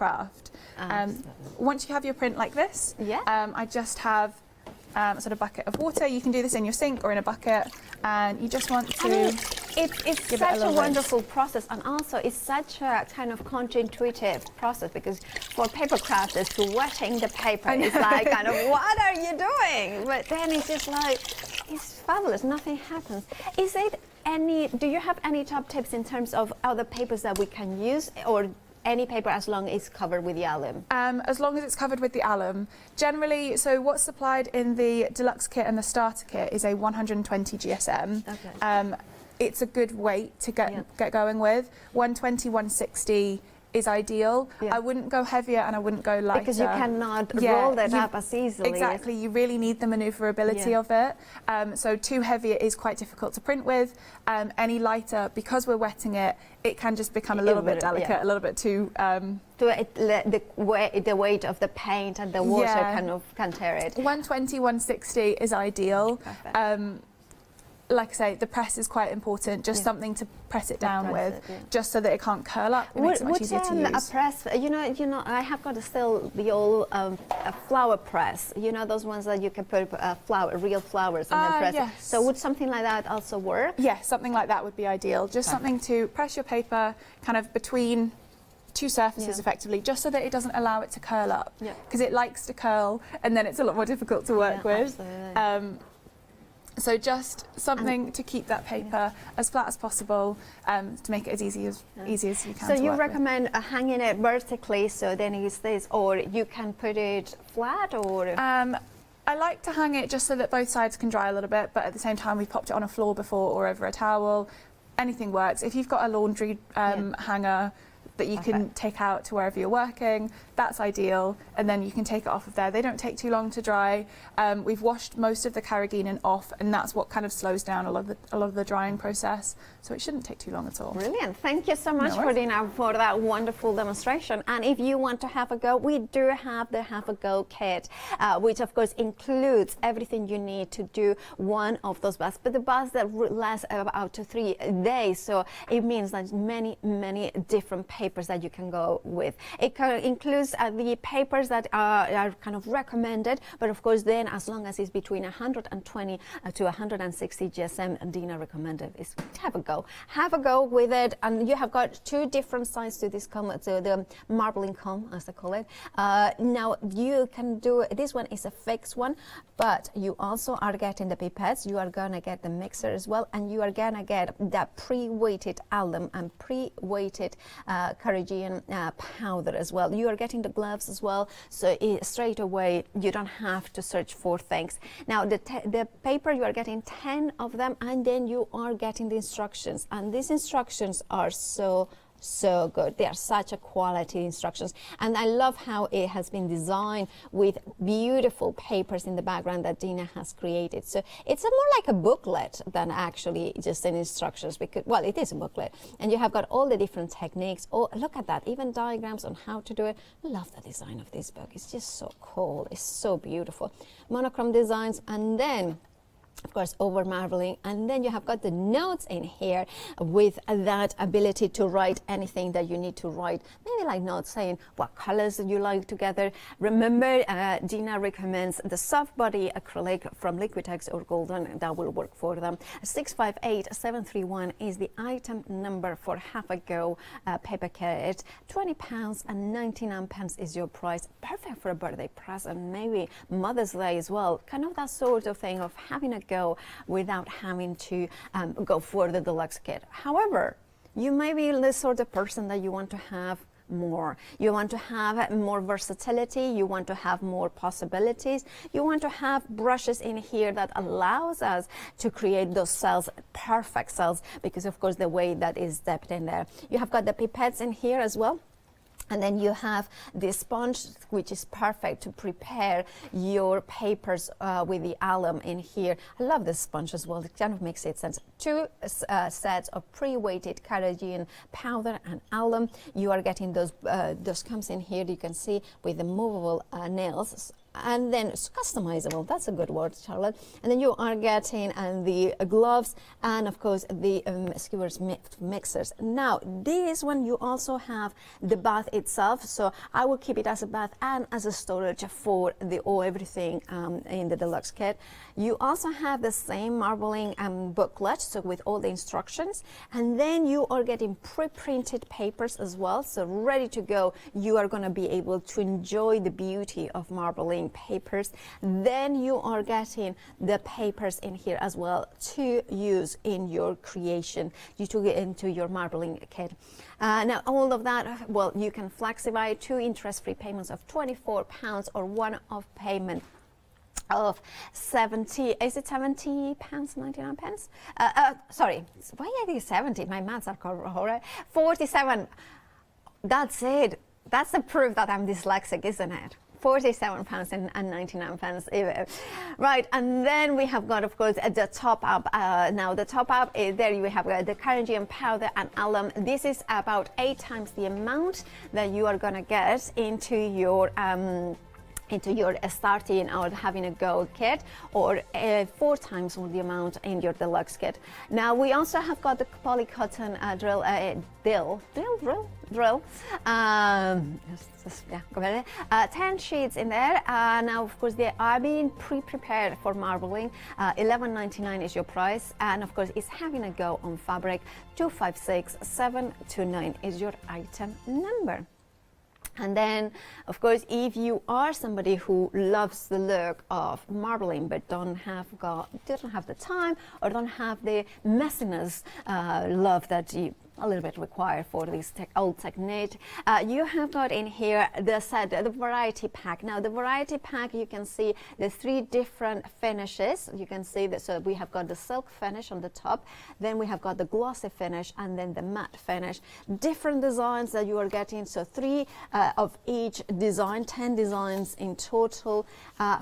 craft. Once you have your print like this, I just have a sort of bucket of water. You can do this in your sink or in a bucket, and you just want to it's such a wonderful process, and also it's such a kind of counterintuitive process, because for paper crafters, wetting the paper is like kind of, what are you doing? But then it's just like, it's fabulous, nothing happens. Is it do you have any top tips in terms of other papers that we can use, or any paper as long as it's covered with the alum? As long as it's covered with the alum. Generally, so what's supplied in the Deluxe kit and the Starter kit is a 120 GSM. Okay. It's a good weight to get going with. 120, 160 is ideal. I wouldn't go heavier and I wouldn't go lighter. Because you cannot roll that up as easily. Exactly, you really need the manoeuvrability of it. So too heavy is quite difficult to print with. Any lighter, because we're wetting it, it can just become a little bit delicate, a little bit too... the weight of the paint and the water kind of can tear it. 120, 160 is ideal. Like I say, the press is quite important, just something to press it down with, just so that it can't curl up. It makes it much easier to use. A press, you know, I have got still the old flower press, you know, those ones that you can put real flowers in the press. Yes. So would something like that also work? Yes, something like that would be ideal. Just something to press your paper kind of between two surfaces effectively, just so that it doesn't allow it to curl up, because it likes to curl and then it's a lot more difficult to work with. So just something to keep that paper as flat as possible, to make it as easy as you can. So you recommend hanging it vertically, so then it stays, or you can put it flat, or? I like to hang it just so that both sides can dry a little bit, but at the same time we've popped it on a floor before or over a towel. Anything works. If you've got a laundry hanger that you can take out to wherever you're working, that's ideal, and then you can take it off of there. They don't take too long to dry. We've washed most of the carrageenan off, and that's what kind of slows down a lot of the drying process, so it shouldn't take too long at all. Brilliant. Thank you so much, Dina, for that wonderful demonstration. And if you want to have a go, we do have the Have a Go kit, which of course includes everything you need to do one of those baths, but the baths that last about 3 days, so it means that many different papers that you can go with. It includes the papers that are kind of recommended, but of course then as long as it's between 120 to 160 GSM, Dina recommended is have a go with it. And you have got 2 different sides to this comb, so the marbling comb, as I call it. Now you can do, this one is a fixed one, but you also are getting the pipettes, you are gonna get the mixer as well, and you are gonna get that pre-weighted alum and pre-weighted carrageenan powder as well. You are getting the gloves as well, so straight away you don't have to search for things. Now the paper, you are getting 10 of them, and then you are getting the instructions, and these instructions are so good. They are such a quality instructions, and I love how it has been designed with beautiful papers in the background that Dina has created. So it's more like a booklet than actually just an instructions, because, well, it is a booklet, and you have got all the different techniques. Oh, look at that, even diagrams on how to do it. I love the design of this book. It's just so cool. It's so beautiful. Monochrome designs, and then of course over marbling, and then you have got the notes in here with that ability to write anything that you need to write, maybe like notes saying what colors you like together. Remember, Dina recommends the soft body acrylic from Liquitex or Golden. That will work for them. 658731 is the item number for Have a Go paper kit. £20 and 99 pence is your price. Perfect for a birthday present, maybe Mother's Day as well. Kind of that sort of thing of having a go without having to go for the Deluxe kit. However, you may be the sort of person that you want to have more. You want to have more versatility, you want to have more possibilities, you want to have brushes in here that allows us to create those cells, perfect cells, because of course the way that is stepped in there. You have got the pipettes in here as well. And then you have the sponge, which is perfect to prepare your papers with the alum in here. I love this sponge as well. It kind of makes it sense. 2 sets of pre-weighted carrageenan powder and alum. You are getting those comes in here. You can see with the movable nails. and then it's customizable. That's a good word, Charlotte. And then you are getting the gloves and of course the skewers mixers. Now this one you also have the bath itself, so I will keep it as a bath and as a storage for the everything in the deluxe kit. You also have the same marbling booklet, so with all the instructions, and then you are getting pre-printed papers as well, so ready to go. You are going to be able to enjoy the beauty of marbling papers. Then you are getting the papers in here as well to use in your creation, you to get into your marbling kit. Now all of that, well, you can flexify 2 interest-free payments of £24 or one-off payment of 70, is it 70 pounds 99 pence? Sorry, why are they 70? My maths are correct. 47. That's it. That's the proof that I'm dyslexic, isn't it? £47 and 99 pence. Right, and then we have got, of course, the top up. Now the top up is there. You have the carnelian powder and alum. This is about 8 times the amount that you are gonna get into your starting or having a go kit, or 4 times more the amount in your deluxe kit. Now we also have got the polycotton drill. 10 sheets in there. Now of course they are being pre-prepared for marbling. $11.99 is your price, and of course it's having a go on fabric. 256729 is your item number. And then, of course, if you are somebody who loves the look of marbling but don't have the time or don't have the messiness love that you a little bit required for this old technique, you have got in here the variety pack. Now the variety pack, you can see the 3 different finishes. You can see that, so we have got the silk finish on the top, then we have got the glossy finish, and then the matte finish. Different designs that you are getting, so 3 of each design, 10 designs in total,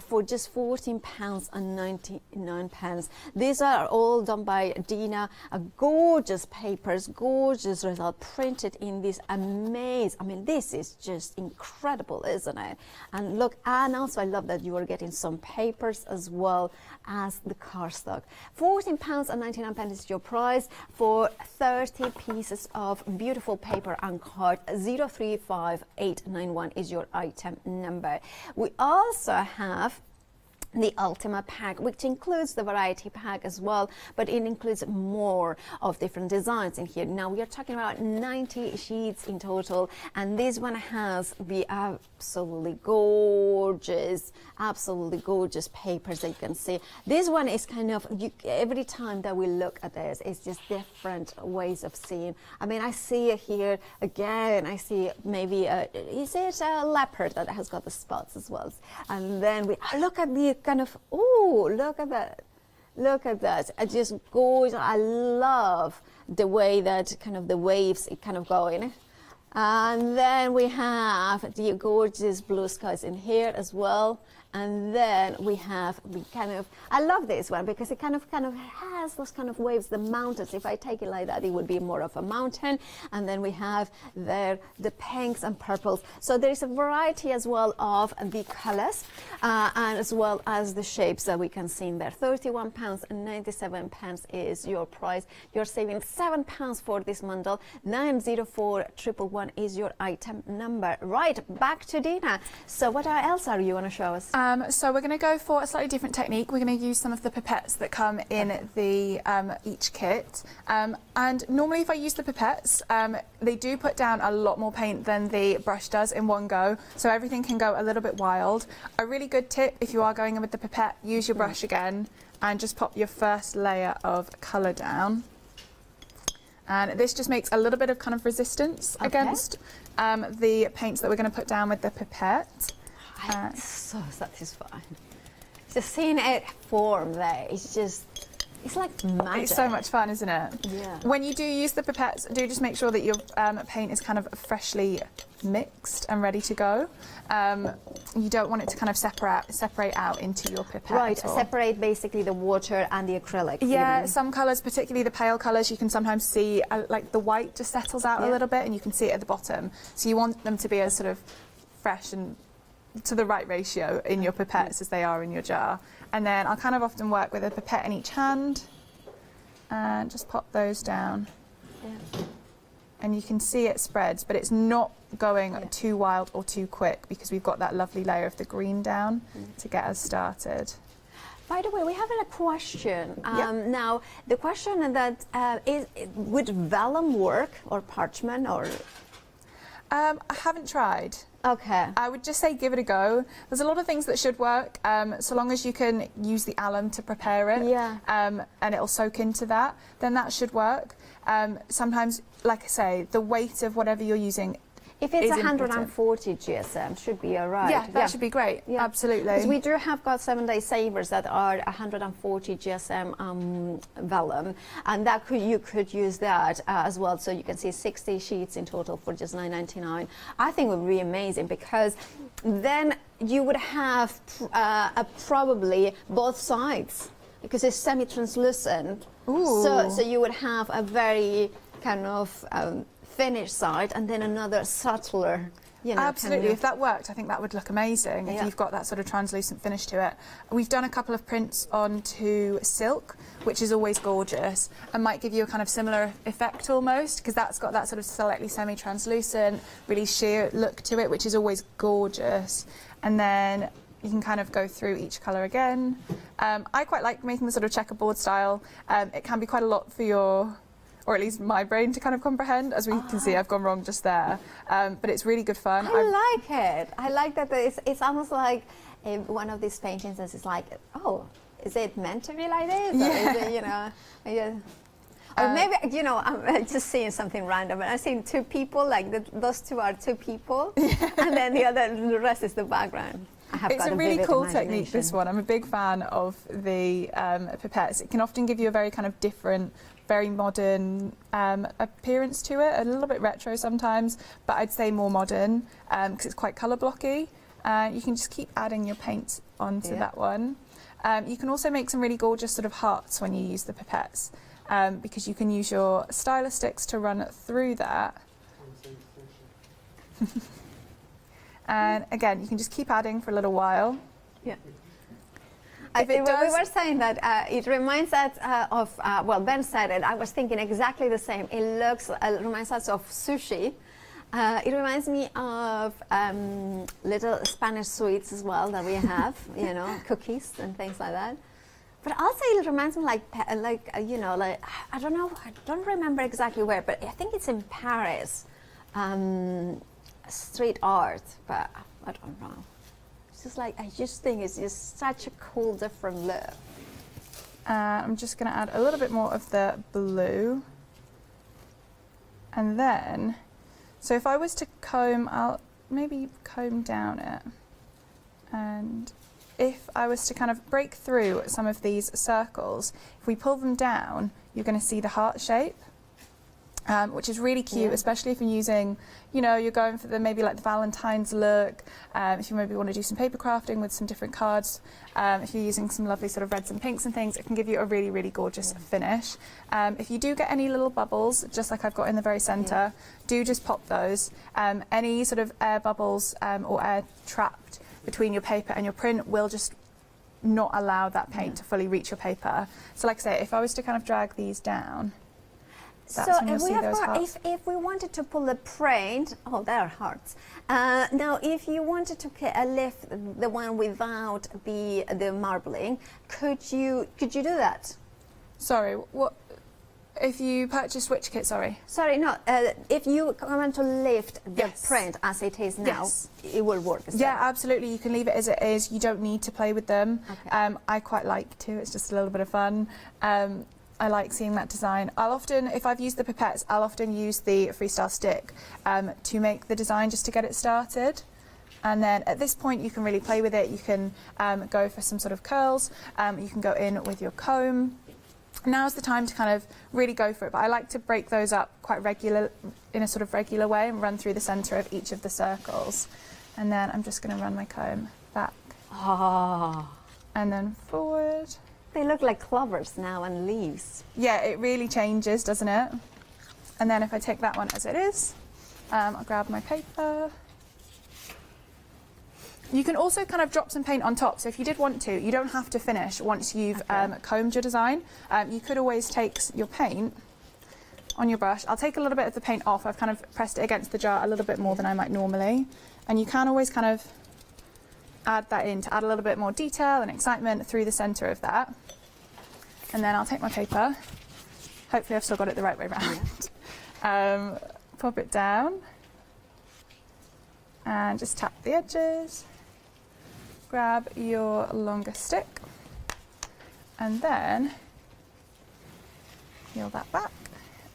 for just £14 and 99 pence. These are all done by Dina. Gorgeous papers, gorgeous result, printed in this amazing, I mean, this is just incredible, isn't it? And look, and also I love that you are getting some papers as well as the cardstock. £14 and 99 pence is your price for 30 pieces of beautiful paper and card. 035891 is your item number. We also have the Ultima pack, which includes the variety pack as well, but it includes more of different designs in here. Now we are talking about 90 sheets in total, and this one has the absolutely gorgeous papers that you can see. This one is kind of, every time that we look at this, it's just different ways of seeing. I mean, I see here again, I see maybe is it a leopard that has got the spots as well, and then we look at the kind of, oh, look at that, it just goes. I love the way that kind of the waves it kind of going. And then we have the gorgeous blue skies in here as well. And then we have the kind of, I love this one because it kind of has those kind of waves, the mountains. If I take it like that, it would be more of a mountain. And then we have there the pinks and purples. So there is a variety as well of the colors and as well as the shapes that we can see in there. £31 and 97 pence is your price. You're saving £7 for this bundle. 904111 is your item number. Right, back to Dina. So what else are you going to show us? So we're going to go for a slightly different technique. We're going to use some of the pipettes that come in the each kit. And normally if I use the pipettes, they do put down a lot more paint than the brush does in one go. So everything can go a little bit wild. A really good tip, if you are going in with the pipette, use your brush again and just pop your first layer of colour down. And this just makes a little bit of kind of resistance against the paints that we're going to put down with the pipette. It's so satisfying. Just seeing it form there, it's like magic. It's so much fun, isn't it? Yeah. When you do use the pipettes, do just make sure that your paint is kind of freshly mixed and ready to go. You don't want it to kind of separate out into your pipette. Right, separate basically the water and the acrylic. Yeah, even. some colours, particularly the pale colours, you can sometimes see like the white just settles out a little bit and you can see it at the bottom. So you want them to be as sort of fresh and to the right ratio in your pipettes as they are in your jar. And then I'll kind of often work with a pipette in each hand and just pop those down. Yeah. And you can see it spreads, but it's not going too wild or too quick because we've got that lovely layer of the green down to get us started. By the way, we have a question. Now, the question that is, would vellum work or parchment or? I haven't tried. Okay. I would just say give it a go. There's a lot of things that should work, so long as you can use the alum to prepare it, and it'll soak into that, then that should work. Sometimes, like I say, the weight of whatever you're using. If it's 140 GSM, should be all right. Yeah, that should be great. Yeah. Absolutely. Because we do have got 7-day savers that are 140 GSM vellum, and that you could use that as well. So you can see 60 sheets in total for just $9.99. I think it would be amazing because then you would have probably both sides because it's semi-translucent. So you would have a very kind of finished side and then another subtler, you know. Absolutely, if that worked, I think that would look amazing if you've got that sort of translucent finish to it. We've done a couple of prints onto silk, which is always gorgeous and might give you a kind of similar effect almost, because that's got that sort of slightly semi-translucent, really sheer look to it, which is always gorgeous. And then you can kind of go through each colour again. I quite like making the sort of checkerboard style. It can be quite a lot for your, or at least my brain, to kind of comprehend. As we can see, I've gone wrong just there. But it's really good fun. I like it. I like that it's almost like one of these paintings that is like, oh, is it meant to be like this? Or is it, you know, or maybe, you know, I'm just seeing something random. And I've seen two people, like those two are two people. And then the rest is the background. It's a really cool technique, this one. I'm a big fan of the pipettes. It can often give you a very kind of different, very modern appearance to it, a little bit retro sometimes, but I'd say more modern because it's quite colour blocky. You can just keep adding your paints onto that one. You can also make some really gorgeous sort of hearts when you use the pipettes because you can use your stylus sticks to run through that. And again, you can just keep adding for a little while. Yeah. We were saying that it reminds us of, well, Ben said it, I was thinking exactly the same. It reminds us of sushi. It reminds me of little Spanish sweets as well that we have, you know, cookies and things like that. But also it reminds me like you know, like, I don't know, I don't remember exactly where, but I think it's in Paris. Street art, but I don't know. It's just like, I just think it's just such a cool, different look. I'm just going to add a little bit more of the blue. And then, so if I was to comb, I'll maybe comb down it. And if I was to kind of break through some of these circles, if we pull them down, you're going to see the heart shape. Which is really cute, especially if you're using, you know, you're going for the maybe like the Valentine's look, if you maybe want to do some paper crafting with some different cards, if you're using some lovely sort of reds and pinks and things, it can give you a really, really gorgeous finish. If you do get any little bubbles, just like I've got in the very centre, do just pop those. Any sort of air bubbles or air trapped between your paper and your print will just not allow that paint to fully reach your paper. So like I say, if I was to kind of drag these down, so if we wanted to pull the print, oh, there are hearts. Now, if you wanted to lift the one without the marbling, could you do that? Sorry, what? If you purchase which kit? Sorry. Sorry, no. If you want to lift the print as it is now, it will work. Yeah, absolutely. You can leave it as it is. You don't need to play with them. Okay. I quite like to. It's just a little bit of fun. I like seeing that design. I'll often, if I've used the pipettes, I'll often use the freestyle stick to make the design just to get it started. And then at this point you can really play with it. You can go for some sort of curls. You can go in with your comb. Now's the time to kind of really go for it. But I like to break those up quite in a sort of regular way and run through the centre of each of the circles. And then I'm just going to run my comb back. And then forward. They look like clovers now and leaves. Yeah, it really changes, doesn't it? And then if I take that one as it is, I'll grab my paper. You can also kind of drop some paint on top. So if you did want to, you don't have to finish once you've combed your design. You could always take your paint on your brush. I'll take a little bit of the paint off. I've kind of pressed it against the jar a little bit more than I might normally. And you can always kind of add that in to add a little bit more detail and excitement through the centre of that. And then I'll take my paper. Hopefully I've still got it the right way around. Pop it down and just tap the edges. Grab your longer stick and then peel that back.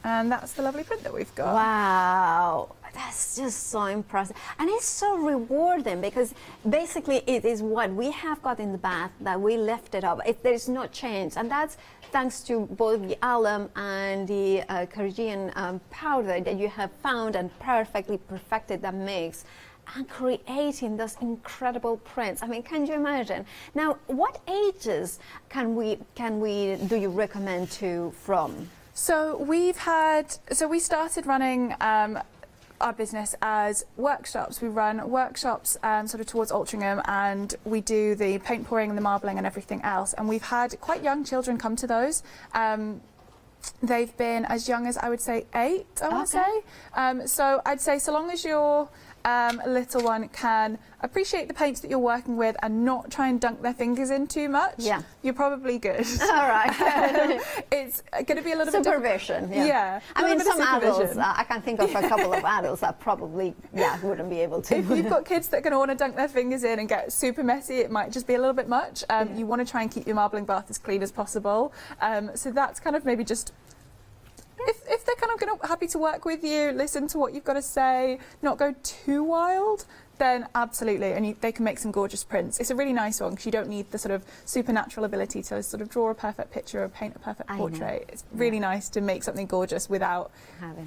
And that's the lovely print that we've got. Wow, that's just so impressive. And it's so rewarding because basically it is what we have got in the bath that we lifted up. There is no change. And that's thanks to both the alum and the Carignan powder that you have found and perfectly perfected that mix and creating those incredible prints. I mean, can you imagine? Now, what ages do you recommend to from? So we started running our business as workshops. We run workshops sort of towards Altrincham, and we do the paint pouring and the marbling and everything else. And we've had quite young children come to those. They've been as young as, I would say, 8, I want to say. So I'd say so long as your little one can appreciate the paints that you're working with and not try and dunk their fingers in too much, you're probably good. All right. It's going to be a little supervision. bit yeah. I mean, some adults, I can think of a couple of adults that probably wouldn't be able to. If you've got kids that are going to want to dunk their fingers in and get super messy, it might just be a little bit much. You want to try and keep your marbling bath as clean as possible. So that's kind of maybe just if they're kind of happy to work with you, listen to what you've got to say, not go too wild, then absolutely, and they can make some gorgeous prints. It's a really nice one because you don't need the sort of supernatural ability to sort of draw a perfect picture or paint a perfect portrait. It's really nice to make something gorgeous without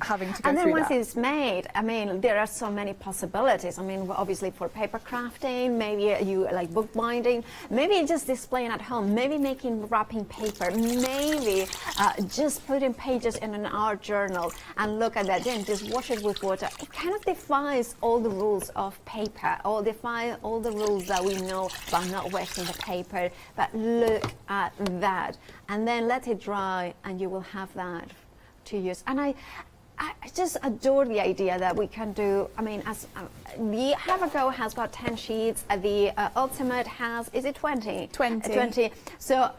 having to go through that. And then once it's made, I mean, there are so many possibilities. I mean, obviously for paper crafting, maybe you like bookbinding, maybe just displaying at home, maybe making wrapping paper, maybe just putting pages in an art journal and look at that, then just wash it with water. It kind of defies all the rules of paper, or defy all the rules that we know about not wasting the paper. But look at that, and then let it dry, and you will have that to use. And I just adore the idea that we can do. I mean, as the Have a Go has got 10 sheets. The Ultimate has, is it 20? 20. So,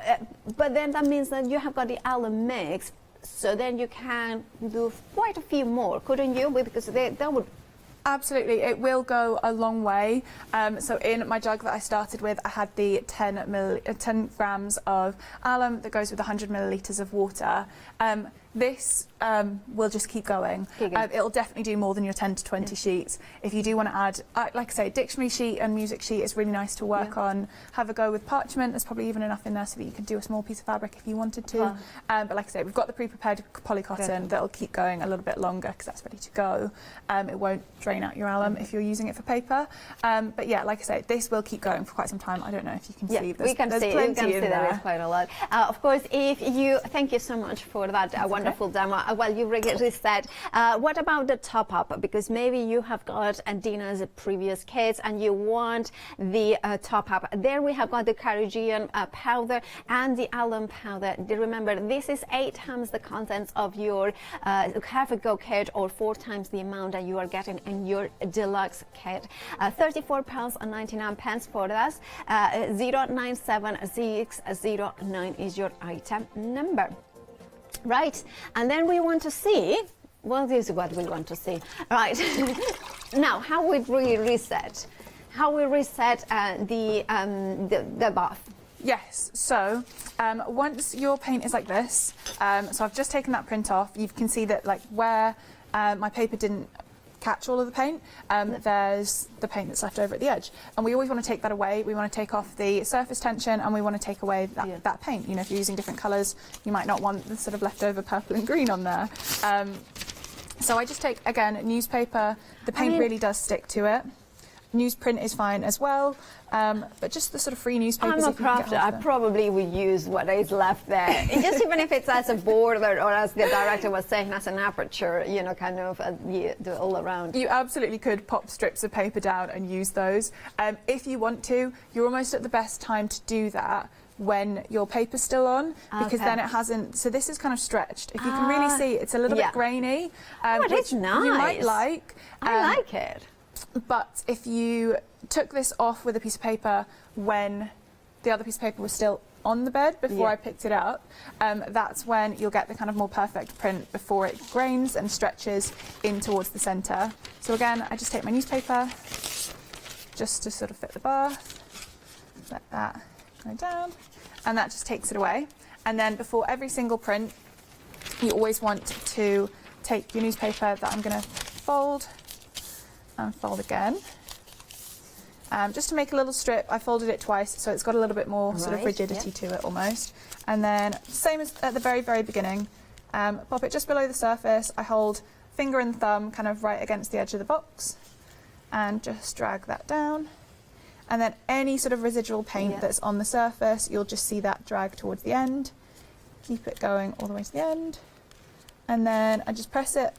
but then that means that you have got the alum mix. So then you can do quite a few more, couldn't you? Because that would. Absolutely, it will go a long way. So in my jug that I started with, I had the 10 grams of alum that goes with 100 millilitres of water. This will just keep going. It'll definitely do more than your 10 to 20 sheets. If you do want to add, like I say, dictionary sheet and music sheet is really nice to work on. Have a go with parchment. There's probably even enough in there so that you could do a small piece of fabric if you wanted to. But like I say, we've got the pre-prepared polycotton that'll keep going a little bit longer because that's ready to go. It won't drain out your alum if you're using it for paper. But yeah, like I say, this will keep going for quite some time. I don't know if you can see. We can see. You can see there is quite a lot. Of course, thank you so much for that wonderful demo. Well, you really said. What about the top up? Because maybe you have got Dina's previous kits and you want the top up. There we have got the Carignan powder and the alum powder. remember, this is 8 times the contents of your Have a Go kit, or 4 times the amount that you are getting in your Deluxe kit. £34.99 for us. 097609 is your item number. Right, and then we want to see, well, this is what we want to see. Right, now how would we reset? How we reset the bath? Yes, so once your paint is like this, so I've just taken that print off, you can see that like where my paper didn't catch all of the paint, there's the paint that's left over at the edge, and we always want to take that away. We want to take off the surface tension, and we want to take away that paint. You know, if you're using different colours, you might not want the sort of leftover purple and green on there. So I just take, again, newspaper. The paint really does stick to it. newsprint is fine as well, but just the sort of free newspapers. I'm a crafter. I probably would use what is left there, and just even if it's as a border or as the director was saying, as an aperture, you know, kind of all around. You absolutely could pop strips of paper down and use those. If you want to, you're almost at the best time to do that when your paper's still on, because then it hasn't, so this is kind of stretched. If you can really see, it's a little bit grainy, which it's nice. You might like. I like it. But if you took this off with a piece of paper when the other piece of paper was still on the bed before I picked it up, that's when you'll get the kind of more perfect print before it grains and stretches in towards the centre. So again, I just take my newspaper just to sort of fit the bath, let that go down, and that just takes it away. And then before every single print, you always want to take your newspaper that I'm going to fold and fold again. Just to make a little strip, I folded it twice, so it's got a little bit more sort of rigidity to it almost. And then, same as at the very, very beginning, pop it just below the surface. I hold finger and thumb kind of right against the edge of the box and just drag that down. And then any sort of residual paint that's on the surface, you'll just see that drag towards the end. Keep it going all the way to the end. And then I just press it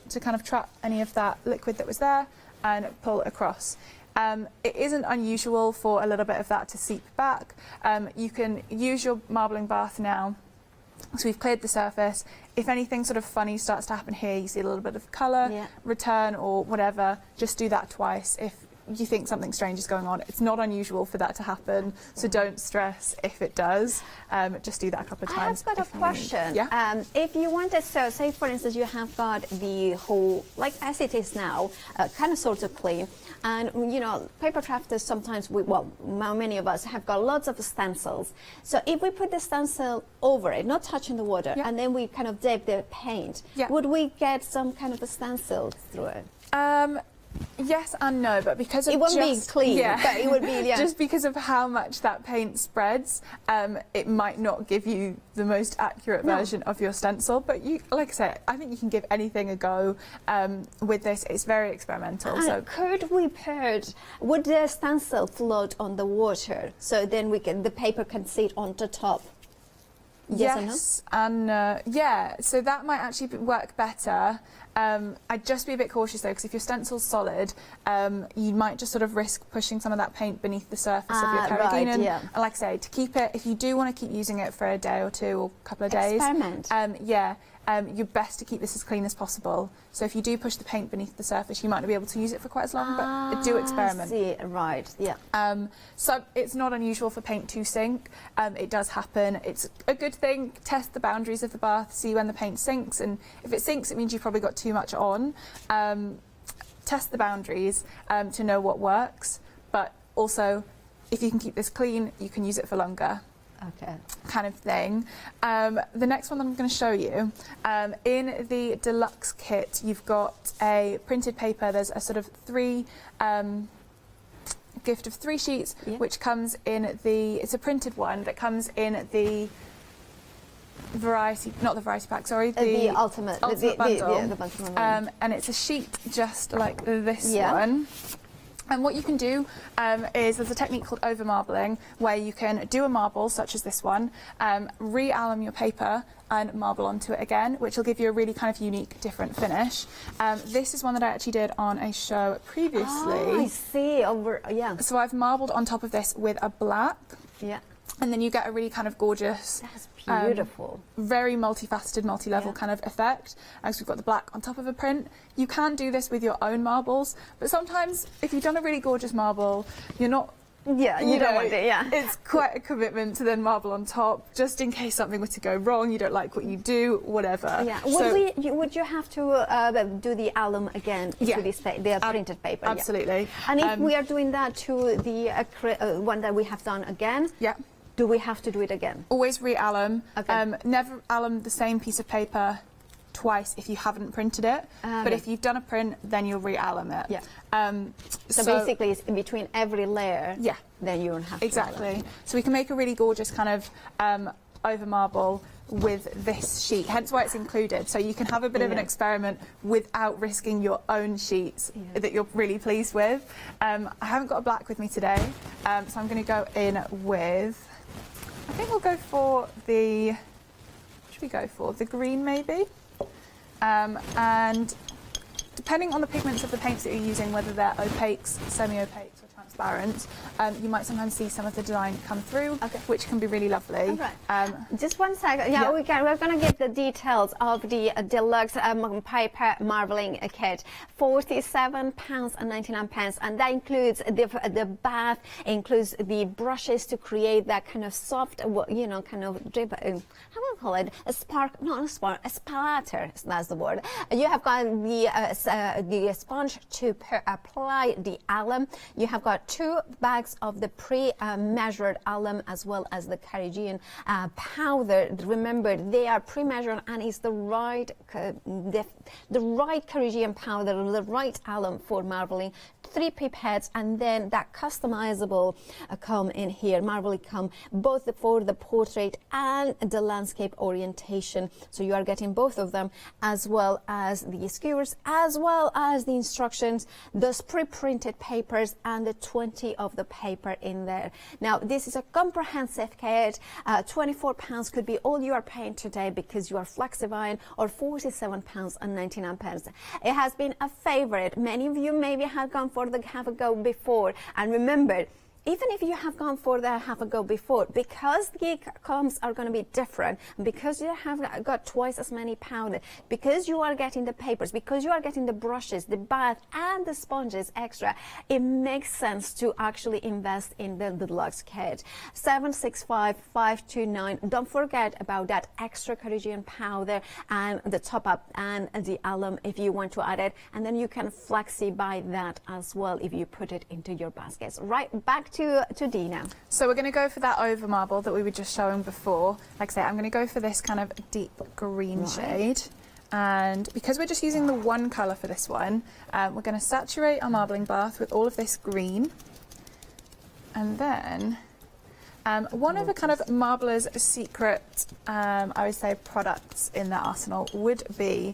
to kind of trap any of that liquid that was there and pull across. It isn't unusual for a little bit of that to seep back. You can use your marbling bath now. So we've cleared the surface. If anything sort of funny starts to happen here, you see a little bit of colour return or whatever, just do that twice. If you think something strange is going on, it's not unusual for that to happen, so don't stress if it does. Just do that a couple of times. I've got a question. If you wanted, so say for instance you have got the whole, like as it is now, kind of sort of clean, and you know, paper crafters sometimes, many of us have got lots of stencils. So if we put the stencil over it, not touching the water, and then we kind of dip the paint, would we get some kind of a stencil through it? Yes and no, but because of it wouldn't be clean, but it would be just because of how much that paint spreads, it might not give you the most accurate version of your stencil. But you, like I said, I think you can give anything a go with this. It's very experimental. So could we would the stencil float on the water, so then the paper can sit on the top? Yes and no. So that might actually work better. I'd just be a bit cautious though, because if your stencil's solid, you might just sort of risk pushing some of that paint beneath the surface of your carrageenan. And like I say, to keep it, if you do want to keep using it for a day or two or a couple of days, you're best to keep this as clean as possible. So if you do push the paint beneath the surface, you might not be able to use it for quite as long, but do experiment. So it's not unusual for paint to sink. It does happen. It's a good thing. Test the boundaries of the bath, see when the paint sinks, and if it sinks, it means you've probably got too much on. Test the boundaries to know what works, but also if you can keep this clean, you can use it for longer. Kind of thing. The next one that I'm going to show you, in the Deluxe kit, you've got a printed paper. There's a sort of gift of 3 sheets, which comes in it's a printed one that comes in the variety, not the variety pack, sorry, the ultimate bundle. The bundle. And it's a sheet just like this one. And what you can do is there's a technique called over marbling, where you can do a marble such as this one, re-alum your paper and marble onto it again, which will give you a really kind of unique, different finish. This is one that I actually did on a show previously. Oh, I see. So I've marbled on top of this with a black. And then you get a really kind of gorgeous, that's beautiful, very multifaceted, multi-level kind of effect. As we've got the black on top of a print. You can do this with your own marbles, but sometimes if you've done a really gorgeous marble, you're not. You don't want it. It's quite a commitment to then marble on top, just in case something were to go wrong. You don't like what you do, whatever. Would you have to do the alum again to this the printed paper? Absolutely. And if we are doing that to the one that we have done again, do we have to do it again? Always re-alum. Never alum the same piece of paper twice if you haven't printed it. But if you've done a print, then you'll re-alum it. So basically, it's in between every layer. Then you don't have to. Exactly. So we can make a really gorgeous kind of over marble with this sheet, hence why it's included. So you can have a bit of an experiment without risking your own sheets that you're really pleased with. I haven't got a black with me today, so I'm going to go in with, I think we'll go for the, what should we go for? The green maybe. And depending on the pigments of the paints that you're using, whether they're opaques, semi-opaques or transparent, you might sometimes see some of the design come through, which can be really lovely. Right. Just one second. Yeah, we're going to get the details of the Deluxe paper marbling kit. £47.99, and that includes the bath, includes the brushes to create that kind of soft, you know, kind of drip. How do I call it? A spark? Not a spark. A splatter. That's the word. You have got the sponge to apply the alum. You have got 2 bags of the pre-measured alum as well as the Carrageenan powder. Remember, they are pre-measured, and it's the right Carrageenan powder, the right alum for marbling. 3 pipettes, and then that customizable comb in here, marbling comb, both for the portrait and the landscape orientation. So you are getting both of them, as well as the skewers, as well as the instructions, those pre-printed papers, and the 20 of the paper in there. Now, this is a comprehensive kit. £24 could be all you are paying today because you are flexibuying, or £47.99. It has been a favorite. Many of you maybe have gone for the have a go before, and remember, even if you have gone for the have a go before, because the combs are going to be different, because you have got twice as many powder, because you are getting the papers, because you are getting the brushes, the bath, and the sponges extra, it makes sense to actually invest in the Deluxe kit. 765-529. Don't forget about that extra Carrageenan powder and the top up and the alum if you want to add it, and then you can flexi buy that as well if you put it into your baskets. Right, back to Dina. So we're going to go for that over marble that we were just showing before. Like I say, I'm going to go for this kind of deep green shade. And because we're just using the one colour for this one, we're going to saturate our marbling bath with all of this green. And then one of the kind of marblers' secret, I would say, products in their arsenal would be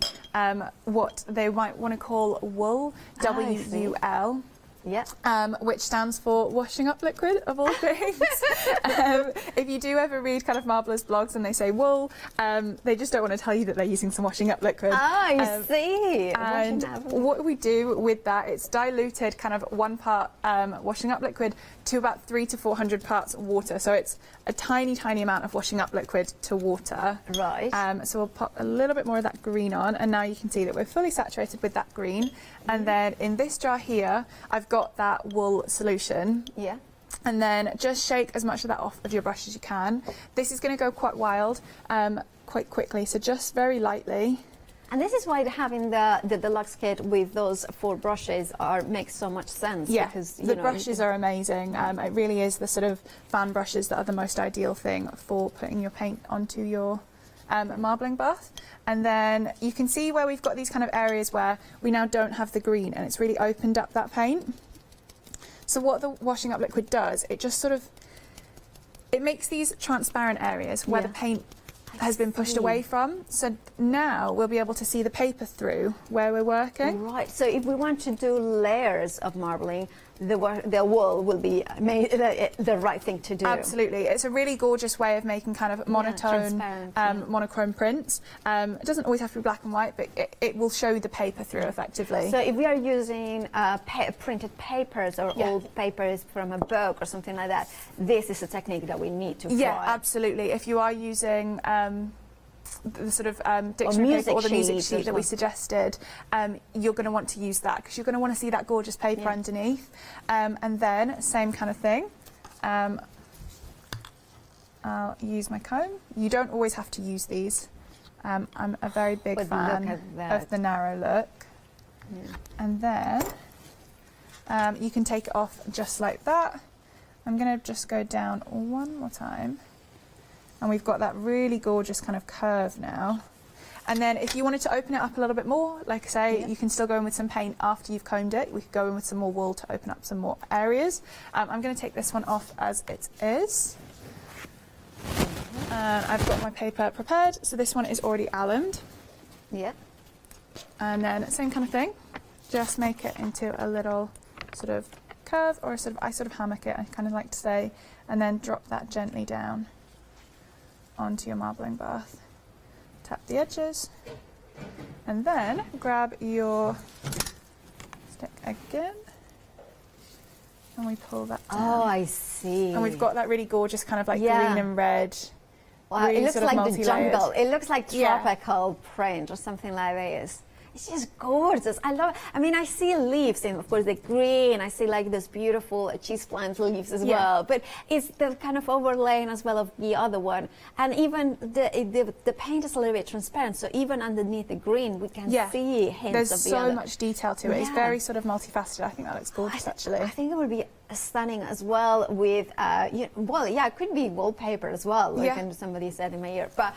what they might want to call wool, W-U-L. Yeah. Which stands for washing up liquid, of all things. If you do ever read kind of marblers' blogs and they say wool, they just don't want to tell you that they're using some washing up liquid. Oh, I see. And what we do with that, it's diluted kind of 1 part washing up liquid to about 300 to 400 parts water. So it's a tiny, tiny amount of washing up liquid to water. Right. So we'll pop a little bit more of that green on, and now you can see that we're fully saturated with that green. And then in this jar here, I've got that wool solution. Yeah. And then just shake as much of that off of your brush as you can. This is going to go quite wild, quite quickly, so just very lightly. And this is why having the Deluxe kit with those 4 brushes makes so much sense. Yeah, because, the brushes are amazing. It really is the sort of fan brushes that are the most ideal thing for putting your paint onto your marbling bath. And then you can see where we've got these kind of areas where we now don't have the green, and it's really opened up that paint. So what the washing up liquid does, it just sort of, it makes these transparent areas where the paint has been pushed away from. So now we'll be able to see the paper through where we're working. Right, so if we want to do layers of marbling, the wool will be made the right thing to do. Absolutely. It's a really gorgeous way of making kind of monotone, monochrome prints. It doesn't always have to be black and white, but it will show the paper through effectively. So if we are using printed papers or old papers from a book or something like that, this is a technique that we need to follow. Yeah, absolutely. If you are using the sort of dictionary paper or the music sheet that we suggested, you're going to want to use that because you're going to want to see that gorgeous paper underneath. And then same kind of thing. I'll use my comb. You don't always have to use these. I'm a very big fan of the narrow look. Yeah. And then you can take it off just like that. I'm going to just go down one more time. And we've got that really gorgeous kind of curve now. And then if you wanted to open it up a little bit more, like I say, you can still go in with some paint after you've combed it. We could go in with some more wool to open up some more areas. I'm going to take this one off as it is. And I've got my paper prepared. So this one is already allumed. Yeah. And then same kind of thing. Just make it into a little sort of curve, or I sort of hammock it, I kind of like to say, and then drop that gently down onto your marbling bath. Tap the edges, and then grab your stick again, and we pull that down. Oh, I see. And we've got that really gorgeous kind of like Yeah. green and red. Wow, really it looks sort of like the multi-layered. jungle. It looks like Yeah. tropical print or something like this. It's just gorgeous. I love it. I mean, I see leaves, and of course the green. I see like those beautiful cheese plant leaves as Yeah. well. But it's the kind of overlaying as well of the other one. And even the paint is a little bit transparent, so even underneath the green, we can Yeah. see hints There's of the so other. much detail to it. It's Yeah. very sort of multifaceted. I think that looks gorgeous, actually. I think it would be stunning as well with, well, yeah, it could be wallpaper as well, like somebody said in my ear. But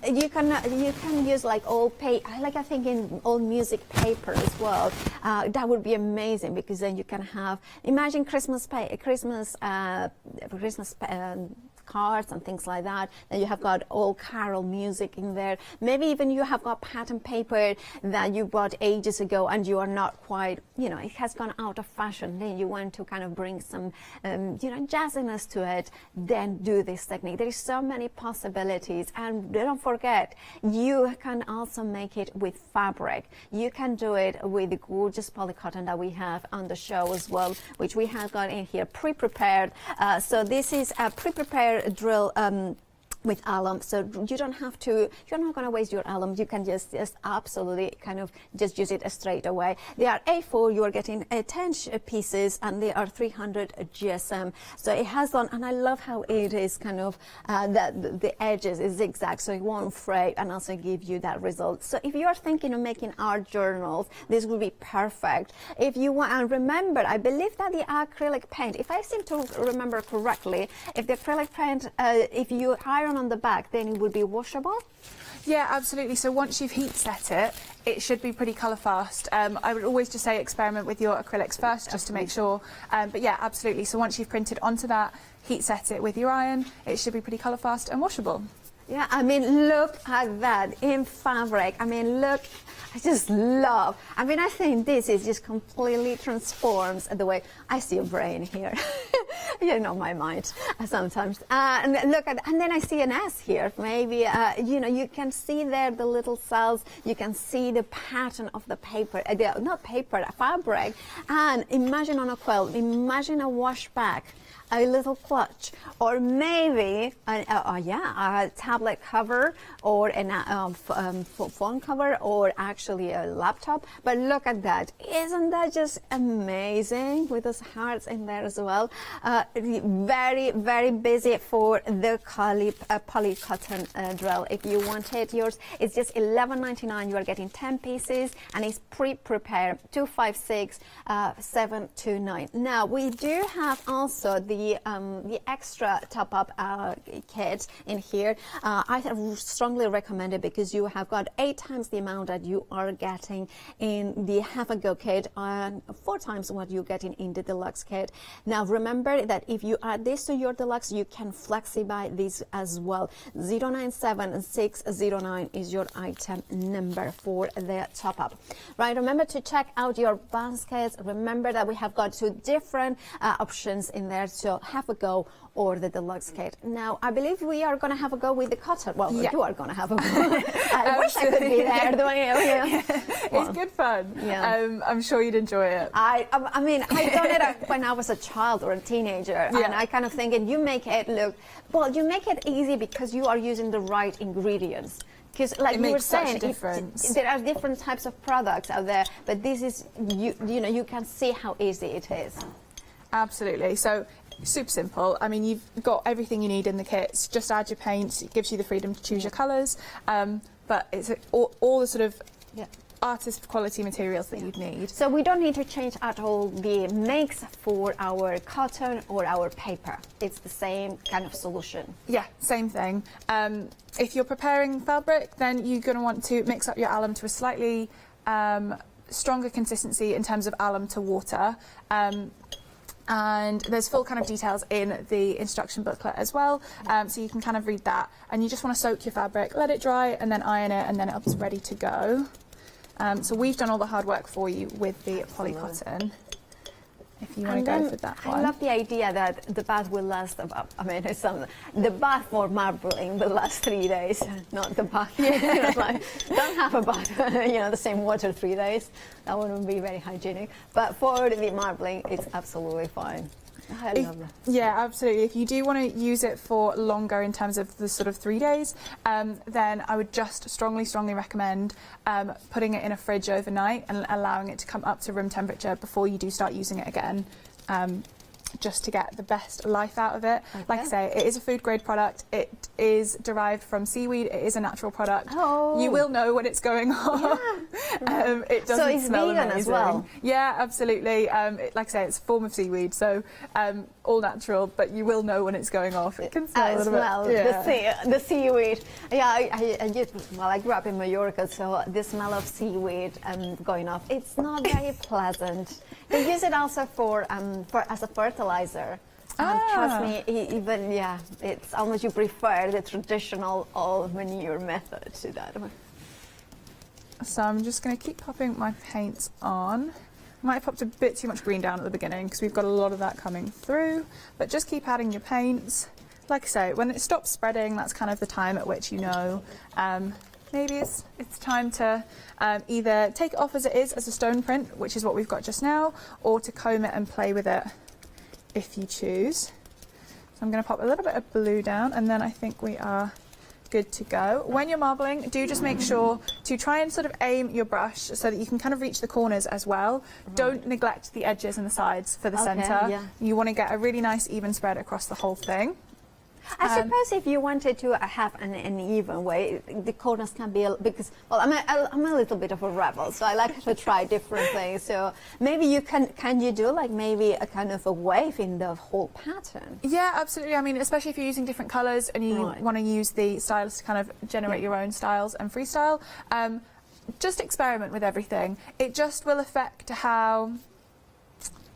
you can use like I think in old music paper as well. That would be amazing, because then you can have, imagine Christmas cards and things like that. Then you have got all carol music in there. Maybe even you have got pattern paper that you bought ages ago and you are not quite, it has gone out of fashion. Then you want to kind of bring some, jazziness to it. Then do this technique. There is so many possibilities. And don't forget, you can also make it with fabric. You can do it with the gorgeous polycotton that we have on the show as well, which we have got in here pre-prepared. So this is a pre-prepared drill with alum, so you don't have to, you're not going to waste your alum. You can just absolutely kind of just use it straight away. They are A4, you are getting 10 pieces, and they are 300 GSM. So it has done, and I love how it is kind of, the edges is zigzag, so it won't fray, and also give you that result. So if you are thinking of making art journals, this will be perfect. If you want, and remember, I believe that the acrylic paint, if I seem to remember correctly, if the acrylic paint, if you iron on the back, then it would be washable. Yeah, absolutely. So once you've heat set it, it should be pretty colour fast. I would always just say experiment with your acrylics first, just to make sure. But yeah, absolutely. So once you've printed onto that, heat set it with your iron, it should be pretty colour fast and washable. Yeah, I mean, look at that in fabric. I mean, look, I just love. I mean, I think this is just completely transforms the way I see a brain here. My mind sometimes. And look at, and then I see an S here. Maybe, you can see there the little cells. You can see the pattern of the paper, not paper, fabric. And imagine on a quilt, imagine a washback, a little clutch, or maybe a tablet cover, or a phone cover, or actually a laptop. But look at that. Isn't that just amazing, with those hearts in there as well? Very, very busy for the polycotton drill. If you wanted yours, it's just $11.99. You are getting 10 pieces, and it's pre-prepared. 256-729. Now we do have also the extra top-up kit in here. I strongly recommend it, because you have got 8 times the amount that you are getting in the Have-A-Go kit, and 4 times what you're getting in the Deluxe kit. Now remember that if you add this to your Deluxe, you can flexi-buy this as well. 097609 is your item number for the top-up. Right, remember to check out your baskets. Remember that we have got 2 different options in there, so Have-A-Go or the Deluxe kit. Now, I believe we are going to have a go with the cotton. Well, you are going to have a go. I wish I could be there doing it. It's good fun. Yeah. I'm sure you'd enjoy it. I mean, I done it when I was a child or a teenager, and I kind of thinking, you make it easy because you are using the right ingredients. Because, like you were saying, there are different types of products out there, but this is, you can see how easy it is. Absolutely. So super simple. I mean, you've got everything you need in the kits. Just add your paint. It gives you the freedom to choose your colours. But it's all the sort of artist quality materials that you'd need. So we don't need to change at all the makes for our cotton or our paper. It's the same kind of solution. Yeah, same thing. If you're preparing fabric, then you're going to want to mix up your alum to a slightly stronger consistency in terms of alum to water. And there's full kind of details in the instruction booklet as well, so you can kind of read that. And you just want to soak your fabric, let it dry, and then iron it, and then it's ready to go. So we've done all the hard work for you with the polycotton. If you want to go for that one. I love the idea that the bath will last about, I mean, the bath for marbling will last 3 days, not the bath. Like, don't have a bath, the same water 3 days. That wouldn't be very hygienic. But for the marbling, it's absolutely fine. I love that. Yeah, absolutely. If you do want to use it for longer in terms of the sort of 3 days, then I would just strongly recommend putting it in a fridge overnight and allowing it to come up to room temperature before you do start using it again. Just to get the best life out of it. Okay. Like I say, it is a food grade product. It is derived from seaweed. It is a natural product. Oh. You will know when it's going off. Yeah. It doesn't so it's smell vegan amazing. As well? Yeah, absolutely. Like I say, it's a form of seaweed, so all natural, but you will know when it's going off. It can smell a little bit. Yeah. The seaweed. Yeah, I grew up in Mallorca, so the smell of seaweed going off, it's not very pleasant. They use it also for as a fertilizer. Trust me, it's almost you prefer the traditional old manure method to that one. So I'm just going to keep popping my paints on. Might have popped a bit too much green down at the beginning because we've got a lot of that coming through, but just keep adding your paints. Like I say, when it stops spreading, that's kind of the time at which you know maybe it's time to either take it off as it is as a stone print, which is what we've got just now, or to comb it and play with it if you choose. So I'm going to pop a little bit of blue down, and then I think we are good to go. When you're marbling, do just make sure to try and sort of aim your brush so that you can kind of reach the corners as well. Right. Don't neglect the edges and the sides for the centre. Yeah. You want to get a really nice even spread across the whole thing. I suppose if you wanted to have an even way, the corners can be, because, well, I'm a little bit of a rebel, so I like to try different things. So maybe you can you do like maybe a kind of a wave in the whole pattern? Yeah, absolutely. I mean, especially if you're using different colours and you want to use the stylus to kind of generate your own styles and freestyle, just experiment with everything. It just will affect how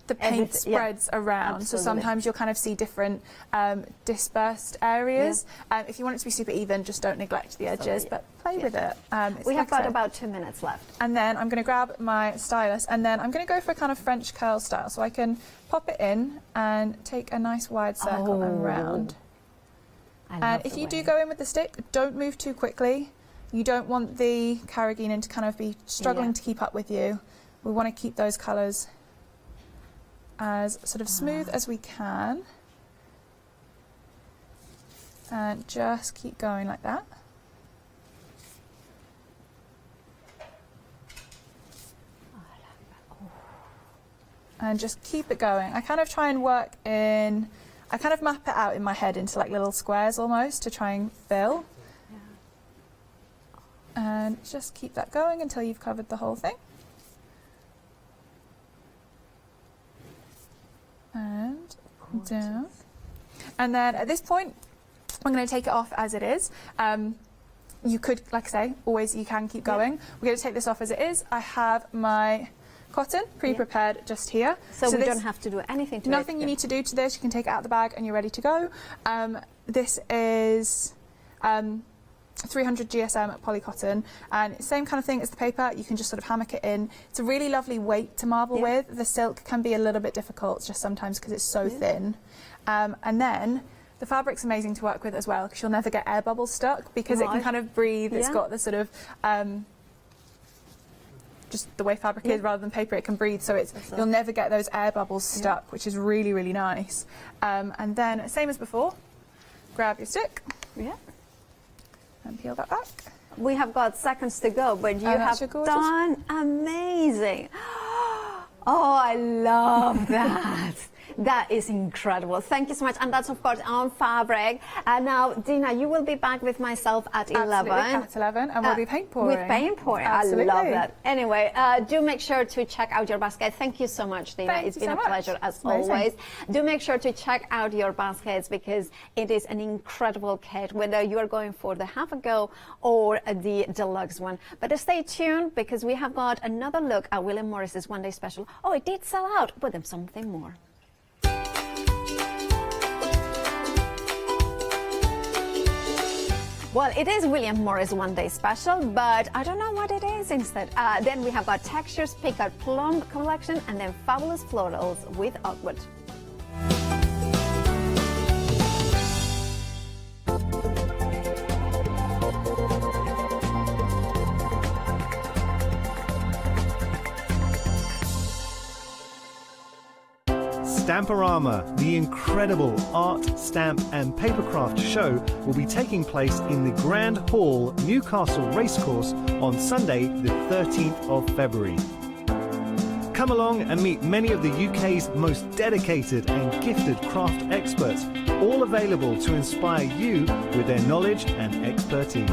the paint spreads around. Absolutely. So sometimes you'll kind of see different dispersed areas. Yeah. If you want it to be super even, just don't neglect the edges, but play with it. We have got about 2 minutes left. And then I'm going to grab my stylus, and then I'm going to go for a kind of French curl style. So I can pop it in and take a nice wide circle and round. And if you do go in with the stick, don't move too quickly. You don't want the carrageenan to kind of be struggling to keep up with you. We want to keep those colours as sort of smooth as we can, and just keep going like that. And just keep it going. I kind of try and work in, I kind of map it out in my head into like little squares almost to try and fill. And just keep that going until you've covered the whole thing. And down. And then at this point, I'm going to take it off as it is. You could, like I say, always you can keep going. We're going to take this off as it is. I have my cotton pre-prepared just here. So we don't have to do anything to it? Nothing you need to do to this. You can take it out of the bag and you're ready to go. This is 300 GSM polycotton, and same kind of thing as the paper. You can just sort of hammock it in. It's a really lovely weight to marble with. The silk can be a little bit difficult just sometimes because it's so thin. And then the fabric's amazing to work with as well because you'll never get air bubbles stuck because it can kind of breathe. It's got the sort of just the way fabric is rather than paper, it can breathe, so it's you'll never get those air bubbles stuck, which is really, really nice. And then same as before, grab your stick. And peel that back. We have got seconds to go, but you have done amazing. Oh, I love that. That is incredible. Thank you so much. And that's, of course, on fabric. Now, Dina, you will be back with myself at 11. At 11, and we'll be paint pouring. With paint pouring. Absolutely. I love that. Anyway, do make sure to check out your basket. Thank you so much, Dina. It's been a pleasure, as always. Do make sure to check out your baskets because it is an incredible kit, whether you are going for the half a go or the deluxe one. But stay tuned because we have got another look at William Morris's one-day special. Oh, it did sell out, but there's something more. Well, it is William Morris One Day Special, but I don't know what it is instead. Then we have got Textures Pick-Out Plum collection, and then Fabulous Florals with Oakwood. Stamporama, the incredible art, stamp and papercraft show, will be taking place in the Grand Hall, Newcastle Racecourse on Sunday the 13th of February. Come along and meet many of the UK's most dedicated and gifted craft experts, all available to inspire you with their knowledge and expertise.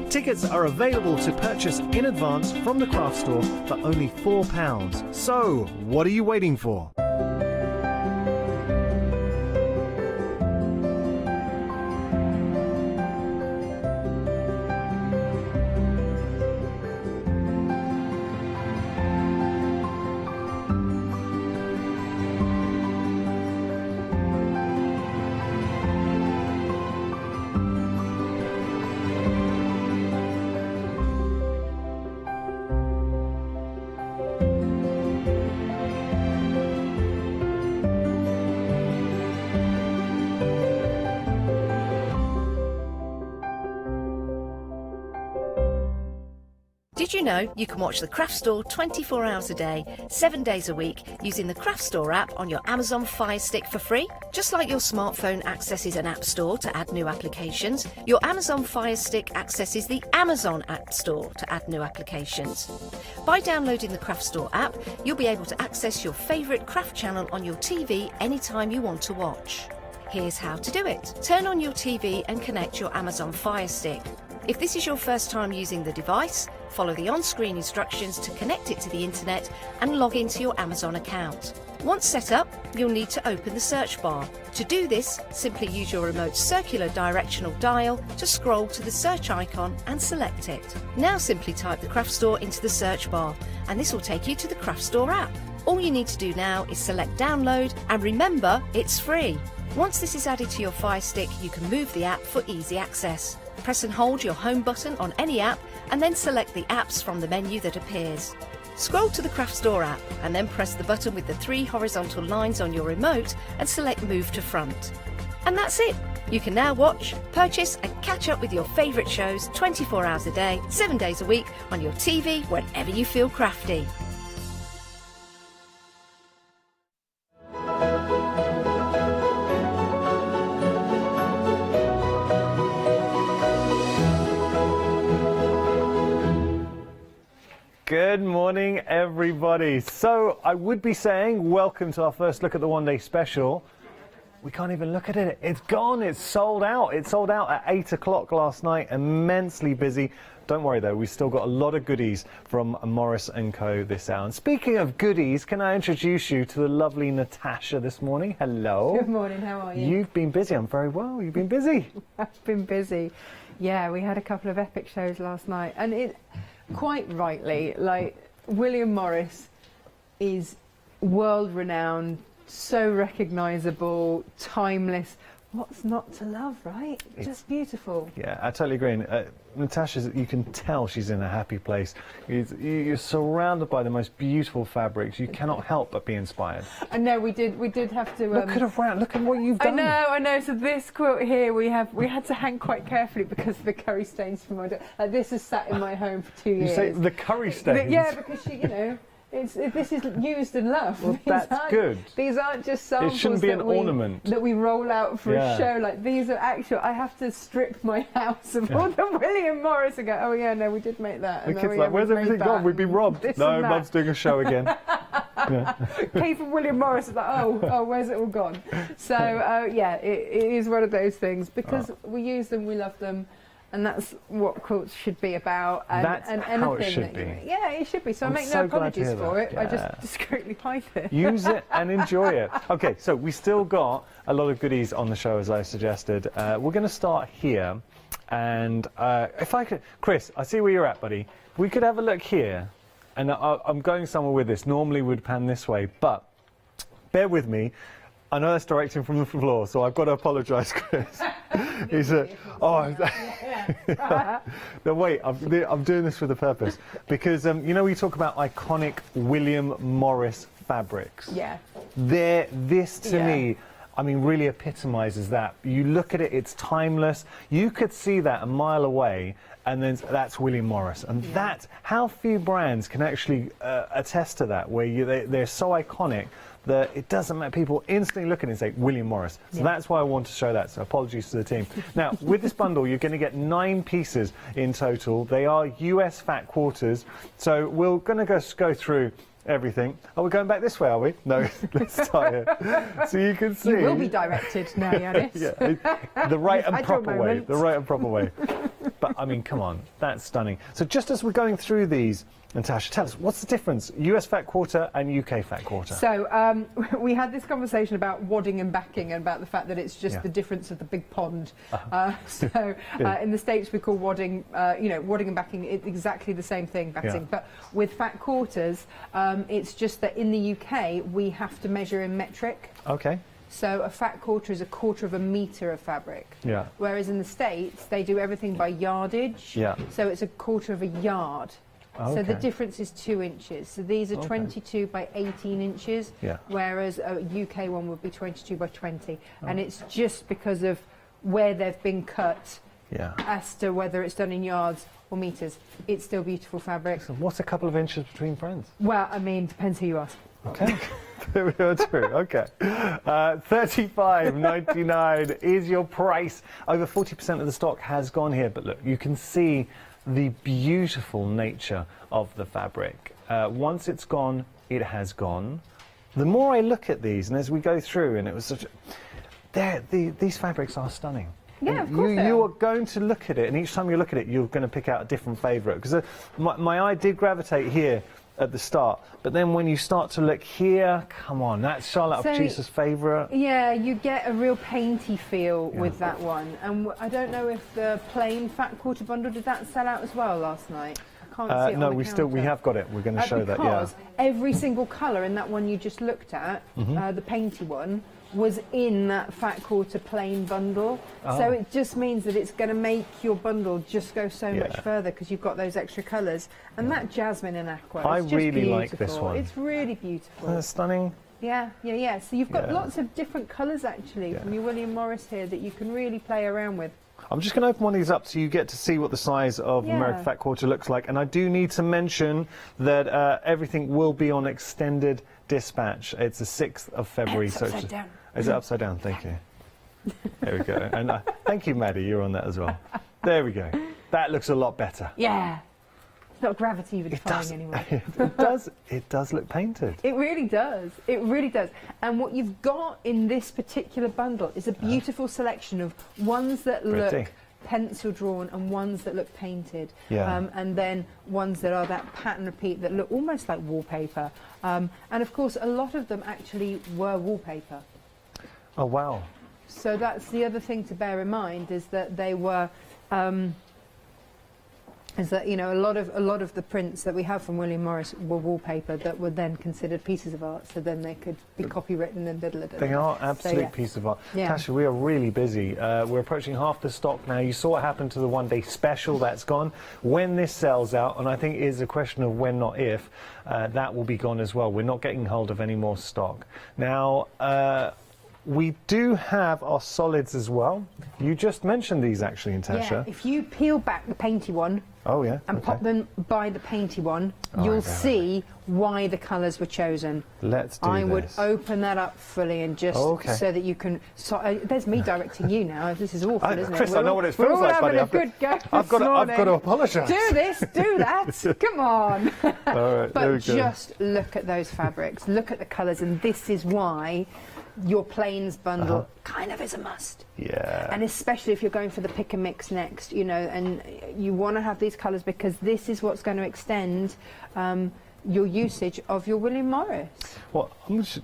Tickets are available to purchase in advance from the craft store for only £4. So, what are you waiting for? Did you know you can watch the Craft Store 24 hours a day, 7 days a week using the Craft Store app on your Amazon Fire Stick for free? Just like your smartphone accesses an app store to add new applications, your Amazon Fire Stick accesses the Amazon App Store to add new applications. By downloading the Craft Store app, you'll be able to access your favourite craft channel on your TV anytime you want to watch. Here's how to do it. Turn on your TV and connect your Amazon Fire Stick. If this is your first time using the device, follow the on-screen instructions to connect it to the internet and log into your Amazon account. Once set up, you'll need to open the search bar. To do this, simply use your remote circular directional dial to scroll to the search icon and select it. Now simply type the Craft Store into the search bar, and this will take you to the Craft Store app. All you need to do now is select download, and remember, it's free. Once this is added to your Fire Stick, you can move the app for easy access. Press and hold your home button on any app and then select the apps from the menu that appears. Scroll to the Craft Store app and then press the button with the 3 horizontal lines on your remote and select Move to Front. And that's it! You can now watch, purchase and catch up with your favourite shows 24 hours a day, 7 days a week on your TV whenever you feel crafty. Good morning, everybody. So I would be saying welcome to our first look at the One Day Special. We can't even look at it. It's gone. It's sold out. It sold out at 8 o'clock last night. Immensely busy. Don't worry though, we've still got a lot of goodies from Morris & Co. this hour. And speaking of goodies, can I introduce you to the lovely Natasha this morning? Hello. Good morning, how are you? You've been busy. I'm very well. You've been busy. I've been busy. Yeah, we had a couple of epic shows last night, and it, quite rightly, like, William Morris is world-renowned, so recognisable, timeless. What's not to love, right? Just beautiful. Yeah, I totally agree. And, Natasha's, you can tell she's in a happy place. You're surrounded by the most beautiful fabrics. You cannot help but be inspired. I know, we did have to... Look at what you've done. I know. So this quilt here, we had to hang quite carefully because of the curry stains from my daughter. This has sat in my home for 2 years. You say the curry stains? Yeah, because she, you know... this is used and loved. Well, that's good. These aren't just samples. It shouldn't be an ornament that we roll out for a show. Like, these are actual. I have to strip my house of all the William Morris and go, oh yeah, no, we did make that. The kids like, where's everything gone? We've been robbed. No, Mum's doing a show again. Kay from William Morris is like, oh, where's it all gone? So yeah, it is one of those things because we use them, we love them. And that's what quilts should be about. And, that's how it should be. Yeah, it should be. So I make no apologies for it. Yeah. I just discreetly hide it. Use it and enjoy it. Okay, so we still got a lot of goodies on the show, as I suggested. We're going to start here. And if I could... Chris, I see where you're at, buddy. We could have a look here. And I'm going somewhere with this. Normally we'd pan this way, but bear with me. I know that's directing from the floor, so I've got to apologise, Chris. He said, "Oh, no, wait, I'm doing this with a purpose because you know we talk about iconic William Morris fabrics. Yeah. This to me, I mean, really epitomises that. You look at it; it's timeless. You could see that a mile away, and then that's William Morris, and that's how few brands can actually attest to that, where they're so iconic that it doesn't matter. People instantly look at it and say William Morris. So that's why I want to show that. So apologies to the team. Now, with this bundle, you're going to get 9 pieces in total. They are US fat quarters. So we're going to go through everything. Are we going back this way, are we? No, let's start here. So you can see. You will be directed now, Yanis. The right and proper way. moment. The right and proper way. But, I mean, come on. That's stunning. So just as we're going through these, Natasha, tell us, what's the difference, US fat quarter and UK fat quarter? So we had this conversation about wadding and backing and about the fact that it's just the difference of the big pond. In the States we call wadding, wadding and backing, it's exactly the same thing, batting. But with fat quarters, it's just that in the UK we have to measure in metric. Okay. So a fat quarter is a quarter of a metre of fabric. Yeah. Whereas in the States they do everything by yardage. Yeah. So it's a quarter of a yard. Okay. So the difference is 2 inches. So these are 22 by 18 inches, whereas a UK one would be 22 by 20. And it's just because of where they've been cut as to whether it's done in yards or metres. It's still beautiful fabric. So what's a couple of inches between brands? Well, I mean, depends who you ask. Okay. Very true. Okay. $35.99 is your price. Over 40% of the stock has gone here, but look, you can see the beautiful nature of the fabric. Once it's gone, it has gone. The more I look at these, and as we go through, and it was such a, these fabrics are stunning. Yeah, of course you are going to look at it, and each time you look at it, you're going to pick out a different favourite. Because my eye did gravitate here at the start, but then when you start to look here, come on, that's Charlotte Producer's favourite. Yeah, you get a real painty feel with that one. And I don't know if the plain fat quarter bundle, did that sell out as well last night? I can't see it no, on the we have got it. We're going to show that, because every single colour in that one you just looked at, the painty one, was in that fat quarter plain bundle. So it just means that it's going to make your bundle just go so much further because you've got those extra colours. And that jasmine and aqua, I it's just really beautiful. like this one. It's really beautiful. Isn't that stunning? Yeah. So you've got lots of different colours actually from your William Morris here that you can really play around with. I'm just going to open one of these up so you get to see what the size of American Fat Quarter looks like. And I do need to mention that everything will be on extended dispatch. It's the 6th of February. It's upside down. Is it upside down? Thank you. There we go. And thank you, Maddie. You're on that as well. There we go. That looks a lot better. Yeah. It's not gravity defying anyway. It does look painted. It really does. It really does. And what you've got in this particular bundle is a beautiful selection of ones that look pencil drawn and ones that look painted. And then ones that are that pattern repeat that look almost like wallpaper. And of course, a lot of them actually were wallpaper. Oh, wow. So that's the other thing to bear in mind is that they were... is that, you know, a lot of the prints that we have from William Morris were wallpaper that were then considered pieces of art, so then they could be copywritten and diddle-a-diddle. They are absolute pieces of art. Tasha, we are really busy. We're approaching half the stock now. You saw what happened to the one-day special. That's gone. When this sells out, and I think it is a question of when, not if, that will be gone as well. We're not getting hold of any more stock. Now, we do have our solids as well. You just mentioned these actually, Natasha. Yeah, if you peel back the painty one and pop them by the painty one, you'll see why the colours were chosen. Let's do this. I would open that up fully and just so that you can... there's me directing you now. This is awful, isn't Chris, it? I know what it feels like, buddy. I've got to apologise. Do this, do that. Come on. All right, but just look at those fabrics. Look at the colours, and this is why your plains bundle kind of is a must. Yeah. And especially if you're going for the pick and mix next, you know, and you want to have these colours because this is what's going to extend your usage of your William Morris. Well, I'm just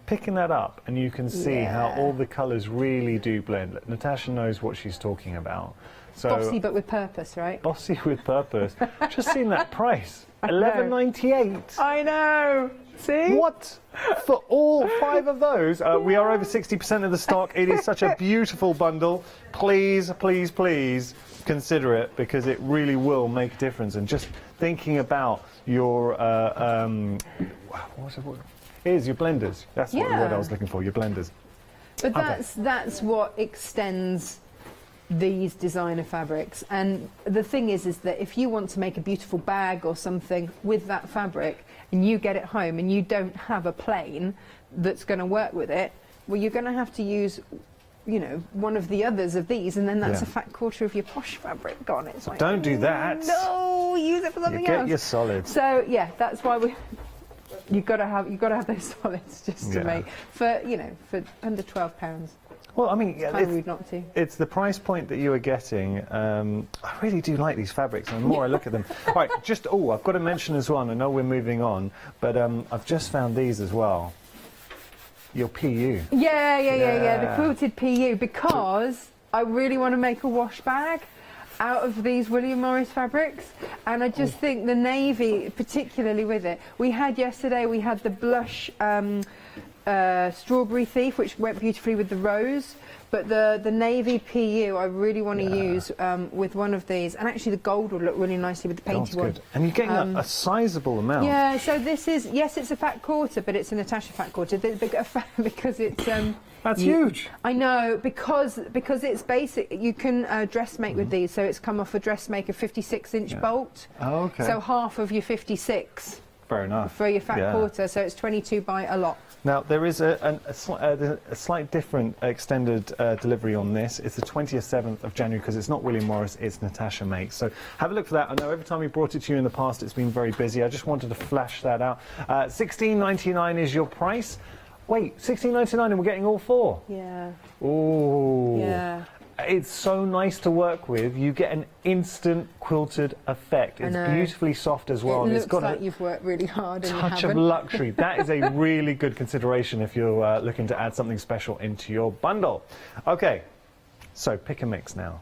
picking that up and you can see how all the colours really do blend. Natasha knows what she's talking about. So, bossy but with purpose, right? Bossy with purpose. Just seen that price. $11.98. I know. See? What? For all 5 of those? We are over 60% of the stock. It is such a beautiful bundle. Please, please, please consider it, because it really will make a difference. And just thinking about your, here's your blenders. That's what the word I was looking for, your blenders. But that's what extends these designer fabrics. And the thing is that if you want to make a beautiful bag or something with that fabric, and you get it home and you don't have a plane that's going to work with it, well, you're going to have to use, you know, one of the others of these, and then that's a fat quarter of your posh fabric gone. It's like, don't do that. No, use it for something else. Get your solids. So yeah, that's why you've got to have those solids just to make for under £12. Well, I mean, it's kind of rude not to. It's the price point that you are getting. I really do like these fabrics, and the more I look at them. All right, I've got to mention as well, and I know we're moving on, but I've just found these as well. Your PU. Yeah, the quilted PU, because I really want to make a wash bag out of these William Morris fabrics, and I just think the navy, particularly with it. Yesterday we had the blush Strawberry Thief, which went beautifully with the rose, but the navy PU I really want to use with one of these, and actually the gold would look really nicely with the painted one. Good. And you're getting a sizable amount. Yeah, so this is, yes, it's a fat quarter, but it's a Natasha fat quarter because it's that's huge. I know, because it's basic. You can dressmake with these, so it's come off a dressmaker 56-inch bolt. Oh, okay. So half of your 56. Fair enough. For your fat quarter, so it's 22 by a lot. Now, there is a slight different extended delivery on this. It's the 27th of January, because it's not William Morris, it's Natasha Makes. So have a look for that. I know every time we brought it to you in the past, it's been very busy. I just wanted to flash that out. $16.99 is your price. Wait, $16.99 and we're getting all 4? Yeah. Ooh. Yeah. It's so nice to work with. You get an instant quilted effect. It's beautifully soft as well. It looks it's got like you've worked really hard and touch of luxury. That is a really good consideration if you're looking to add something special into your bundle. Okay, so pick a mix now.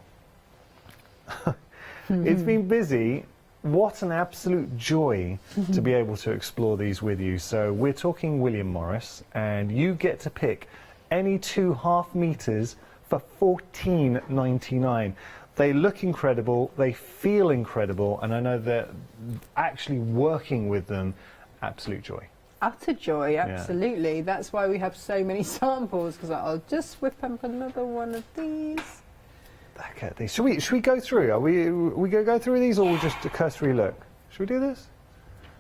It's been busy. What an absolute joy to be able to explore these with you. So we're talking William Morris, and you get to pick any 2 half meters for $14.99. They look incredible, they feel incredible, and I know that actually working with them, absolute joy. Utter joy, absolutely. Yeah. That's why we have so many samples, because I'll just whip up another one of these. Look at these. Should we go through? Are we going to go through these, or just a cursory look? Should we do this?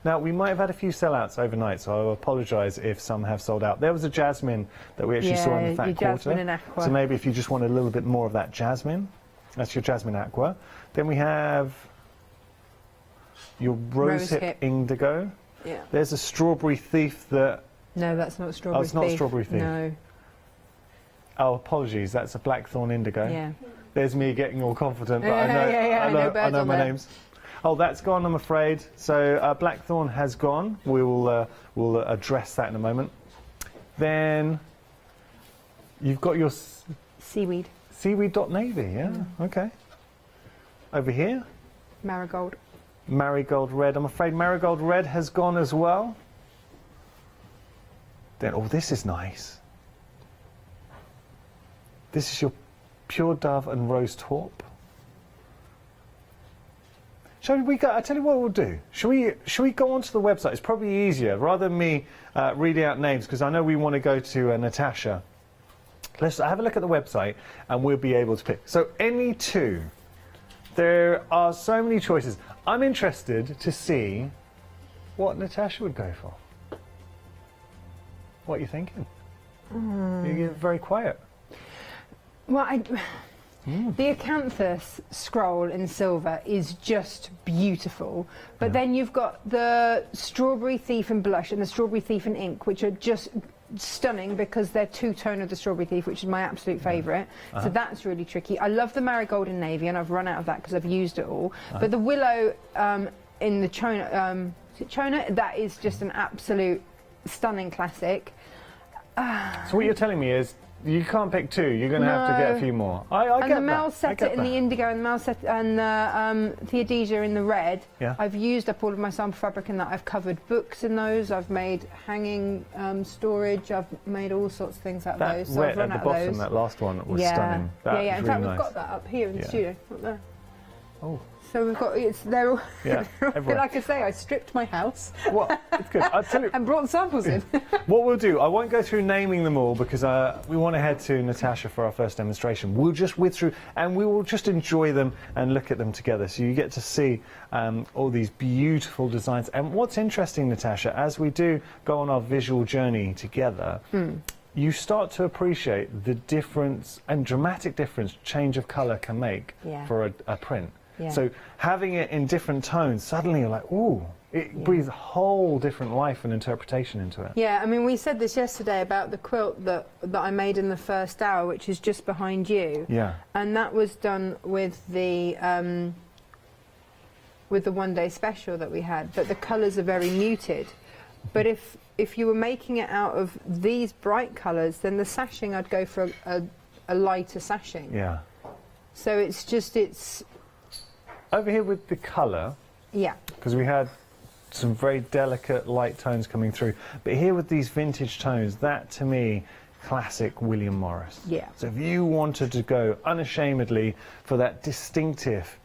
Now, we might have had a few sellouts overnight, so I apologise if some have sold out. There was a jasmine that we actually saw in the fat quarter. Jasmine and aqua. So maybe if you just want a little bit more of that jasmine, that's your jasmine aqua. Then we have your rosehip indigo. Yeah. There's a strawberry thief that... No, that's not strawberry thief. Oh, it's not strawberry thief. No. Oh, apologies. That's a blackthorn indigo. Yeah. There's me getting all confident, but I know my names. Oh, that's gone, I'm afraid. So blackthorn has gone. We'll address that in a moment. Then you've got your seaweed. Seaweed.navy, yeah. Okay. Over here. Marigold. Marigold red. I'm afraid marigold red has gone as well. Then, oh, this is nice. This is your pure dove and rose taupe. Shall we go? I tell you what we'll do. Shall we go onto the website? It's probably easier rather than me reading out names, because I know we want to go to Natasha. Let's have a look at the website, and we'll be able to pick. So any 2. There are so many choices. I'm interested to see what Natasha would go for. What are you thinking? You're very quiet. Well, the acanthus scroll in silver is just beautiful, but then you've got the strawberry thief in blush and the strawberry thief in ink, which are just stunning because they're two-tone of the strawberry thief, which is my absolute favourite. So that's really tricky. I love the marigold in navy, and I've run out of that because I've used it all. But the willow in the chona, is it chona? That is just an absolute stunning classic. So what you're telling me is You can't pick two. You're going to have to get a few more. I and get the Mel that. set it in the indigo, and the Mel set and the Theodosia in the red. Yeah. I've used up all of my sample fabric in that. I've covered books in those. I've made hanging storage. I've made all sorts of things out of those. So Red I've run at the out bottom, of those. that last one was stunning. That In was fact, really we've nice. got that up here in the studio. Up there. Oh. So we've got they're all. Yeah, everywhere. Like I say, I stripped my house. Well, it's good. I'll tell you. And brought samples in. What we'll do, I won't go through naming them all because we want to head to Natasha for our first demonstration. We'll just whiz through and we will just enjoy them and look at them together. So you get to see all these beautiful designs. And what's interesting, Natasha, as we do go on our visual journey together, you start to appreciate the difference and dramatic difference change of colour can make for a print. Yeah. So having it in different tones, suddenly you're like, ooh, it breathes a whole different life and interpretation into it. Yeah, I mean, we said this yesterday about the quilt that I made in the first hour, which is just behind you. Yeah. And that was done with the one-day special that we had, but the colours are very muted. But if you were making it out of these bright colours, then the sashing, I'd go for a lighter sashing. Yeah. So it's Over here with the colour, yeah. because we had some very delicate light tones coming through, but here with these vintage tones, that to me, classic William Morris. Yeah. So if you wanted to go unashamedly for that distinctive,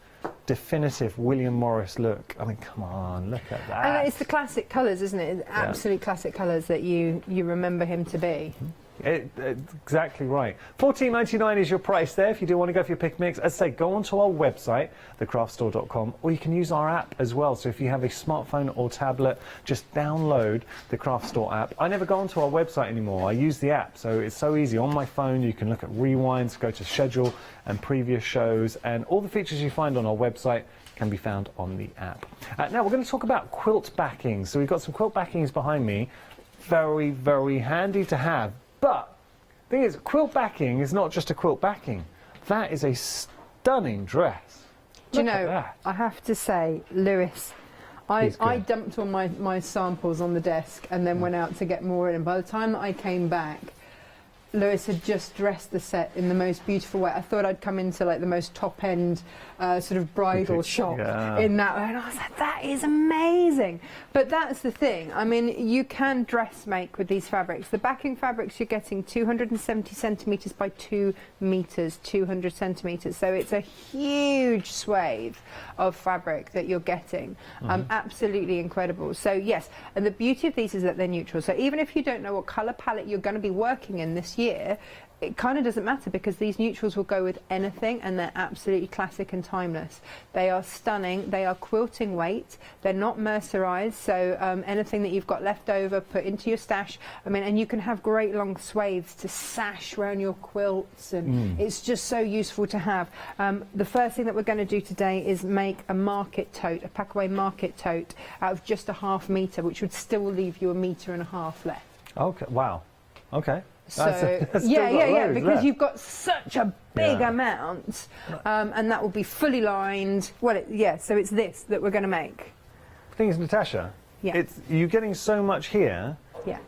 definitive William Morris look, I mean, come on, look at that. And it's the classic colours, isn't it? It's absolute classic colours that you remember him to be. Exactly right. $14.99 is your price there if you do want to go for your pick mix. As I say, go onto our website, thecraftstore.com, or you can use our app as well. So if you have a smartphone or tablet, just download the Craft Store app. I never go onto our website anymore. I use the app, so it's so easy. On my phone, you can look at rewinds, go to schedule and previous shows, and all the features you find on our website can be found on the app. Now we're going to talk about quilt backings. So we've got some quilt backings behind me. Very, very handy to have. But the thing is, quilt backing is not just a quilt backing. That is a stunning dress. Do you Look at know, that. I have to say, Lewis, I He's good. dumped all my samples on the desk and then went out to get more in. And by the time that I came back, Lewis had just dressed the set in the most beautiful way. I thought I'd come into like the most top-end sort of bridal shop in that way. And I was like, that is amazing. But that's the thing. I mean, you can dress make with these fabrics. The backing fabrics, you're getting 270 centimetres by 2 metres, 200 centimetres. So it's a huge swathe of fabric that you're getting. Absolutely incredible. So yes, and the beauty of these is that they're neutral. So even if you don't know what colour palette you're going to be working in this year, it kind of doesn't matter because these neutrals will go with anything and they're absolutely classic and timeless. They are stunning. They are quilting weight. They're not mercerized, so anything that you've got left over, put into your stash. I mean, and you can have great long swathes to sash around your quilts, and it's just so useful to have. The first thing that we're going to do today is make a market tote, a packaway market tote out of just a ½ metre, which would still leave you 1.5 metres left. Okay, wow. Okay. So That's yeah, still got loads because left. you've got such a big amount, and that will be fully lined. Well, so it's this that we're going to make. The thing is, Natasha, Yeah. you're getting so much here, Yeah.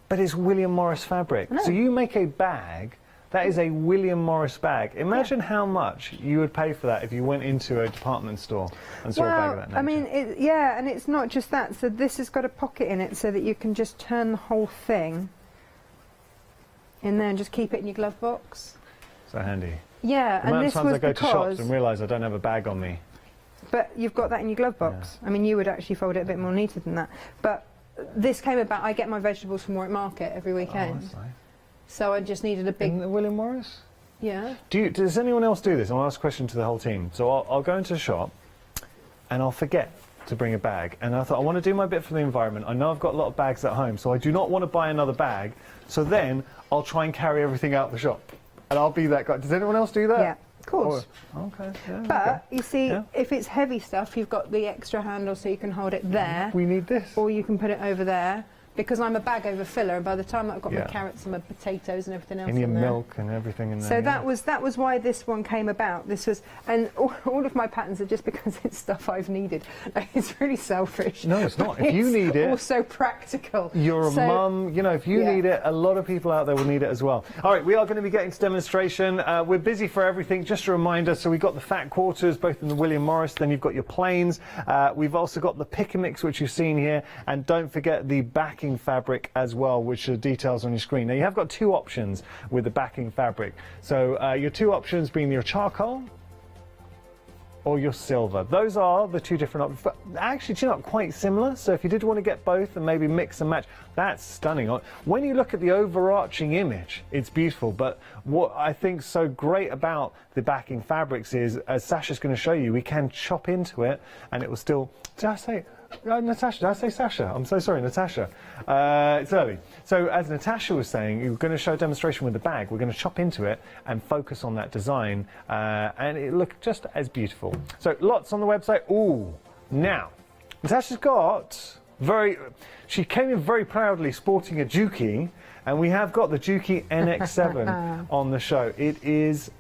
but it's William Morris fabric. I know. So you make a bag, that is a William Morris bag. Imagine how much you would pay for that if you went into a department store and saw a bag of that nature. I mean, and it's not just that. So this has got a pocket in it so that you can just turn the whole thing in there and just keep it in your glove box. So handy. Yeah, The amount and of this times was I go to shops because. and realise I don't have a bag on me. But you've got that in your glove box. I mean, you would actually fold it a bit more neater than that. But this came about. I get my vegetables from Warwick Market every weekend, That's nice. so I just needed a big. In the William Morris? Yeah. Does anyone else do this? I'll ask a question to the whole team. So I'll go into the shop and I'll forget to bring a bag. And I thought, I want to do my bit for the environment. I know I've got a lot of bags at home, so I do not want to buy another bag. So then I'll try and carry everything out the shop. And I'll be that guy. Does anyone else do that? Yeah, of course. Oh, okay. Yeah, But okay. you see, Yeah. if it's heavy stuff, you've got the extra handle so you can hold it there, We need this. or you can put it over there. because I'm a bag overfiller, and by the time I've got my carrots and my potatoes and everything else in your in there, milk and everything in there. so that was why this one came about. This was, and all of my patterns are just because it's stuff I've needed. Like, it's really selfish. No, it's not. If you need it, also practical. You're a mum, you know, if you need it, a lot of people out there will need it as well. All right, we are going to be getting to demonstration. We're busy for everything. Just a reminder, so we've got the fat quarters, both in the William Morris, then you've got your plains. We've also got the pick and mix, which you've seen here, and don't forget the backing fabric as well, which are details on your screen. Now, you have got two options with the backing fabric. So your two options being your charcoal or your silver. Those are the two different options. But actually, they're not quite similar. So if you did want to get both and maybe mix and match, that's stunning. When you look at the overarching image, it's beautiful. But what I think is so great about the backing fabrics is, as Sasha's going to show you, we can chop into it and it will still, did I say, Natasha, did I say Sasha? I'm so sorry, Natasha. It's early. So as Natasha was saying, you're going to show a demonstration with the bag. We're going to chop into it and focus on that design, and it look just as beautiful. So lots on the website. Ooh, now, Natasha's got she came in very proudly sporting a Juki, and we have got the Juki NX7 on the show. It is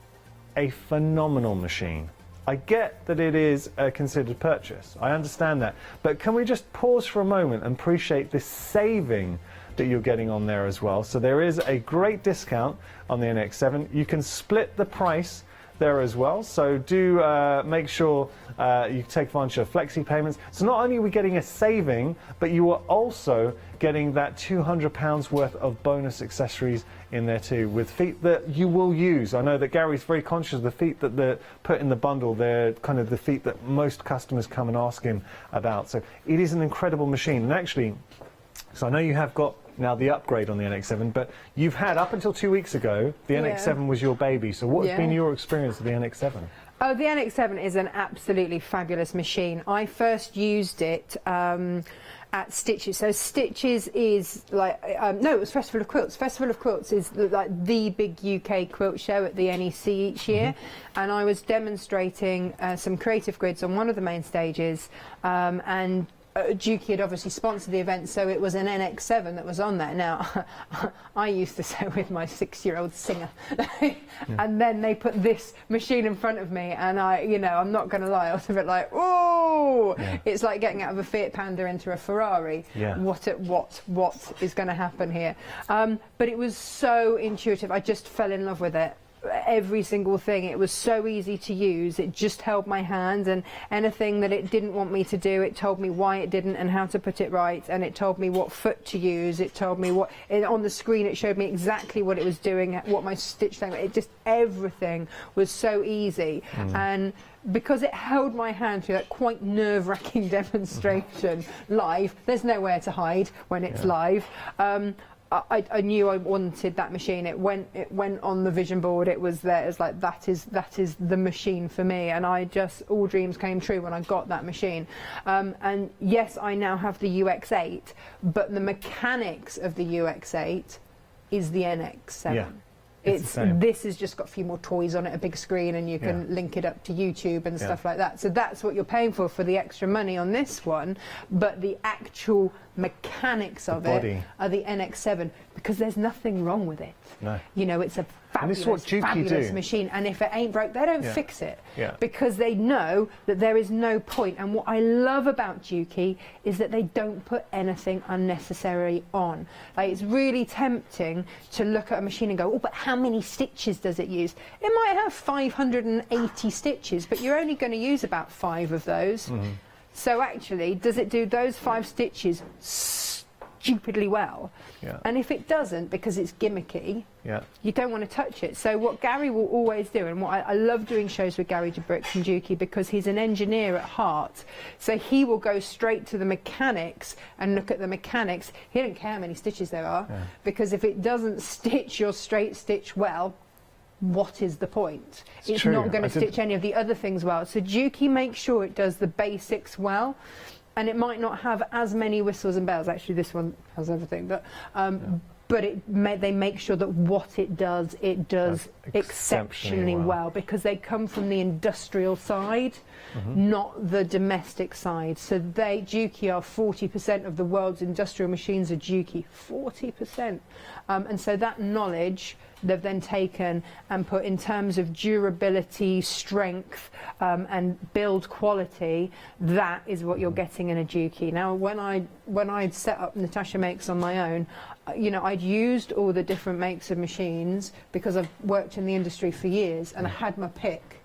a phenomenal machine. I get that it is a considered purchase. I understand that. But can we just pause for a moment and appreciate this saving that you're getting on there as well? So there is a great discount on the NX7. You can split the price there as well. So do make sure you take advantage of flexi payments. So not only are we getting a saving, but you are also getting that £200 worth of bonus accessories in there too, with feet that you will use. I know that Gary's very conscious of the feet that they're put in the bundle. They're kind of the feet that most customers come and ask him about. So it is an incredible machine. And actually, so I know you have got now the upgrade on the NX7, but you've had, up until 2 weeks ago, the NX7 was your baby. So what's been your experience of the NX7? Oh, the NX7 is an absolutely fabulous machine. I first used it at Stitches. So Stitches is like, no, it was Festival of Quilts. Festival of Quilts is like the big UK quilt show at the NEC each year. And I was demonstrating some creative grids on one of the main stages, and Juki had obviously sponsored the event, so it was an NX7 that was on there. Now, I used to sew with my 6-year-old Singer, and then they put this machine in front of me, and I'm not going to lie, I was a bit like, oh, it's like getting out of a Fiat Panda into a Ferrari. What is going to happen here? But it was so intuitive. I just fell in love with it. Every single thing. It was so easy to use. It just held my hand, and anything that it didn't want me to do, it told me why it didn't and how to put it right, and it told me what foot to use. It told me what, on the screen it showed me exactly what it was doing, what my stitch length, it just, everything was so easy. And because it held my hand through that quite nerve-wracking demonstration live, there's nowhere to hide when it's live. I knew I wanted that machine. It went on the vision board. It was there. It was like, that is the machine for me. And all dreams came true when I got that machine. And yes, I now have the UX8, but the mechanics of the UX8 is the NX7. This has just got a few more toys on it, a big screen, and you can link it up to YouTube and stuff like that. So that's what you're paying for the extra money on this one. But the actual mechanics of it are the NX7, because there's nothing wrong with it. No. You know, it's a fabulous machine, and if it ain't broke, they don't fix it, because they know that there is no point. And what I love about Juki is that they don't put anything unnecessary on. Like, it's really tempting to look at a machine and go, oh, but how many stitches does it use? It might have 580 stitches, but you're only going to use about 5 of those. So actually, does it do those 5 stitches stupidly well? And if it doesn't, because it's gimmicky, you don't want to touch it. So what Gary will always do, and what I love doing shows with Gary DeBrick from Juki, because he's an engineer at heart, so he will go straight to the mechanics and look at the mechanics. He don't care how many stitches there are, because if it doesn't stitch your straight stitch well, what is the point? It's not going to stitch any of the other things well. So Juki makes sure it does the basics well, and it might not have as many whistles and bells. Actually, this one has everything, but they make sure that what it does exceptionally well, because they come from the industrial side, not the domestic side. So Juki are 40% of the world's industrial machines are Juki, 40%. And so that knowledge they've then taken and put in terms of durability, strength, and build quality. That is what you're getting in a Juki. Now, when I set up Natasha Makes on my own, you know, I'd used all the different makes of machines because I've worked in the industry for years, and I had my pick.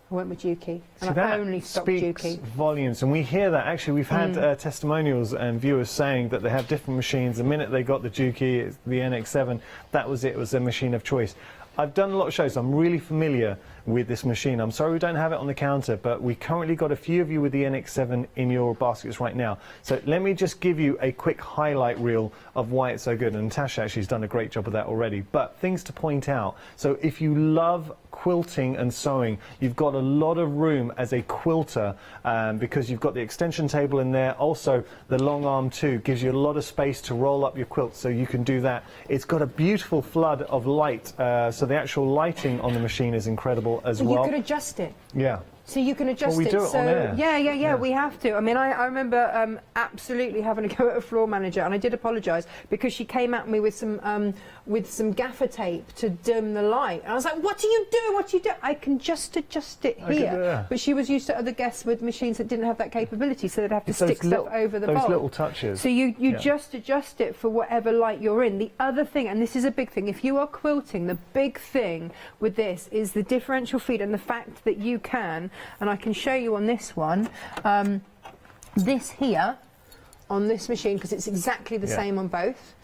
I went with Juki, and I only stocked Juki. Volumes, and we hear that. Actually, we've had testimonials and viewers saying that they have different machines. The minute they got the Juki, the NX7, that was it. It was their machine of choice. I've done a lot of shows, so I'm really familiar with this machine. I'm sorry we don't have it on the counter, but we currently got a few of you with the NX7 in your baskets right now. So let me just give you a quick highlight reel of why it's so good. And Natasha actually has done a great job of that already. But things to point out. So if you love quilting and sewing, you've got a lot of room as a quilter because you've got the extension table in there. Also, the long arm too gives you a lot of space to roll up your quilt, so you can do that. It's got a beautiful flood of light, so the actual lighting on the machine is incredible as well. You could adjust it. Yeah. So you can adjust we it. do it so on air. Yeah, we have to. I mean, I remember absolutely having to go at a floor manager, and I did apologise because she came at me with some gaffer tape to dim the light. And I was like, "What do you do? What do you do?" I can just adjust it here. But she was used to other guests with machines that didn't have that capability, so they'd have to stick stuff over the bulb. Those little touches. So you just adjust it for whatever light you're in. The other thing, and this is a big thing, if you are quilting, the big thing with this is the differential feed and the fact that you can, and I can show you on this one, this here, on this machine, because it's exactly the same on both.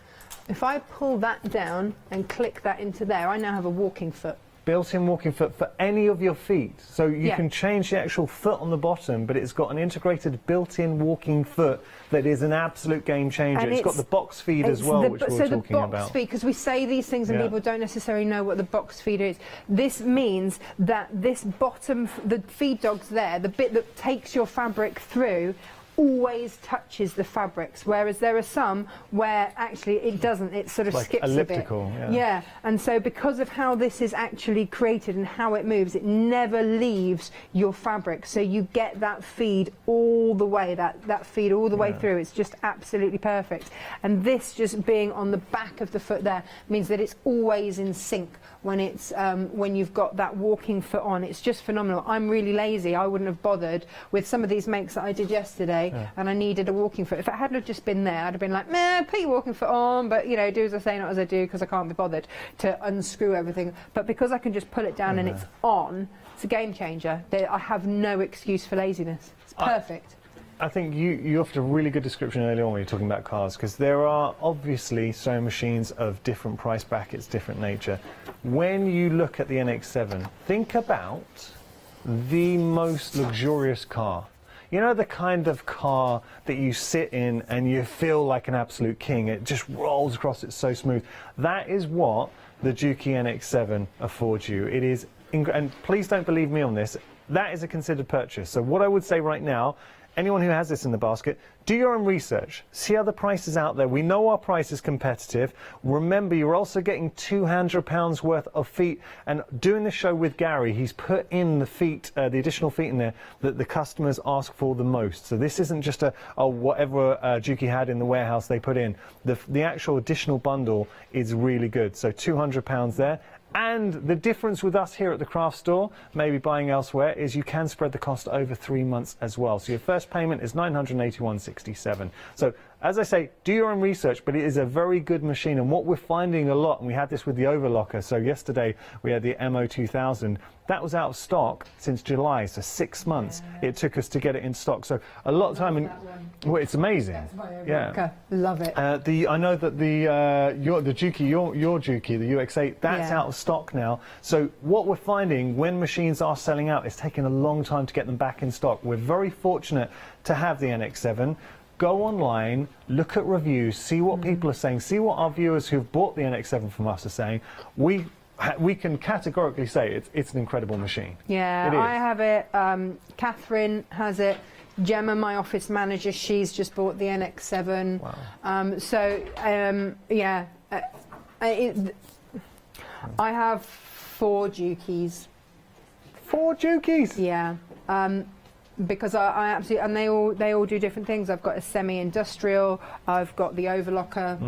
If I pull that down and click that into there, I now have a walking foot. Built-in walking foot for any of your feet. So you can change the actual foot on the bottom, but it's got an integrated built-in walking foot that is an absolute game changer. And it's got the box feed as well, which we were talking about. So the box feed, because we say these things and people don't necessarily know what the box feed is. This means that this bottom, the feed dog's there, the bit that takes your fabric through, always touches the fabrics, whereas there are some where actually it doesn't, it sort of skips elliptical, a bit. And so because of how this is actually created and how it moves, it never leaves your fabric, so you get that feed all the way, that feed all the way through. It's just absolutely perfect. And this just being on the back of the foot there means that it's always in sync when it's when you've got that walking foot on. It's just phenomenal. I'm really lazy. I wouldn't have bothered with some of these makes that I did yesterday, and I needed a walking foot. If it hadn't have just been there, I'd have been like, meh, put your walking foot on, but you know, do as I say, not as I do, because I can't be bothered to unscrew everything. But because I can just pull it down and it's on, it's a game changer. I have no excuse for laziness. It's perfect. I think you offered a really good description earlier on when you were talking about cars, because there are obviously sewing machines of different price brackets, different nature. When you look at the NX7, think about the most luxurious car. You know, the kind of car that you sit in and you feel like an absolute king. It just rolls across, it's so smooth. That is what the Juki NX7 affords you. It is, and please don't believe me on this, that is a considered purchase. So what I would say right now, anyone who has this in the basket, do your own research. See other prices out there. We know our price is competitive. Remember, you're also getting £200 worth of feet. And doing the show with Gary, he's put in the feet, the additional feet in there that the customers ask for the most. So this isn't just whatever Juki had in the warehouse they put in. The actual additional bundle is really good. So £200 there. And the difference with us here at the craft store, maybe buying elsewhere, is you can spread the cost over 3 months as well. So your first payment is $981.67. So as I say, do your own research, but it is a very good machine. And what we're finding a lot, and we had this with the overlocker. So yesterday we had the MO2000. That was out of stock since July, so 6 months it took us to get it in stock. So a lot of time, well, it's amazing. That's my overlocker. Love it. I know that the Juki, your Juki, the UX8, that's out of stock now. So what we're finding when machines are selling out, it's taking a long time to get them back in stock. We're very fortunate to have the NX7. Go online, look at reviews, see what people are saying, see what our viewers who've bought the NX7 from us are saying. We can categorically say it's an incredible machine. Yeah, I have it. Catherine has it. Gemma, my office manager, she's just bought the NX7. Wow. Yeah, I have 4 Jukies. 4 Jukies? Yeah. Because I absolutely, and they all do different things. I've got a semi-industrial, I've got the overlocker,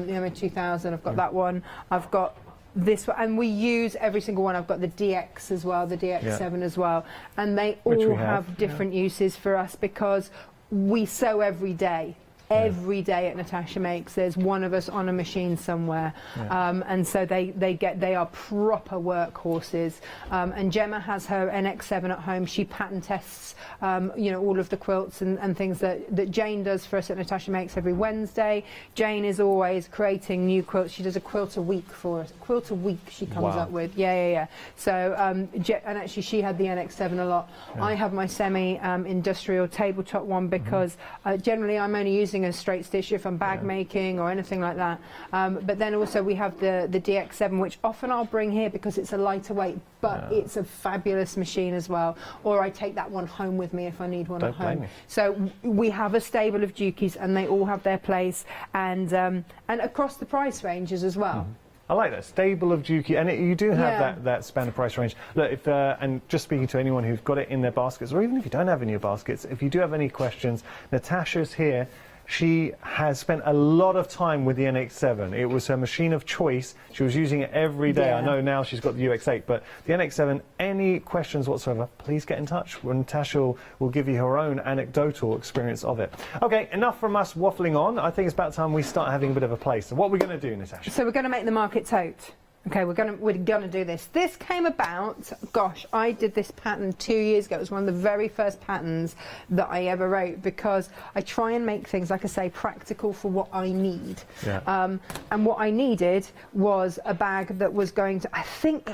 the M2000, I've got that one, I've got this one, and we use every single one. I've got the DX as well, the DX7 as well, and they all have different uses for us because we sew every day. Every day at Natasha Makes, there's one of us on a machine somewhere, and so they are proper workhorses. And Gemma has her NX7 at home. She pattern tests, you know, all of the quilts and things that Jane does for us at Natasha Makes every Wednesday. Jane is always creating new quilts. She does a quilt a week for us. Quilt a week she comes up with. Yeah. So and actually she had the NX7 a lot. I have my semi-industrial tabletop one because generally I'm only using a straight stitch if I'm bag making or anything like that, but then also we have the DX7, which often I'll bring here because it's a lighter weight, but it's a fabulous machine as well, or I take that one home with me if I need one at home. So we have a stable of Jukies and they all have their place, and across the price ranges as well. I like that stable of Juki, and you do have that span of price range. Look, if and just speaking to anyone who's got it in their baskets, or even if you don't have any in your baskets, if you do have any questions, Natasha's here. She has spent a lot of time with the NX7. It was her machine of choice. She was using it every day. I know now she's got the UX8, but the NX7, any questions whatsoever, please get in touch. Natasha will give you her own anecdotal experience of it. Okay, enough from us waffling on. I think it's about time we start having a bit of a play. So what are we going to do, Natasha? So we're going to make the market tote. Okay, we're gonna do this. This came about, gosh, I did this pattern 2 years ago. It was one of the very first patterns that I ever wrote because I try and make things, like I say, practical for what I need. And what I needed was a bag that was going to, I think,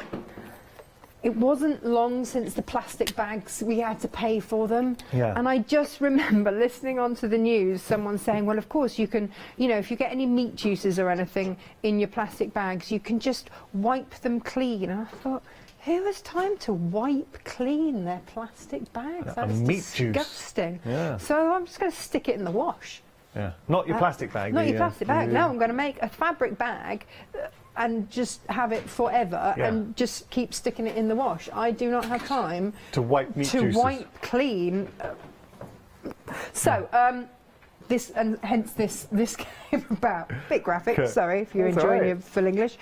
it wasn't long since the plastic bags, we had to pay for them. And I just remember listening onto the news, someone saying, well, of course you can, you know, if you get any meat juices or anything in your plastic bags, you can just wipe them clean. And I thought, who has time to wipe clean their plastic bags? That's disgusting. So I'm just going to stick it in the wash. Not your plastic bag. Not your plastic bag. No, I'm going to make a fabric bag and just have it forever and just keep sticking it in the wash. I do not have time to wipe meat juices. Wipe clean. So this, and hence this came about. Bit graphic, sorry if you're enjoying your full English.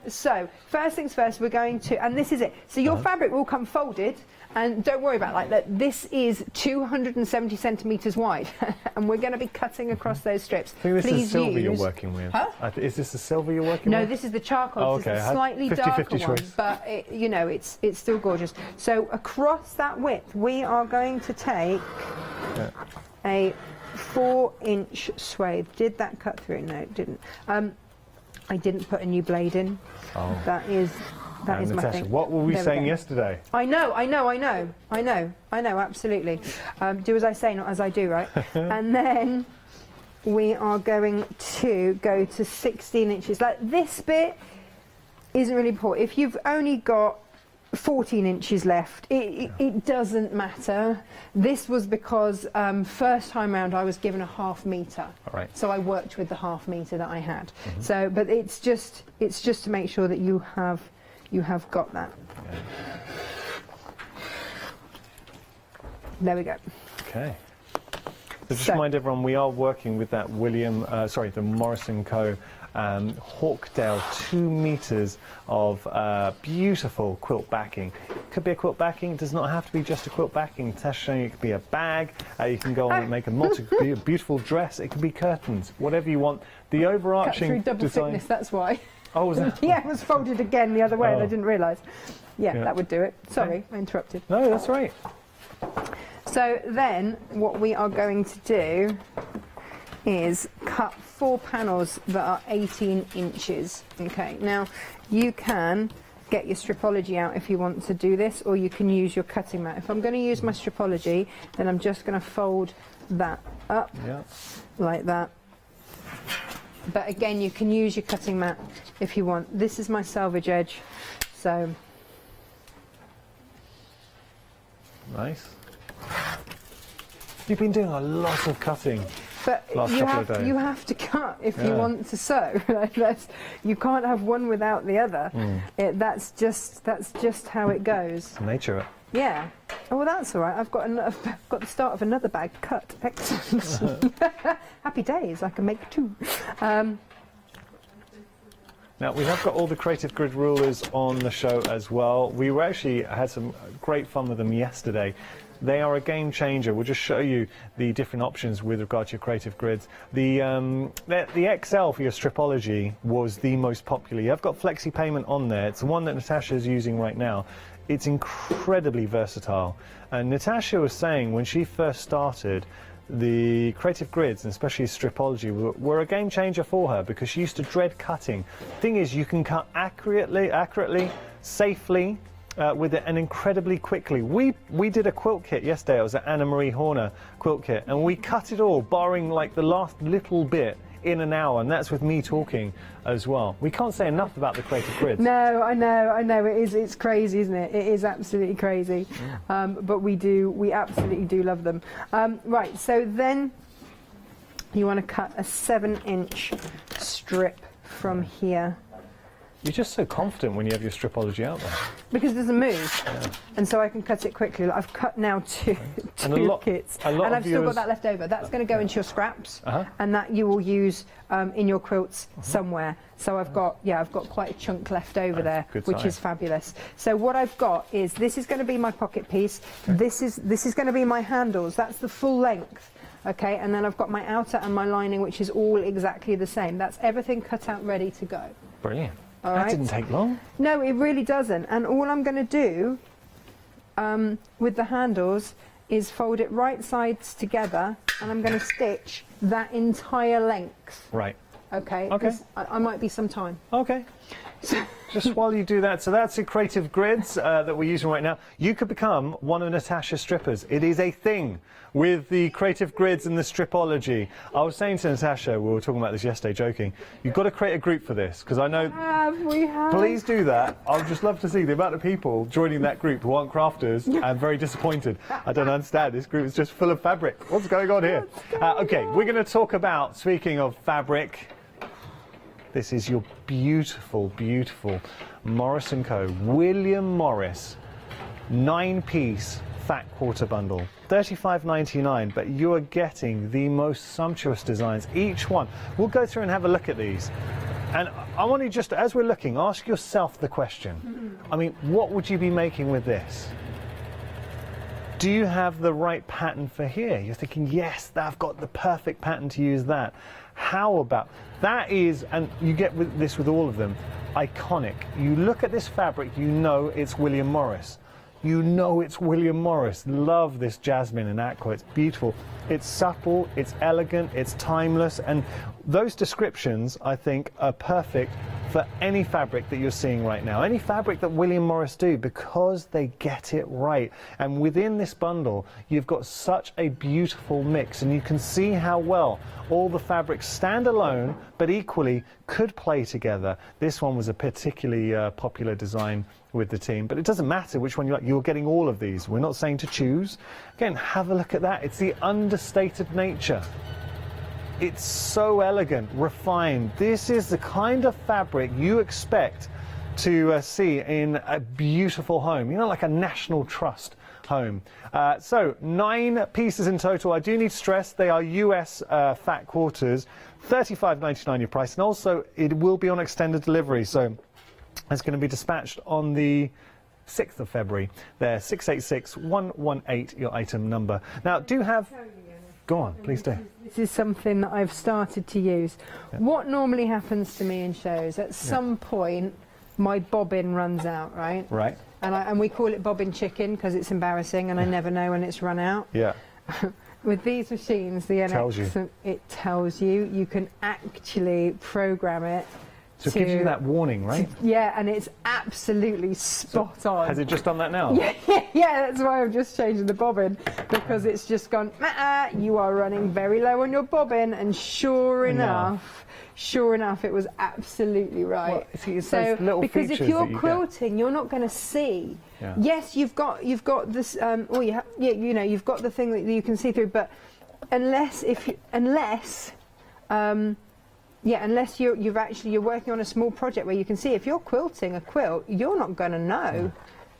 So first things first, we're going to, and this is it. So your fabric will come folded. And don't worry about like that. This is 270 centimetres wide, and we're going to be cutting across those strips. I think this is silver you're working with. Is this the silver you're working with? No, this is the charcoal. This is a slightly darker one, but it, you know, it's still gorgeous. So across that width, we are going to take a 4-inch swathe. Did that cut through? No, it didn't. I didn't put a new blade in. That is my Natasha, thing. what were we saying yesterday? I know, absolutely. Do as I say, not as I do, right? And then we are going to go to 16 inches. Like this bit isn't really important. If you've only got 14 inches left, it doesn't matter. This was because first time round I was given a ½ metre, so I worked with the ½ metre that I had. So, but it's just to make sure that you have got that. There we go. Okay. So just remind everyone, we are working with that the Morrison Co. Hawkdale 2 meters of beautiful quilt backing. It could be a quilt backing, it does not have to be just a quilt backing. Tess showing you it could be a bag, you can go on and make a beautiful dress, it could be curtains, whatever you want. The overarching cut through double thickness, that's why. Oh, was that? Yeah, it was folded again the other way and I didn't realise. Yeah, that would do it. Sorry, I interrupted. No, that's right. So then what we are going to do is cut 4 panels that are 18 inches. Okay, now you can get your stripology out if you want to do this, or you can use your cutting mat. If I'm going to use my stripology, then I'm just going to fold that up like that. But again, you can use your cutting mat if you want. This is my selvage edge, so nice. You've been doing a lot of cutting. But you have to cut if you want to sew. You can't have one without the other. That's just how it goes. Nature. Yeah. Oh, well, that's all right. I've got the start of another bag cut. Excellent. Happy days. I can make two. Now, we have got all the Creative Grid rulers on the show as well. We had some great fun with them yesterday. They are a game changer. We'll just show you the different options with regard to your Creative Grids. The XL for your stripology was the most popular. You've got flexi payment on there. It's the one that Natasha is using right now. It's incredibly versatile. And Natasha was saying when she first started, the Creative Grids, and especially stripology, were a game changer for her because she used to dread cutting. Thing is, you can cut accurately, safely with it, and incredibly quickly. We did a quilt kit yesterday. It was an Anna Marie Horner quilt kit, and we cut it all, barring like the last little bit, in an hour, and that's with me talking as well. We can't say enough about the Creative Grids. No, I know. It's crazy, isn't it? It is absolutely crazy. But we absolutely do love them. Right, so then you want to cut a 7-inch strip from here. You're just so confident when you have your stripology out there. Because it doesn't move, and so I can cut it quickly. I've cut now two kits, and I've still got that left over. That's going to go into your scraps, and that you will use in your quilts somewhere. So I've got quite a chunk left over there, which is fabulous. So what I've got is, this is going to be my pocket piece. This is going to be my handles. That's the full length. Okay, and then I've got my outer and my lining, which is all exactly the same. That's everything cut out, ready to go. Brilliant. All that right. didn't take long. No, it really doesn't. And all I'm going to do with the handles is fold it right sides together, and I'm going to stitch that entire length. Right. Okay. Okay. I might be some time. Okay. Just while you do that, so that's the Creative Grids that we're using right now. You could become one of Natasha's strippers. It is a thing with the Creative Grids and the stripology. I was saying to Natasha, we were talking about this yesterday, joking, you've got to create a group for this, because I know... We have. Please do that. I would just love to see the amount of people joining that group who aren't crafters and very disappointed. I don't understand. This group is just full of fabric. What's going on here? Okay, we're going to talk about, speaking of fabric, this is your beautiful, beautiful Morris & Co. William Morris 9-piece fat quarter bundle. $35.99, but you are getting the most sumptuous designs, each one. We'll go through and have a look at these. And I want you just, as we're looking, ask yourself the question. I mean, what would you be making with this? Do you have the right pattern for here? You're thinking, yes, I've got the perfect pattern to use that. How about that? Is, and you get with this with all of them, iconic. You look at this fabric, you know it's William Morris. You know it's William Morris. Love this jasmine and aqua. It's beautiful. It's supple, it's elegant, it's timeless, and those descriptions, I think, are perfect for any fabric that you're seeing right now. Any fabric that William Morris do, because they get it right. And within this bundle, you've got such a beautiful mix, and you can see how well all the fabrics stand alone, but equally could play together. This one was a particularly popular design with the team, but it doesn't matter which one you like. You're getting all of these. We're not saying to choose. Again, have a look at that. It's the understated nature. It's so elegant, refined. This is the kind of fabric you expect to see in a beautiful home, you know, like a National Trust home. So 9 pieces in total. I do need to stress they are US fat quarters, $35.99 your price, and also it will be on extended delivery, so it's going to be dispatched on the 6th of February. There, 686-118, your item number. Now, do have... Go on, please do. This is something that I've started to use. Yeah. What normally happens to me in shows, at some point, my bobbin runs out, right? Right. And we call it bobbin chicken because it's embarrassing, and I never know when it's run out. Yeah. With these machines, the NX, it tells you. You can actually program it. So it gives you that warning, right? Yeah, and it's absolutely spot on. Has it just done that now? Yeah, that's why I'm just changing the bobbin, because it's just gone, you are running very low on your bobbin, and sure enough, it was absolutely right. Well, see, it's those little because if you're quilting, you're not going to see. Yeah. Yes, you've got this, you've got the thing that you can see through, but unless you're working on a small project where you can see, if you're quilting a quilt, you're not going to know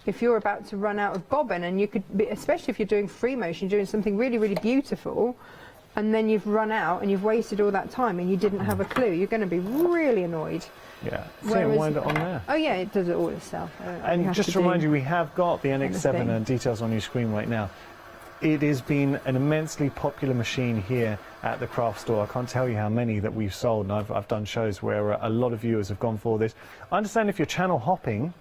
if you're about to run out of bobbin, and you could be, especially if you're doing free motion, doing something really, really beautiful, and then you've run out and you've wasted all that time and you didn't have a clue, you're going to be really annoyed. Yeah, see it wind it on there. Oh yeah, it does it all itself. And just to remind you, we have got the NX7 and details on your screen right now. It has been an immensely popular machine here at the craft store. I can't tell you how many that we've sold, and I've done shows where a lot of viewers have gone for this. I understand if you're channel hopping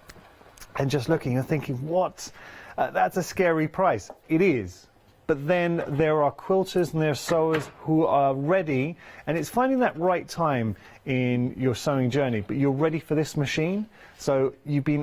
and just looking and thinking, what? That's a scary price. It is. But then there are quilters and there are sewers who are ready, and it's finding that right time in your sewing journey, but you're ready for this machine. So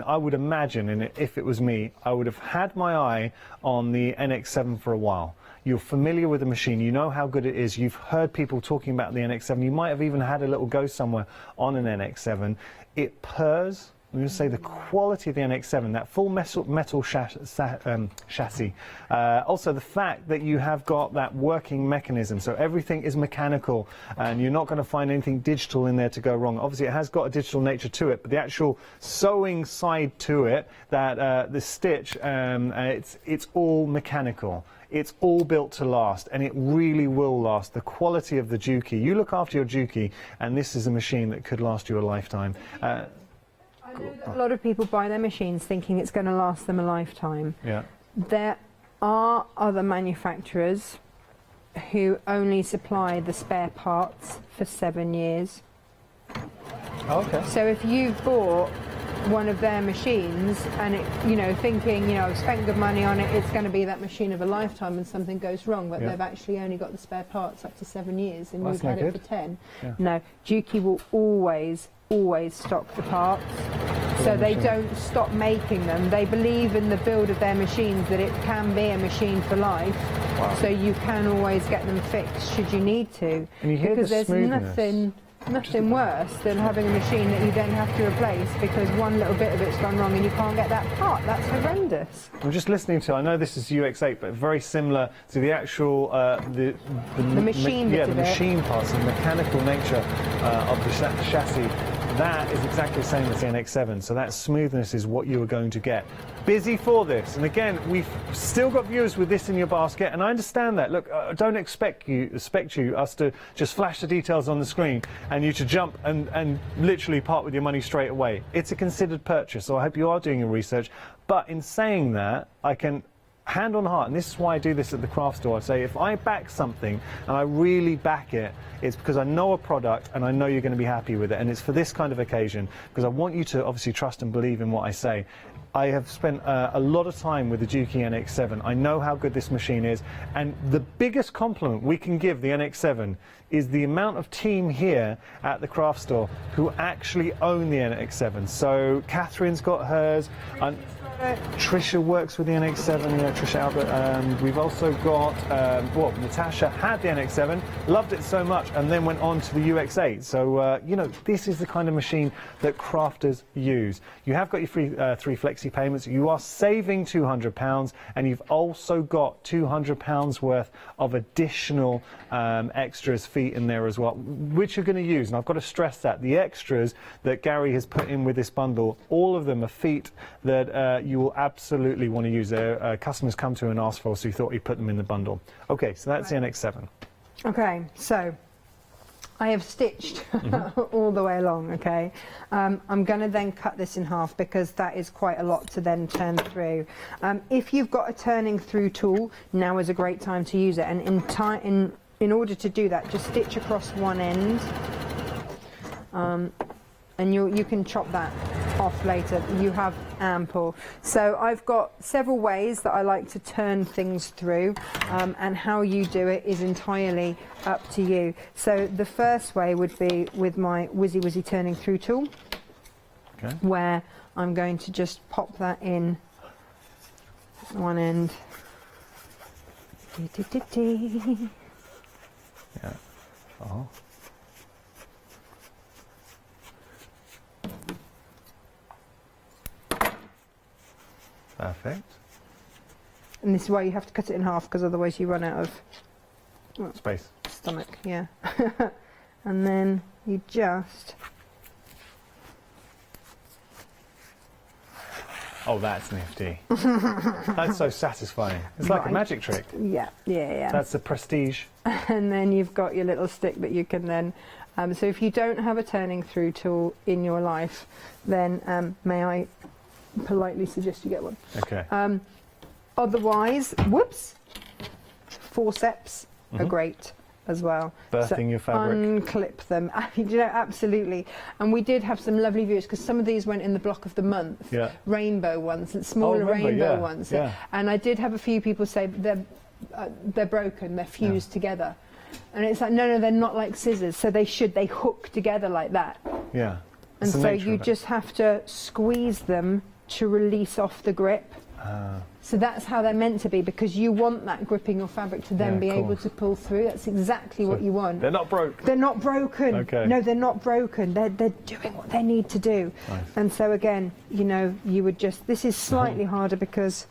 I would imagine, and if it was me, I would have had my eye on the NX7 for a while. You're familiar with the machine, you know how good it is, you've heard people talking about the NX7, you might have even had a little go somewhere on an NX7. It purrs. I'm going to say the quality of the NX7, that full metal chassis. Also the fact that you have got that working mechanism, so everything is mechanical and you're not going to find anything digital in there to go wrong. Obviously it has got a digital nature to it, but the actual sewing side to it, that the stitch, it's all mechanical. It's all built to last, and it really will last. The quality of the Juki, you look after your Juki, and this is a machine that could last you a lifetime. I know that a lot of people buy their machines thinking it's going to last them a lifetime. Yeah. There are other manufacturers who only supply the spare parts for 7 years. Okay. So if you've bought one of their machines and thinking, I've spent good money on it, it's going to be that machine of a lifetime, and something goes wrong, but they've actually only got the spare parts up to 7 years, and you've had it for 10. Yeah. No, Juki will always stock the parts, so they don't stop making them. They believe in the build of their machines, that it can be a machine for life. Wow. So you can always get them fixed should you need to. And you hear because the there's nothing worse than having a machine that you then have to replace because one little bit of it's gone wrong and you can't get that part. That's horrendous. I'm just listening to, I know this is UX8, but very similar to the actual the machine machine parts, the mechanical nature of the chassis. That is exactly the same as the NX7, so that smoothness is what you are going to get. Busy for this, and again, we've still got viewers with this in your basket, and I understand that. Look, I don't expect us to just flash the details on the screen and you to jump and literally part with your money straight away. It's a considered purchase, so I hope you are doing your research. But in saying that, I can hand on heart, and this is why I do this at the craft store, I say if I back something and I really back it, it's because I know a product and I know you're going to be happy with it, and it's for this kind of occasion, because I want you to obviously trust and believe in what I say. I have spent a lot of time with the Juki NX7. I know how good this machine is, and the biggest compliment we can give the NX7 is the amount of team here at the craft store who actually own the NX7. So Catherine's got hers, and Trisha works with the NX7, Trisha Albert. We've also got, Natasha had the NX7, loved it so much, and then went on to the UX8. So, this is the kind of machine that crafters use. You have got your free 3 flexi payments, you are saving £200, and you've also got £200 worth of additional extras feet in there as well, which you're going to use. And I've got to stress that the extras that Gary has put in with this bundle, all of them are feet that you will absolutely want to use. Their customers come to and ask for, so you thought he'd put them in the bundle. Okay, so that's the NX7. Okay, so I have stitched all the way along, okay? I'm going to then cut this in half because that is quite a lot to then turn through. If you've got a turning through tool, now is a great time to use it. And in order to do that, just stitch across one end. And you can chop that off later. You have ample. So I've got several ways that I like to turn things through, and how you do it is entirely up to you. So the first way would be with my Whizzy turning through tool, where I'm going to just pop that in one end. Yeah. Oh. Perfect. And this is why you have to cut it in half, because otherwise you run out of space. Stomach, yeah. And then you just... Oh, that's nifty. That's so satisfying. It's like a magic trick. Yeah, yeah, yeah. That's the prestige. And then you've got your little stick that you can then... so if you don't have a turning through tool in your life, then may I politely suggest you get one. Okay. Otherwise, whoops, forceps are great as well. Birthing your fabric. Unclip them. You know, absolutely. And we did have some lovely views because some of these went in the block of the month. Yeah. Rainbow ones, smaller rainbow ones. Yeah. And I did have a few people say they're broken, they're fused together. And it's like, no, they're not like scissors. So they hook together like that. Yeah. And so you just have to squeeze them to release off the grip. So that's how they're meant to be, because you want that gripping your fabric to then be able to pull through. That's exactly what you want. They're not broke. They're not broken. Okay. No, they're not broken. They're doing what they need to do. Nice. And so again, you know, you would just... This is slightly harder because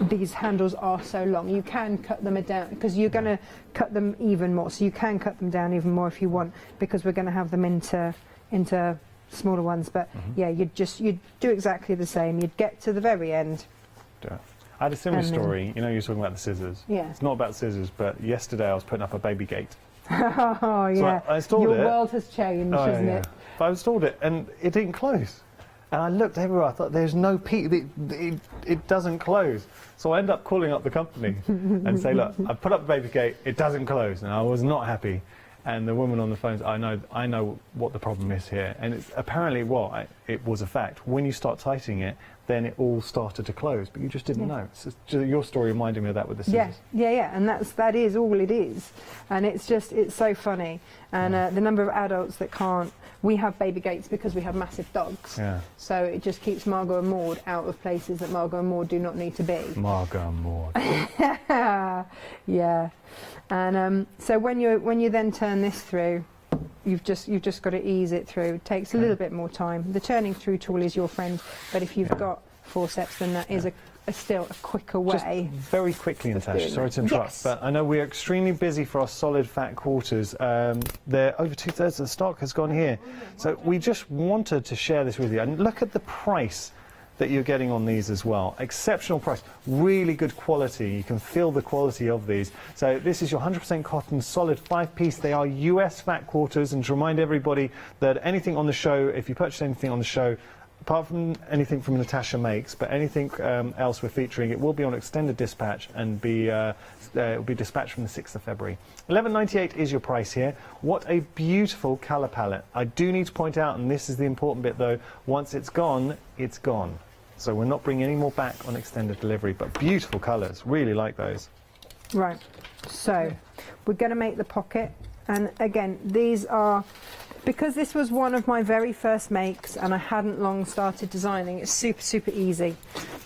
these handles are so long. You can cut them down because you're going to cut them even more. So you can cut them down even more if you want, because we're going to have them into smaller ones. But yeah, you'd do exactly the same. You'd get to the very end. I had a similar story. You know, you're talking about the scissors. Yeah. It's not about scissors, but yesterday I was putting up a baby gate. Oh yeah. So I installed Your it. world has changed, hasn't it? But I installed it and it didn't close. And I looked everywhere. I thought, there's no it doesn't close. So I end up calling up the company and say, look, I put up the baby gate, it doesn't close, and I was not happy. And the woman on the phone said, I know what the problem is here. And it's apparently it was a fact. When you start tightening it, then it all started to close, but you just didn't know. So your story reminded me of that with the scissors. Yeah, and that is all it is. And it's so funny. And the number of adults that can't... We have baby gates because we have massive dogs. Yeah. So it just keeps Margot and Maud out of places that Margot and Maud do not need to be. Margot and Maud. Yeah. And so when you then turn this through, you've just got to ease it through. It takes a little bit more time. The turning through tool is your friend, but if you've got forceps, then that is still a quicker way. Just very quickly, Natasha, sorry to interrupt, but I know we're extremely busy for our solid fat quarters. They're over 2/3 of the stock has gone here. So we just wanted to share this with you. And look at the price that you're getting on these as well. Exceptional price, really good quality. You can feel the quality of these. So this is your 100% cotton solid 5-piece. They are US fat quarters, and to remind everybody that anything on the show, if you purchase anything on the show, apart from anything from Natasha Makes, but anything else we're featuring, it will be on extended dispatch and it will be dispatched from the 6th of February. $11.98 is your price here. What a beautiful colour palette. I do need to point out, and this is the important bit though, once it's gone, it's gone. So we're not bringing any more back on extended delivery, but beautiful colours. Really like those. Right. So we're going to make the pocket, and again, these are... Because this was one of my very first makes and I hadn't long started designing, it's super, super easy.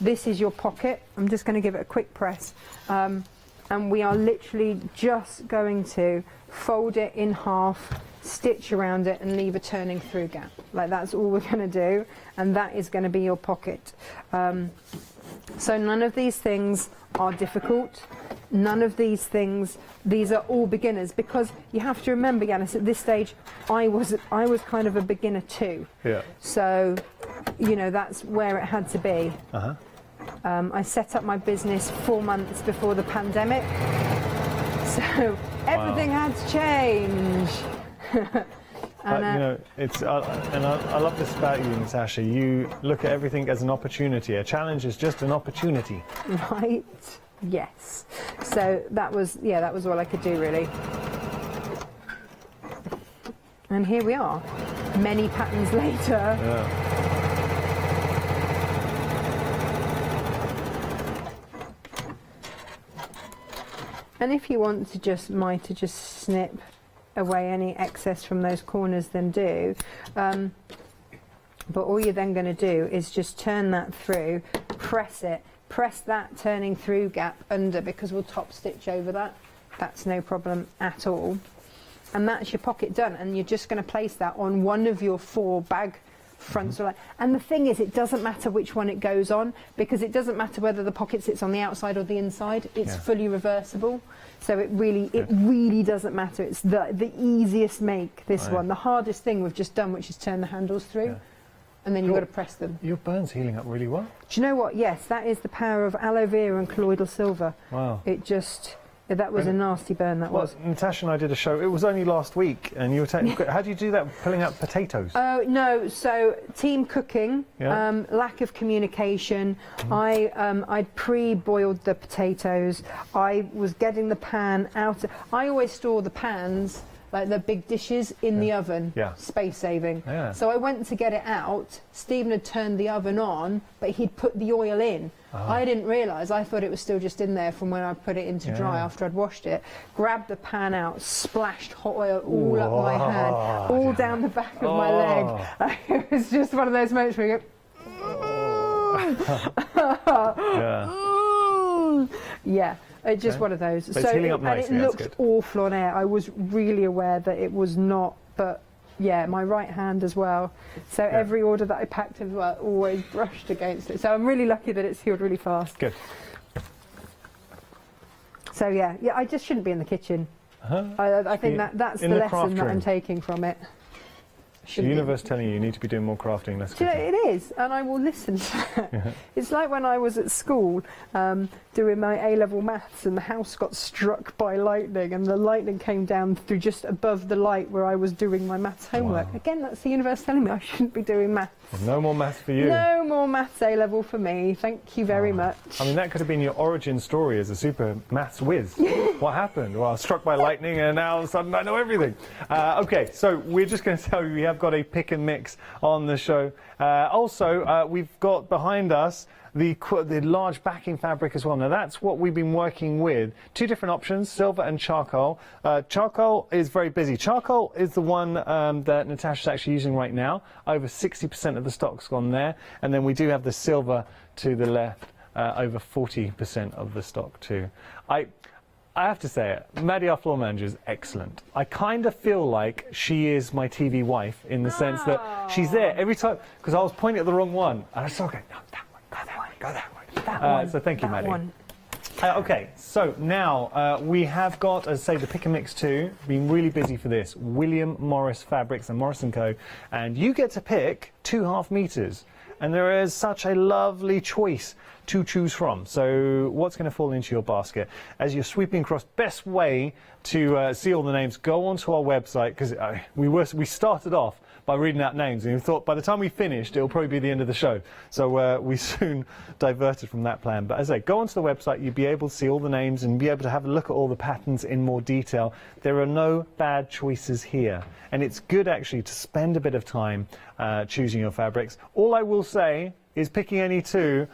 This is your pocket. I'm just going to give it a quick press. And we are literally just going to fold it in half, stitch around it and leave a turning through gap. Like, that's all we're going to do. And that is going to be your pocket. So none of these things are difficult. None of these things, these are all beginners, because you have to remember, Yanis, at this stage, I was kind of a beginner too. Yeah. So, you know, that's where it had to be. I set up my business 4 months before the pandemic, so everything had to change. And, you know, I love this about you, Natasha. You look at everything as an opportunity. A challenge is just an opportunity. Right. Yes. So that was all I could do, really. And here we are, many patterns later. Yeah. And if you want to just snip away any excess from those corners, then do. But all you're then going to do is just turn that through, press it. Press that turning through gap under, because we'll top stitch over that. That's no problem at all. And that's your pocket done. And you're just going to place that on one of your 4 bag fronts are like. And the thing is, it doesn't matter which one it goes on, because it doesn't matter whether the pocket sits on the outside or the inside. It's fully reversible. So it really doesn't matter. It's the easiest make, this one. The hardest thing we've just done, which is turn the handles through. And then you've got to press them. Your burn's healing up really well. Do you know what? Yes, that is the power of aloe vera and colloidal silver. Wow. It just... That was a nasty burn, that was. Natasha and I did a show, it was only last week, and you were taking... How do you do that, pulling out potatoes? Oh, no, so team cooking, lack of communication. I'd pre-boiled the potatoes. I was getting the pan out. I always store the pans, like the big dishes, in the oven, space saving. So I went to get it out. Stephen had turned the oven on, but he'd put the oil in. I didn't realise. I thought it was still just in there from when I put it in to dry after I'd washed it. Grabbed the pan out, splashed hot oil all up my hand, all down the back of my leg. It was just one of those moments where you go... It's just one of those. But it's healing up nicely, and it looked awful on air. I was really aware that it was not, but yeah, my right hand as well. So every order that I packed as well always brushed against it. So I'm really lucky that it's healed really fast. Good. So yeah, I just shouldn't be in the kitchen. I think that's the lesson that I'm taking from it. The universe telling you need to be doing more crafting, less cooking. It is, and I will listen to that. It's like when I was at school doing my A-level maths, and the house got struck by lightning, and the lightning came down through just above the light where I was doing my maths homework. Again, that's the universe telling me I shouldn't be doing maths. Well, no more maths for you. No more maths A-level for me. Thank you very much. I mean, that could have been your origin story as a super maths whiz. What happened? Well, I was struck by lightning, and now all of a sudden I know everything. Okay, so we're just going to tell you we have got a pick and mix on the show. Also, we've got behind us the large backing fabric as well. Now that's what we've been working with. Two different options, silver and charcoal. Charcoal is very busy. Charcoal is the one that Natasha's actually using right now. Over 60% of the stock's gone there. And then we do have the silver to the left, over 40% of the stock too. I have to say it, Maddie, our floor manager, is excellent. I kind of feel like she is my TV wife in the sense that she's there every time, because I was pointing at the wrong one, and I saw, okay, no, that one, go that way, go that way. That one. So thank you, Maddie. Okay, so now we have got, as I say, the Pick and Mix 2, been really busy for this, William Morris Fabrics and Morris & Co. And you get to pick 2.5 meters. And there is such a lovely choice to choose from. So what's going to fall into your basket? As you're sweeping across, best way to see all the names, go onto our website, because we started off by reading out names, and we thought by the time we finished it'll probably be the end of the show. So we soon diverted from that plan. But as I say, go onto the website, you'll be able to see all the names and be able to have a look at all the patterns in more detail. There are no bad choices here, and it's good actually to spend a bit of time choosing your fabrics. All I will say is picking any two,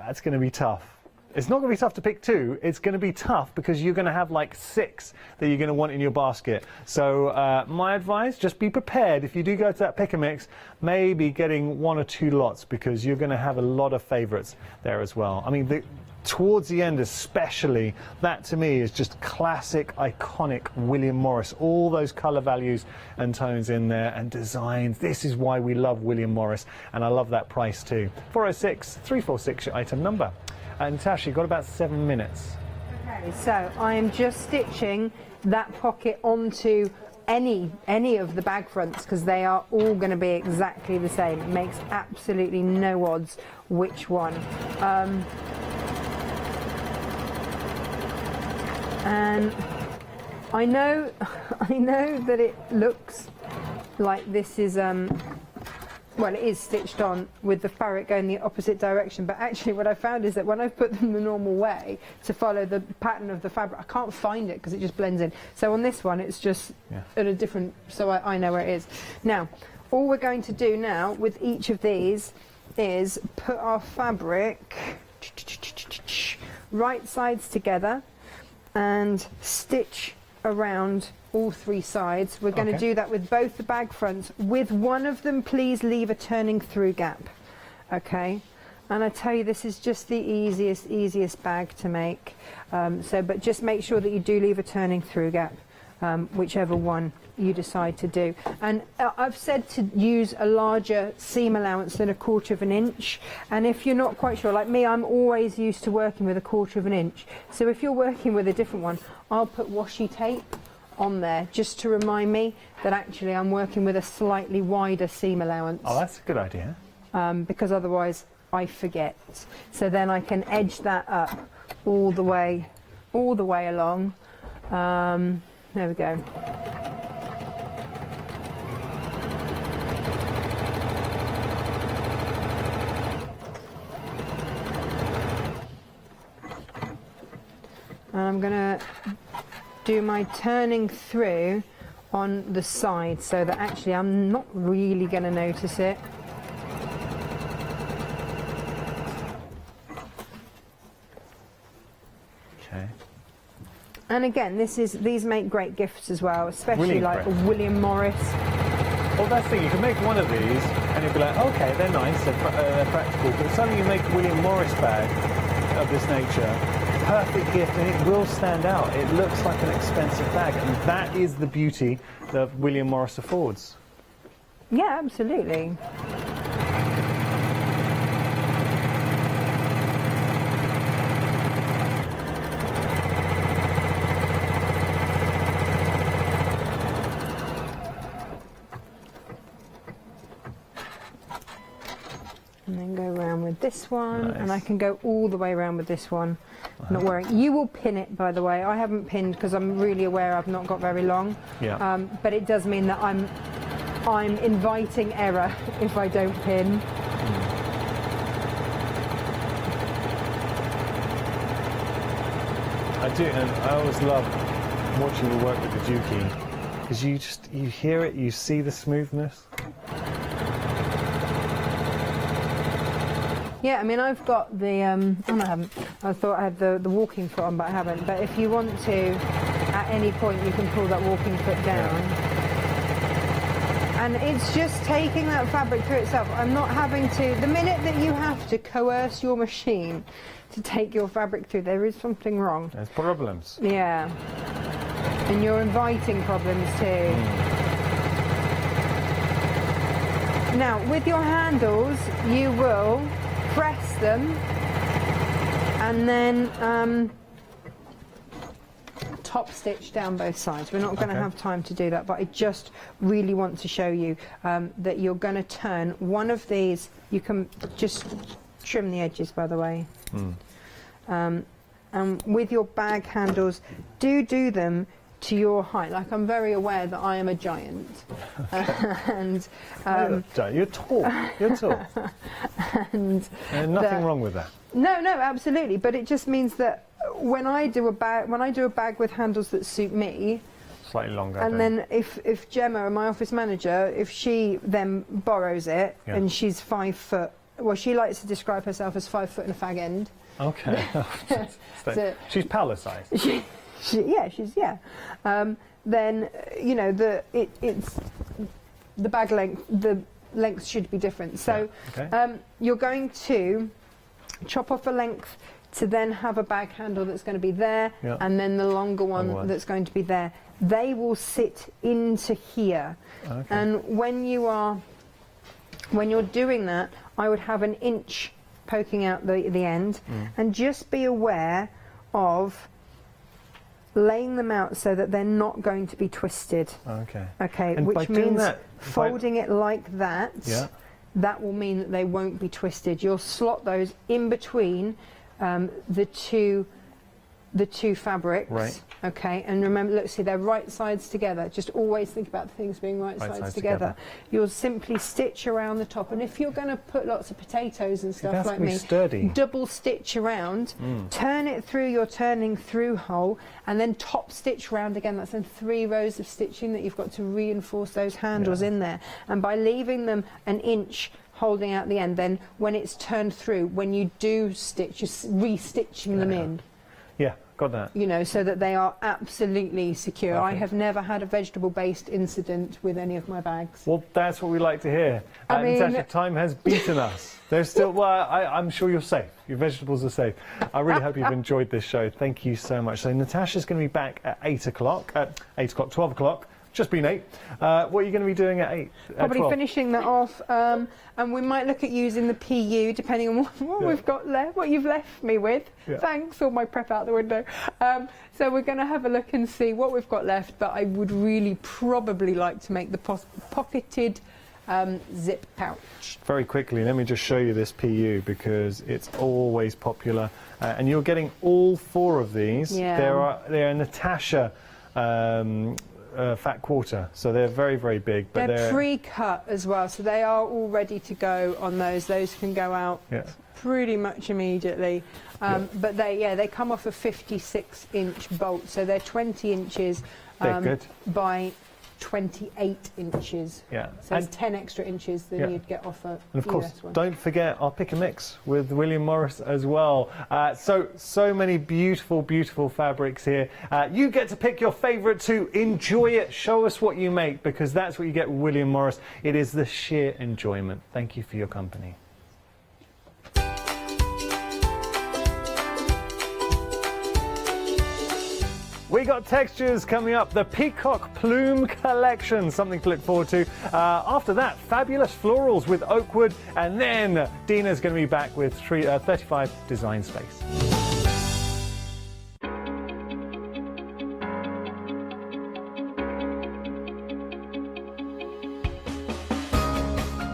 that's going to be tough. It's not going to be tough to pick two. It's going to be tough because you're going to have like 6 that you're going to want in your basket. So my advice, just be prepared. If you do go to that pick and mix, maybe getting 1 or 2 lots, because you're going to have a lot of favorites there as well. I mean, towards the end especially, that to me is just classic, iconic William Morris. All those colour values and tones in there and designs. This is why we love William Morris, and I love that price too. 406 346 your item number. And Natasha, you've got about 7 minutes. Okay, so I am just stitching that pocket onto any of the bag fronts, because they are all going to be exactly the same. It makes absolutely no odds which one. And I know that it looks like this is well, it is stitched on with the fabric going the opposite direction, but actually what I found is that when I've put them the normal way to follow the pattern of the fabric, I can't find it because it just blends in. So on this one it's just at a different, so I know where it is. Now, all we're going to do now with each of these is put our fabric right sides together and stitch around all 3 sides. We're going to do that with both the bag fronts. With one of them, please leave a turning through gap. Okay, and I tell you, this is just the easiest bag to make. But just make sure that you do leave a turning through gap. whichever one you decide to do. And I've said to use a larger seam allowance than 1/4 inch, and if you're not quite sure, like me, I'm always used to working with 1/4 inch, so if you're working with a different one, I'll put washi tape on there just to remind me that actually I'm working with a slightly wider seam allowance. Oh, that's a good idea. Because otherwise I forget. So then I can edge that up all the way along. There we go. And I'm going to do my turning through on the side so that actually I'm not really going to notice it. Okay. And again, these make great gifts as well, especially William like Morris. a William Morris. Well, that's the thing, you can make one of these and you'll be like, okay, they're nice, they're practical, but suddenly you make a William Morris bag of this nature, perfect gift, and it will stand out. It looks like an expensive bag, and that is the beauty that William Morris affords. Yeah, absolutely. And then go around with this one, Nice. and I can go all the way around with this one. Not worrying. You will pin it, by the way. I haven't pinned because I'm really aware I've not got very long. Yeah. But it does mean that I'm inviting error if I don't pin. I do, and I always love watching you work with the Juki, because you hear it, you see the smoothness. Yeah, I mean, I've got the, oh no, I haven't. I thought I had the walking foot on, but I haven't. But if you want to, at any point, you can pull that walking foot down. And it's just taking that fabric through itself. I'm not having to, the minute that you have to coerce your machine to take your fabric through, there is something wrong. There's problems. Yeah. And you're inviting problems too. Now, with your handles, you will press them and then top stitch down both sides. We're not going to have time to do that, but I just really want to show you that you're going to turn one of these. You can just trim the edges, by the way. And with your bag handles, do them to your height. Like, I'm very aware that I am a giant. And you're tall. You're tall. and nothing wrong with that. No, absolutely. But it just means that when I do a bag with handles that suit me, Slightly longer. and then if Gemma, my office manager, if she then borrows it and she's 5 foot, well, she likes to describe herself as 5 foot and a fag end. Okay. So- she's palace size. Then you know it's the bag length. The length should be different. So you're going to chop off a length to then have a bag handle that's going to be there, and then the longer one that's going to be there. They will sit into here, and when you're doing that, I would have an inch poking out the end, and just be aware of laying them out so that they're not going to be twisted. Okay, And which by doing means that, folding it like that, that will mean that they won't be twisted. You'll slot those in between the two fabrics. Right. Okay, and remember, look, see, they're right sides together. Just always think about things being right sides together. You'll simply stitch around the top, and if you're going to put lots of potatoes and stuff like me, sturdy. double stitch around, turn it through your turning through hole, and then top stitch round again. That's then 3 rows of stitching that you've got to reinforce those handles in there. And by leaving them an inch holding out the end, then when it's turned through, when you do stitch, you're re-stitching them in. Yeah, got that. You know, so that they are absolutely secure. I Perfect. have never had a vegetable-based incident with any of my bags. Well, that's what we like to hear. I mean- Natasha, time has beaten us. There's still, well, I'm sure you're safe. Your vegetables are safe. I really hope you've enjoyed this show. Thank you so much. So Natasha's going to be back at 8 o'clock, 12 o'clock. Just been 8. What are you going to be doing at 8? Probably 12? finishing that off, and we might look at using the PU depending on what Yeah. we've got left, what you've left me with. Yeah. Thanks, all my prep out the window. So we're going to have a look and see what we've got left, but I would really probably like to make the pocketed zip pouch. Very quickly, let me just show you this PU because it's always popular. And you're getting all 4 of these. Yeah. They're Natasha fat quarter, so they're very, very big. But They're pre-cut as well, so they are all ready to go on those. Those can go out pretty much immediately. But they come off a 56-inch bolt, so they're 20 inches they're good. by 28 inches. Yeah. So it's 10 extra inches than you'd get off a And of course, US one. don't forget our pick and mix with William Morris as well. So many beautiful, beautiful fabrics here. You get to pick your favourite too. Enjoy it. Show us what you make, because that's what you get with William Morris. It is the sheer enjoyment. Thank you for your company. We got textures coming up, the Peacock Plume Collection, something to look forward to. After that, fabulous florals with Oakwood, and then Dina's going to be back with 35 Design Space.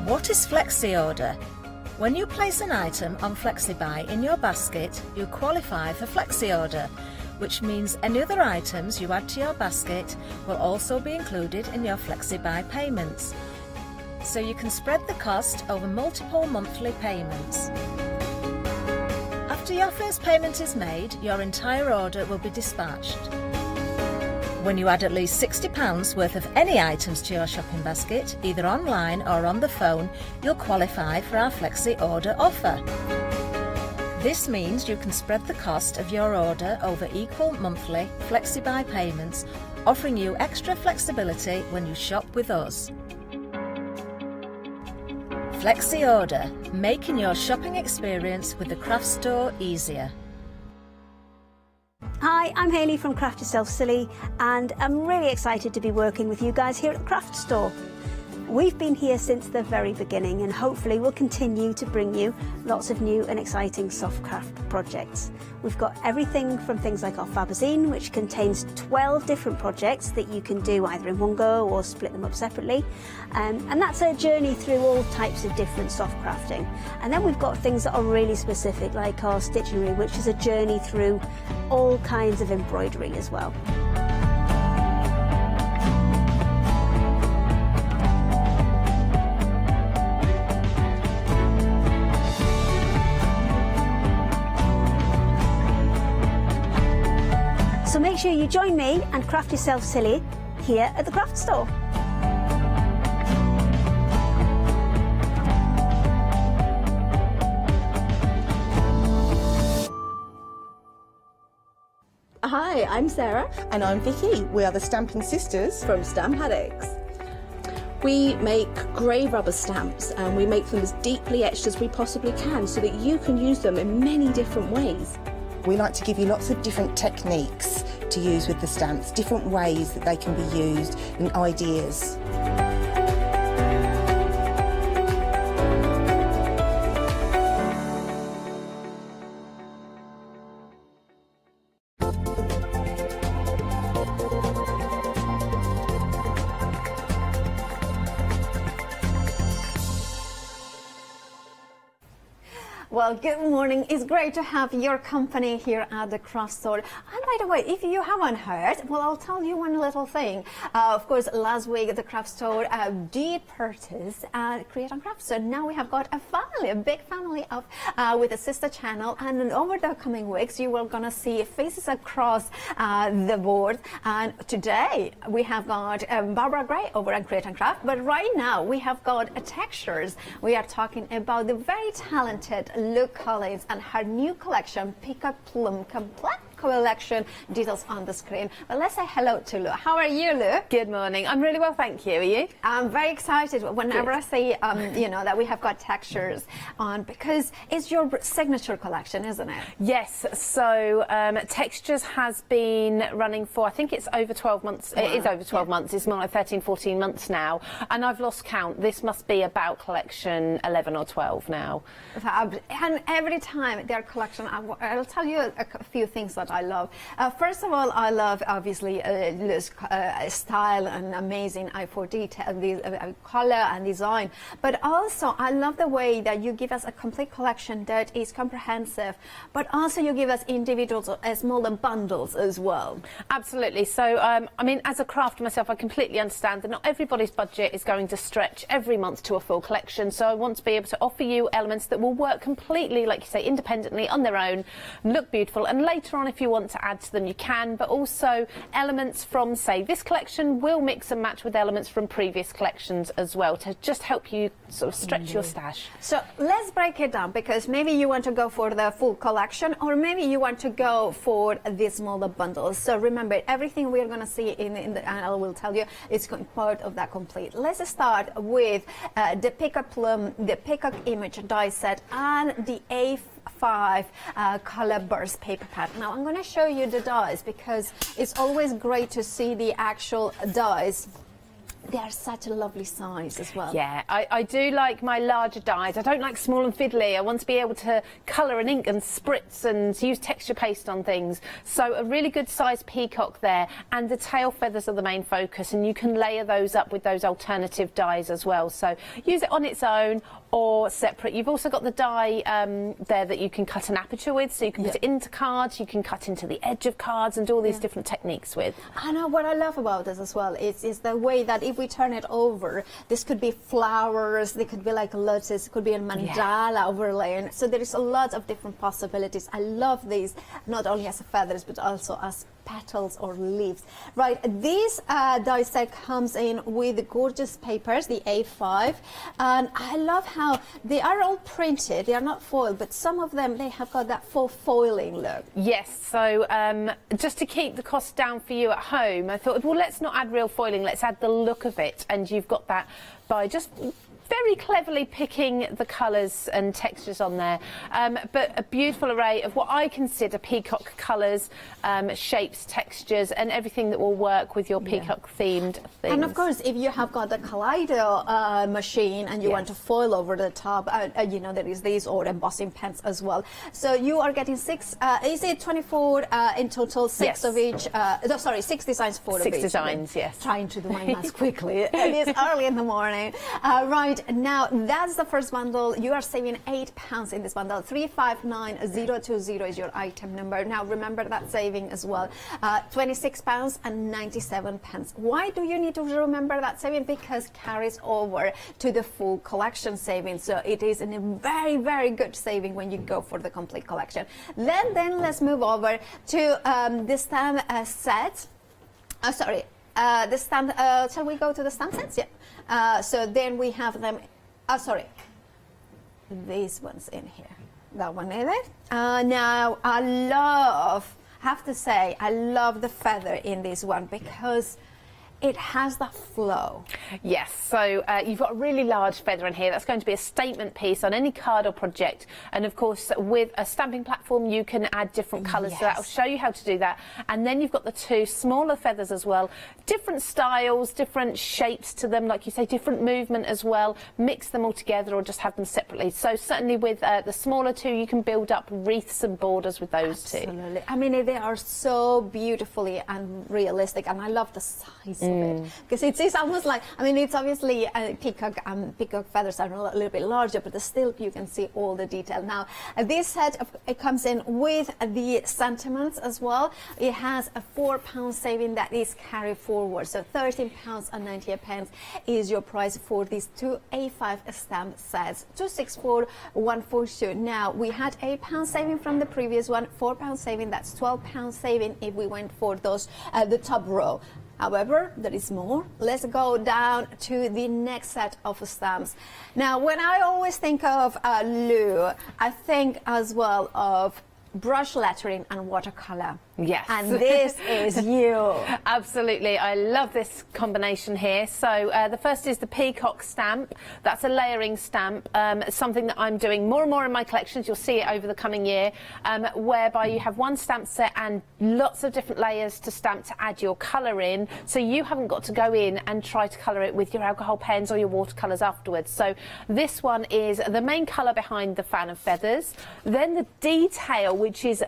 What is Flexi Order? When you place an item on FlexiBuy in your basket, you qualify for Flexi Order, which means any other items you add to your basket will also be included in your FlexiBuy payments. So you can spread the cost over multiple monthly payments. After your first payment is made, your entire order will be dispatched. When you add at least £60 worth of any items to your shopping basket, either online or on the phone, you'll qualify for our Flexi Order offer. This means you can spread the cost of your order over equal monthly FlexiBuy payments, offering you extra flexibility when you shop with us. Flexi Order, making your shopping experience with the craft store easier. Hi, I'm Hayley from Craft Yourself Silly, and I'm really excited to be working with you guys here at the craft store. We've been here since the very beginning, and hopefully we'll continue to bring you lots of new and exciting soft craft projects. We've got everything from things like our Fabazine, which contains 12 different projects that you can do either in one go or split them up separately. And that's a journey through all types of different soft crafting. And then we've got things that are really specific, like our Stitchery, which is a journey through all kinds of embroidery as well. So make sure you join me and Craft Yourself Silly here at the craft store. Hi, I'm Sarah. And I'm Vicky. We are the Stamping Sisters from Stamp Addicts. We make grey rubber stamps, and we make them as deeply etched as we possibly can so that you can use them in many different ways. We like to give you lots of different techniques to use with the stamps, different ways that they can be used and ideas. Well, good morning. It's great to have your company here at the craft store. And by the way, if you haven't heard, well, I'll tell you one little thing. Of course, last week the craft store did purchase Create and Craft. So now we have got a family, a big family of with a sister channel. And over the coming weeks, you are going to see faces across the board. And today we have got Barbara Gray over at Create and Craft. But right now we have got textures. We are talking about the very talented Luke Collins and her new collection, Peacock Plume collection, details on the screen. But let's say hello to Lou. How are you, Lou? Good morning. I'm really well, thank you. Are you? I'm very excited whenever I see, you know, that we have got textures on, because it's your signature collection, isn't it? Yes. So textures has been running for, I think it's over 12 months. Wow. It is over 12 months. It's more like 13, 14 months now. And I've lost count. This must be about collection 11 or 12 now. And every time their collection, I'll tell you a few things that I love. First of all, I love, obviously, Lou's style and amazing eye for detail, the color and design. But also, I love the way that you give us a complete collection that is comprehensive, but also you give us individuals, smaller bundles as well. Absolutely. So, I mean, as a crafter myself, I completely understand that not everybody's budget is going to stretch every month to a full collection. So I want to be able to offer you elements that will work completely, like you say, independently on their own, look beautiful, and later on, if you want to add to them, you can. But also elements from, say, this collection will mix and match with elements from previous collections as well, to just help you sort of stretch your stash. So let's break it down, because maybe you want to go for the full collection, or maybe you want to go for the smaller bundles. So remember, everything we're going to see in the, and I will tell you, it's part of that complete. Let's start with the Peacock Plum, the Peacock Image die set, and the A5 color burst paper pad. Now I'm going to show you the dies, because it's always great to see the actual dies. They are such a lovely size as well. Yeah, I do like my larger dies. I don't like small and fiddly. I want to be able to colour and ink and spritz and use texture paste on things. So a really good size peacock there, and the tail feathers are the main focus, and you can layer those up with those alternative dies as well. So use it on its own or separate. You've also got the die there that you can cut an aperture with, so you can put it into cards, you can cut into the edge of cards and do all these different techniques with. I know what I love about this as well is the way that if we turn it over, this could be flowers, they could be like lotus, it could be a mandala overlay. So there is a lot of different possibilities. I love these, not only as feathers, but also as petals or leaves. Right, this die set comes in with gorgeous papers, the A5, and I love how they are all printed. They are not foiled, but some of them, they have got that full foiling look. Yes, so just to keep the cost down for you at home, I thought, well, let's not add real foiling, let's add the look of it, and you've got that by just very cleverly picking the colours and textures on there, but a beautiful array of what I consider peacock colours, shapes, textures, and everything that will work with your peacock themed things. And of course, if you have got the Kaleido machine and you want to foil over the top, you know, there is these, or embossing pens as well. So you are getting 6, is it 24 in total, 6 of each, no, sorry, 6 designs, 4 of each. 6 designs, yes. Trying to do my math quickly. It is early in the morning. Right. Now, that's the first bundle. You are saving £8 in this bundle. 359020 is your item number. Now, remember that saving as well. £26.97. Why do you need to remember that saving? Because it carries over to the full collection saving. So it is a very, very good saving when you go for the complete collection. Then let's move over to the stamp set. The stamp, shall we go to the stamp sets? Yeah. So then we have them, these ones in here. That one in it. Now, I have to say, I love the feather in this one, because it has that flow. Yes, so you've got a really large feather in here. That's going to be a statement piece on any card or project. And of course, with a stamping platform, you can add different colours. So that'll show you how to do that. And then you've got the 2 smaller feathers as well. Different styles, different shapes to them, like you say, different movement as well. Mix them all together or just have them separately. So certainly with the smaller 2, you can build up wreaths and borders with those 2. Absolutely. I mean, they are so beautifully and realistic, and I love the size of it, because it's almost like, I mean, it's obviously peacock feathers are a little bit larger, but still you can see all the detail. Now, this set, it comes in with the sentiments as well. It has a £4 saving that is carried forward, so £13.98 is your price for these 2 A5 stamp sets, 264142. Now, we had £8 saving from the previous one, £4 saving, that's £12 saving if we went for those the top row. However, there is more. Let's go down to the next set of stamps. Now, when I always think of Lou, I think as well of brush lettering and watercolor. Yes. And this is you. Absolutely. I love this combination here. So the first is the peacock stamp. That's a layering stamp, something that I'm doing more and more in my collections. You'll see it over the coming year, whereby you have one stamp set and lots of different layers to stamp to add your colour in. So you haven't got to go in and try to colour it with your alcohol pens or your watercolours afterwards. So this one is the main colour behind the fan of feathers. Then the detail, which is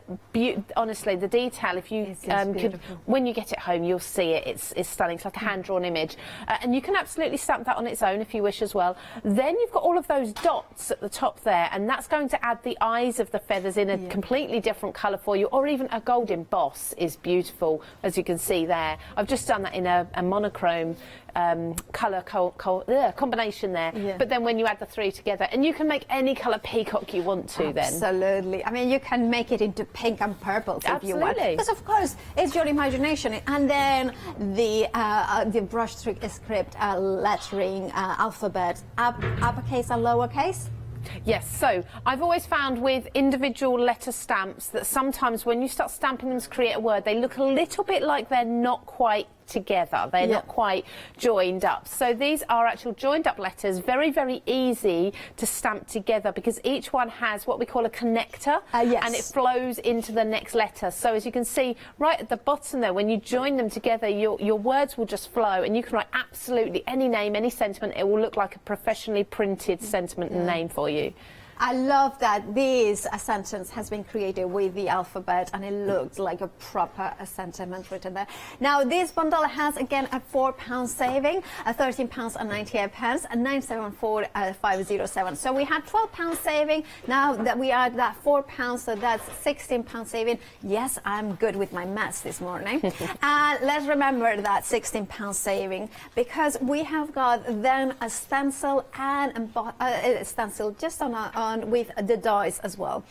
honestly the detail, if you could, when you get it home, you'll see it. It's stunning. It's like a hand-drawn image, and you can absolutely stamp that on its own if you wish as well. Then you've got all of those dots at the top there, and that's going to add the eyes of the feathers in a completely different colour for you, or even a gold emboss is beautiful, as you can see there. I've just done that in a monochrome colour combination there, but then when you add the three together, and you can make any colour peacock you want to. Absolutely. I mean, you can make it into pink and purple if you want, because of course it's your imagination. And then the brush trick script lettering alphabet, uppercase and lowercase. Yes, so I've always found with individual letter stamps that sometimes when you start stamping them to create a word, they look a little bit like they're not quite together. They're not quite joined up. So these are actual joined up letters, very, very easy to stamp together because each one has what we call a connector, and it flows into the next letter. So as you can see right at the bottom there, when you join them together, your words will just flow, and you can write absolutely any name, any sentiment. It will look like a professionally printed sentiment and name for you. I love that this sentence has been created with the alphabet, and it looks like a proper sentiment written there. Now, this bundle has, again, a £4 saving, £13.98, and 974,507. So we had £12 saving. Now that we are at that £4, so that's £16 saving. Yes, I'm good with my maths this morning. And let's remember that £16 saving, because we have got then a stencil and a stencil just on with the dies as well.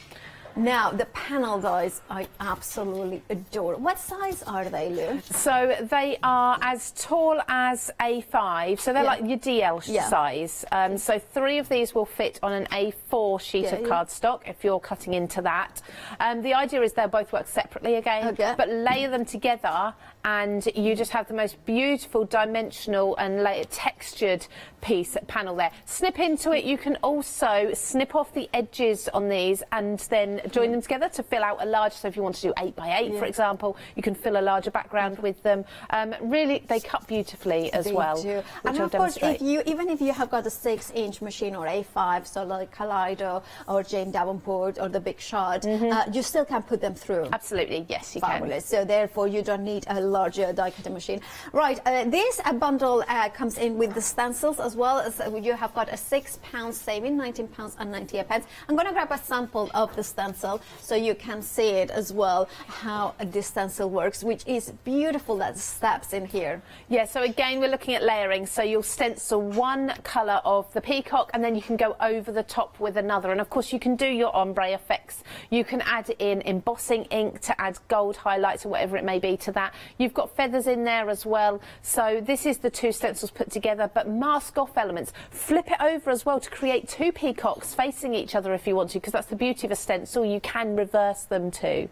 Now, the panel dies I absolutely adore. What size are they, Lou? So they are as tall as A5, so they're like your DL size. So 3 of these will fit on an A4 sheet of cardstock if you're cutting into that. The idea is they'll both work separately again, but layer them together and you just have the most beautiful dimensional and textured panel there. Snip into it. You can also snip off the edges on these and then join them together to fill out a large, so if you want to do 8x8 for example, you can fill a larger background with them. Really, they cut beautifully as well, which and I'll of course, demonstrate. even if you have got a 6-inch machine or A5, so like Kaleido or Jane Davenport or the Big Shot, you still can put them through. Absolutely, yes, you Fabulous. So therefore, you don't need a larger die cutting machine. Right, this bundle comes in with the stencils as well. As you have got a £6 saving, £19.98. I'm going to grab a sample of the stencil so you can see it as well, how this stencil works, which is beautiful. That steps in here. Yeah, so again, we're looking at layering. So you'll stencil one colour of the peacock and then you can go over the top with another. And of course, you can do your ombre effects. You can add in embossing ink to add gold highlights or whatever it may be to that. You've got feathers in there as well. So this is the 2 stencils put together, but mask off elements. Flip it over as well to create 2 peacocks facing each other if you want to, because that's the beauty of a stencil. You can reverse them too.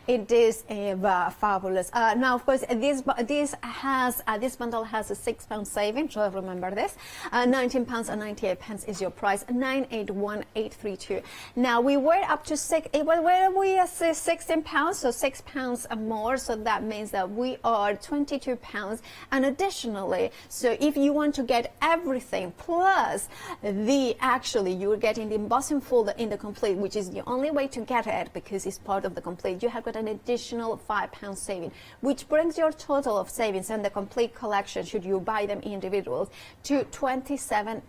It is fabulous. Now, of course, this bundle has a £6 saving, so remember this. £19.98 is your price. 981,832. Now, we were up to where we £16, so £6 more. So that means that we are £22. And additionally, so if you want to get everything plus you're getting the embossing folder in the complete, which is the only way to get it because it's part of the complete. You have got an additional £5 saving, which brings your total of savings in the complete collection, should you buy them individuals, to £27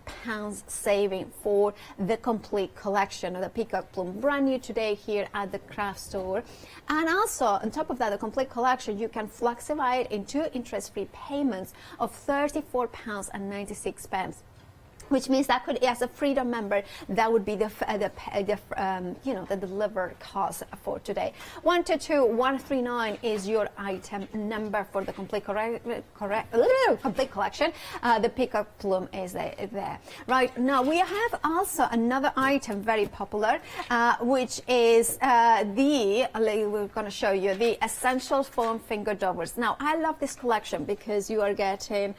saving for the complete collection of the Peacock Plume, brand new today here at the craft store. And also, on top of that, the complete collection, you can fluxify it into interest-free payments of £34.96. which means that could, as a Freedom member, that would be the delivered cost for today. 122139 is your item number for the complete complete collection. The Peacock Plume is there. Right now we have also another item very popular, which is we're going to show you the Essential Foam Finger Dovers. Now I love this collection because you are getting,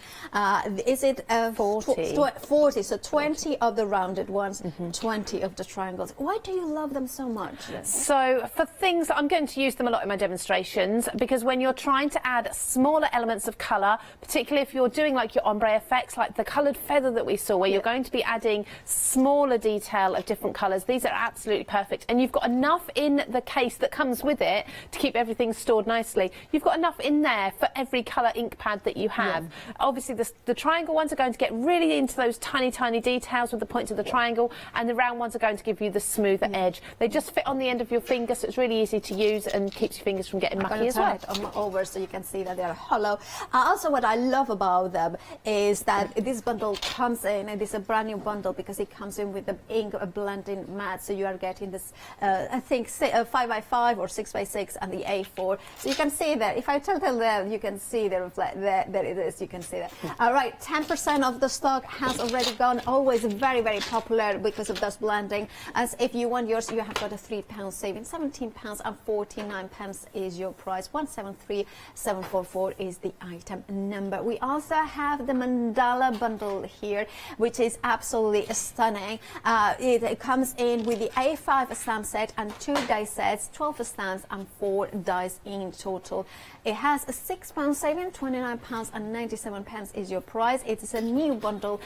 is it 40? So 20 of the rounded ones, 20 of the triangles. Why do you love them so much? So for things, I'm going to use them a lot in my demonstrations, because when you're trying to add smaller elements of colour, particularly if you're doing like your ombre effects, like the coloured feather that we saw, where you're going to be adding smaller detail of different colours, these are absolutely perfect. And you've got enough in the case that comes with it to keep everything stored nicely. You've got enough in there for every colour ink pad that you have. Obviously the triangle ones are going to get really into those tiny details with the points of the triangle, and the round ones are going to give you the smoother edge. They just fit on the end of your finger, so it's really easy to use and keeps your fingers from getting mucky as well. Over so you can see that they're hollow. Also, what I love about them is that this bundle comes in, and it's a brand new bundle because it comes in with the ink blending mat, so you are getting this I think 5x5 or 6x6 and the A4, so you can see that if I tilt it there, you can see the there it is, you can see that. All right, 10% of the stock has already gone. Always very popular because of dust blending. As if you want yours, you have got a £3 saving. £17.49 is your price. 173744 is the item number. We also have the mandala bundle here, which is absolutely stunning. It comes in with the A5 stamp set and 2 die sets, 12 stamps and 4 dies in total. It has a £6 saving. £29.97 is your price. It is a new bundle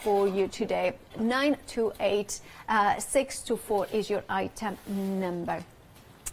for you today. 928624 is your item number.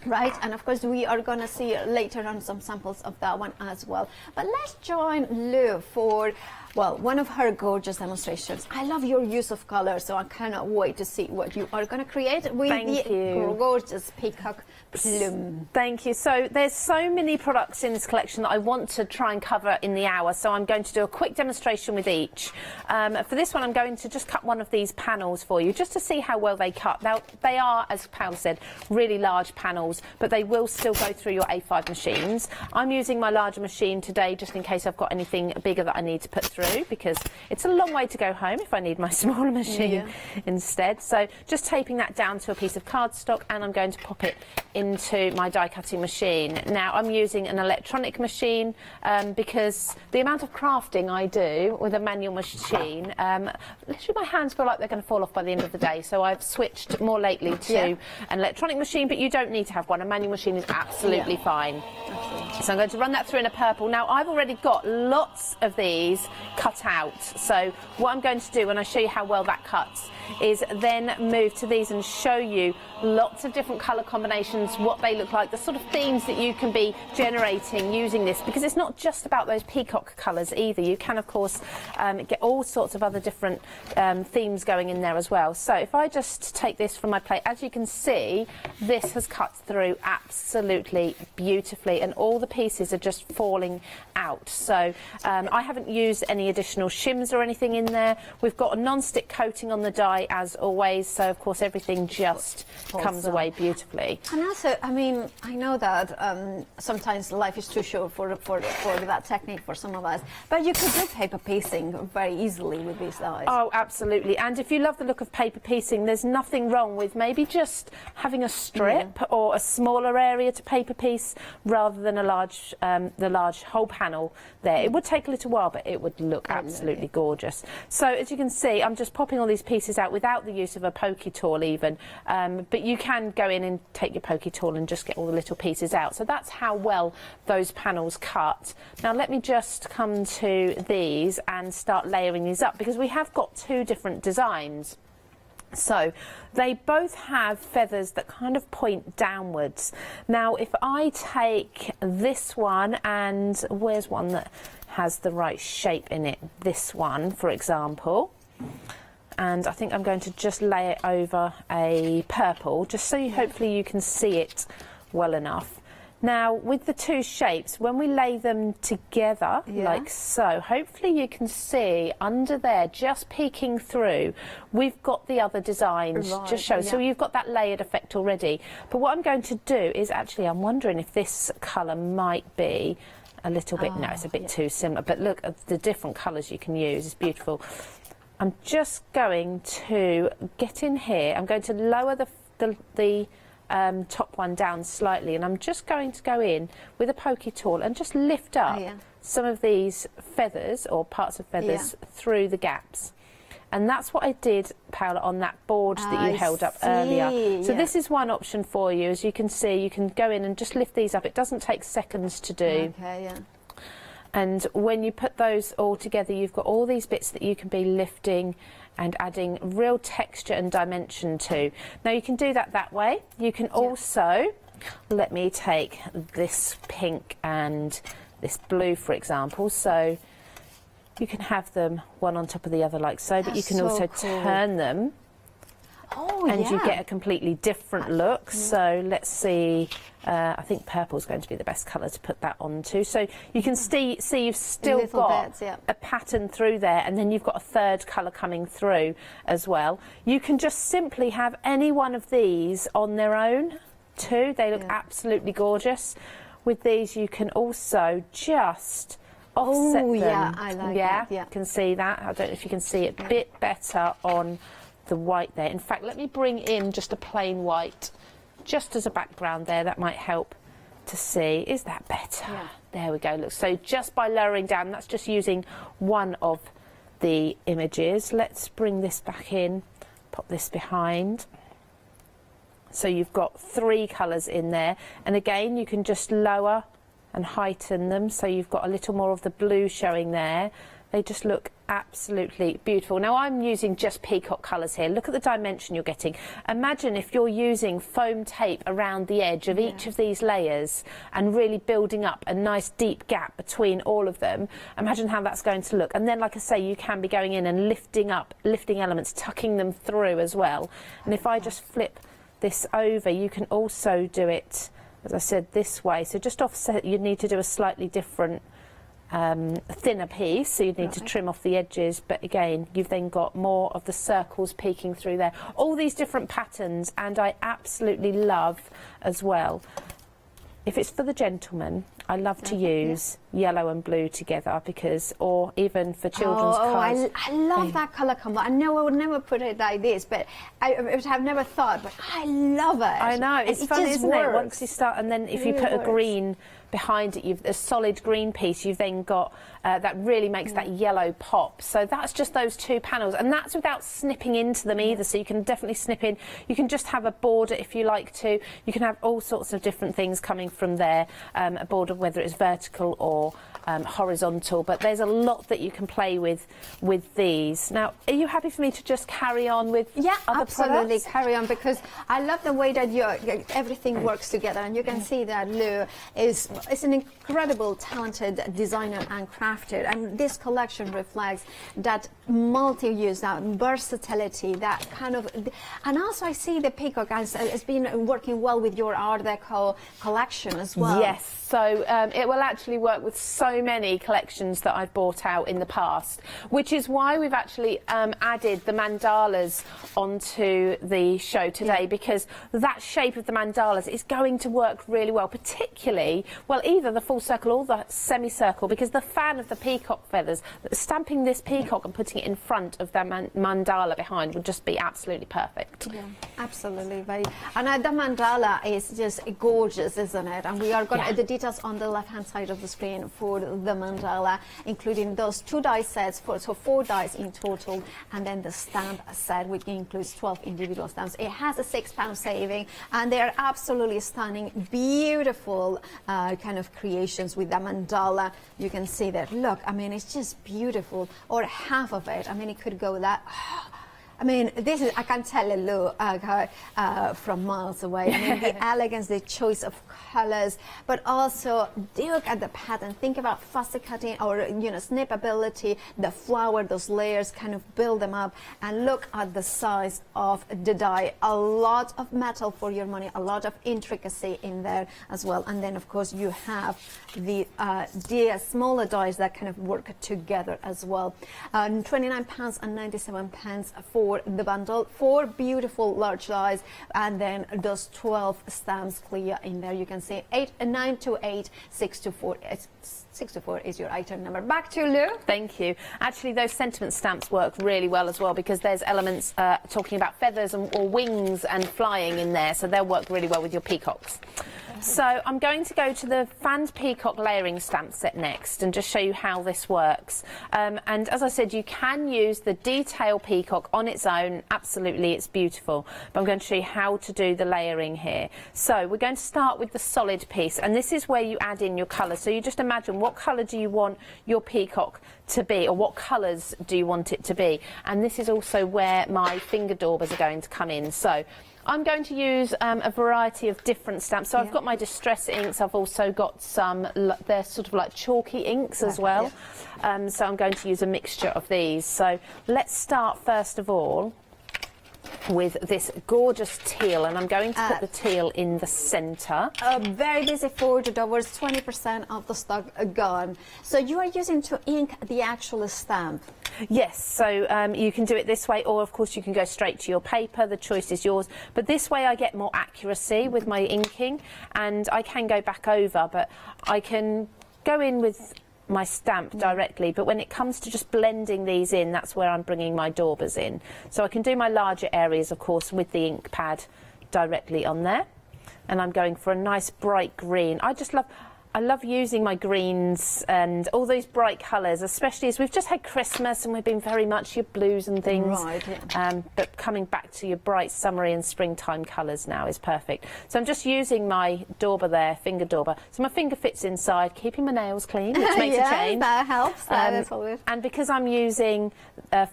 Right, and of course we are going to see later on some samples of that one as well. But let's join Lou for, well, one of her gorgeous demonstrations. I love your use of color, so I cannot wait to see what you are going to create with the gorgeous Peacock Plume. Thank you. So there's so many products in this collection that I want to try and cover in the hour, so I'm going to do a quick demonstration with each. For this one, I'm going to just cut one of these panels for you, just to see how well they cut. Now, they are, as Paola said, really large panels, but they will still go through your A5 machines. I'm using my larger machine today just in case I've got anything bigger that I need to put through, because it's a long way to go home if I need my smaller machine instead. So just taping that down to a piece of cardstock, and I'm going to pop it into my die cutting machine. Now I'm using an electronic machine because the amount of crafting I do with a manual machine, literally my hands feel like they're going to fall off by the end of the day, so I've switched more lately to an electronic machine, but you don't need to have one. A manual machine is absolutely fine. So I'm going to run that through in a purple. Now I've already got lots of these cut out, so what I'm going to do when I show you how well that cuts is then move to these and show you lots of different colour combinations, what they look like, the sort of themes that you can be generating using this, because it's not just about those peacock colours either. You can of course get all sorts of other different themes going in there as well. So if I just take this from my plate, as you can see, this has cut through absolutely beautifully, and all the pieces are just falling out. So I haven't used any additional shims or anything in there. We've got a non-stick coating on the die as always, so of course everything just comes away beautifully. And also, I mean, I know that sometimes life is too short for that technique for some of us, but you could do paper piecing very easily with these dies. Oh, absolutely. And if you love the look of paper piecing, there's nothing wrong with maybe just having a strip or a smaller area to paper piece rather than a large, the large whole panel there. It would take a little while, but it would look absolutely gorgeous. So as you can see, I'm just popping all these pieces out without the use of a pokey tool even, but you can go in and take your pokey tool and just get all the little pieces out. So that's how well those panels cut. Now let me just come to these and start layering these up, because we have got two different designs. So they both have feathers that kind of point downwards. Now if I take this one, and where's one that has the right shape in it? This one, for example. And I think I'm going to just lay it over a purple, just so hopefully you can see it well enough. Now, with the two shapes, when we lay them together, like so, hopefully you can see under there, just peeking through, we've got the other designs just shown. So you've got that layered effect already. But what I'm going to do is actually, I'm wondering if this colour might be a little bit, no, it's a bit too similar. But look at the different colours you can use, it's beautiful. I'm just going to get in here, I'm going to lower the top one down slightly, and I'm just going to go in with a pokey tool and just lift up some of these feathers or parts of feathers through the gaps. And that's what I did, Paola, on that board that you held up earlier. So this is one option for you. As you can see, you can go in and just lift these up. It doesn't take seconds to do. And when you put those all together, you've got all these bits that you can be lifting and adding real texture and dimension to. Now you can do that way. You can also, let me take this pink and this blue, for example. So you can have them one on top of the other like so, but you can also turn them and you get a completely different look. So let's see, I think purple is going to be the best colour to put that onto. So you can see you've still got a pattern through there, and then you've got a third colour coming through as well. You can just simply have any one of these on their own too. They look absolutely gorgeous. With these you can also just offset them. I like that. You can see that. I don't know if you can see it a bit better on the white there. In fact, let me bring in just a plain white just as a background there. That might help to see. Is that better? There we go. Look, so just by lowering down, that's just using one of the images. Let's bring this back in, pop this behind. So you've got 3 colours in there, and again you can just lower and heighten them, so you've got a little more of the blue showing there. They just look absolutely beautiful. Now I'm using just peacock colours here. Look at the dimension you're getting. Imagine if you're using foam tape around the edge of each of these layers and really building up a nice deep gap between all of them. Imagine how that's going to look. And then, like I say, you can be going in and lifting elements, tucking them through as well. And if I just flip this over, you can also do it, as I said, this way. So just offset, you'd need to do a slightly different thinner piece, so you'd need to trim off the edges, but again you've then got more of the circles peeking through there. All these different patterns, and I absolutely love as well, if it's for the gentleman, I love to use yellow and blue together, because, or even for children's cards. I love that colour combo. I know I would never put it like this, but I would have never thought, but I love it. I know, it's fun, isn't it? Once you start, and then if you put a green behind it, you've a solid green piece, you've then got that really makes that yellow pop. So that's just those 2 panels, and that's without snipping into them either. So you can definitely snip in. You can just have a border if you like to. You can have all sorts of different things coming from there, a border whether it's vertical or horizontal, but there's a lot that you can play with these. Now, are you happy for me to just carry on with other absolutely products? Carry on, because I love the way that everything works together, and you can see that Lou is an incredible talented designer and crafter, and this collection reflects that multi-use, that versatility, that kind of, and also I see the peacock has been working well with your Art Deco collection as well. Yes, so it will actually work with so many collections that I've bought out in the past, which is why we've actually added the mandalas onto the show today, because that shape of the mandalas is going to work really well, particularly, well, either the full circle or the semicircle, because the fan of the peacock feathers, stamping this peacock and putting it in front of the mandala behind would just be absolutely perfect. Yeah, absolutely. And the mandala is just gorgeous, isn't it? And we are going to the details on the left-hand side of the screen for the mandala, including those 2 die sets, so 4 dies in total, and then the stamp set, which includes 12 individual stamps. It has a £6 saving, and they are absolutely stunning, beautiful kind of creations with the mandala. You can see that. Look, I mean, it's just beautiful. Or half of it. I mean, it could go that. I mean, this is, I can tell a look from miles away. I mean, the elegance, the choice of colors, but also look at the pattern. Think about fussy cutting or, you know, snipability, the flower, those layers, kind of build them up, and look at the size of the die. A lot of metal for your money, a lot of intricacy in there as well. And then, of course, you have the smaller dies that kind of work together as well. £29.97 for the bundle, 4 beautiful large dies, and then those 12 stamps clear in there. You can see 928 624. 624 is your item number. Back to Lou. Thank you. Actually, those sentiment stamps work really well as well, because there's elements talking about feathers or wings and flying in there, so they'll work really well with your peacocks. So I'm going to go to the fanned peacock layering stamp set next and just show you how this works. And as I said, you can use the detail peacock on its own. Absolutely, it's beautiful. But I'm going to show you how to do the layering here. So we're going to start with the solid piece, and this is where you add in your colour. So you just imagine, what colour do you want your peacock to be, or what colours do you want it to be? And this is also where my finger daubers are going to come in. So I'm going to use a variety of different stamps. So I've got my distress inks. I've also got some, they're sort of like chalky inks as well. So I'm going to use a mixture of these. So let's start first of all with this gorgeous teal, and I'm going to put the teal in the centre. Very busy for the daubers, 20% of the stock gone. So you are using to ink the actual stamp? Yes, so you can do it this way, or of course you can go straight to your paper. The choice is yours, but this way I get more accuracy with my inking, and I can go back over, but I can go in with my stamp directly. But when it comes to just blending these in, that's where I'm bringing my daubers in. So I can do my larger areas, of course, with the ink pad directly on there, and I'm going for a nice bright green. I love using my greens and all those bright colours, especially as we've just had Christmas and we've been very much your blues and things. Right, yeah. But coming back to your bright summery and springtime colours now is perfect. So I'm just using my dauber there, finger dauber. So my finger fits inside, keeping my nails clean, which makes a change. That helps. That's always. And because I'm using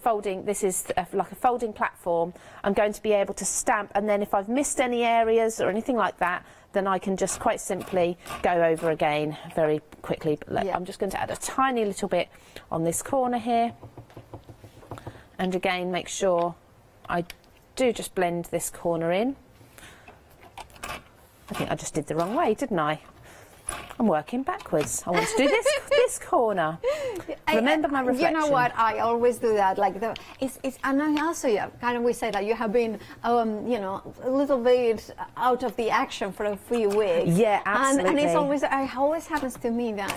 folding, this is like a folding platform, I'm going to be able to stamp, and then if I've missed any areas or anything like that, then I can just quite simply go over again very quickly. I'm just going to add a tiny little bit on this corner here. And again, make sure I do just blend this corner in. I think I just did the wrong way, didn't I? I'm working backwards. I want to do this corner. Remember my reflection. You know what? I always do that. Like and I also kind of we say that you have been you know, a little bit out of the action for a few weeks. Yeah, absolutely. And it's always happens to me that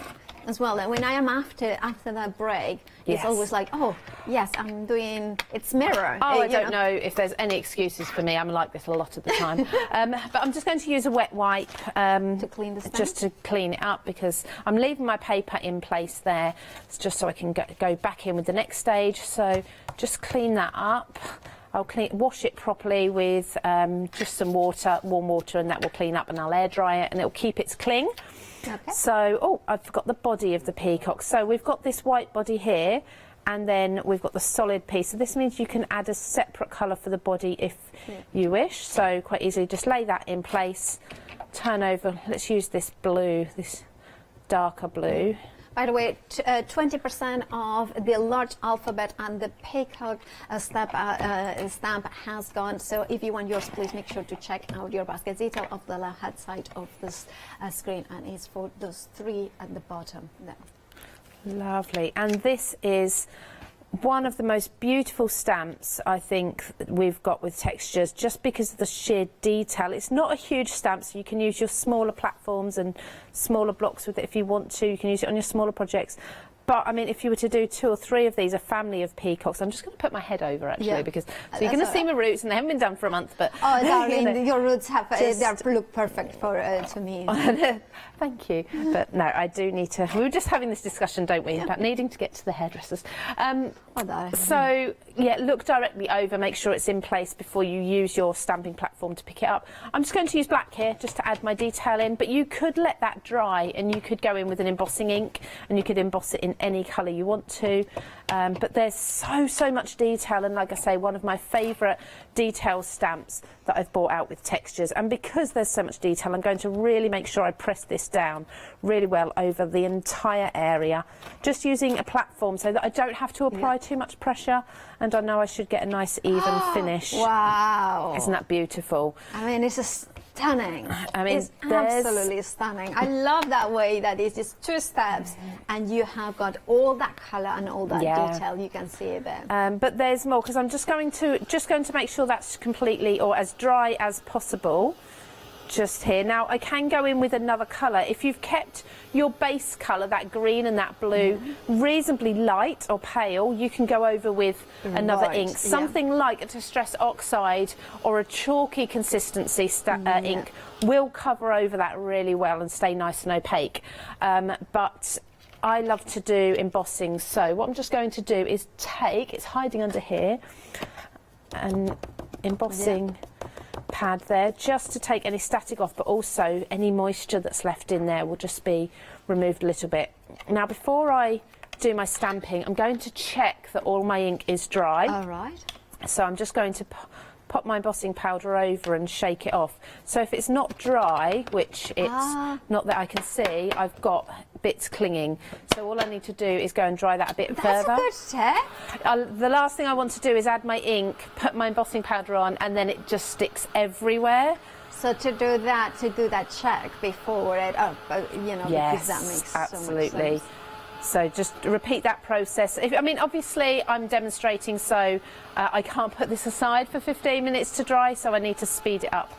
as well. And when I am after that break, it's always like, oh yes, I'm doing it's mirror. Oh, I don't know if there's any excuses for me. I'm like this a lot of the time. But I'm just going to use a wet wipe to clean the stamp. Just to clean it up, because I'm leaving my paper in place there, just so I can go back in with the next stage. So just clean that up. I'll wash it properly with just some water, warm water, and that will clean up, and I'll air dry it and it'll keep its cling. Okay. So, I forgot the body of the peacock. So we've got this white body here, and then we've got the solid piece. So this means you can add a separate colour for the body if you wish. So quite easily, just lay that in place, turn over. Let's use this blue, this darker blue. By the way, 20% of the large alphabet and the peacock stamp has gone. So if you want yours, please make sure to check out your basket detail of the left-hand side of this screen, and it's for those 3 at the bottom there. Lovely. And this is one of the most beautiful stamps I think that we've got with textures, just because of the sheer detail. It's not a huge stamp, so you can use your smaller platforms and smaller blocks with it if you want to. You can use it on your smaller projects. But I mean, if you were to do 2 or 3 of these, a family of peacocks, I'm just going to put my head over actually, because so you're going to see my roots, and they haven't been done for a month. But oh, darling, your roots have they look perfect for to me. Thank you. But no, I do need to. We were just having this discussion, don't we, about needing to get to the hairdressers. about that. So, yeah, look directly over, make sure it's in place before you use your stamping platform to pick it up. I'm just going to use black here just to add my detail in, but you could let that dry and you could go in with an embossing ink and you could emboss it in any colour you want to. But there's so much detail, and like I say, one of my favourite detail stamps that I've bought out with textures. And because there's so much detail, I'm going to really make sure I press this down really well over the entire area, just using a platform so that I don't have to apply too much pressure, and I know I should get a nice even finish. Wow. Isn't that beautiful? I mean, it's stunning. I mean, it's absolutely stunning. I love that way that it's just 2 steps and you have got all that colour and all that detail. You can see it there. But there's more, because I'm just going to make sure that's completely or as dry as possible. Just here. Now I can go in with another colour. If you've kept your base colour, that green and that blue, reasonably light or pale, you can go over with another ink. Something like a Distress Oxide or a chalky consistency ink will cover over that really well and stay nice and opaque. But I love to do embossing, so what I'm just going to do is take, it's hiding under here, and embossing pad there, just to take any static off, but also any moisture that's left in there will just be removed a little bit. Now before I do my stamping, I'm going to check that all my ink is dry. All right. So I'm just going to pop my embossing powder over and shake it off. So if it's not dry, which it's not that I can see, I've got bits clinging. So all I need to do is go and dry that a bit further. That's a good tip. The last thing I want to do is add my ink, put my embossing powder on, and then it just sticks everywhere. So to do that check before it, you know, because that makes absolutely. so much sense. So just repeat that process. I mean, obviously I'm demonstrating, so I can't put this aside for 15 minutes to dry, so I need to speed it up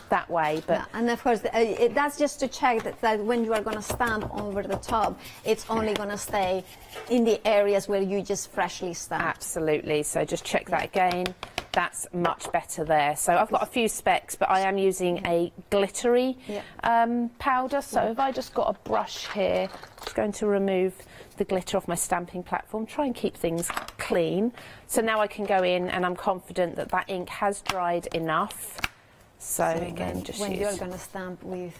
that way. But and of course, that's just to check that when you are going to stamp over the top, it's only going to stay in the areas where you just freshly stamped. Absolutely. So just check that again. That's much better there. So I've got a few specks, but I am using a glittery powder. So if I just got a brush here, I'm just going to remove the glitter off my stamping platform, try and keep things clean. So now I can go in and I'm confident that that ink has dried enough. So again, just when you're going to stamp with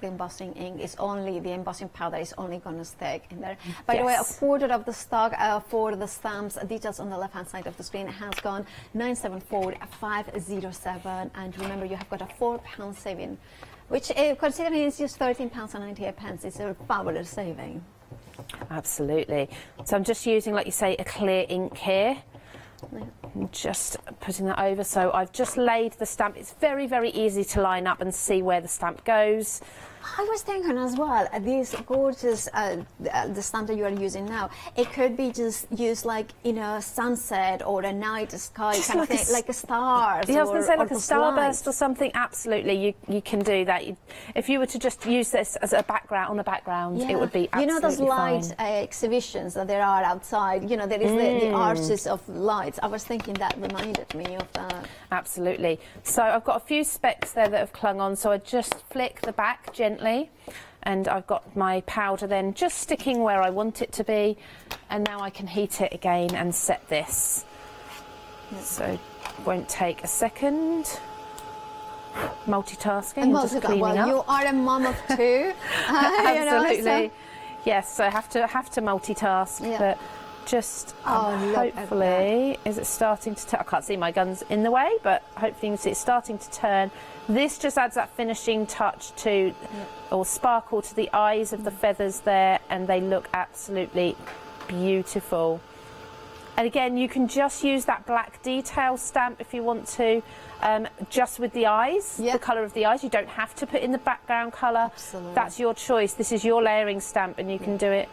the embossing ink, it's only the embossing powder is only going to stick in there. By the way, a quarter of the stock for the stamps, details on the left-hand side of the screen, has gone 974,507, and remember you have got a £4 saving, which considering it's just £13.98, it's a fabulous saving. Absolutely. So I'm just using, like you say, a clear ink here. Just putting that over, so I've just laid the stamp. It's very, very easy to line up and see where the stamp goes. I was thinking as well, these gorgeous, the stamp that you are using now, it could be just used like in a sunset or a night sky just kind of thing, like a star. Yeah, I was going to say like a starburst or something. Absolutely, you can do that. If you were to just use this as a background, on a background, it would be absolutely You know those light fine. Exhibitions that there are outside, you know, there is the arches of lights. I was thinking that reminded me of that. Absolutely. So I've got a few specks there that have clung on, so I just flick the back gently, and I've got my powder then just sticking where I want it to be, and now I can heat it again and set this. So it won't take a second. Multitasking, just cleaning up. You are a mom of two. Absolutely. You know, so. Yes, so I have to multitask, but just hopefully, is it starting to turn? I can't see my guns in the way, but hopefully you can see it's starting to turn. This just adds that finishing touch to, or sparkle to the eyes of the feathers there, and they look absolutely beautiful. And again, you can just use that black detail stamp if you want to, just with the eyes, the colour of the eyes. You don't have to put in the background colour. Absolutely. That's your choice. This is your layering stamp, and you can do it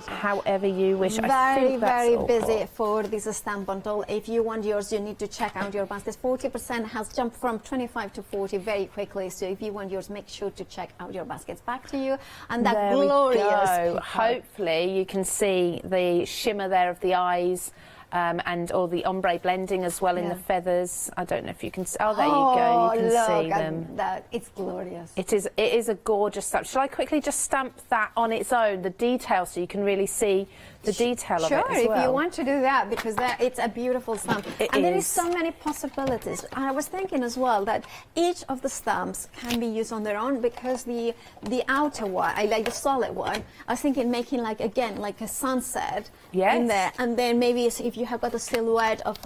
however you wish. Very, very busy for this stamp bundle. If you want yours, you need to check out your baskets. 40% has jumped from 25 to 40 very quickly. So if you want yours, make sure to check out your baskets. Back to you. And that glorious. Hopefully you can see the shimmer there of the eyes. and all the ombre blending as well in the feathers. I don't know if you can see. Oh, there you go. You can see them. That it's glorious. It is a gorgeous stamp. Shall I quickly just stamp that on its own, the detail, so you can really see the detail of it as well? Sure, if you want to do that, because it's a beautiful stamp. There is so many possibilities. And I was thinking as well that each of the stamps can be used on their own, because the outer one, I like the solid one, I was thinking making like a sunset in there, and then maybe if you have got a silhouette of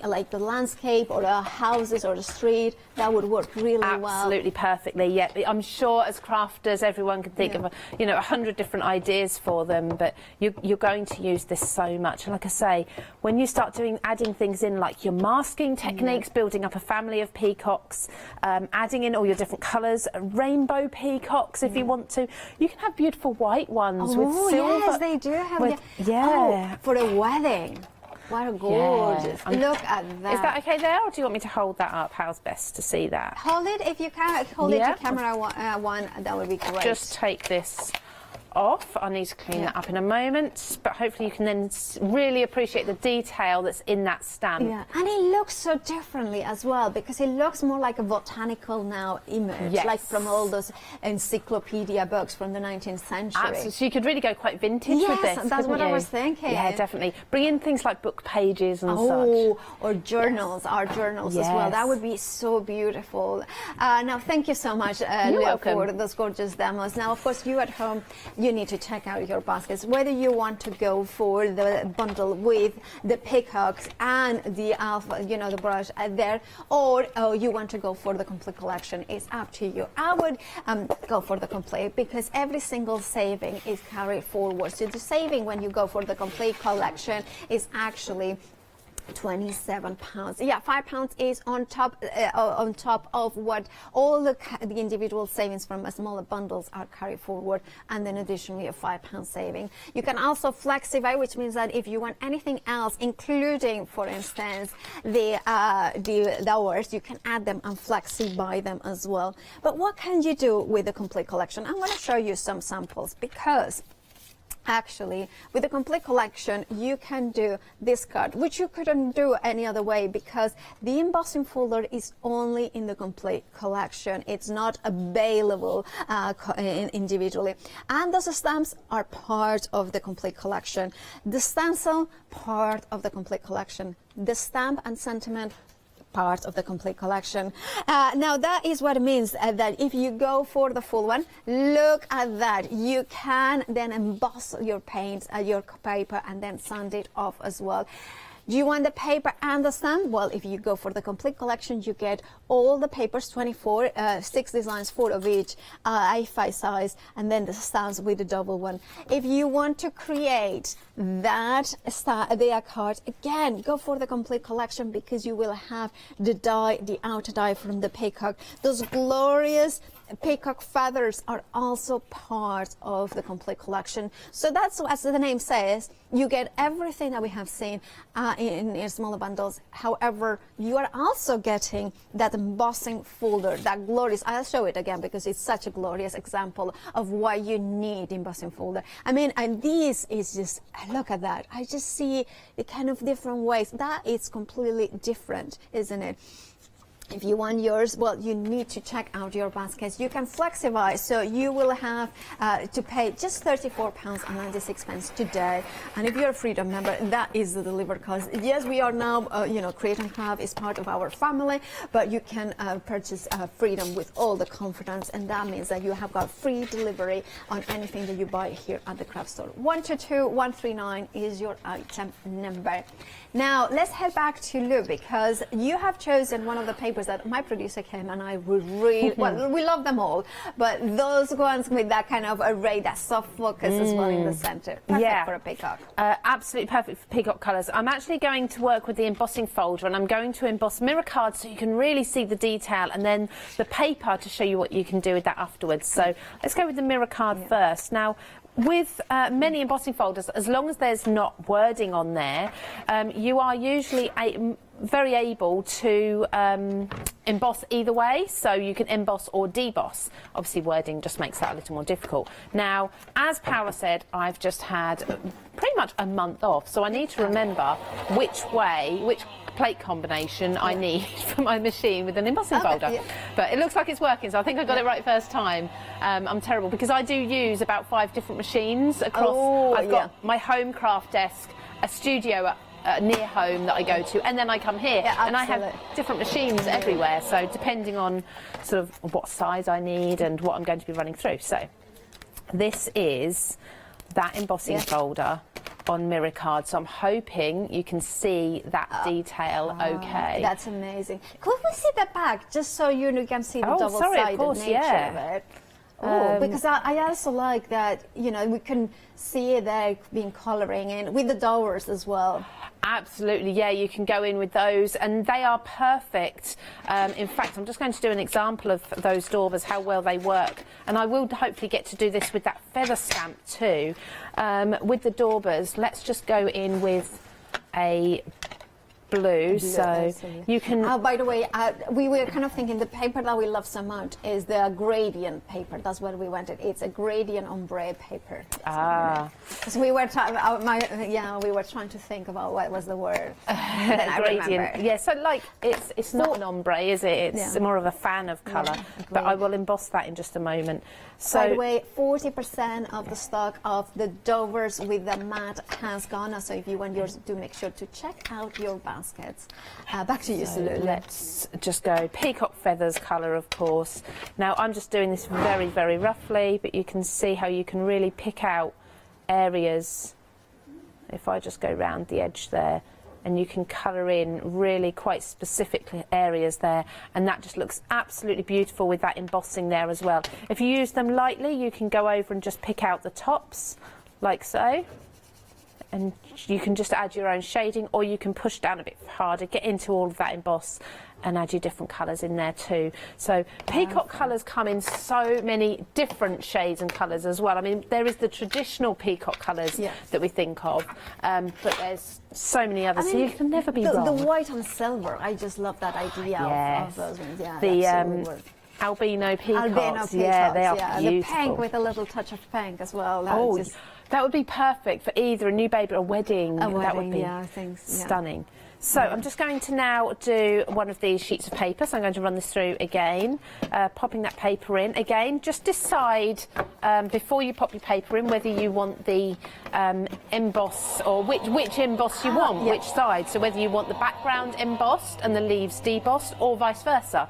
like the landscape or the houses or the street, that would work really well. Absolutely perfectly. Yeah, I'm sure as crafters everyone can think of 100 different ideas for them, but you're going to use this so much. And like I say, when you start adding things in, like your masking techniques, building up a family of peacocks, adding in all your different colours, rainbow peacocks if you want to, you can have beautiful white ones with silver. Yes, they do have for a wedding. What a gorgeous. Look at that. Is that okay there, or do you want me to hold that up? How's best to see that? Hold it if you can. Hold it to camera one. That would be great. Just take this off. I need to clean that up in a moment, but hopefully you can then really appreciate the detail that's in that stamp. Yeah, and it looks so differently as well, because it looks more like a botanical now image, like from all those encyclopedia books from the 19th century. Absolutely. So you could really go quite vintage with this. Yes, that's what I was thinking. Yeah, definitely. Bring in things like book pages and such. Or journals, art journals as well. That would be so beautiful. Now, thank you so much, Leah, for those gorgeous demos. Now, of course, you at home, you need to check out your baskets, whether you want to go for the bundle with the peacocks and the alpha, the brush there, or you want to go for the complete collection. It's up to you. I would go for the complete, because every single saving is carried forward. So the saving when you go for the complete collection is actually £27. Yeah, £5 is on top of what all the individual savings from smaller bundles are carried forward, and then additionally a £5 saving. You can also flexify, which means that if you want anything else, including, for instance, the hours, you can add them and flexify them as well. But what can you do with the complete collection? I'm going to show you some samples, because actually, with the complete collection, you can do this card, which you couldn't do any other way, because the embossing folder is only in the complete collection. It's not available individually. And those stamps are part of the complete collection. The stencil, part of the complete collection. The stamp and sentiment, part of the complete collection. Now that is what it means, that if you go for the full one, look at that, you can then emboss your paints, your paper, and then sand it off as well. Do you want the paper and the stamp? Well, if you go for the complete collection, you get all the papers, 24, 6 designs, 4 of each, A5 size, and then the stamps with the double one. If you want to create that card, again, go for the complete collection, because you will have the die, the outer die from the peacock. Those glorious peacock feathers are also part of the complete collection. So that's, as the name says, you get everything that we have seen in smaller bundles. However, you are also getting that embossing folder, that glorious, I'll show it again because it's such a glorious example of why you need embossing folder. I mean, and this is just, look at that. I just see the kind of different ways. That is completely different, isn't it? If you want yours, well, you need to check out your baskets. You can flexify, so you will have to pay just £34.96 today. And if you're a Freedom member, that is the delivered cost. Yes, we are now, Create and Craft is part of our family, but you can purchase Freedom with all the confidence, and that means that you have got free delivery on anything that you buy here at the craft store. 122139 is your item number. Now, let's head back to Lou, because you have chosen one of the papers that my producer came and I would read. Well, we love them all, but those ones with that kind of array, that soft focus as well in the center. Perfect for a peacock. Absolutely perfect for peacock colours. I'm actually going to work with the embossing folder, and I'm going to emboss mirror cards so you can really see the detail, and then the paper to show you what you can do with that afterwards. So let's go with the mirror card first. Now, with many embossing folders, as long as there's not wording on there, you are usually very able to emboss either way, so you can emboss or deboss. Obviously wording just makes that a little more difficult. Now, as Paola said, I've just had pretty much a month off, so I need to remember which plate combination I need for my machine with an embossing folder. Yeah. But it looks like it's working, so I think I got it right first time. I'm terrible because I do use about 5 different machines across. I've got my home craft desk, a studio near home that I go to, and then I come here and I have different machines everywhere, so depending on sort of what size I need and what I'm going to be running through. So this is that embossing folder on mirror card, so I'm hoping you can see that detail okay. That's amazing. Could we see the back just so you can see the double-sided nature of it? Because I also like that, you know, we can see it there being colouring and with the doors as well. Absolutely, yeah, you can go in with those and they are perfect. In fact, I'm just going to do an example of those daubers, how well they work. And I will hopefully get to do this with that feather stamp too. With the daubers, let's just go in with a blue, so you can... by the way, we were kind of thinking the paper that we love so much is the gradient paper. That's what we wanted. It's a gradient ombre paper. So we were we were trying to think about what was the word. Gradient. Yeah, so like it's not an ombre, is it? It's more of a fan of colour. But I will emboss that in just a moment. So, by the way, 40% of the stock of the daubers with the matte has gone. So if you want yours, do make sure to check out your baskets. Back to you, Sulu. Let's just go peacock feathers colour, of course. Now I'm just doing this very, very roughly, but you can see how you can really pick out areas. If I just go round the edge there, and you can colour in really quite specific areas there, and that just looks absolutely beautiful with that embossing there as well. If you use them lightly, you can go over and just pick out the tops, like so. And you can just add your own shading, or you can push down a bit harder, get into all of that emboss and add your different colours in there too. So peacock colours come in so many different shades and colours as well. I mean, there is the traditional peacock colours that we think of, but there's so many others, so you can never be wrong. The white and silver, I just love that idea of those ones. Yeah, the albino peacocks, they are beautiful. The pink with a little touch of pink as well. That would be perfect for either a new baby or a wedding. That would be stunning. So I'm just going to now do one of these sheets of paper. So I'm going to run this through again, popping that paper in. Again, just decide before you pop your paper in whether you want the emboss, or which emboss you want, which side. So whether you want the background embossed and the leaves debossed, or vice versa.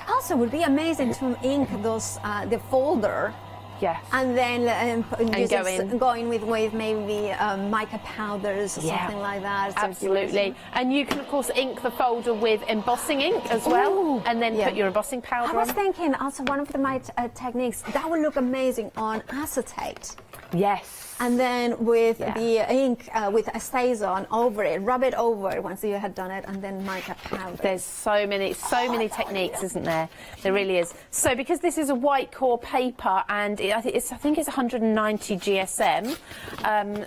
Also, it would be amazing to ink those the folder. Yes. And then going with maybe mica powders or something like that. Absolutely. And you can, of course, ink the folder with embossing ink as well, and then put your embossing powder on. I was thinking also one of my techniques, that would look amazing on acetate. Yes. And then with the ink, with a StazOn over it, rub it over once you had done it, and then mica powder. There's so many techniques, isn't there? There really is. So because this is a white core paper, and I think it's 190 GSM,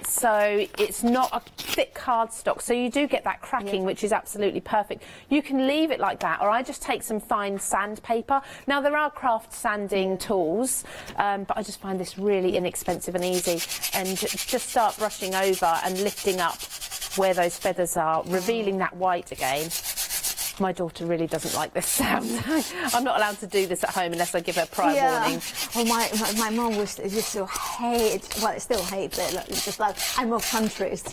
so it's not a thick cardstock, so you do get that cracking, which is absolutely perfect. You can leave it like that, or I just take some fine sandpaper. Now there are craft sanding tools, but I just find this really inexpensive and easy. And just start brushing over and lifting up where those feathers are, revealing that white again. My daughter really doesn't like this sound. I'm not allowed to do this at home unless I give her prior warning. Well, my mom used to hate, well, I still hate it, just like, I'm of countries.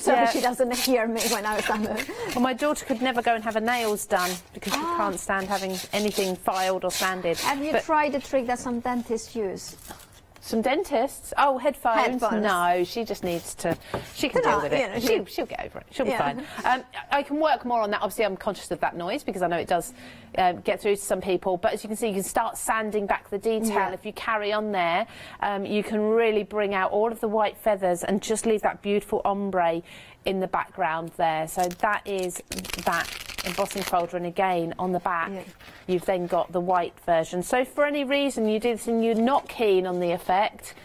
So she doesn't hear me when I was done it. Well, my daughter could never go and have her nails done because she can't stand having anything filed or sanded. Have you tried the trick that some dentists use? Some dentists? Oh, headphones? No, she just needs to... She can deal with it. You know, she'll get over it. She'll be fine. I can work more on that. Obviously, I'm conscious of that noise because I know it does get through to some people. But as you can see, you can start sanding back the detail. If you carry on there, you can really bring out all of the white feathers and just leave that beautiful ombre in the background there. So that is that embossing folder, and again on the back you've then got the white version. So for any reason you do this and you're not keen on the effect,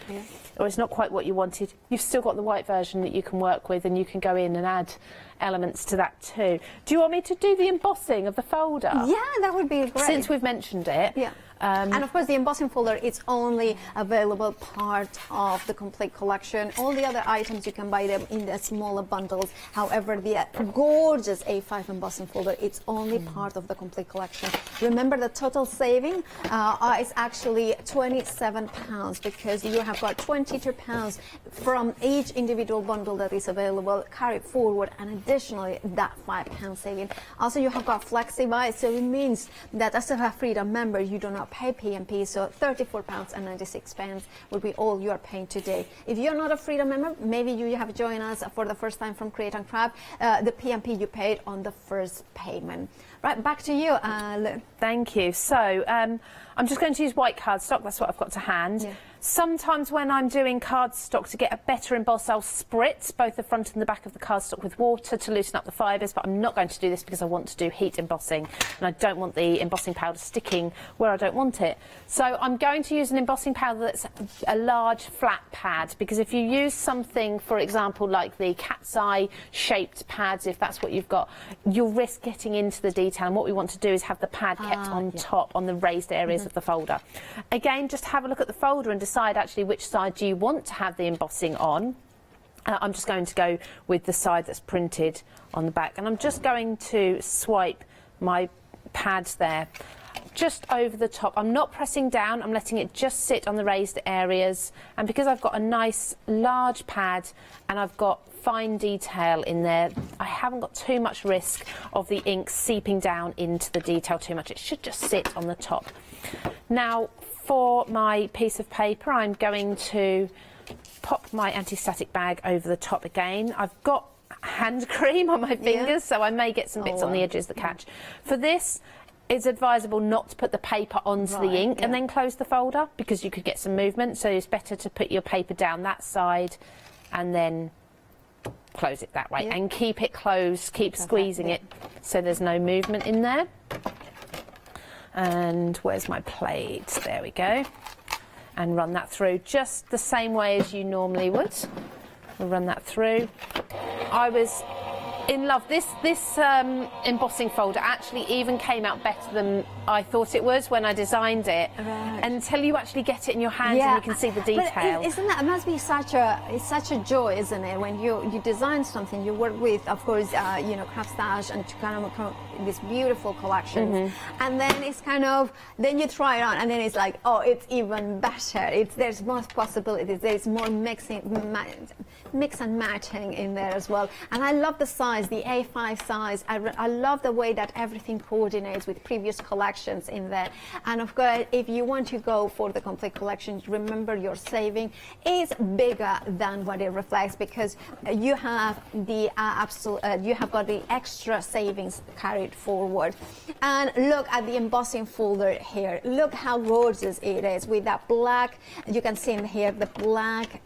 or it's not quite what you wanted, you've still got the white version that you can work with, and you can go in and add elements to that too. Do you want me to do the embossing of the folder? Yeah, that would be great. Since we've mentioned it. Yeah. And of course, the embossing folder, it's only available part of the complete collection. All the other items, you can buy them in the smaller bundles. However, the gorgeous A5 embossing folder, it's only part of the complete collection. Remember, the total saving is actually £27 because you have got £22 from each individual bundle that is available carried forward, and additionally that £5 saving. Also, you have got flexi-buy, so it means that as a Freedom member, you do not pay P&P, so £34.96 will be all you are paying today. If you're not a Freedom member, maybe you have joined us for the first time from Create and Craft, the P&P you paid on the first payment. Right, back to you, Lou. Thank you. So I'm just going to use white cardstock. That's what I've got to hand. Yeah. Sometimes when I'm doing cardstock, to get a better emboss, I'll spritz both the front and the back of the cardstock with water to loosen up the fibres, but I'm not going to do this because I want to do heat embossing, and I don't want the embossing powder sticking where I don't want it. So I'm going to use an embossing powder that's a large flat pad, because if you use something, for example, like the cat's eye shaped pads, if that's what you've got, you'll risk getting into the detail, and what we want to do is have the pad kept on top, on the raised areas of the folder. Again, just have a look at the folder and decide actually which side do you want to have the embossing on. I'm just going to go with the side that's printed on the back, and I'm just going to swipe my pads there just over the top. I'm not pressing down, I'm letting it just sit on the raised areas, and because I've got a nice large pad and I've got fine detail in there, I haven't got too much risk of the ink seeping down into the detail too much. It should just sit on the top. Now, for my piece of paper, I'm going to pop my anti-static bag over the top again. I've got hand cream on my fingers, so I may get some bits on the edges that catch. For this, it's advisable not to put the paper onto the ink and then close the folder, because you could get some movement, so it's better to put your paper down that side and then close it that way, and keep it closed, keep squeezing it so there's no movement in there. And where's my plate? There we go. And run that through just the same way as you normally would. We'll run that through. I was in love. This embossing folder actually even came out better than I thought it was when I designed it. Right. Until you actually get it in your hands and you can see the detail. But isn't that, it must be such a joy, isn't it, when you design something, you work with, of course, you know, Craft Stash, and to kind of come this beautiful collections, and then it's kind of, then you try it on, and then it's like, oh, it's even better. There's more possibilities. There's more mix and matching in there as well. And I love the size, the A5 size. I love the way that everything coordinates with previous collections in there. And of course, if you want to go for the complete collection, remember your saving is bigger than what it reflects, because you have the you have got the extra savings carried forward. And look at the embossing folder here. Look how gorgeous it is with that black. You can see in here the black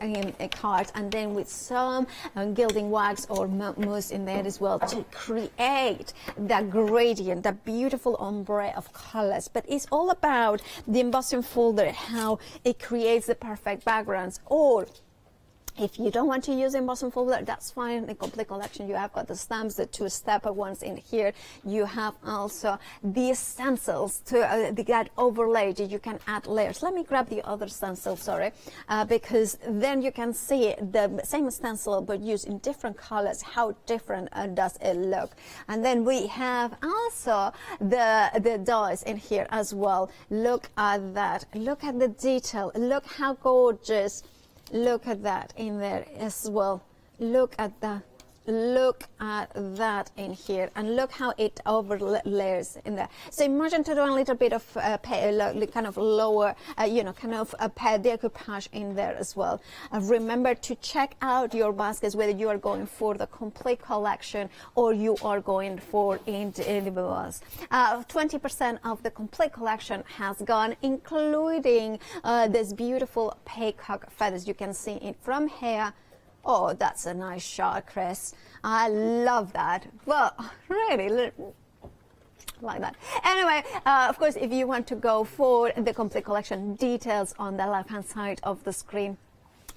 card, and then with some gilding wax or mousse in there as well, to create that gradient, that beautiful ombre of colors. But it's all about the embossing folder, how it creates the perfect backgrounds. Or if you don't want to use embossing folder, that's fine. The complete collection, you have got the stamps, the two-step ones in here. You have also the stencils to get overlaid. You can add layers. Let me grab the other stencil, sorry, because then you can see the same stencil but used in different colors. How different does it look? And then we have also the dies in here as well. Look at that. Look at the detail. Look how gorgeous. Look at that in there as well. Look at that. Look at that in here, and look how it overlays in there. So imagine to do a little bit of kind of lower, you know, kind of a decoupage in there as well. Remember to check out your baskets, whether you are going for the complete collection or you are going for individuals. 20% of the complete collection has gone, including this beautiful peacock feathers. You can see it from here. Oh, that's a nice shot, Chris. I love that. Well, really like that. Anyway, of course, if you want to go for the complete collection, details on the left-hand side of the screen.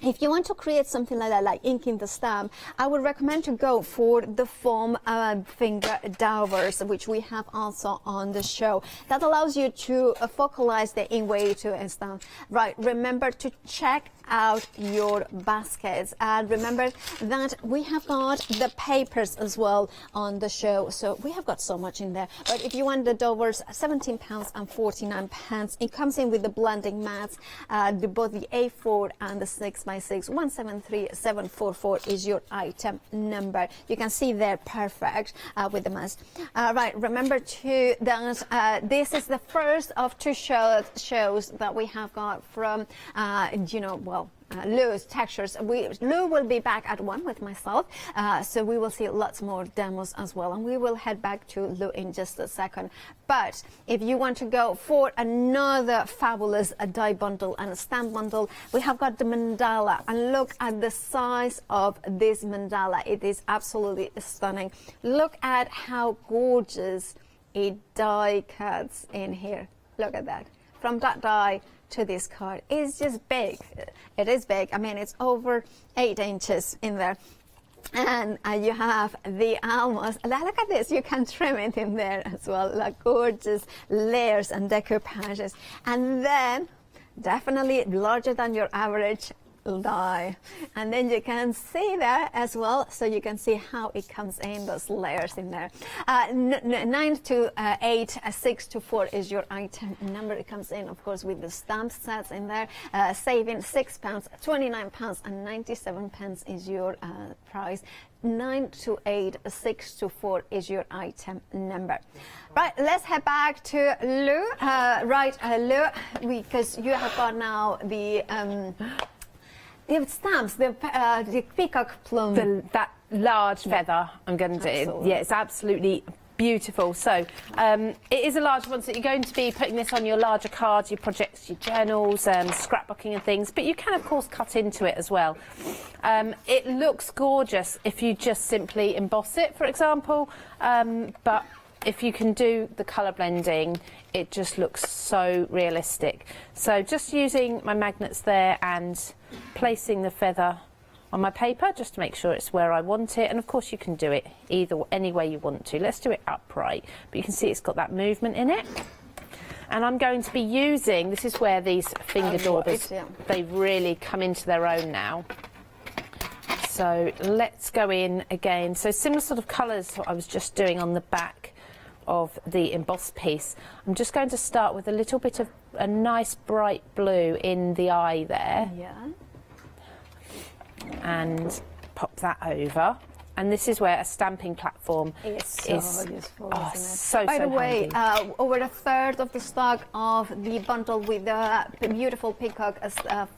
If you want to create something like that, like inking the stamp, I would recommend to go for the foam finger daubers, which we have also on the show. That allows you to focalize the ink way to a stamp. Right, remember to check out your baskets, and remember that we have got the papers as well on the show, so we have got so much in there. But if you want the daubers, £17.49. It comes in with the blending mats, both the A4 and the 6x6. 173744 is your item number. You can see there perfect with the mats. Right, remember too that this is the first of two shows that we have got from Lou's Textures. Lou will be back at 1 with myself, so we will see lots more demos as well, and we will head back to Lou in just a second. But if you want to go for another fabulous die bundle and a stamp bundle, we have got the mandala, and look at the size of this mandala. It is absolutely stunning. Look at how gorgeous it die cuts in here. Look at that. From that die to this card is just big. It is big. I mean, it's over 8 inches in there. And you have the almost, look at this, you can trim it in there as well, like gorgeous layers and decoupages. And then definitely larger than your average die, and then you can see there as well, so you can see how it comes in, those layers in there. 9 to 8, 6 to 4 is your item number. It comes in, of course, with the stamp sets in there, saving £6, £29 and 97 pence is your price. 9 to 8, 6 to 4 is your item number. Right, let's head back to Lou. Lou, because you have got now the stamps, the peacock plume. That large feather I'm going to do. Yeah, it's absolutely beautiful. So it is a large one, so you're going to be putting this on your larger cards, your projects, your journals, scrapbooking and things, but you can of course cut into it as well. It looks gorgeous if you just simply emboss it, for example, but if you can do the colour blending, it just looks so realistic. So just using my magnets there and placing the feather on my paper just to make sure it's where I want it, and of course you can do it any way you want to. Let's do it upright, but you can see it's got that movement in it. And I'm going to be using, this is where these finger daubers, they really come into their own now. So let's go in again. So similar sort of colours to what I was just doing on the back of the embossed piece. I'm just going to start with a little bit of a nice bright blue in the eye there. Yeah. And pop that over. And this is where a stamping platform is so useful. Oh, so By the way, handy. over a third of the stock of the bundle with the beautiful peacock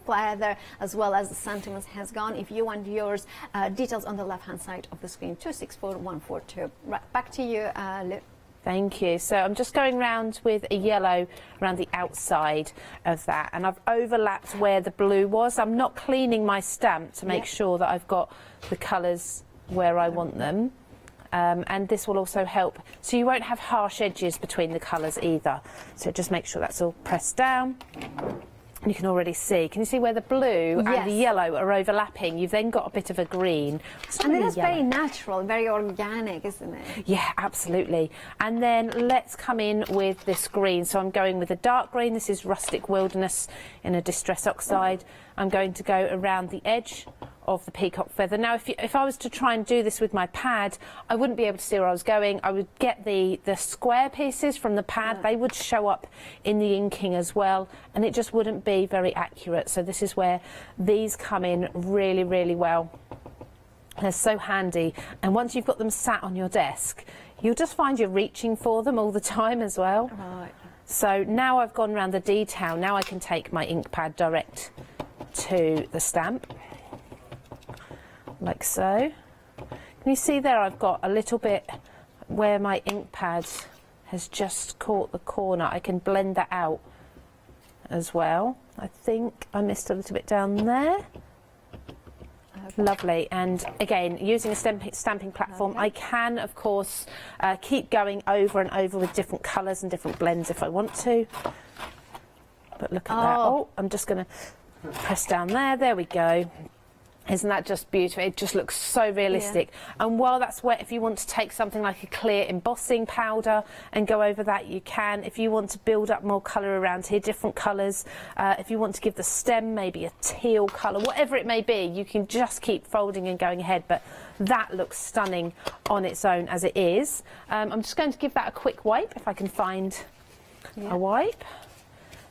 feather as well as the sentiments has gone. If you want yours, details on the left-hand side of the screen, 264142. Right, back to you, Lou. Thank you. So I'm just going round with a yellow around the outside of that, and I've overlapped where the blue was. I'm not cleaning my stamp to make sure that I've got the colours where I want them, and this will also help so you won't have harsh edges between the colours either. So just make sure that's all pressed down. You can already see. Can you see where the blue and the yellow are overlapping? You've then got a bit of a green. And that's very natural, very organic, isn't it? Yeah, absolutely. And then let's come in with this green. So I'm going with a dark green. This is Rustic Wilderness in a Distress Oxide. I'm going to go around the edge of the peacock feather. Now, if I was to try and do this with my pad, I wouldn't be able to see where I was going. I would get the square pieces from the pad. They would show up in the inking as well, and it just wouldn't be very accurate. So this is where these come in really, really well. They're so handy. And once you've got them sat on your desk, you'll just find you're reaching for them all the time as well. Right. So now I've gone around the detail, now I can take my ink pad direct to the stamp. Like so. Can you see there I've got a little bit where my ink pad has just caught the corner. I can blend that out as well. I think I missed a little bit down there. Lovely. And again, using a stamping platform, I can of course keep going over and over with different colours and different blends if I want to. But look at that. Oh, I'm just going to Press down there we go. Isn't that just beautiful? It just looks so realistic. And while that's wet, if you want to take something like a clear embossing powder and go over that, you can. If you want to build up more colour around here, different colours, if you want to give the stem maybe a teal colour, whatever it may be, you can just keep folding and going ahead. But that looks stunning on its own as it is. I'm just going to give that a quick wipe, if I can find a wipe.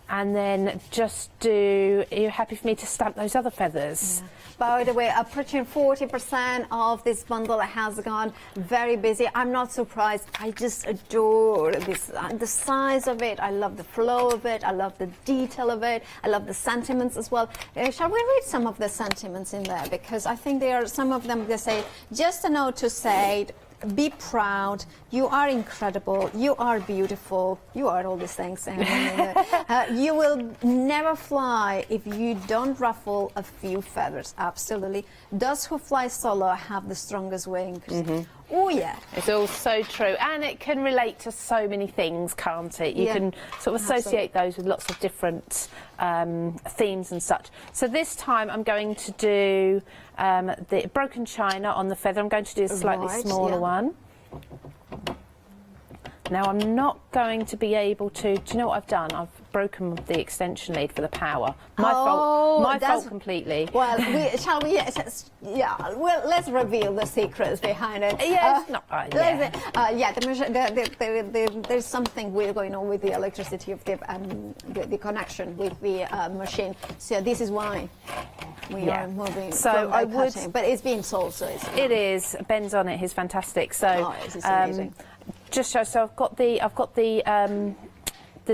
And then just are you happy for me to stamp those other feathers? Yeah. By the way, approaching 40% of this bundle has gone. Very busy. I'm not surprised. I just adore this, the size of it. I love the flow of it. I love the detail of it. I love the sentiments as well. Shall we read some of the sentiments in there? Because I think there are some of them that say, just a note to say, be proud, you are incredible, you are beautiful, you are all these things. You will never fly if you don't ruffle a few feathers. Absolutely. Those who fly solo have the strongest wings. Oh yeah. It's all so true, and it can relate to so many things, can't it? You can sort of associate those with lots of different themes and such. So this time I'm going to do the broken china on the feather. I'm going to do a slightly smaller one. Now I'm not going to be able to, do you know what I've done? I've broken the extension lead for the power. My fault completely. Well, shall we, well, let's reveal the secrets behind it. Yeah, it's not right. There's something weird going on with the electricity of the connection with the machine. So this is why we are moving from cutting. But it's being solved, so it's... It is. Ben's on it. He's fantastic. So, it's amazing. Just show. So I've got the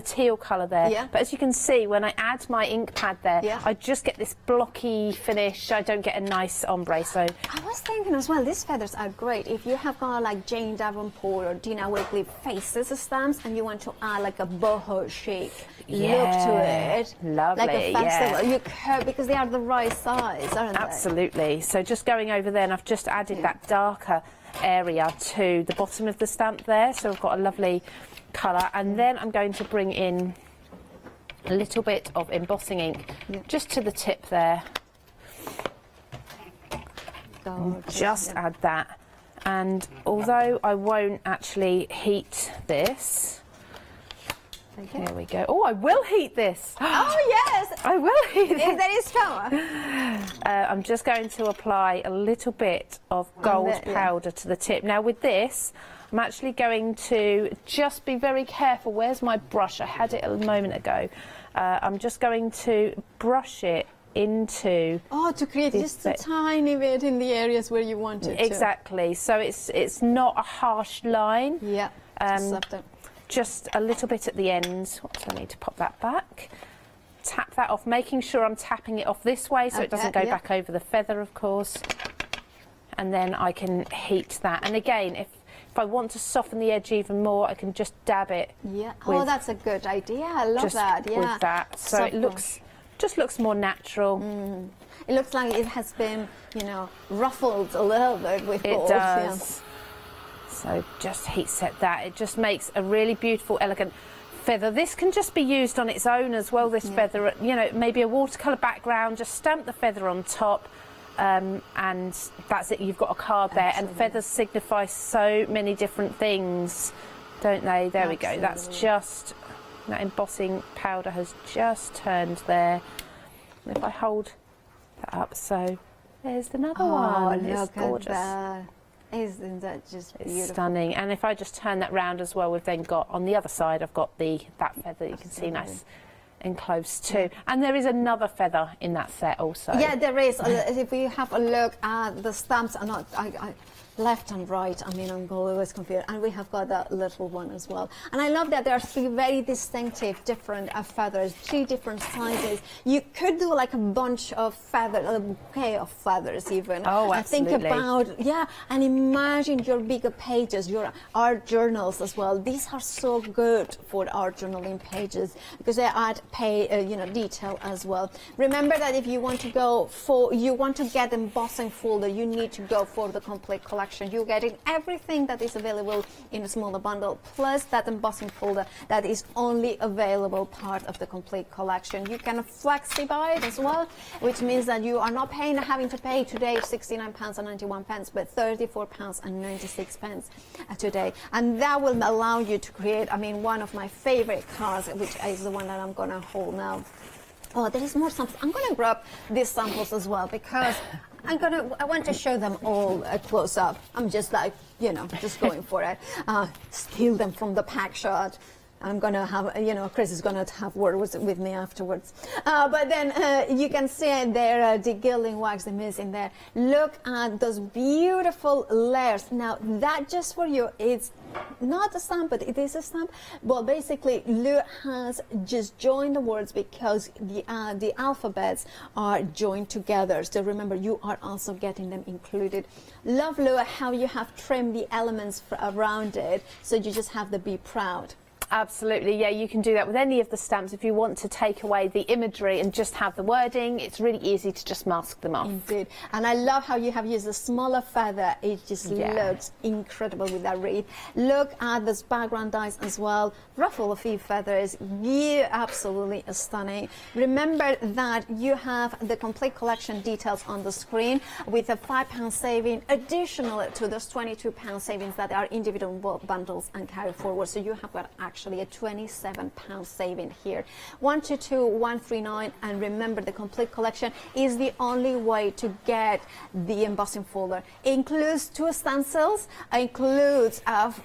teal colour there. But as you can see, when I add my ink pad there, I just get this blocky finish. I don't get a nice ombre. So I was thinking as well, these feathers are great if you have got like Jane Davenport or Dina Wakley faces stamps and you want to add like a boho chic look to it. Lovely. Like a festival. You could, because they are the right size, aren't they? Absolutely. So just going over there, and I've just added that darker area to the bottom of the stamp there, so I've got a lovely colour, and then I'm going to bring in a little bit of embossing ink just to the tip there. Just add that, and although I won't actually heat this, here we go. Oh, I will heat this. Oh yes, I will heat it. If there is power. I'm just going to apply a little bit of gold powder to the tip. Now with this, I'm actually going to just be very careful. Where's my brush? I had it a moment ago. I'm just going to brush it into... Oh, to create just a tiny bit in the areas where you want it Exactly. So it's not a harsh line. Yeah, just a little bit at the end. What do I need to pop that back? Tap that off, making sure I'm tapping it off this way so it doesn't go back over the feather, of course. And then I can heat that. And again, if I want to soften the edge even more, I can just dab it. Yeah. Oh, that's a good idea. I love that. Yeah. With that, so it just looks more natural. It looks like it has been, ruffled a little bit with gold. It does. So just heat set that. It just makes a really beautiful, elegant feather. This can just be used on its own as well, this feather. Maybe a watercolour background, just stamp the feather on top. And that's it, you've got a card there. And feathers signify so many different things, don't they? There we go. That's just, that embossing powder has just turned there. And if I hold that up, so there's another one. It's gorgeous. That. Isn't that just beautiful? It's stunning. And if I just turn that round as well, we've then got, on the other side, I've got that feather you can see nice and close too. And there is another feather in that set also. Yeah, there is. If we have a look at the stamps, left and right, I'm always confused. And we have got that little one as well. And I love that there are three very distinctive different feathers, 3 different sizes. You could do like a bunch of feathers, a bouquet of feathers even. Oh, absolutely. And think about, and imagine your bigger pages, your art journals as well. These are so good for art journaling pages because they add detail as well. Remember that if you want to go you want to get embossing folder, you need to go for the complete collection. collection. You're getting everything that is available in a smaller bundle, plus that embossing folder that is only available part of the complete collection. You can flexi buy it as well, which means that you are not having to pay today £69.91, but £34.96 today. And that will allow you to create, I mean, one of my favorite cards, which is the one that I'm going to hold now. Oh, there is more samples. I'm going to grab these samples as well because I want to show them all close up. I'm just like, you know, just going for it. Steal them from the pack shot. I'm going to have, you know, Chris is going to have words with me afterwards. But then you can see there the gilding wax, the missing there. Look at those beautiful layers. Now, that just for you, it's not a stamp, but it is a stamp. Well, basically, Lou has just joined the words because the alphabets are joined together. So remember, you are also getting them included. Love, Lou, how you have trimmed the elements around it, so you just have the be proud. Absolutely, yeah, you can do that with any of the stamps. If you want to take away the imagery and just have the wording, it's really easy to just mask them off. Indeed. And I love how you have used a smaller feather. It just looks incredible with that wreath. Look at this background dies as well. Ruffle of feathers. Yeah, absolutely stunning. Remember that you have the complete collection details on the screen with a £5 saving additional to those £22 savings that are individual bundles and carry forward. So you have got actually a £27 saving here. 122,139, and remember, the complete collection is the only way to get the embossing folder. It includes 2 stencils, includes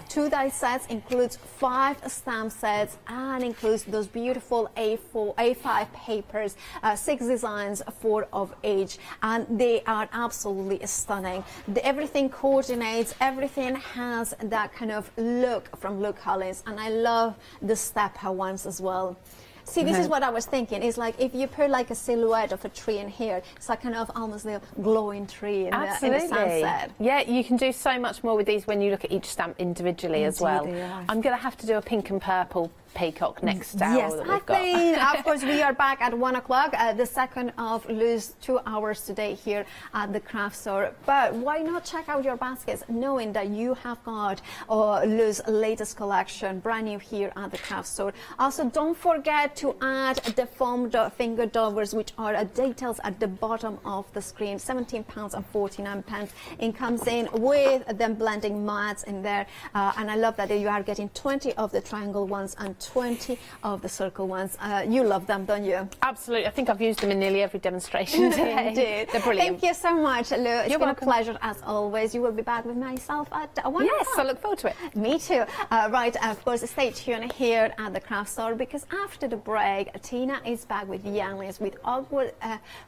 2 die sets, includes 5 stamp sets, and includes those beautiful A5 papers, 6 designs, 4 of each, and they are absolutely stunning. Everything coordinates, everything has that kind of look from Luke Collins, and I love the stepper ones as well. See, this is what I was thinking. It's like if you put like a silhouette of a tree in here, it's like kind of almost a glowing tree in the sunset. Yeah, you can do so much more with these when you look at each stamp individually as well. I'm going to have to do a pink and purple peacock next hour that we've got. Yes, of course, we are back at 1 o'clock, the second of Lou's 2 hours today here at the craft store. But why not check out your baskets, knowing that you have got Lou's latest collection brand new here at the craft store. Also, don't forget to add the foam finger dovers, which are details at the bottom of the screen. £17.49. It comes in with them blending mats in there, and I love that you are getting 20 of the triangle ones and 20 of the circle ones. You love them, don't you? Absolutely. I think I've used them in nearly every demonstration today. Indeed. They're brilliant. Thank you so much, Lou. It's been a pleasure as always. You will be back with myself at 1 Yes, I look forward to it. Me too. Right, of course, stay tuned here at the craft store, because after the break, Tina is back with Younglings with Awkward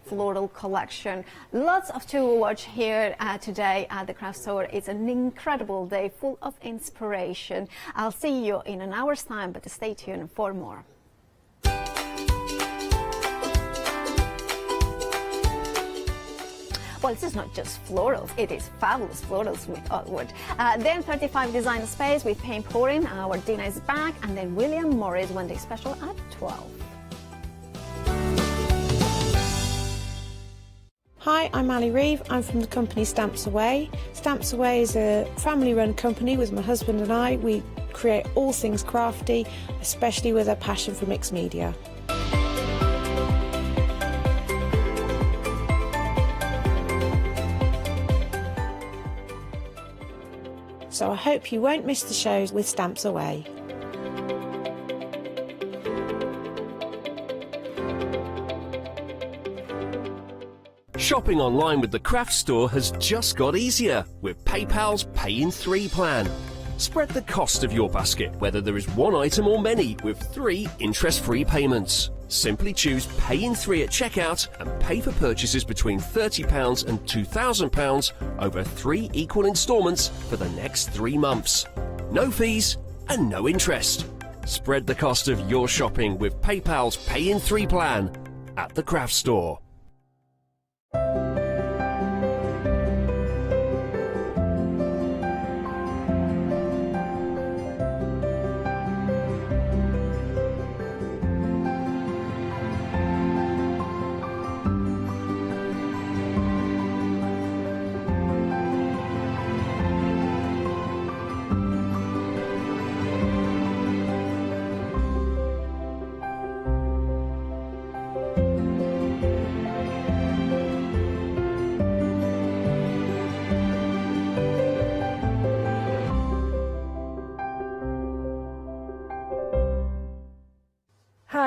Floral Collection. Lots to watch here today at the craft store. It's an incredible day full of inspiration. I'll see you in an hour's time, but stay tuned for more. Well, this is not just florals, it is fabulous florals with Awkward. Then 35 design space with paint pouring. Our Dina is back, and then William Morris one day special at 12. Hi, I'm Ali Reeve. I'm from the company Stamps Away. Stamps Away is a family-run company with my husband and I. We create all things crafty, especially with a passion for mixed media. So I hope you won't miss the shows with Stamps Away. Shopping online with the craft store has just got easier with PayPal's Pay in 3 plan. Spread the cost of your basket, whether there is one item or many, with 3 interest-free payments. Simply choose Pay in 3 at checkout and pay for purchases between £30 and £2,000 over 3 equal instalments for the next 3 months. No fees and no interest. Spread the cost of your shopping with PayPal's Pay in 3 plan at the craft store.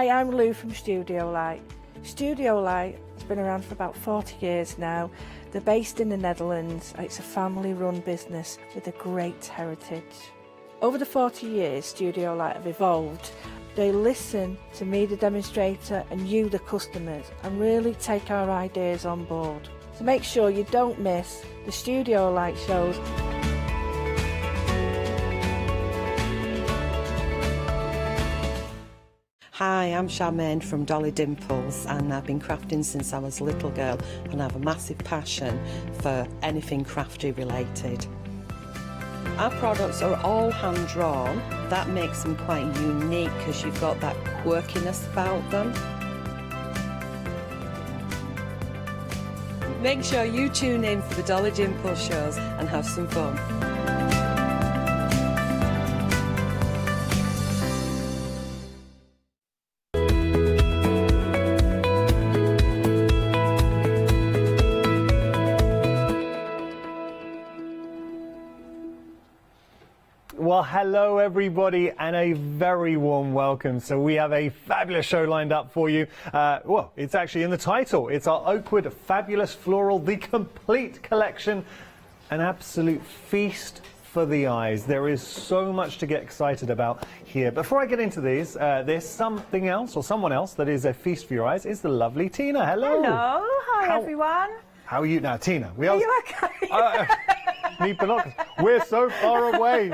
Hi, I'm Lou from Studio Light. Studio Light has been around for about 40 years now. They're based in the Netherlands. It's a family-run business with a great heritage. Over the 40 years Studio Light have evolved. They listen to me, the demonstrator, and you, the customers, and really take our ideas on board. So make sure you don't miss the Studio Light shows. Hi, I'm Charmaine from Dolly Dimples, and I've been crafting since I was a little girl, and I have a massive passion for anything crafty related. Our products are all hand drawn. That makes them quite unique because you've got that quirkiness about them. Make sure you tune in for the Dolly Dimples shows and have some fun. Well, hello everybody, and a very warm welcome. So we have a fabulous show lined up for you. Well, it's actually in the title. It's our Oakwood Fabulous Floral, the complete collection, an absolute feast for the eyes. There is so much to get excited about here. Before I get into these, there's something else, or someone else, that is a feast for your eyes. Is the lovely Tina. Hello. Hello. Hi, everyone. How are you now, Tina? Are you okay? Need binoculars. We're so far away.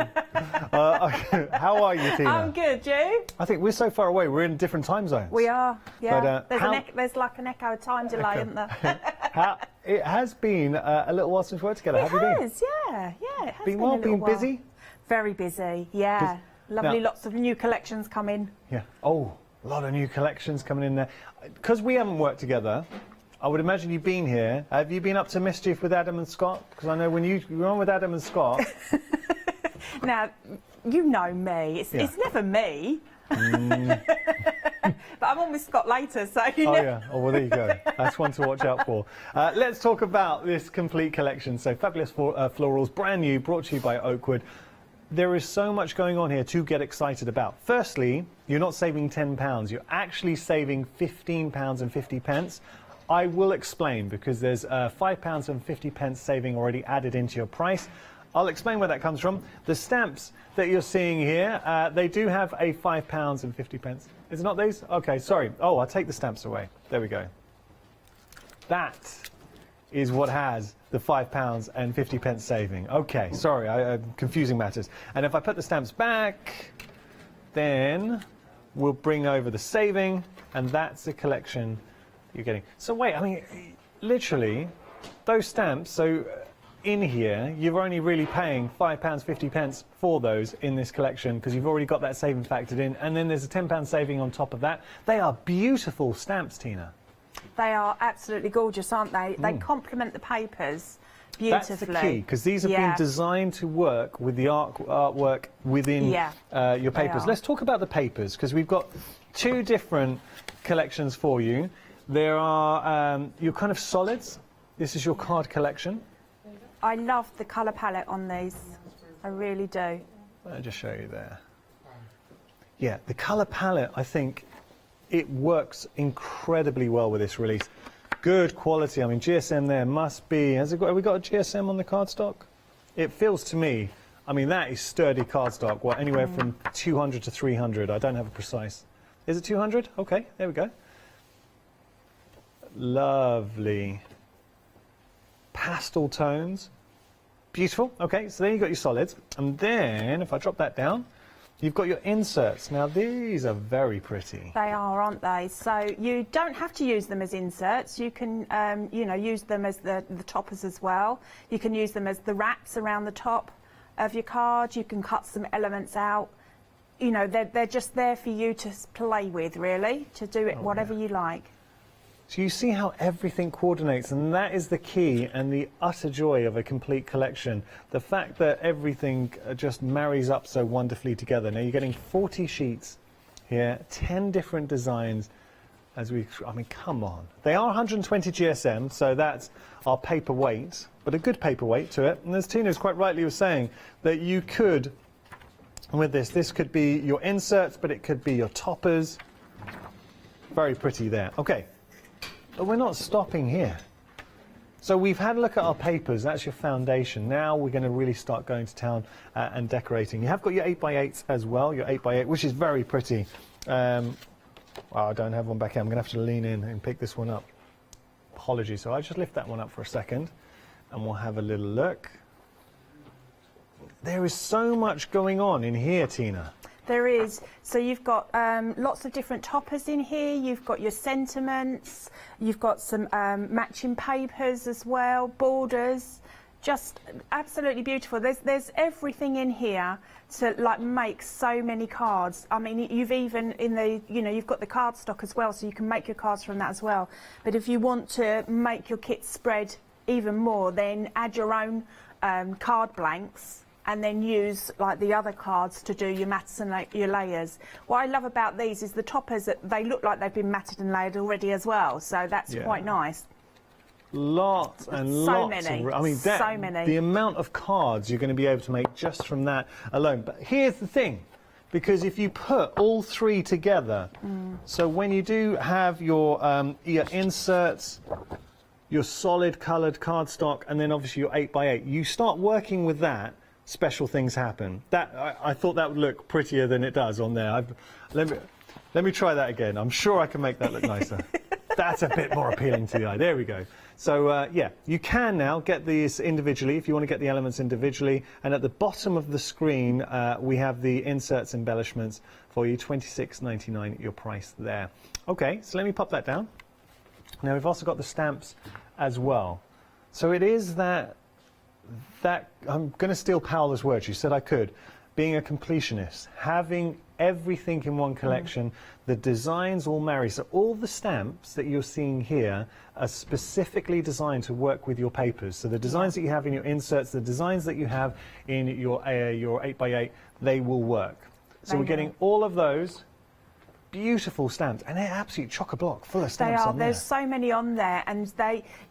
How are you, Tina? I'm good. You? I think we're so far away. We're in different time zones. We are. Yeah. But, there's like an echo time delay, isn't there? It has been a little while since we worked together. Have you been? It has. Yeah. It has been well. Been busy. Very busy. Yeah. Lovely. Now, lots of new collections coming. Yeah. Oh, a lot of new collections coming in there. Because we haven't worked together, I would imagine you've been here. Have you been up to mischief with Adam and Scott? Because I know when you were on with Adam and Scott. Now, you know me. It's never me. But I'm on with Scott later, so you know. Oh, yeah. Oh, well, there you go. That's one to watch out for. Let's talk about this complete collection. So, Fabulous Florals, brand new, brought to you by Oakwood. There is so much going on here to get excited about. Firstly, you're not saving £10. You're actually saving £15.50. I will explain, because there's £5.50 saving already added into your price. I'll explain where that comes from. The stamps that you're seeing here, they do have a £5.50. Is it not these? Okay, sorry. Oh, I'll take the stamps away. There we go. That is what has the £5.50 saving. Okay, sorry, I'm confusing matters. And if I put the stamps back, then we'll bring over the saving, and that's the collection you're getting. So wait, I mean, literally, those stamps, so in here, you're only really paying £5.50 for those in this collection, because you've already got that saving factored in, and then there's a £10 saving on top of that. They are beautiful stamps, Tina. They are absolutely gorgeous, aren't they? They complement the papers beautifully. That's the key, because these have been designed to work with the artwork within your papers. Let's talk about the papers, because we've got two different collections for you. There are your kind of solids. This is your card collection. I love the colour palette on these. I really do. I'll just show you there. Yeah, the colour palette, I think it works incredibly well with this release. Good quality. I mean, GSM there must be. Have we got a GSM on the cardstock? It feels to me, I mean, that is sturdy cardstock. What, anywhere from 200 to 300. I don't have a precise. Is it 200? Okay, there we go. Lovely. Pastel tones. Beautiful. Okay, so there you've got your solids. And then, if I drop that down, you've got your inserts. Now, these are very pretty. They are, aren't they? So you don't have to use them as inserts. You can, you know, use them as the toppers as well. You can use them as the wraps around the top of your card. You can cut some elements out. You know, they're just there for you to play with, really, to do it whatever you like. So you see how everything coordinates, and that is the key and the utter joy of a complete collection. The fact that everything just marries up so wonderfully together. Now you're getting 40 sheets here, 10 different designs. I mean, come on. They are 120 GSM, so that's our paper weight, but a good paper weight to it. And as Tina's quite rightly was saying, that you could, with this could be your inserts, but it could be your toppers. Very pretty there. Okay, but we're not stopping here. So we've had a look at our papers, that's your foundation. Now we're going to really start going to town and decorating. You have got your 8x8s as well, your 8x8, which is very pretty. Well, I don't have one back here. I'm going to have to lean in and pick this one up. Apologies. So I'll just lift that one up for a second and we'll have a little look. There is so much going on in here, Tina. There is. So you've got lots of different toppers in here. You've got your sentiments. You've got some matching papers as well, borders. Just absolutely beautiful. There's everything in here to like make so many cards. I mean, you've even in the you've got the card stock as well, so you can make your cards from that as well. But if you want to make your kit spread even more, then add your own card blanks. And then use like the other cards to do your mats and your layers. What I love about these is the toppers, that they look like they've been matted and layered already as well, so that's quite nice. Lots and lots. Many. I mean, so many. The amount of cards you're going to be able to make just from that alone. But here's the thing, because if you put all three together, so when you do have your inserts, your solid coloured cardstock, and then obviously your 8x8, you start working with that, special things happen. That I thought that would look prettier than it does on there. Let me try that again. I'm sure I can make that look nicer. That's a bit more appealing to the eye. There we go. So yeah, you can now get these individually if you want to get the elements individually. And at the bottom of the screen, we have the inserts embellishments for you, $26.99 your price there. Okay, so let me pop that down. Now we've also got the stamps as well. So it is that I'm going to steal Paola's words. You said I could. Being a completionist, having everything in one collection, the designs all marry. So all the stamps that you're seeing here are specifically designed to work with your papers. So the designs that you have in your inserts, the designs that you have in your 8x8, they will work. So we're getting all of those beautiful stamps, and they're absolutely chock-a-block full of stamps. They are. On there. There's so many on there, and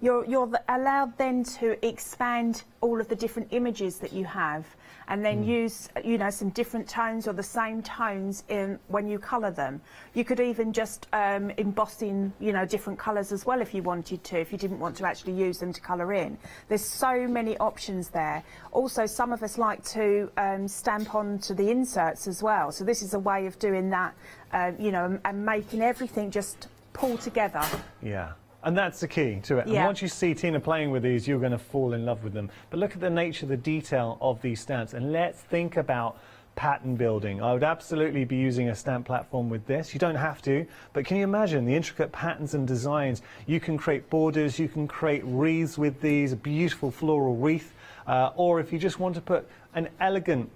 you're allowed then to expand all of the different images that you have, and then use some different tones or the same tones in when you colour them. You could even just emboss in different colours as well if you wanted to, if you didn't want to actually use them to colour in. There's so many options there. Also, some of us like to stamp onto the inserts as well, so this is a way of doing that. And making everything just pull together. Yeah. And that's the key to it. Yeah. And once you see Tina playing with these, you're going to fall in love with them. But look at the nature, the detail of these stamps. And let's think about pattern building. I would absolutely be using a stamp platform with this. You don't have to, but can you imagine the intricate patterns and designs? You can create borders, you can create wreaths with these, a beautiful floral wreath. Or if you just want to put an elegant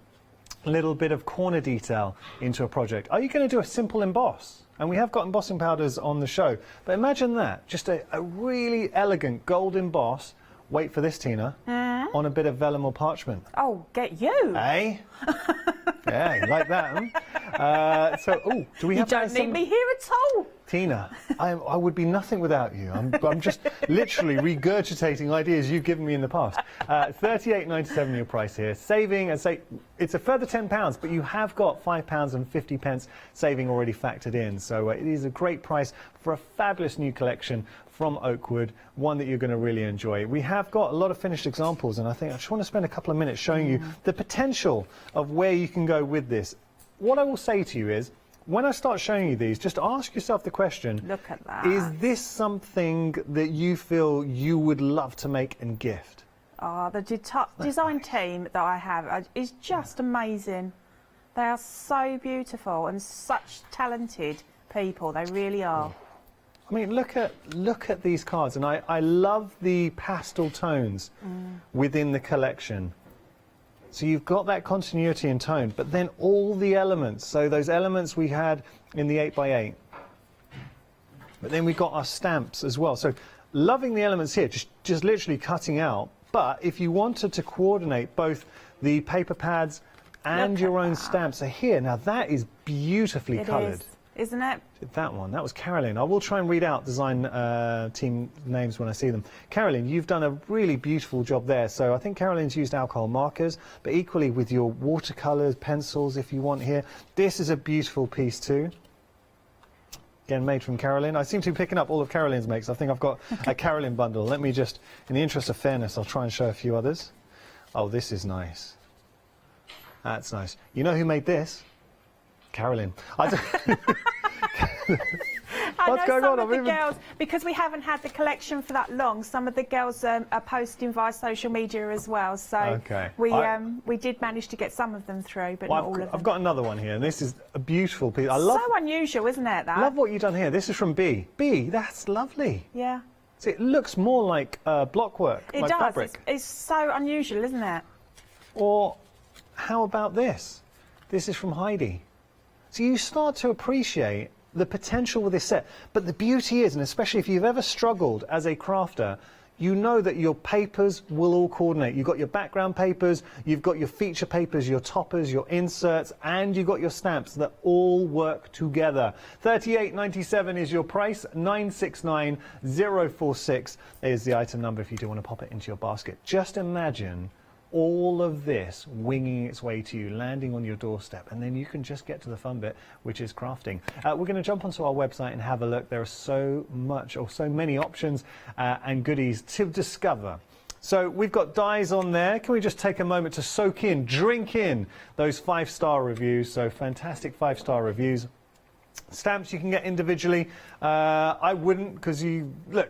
little bit of corner detail into a project. Are you going to do a simple emboss? And we have got embossing powders on the show, but imagine that, just a really elegant gold emboss. Wait for this, Tina, on a bit of vellum or parchment. Oh, get you! Eh? Yeah, you like that, huh? Do we have? You don't need me here at all. Tina, I would be nothing without you. I'm just literally regurgitating ideas you've given me in the past. $38.97 your price here. Saving, and say it's a further £10, but you have got £5.50 saving already factored in. So it is a great price for a fabulous new collection from Oakwood, one that you're going to really enjoy. We have got a lot of finished examples, and I think I just want to spend a couple of minutes showing you the potential of where you can go with this. What I will say to you is, when I start showing you these, just ask yourself the question, look at that. Is this something that you feel you would love to make and gift? Oh, the design team that I have is just amazing. They are so beautiful and such talented people. They really are. I mean, look at these cards, and I love the pastel tones within the collection. So you've got that continuity in tone, but then all the elements. So those elements we had in the 8x8, but then we got our stamps as well. So loving the elements here, just literally cutting out. But if you wanted to coordinate both the paper pads and your own stamps are here. Now that is beautifully coloured. Isn't it? That one, that was Carolyn. I will try and read out design team names when I see them. Carolyn, you've done a really beautiful job there. So I think Carolyn's used alcohol markers, but equally with your watercolours, pencils if you want here. This is a beautiful piece too. Again, made from Carolyn. I seem to be picking up all of Carolyn's makes. I think I've got a Carolyn bundle. Let me just, in the interest of fairness, I'll try and show a few others. Oh, this is nice. That's nice. You know who made this? Carolyn. What's going on? Some of the girls, because we haven't had the collection for that long, some of the girls are posting via social media as well. So we did manage to get some of them through, but not all of them. I've got another one here, and this is a beautiful piece. I love. So unusual, isn't it? That. I love what you've done here. This is from B. B, that's lovely. Yeah. So it looks more like blockwork, it like does. fabric. It's so unusual, isn't it? Or how about this? This is from Heidi. So you start to appreciate the potential with this set. But the beauty is, and especially if you've ever struggled as a crafter, you know that your papers will all coordinate. You've got your background papers, you've got your feature papers, your toppers, your inserts, and you've got your stamps that all work together. $38.97 is your price. 969046 is the item number if you do want to pop it into your basket. Just imagine all of this winging its way to you, landing on your doorstep, and then you can just get to the fun bit, which is crafting. We're going to jump onto our website and have a look. There are so much, or so many options and goodies to discover. So we've got dies on there. Can we just take a moment to soak in, drink in those 5-star reviews? So fantastic 5-star reviews. Stamps you can get individually. I wouldn't, because you look,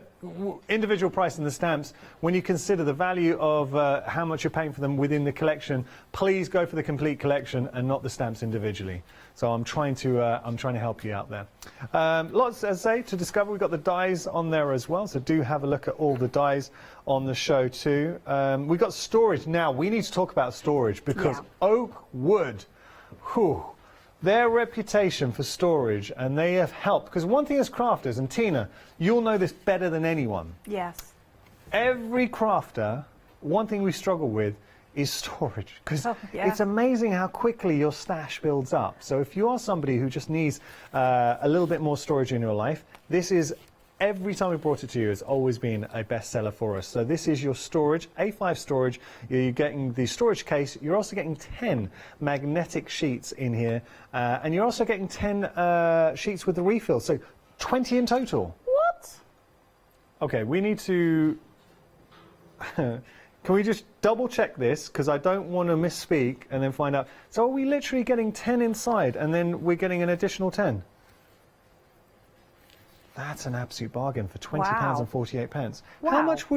individual price in the stamps, when you consider the value of how much you're paying for them within the collection, please go for the complete collection and not the stamps individually. So I'm trying to help you out there. Lots, as I say, to discover. We've got the dies on there as well, so do have a look at all the dies on the show too. We've got storage now. We need to talk about storage because oak wood, whew, their reputation for storage, and they have helped. Because one thing as crafters, and Tina, you'll know this better than anyone. Yes. Every crafter, one thing we struggle with is storage. Because it's amazing how quickly your stash builds up. So if you are somebody who just needs a little bit more storage in your life, this is, every time we brought it to you, it's always been a bestseller for us. So this is your storage, A5 storage. You're getting the storage case. You're also getting 10 magnetic sheets in here. And you're also getting 10 sheets with the refill. So 20 in total. What? Okay, we need to... Can we just double check this? Because I don't want to misspeak and then find out. So are we literally getting 10 inside and then we're getting an additional 10? That's an absolute bargain for £20.48. Wow. How much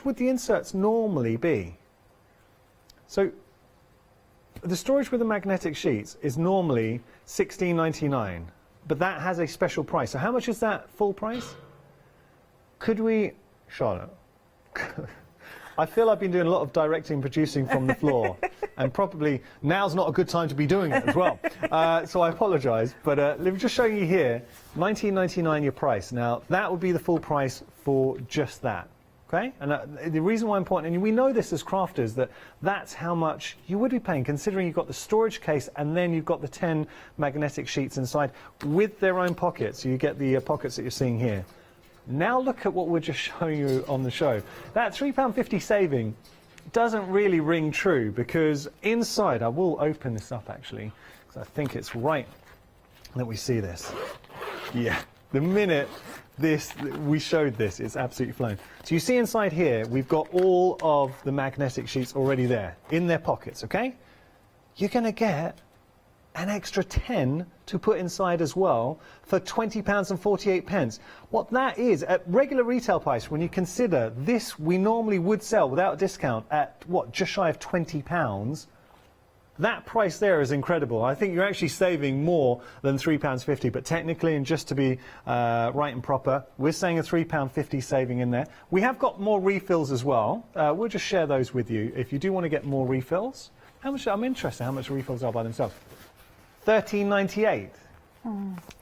would the inserts normally be? So the storage with the magnetic sheets is normally $16.99, but that has a special price. So how much is that full price? Could we, Charlotte? I feel I've been doing a lot of directing, producing from the floor, and probably now's not a good time to be doing it as well. So I apologise, but let me just show you here, $19.99 your price. Now, that would be the full price for just that, okay? And the reason why I'm pointing, and we know this as crafters, that that's how much you would be paying, considering you've got the storage case and then you've got the 10 magnetic sheets inside with their own pockets. So you get the pockets that you're seeing here. Now look at what we're just showing you on the show. That £3.50 saving doesn't really ring true, because inside, I will open this up actually, because I think it's right that we see this. Yeah, the minute we showed this, it's absolutely flown. So you see inside here, we've got all of the magnetic sheets already there, in their pockets, okay? You're going to get an extra 10 to put inside as well for £20.48. What that is, at regular retail price, when you consider this, we normally would sell without a discount at, what, just shy of £20. That price there is incredible. I think you're actually saving more than £3.50, but technically, and just to be right and proper, we're saying a £3.50 saving in there. We have got more refills as well. We'll just share those with you if you do want to get more refills. How much? I'm interested how much refills are by themselves. $13.98.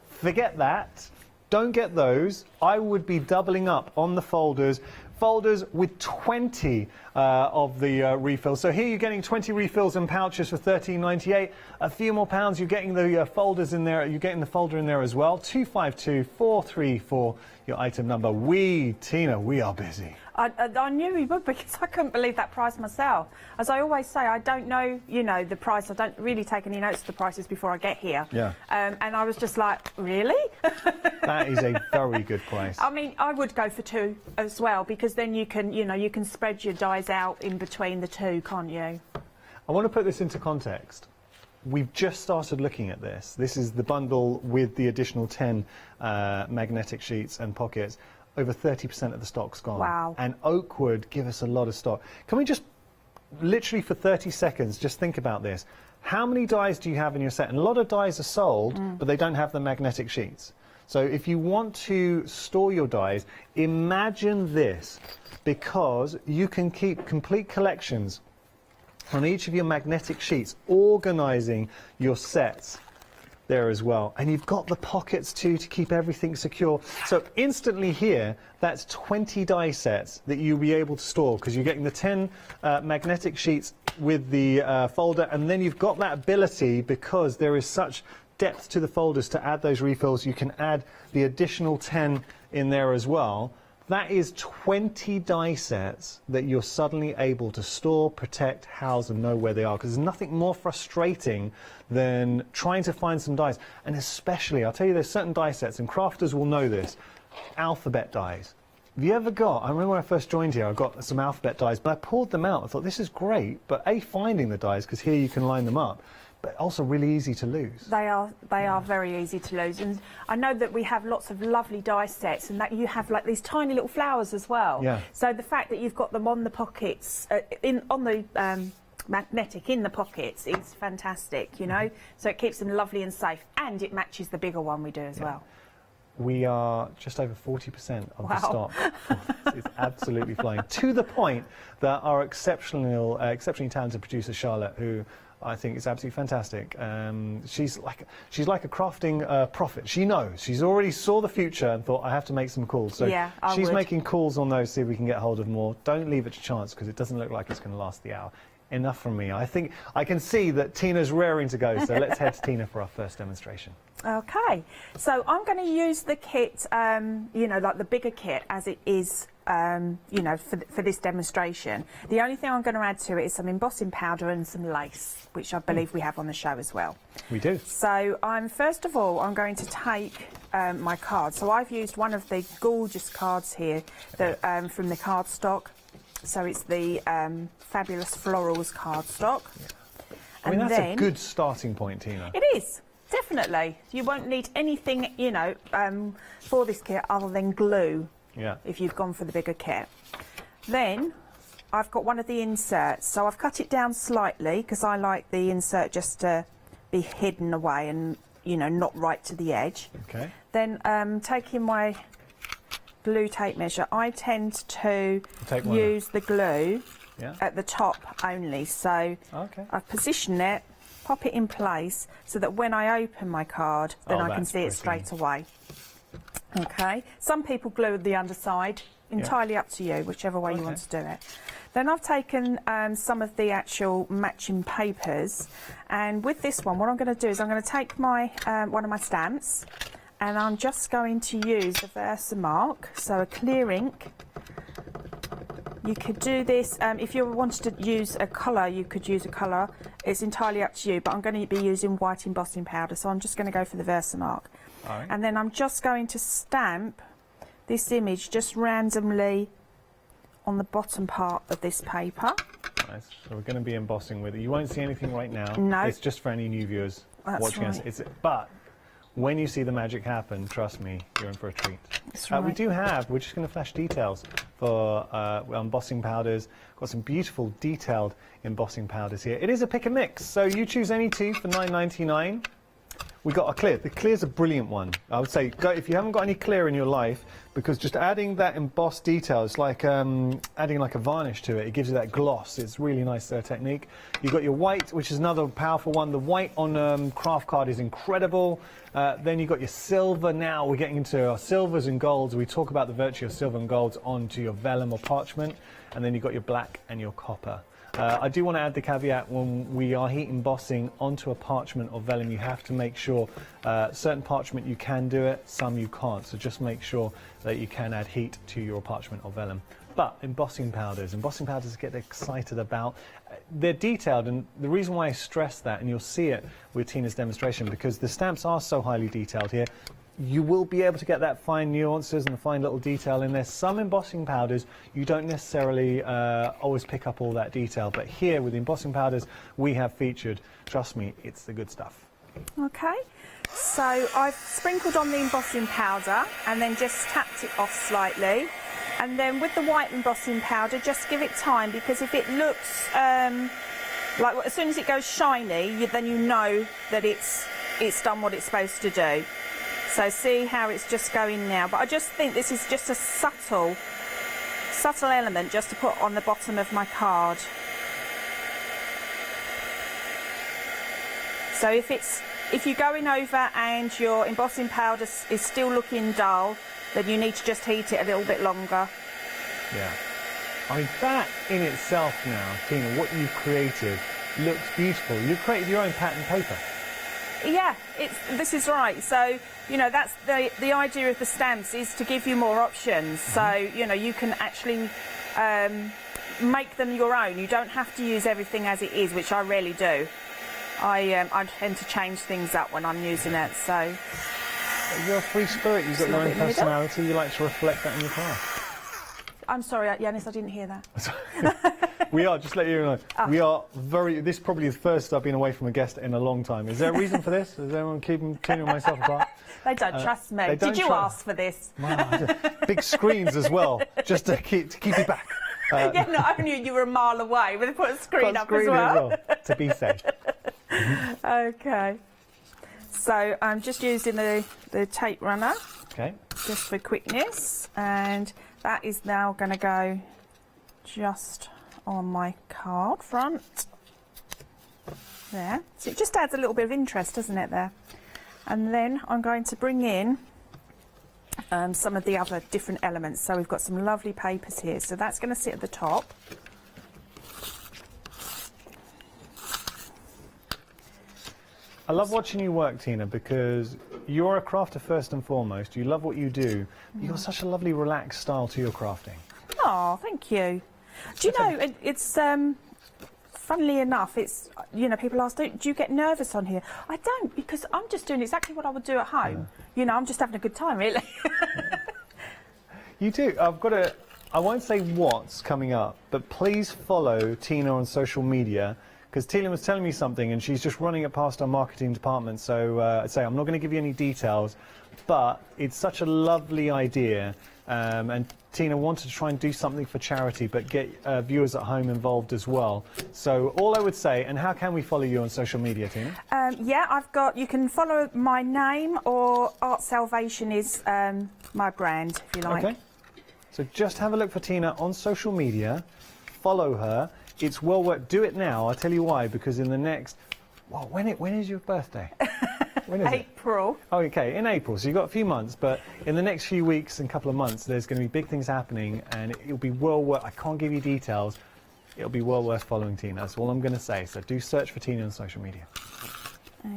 Forget that. Don't get those. I would be doubling up on the folders. Folders with 20 of the refills. So here you're getting 20 refills and pouches for $13.98. A few more pounds, you're getting the folders in there. You're getting the folder in there as well. 252434, your item number. Tina, we are busy. I knew he would, because I couldn't believe that price myself. As I always say, I don't know, you know, the price. I don't really take any notes of the prices before I get here. Yeah. And I was just like, really? That is a very good price. I mean, I would go for 2 as well, because then you can, you know, you can spread your dies out in between the 2, can't you? I want to put this into context. We've just started looking at this. This is the bundle with the additional 10 magnetic sheets and pockets. Over 30% of the stock's gone. Wow. And Oakwood give us a lot of stock. Can we just, literally for 30 seconds, just think about this? How many dies do you have in your set? And a lot of dies are sold, but they don't have the magnetic sheets. So if you want to store your dies, imagine this, because you can keep complete collections on each of your magnetic sheets, organising your sets there as well. And you've got the pockets too to keep everything secure. So instantly here, that's 20 die sets that you'll be able to store, because you're getting the 10 magnetic sheets with the folder, and then you've got that ability, because there is such depth to the folders, to add those refills. You can add the additional 10 in there as well. That is 20 die sets that you're suddenly able to store, protect, house, and know where they are. Because there's nothing more frustrating than trying to find some dies. And especially, I'll tell you, there's certain die sets, and crafters will know this, alphabet dies. Have you ever got, I remember when I first joined here, I got some alphabet dies, but I pulled them out. I thought, this is great, but A, finding the dies, because here you can line them up, but also really easy to lose. They are very easy to lose, and I know that we have lots of lovely die sets, and that you have like these tiny little flowers as well. Yeah. So the fact that you've got them on the pockets, on the magnetic in the pockets, is fantastic. You know, so it keeps them lovely and safe, and it matches the bigger one we do as well. We are just over 40% of the Wow. stock. It's absolutely flying. To the point that our exceptionally talented producer Charlotte, who I think is absolutely fantastic. She's like a crafting prophet. She knows. She's already saw the future and thought, I have to make some calls. So yeah, she's making calls on those, see if we can get hold of more. Don't leave it to chance, because it doesn't look like it's going to last the hour. Enough from me. I think I can see that Tina's raring to go, so let's head to Tina for our first demonstration. Okay, so I'm going to use the kit, you know, like the bigger kit as it is, you know, for this demonstration. The only thing I'm going to add to it is some embossing powder and some lace, which I believe we have on the show as well. We do. So first of all, I'm going to take my card. So I've used one of the gorgeous cards here that, from the cardstock. So it's the Fabulous Florals cardstock. Yeah. I mean, that's a good starting point, Tina. It is, definitely. You won't need anything, you know, for this kit other than glue. Yeah. If you've gone for the bigger kit. Then I've got one of the inserts. So I've cut it down slightly, because I like the insert just to be hidden away and, you know, not right to the edge. Okay. Then taking my glue tape measure, I tend to use the glue at the top only. So I position it, pop it in place, so that when I open my card, then I can see it straight away. Okay. Some people glue the underside. Entirely up to you, whichever way you want to do it. Then I've taken some of the actual matching papers, and with this one, what I'm going to do is I'm going to take my one of my stamps, and I'm just going to use a Versamark, so a clear ink. You could do this, if you wanted to use a colour, you could use a colour. It's entirely up to you, but I'm going to be using white embossing powder, so I'm just going to go for the Versamark. Right. And then I'm just going to stamp this image just randomly on the bottom part of this paper. Nice. So we're going to be embossing with it. You won't see anything right now. No. It's just for any new viewers watching us. But when you see the magic happen, trust me, you're in for a treat. That's right. We're just going to flash details for embossing powders. Got some beautiful detailed embossing powders here. It is a pick and mix, so you choose any two for $9.99. We got a clear. The clear's a brilliant one. I would say go, if you haven't got any clear in your life, because just adding that embossed detail, it's like adding like a varnish to it. It gives you that gloss. It's really nice technique. You've got your white, which is another powerful one. The white on craft card is incredible. Then you've got your silver. Now we're getting into our silvers and golds. We talk about the virtue of silver and golds onto your vellum or parchment. And then you've got your black and your copper. I do want to add the caveat, when we are heat embossing onto a parchment or vellum, you have to make sure certain parchment you can do it, some you can't. So just make sure that you can add heat to your parchment or vellum. But embossing powders get excited about. They're detailed, and the reason why I stress that, and you'll see it with Tina's demonstration, because the stamps are so highly detailed here, you will be able to get that fine nuances and the fine little detail in there. Some embossing powders, you don't necessarily always pick up all that detail, but here with the embossing powders we have featured, trust me, it's the good stuff. Okay, so I've sprinkled on the embossing powder and then just tapped it off slightly. And then with the white embossing powder, just give it time, because if it looks like as soon as it goes shiny, then you know that it's done what it's supposed to do. So see how it's just going now. But I just think this is just a subtle element just to put on the bottom of my card. So if you're going over and your embossing powder is still looking dull, then you need to just heat it a little bit longer. Yeah. I mean, that in itself now, Tina, what you've created looks beautiful. You've created your own pattern paper. Yeah, this is right. So, you know, that's the idea of the stamps, is to give you more options. So, you know, you can actually make them your own. You don't have to use everything as it is, which I rarely do. I tend to change things up when I'm using it, so... You're a free spirit, you've got your own personality, you like to reflect that in your craft. I'm sorry, Yanis, I didn't hear that. We are, just let you know, we are this probably is the first I've been away from a guest in a long time. Is there a reason for this? Is everyone keeping myself apart? They don't trust me. Did you ask for this? Wow, big screens as well, just to keep you back. Yeah, not only you were a mile away, but they put a screen up as well. To be safe. Okay. So I'm just using the tape runner, just for quickness, and that is now going to go just on my card front. There. So it just adds a little bit of interest, doesn't it, there? And then I'm going to bring in some of the other different elements. So we've got some lovely papers here. So that's going to sit at the top. I love watching you work, Tina, because you're a crafter first and foremost. You love what you do. You've got such a lovely, relaxed style to your crafting. Oh, thank you. Do you know, it's funnily enough, it's, you know, people ask, do you get nervous on here? I don't, because I'm just doing exactly what I would do at home. Yeah. You know, I'm just having a good time, really. You do. I won't say what's coming up, but please follow Tina on social media, because Tina was telling me something and she's just running it past our marketing department. So I'd say I'm not going to give you any details, but it's such a lovely idea. And Tina wanted to try and do something for charity, but get viewers at home involved as well. So all I would say, and how can we follow you on social media, Tina? Yeah, you can follow my name, or Art Salvation is my brand, if you like. Okay. So just have a look for Tina on social media, follow her. It's well worth. Do it now. I'll tell you why. Because in the next, well, when is your birthday? When is April. It? Oh, okay, in April. So you've got a few months, but in the next few weeks and couple of months, there's going to be big things happening, and it'll be well worth. I can't give you details. It'll be well worth following Tina. That's all I'm going to say. So do search for Tina on social media.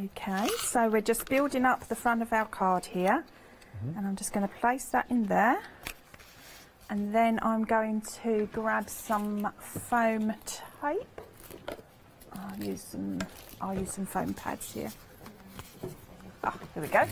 Okay. So we're just building up the front of our card here, and I'm just going to place that in there. And then I'm going to grab some foam tape. I'll use some foam pads here. Ah, here we go.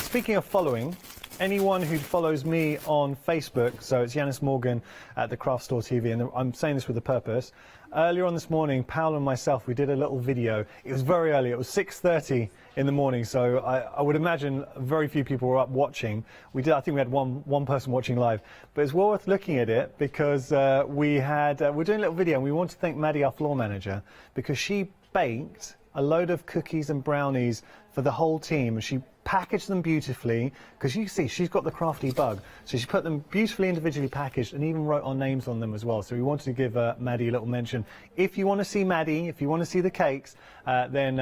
Speaking of following, anyone who follows me on Facebook, so it's Yanis Morgan at the Craft Store TV, and I'm saying this with a purpose. Earlier on this morning, Paolo and myself, we did a little video. It was very early. It was 6:30 in the morning, so I would imagine very few people were up watching. I think we had one person watching live, but it's well worth looking at it, because we're doing a little video, and we want to thank Maddie, our floor manager, because she baked a load of cookies and brownies for the whole team, and she packaged them beautifully, because you see she's got the crafty bug, so she put them beautifully individually packaged and even wrote our names on them as well. So we wanted to give Maddie a little mention. If you want to see Maddie, if you want to see the cakes, then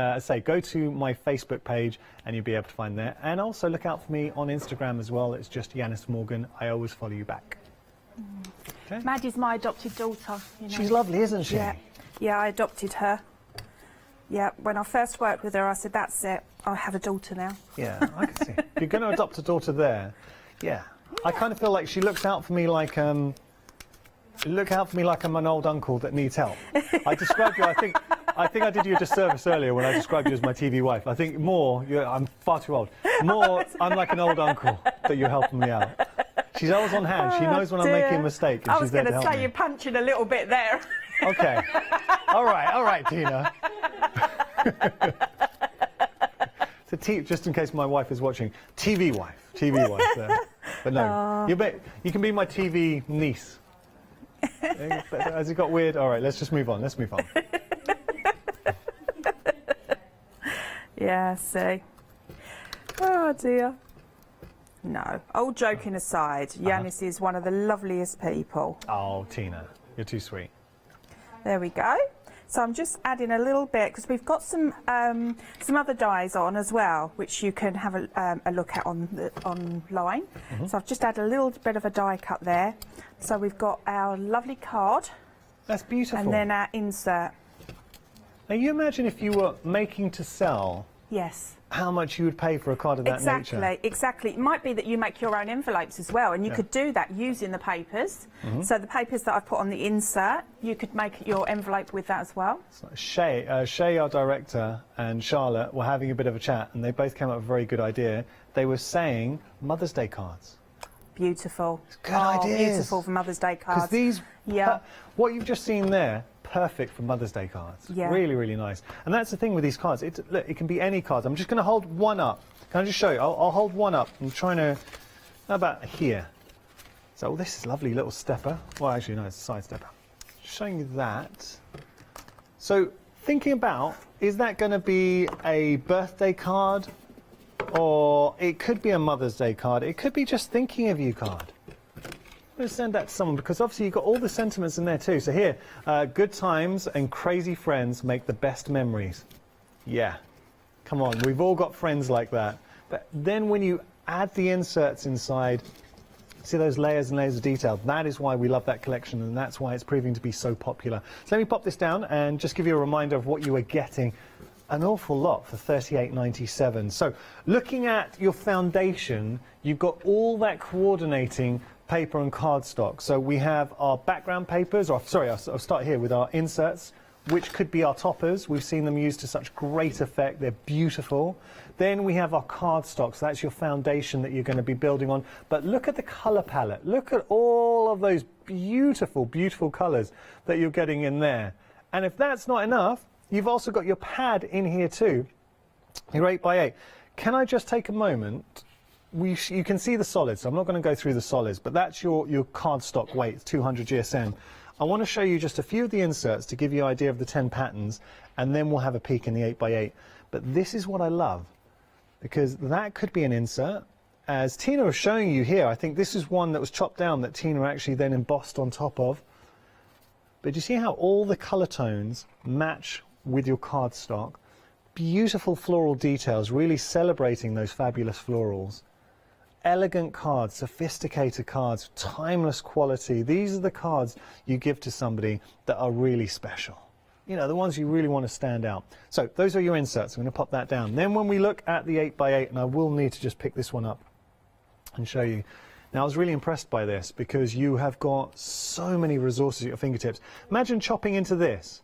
go to my Facebook page and you'll be able to find there, and also look out for me on Instagram as well. It's just Yanis Morgan. I always follow you back. Okay. Maddie's my adopted daughter. You know. She's lovely, isn't she? Yeah, I adopted her. Yeah, when I first worked with her, I said, that's it, I have a daughter now. Yeah, I can see. If you're going to adopt a daughter there, yeah. I kind of feel like she looks out for me like I'm an old uncle that needs help. I described you. I think I did you a disservice earlier when I described you as my TV wife. I think I'm far too old. I'm like an old uncle that you're helping me out. She's always on hand. She knows when I'm making a mistake, and she's there to help me. I was going to say you're punching a little bit there. Okay. All right, Tina. So just in case my wife is watching, TV wife. But no, you can be my TV niece. Has it got weird? All right, let's just move on. Yeah, see. Oh dear. No, all joking aside, Yanis is one of the loveliest people. Oh, Tina, you're too sweet. There we go. So I'm just adding a little bit because we've got some other dies on as well, which you can have a look at online. So I've just added a little bit of a die cut there. So we've got our lovely card. That's beautiful. And then our insert. Now you imagine if you were making to sell. Yes. How much you would pay for a card of that nature. Exactly. It might be that you make your own envelopes as well, and you could do that using the papers. So the papers that I've put on the insert, you could make your envelope with that as well. So Shay, our director, and Charlotte were having a bit of a chat, and they both came up with a very good idea. They were saying Mother's Day cards. Beautiful. Good ideas. Beautiful for Mother's Day cards. Because these, what you've just seen there, perfect for Mother's Day cards. Yeah. Really, really nice. And that's the thing with these cards. Look, it can be any cards. I'm just going to hold one up. Can I just show you? I'll hold one up. I'm trying to... How about here? So this is a lovely little stepper. Well, actually, no, it's a side stepper. Just showing you that. So thinking about, is that going to be a birthday card? Or it could be a Mother's Day card. It could be just thinking of you card. I'm going to send that to someone because obviously you've got all the sentiments in there too. So here, good times and crazy friends make the best memories. Yeah, come on, we've all got friends like that. But then when you add the inserts inside, see those layers and layers of detail, that is why we love that collection, and that's why it's proving to be so popular. So let me pop this down and just give you a reminder of what you are getting. An awful lot for $38.97. So looking at your foundation, you've got all that coordinating paper and cardstock. So we have our background papers, or sorry, I'll start here with our inserts, which could be our toppers. We've seen them used to such great effect. They're beautiful. Then we have our cardstock. So that's your foundation that you're going to be building on. But look at the color palette. Look at all of those beautiful, beautiful colors that you're getting in there. And if that's not enough, you've also got your pad in here too, your 8x8. Can I just take a moment? You can see the solids, so I'm not going to go through the solids, but that's your cardstock weight, 200 GSM. I want to show you just a few of the inserts to give you an idea of the 10 patterns, and then we'll have a peek in the 8x8. But this is what I love, because that could be an insert. As Tina was showing you here, I think this is one that was chopped down that Tina actually then embossed on top of. But do you see how all the color tones match with your cardstock? Beautiful floral details, really celebrating those fabulous florals. Elegant cards, sophisticated cards, timeless quality. These are the cards you give to somebody that are really special. You know, the ones you really want to stand out. So those are your inserts. I'm going to pop that down. Then when we look at the 8x8, and I will need to just pick this one up and show you. Now, I was really impressed by this because you have got so many resources at your fingertips. Imagine chopping into this.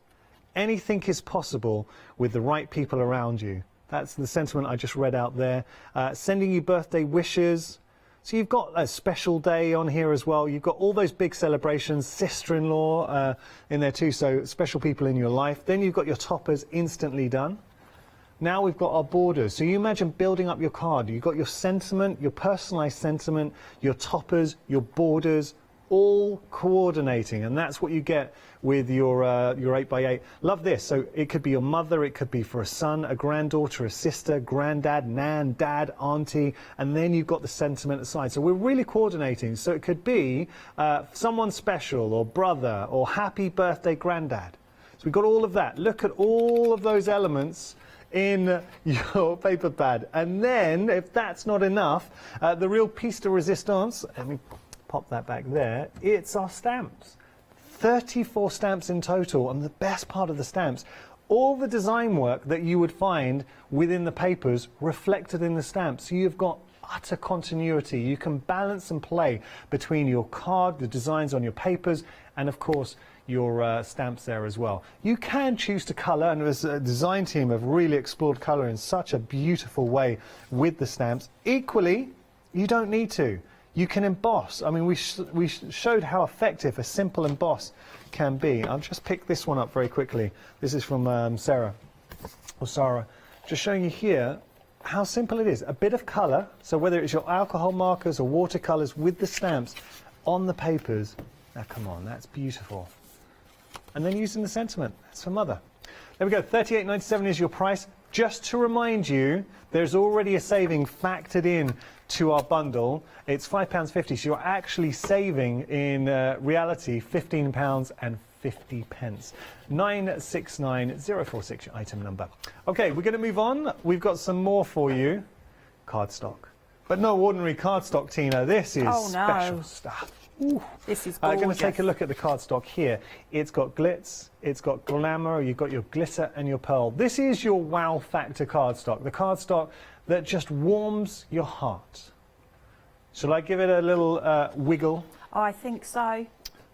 Anything is possible with the right people around you. That's the sentiment I just read out there. Sending you birthday wishes. So you've got a special day on here as well. You've got all those big celebrations, sister-in-law in there too, so special people in your life. Then you've got your toppers instantly done. Now we've got our borders. So you imagine building up your card. You've got your sentiment, your personalized sentiment, your toppers, your borders, all coordinating, and that's what you get with your 8x8. Love this. So it could be your mother, it could be for a son, a granddaughter, a sister, granddad, nan, dad, auntie, and then you've got the sentiment aside. So we're really coordinating. So it could be someone special, or brother, or happy birthday granddad. So we've got all of that. Look at all of those elements in your paper pad. And then, if that's not enough, the real piece de resistance, let me pop that back there, it's our stamps. 34 stamps in total, and the best part of the stamps, all the design work that you would find within the papers reflected in the stamps. So you've got utter continuity. You can balance and play between your card, the designs on your papers, and of course your stamps there as well. You can choose to colour, and the design team have really explored colour in such a beautiful way with the stamps. Equally, you don't need to. You can emboss. I mean, we showed how effective a simple emboss can be. I'll just pick this one up very quickly. This is from Sarah, just showing you here how simple it is. A bit of colour, so whether it's your alcohol markers or watercolours with the stamps on the papers. Now, come on, that's beautiful. And then using the sentiment. That's for Mother. There we go, $38.97 is your price. Just to remind you, there's already a saving factored in to our bundle. It's £5.50, so you're actually saving in reality £15.50. 969046, your item number. Okay, we're going to move on. We've got some more for you. Cardstock. But no ordinary cardstock, Tina. This is special stuff. Ooh. This is gorgeous. I'm going to take a look at the cardstock here. It's got glitz, it's got glamour, you've got your glitter and your pearl. This is your wow factor cardstock, the cardstock that just warms your heart. Shall I give it a little wiggle? I think so.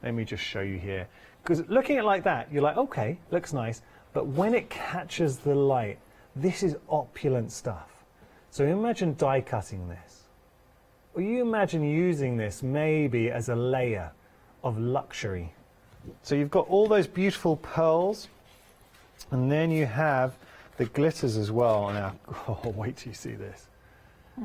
Let me just show you here. Because looking at it like that, you're like, okay, looks nice. But when it catches the light, this is opulent stuff. So imagine die cutting this. Or you imagine using this maybe as a layer of luxury. So you've got all those beautiful pearls, and then you have the glitters as well. Now, oh, wait till you see this.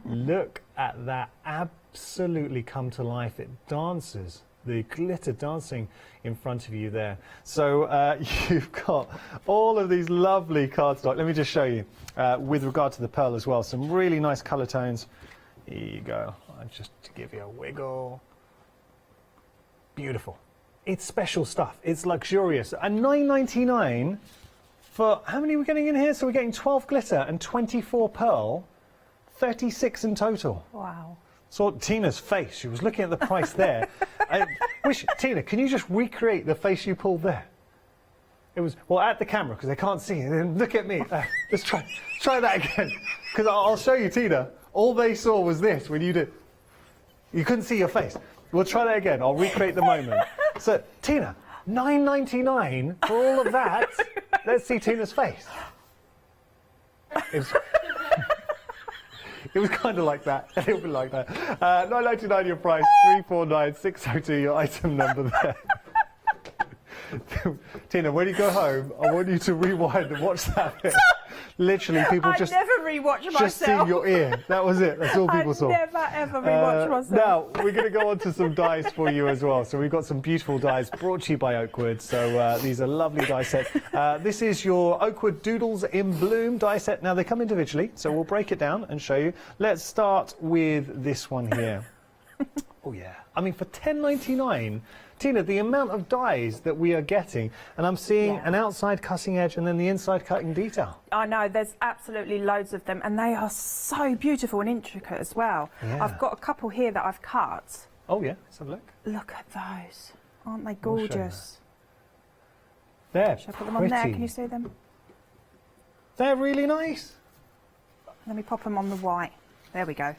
Look at that absolutely come to life. It dances. The glitter dancing in front of you there. So you've got all of these lovely cardstock. Let me just show you with regard to the pearl as well. Some really nice colour tones. Here you go. Just to give you a wiggle. Beautiful. It's special stuff. It's luxurious. And $9.99 for, how many are we getting in here? So we're getting 12 glitter and 24 pearl, 36 in total. Wow. Saw Tina's face. She was looking at the price there. Tina, can you just recreate the face you pulled there? It was, well, at the camera, because they can't see it. And look at me. Let's try that again. Because I'll show you, Tina. All they saw was this when you did. You couldn't see your face. We'll try that again. I'll recreate the moment. So, Tina, $9.99 for all of that. Let's see Tina's face. It was kind of like that. A little bit like that. $9.99 your price. 349602 your item number there. Tina, when you go home, I want you to rewind and watch that bit. Literally, people just never rewatch myself. Just see your ear. That was it. That's all people saw. Never ever rewatch myself. Now we're going to go on to some dies for you as well. So we've got some beautiful dies brought to you by Oakwood. So these are lovely die sets. This is your Oakwood Doodles in Bloom die set. Now they come individually, so we'll break it down and show you. Let's start with this one here. Oh yeah. I mean, for $10.99. Tina, the amount of dies that we are getting, and I'm seeing an outside cutting edge and then the inside cutting detail. I know, there's absolutely loads of them, and they are so beautiful and intricate as well. Yeah. I've got a couple here that I've cut. Oh yeah, let's have a look. Look at those. Aren't they gorgeous? They're Shall I put them on there? Can you see them? They're really nice. Let me pop them on the white. There we go.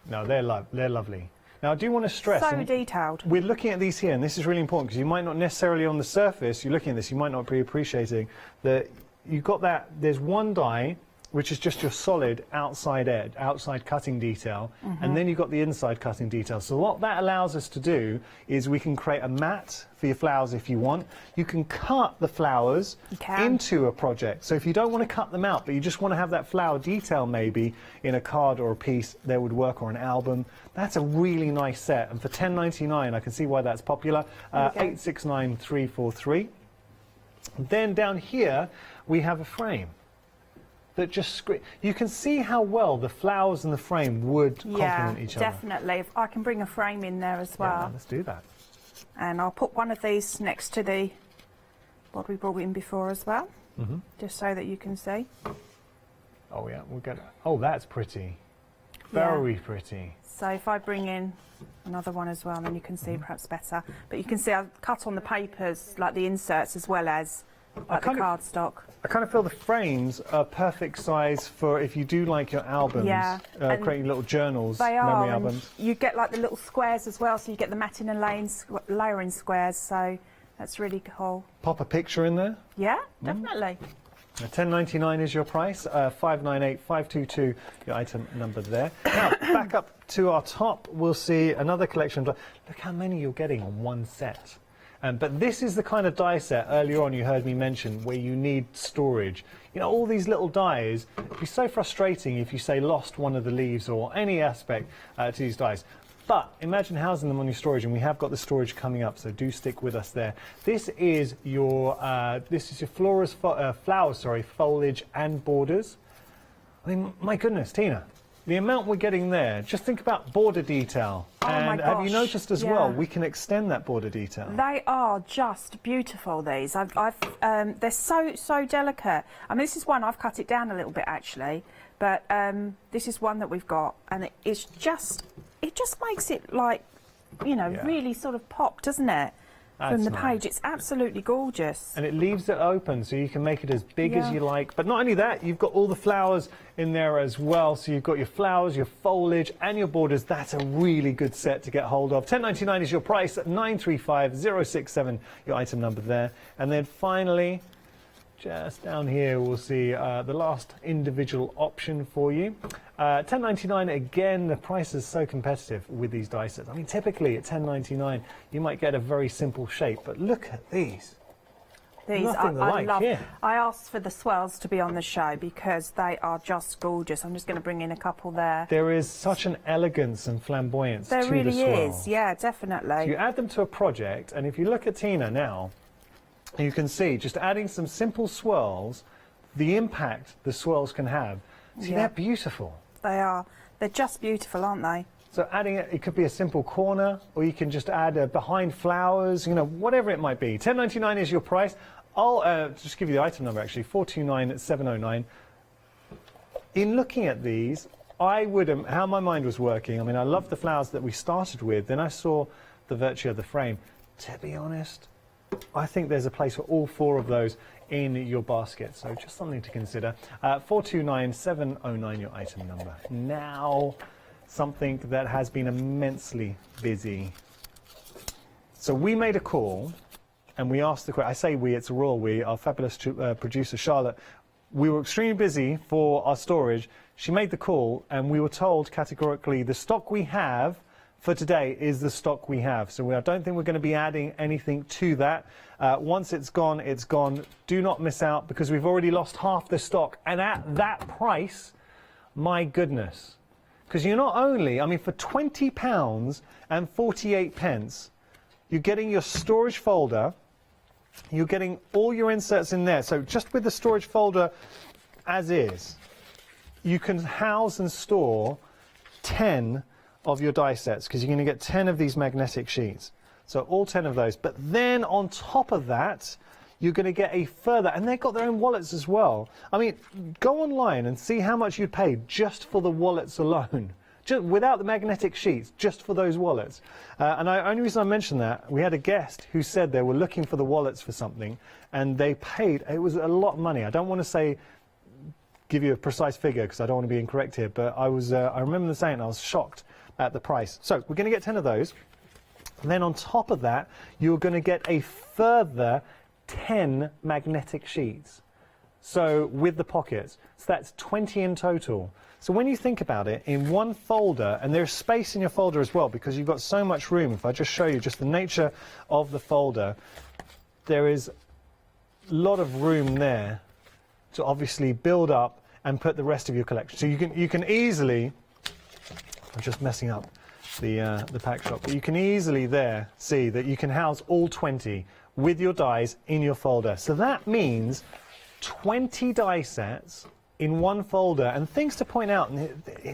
No, they're lovely. Now, I do want to stress... So detailed. We're looking at these here, and this is really important, because you might not necessarily on the surface, you're looking at this, you might not be appreciating that you've got that, there's one die, which is just your solid outside edge, outside cutting detail, and then you've got the inside cutting detail. So what that allows us to do is we can create a mat for your flowers if you want. You can cut the flowers into a project. So if you don't want to cut them out, but you just want to have that flower detail maybe in a card or a piece, that would work, or an album. That's a really nice set. And for $10.99, I can see why that's popular. 869343. Then down here, we have a frame. That just you can see how well the flowers and the frame would complement each other. Yeah, definitely. I can bring a frame in there as well. Yeah, let's do that. And I'll put one of these next to the what we brought in before as well, just so that you can see. Oh yeah, we'll get. Oh, that's pretty. Very pretty. So if I bring in another one as well, then you can see perhaps better. But you can see I've cut on the papers, like the inserts, as well as like the cardstock. I kind of feel the frames are perfect size for if you do like your albums, creating little journals, memory albums. You get like the little squares as well, so you get the matting and layering squares, so that's really cool. Pop a picture in there? Yeah, definitely. $10.99 is your price, 598 522 your item number there. Now, back up to our top, we'll see another collection. Look how many you're getting on one set. But this is the kind of die set earlier on you heard me mention where you need storage. You know, all these little dies, it'd be so frustrating if you say lost one of the leaves or any aspect to these dies. But imagine housing them on your storage, and we have got the storage coming up, so do stick with us there. This is your flowers, foliage and borders. I mean, my goodness, Tina, the amount we're getting there, just think about border detail. And have you noticed as well, we can extend that border detail. They are just beautiful, these. They're so delicate. I mean, this is one, I've cut it down a little bit actually, but this is one that we've got, and it just makes it like, you know, really sort of pop, doesn't it? From the page. It's absolutely gorgeous. And it leaves it open so you can make it as big as you like. But not only that, you've got all the flowers in there as well. So you've got your flowers, your foliage and your borders. That's a really good set to get hold of. $10.99 is your price, 935067 your item number there. And then finally, just down here, we'll see the last individual option for you. $10.99, again, the price is so competitive with these die sets. I mean, typically at $10.99, you might get a very simple shape, but look at these. I asked for the swirls to be on the show because they are just gorgeous. I'm just going to bring in a couple there. There is such an elegance and flamboyance to the swirl. There really is, yeah, definitely. So you add them to a project, and if you look at Tina now, you can see just adding some simple swirls, the impact the swirls can have. See, they're beautiful. They are. They're just beautiful, aren't they? So adding it could be a simple corner, or you can just add behind flowers, you know, whatever it might be. $10.99 is your price. I'll just give you the item number, actually, 429709. In looking at these, I would, how my mind was working, I mean, I love the flowers that we started with, then I saw the virtue of the frame. To be honest, I think there's a place for all four of those in your basket, so just something to consider. 429709 your item number. Now, something that has been immensely busy. So we made a call, and we asked the question. I say we, it's a royal we, our fabulous producer Charlotte. We were extremely busy for our storage. She made the call, and we were told categorically the stock we have for today is the stock we have. So I don't think we're going to be adding anything to that. Once it's gone, it's gone. Do not miss out, because we've already lost half the stock. And at that price, my goodness. Because you're not only, I mean, for £20 and 48 pence, you're getting your storage folder, you're getting all your inserts in there. So just with the storage folder as is, you can house and store 10 of your die sets, because you're going to get 10 of these magnetic sheets. So all 10 of those. But then on top of that, you're going to get a further, and they've got their own wallets as well. I mean, go online and see how much you'd pay just for the wallets alone. Just without the magnetic sheets, just for those wallets. And the only reason I mentioned that, we had a guest who said they were looking for the wallets for something, and they paid, it was a lot of money. I don't want to give you a precise figure, because I don't want to be incorrect here, but I remember them saying I was shocked at the price. So we're going to get 10 of those. And then on top of that, you're going to get a further 10 magnetic sheets. So with the pockets. So that's 20 in total. So when you think about it, in one folder, and there's space in your folder as well, because you've got so much room. If I just show you just the nature of the folder, there is a lot of room there to obviously build up and put the rest of your collection. So you can easily, I'm just messing up the pack shop, but you can easily there see that you can house all 20 with your dies in your folder. So that means 20 die sets in one folder. And things to point out,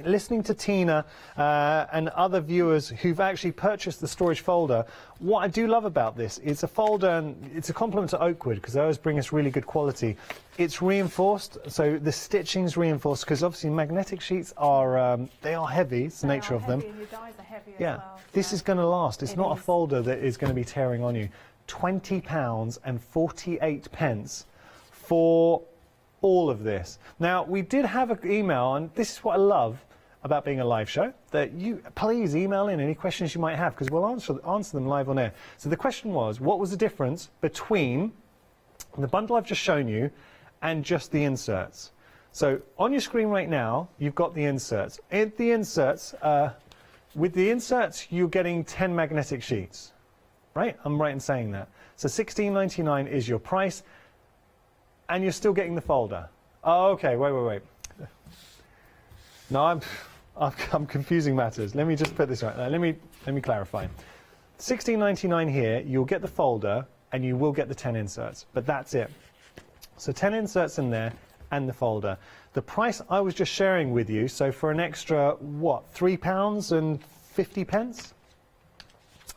listening to Tina and other viewers who've actually purchased the storage folder, what I do love about this, it's a folder, and it's a compliment to Oakwood, because they always bring us really good quality. It's reinforced, so the stitching's reinforced, because obviously magnetic sheets are, they are heavy, it's the nature of them. And your dies are heavy as well, this is going to last. It's not a folder that is going to be tearing on you. £20 and 48 pence for all of this. Now, we did have an email, and this is what I love about being a live show, that you please email in any questions you might have, because we'll answer them live on air. So the question was, what was the difference between the bundle I've just shown you and just the inserts? So on your screen right now, you've got the inserts. With the inserts, you're getting 10 magnetic sheets, right? I'm right in saying that. So $16.99 is your price, and you're still getting the folder. Oh, okay, wait. No, I'm confusing matters. Let me just put this right. Let me clarify. $16.99 here, you'll get the folder, and you will get the 10 inserts, but that's it. So 10 inserts in there, and the folder. The price I was just sharing with you, so for an extra, what, £3.50? I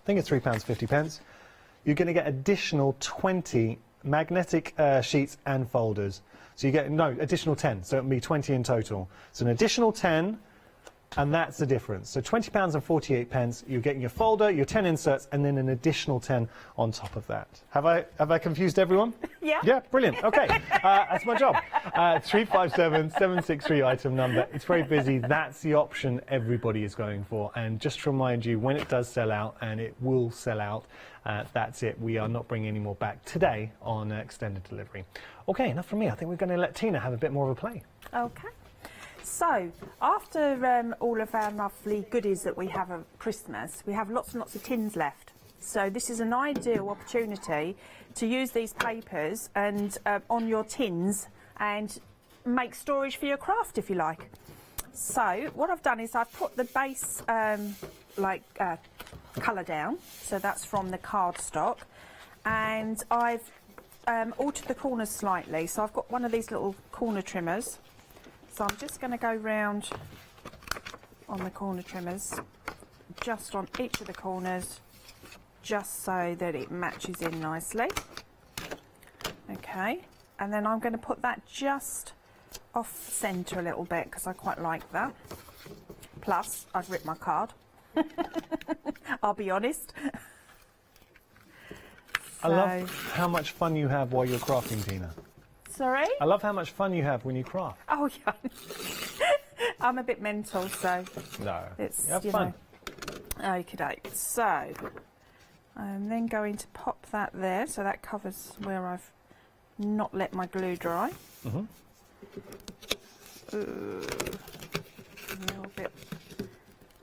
think it's £3.50. You're going to get additional 20 magnetic sheets and folders. So you get, no, additional 10, so it'll be 20 in total. So an additional 10, and that's the difference. So £20.48, you're getting your folder, your 10 inserts, and then an additional 10 on top of that. Have I confused everyone? Yeah. Yeah, brilliant. Okay, that's my job. 357-763 item number. It's very busy. That's the option everybody is going for. And just to remind you, when it does sell out, and it will sell out, that's it. We are not bringing any more back today on extended delivery. Okay, enough from me. I think we're going to let Tina have a bit more of a play. Okay. So, after all of our lovely goodies that we have at Christmas, we have lots and lots of tins left. So this is an ideal opportunity to use these papers and on your tins and make storage for your craft, if you like. So what I've done is I've put the base colour down, so that's from the cardstock, and I've altered the corners slightly. So I've got one of these little corner trimmers. So I'm just going to go round on the corner trimmers, just on each of the corners, just so that it matches in nicely. Okay, and then I'm going to put that just off centre a little bit, because I quite like that. Plus, I've ripped my card. I'll be honest. I love how much fun you have while you're crafting, Tina. Sorry? I love how much fun you have when you craft. Oh, yeah. I'm a bit mental, so... No, it's, have fun. Okey-doke. So, I'm then going to pop that there, so that covers where I've not let my glue dry. Mm-hmm.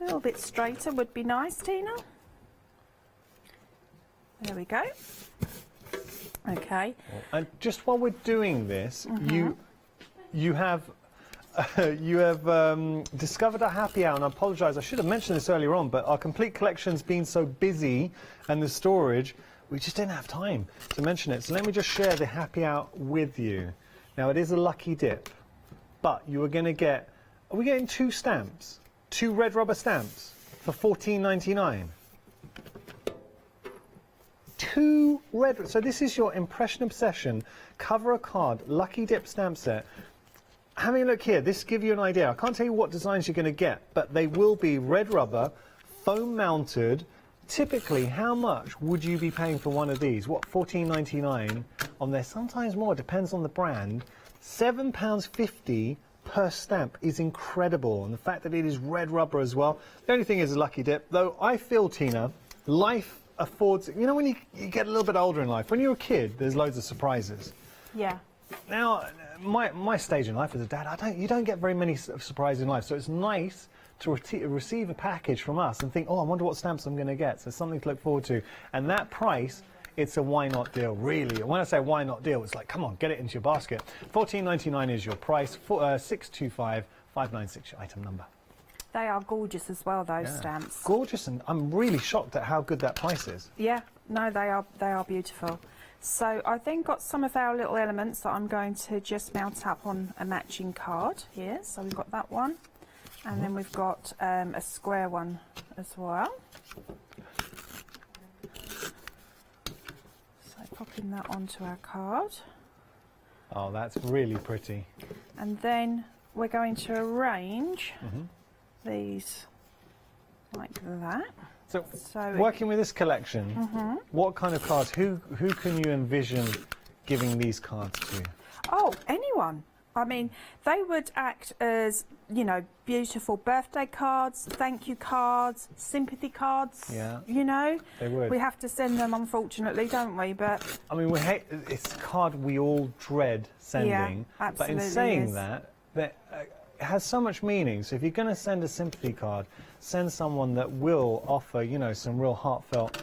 A little bit straighter would be nice, Tina. There we go. Okay. And just while we're doing this, you have discovered a happy hour, and I apologise, I should have mentioned this earlier on, but our complete collection's been so busy and the storage, we just didn't have time to mention it. So let me just share the happy hour with you. Now, it is a lucky dip, but you are going to get, are we getting 2 stamps? 2 red rubber stamps for $14.99. 2 red, so this is your Impression Obsession cover a card lucky dip stamp set. Having a look here, this gives you an idea. I can't tell you what designs you're going to get, but they will be red rubber, foam mounted. Typically, how much would you be paying for one of these? What, $14.99 on there? Sometimes more, depends on the brand. £7.50 per stamp is incredible, and the fact that it is red rubber as well. The only thing is a lucky dip, though I feel, Tina, life affords, you know, when you get a little bit older in life, when you're a kid, there's loads of surprises. Yeah. Now, my stage in life as a dad, you don't get very many surprises in life, so it's nice to receive a package from us and think, oh, I wonder what stamps I'm going to get. So something to look forward to. And that price, it's a why not deal, really. And when I say why not deal, it's like, come on, get it into your basket. $14.99 is your price. 625-596 your item number. They are gorgeous as well, those stamps. Gorgeous, and I'm really shocked at how good that price is. Yeah, no, they are beautiful. So I've then got some of our little elements that I'm going to just mount up on a matching card here. So we've got that one, and then we've got a square one as well. So popping that onto our card. Oh, that's really pretty. And then we're going to arrange these like that. So working with this collection, what kind of cards, who can you envision giving these cards to? Oh, anyone. I mean, they would act as, you know, beautiful birthday cards, thank you cards, sympathy cards. Yeah. You know, they would. We have to send them, unfortunately, don't we? But I mean, it's a card we all dread sending. Yeah, absolutely. But in saying that, it has so much meaning. So if you're going to send a sympathy card, send someone that will offer, you know, some real heartfelt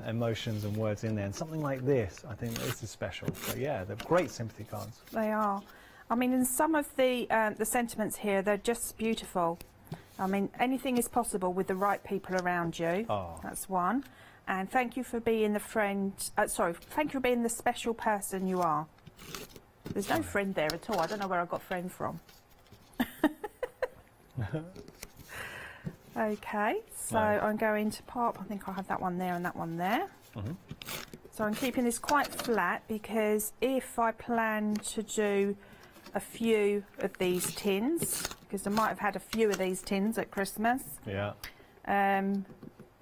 emotions and words in there. And something like this, I think this is special. So yeah, they're great sympathy cards. they are. I mean, in some of the sentiments here, they're just beautiful. I mean, anything is possible with the right people around you. Oh. That's one. And thank you for being the friend. Thank you for being the special person you are. There's no friend there at all. I don't know where I got friend from. Okay, so Right. I'm going to pop. I think I have that one there and that one there. So I'm keeping this quite flat because if I plan to do a few of these tins, because I might have had a few of these tins at Christmas, Yeah. then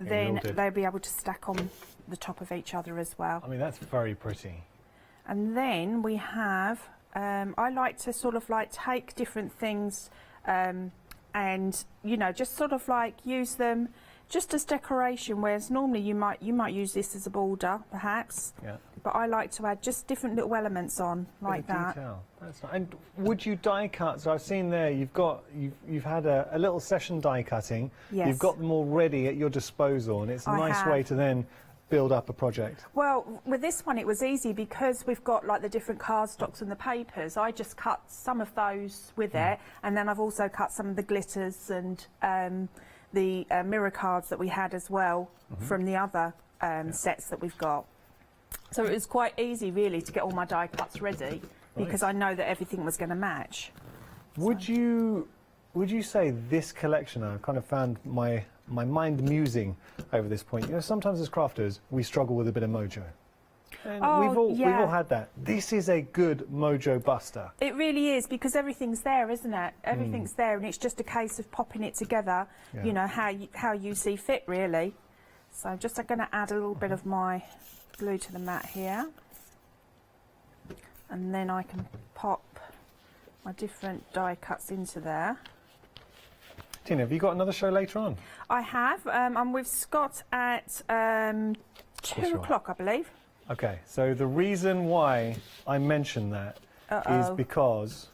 all did. they'll be able to stack on the top of each other as well. I mean, that's very pretty. And then we have, I like to sort of like take different things and, you know, just sort of like use them just as decoration, whereas normally you might use this as a border, perhaps. Yeah. But I like to add just different little elements on like Bit of that. detail. That's nice. And would you die cut? So I've seen there you've had a little session die cutting. Yes. You've got them all ready at your disposal, and it's a I nice have. way to then build up a project. Well, with this one it was easy because we've got like the different cardstocks and the papers. I just cut some of those with it, and then I've also cut some of the glitters and the mirror cards that we had as well from the other sets that we've got. So it was quite easy really to get all my die cuts ready because I know that everything was going to match. Would you say this collection, I kind of found my mind musing over this point. You know, sometimes as crafters we struggle with a bit of mojo. And we've all had that. This is a good mojo buster. It really is because everything's there, isn't it? Everything's there, and it's just a case of popping it together. Yeah. You know how you see fit, really. So I'm just going to add a little bit of my glue to the mat here, and then I can pop my different die cuts into there. Tina, have you got another show later on? I have. I'm with Scott at 2 o'clock, I believe. Okay, so the reason why I mention that is because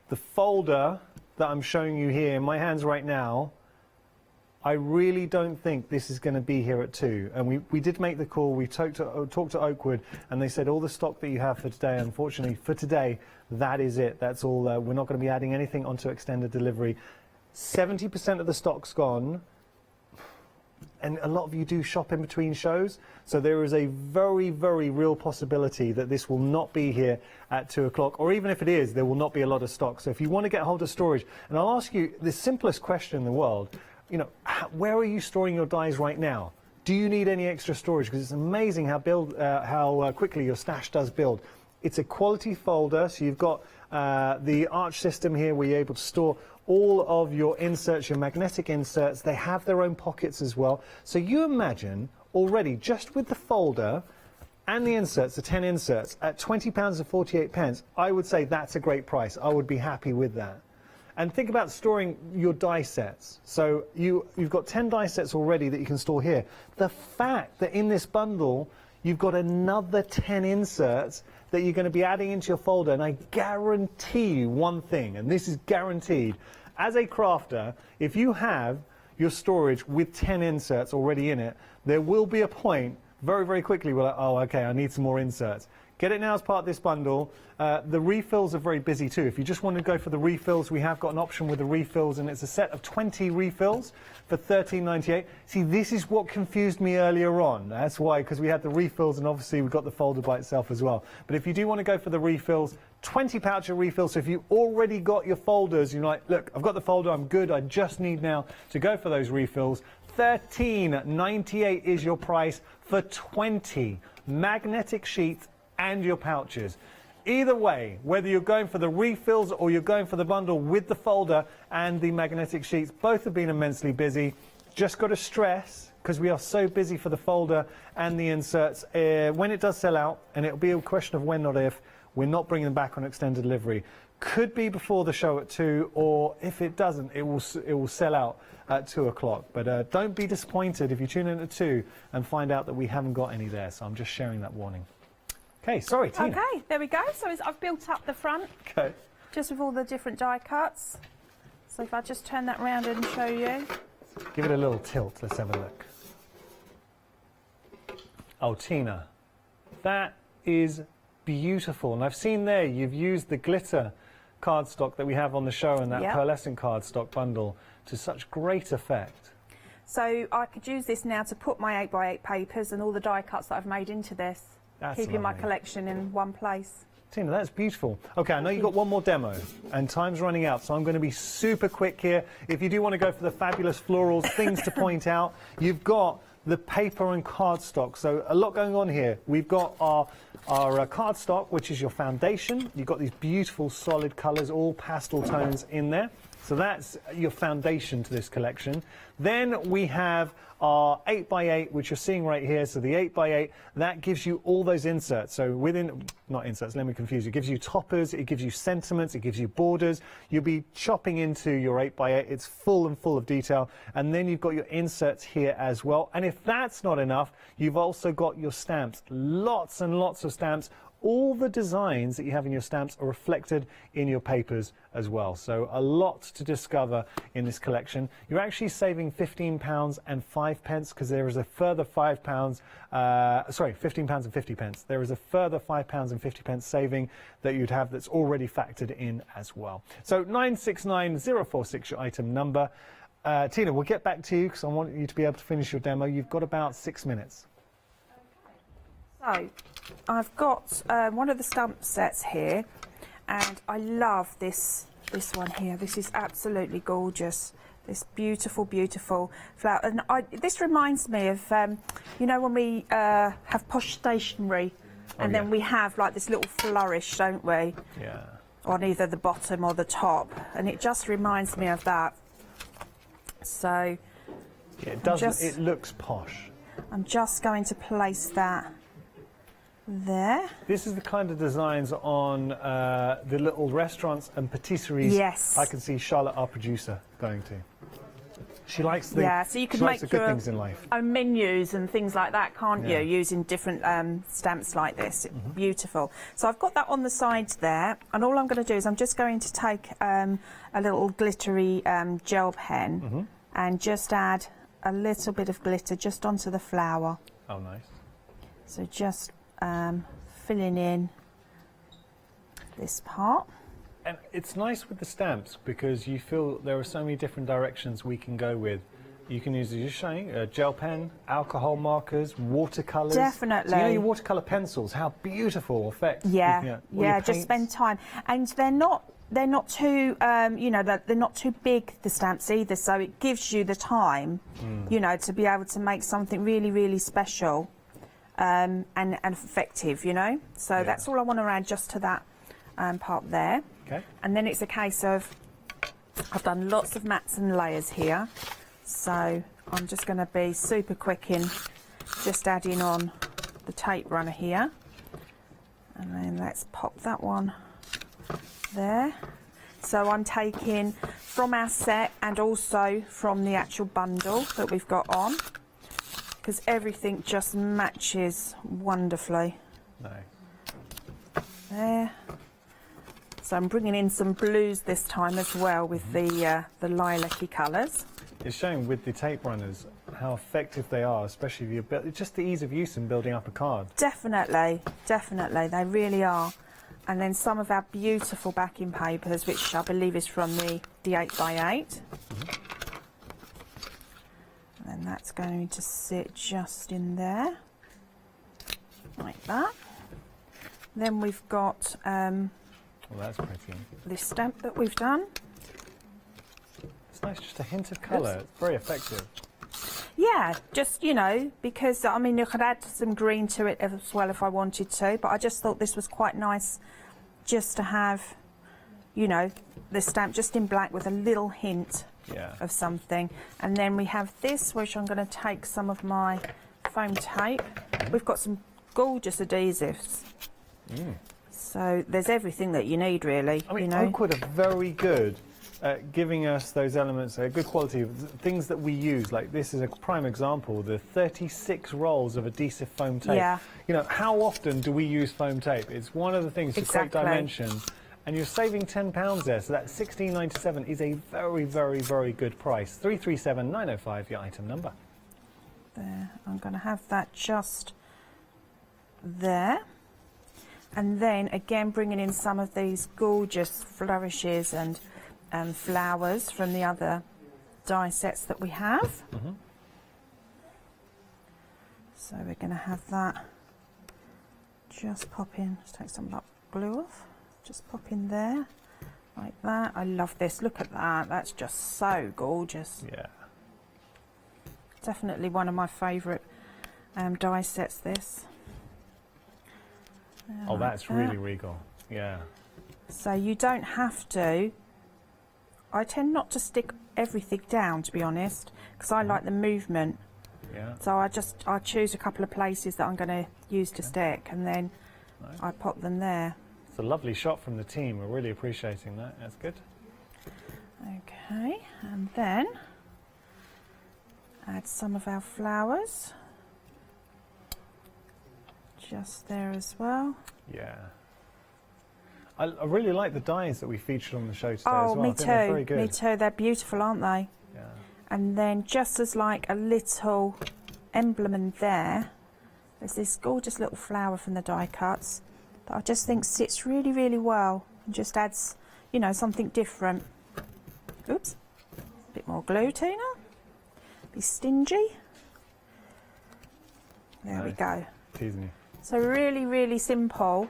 the folder that I'm showing you here in my hands right now, I really don't think this is going to be here at 2. And we did make the call, we talked to Oakwood, and they said all the stock that you have for today, unfortunately for today, that is it. That's all. We're not going to be adding anything onto extended delivery. 70% of the stock's gone. And a lot of you do shop in between shows, so there is a very, very real possibility that this will not be here at 2 o'clock, or even if it is, there will not be a lot of stock. So if you want to get hold of storage, and I'll ask you the simplest question in the world, you know, where are you storing your dies right now? Do you need any extra storage? Because it's amazing how quickly your stash does build. It's a quality folder, so you've got the arch system here where you're able to store all of your inserts, your magnetic inserts. They have their own pockets as well. So you imagine already just with the folder and the inserts, the 10 inserts, at £20.48, I would say that's a great price. I would be happy with that. And think about storing your die sets. So you've got 10 die sets already that you can store here. The fact that in this bundle you've got another 10 inserts that you're going to be adding into your folder, and I guarantee you one thing, and this is guaranteed, as a crafter, if you have your storage with 10 inserts already in it, there will be a point very, very quickly where, oh, okay, I need some more inserts. Get it now as part of this bundle. The refills are very busy too. If you just want to go for the refills, we have got an option with the refills, and it's a set of 20 refills for £13.98. See, this is what confused me earlier on. That's why, because we had the refills, and obviously we've got the folder by itself as well. But if you do want to go for the refills, 20 pouch of refills. So if you already got your folders, you're like, look, I've got the folder, I'm good, I just need now to go for those refills. £13.98 is your price for 20 magnetic sheets and your pouches. Either way, whether you're going for the refills or you're going for the bundle with the folder and the magnetic sheets, both have been immensely busy. Just got to stress, because we are so busy for the folder and the inserts, when it does sell out, and it'll be a question of when, not if, we're not bringing them back on extended delivery. Could be before the show at 2, or if it doesn't, it will sell out at 2 o'clock. But don't be disappointed if you tune in at 2 and find out that we haven't got any there. So I'm just sharing that warning. Okay, sorry, Tina. Okay, there we go. So I've built up the front. Okay. Just with all the different die cuts. So if I just turn that round and show you. Give it a little tilt. Let's have a look. Oh, Tina, that is beautiful. And I've seen there you've used the glitter cardstock that we have on the show and that pearlescent cardstock bundle to such great effect. So I could use this now to put my 8x8 papers and all the die cuts that I've made into this, keeping my collection in one place. Tina, that's beautiful. Okay, I know you've got one more demo and time's running out, so I'm going to be super quick here. If you do want to go for the fabulous florals, things to point out, you've got the paper and cardstock. So a lot going on here. We've got our cardstock, which is your foundation. You've got these beautiful solid colours, all pastel tones in there. So that's your foundation to this collection. Then we have our 8x8, which you're seeing right here. So the 8x8, that gives you all those inserts. So within, not inserts, let me confuse you. It gives you toppers, it gives you sentiments, it gives you borders. You'll be chopping into your 8x8. It's full and full of detail. And then you've got your inserts here as well. And if that's not enough, you've also got your stamps. Lots and lots of stamps. All the designs that you have in your stamps are reflected in your papers as well. So a lot to discover in this collection. You're actually saving £15 and 5 pence because there is a further £15 and 50 pence. There is a further £5 and 50 pence saving that you'd have that's already factored in as well. So 969046 your item number. Tina, we'll get back to you because I want you to be able to finish your demo. You've got about 6 minutes. So I've got one of the stamp sets here, and I love this one here. This is absolutely gorgeous. This beautiful, beautiful flower. And this reminds me of, you know, when we have posh stationery, and then we have like this little flourish, don't we? Yeah. On either the bottom or the top, and it just reminds me of that. So yeah, it doesn't. It looks posh. I'm just going to place that there. This is the kind of designs on the little restaurants and patisseries. Yes. I can see Charlotte, our producer, going to. She likes the, so you can make make the good things in life. Own menus and things like that, can't you? Using different stamps like this. Beautiful. So I've got that on the sides there, and all I'm going to do is I'm just going to take a little glittery gel pen and just add a little bit of glitter just onto the flower. Oh, nice. So just filling in this part. And it's nice with the stamps because you feel there are so many different directions we can go with. You can use, as you're showing, a gel pen, alcohol markers, watercolours. Definitely. So you know your watercolour pencils, how beautiful effect. Yeah, just spend time. And they're not too, you know, they're not too big, the stamps either, so it gives you the time, you know, to be able to make something really, really special. And effective, you know. So that's all I want to add just to that part there. Okay. And then it's a case of, I've done lots of mats and layers here, so I'm just going to be super quick in just adding on the tape runner here, and then let's pop that one there. So I'm taking from our set and also from the actual bundle that we've got on, because everything just matches wonderfully. Nice. There. So I'm bringing in some blues this time as well with the lilac-y colours. It's showing with the tape runners how effective they are, especially just the ease of use in building up a card. Definitely, definitely, they really are. And then some of our beautiful backing papers, which I believe is from the 8x8. And then that's going to sit just in there, like that. Then we've got well, that's pretty. This stamp that we've done. It's nice, just a hint of colour. It's very effective. Yeah, just, you know, because, I mean, you could add some green to it as well if I wanted to, but I just thought this was quite nice just to have, you know, the stamp just in black with a little hint of something. And then we have this, which I'm going to take some of my foam tape. We've got some gorgeous adhesives. So there's everything that you need, really. I mean, you know? Oakwood are very good at giving us those elements, a good quality of things that we use. Like this is a prime example, the 36 rolls of adhesive foam tape. Yeah. You know, how often do we use foam tape? It's one of the things to create dimension. And you're saving £10 there, so that £16.97 is a very, very, very good price. 337905, your item number. There, I'm going to have that just there. And then again, bringing in some of these gorgeous flourishes and flowers from the other die sets that we have. So we're going to have that just pop in. Let's take some glue off. Just pop in there, like that. I love this. Look at that. That's just so gorgeous. Yeah. Definitely one of my favourite die sets, this. Oh, that's really regal. Yeah. So you don't have to. I tend not to stick everything down, to be honest, because I like the movement. Yeah. So I choose a couple of places that I'm going to use to stick, and then I pop them there. It's a lovely shot from the team. We're really appreciating that. That's good. Okay, and then add some of our flowers. Just there as well. Yeah. I really like the dies that we featured on the show today Oh, as well. me I think they're very too. good. Me too. They're beautiful, aren't they? Yeah. And then just as like a little emblem in there, there's this gorgeous little flower from the die cuts that I just think sits really, really well and just adds, you know, something different. Oops. A bit more glue, Tina. Be stingy. There we go. Teasing you. So really, really simple.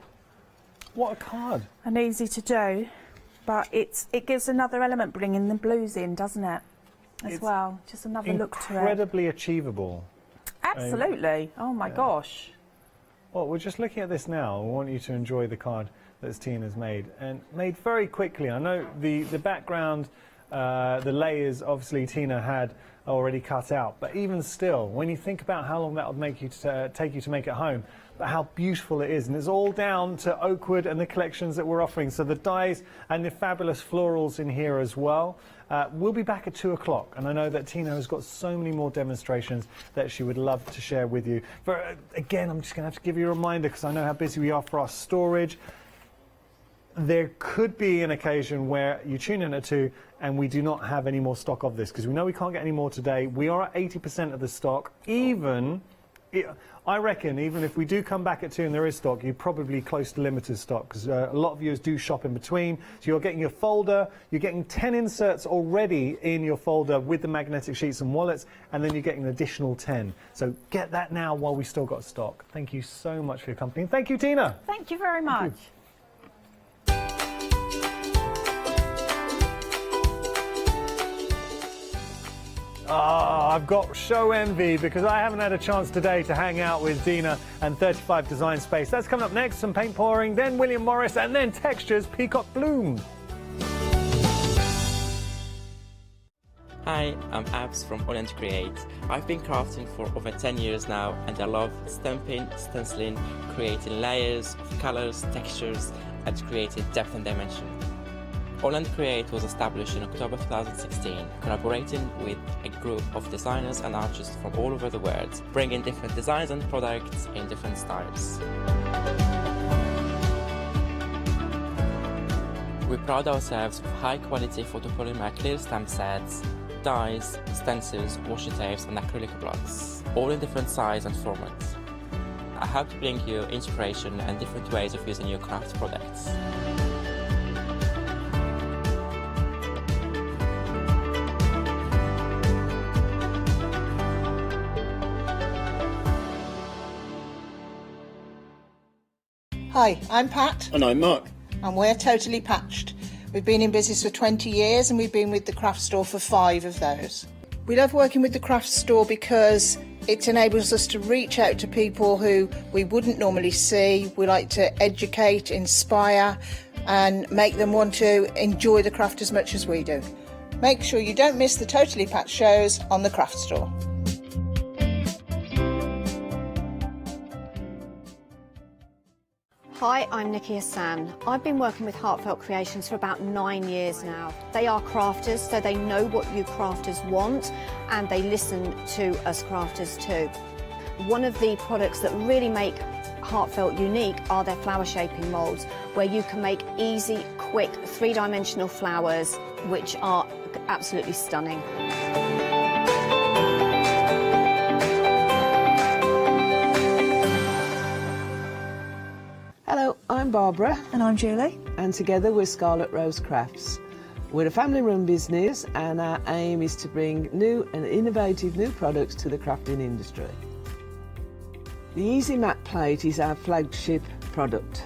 What a card. And easy to do, but it gives another element, bringing the blues in, doesn't it? As well, just another look to it. Incredibly achievable. Absolutely. Oh my gosh. Well, we're just looking at this now. I want you to enjoy the card that Tina's made, and made very quickly. I know the background, the layers, obviously Tina had already cut out, but even still, when you think about how long that would take you to make it home, but how beautiful it is, and it's all down to Oakwood and the collections that we're offering. So the dies and the fabulous florals in here as well. We'll be back at 2 o'clock, and I know that Tina has got so many more demonstrations that she would love to share with you. But again, I'm just going to have to give you a reminder, because I know how busy we are for our storage. There could be an occasion where you tune in at 2 and we do not have any more stock of this, because we know we can't get any more today. We are at 80% of the stock. I reckon even if we do come back at 2 and there is stock, you're probably close to limited stock, because a lot of viewers do shop in between. So you're getting your folder, you're getting 10 inserts already in your folder with the magnetic sheets and wallets, and then you're getting an additional 10. So get that now while we still got stock. Thank you so much for your company. And thank you, Tina. Thank you very much. I've got show envy, because I haven't had a chance today to hang out with Dina and 35 Design Space. That's coming up next, some paint pouring, then William Morris, and then Textures Peacock Bloom. Hi, I'm Abs from AALL Create. I've been crafting for over 10 years now, and I love stamping, stenciling, creating layers of colors, textures, and creating depth and dimension. AALL Create was established in October 2016, collaborating with a group of designers and artists from all over the world, bringing different designs and products in different styles. We pride ourselves with high-quality photopolymer clear stamp sets, dies, stencils, washi tapes and acrylic blocks, all in different size and formats. I hope to bring you inspiration and different ways of using your craft products. Hi, I'm Pat. And I'm Mark. And we're Totally Patched. We've been in business for 20 years and we've been with the craft store for 5 of those. We love working with the craft store because it enables us to reach out to people who we wouldn't normally see. We like to educate, inspire and make them want to enjoy the craft as much as we do. Make sure you don't miss the Totally Patched shows on the craft store. Hi, I'm Nikki Hassan. I've been working with Heartfelt Creations for about 9 years now. They are crafters, so they know what you crafters want, and they listen to us crafters too. One of the products that really make Heartfelt unique are their flower shaping molds, where you can make easy, quick, three-dimensional flowers, which are absolutely stunning. Hello, I'm Barbara. And I'm Julie. And together we're Scarlet Rose Crafts. We're a family-run business, and our aim is to bring new and innovative new products to the crafting industry. The Easy Mat Plate is our flagship product,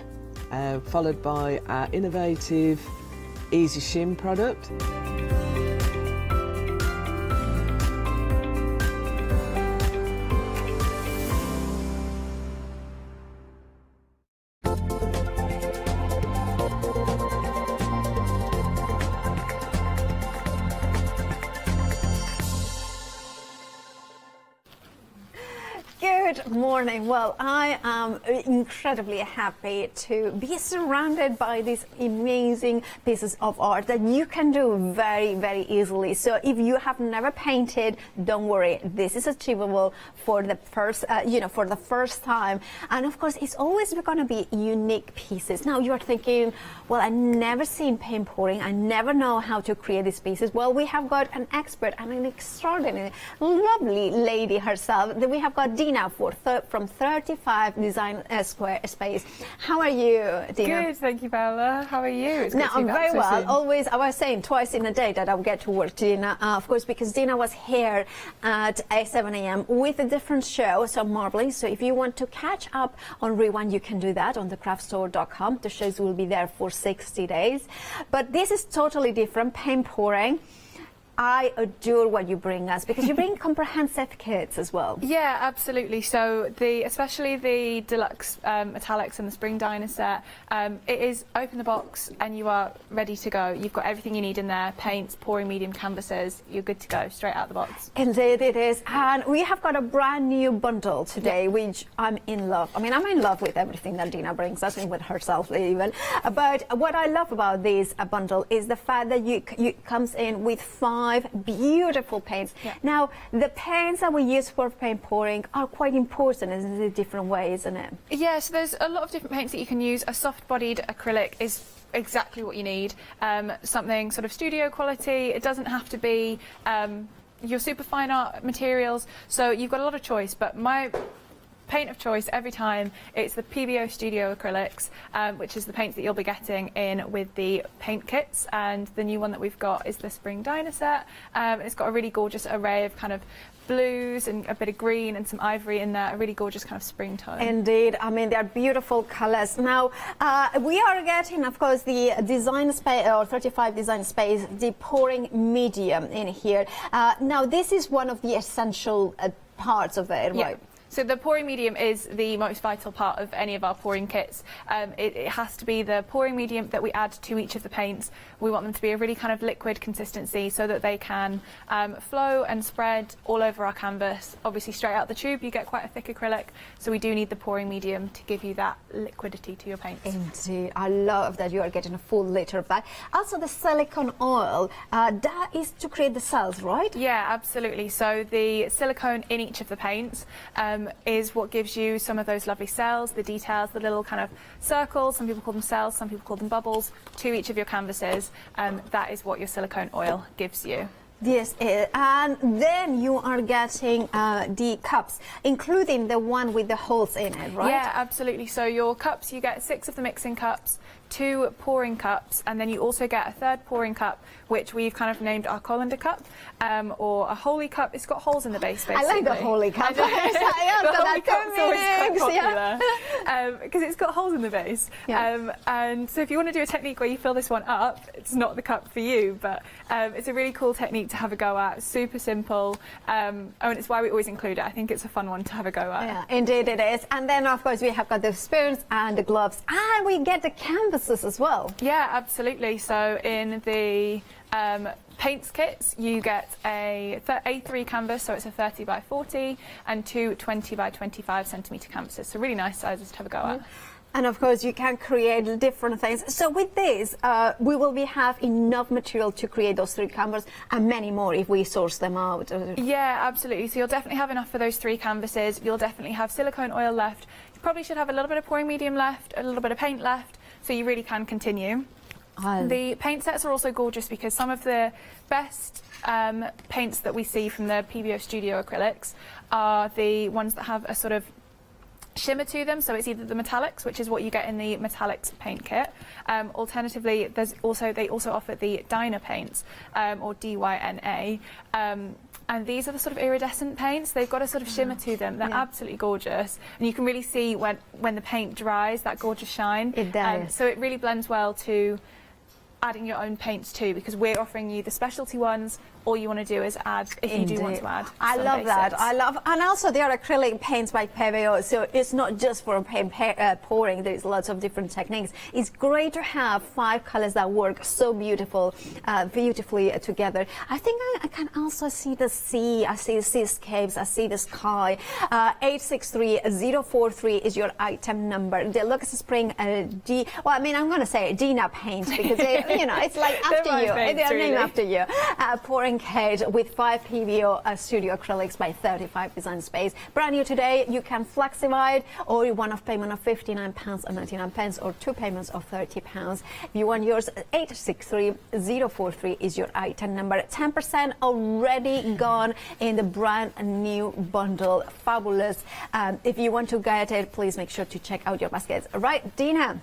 followed by our innovative Easy Shim product. Good morning. Well, I am incredibly happy to be surrounded by these amazing pieces of art that you can do very, very easily. So if you have never painted, don't worry. This is achievable for the first, for the first time. And of course, it's always going to be unique pieces. Now you're thinking, well, I've never seen paint pouring. I never know how to create these pieces. Well, we have got an expert and an extraordinary, lovely lady herself. That we have got Dina from 35 Design Square Space. How are you, Dina? Good, thank you, Bella. How are you? It's good Now, to be I'm back very so well. soon. Always, I was saying twice in a day that I would get to work, Dina, of course, because Dina was here at 7 a.m. with a different show, so marveling. So if you want to catch up on Rewind, you can do that on thecraftstore.com. The shows will be there for 60 days. But this is totally different, paint pouring. I adore what you bring us, because you bring comprehensive kits as well. Yeah, absolutely. So especially the Deluxe metallics and the Spring Diner set, it is open the box and you are ready to go. You've got everything you need in there: paints, pouring medium canvases. You're good to go straight out the box. Indeed it is. And we have got a brand new bundle today, which I'm in love. I mean, I'm in love with everything that Dina brings us, and with herself even. But what I love about this bundle is the fact that you comes in with 5 beautiful paints. Yeah. Now, the paints that we use for paint pouring are quite important in a different way, isn't it? Yeah, so there's a lot of different paints that you can use. A soft-bodied acrylic is exactly what you need. Something sort of studio quality. It doesn't have to be your super fine art materials. So you've got a lot of choice, but my paint of choice every time, it's the PBO Studio acrylics, which is the paints that you'll be getting in with the paint kits. And the new one that we've got is the Spring Diner set. It's got a really gorgeous array of kind of blues and a bit of green and some ivory in there, a really gorgeous kind of springtime. Indeed, I mean, they're beautiful colors. Now, we are getting, of course, the Design Space, or 35 Design Space, the pouring medium in here. Now, this is one of the essential parts of it, right? Yeah. So the pouring medium is the most vital part of any of our pouring kits. It has to be the pouring medium that we add to each of the paints. We want them to be a really kind of liquid consistency so that they can flow and spread all over our canvas. Obviously, straight out the tube, you get quite a thick acrylic, so we do need the pouring medium to give you that liquidity to your paints. Indeed, I love that you are getting a full liter of that. Also, the silicone oil, that is to create the cells, right? Yeah, absolutely. So the silicone in each of the paints is what gives you some of those lovely cells, the details, the little kind of circles. Some people call them cells, some people call them bubbles, to each of your canvases. That is what your silicone oil gives you. Yes, and then you are getting the cups, including the one with the holes in it, right? Yeah, absolutely. So your cups, you get 6 of the mixing cups, 2 pouring cups, and then you also get a 3rd pouring cup, which we've kind of named our colander cup, or a holy cup. It's got holes in the base, basically. I like the holy cup. The holy cup's always quite popular, because it's got holes in the base. Yeah. And so if you want to do a technique where you fill this one up, it's not the cup for you, but it's a really cool technique to have a go at. Super simple, and it's why we always include it. I think it's a fun one to have a go at. Yeah, indeed it is. And then, of course, we have got the spoons and the gloves, and we get the canvases as well. Yeah, absolutely. So in the paints kits, you get a A3 canvas, so it's a 30 by 40, and 2 20 by 25 centimetre canvases. So really nice sizes to have a go at. And of course, you can create different things. So with this, we will have enough material to create those 3 canvases and many more if we source them out. Yeah, absolutely. So you'll definitely have enough for those 3 canvases. You'll definitely have silicone oil left. You probably should have a little bit of pouring medium left, a little bit of paint left, so you really can continue. The paint sets are also gorgeous because some of the best paints that we see from the PBO Studio acrylics are the ones that have a sort of shimmer to them, so it's either the metallics, which is what you get in the metallics paint kit. Alternatively, they also offer the Dyna paints, or DYNA, and these are the sort of iridescent paints. They've got a sort of shimmer to them. They're absolutely gorgeous, and you can really see when the paint dries that gorgeous shine. It does. So it really blends well to adding your own paints too, because we're offering you the specialty ones. All you want to do is add, if you do want to add. I love that. I love, and also they are acrylic paints by PBO, so it's not just for paint pouring. There's lots of different techniques. It's great to have 5 colors that work so beautifully together. I think I can also see the sea. I see the seascapes. I see the sky. 863043 is your item number. Deluxe Spring D. Well, I mean, I'm going to say Dina paints because they, you know, it's like after you. They're named after you. Pouring kit with 5 PBO Studio acrylics by 35 design space. Brand new today. You can flexify it, or one-off payment of £59.99 or 2 payments of £30. If you want yours, 863043 is your item number. 10% already gone in the brand new bundle. Fabulous. If you want to get it, please make sure to check out your baskets. Right, Dina,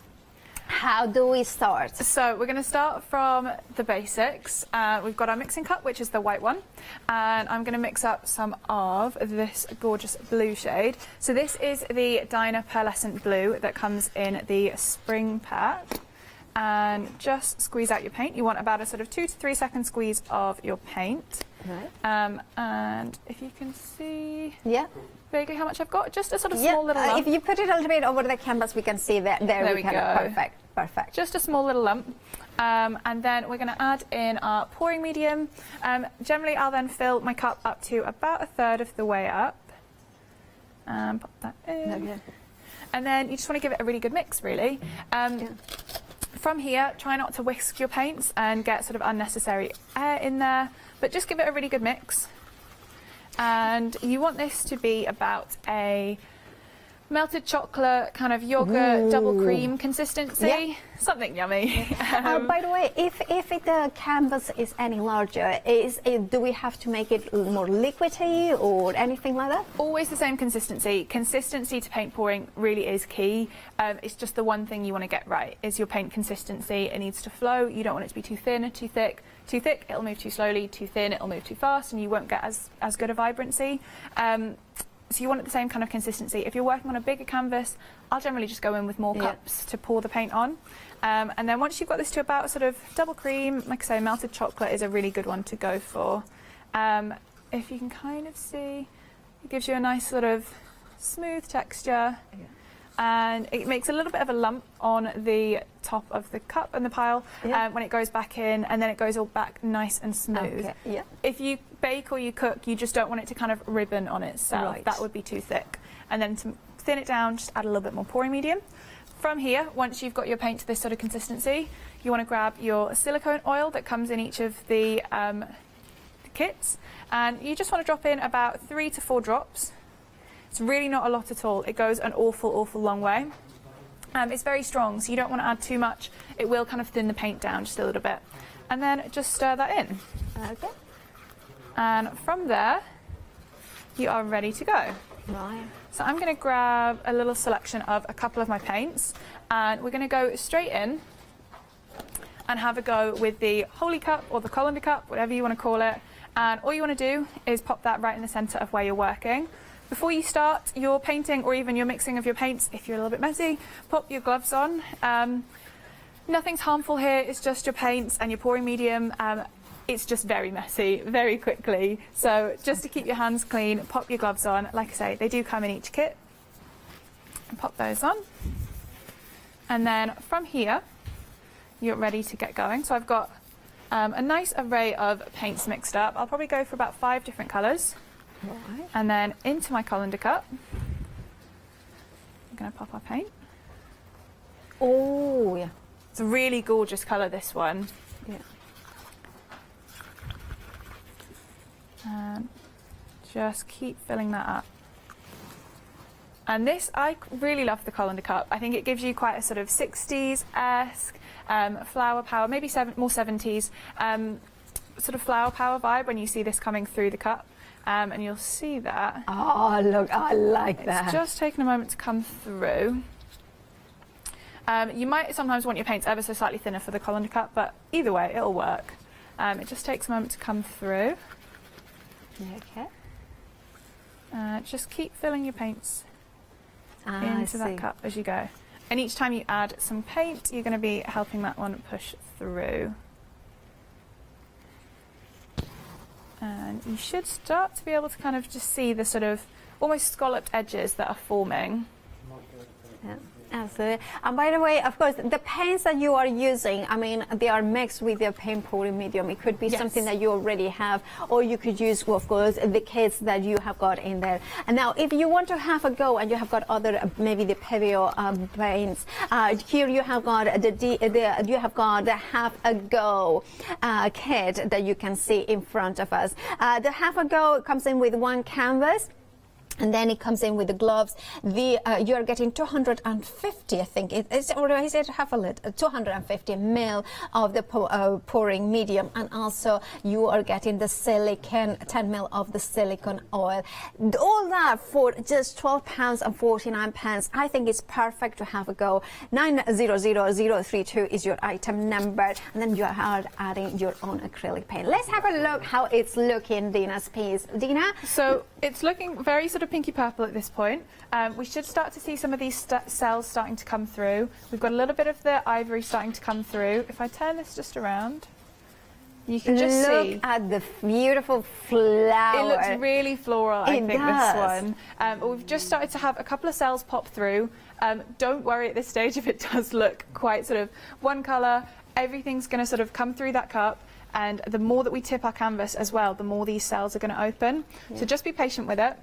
how do we start? So we're going to start from the basics. We've got our mixing cup, which is the white one, and I'm going to mix up some of this gorgeous blue shade. So this is the Dyna Pearlescent Blue that comes in the spring pack. And just squeeze out your paint. You want about a sort of 2 to 3 second squeeze of your paint. Right. And if you can see vaguely how much I've got, just a sort of small little lump. If you put it a little bit over the canvas, we can see that. There we go. Perfect. Just a small little lump. And then we're going to add in our pouring medium. Generally, I'll then fill my cup up to about 1/3 of the way up. Pop that in. And then you just want to give it a really good mix, really. From here, try not to whisk your paints and get sort of unnecessary air in there, but just give it a really good mix. And you want this to be about a melted chocolate, kind of yogurt, double cream consistency. Something yummy. By the way, if the canvas is any larger, do we have to make it more liquidy or anything like that? Always the same consistency. Consistency to paint pouring really is key. It's just the one thing you want to get right, is your paint consistency. It needs to flow. You don't want it to be too thin or too thick. Too thick, it'll move too slowly. Too thin, it'll move too fast, and you won't get as good a vibrancy. So you want the same kind of consistency. If you're working on a bigger canvas, I'll generally just go in with more cups to pour the paint on. And then once you've got this to about sort of double cream, like I say, melted chocolate is a really good one to go for. If you can kind of see, it gives you a nice sort of smooth texture. And it makes a little bit of a lump on the top of the cup and the pile when it goes back in, and then it goes all back nice and smooth. If you bake or you cook, you just don't want it to kind of ribbon on itself. That would be too thick. And then to thin it down, just add a little bit more pouring medium. From here, once you've got your paint to this sort of consistency, you want to grab your silicone oil that comes in each of the kits, and you just want to drop in about 3 to 4 drops. It's really not a lot at all. It goes an awful long way. It's very strong, so you don't want to add too much. It will kind of thin the paint down just a little bit. And then just stir that in. Okay. And from there, you are ready to go. Right. So I'm going to grab a little selection of a couple of my paints, and we're going to go straight in and have a go with the Holy Cup or the Colander Cup, whatever you want to call it. And all you want to do is pop that right in the centre of where you're working. Before you start your painting or even your mixing of your paints, if you're a little bit messy, pop your gloves on. Nothing's harmful here, it's just your paints and your pouring medium. It's just very messy, very quickly. So just to keep your hands clean, pop your gloves on. Like I say, they do come in each kit. And pop those on. And then from here, you're ready to get going. So I've got a nice array of paints mixed up. I'll probably go for about 5 different colours. Right. And then into my colander cup, I'm going to pop our paint. Oh, yeah. It's a really gorgeous colour, this one. Yeah. And just keep filling that up. And this, I really love the colander cup. I think it gives you quite a sort of 60s-esque flower power, maybe more 70s sort of flower power vibe when you see this coming through the cup. And you'll see that. Oh, look, I like that. It's just taken a moment to come through. You might sometimes want your paints ever so slightly thinner for the colander cup, but either way, it'll work. It just takes a moment to come through. Okay. Just keep filling your paints into that cup as you go. And each time you add some paint, you're going to be helping that one push through. And you should start to be able to kind of just see the sort of almost scalloped edges that are forming. Yeah. Absolutely. And by the way, of course, the paints that you are using, I mean, they are mixed with the paint pouring medium. It could be something that you already have, or you could use, well, of course, the kits that you have got in there. And now, if you want to have a go and you have got other, maybe the Pevio paints, here you have got the Have a Go kit that you can see in front of us. The Have a Go comes in with one canvas. And then it comes in with the gloves. You're getting 250, I think. Or is it half a liter? 250 ml of the pouring medium. And also you are getting the silicone, 10 ml of the silicone oil. All that for just £12 and 49 pence. I think it's perfect to have a go. 900032 is your item number. And then you are adding your own acrylic paint. Let's have a look how it's looking, Dina's piece. Dina? So it's looking very sort of pinky purple at this point. We should start to see some of these cells starting to come through. We've got a little bit of the ivory starting to come through. If I turn this just around, you can just see. Look at the beautiful flower. It looks really floral, I think, does. this one. But we've just started to have a couple of cells pop through. Don't worry at this stage if it does look quite sort of one colour. Everything's going to sort of come through that cup. And the more that we tip our canvas as well, the more these cells are going to open. Yeah. So just be patient with it.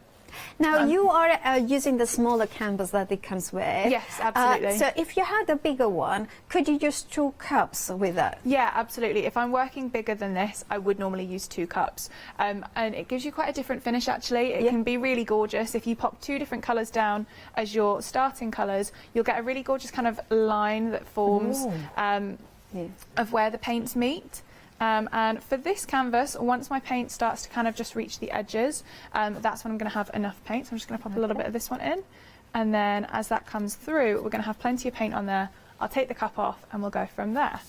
Now, you are using the smaller canvas that it comes with. Yes, absolutely. So if you had a bigger one, could you use 2 cups with that? Yeah, absolutely. If I'm working bigger than this, I would normally use 2 cups. And it gives you quite a different finish, actually. It can be really gorgeous. If you pop 2 different colours down as your starting colours, you'll get a really gorgeous kind of line that forms of where the paints meet. And for this canvas, once my paint starts to kind of just reach the edges, that's when I'm going to have enough paint. So I'm just going to pop a little bit of this one in. And then as that comes through, we're going to have plenty of paint on there. I'll take the cup off and we'll go from there.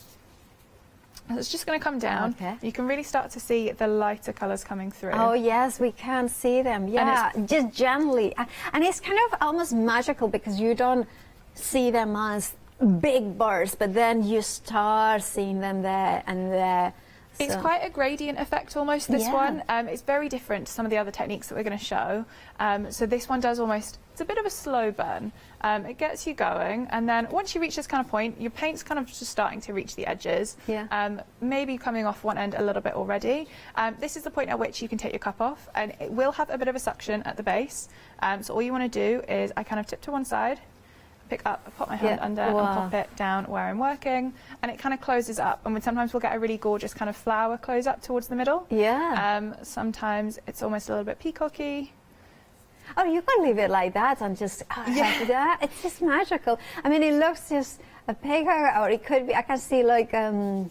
And it's just going to come down. Okay. You can really start to see the lighter colours coming through. Oh, yes, we can see them. Yeah, just gently. And it's kind of almost magical because you don't see them as big bursts, but then you start seeing them there and there. So. It's quite a gradient effect almost, this one. It's very different to some of the other techniques that we're going to show. So this one does almost, it's a bit of a slow burn. It gets you going, and then once you reach this kind of point, your paint's kind of just starting to reach the edges. Maybe coming off one end a little bit already. This is the point at which you can take your cup off, and it will have a bit of a suction at the base. So all you want to do is, I kind of tip to one side, pick up, pop my hand under and pop it down where I'm working, and it kind of closes up. And sometimes we'll get a really gorgeous kind of flower close up towards the middle. Sometimes it's almost a little bit peacocky. Oh, you can leave it like that and just that. It's just magical. I mean, it looks just a bigger, or it could be, I can see like a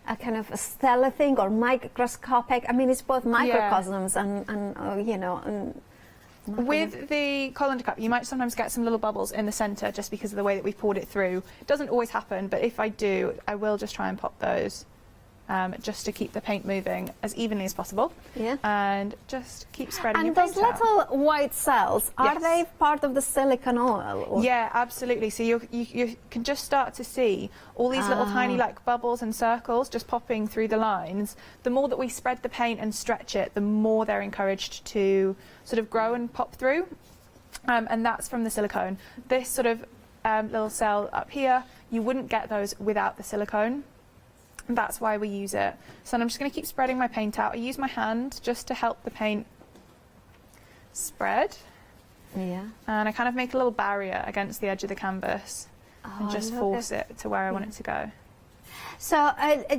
kind of a stellar thing or microscopic. I mean, it's both microcosms and you know. And with the colander cup, you might sometimes get some little bubbles in the centre just because of the way that we've poured it through. It doesn't always happen, but if I do, I will just try and pop those just to keep the paint moving as evenly as possible. And just keep spreading your paint out. And those little white cells, are they part of the silicone oil? Or? Yeah, absolutely. So you can just start to see all these little tiny like bubbles and circles just popping through the lines. The more that we spread the paint and stretch it, the more they're encouraged to sort of grow and pop through. And that's from the silicone. This sort of little cell up here, you wouldn't get those without the silicone. That's why we use it. So I'm just going to keep spreading my paint out. I use my hand just to help the paint spread. And I kind of make a little barrier against the edge of the canvas. and just force it to where I want it to go. So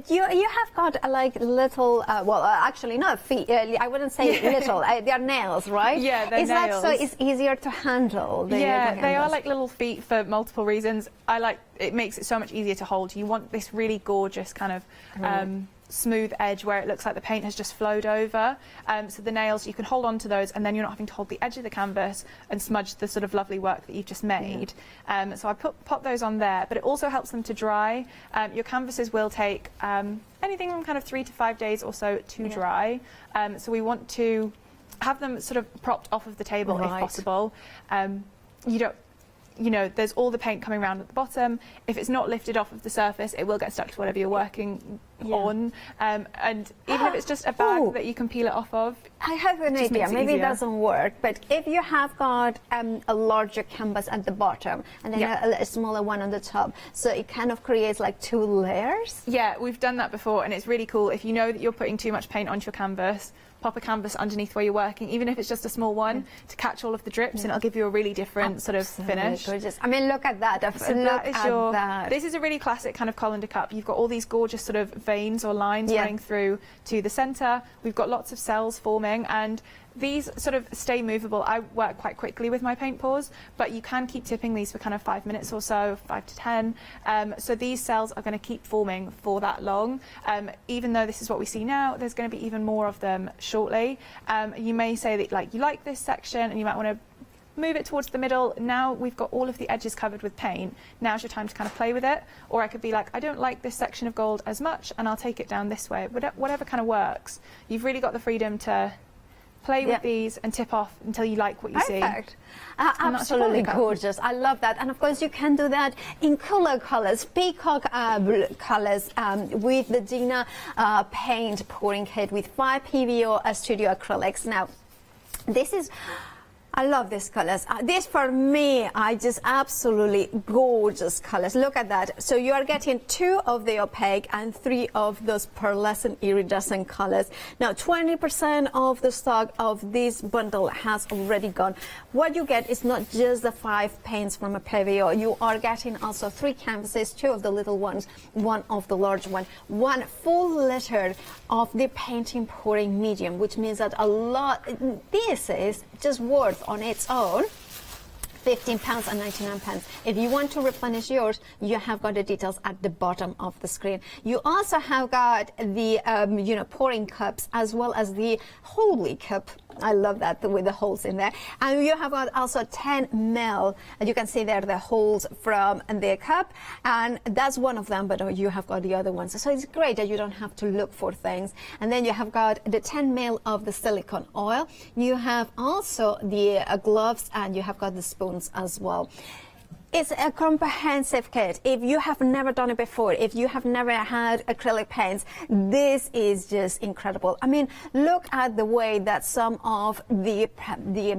you have got like little, well, actually not feet. I wouldn't say little. They are nails, right? Yeah, they're nails. That so it's easier to handle? Yeah, they are like little feet for multiple reasons. It makes it so much easier to hold. You want this really gorgeous kind of smooth edge where it looks like the paint has just flowed over. So the nails, you can hold on to those, and then you're not having to hold the edge of the canvas and smudge the sort of lovely work that you've just made. So I pop those on there, but it also helps them to dry. Your canvases will take anything from kind of 3 to 5 days or so to dry. So we want to have them sort of propped off of the table if possible. You know, there's all the paint coming around at the bottom. If it's not lifted off of the surface, it will get stuck to whatever you're working on. And even if it's just a bag that you can peel it off of. I have an idea. Maybe it doesn't work, but if you have got a larger canvas at the bottom and then a smaller one on the top, so it kind of creates like 2 layers. Yeah, we've done that before, and it's really cool. If you know that you're putting too much paint onto your canvas, pop a canvas underneath where you're working, even if it's just a small one, to catch all of the drips, and it'll give you a really different sort of finish. Gorgeous. I mean, look at that. So this is a really classic kind of colander cup. You've got all these gorgeous sort of veins or lines running through to the centre. We've got lots of cells forming, and these sort of stay movable. I work quite quickly with my paint pours, but you can keep tipping these for kind of 5 minutes or so, 5 to 10. So these cells are going to keep forming for that long. Even though this is what we see now, there's going to be even more of them shortly. You may say that you like this section, and you might want to move it towards the middle. Now we've got all of the edges covered with paint. Now's your time to kind of play with it. Or I could be like, I don't like this section of gold as much, and I'll take it down this way. Whatever kind of works. You've really got the freedom to play with these and tip off until you like what you see. Perfect. Absolutely gorgeous. I love that. And of course, you can do that in cooler colors, peacock colors, with the Dina paint pouring kit with 5 PVO studio acrylics. Now, this is... I love these colors. This for me, I just absolutely gorgeous colors. Look at that. So you are getting 2 of the opaque and 3 of those pearlescent iridescent colors. Now 20% of the stock of this bundle has already gone. What you get is not just the 5 paints from a PVO. You are getting also 3 canvases, 2 of the little ones, 1 of the large one, 1 full liter of the painting pouring medium, which means that a lot, this is just worth on its own £15.99. If you want to replenish yours, you have got the details at the bottom of the screen. You also have got the pouring cups as well as the holy cup. I love that with the holes in there. And you have got also 10 ml. You can see there the holes from the cup, and that's one of them, but you have got the other ones. So it's great that you don't have to look for things. And then you have got the 10 ml of the silicone oil. You have also the gloves, and you have got the spoons as well. It's a comprehensive kit. If you have never done it before, if you have never had acrylic paints, this is just incredible. I mean, look at the way that some of the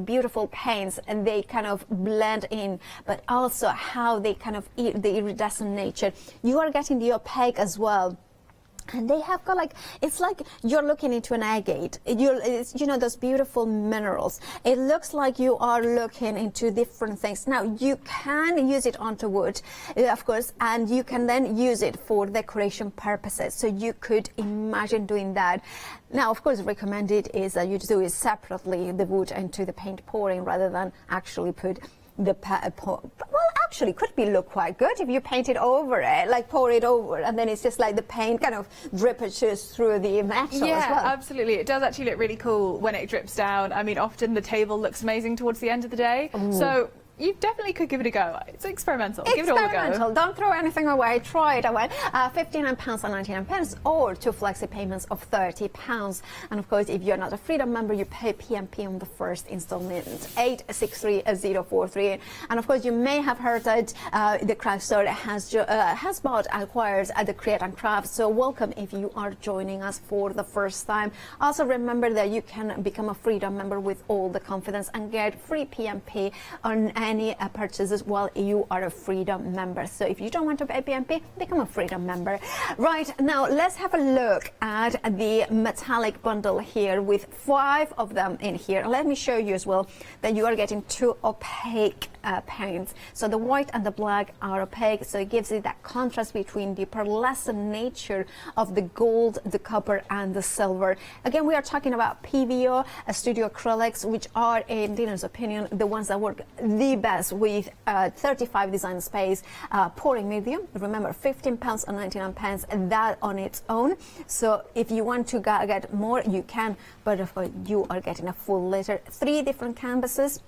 beautiful paints, and they kind of blend in, but also how they kind of the iridescent nature. You are getting the opaque as well. And they have got it's like you're looking into an agate. It's, those beautiful minerals. It looks like you are looking into different things. Now, you can use it onto wood, of course, and you can then use it for decoration purposes. So you could imagine doing that. Now, of course, recommended is that you do it separately, the wood into the paint pouring, rather than actually put the actually could look quite good if you paint it over it, pour it over, and then it's just like the paint kind of dripages through the metal as well. Absolutely. It does actually look really cool when it drips down. I mean, often the table looks amazing towards the end of the day. Ooh. So you definitely could give it a go. It's experimental. Give it all a go. Don't throw anything away. Try it away. £59.99 or 2 flexi payments of £30. And of course, if you're not a Freedom member, you pay PMP on the first installment, 863043. And of course, you may have heard that the craft store has acquired the Create and Craft. So welcome if you are joining us for the first time. Also remember that you can become a Freedom member with all the confidence and get free PMP on any purchases while you are a Freedom member. So if you don't want to pay PMP, become a Freedom member. Right, now let's have a look at the metallic bundle here with 5 of them in here. Let me show you as well that you are getting 2 opaque paints. So the white and the black are opaque, so it gives you that contrast between the pearlescent nature of the gold, the copper and the silver. Again, we are talking about PVO, studio acrylics, which are, in Dina's opinion, the ones that work the best with 35 design space, pouring medium. Remember, £15 and 99 pence, that on its own. So if you want to get more, you can, but of course you are getting a full liter. 3 different canvases,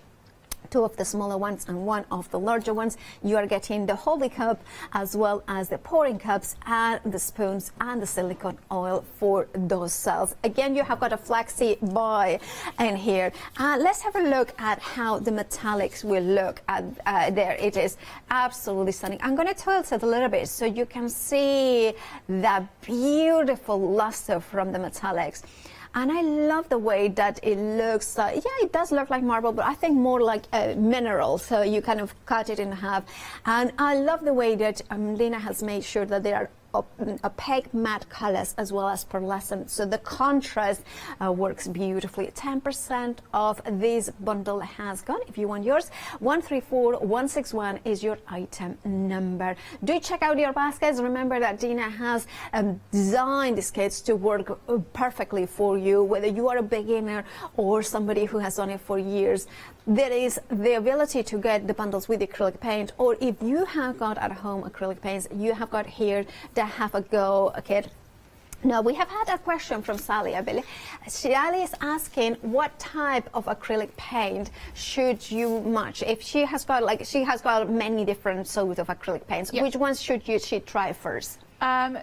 2 of the smaller ones and 1 of the larger ones. You are getting the hobby cup as well as the pouring cups and the spoons and the silicone oil for those cells. Again, you have got a flexi buy in here. Let's have a look at how the metallics will look at there. It is absolutely stunning. I'm going to tilt it a little bit so you can see that beautiful luster from the metallics. And I love the way that it looks. Yeah, it does look like marble, but I think more like a mineral. So you kind of cut it in half. And I love the way that Lina has made sure that there are opaque matte colors as well as pearlescent, so the contrast works beautifully. 10% of this bundle has gone. If you want yours, 134161 is your item number. Do check out your baskets. Remember that Dina has designed these kits to work perfectly for you, whether you are a beginner or somebody who has done it for years. There is the ability to get the bundles with acrylic paint, or if you have got at home acrylic paints, you have got here the Have a Go kit. Now, we have had a question from Sally, I believe. Sally is asking what type of acrylic paint should you match? If she has got many different sorts of acrylic paints, which ones should she try first?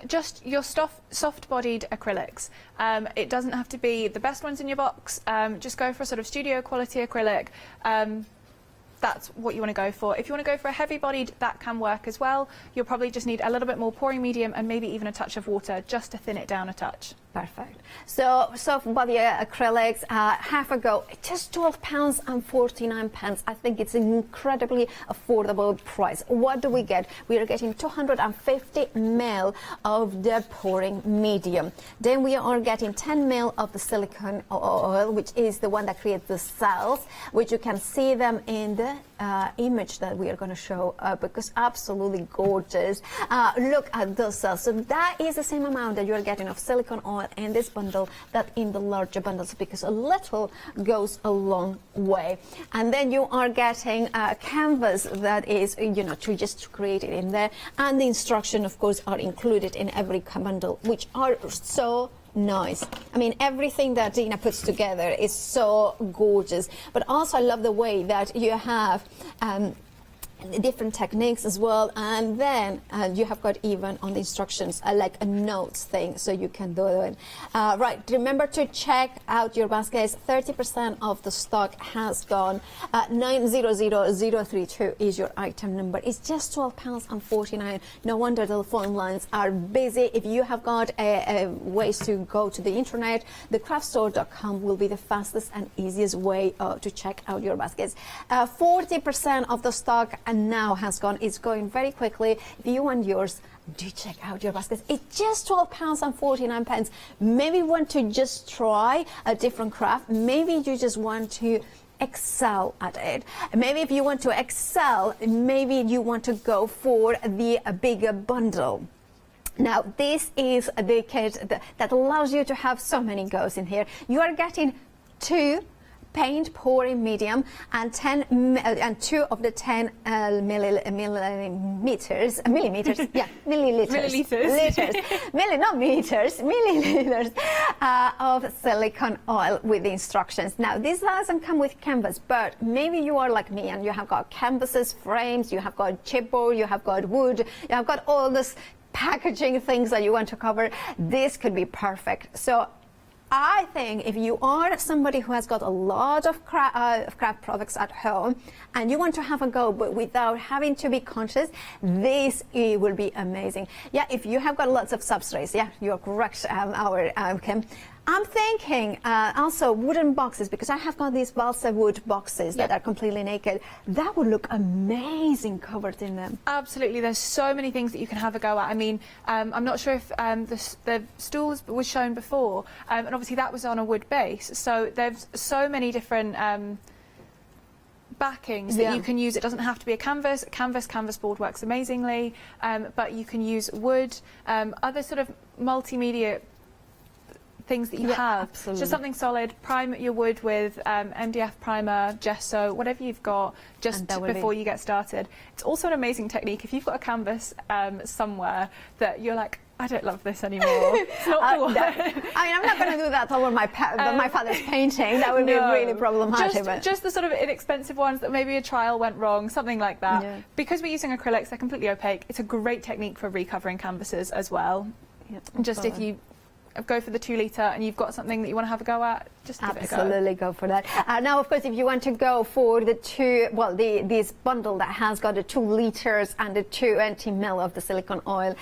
Just your soft-bodied acrylics. It doesn't have to be the best ones in your box. Just go for a sort of studio quality acrylic. That's what you want to go for. If you want to go for a heavy-bodied, that can work as well. You'll probably just need a little bit more pouring medium and maybe even a touch of water just to thin it down a touch. Perfect. So soft body acrylics, Have a Go, just £12 and 49 pence. I think it's an incredibly affordable price. What do we get? We are getting 250 ml of the pouring medium. Then we are getting 10 ml of the silicone oil, which is the one that creates the cells, which you can see them in the image that we are going to show because absolutely gorgeous. Look at those cells. So that is the same amount that you are getting of silicone oil in this bundle that in the larger bundles, because a little goes a long way. And then you are getting a canvas that is, to just create it in there, and the instruction, of course, are included in every bundle, which are so nice. I mean, everything that Dina puts together is so gorgeous. But also I love the way that you have different techniques as well, and then you have got even on the instructions like a notes thing, so you can do it. Right, remember to check out your baskets. 30% of the stock has gone. 900032 is your item number. It's just £12 and 49. No wonder the phone lines are busy. If you have got ways to go to the internet, thecraftstore.com will be the fastest and easiest way to check out your baskets. 40% of the stock and now has gone. It's going very quickly. If you want yours, do check out your baskets. It's just £12 and 49 pence. Maybe you want to just try a different craft. Maybe you just want to excel at it. Maybe if you want to excel, maybe you want to go for the bigger bundle. Now, this is the kit that allows you to have so many goes in here. You are getting 2 paint pouring millimeters and 2 of the 10 milliliters of silicone oil with the instructions. Now, this doesn't come with canvas, but maybe you are like me and you have got canvases, frames, you have got chipboard, you have got wood, you have got all this packaging things that you want to cover. This could be perfect. So I think if you are somebody who has got a lot of craft products at home and you want to have a go but without having to be conscious, this will be amazing. Yeah, if you have got lots of substrates, yeah, you're correct, Kim. I'm thinking also wooden boxes, because I have got these balsa wood boxes that are completely naked. That would look amazing covered in them. Absolutely, there's so many things that you can have a go at. I mean, I'm not sure if the stools was shown before, and obviously that was on a wood base. So there's so many different backings that you can use. It doesn't have to be a canvas. Canvas board works amazingly, but you can use wood, other sort of multimedia things that you have. Absolutely. Just something solid. Prime your wood with MDF primer, gesso, whatever you've got, just before you get started. It's also an amazing technique if you've got a canvas somewhere that you're like, I don't love this anymore. It's not the one. I mean, I'm not going to do that over my father's painting. That would be really problematic. Just the sort of inexpensive ones that maybe a trial went wrong, something like that. Yeah. Because we're using acrylics, they're completely opaque. It's a great technique for recovering canvases as well. Yep, just if you go for the 2 litre and you've got something that you want to have a go at, just give it a go. Absolutely go for that. Now, of course, if you want to go for the this bundle that has got the 2 litres and the 220 ml of the silicone oil,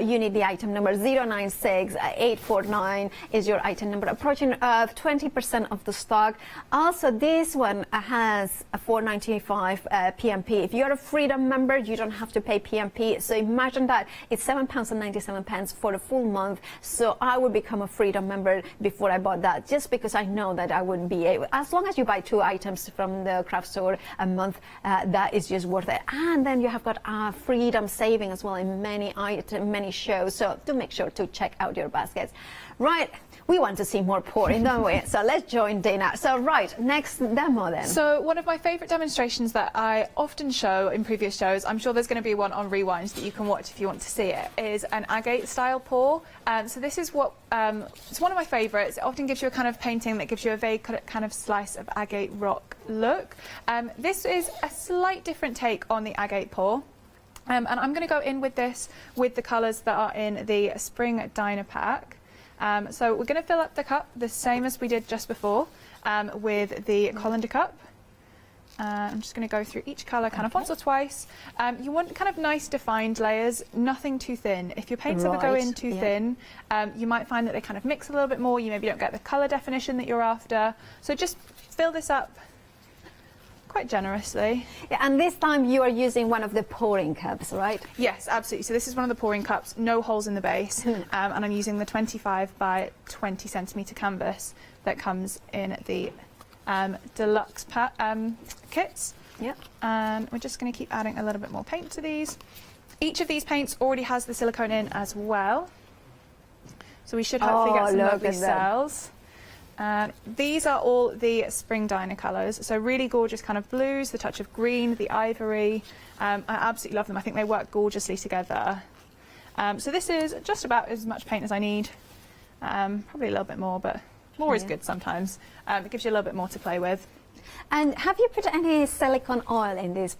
you need the item number 096849 is your item number, approaching 20% of the stock. Also, this one has a $4.95 PMP. If you're a Freedom member, you don't have to pay PMP. So imagine that it's £7.97 for the full month. So I would become a Freedom member before I bought that, just because I know that I wouldn't be able, as long as you buy 2 items from the craft store a month, that is just worth it. And then you have got Freedom saving as well in many shows. So do make sure to check out your baskets. Right, we want to see more pouring, don't we? So let's join Dana. So right, next demo then. So one of my favourite demonstrations that I often show in previous shows, I'm sure there's going to be one on Rewinds that you can watch if you want to see it, is an agate style pour. So this is what, it's one of my favourites. It often gives you a kind of painting that gives you a vague kind of slice of agate rock look. This is a slight different take on the agate pour. And I'm going to go in with this with the colours that are in the Spring Diner Pack. So we're going to fill up the cup the same as we did just before with the colander cup. I'm just going to go through each colour kind of once or twice. You want kind of nice defined layers, nothing too thin. If your paints ever go in too thin, you might find that they kind of mix a little bit more. You maybe don't get the colour definition that you're after. So just fill this up quite generously. Yeah, and this time you are using one of the pouring cups, right? Yes, absolutely. So this is one of the pouring cups, no holes in the base, and I'm using the 25 by 20 centimetre canvas that comes in the Deluxe kits. Yep. And we're just going to keep adding a little bit more paint to these. Each of these paints already has the silicone in as well, so we should hopefully get some lovely cells. These are all the Spring Diner colours, so really gorgeous kind of blues, the touch of green, the ivory. I absolutely love them. I think they work gorgeously together. So this is just about as much paint as I need. Probably a little bit more, but more is good sometimes. It gives you a little bit more to play with. And have you put any silicone oil in these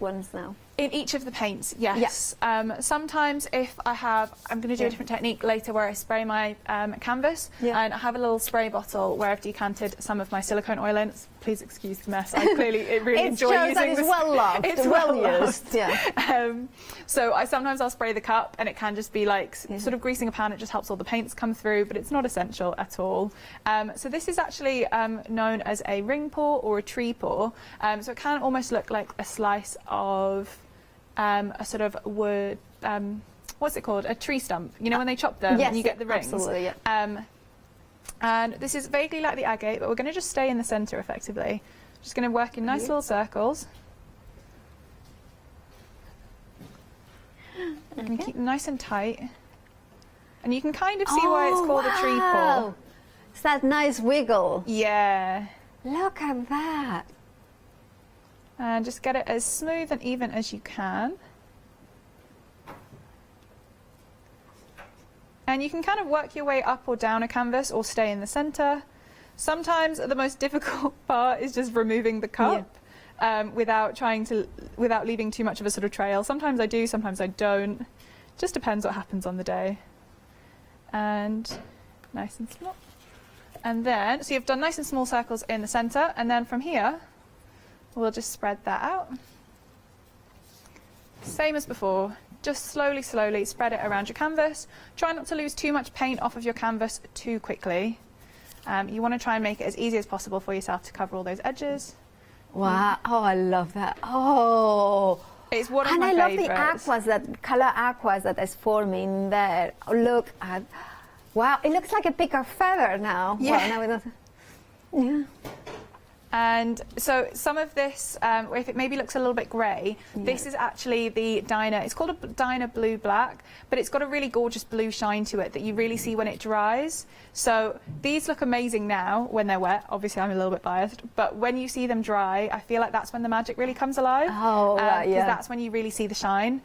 ones now? In each of the paints, yes. Sometimes if I have, I'm going to do a different technique later where I spray my canvas, and I have a little spray bottle where I've decanted some of my silicone oil in. Please excuse the mess. I really enjoy using this. It's well loved. It's well used. Yeah. So sometimes I'll spray the cup, and it can just be like sort of greasing a pan. It just helps all the paints come through, but it's not essential at all. So this is actually known as a ring pour or a tree pour. So it can almost look like a slice of a sort of wood, what's it called? A tree stump. You know when they chop them and you get the rings? Absolutely, yeah. And this is vaguely like the agate, but we're going to just stay in the centre effectively. Just going to work in nice little circles. And keep them nice and tight. And you can kind of see why it's called a tree pour. It's that nice wiggle. Yeah. Look at that. And just get it as smooth and even as you can. And you can kind of work your way up or down a canvas or stay in the centre. Sometimes the most difficult part is just removing the cup without leaving too much of a sort of trail. Sometimes I do, sometimes I don't. Just depends what happens on the day. And nice and small. And then, so you've done nice and small circles in the centre, and then from here, we'll just spread that out. Same as before, just slowly spread it around your canvas. Try not to lose too much paint off of your canvas too quickly. You want to try and make it as easy as possible for yourself to cover all those edges. Wow, oh, I love that. Oh, it's one of and my I favorites. love the aquas, that color aquas that is forming there. Look at, wow, it looks like a bigger feather now. Yeah. Well, yeah. And so some of this, if it maybe looks a little bit grey, this is actually the Dyna. It's called a Dyna Blue Black, but it's got a really gorgeous blue shine to it that you really see when it dries. So these look amazing now when they're wet. Obviously, I'm a little bit biased, but when you see them dry, I feel like that's when the magic really comes alive. Oh, right, because that's when you really see the shine.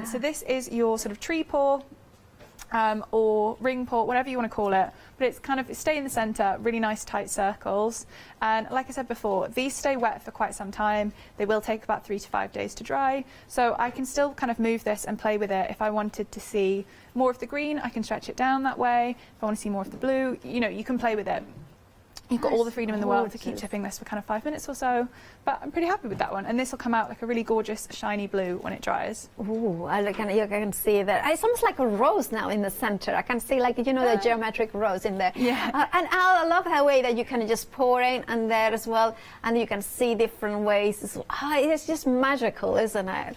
So this is your sort of tree paw. Or ring paw, whatever you want to call it, but it's kind of stay in the centre, really nice tight circles. And like I said before, these stay wet for quite some time. They will take about 3 to 5 days to dry, so I can still kind of move this and play with it. If I wanted to see more of the green, I can stretch it down that way. If I want to see more of the blue, you know, you can play with it. You've got all the freedom in the world to keep tipping this for kind of 5 minutes or so, but I'm pretty happy with that one. And this will come out like a really gorgeous shiny blue when it dries. Ooh, you can see that. It's almost like a rose now in the center. I can see, like, you know, the geometric rose in there. Yeah. And I love the way that you can just pour in and there as well, and you can see different ways. It's just magical, isn't it?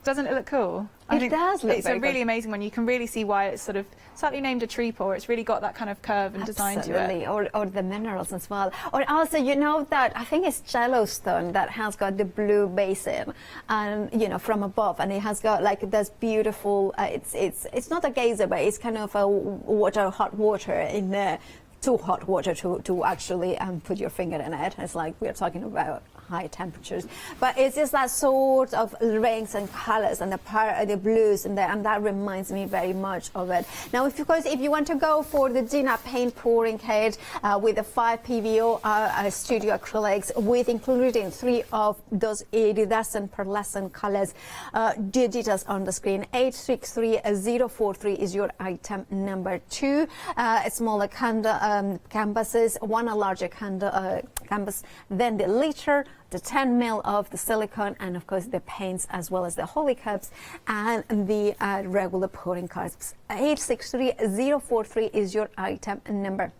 Doesn't it look cool? It does look it's a really amazing one. You can really see why it's sort of slightly named a tree paw. It's really got that kind of curve and design to it. Or the minerals as well. Or also, you know, that I think it's Yellowstone that has got the blue basin, and you know, from above, and it has got like this beautiful. It's not a geyser, but it's kind of a hot water in there. Too hot water to actually put your finger in it. It's like we're talking about high temperatures, but it's just that sort of rings and colors and the blues and that reminds me very much of it. Now, if you want to go for the Dina paint pouring kit with the 5 PVO studio acrylics, with including 3 of those iridescent pearlescent colors, the details on the screen. 863043 is your item number 2. Smaller canvases, 1 a larger canvas, then the liter, the 10 mil of the silicone, and of course the paints, as well as the holy cups and the regular pouring cups. 863043 is your item number.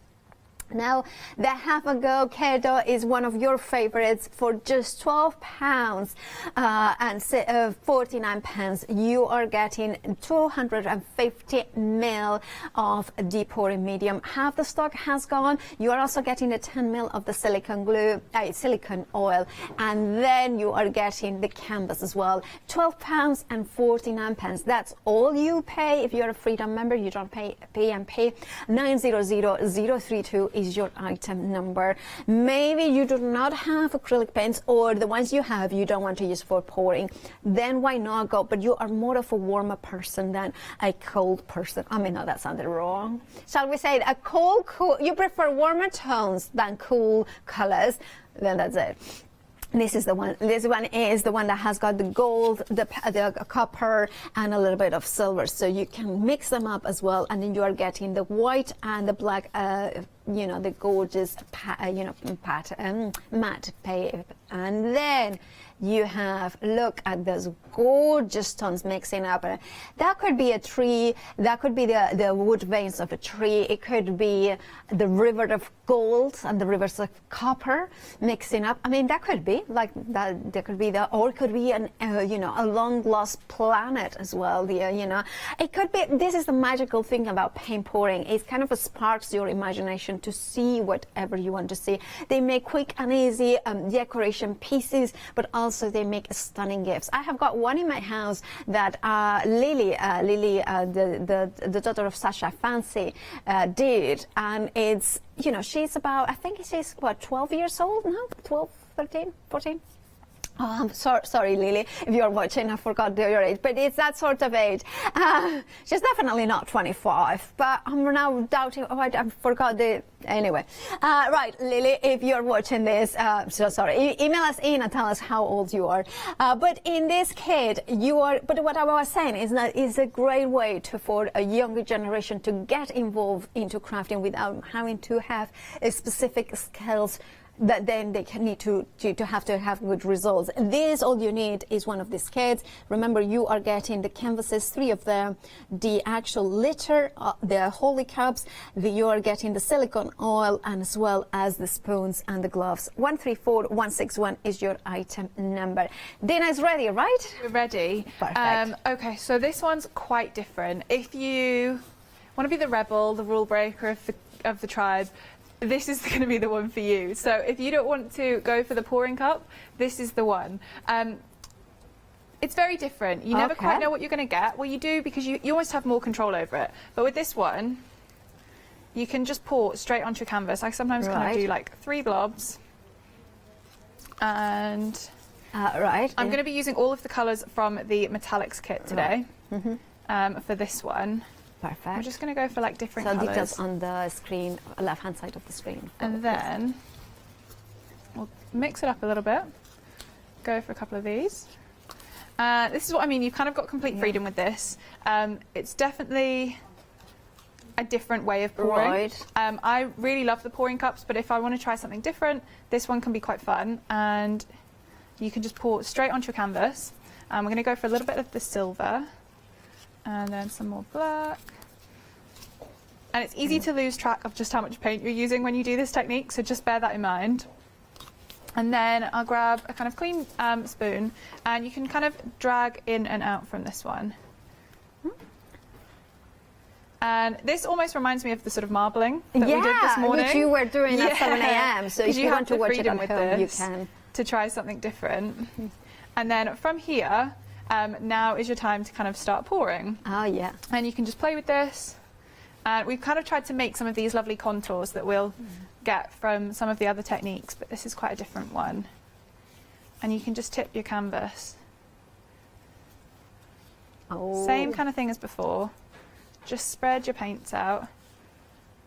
Now, the Have a Go kit is one of your favorites. For just £12 and 49 pence, you are getting 250 ml of deep pouring medium. Half the stock has gone. You are also getting the 10 ml of the silicone oil, and then you are getting the canvas as well. £12 and 49 pence. That's all you pay. If you're a Freedom member, you don't pay PMP. 900032 is your item number. Maybe you do not have acrylic paints, or the ones you have you don't want to use for pouring, then why not go? But you are more of a warmer person than a cold person. I mean, no, that sounded wrong. Shall we say a cool, you prefer warmer tones than cool colors, then that's it. This is the one. This one is the one that has got the gold, the copper, and a little bit of silver. So you can mix them up as well, and then you are getting the white and the black. You know, the gorgeous, matte paper, and then you have, look at those gorgeous tones mixing up. That could be a tree, that could be the wood veins of a tree, it could be the river of gold and the rivers of copper mixing up. I mean, that could be like that. There could be or it could be a long lost planet as well. It could be. This is the magical thing about paint pouring. It kind of sparks your imagination to see whatever you want to see. They make quick and easy decoration pieces, but also they make stunning gifts. I have got one in my house that Lily, the daughter of Sasha Fancy, did, and it's, she's about, I think she's 12 years old now, 12, 13, 14. Oh, I'm sorry, Lily, if you're watching, I forgot your age, but it's that sort of age. She's definitely not 25, but I'm now doubting, I forgot anyway. Right, Lily, if you're watching this, so sorry, email us in and tell us how old you are. But in this kit, but what I was saying is that it's a great way for a younger generation to get involved into crafting without having to have specific skills that then they can need to have good results. This, all you need is one of these kits. Remember, you are getting the canvases, 3 of them, the actual litter, the holy cups, you are getting the silicone oil, and as well as the spoons and the gloves. 134161 is your item number. Dina is ready, right? We're ready. Perfect. Okay, so this one's quite different. If you want to be the rebel, the rule breaker of the tribe, this is going to be the one for you. So if you don't want to go for the pouring cup, this is the one. It's very different. You never quite know what you're going to get. Well, you do, because you almost have more control over it. But with this one, you can just pour straight onto your canvas. I sometimes kind of do like 3 blobs. And I'm going to be using all of the colours from the metallics kit today for this one. Perfect. I'm just going to go for like different colours. Details on the screen, left-hand side of the screen. And then we'll mix it up a little bit. Go for a couple of these. This is what I mean. You've kind of got complete freedom with this. It's definitely a different way of pouring. Right. I really love the pouring cups, but if I want to try something different, this one can be quite fun. And you can just pour straight onto your canvas. We're going to go for a little bit of the silver. And then some more black. And it's easy to lose track of just how much paint you're using when you do this technique, so just bear that in mind. And then I'll grab a kind of clean spoon, and you can kind of drag in and out from this one. And this almost reminds me of the sort of marbling that we did this morning. Which you were doing at 7 a.m. So if you want to watch it at home, you can. To try something different. And then from here, now is your time to kind of start pouring. Oh, yeah. And you can just play with this. And we've kind of tried to make some of these lovely contours that we'll get from some of the other techniques, but this is quite a different one. And you can just tip your canvas. Same kind of thing as before. Just spread your paints out.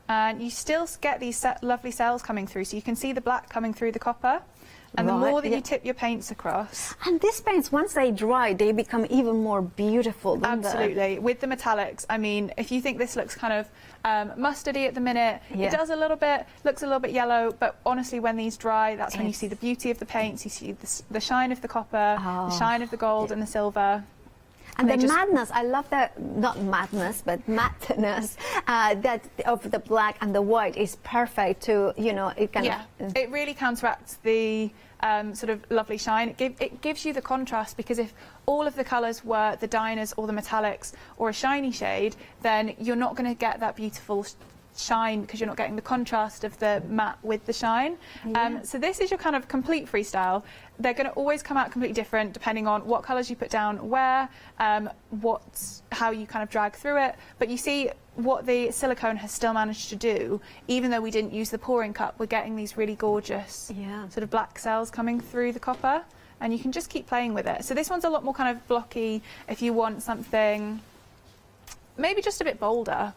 And you still get these lovely cells coming through, so you can see the black coming through the copper. And the more that you tip your paints across. And these paints, once they dry, they become even more beautiful, don't Absolutely. With the metallics, I mean, if you think this looks kind of mustardy at the minute, it does a little bit, looks a little bit yellow, but honestly, when these dry, that's when you see the beauty of the paints, you see the shine of the copper, the shine of the gold and the silver. And the madness, I love that, not madness, but matte-ness, that of the black and the white is perfect to, you know, it kind of... it really counteracts the sort of lovely shine. It gives you the contrast, because if all of the colours were the diners or the metallics or a shiny shade, then you're not going to get that beautiful shine, because you're not getting the contrast of the matte with the shine. So this is your kind of complete freestyle. They're going to always come out completely different depending on what colours you put down where, how you kind of drag through it. But you see what the silicone has still managed to do, even though we didn't use the pouring cup, we're getting these really gorgeous sort of black cells coming through the copper, and you can just keep playing with it. So this one's a lot more kind of blocky if you want something maybe just a bit bolder.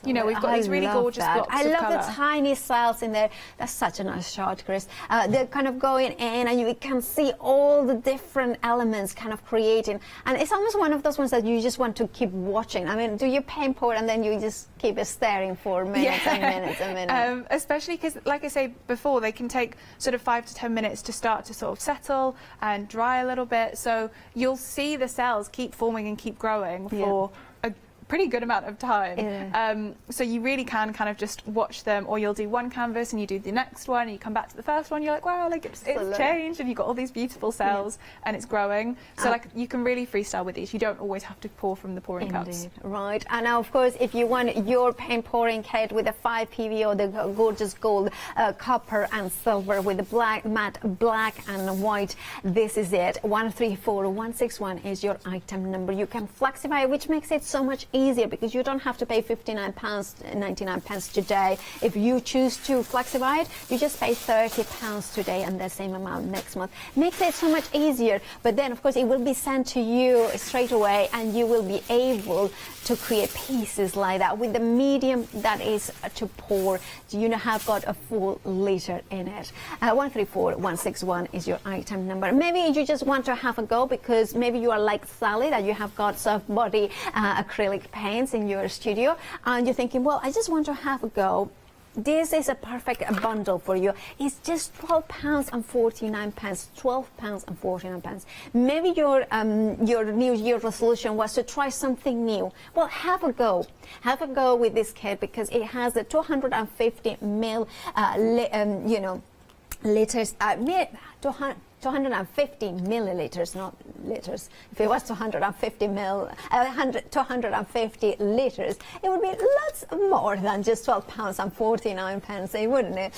You know, we've got these really gorgeous blocks I of love colour. the tiny cells in there. That's such a nice shot, Chris. They're kind of going in, and you can see all the different elements kind of creating. And it's almost one of those ones that you just want to keep watching. I mean, do you paint pour and then you just keep staring for minutes and minutes and minutes? Especially because, like I say before, they can take sort of 5 to 10 minutes to start to sort of settle and dry a little bit. So you'll see the cells keep forming and keep growing for a pretty good amount of time. So you really can kind of just watch them, or you'll do one canvas and you do the next one and you come back to the first one, you're like, wow, like it's changed, and you've got all these beautiful cells and it's growing. So like you can really freestyle with these. You don't always have to pour from the pouring cups. Right. And now, of course, if you want your paint pouring kit with a 5 PV or the gorgeous gold, copper and silver with the black, matte black and white, this is it. 134161 is your item number. You can flexify, which makes it so much easier, because you don't have to pay £59.99 today. If you choose to flexify it, you just pay £30 today and the same amount next month. Makes it so much easier. But then, of course, it will be sent to you straight away, and you will be able to create pieces like that with the medium that is to pour. You have got a full liter in it. 134161 is your item number. Maybe you just want to have a go, because maybe you are like Sally, that you have got soft body acrylic paints in your studio, and you're thinking, well, I just want to have a go. this is a perfect bundle for you. It's just £12.49, £12.49. Maybe your New Year resolution was to try something new. Well, have a go. Have a go with this kit because it has the 250 ml, liters. 250 milliliters, not liters. If it was 250 liters, it would be lots more than just £12.49, wouldn't it?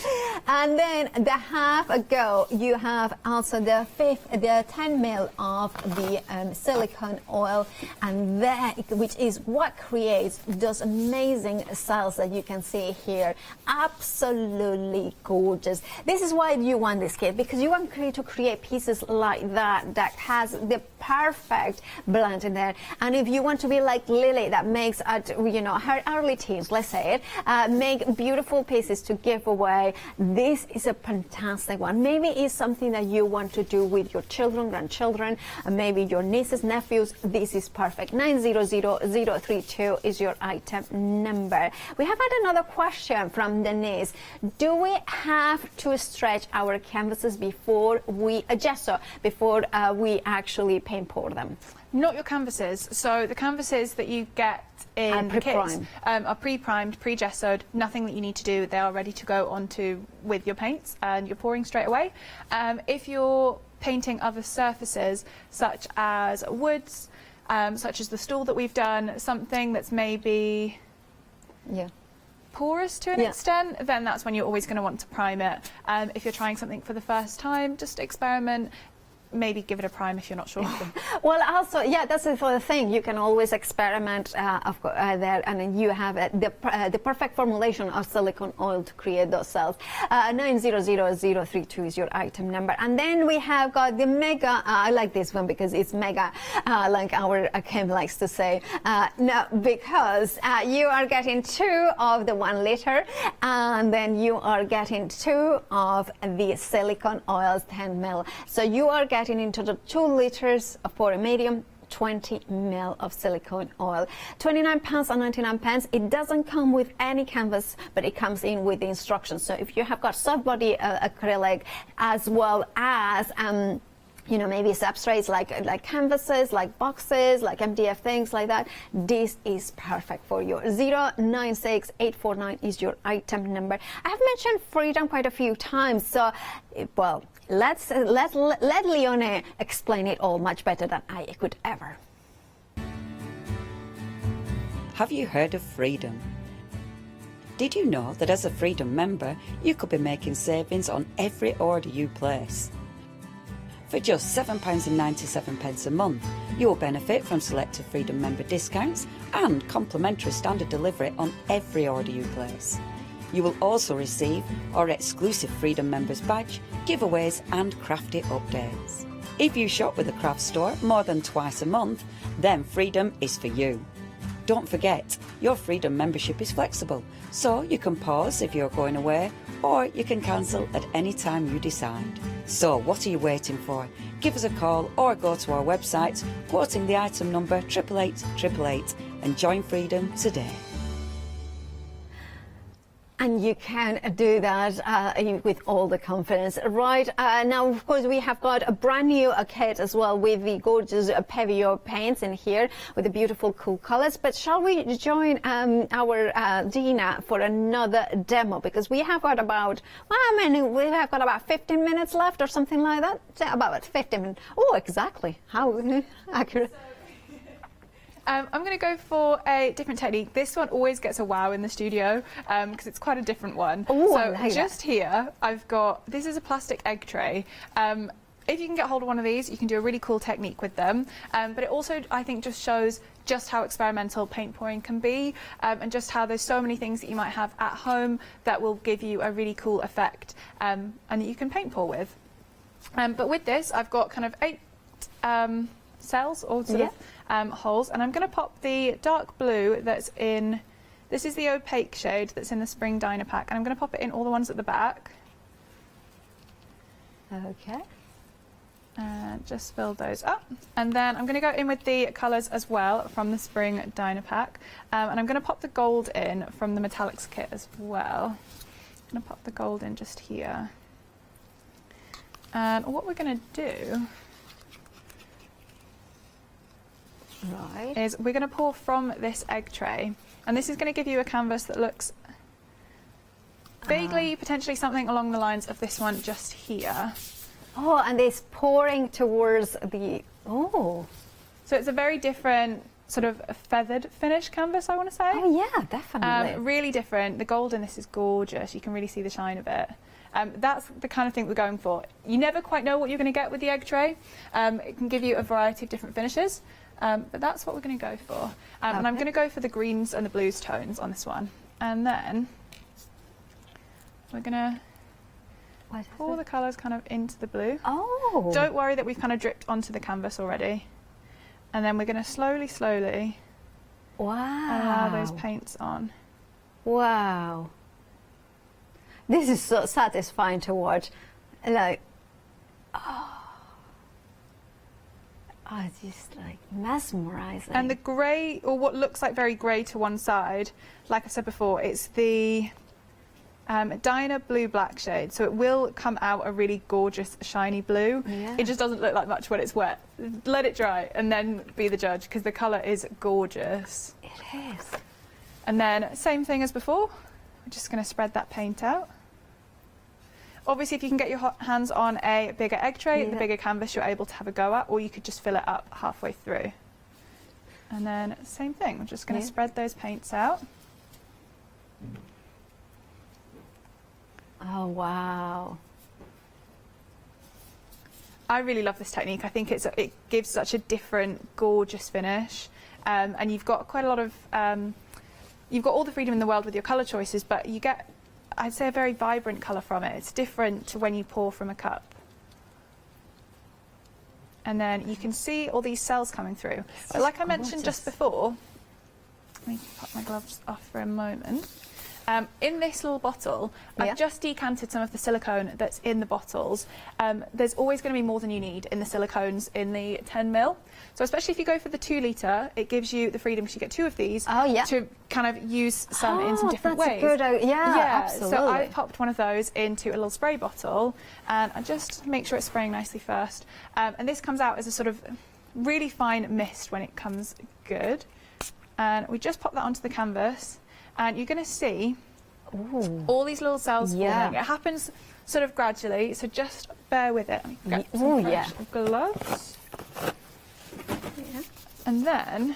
And then the half a go, you have also the 10 ml of the silicone oil, and that, which is what creates those amazing cells that you can see here. Absolutely gorgeous. This is why you want this kit, because you want to create pieces like that has the perfect blend in there. And if you want to be like Lily, that makes at her early teens, let's say it, make beautiful pieces to give away, this is a fantastic one. Maybe it's something that you want to do with your children, grandchildren, maybe your nieces, nephews. This is perfect. 900032 is your item number. We have had another question from Denise. Do we have to stretch our canvases before we before we actually paint pour them? Not your canvases. So the canvases that you get in the kits are pre-primed, pre-gessoed, nothing that you need to do. They are ready to go onto with your paints and you're pouring straight away. If you're painting other surfaces such as woods, such as the stool that we've done, something that's maybe porous to an extent, then that's when you're always going to want to prime it. If you're trying something for the first time, just experiment. Maybe give it a prime if you're not sure. Well, also, that's the other thing. You can always experiment there, and then you have the perfect formulation of silicone oil to create those cells. 900032 is your item number. And then we have got the mega. I like this one because it's mega, like our Kim likes to say. No, because you are getting 2 of the 1 liter, and then you are getting 2 of the silicone oils, 10 ml. So you are getting into the 2 liters for a medium, 20 ml of silicone oil. £29.99. It doesn't come with any canvas, but it comes in with the instructions. So if you have got soft body acrylic, as well as maybe substrates like canvases, like boxes, like MDF, things like that, this is perfect for you. 096849 is your item number. I have mentioned freedom quite a few times, so well, let Leonie explain it all much better than I could ever. Have you heard of freedom? Did you know that as a Freedom member, you could be making savings on every order you place? For just £7.97 a month, you will benefit from selected Freedom member discounts and complimentary standard delivery on every order you place. You will also receive our exclusive Freedom Members badge, giveaways and crafty updates. If you shop with the craft store more than twice a month, then Freedom is for you. Don't forget, your Freedom membership is flexible, so you can pause if you're going away, or you can cancel at any time you decide. So what are you waiting for? Give us a call or go to our website, quoting the item number 88888 and join Freedom today. And you can do that with all the confidence, right? Now, of course, we have got a brand new kit as well with the gorgeous Pevio paints in here with the beautiful cool colors. But shall we join our Dina for another demo? Because we have got about, we have got about 15 minutes left or something like that. About 15 minutes. Oh, exactly. How accurate. I'm going to go for a different technique. This one always gets a wow in the studio because it's quite a different one. Ooh, so I like just that. Here, I've got, this is a plastic egg tray. If you can get hold of one of these, you can do a really cool technique with them. But it also, I think, just shows just how experimental paint pouring can be and just how there's so many things that you might have at home that will give you a really cool effect and that you can paint pour with. But with this, I've got kind of 8 cells or sort of holes, and I'm going to pop the dark blue that's in, this is the opaque shade that's in the Spring Diner Pack, and I'm going to pop it in all the ones at the back. Okay. And just fill those up. And then I'm going to go in with the colours as well from the Spring Diner Pack, and I'm going to pop the gold in from the Metallics kit as well. going to pop the gold in just here. And what we're going to do is we're going to pour from this egg tray, and this is going to give you a canvas that looks vaguely, potentially something along the lines of this one just here. Oh, and it's pouring towards the, oh. So it's a very different sort of a feathered finish canvas, I want to say. Oh yeah, definitely. Really different. The gold in this is gorgeous. You can really see the shine of it. That's the kind of thing we're going for. You never quite know what you're going to get with the egg tray. It can give you a variety of different finishes, but that's what we're going to go for. And I'm going to go for the greens and the blues tones on this one. And then we're going to pour the colours kind of into the blue. Oh! Don't worry that we've kind of dripped onto the canvas already. And then we're going to slowly allow those paints on. Wow. This is so satisfying to watch. Like, it's just like mesmerizing. And the grey, or what looks like very grey to one side, like I said before, it's the Diana blue black shade, so it will come out a really gorgeous shiny blue. Yeah. It just doesn't look like much when it's wet. Let it dry and then be the judge, because the colour is gorgeous. It is. And then same thing as before, we're just going to spread that paint out. Obviously if you can get your hands on a bigger egg tray, the bigger canvas you're able to have a go at, or you could just fill it up halfway through. And then same thing, we're just going to spread those paints out. Oh, wow. I really love this technique. I think it gives such a different, gorgeous finish. And you've got quite a lot of, you've got all the freedom in the world with your colour choices, but you get, I'd say, a very vibrant colour from it. It's different to when you pour from a cup. And then you can see all these cells coming through. But like I mentioned just before, let me pop my gloves off for a moment. In this little bottle, I've just decanted some of the silicone that's in the bottles. There's always going to be more than you need in the silicones in the 10ml. So especially if you go for the 2 litre, it gives you the freedom to get 2 of these to kind of use some in some different ways. That's a good, absolutely. So I popped one of those into a little spray bottle, and I just make sure it's spraying nicely first. And this comes out as a sort of really fine mist when it comes good. And we just pop that onto the canvas. And you're going to see all these little cells forming. It happens sort of gradually, so just bear with it. Get some fresh gloves. And then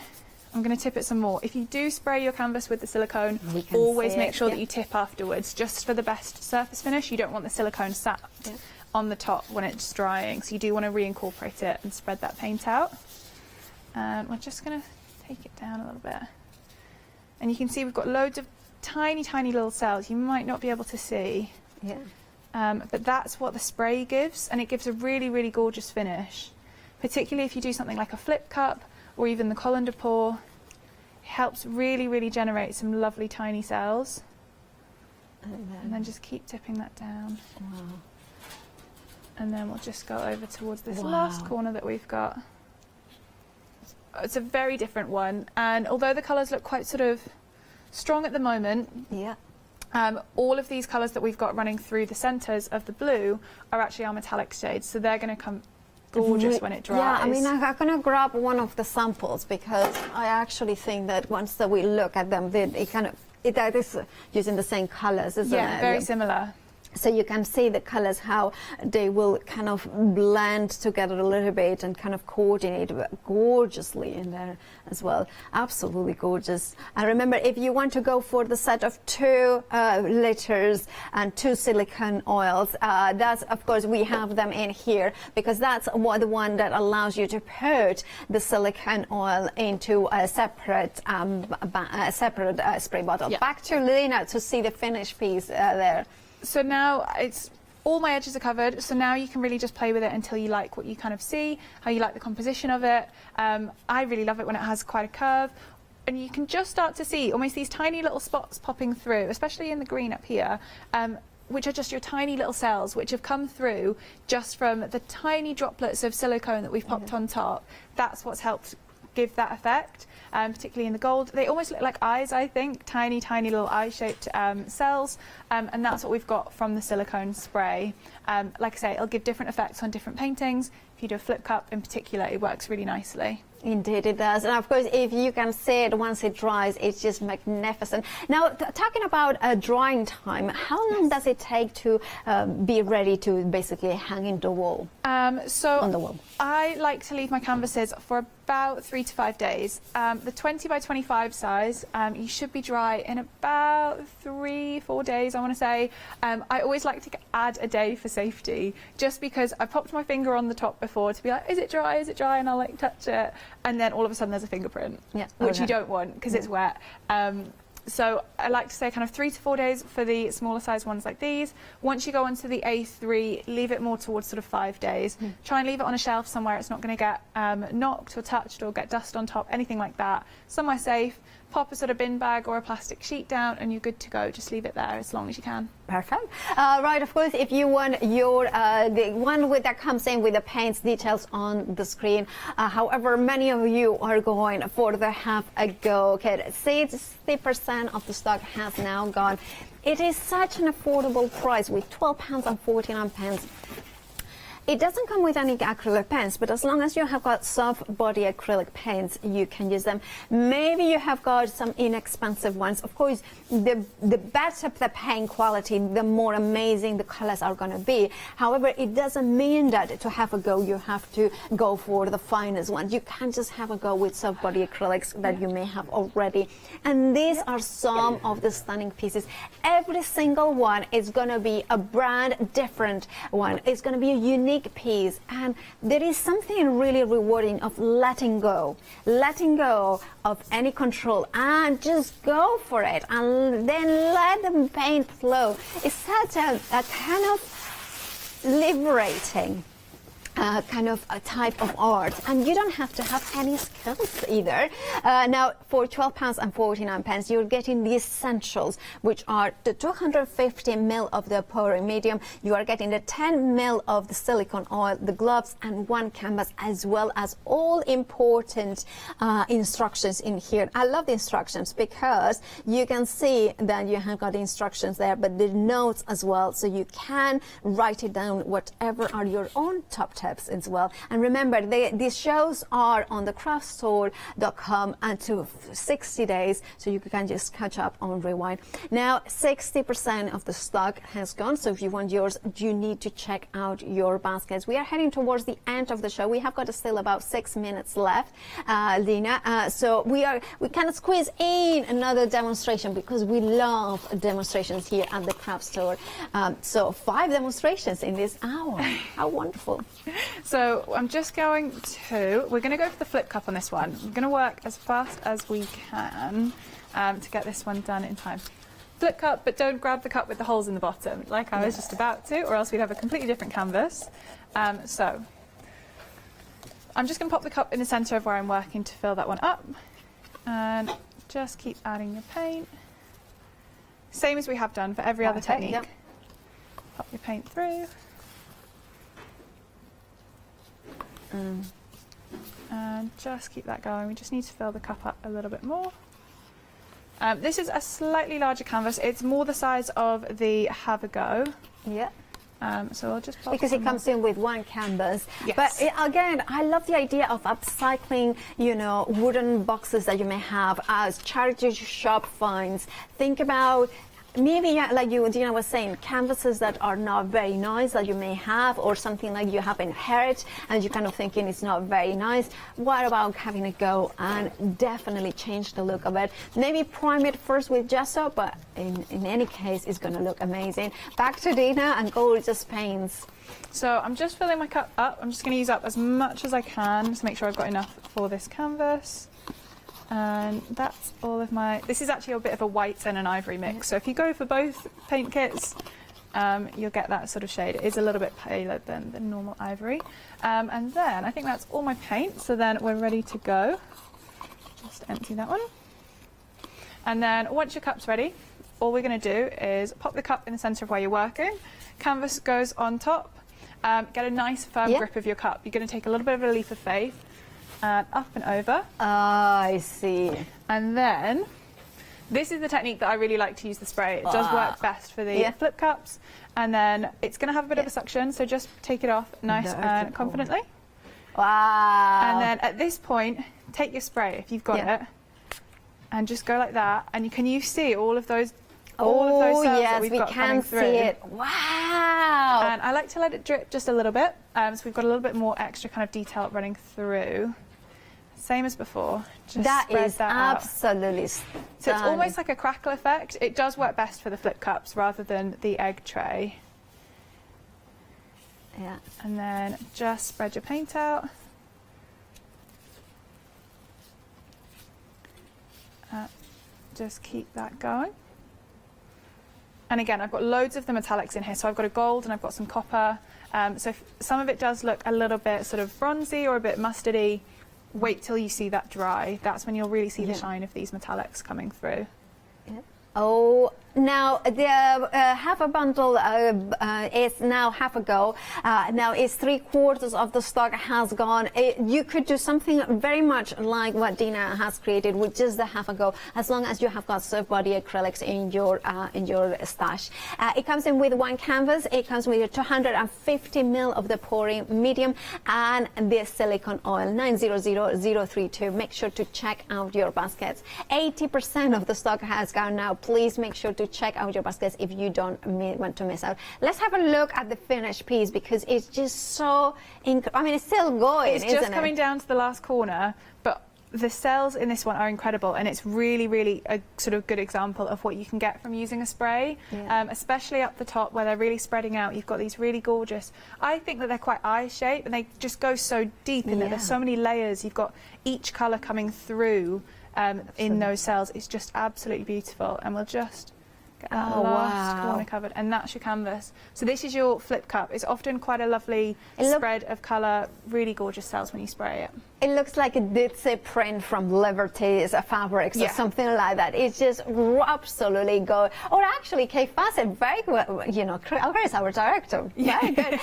I'm going to tip it some more. If you do spray your canvas with the silicone, always make sure that you tip afterwards, just for the best surface finish. You don't want the silicone sat on the top when it's drying, so you do want to reincorporate it and spread that paint out. And we're just going to take it down a little bit. And you can see we've got loads of tiny, tiny little cells. You might not be able to see. But that's what the spray gives, and it gives a really, really gorgeous finish. Particularly if you do something like a flip cup or even the colander pour. It helps really, really generate some lovely tiny cells. And then just keep tipping that down. And then we'll just go over towards this last corner that we've got. It's a very different one, and although the colours look quite sort of strong at the moment, all of these colours that we've got running through the centres of the blue are actually our metallic shades, so they're going to come gorgeous when it dries. Yeah, I mean, I'm going to grab one of the samples, because I actually think that once that we look at them, that is using the same colours, isn't it? Yeah, very similar. So you can see the colours, how they will kind of blend together a little bit and kind of coordinate gorgeously in there as well. Absolutely gorgeous. And remember, if you want to go for the set of 2 liters and 2 silicone oils, that's, of course, we have them in here, because that's the one that allows you to put the silicone oil into a separate spray bottle. Back to Lena to see the finished piece there. So now it's all my edges are covered, so now you can really just play with it until you like what you kind of see, how you like the composition of it. I really love it when it has quite a curve, and you can just start to see almost these tiny little spots popping through, especially in the green up here, which are just your tiny little cells which have come through just from the tiny droplets of silicone that we've popped on top. That's what's helped give that effect, particularly in the gold. They almost look like eyes, I think, tiny, tiny little eye-shaped cells, and that's what we've got from the silicone spray. Like I say, it'll give different effects on different paintings. If you do a flip cup in particular, it works really nicely. Indeed it does. And of course, if you can see it once it dries, it's just magnificent. Now, talking about drying time, how long does it take to be ready to basically hang in the wall? So on the wall. I like to leave my canvases for about 3 to 5 days. The 20 by 25 size, you should be dry in about 3-4 days, I want to say. I always like to add a day for safety, just because I popped my finger on the top before to be like, is it dry, and I'll like touch it, and then all of a sudden there's a fingerprint, which you don't want because it's wet. So I like to say kind of 3 to 4 days for the smaller size ones like these. Once you go onto the A3, leave it more towards sort of 5 days. Try and leave it on a shelf somewhere it's not going to get knocked or touched or get dust on top, anything like that. Somewhere safe. Pop a sort of bin bag or a plastic sheet down and you're good to go. Just leave it there as long as you can. Perfect. Right, of course, if you want your the one that comes in with the paints details on the screen. However, many of you are going for the have a go kit. 60% of the stock has now gone. It is such an affordable price with £12.49. It doesn't come with any acrylic paints, but as long as you have got soft body acrylic paints, you can use them. Maybe you have got some inexpensive ones. Of course, the better the paint quality, the more amazing the colors are going to be. However, it doesn't mean that to have a go, you have to go for the finest ones. You can't just have a go with soft body acrylics that you may have already. And these are some of the stunning pieces. Every single one is going to be a brand different one. It's going to be a unique piece, and there is something really rewarding of letting go of any control and just go for it and then let the paint flow. It's such a kind of liberating kind of a type of art, and you don't have to have any skills either. Now, for £12.49, you're getting the essentials, which are the 250 ml of the pouring medium. You are getting the 10 ml of the silicone oil, the gloves, and 1 canvas, as well as all important instructions in here. I love the instructions because you can see that you have got the instructions there, but the notes as well, so you can write it down, whatever are your own top tips as well. And remember, these shows are on the craftstore.com until 60 days, so you can just catch up on rewind. Now, 60% of the stock has gone, so if you want yours, you need to check out your baskets. We are heading towards the end of the show. We have got still about 6 minutes left, Lina. So we kind of squeeze in another demonstration because we love demonstrations here at the craft store. So 5 demonstrations in this hour. How wonderful. So we're going to go for the flip cup on this one. We're going to work as fast as we can to get this one done in time. Flip cup, but don't grab the cup with the holes in the bottom, like I was just about to, or else we'd have a completely different canvas. So I'm just going to pop the cup in the centre of where I'm working to fill that one up, and just keep adding your paint. Same as we have done for every other technique. Yep. Pop your paint through. And just keep that going. We just need to fill the cup up a little bit more. This is a slightly larger canvas. It's more the size of the Have a Go. Yeah. So I'll just pop because it comes in with 1 canvas. Yes. But again, I love the idea of upcycling, wooden boxes that you may have as charity shop finds. Think about maybe, like Dina was saying, canvases that are not very nice that you may have, or something like you have inherited and you're kind of thinking it's not very nice. What about having a go and definitely change the look of it? Maybe prime it first with gesso, but in any case, it's going to look amazing. Back to Dina and gorgeous paints. So I'm just filling my cup up. I'm just going to use up as much as I can to make sure I've got enough for this canvas. And that's all of my... This is actually a bit of a white and an ivory mix. So if you go for both paint kits, you'll get that sort of shade. It is a little bit paler than the normal ivory. And then I think that's all my paint. So then we're ready to go. Just empty that one. And then once your cup's ready, all we're going to do is pop the cup in the centre of where you're working. Canvas goes on top. Get a nice firm grip of your cup. You're going to take a little bit of a leap of faith. and up and over. I see. And then this is the technique that I really like to use the spray. It does work best for the flip cups. And then it's going to have a bit of a suction, so just take it off nice and confidently. Wow. And then at this point, take your spray if you've got it, and just go like that. And can you see all of those? All of those cells that we've got coming through. Yes, we can see it. Wow. And I like to let it drip just a little bit, so we've got a little bit more extra kind of detail running through. Same as before. Just that spread is that out. absolutely So it's almost like a crackle effect. It does work best for the flip cups rather than the egg tray. Yeah. And then just spread your paint out. Just keep that going. And again, I've got loads of the metallics in here. So I've got a gold and I've got some copper. So if some of it does look a little bit sort of bronzy or a bit mustardy, wait till you see that dry. That's when you'll really see the shine of these metallics coming through. Yeah. Oh, now the half a bundle is now half a go. Now it's 3/4 of the stock has gone. You could do something very much like what Dina has created with just the half a go, as long as you have got soft body acrylics in your stash. It comes in with one canvas. It comes with 250 ml of the pouring medium and the silicone oil 900032. Make sure to check out your baskets. 80% of the stock has gone now. Please make sure to check out your baskets if you don't want to miss out. Let's have a look at the finished piece because it's just so I mean, it's still going, It's just coming down to the last corner, but the cells in this one are incredible, and it's really, really a sort of good example of what you can get from using a spray, especially up the top where they're really spreading out. You've got these really gorgeous, I think that they're quite eye-shaped, and they just go so deep in it. There's so many layers. You've got each colour coming through in those cells. It's just absolutely beautiful, and we'll just get that last corner covered, and that's your canvas. So this is your flip cup. It's often quite a lovely spread of colour, really gorgeous cells when you spray it. It looks like it did say print from Liberty's fabrics or something like that. It's just absolutely good. Or actually, Kay Fassett, very well, you know, Chris, our director, very good.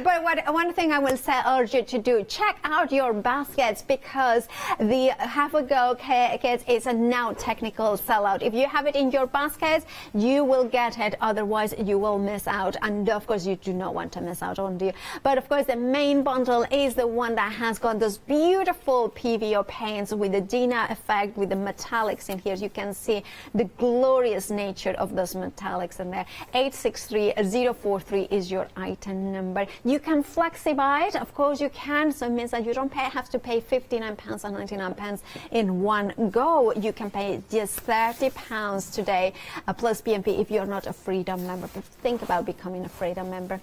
But one thing I will say, urge you to do, check out your baskets because the Have a Go kit is a now technical sellout. If you have it in your baskets, you will get it. Otherwise, you will miss out. And of course, you do not want to miss out on it. But of course, the main bundle is the one that has got those beautiful PVO paints with the Dina effect, with the metallics in here. You can see the glorious nature of those metallics in there. 863043 is your item number. You can flexi-buy it, of course you can, so it means that you don't have to pay £59 and 99 pence in one go. You can pay just £30 today, plus PMP if you're not a Freedom member. But think about becoming a Freedom member.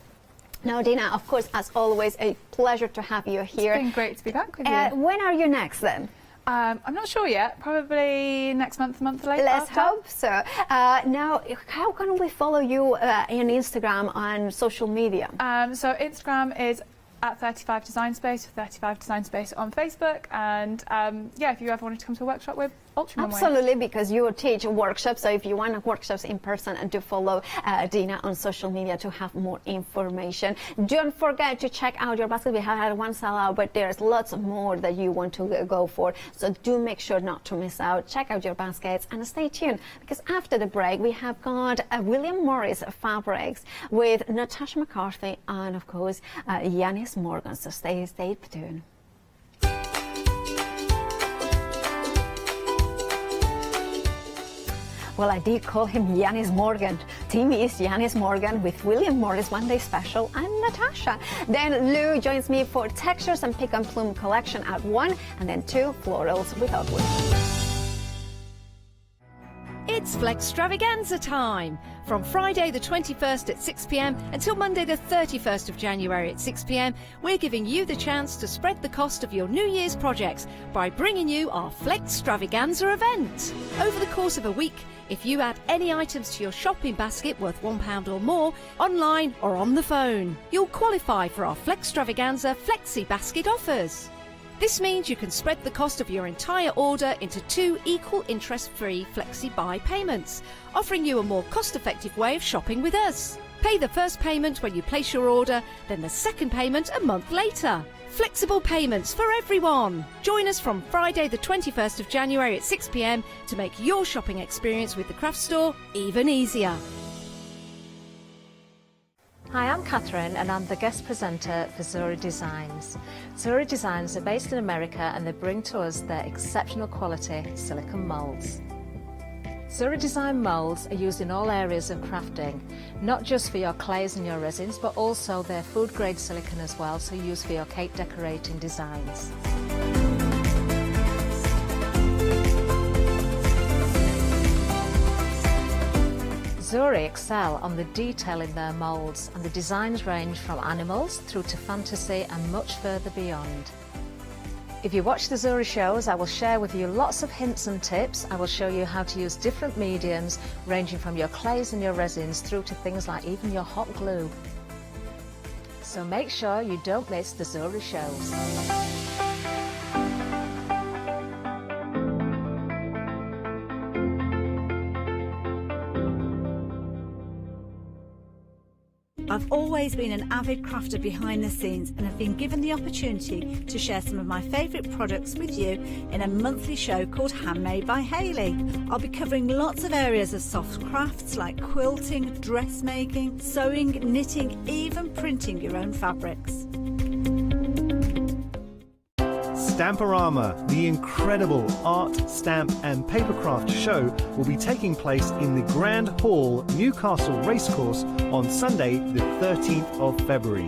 Now, Dina, of course, as always, a pleasure to have you here. It's been great to be back with you. When are you next, then? I'm not sure yet. Probably next month, a month later. Let's hope so. Now, how can we follow you on Instagram and social media? So Instagram is at 35 Design Space, 35 Design Space on Facebook, and yeah, if you ever wanted to come to a workshop, we're ultra absolutely, because you teach workshops, so if you want workshops in person, and do follow Dina on social media to have more information. Don't forget to check out your basket. We have had one sellout, but there's lots more that you want to go for, so do make sure not to miss out. Check out your baskets and stay tuned, because after the break we have got William Morris Fabrics with Natasha McCarthy and of course Yanis Morgan, so stay tuned. Well, I did call him Yanis Morgan. Team is Yanis Morgan with William Morris One Day Special and Natasha. Then Lou joins me for Textures and Pick and Plume collection at 1, and then 2 florals without wood. It's Flextravaganza time! From Friday the 21st at 6 p.m. until Monday the 31st of January at 6 p.m, we're giving you the chance to spread the cost of your New Year's projects by bringing you our Flextravaganza event. Over the course of a week, if you add any items to your shopping basket worth £1 or more, online or on the phone, you'll qualify for our Flextravaganza Flexi Basket offers. This means you can spread the cost of your entire order into 2 equal interest-free flexi-buy payments, offering you a more cost-effective way of shopping with us. Pay the first payment when you place your order, then the second payment a month later. Flexible payments for everyone. Join us from Friday the 21st of January at 6 p.m. to make your shopping experience with the craft store even easier. Hi, I'm Catherine and I'm the guest presenter for Zuri Designs. Zuri Designs are based in America and they bring to us their exceptional quality silicone moulds. Zuri Design moulds are used in all areas of crafting, not just for your clays and your resins, but also their food grade silicone as well, so used for your cake decorating designs. Zuri excel on the detail in their moulds, and the designs range from animals through to fantasy and much further beyond. If you watch the Zuri shows, I will share with you lots of hints and tips. I will show you how to use different mediums ranging from your clays and your resins through to things like even your hot glue. So make sure you don't miss the Zuri shows. I've always been an avid crafter behind the scenes and have been given the opportunity to share some of my favourite products with you in a monthly show called Handmade by Hayley. I'll be covering lots of areas of soft crafts like quilting, dressmaking, sewing, knitting, even printing your own fabrics. Stamporama, the incredible art, stamp and papercraft show, will be taking place in the Grand Hall, Newcastle Racecourse on Sunday the 13th of February.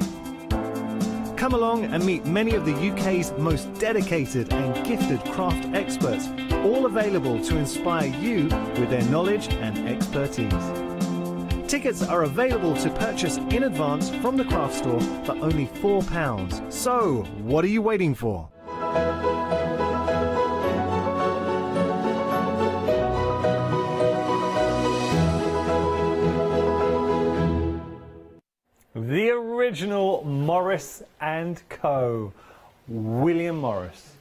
Come along and meet many of the UK's most dedicated and gifted craft experts, all available to inspire you with their knowledge and expertise. Tickets are available to purchase in advance from the craft store for only £4. So, what are you waiting for? The original Morris & Co. William Morris.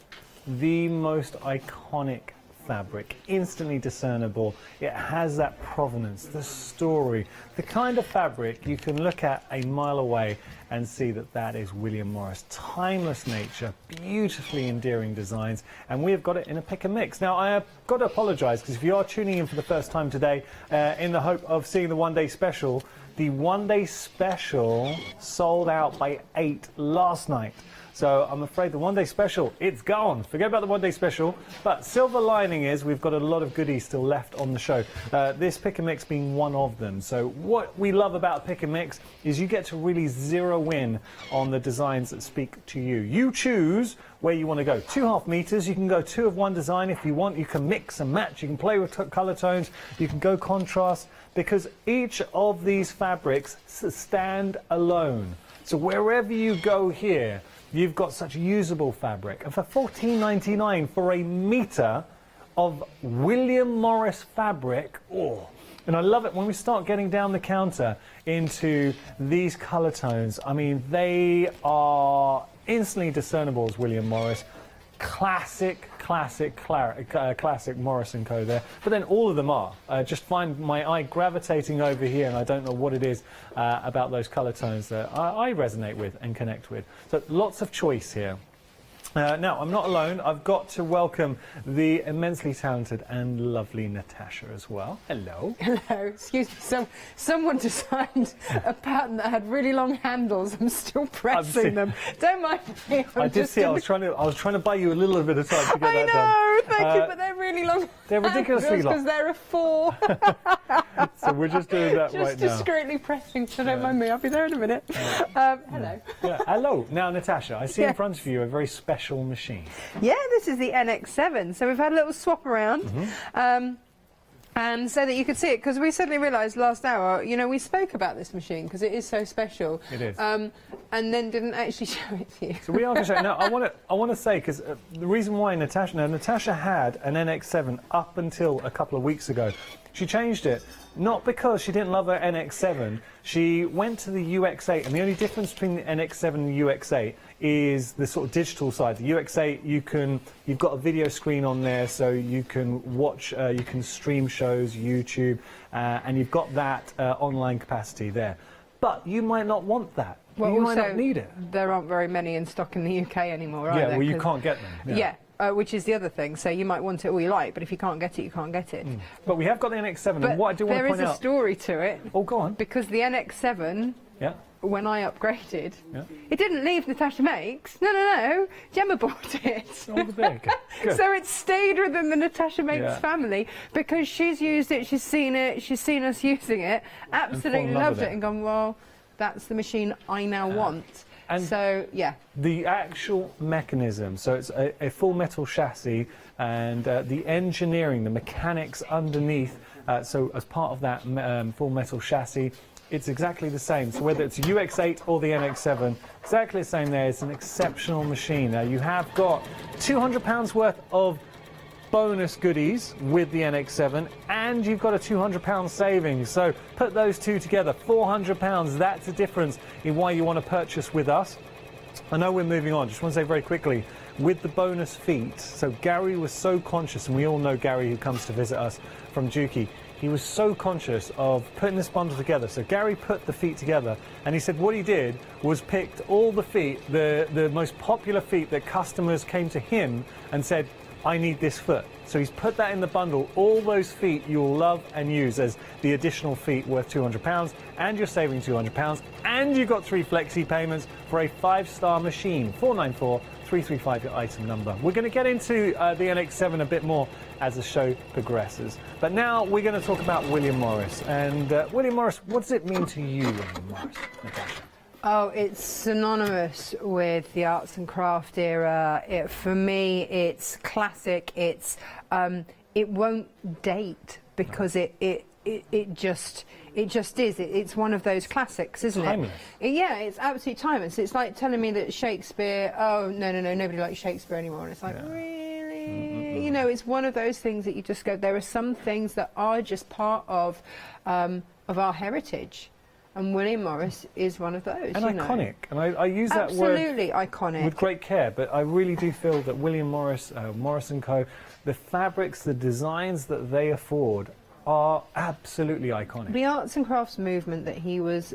The most iconic fabric, instantly discernible. It has that provenance, the story, the kind of fabric you can look at a mile away and see that that is William Morris. Timeless nature, beautifully endearing designs, and we have got it in a pick and mix. Now, I have got to apologise, because if you are tuning in for the first time today in the hope of seeing the one-day special, the one-day special sold out by 8 last night. So I'm afraid the one-day special, it's gone. Forget about the one-day special. But silver lining is we've got a lot of goodies still left on the show. This pick and mix being one of them. So what we love about pick and mix is you get to really zero in on the designs that speak to you. You choose where you want to go. 2.5 meters, you can go 2 of one design if you want. You can mix and match, you can play with color tones, you can go contrast, because each of these fabrics stand alone. So wherever you go here, you've got such usable fabric. And for $14.99 for a metre of William Morris fabric, oh, and I love it when we start getting down the counter into these colour tones. I mean, they are instantly discernible as William Morris. Classic Morris & Co. there. But then all of them are. Just find my eye gravitating over here, and I don't know what it is about those colour tones that I resonate with and connect with. So lots of choice here. Now, I'm not alone. I've got to welcome the immensely talented and lovely Natasha as well. Hello. Hello. Excuse me. Someone designed a pattern that had really long handles. I'm still pressing them. Don't mind me. I did see. I was trying to buy you a little bit of time to get that done. I know. Thank you. But they're really long. They're ridiculously long because they're a 4. So we're just doing that right now. Just discreetly pressing. So don't mind me. I'll be there in a minute. Hello. Yeah. Hello. Now, Natasha, I see in front of you a very special machine. Yeah, this is the NX7. So we've had a little swap around. And so that you could see it, because we suddenly realised last hour, you know, we spoke about this machine because it is so special. It is. And then didn't actually show it to you. So we are going to show it. Now, I want to say, because the reason why Natasha had an NX7 up until a couple of weeks ago. She changed it, not because she didn't love her NX7. She went to the UX8, and the only difference between the NX7 and the UX8 is the sort of digital side. The UX8, you've got a video screen on there, so you can watch, you can stream shows, YouTube, and you've got that online capacity there. but you might not want that. Well, you might also, not need it. There aren't very many in stock in the UK anymore, are Yeah, there? well, you can't get them. Yeah. Which is the other thing. So you might want it all you like, but if you can't get it, you can't get it. But we have got the NX7, But and what I do want to point out... there is a story to it. Oh, go on. Because the NX7, yeah, when I upgraded, yeah, it didn't leave Natasha Makes. No. Gemma bought it. Oh, there you go. Good. So it stayed within the Natasha Makes Yeah. family because she's used it, she's seen us using it, absolutely in love loved with it, it. and gone, well, that's the machine I now want. And so, yeah. The actual mechanism, so it's a full metal chassis, and the engineering, the mechanics underneath, so as part of that full metal chassis, it's exactly the same. So whether it's UX8 or the NX7, exactly the same there. It's an exceptional machine. Now you have got £200 worth of bonus goodies with the NX7, and you've got a £200 savings. So put those two together, £400. That's the difference in why you want to purchase with us. I know we're moving on. Just want to say very quickly, with the bonus feet, so Gary was so conscious, and we all know Gary who comes to visit us from Juki. He was so conscious of putting this bundle together. So Gary put the feet together, and he said what he did was picked all the feet, the most popular feet that customers came to him and said, I need this foot. So he's put that in the bundle. All those feet you'll love and use as the additional feet worth £200, and you're saving £200, and you've got 3 flexi payments for a 5-star machine. 494335 your item number. We're going to get into the NX7 a bit more as the show progresses. But now we're going to talk about William Morris. And William Morris, what does it mean to you, William Morris, Natasha? Oh, it's synonymous with the arts and craft era. For me, it's classic. It's it won't date because it just is. It's one of those classics, isn't Timeless. it? Yeah, it's absolutely timeless. It's like telling me that Shakespeare. Oh no, nobody likes Shakespeare anymore. And it's like really, you know, it's one of those things that you just go. There are some things that are just part of our heritage. And William Morris is one of those. And iconic. And I use that word absolutely iconic with great care, but I really do feel that William Morris, Morris & Co., the fabrics, the designs that they afford are absolutely iconic. The arts and crafts movement that he was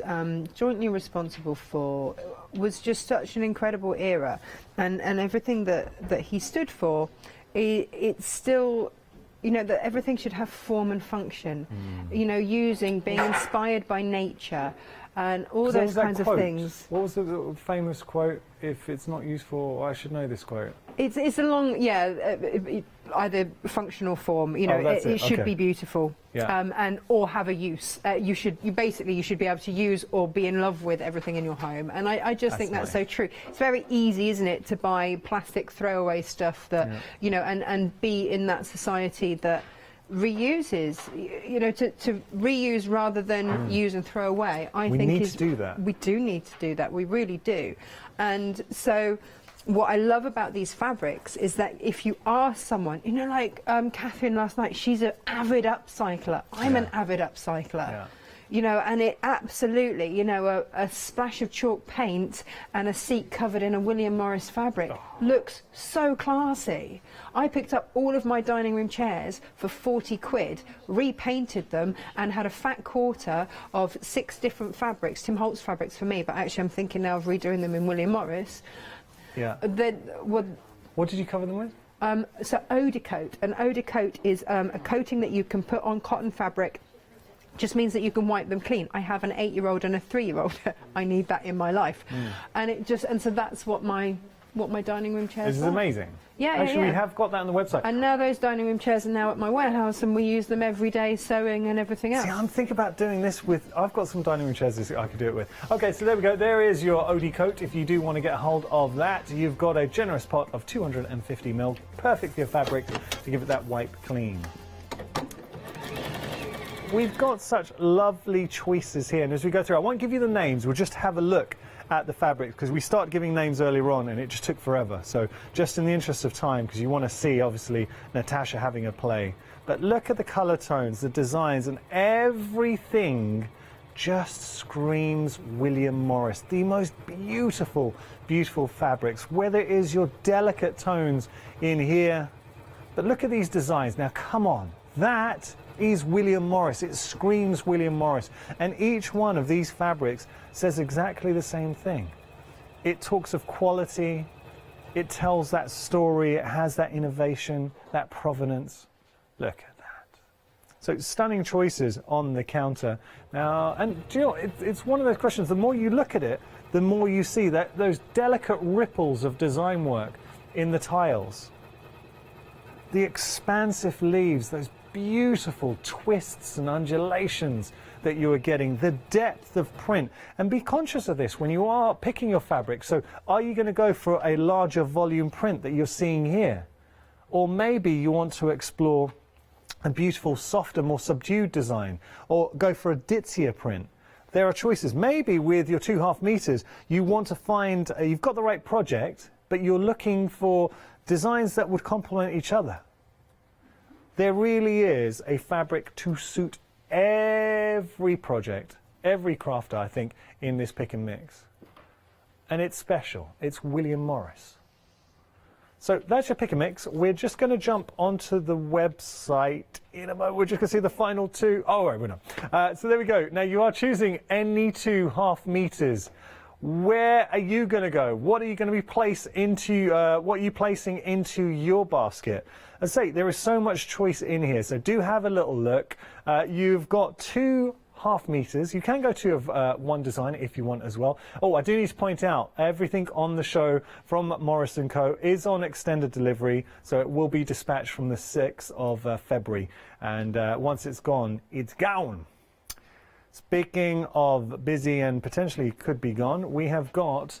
jointly responsible for was just such an incredible era, and everything that he stood for, it's still... You know, that everything should have form and function. You know, being inspired by nature and all those kinds of things. What was the famous quote? If it's not useful, I should know this quote. It's a long, either function or form. You know, it should be beautiful, and or have a use. You should be able to use or be in love with everything in your home. And I just think that's so true. It's very easy, isn't it, to buy plastic throwaway stuff that you know, and be in that society that reuses, you know, to reuse rather than use and throw away. I think we need to do that. We do need to do that. We really do. And so what I love about these fabrics is that if you are someone, you know, like Catherine last night, she's an avid upcycler. I'm an avid upcycler. You know, and it absolutely, you know, a splash of chalk paint and a seat covered in a William Morris fabric looks so classy. I picked up all of my dining room chairs for 40 quid, repainted them, and had a fat quarter of 6 different fabrics, Tim Holtz fabrics for me, but actually I'm thinking now of redoing them in William Morris. Yeah. What did you cover them with? So Odecoat. An Odecoat is a coating that you can put on cotton fabric. Just means that you can wipe them clean. I have an 8-year-old and a 3-year-old. I need that in my life, and so that's what my dining room chairs. This is amazing. Yeah, actually, we have got that on the website. And now those dining room chairs are now at my warehouse, and we use them every day, sewing and everything else. See, I'm thinking about doing this with. I've got some dining room chairs that I could do it with. Okay, so there we go. There is your Odecoat. If you do want to get a hold of that, you've got a generous pot of 250ml, perfect for your fabric to give it that wipe clean. We've got such lovely choices here, and as we go through, I won't give you the names, we'll just have a look at the fabric, because we started giving names earlier on and it just took forever. So just in the interest of time, because you want to see, obviously, Natasha having a play. But look at the colour tones, the designs, and everything just screams William Morris. The most beautiful, beautiful fabrics, whether it is your delicate tones in here. But look at these designs. Now, come on. That is William Morris. It screams William Morris. And each one of these fabrics says exactly the same thing. It talks of quality, it tells that story, it has that innovation, that provenance. Look at that. So stunning choices on the counter. Now, and do you know, it's one of those questions, the more you look at it, the more you see that those delicate ripples of design work in the tiles. The expansive leaves, those beautiful twists and undulations that you are getting, the depth of print. And be conscious of this when you are picking your fabric. So are you going to go for a larger volume print that you're seeing here? Or maybe you want to explore a beautiful, softer, more subdued design, or go for a ditzier print. There are choices. Maybe with your 2.5 meters, you want to find, you've got the right project, but you're looking for designs that would complement each other. There really is a fabric to suit every project, every crafter, I think, in this pick and mix. And it's special. It's William Morris. So that's your pick and mix. We're just going to jump onto the website in a moment. We're just going to see the final two. Oh, right, we're not. So there we go. Now you are choosing any 2.5 meters. Where are you going to go? What are you going to be placing into your basket? As I say, there is so much choice in here, so do have a little look. You've got 2.5 meters. You can go to one design if you want as well. Oh, I do need to point out, everything on the show from Morris & Co. is on extended delivery, so it will be dispatched from the 6th of February. And once it's gone, it's gone. Speaking of busy and potentially could be gone, we have got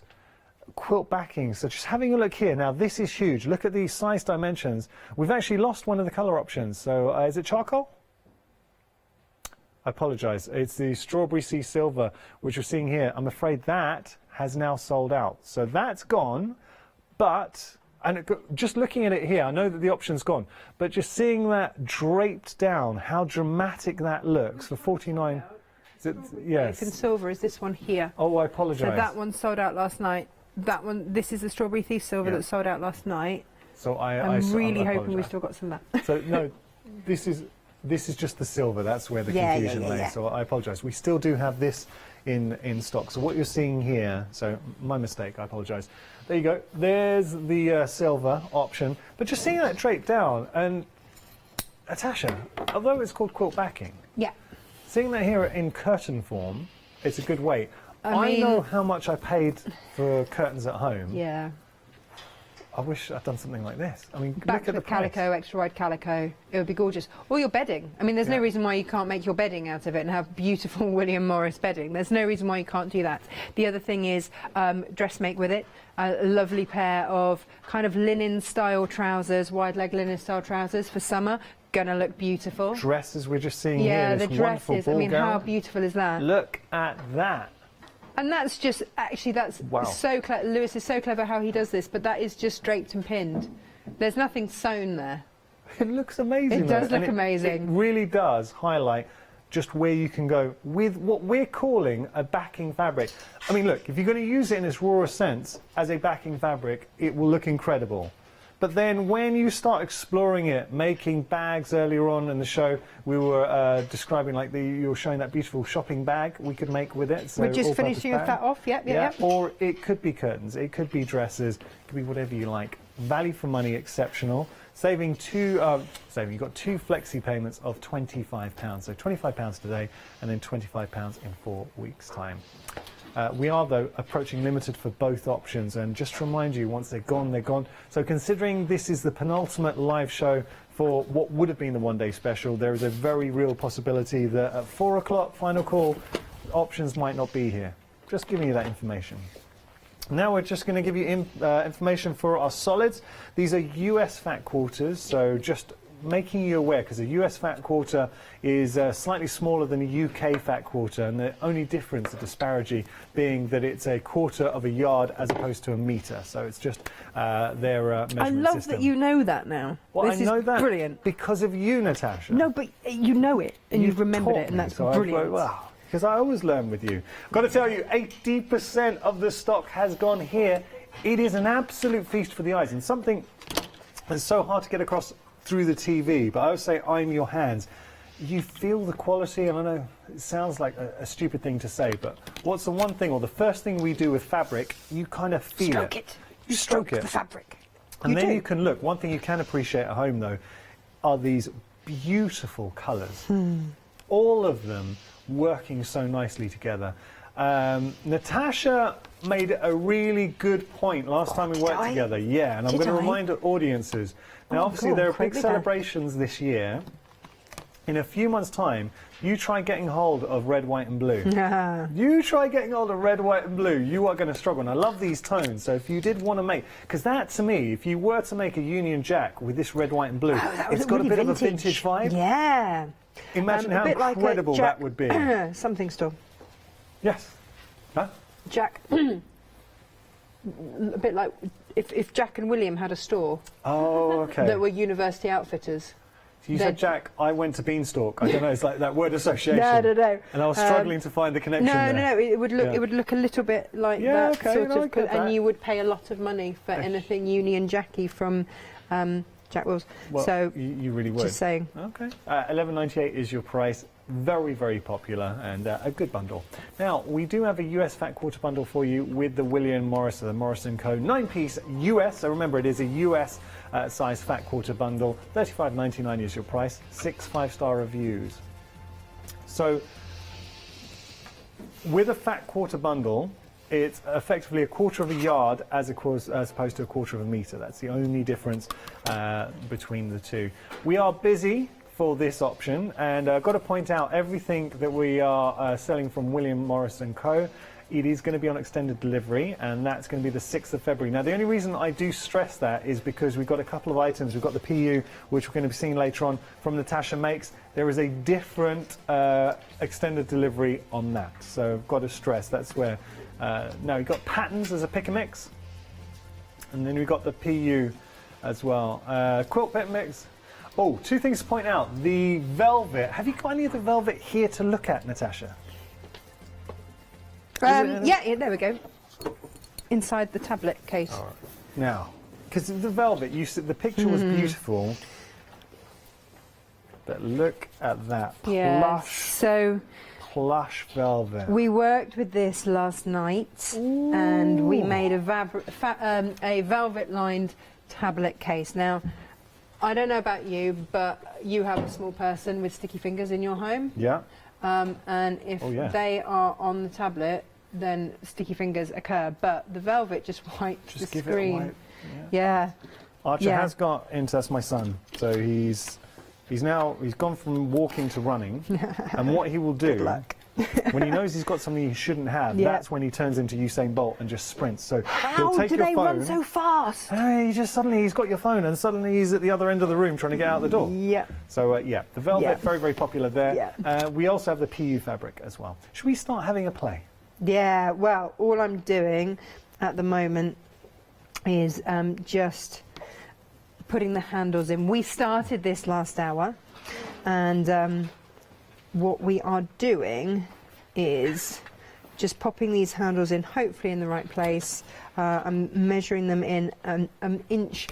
quilt backing. So just having a look here. Now this is huge. Look at these size dimensions. We've actually lost one of the color options. So is it charcoal? I apologize. It's the strawberry sea silver, which you're seeing here. I'm afraid that has now sold out. So that's gone, but, and just looking at it here, I know that the option's gone, but just seeing that draped down, how dramatic that looks for 49. Yes. And silver is this one here. Oh, I apologise. So that one sold out last night. That one, this is the Strawberry Thief Silver that sold out last night. So I'm really hoping we've still got some of that. So no, this is just the silver. That's where the confusion lay. So I apologise. We still do have this in stock. So what you're seeing here, so my mistake. I apologise. There you go. There's the silver option. But just seeing that draped down, and Natasha, although it's called quilt backing. Yeah. Seeing that here in curtain form, it's a good weight. I know how much I paid for curtains at home. Yeah. I wish I'd done something like this. I mean, Back look at the calico, extra wide calico. It would be gorgeous. Or your bedding. I mean, there's no reason why you can't make your bedding out of it and have beautiful William Morris bedding. There's no reason why you can't do that. The other thing is dressmake with it. A lovely pair of kind of linen style trousers, wide leg linen style trousers for summer. Gonna look beautiful. Dresses we're just seeing here. Yeah, this the dresses. I mean, how beautiful is that? Look at that. And that's just, actually, that's so clever. Lewis is so clever how he does this, but that is just draped and pinned. There's nothing sewn there. It looks amazing. It does look amazing. It really does highlight just where you can go with what we're calling a backing fabric. I mean, look, if you're going to use it in its rawest sense as a backing fabric, it will look incredible. But then when you start exploring it, making bags earlier on in the show, we were describing, like, you were showing that beautiful shopping bag we could make with it. So we're just finishing that off, yep. Or it could be curtains, it could be dresses, it could be whatever you like. Value for money, exceptional. Saving you've got 2 flexi payments of £25. So £25 today and then £25 in 4 weeks' time. We are, though, approaching limited for both options, and just to remind you, once they're gone, they're gone. So considering this is the penultimate live show for what would have been the one-day special, there is a very real possibility that at 4 o'clock, final call, options might not be here. Just giving you that information. Now we're just going to give you information for our solids. These are US fat quarters, so just making you aware, because the US fat quarter is slightly smaller than a UK fat quarter, and the only difference, the disparity, being that it's a quarter of a yard as opposed to a metre. So it's just their measurement I love system. that you know that now. Well, this I know is that brilliant. Because of you, Natasha. No, but you know it, and you've remembered it, and that's brilliant. Because I always learn with you. Got to tell you, 80% of the stock has gone here. It is an absolute feast for the eyes, and something that's so hard to get across through the TV, but I would say I'm your hands. You feel the quality, and I know it sounds like a stupid thing to say, but what's the one thing, or the first thing we do with fabric, you kind of feel Stroke it. You stroke it. the fabric. And then do. you can look. One thing you can appreciate at home, though, are these beautiful colours. All of them working so nicely together. Natasha made a really good point last time we worked together. Yeah, and I'm going to remind audiences. Now, obviously, there are big celebrations this year. In a few months' time, you try getting hold of red, white and blue. You try getting hold of red, white and blue, you are going to struggle. And I love these tones, so if you did want to make... Because that, to me, if you were to make a Union Jack with this red, white and blue, it's got really a bit vintage. of a vintage vibe. Yeah. Imagine how a bit incredible like a that would be. Something store. Yes. Huh? Jack. A bit like if Jack and William had a store. Oh, okay. That were university outfitters. So you said Jack, I went to Beanstalk. I don't know, it's like that word association. No. And I was struggling to find the connection there. No. It would look. It would look a little bit like that okay, sort of. I get And that. you would pay a lot of money for anything Union Jackie from Jack Wills. Well, so you really would. Just saying. Okay. $11.98 is your price. Very, very popular and a good bundle. Now, we do have a US fat quarter bundle for you with the William Morris, the Morris & Co. 9-piece US. So remember, it is a US size fat quarter bundle. $35.99 is your price. 6 5-star reviews. So, with a fat quarter bundle, it's effectively 1/4 of a yard as opposed to 1/4 of a metre. That's the only difference between the two. We are busy for this option, and I've got to point out everything that we are selling from William Morris & Co. It is going to be on extended delivery, and that's going to be the 6th of February. Now, the only reason I do stress that is because we've got a couple of items. We've got the PU, which we're going to be seeing later on from Natasha Makes. There is a different extended delivery on that, so I've got to stress that's where. Now, we've got patterns as a pick and mix, and then we've got the PU as well. Quilt pick mix. Oh, 2 things to point out. The velvet. Have you got any of the velvet here to look at, Natasha? Yeah, there we go. Inside the tablet case. All right. Now, because the velvet, the picture was beautiful, but look at that plush velvet. We worked with this last night, and we made a velvet-lined tablet case. Now, I don't know about you, but you have a small person with sticky fingers in your home. Yeah. And if they are on the tablet, then sticky fingers occur. But the velvet just wipes the screen. It a wipe. Yeah. Archer has got into, that's my son. So he's gone from walking to running. And what he will do, when he knows he's got something he shouldn't have, that's when he turns into Usain Bolt and just sprints. So he'll take your phone. How do they run so fast? He's got your phone, and suddenly he's at the other end of the room trying to get out the door. Yeah. So the velvet, very, very popular there. Yeah. We also have the PU fabric as well. Should we start having a play? Yeah. Well, all I'm doing at the moment is just putting the handles in. We started this last hour, and what we are doing is just popping these handles in, hopefully in the right place. I'm measuring them in an inch.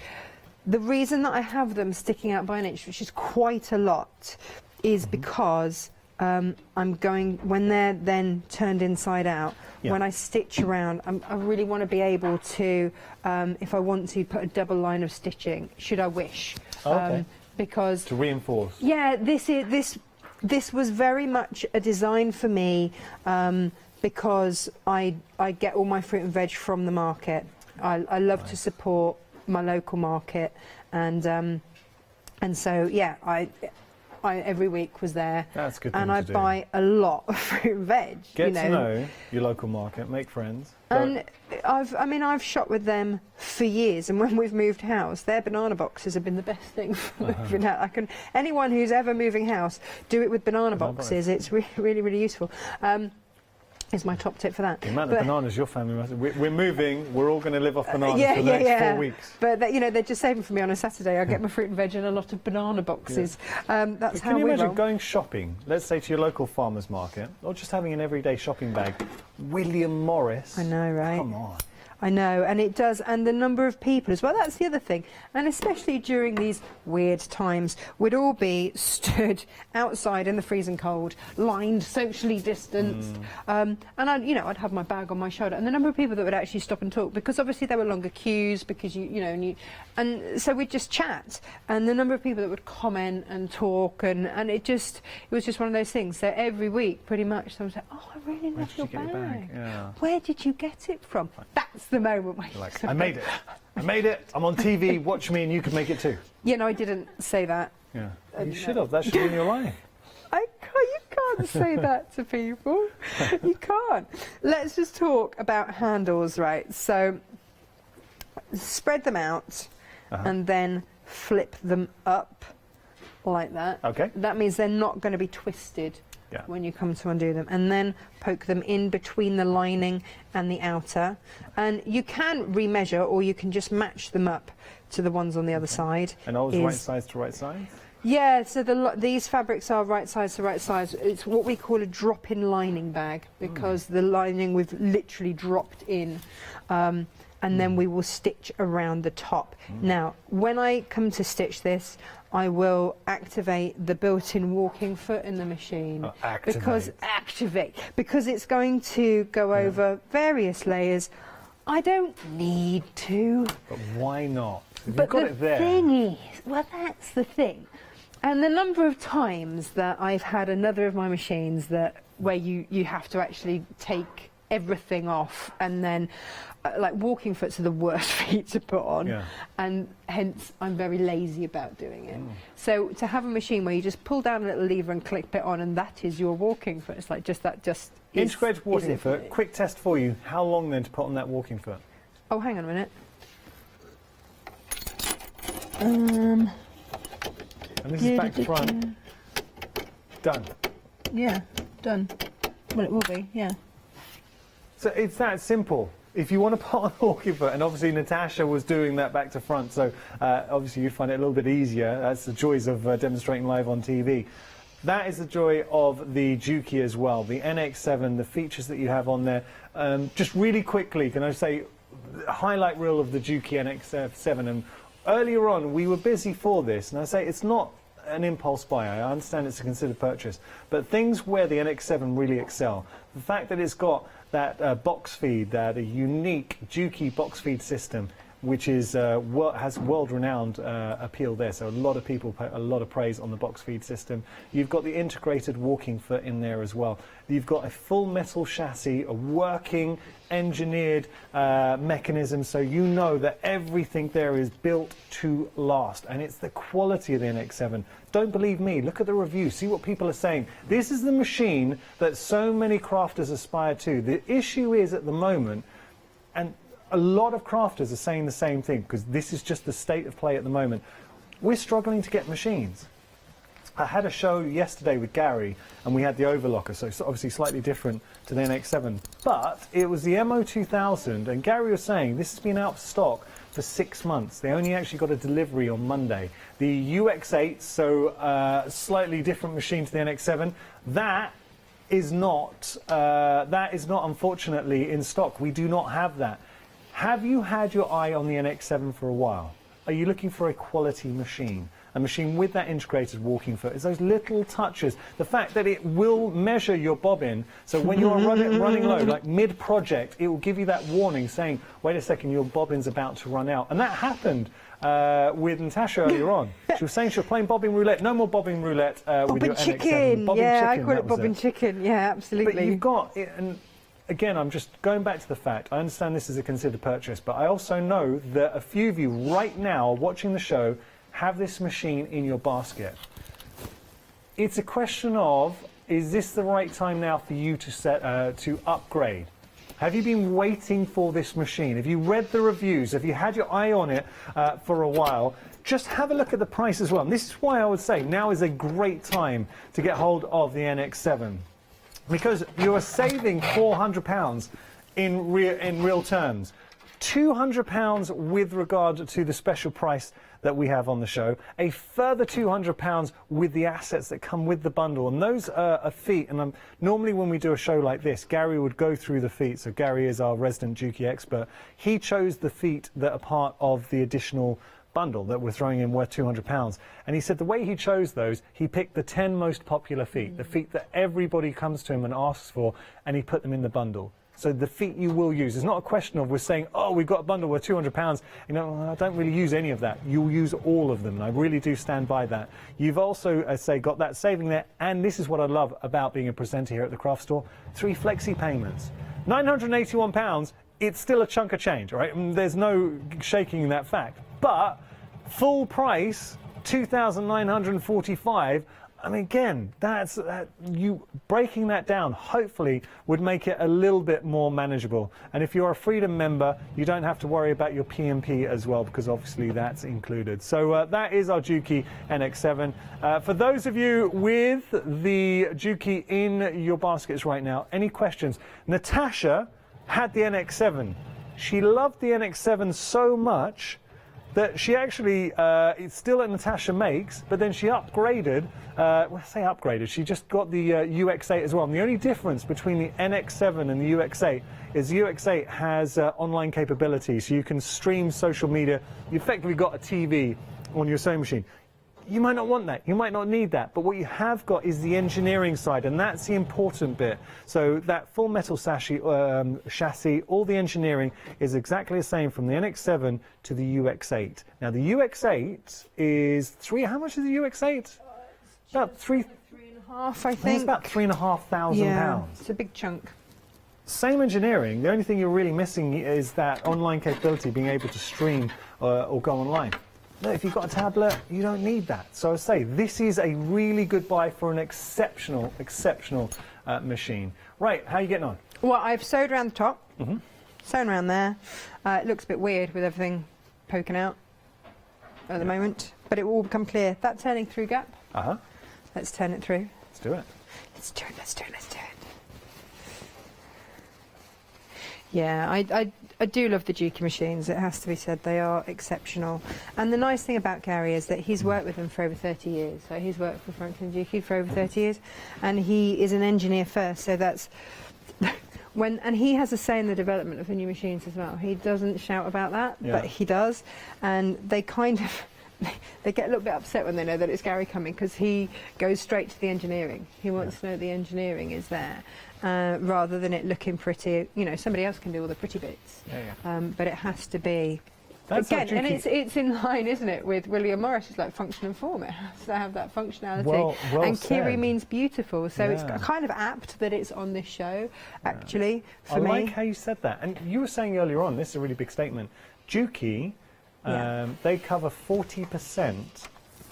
The reason that I have them sticking out by an inch, which is quite a lot, is because I'm going, when they're then turned inside out, when I stitch around, I really want to be able to, if I want to, put a double line of stitching, should I wish. Because to reinforce. Yeah, this was very much a design for me, because I get all my fruit and veg from the market. I love to support my local market, and so I every week was there. That's a good. And I buy a lot of fruit and veg. Get to know your local market, make friends. And I've shot with them for years, and when we've moved house, their banana boxes have been the best thing for moving out. Anyone who's ever moving house, do it with banana boxes. It's really, really useful. Is my top tip for that. The amount of bananas your family must. We're moving. We're all going to live off bananas for the next 4 weeks. But they're just saving for me on a Saturday. I get my fruit and veg in a lot of banana boxes. That's how we roll. Can you imagine going shopping? Let's say to your local farmers market, or just having an everyday shopping bag. William Morris. I know, right? Come on. I know, and it does, and the number of people as well, that's the other thing. And especially during these weird times, we'd all be stood outside in the freezing cold, lined, socially distanced, and I'd have my bag on my shoulder, and the number of people that would actually stop and talk, because obviously there were longer queues, because and so we'd just chat, and the number of people that would comment and talk, and it was just one of those things. So every week, pretty much, someone said, "Oh, I really love your bag. Yeah. Where did you get it from?" That's the moment where like, I made it. I made it. I'm on TV. Watch me, and you can make it too. Yeah, no, I didn't say that. Yeah, you should have. That should be in your line. You can't say that to people. You can't. Let's just talk about handles, right? So spread them out and then flip them up like that. Okay. That means they're not going to be twisted when you come to undo them. And then poke them in between the lining and the outer. And you can remeasure, or you can just match them up to the ones on the other side. And always right size to right size? Yeah, so these fabrics are right size to right size. It's what we call a drop-in lining bag, because the lining we've literally dropped in, and then we will stitch around the top. Now, when I come to stitch this, I will activate the built-in walking foot in the machine. Because it's going to go over various layers. I don't need to. But why not? But the thing is, well, that's the thing. And the number of times that I've had another of my machines where you have to actually take everything off, and then like walking foots are the worst feet to put on, and hence I'm very lazy about doing it. So to have a machine where you just pull down a little lever and clip it on, and that is your walking foot, it's like integrated walking foot. Quick test for you. How long then to put on that walking foot? Oh, hang on a minute. And this is back to front. Done. Yeah, done. Well, it will be, yeah. So it's that simple. If you want to put on a walking foot, and obviously Natasha was doing that back to front, so obviously you'd find it a little bit easier. That's the joys of demonstrating live on TV. That is the joy of the Juki as well, the NX7, the features that you have on there. Just really quickly, can I say, highlight reel of the Juki NX7. And earlier on, we were busy for this, and I say it's not an impulse buy. I understand it's a considered purchase, but things where the NX7 really excel, the fact that it's got that box feed, that a unique Juki box feed system, which is has world-renowned appeal there. So a lot of people put a lot of praise on the box feed system. You've got the integrated walking foot in there as well. You've got a full metal chassis, a working, engineered mechanism, so you know that everything there is built to last, and it's the quality of the NX7. Don't believe me, look at the review, see what people are saying. This is the machine that so many crafters aspire to. The issue is at the moment, and a lot of crafters are saying the same thing, because this is just the state of play at the moment, we're struggling to get machines. I had a show yesterday with Gary, and we had the overlocker, so it's obviously slightly different to the NX7, but it was the MO2000, and Gary was saying this has been out of stock for 6 months. They only actually got a delivery on Monday. The UX8, so slightly different machine to the NX7, that is not unfortunately in stock. We do not have that. Have you had your eye on the NX7 for a while? Are you looking for a quality machine? A machine with that integrated walking foot. It's those little touches. The fact that it will measure your bobbin, so when you're running low, like mid-project, it will give you that warning saying, wait a second, your bobbin's about to run out. And that happened with Natasha earlier on. She was saying she was playing bobbin roulette. No more bobbin roulette with your NX7. Bobbin chicken. I call it bobbin chicken. Yeah, absolutely. But you've got it, and again, I'm just going back to the fact, I understand this is a considered purchase, but I also know that a few of you right now watching the show have this machine in your basket. It's a question of, is this the right time now for you to upgrade? Have you been waiting for this machine? Have you read the reviews? Have you had your eye on it for a while? Just have a look at the price as well. And this is why I would say now is a great time to get hold of the NX7, because you are saving £400 in real terms. £200 with regard to the special price that we have on the show, a further £200 with the assets that come with the bundle, and those are feet. And normally when we do a show like this, Gary would go through the feet. So Gary is our resident Juki expert. He chose the feet that are part of the additional bundle that we're throwing in worth £200, and he said the way he chose those, he picked the 10 most popular feet, the feet that everybody comes to him and asks for, and he put them in the bundle. So the feet you will use. It's not a question of we're saying, oh, we've got a bundle worth £200. You know, I don't really use any of that. You'll use all of them, and I really do stand by that. You've also, as I say, got that saving there, and this is what I love about being a presenter here at the Craft Store, 3 flexi payments. £981, it's still a chunk of change, right? I mean, there's no shaking that fact. But full price, $2,945. I mean, again, that's you breaking that down. Hopefully, would make it a little bit more manageable. And if you're a Freedom member, you don't have to worry about your P&P as well, because obviously that's included. So that is our Juki NX7. For those of you with the Juki in your baskets right now, any questions? Natasha had the NX7. She loved the NX7 so much that she actually, it's still at Natasha Makes, but then she upgraded, well, I say upgraded, she just got the UX8 as well. And the only difference between the NX7 and the UX8 is the UX8 has online capability, so you can stream social media. You effectively got a TV on your sewing machine. You might not want that, you might not need that, but what you have got is the engineering side, and that's the important bit. So that full metal chassis, all the engineering is exactly the same from the NX7 to the UX8. Now the UX8 is how much is the UX8? About three and a half, I think. It's about £3,500. It's a big chunk. Same engineering, the only thing you're really missing is that online capability, being able to stream or go online. No, if you've got a tablet, you don't need that. So I say, this is a really good buy for an exceptional machine. Right, how are you getting on? Well, I've sewed around the top, sewn around there. It looks a bit weird with everything poking out at the moment, but it will all become clear. That turning through gap. Let's turn it through. Let's do it. Let's do it, let's do it, let's do it. Yeah, I do love the Juki machines, it has to be said. They are exceptional. And the nice thing about Gary is that he's worked with them for over 30 years. So he's worked for Franklin Juki for over 30 years, and he is an engineer first, so that's and he has a say in the development of the new machines as well. He doesn't shout about that, but he does, and they kind of they get a little bit upset when they know that it's Gary coming, because he goes straight to the engineering. He wants to know the engineering is there, rather than it looking pretty. You know, somebody else can do all the pretty bits, but it has to be. That's again, and it's in line, isn't it, with William Morris? It's like function and form. It has to have that functionality. Well and said. Kiri means beautiful, so it's kind of apt that it's on this show, actually, for me. I like how you said that. And you were saying earlier on, this is a really big statement, Juki, they cover 40%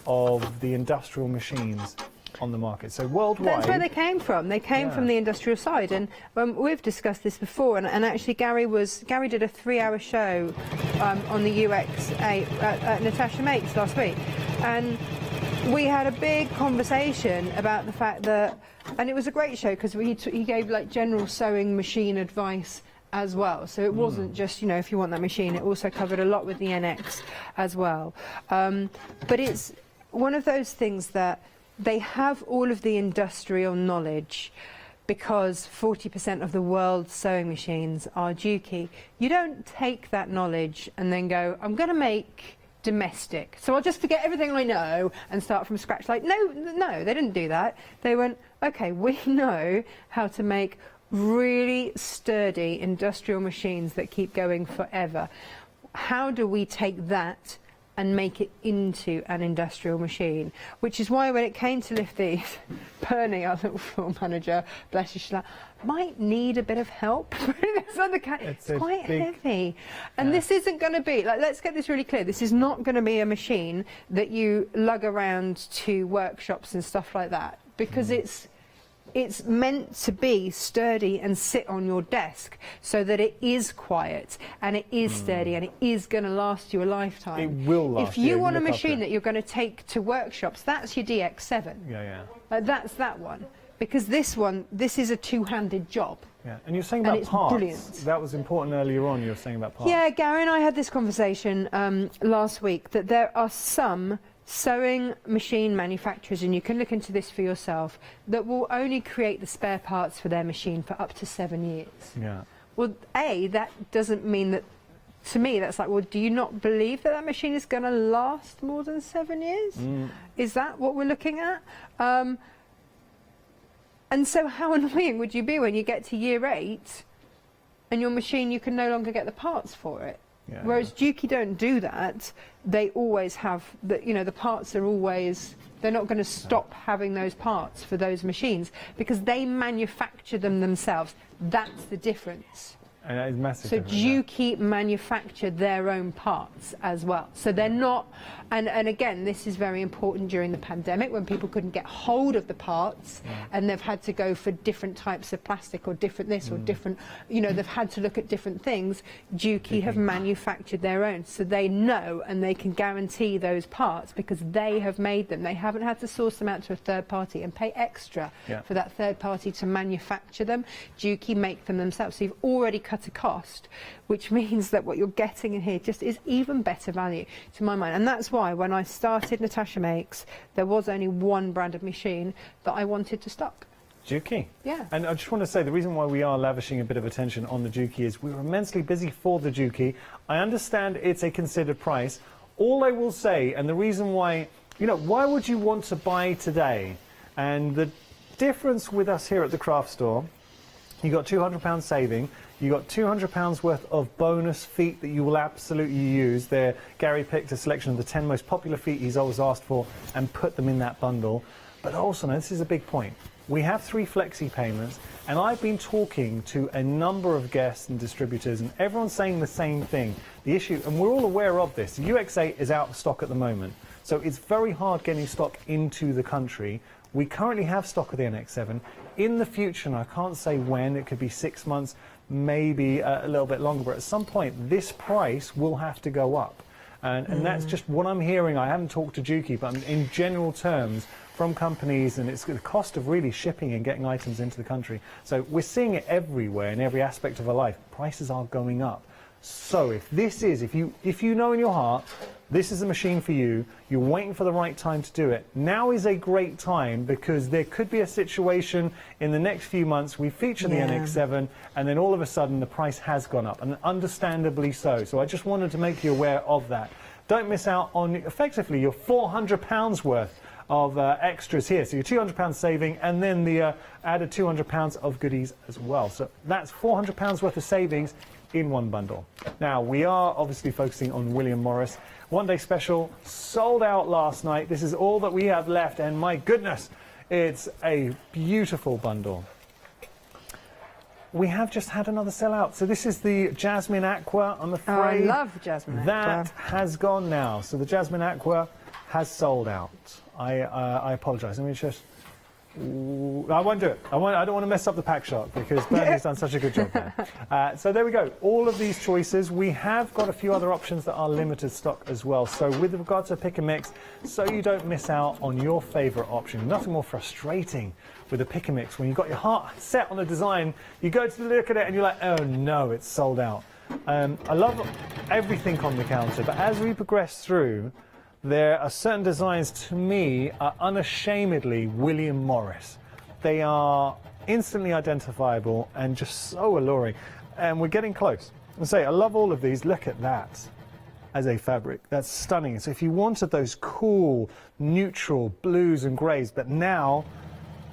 of the industrial machines on the market. So worldwide. That's where they came from. They came from the industrial side, and we've discussed this before. And actually, Gary did a 3-hour show on the UX8 at Natasha Makes last week, and we had a big conversation about the fact that, and it was a great show because he gave like general sewing machine advice as well. So it wasn't just, you know, if you want that machine, it also covered a lot with the NX as well. But it's one of those things that they have all of the industrial knowledge, because 40% of the world's sewing machines are Juki. You don't take that knowledge and then go, I'm going to make domestic, so I'll just forget everything I know and start from scratch. Like, no, they didn't do that. They went, okay, we know how to make really sturdy industrial machines that keep going forever. How do we take that and make it into an industrial machine? Which is why when it came to lift these, Bernie, our little floor manager, bless you, she's like, might need a bit of help. It's quite heavy. And this isn't going to be, like, let's get this really clear, this is not going to be a machine that you lug around to workshops and stuff like that, because it's meant to be sturdy and sit on your desk so that it is quiet and it is sturdy and it is going to last you a lifetime. It will last. If you want a machine that you're going to take to workshops, that's your DX7. Yeah. That's that one. because this is a two-handed job. Yeah, and you're saying about it's parts. Brilliant. That was important earlier on. You were saying about parts. Yeah, Gary and I had this conversation last week that there are some sewing machine manufacturers, and you can look into this for yourself, that will only create the spare parts for their machine for up to 7 years. Yeah. Well, that doesn't mean that. To me, that's like, well, do you not believe that that machine is going to last more than 7 years? Is that what we're looking at? And so how annoying would you be when you get to year 8 and your machine, you can no longer get the parts for it? Yeah. Whereas Juki don't do that. They always have, the parts are always, they're not going to stop having those parts for those machines because they manufacture them themselves. That's the difference. And that is massive. So Juki manufacture their own parts as well. So they're not, and again, this is very important during the pandemic when people couldn't get hold of the parts and they've had to go for different types of plastic or different this or different, they've had to look at different things. Juki have manufactured their own. So they know and they can guarantee those parts because they have made them. They haven't had to source them out to a third party and pay extra for that third party to manufacture them. Juki make them themselves. So you've already cut a cost, which means that what you're getting in here just is even better value to my mind. And that's why when I started Natasha Makes, there was only one brand of machine that I wanted to stock. Juki. Yeah. And I just want to say the reason why we are lavishing a bit of attention on the Juki is we were immensely busy for the Juki. I understand it's a considered price. All I will say, and the reason why, why would you want to buy today? And the difference with us here at the craft store, you got £200 saving. You got £200 worth of bonus feet that you will absolutely use. There, Gary picked a selection of the 10 most popular feet he's always asked for and put them in that bundle. But also, now this is a big point. We have 3 flexi payments, and I've been talking to a number of guests and distributors, and everyone's saying the same thing. The issue, and we're all aware of this, the UX8 is out of stock at the moment, so it's very hard getting stock into the country. We currently have stock of the NX7. In the future, and I can't say when, it could be 6 months, maybe a little bit longer, but at some point this price will have to go up. And that's just what I'm hearing. I haven't talked to Juki, but in general terms from companies, and it's the cost of really shipping and getting items into the country. So we're seeing it everywhere in every aspect of our life. Prices are going up. So if you know in your heart, this is a machine for you, you're waiting for the right time to do it, now is a great time because there could be a situation in the next few months we feature the NX7 and then all of a sudden the price has gone up, and understandably so. So I just wanted to make you aware of that. Don't miss out on effectively your £400 worth of extras here. So your £200 saving and then the added £200 of goodies as well. So that's £400 worth of savings in one bundle. Now, we are obviously focusing on William Morris. One day special, sold out last night. This is all that we have left, and my goodness, it's a beautiful bundle. We have just had another sellout. So this is the Jasmine Aqua, I'm afraid. Oh, I love the Jasmine Aqua. That has gone now. So the Jasmine Aqua has sold out. I apologise. Let me just... Ooh, I won't do it. I don't want to mess up the pack shot because Bernie's done such a good job there. So there we go. All of these choices. We have got a few other options that are limited stock as well. So with regard to pick and mix, so you don't miss out on your favourite option. Nothing more frustrating with a pick and mix when you've got your heart set on a design. You go to look at it and you're like, oh no, it's sold out. I love everything on the counter, but as we progress through, there are certain designs, to me, are unashamedly William Morris. They are instantly identifiable and just so alluring. And we're getting close. I say, I love all of these. Look at that as a fabric. That's stunning. So if you wanted those cool, neutral blues and greys, but now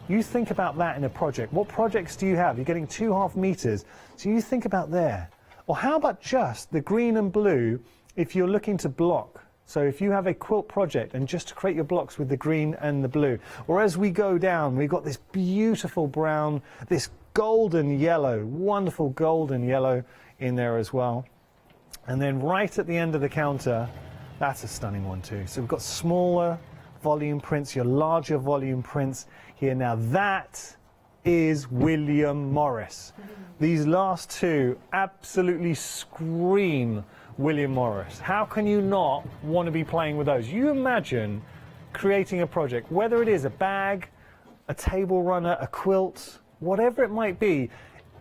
you think about that in a project. What projects do you have? You're getting 2.5 meters. So you think about there. Or how about just the green and blue if you're looking to block? So if you have a quilt project and just to create your blocks with the green and the blue, or as we go down, we've got this beautiful brown, this golden yellow, wonderful golden yellow in there as well. And then right at the end of the counter, that's a stunning one too. So we've got smaller volume prints, your larger volume prints here. Now that is William Morris. These last two absolutely scream William Morris. How can you not want to be playing with those? You imagine creating a project, whether it is a bag, a table runner, a quilt, whatever it might be.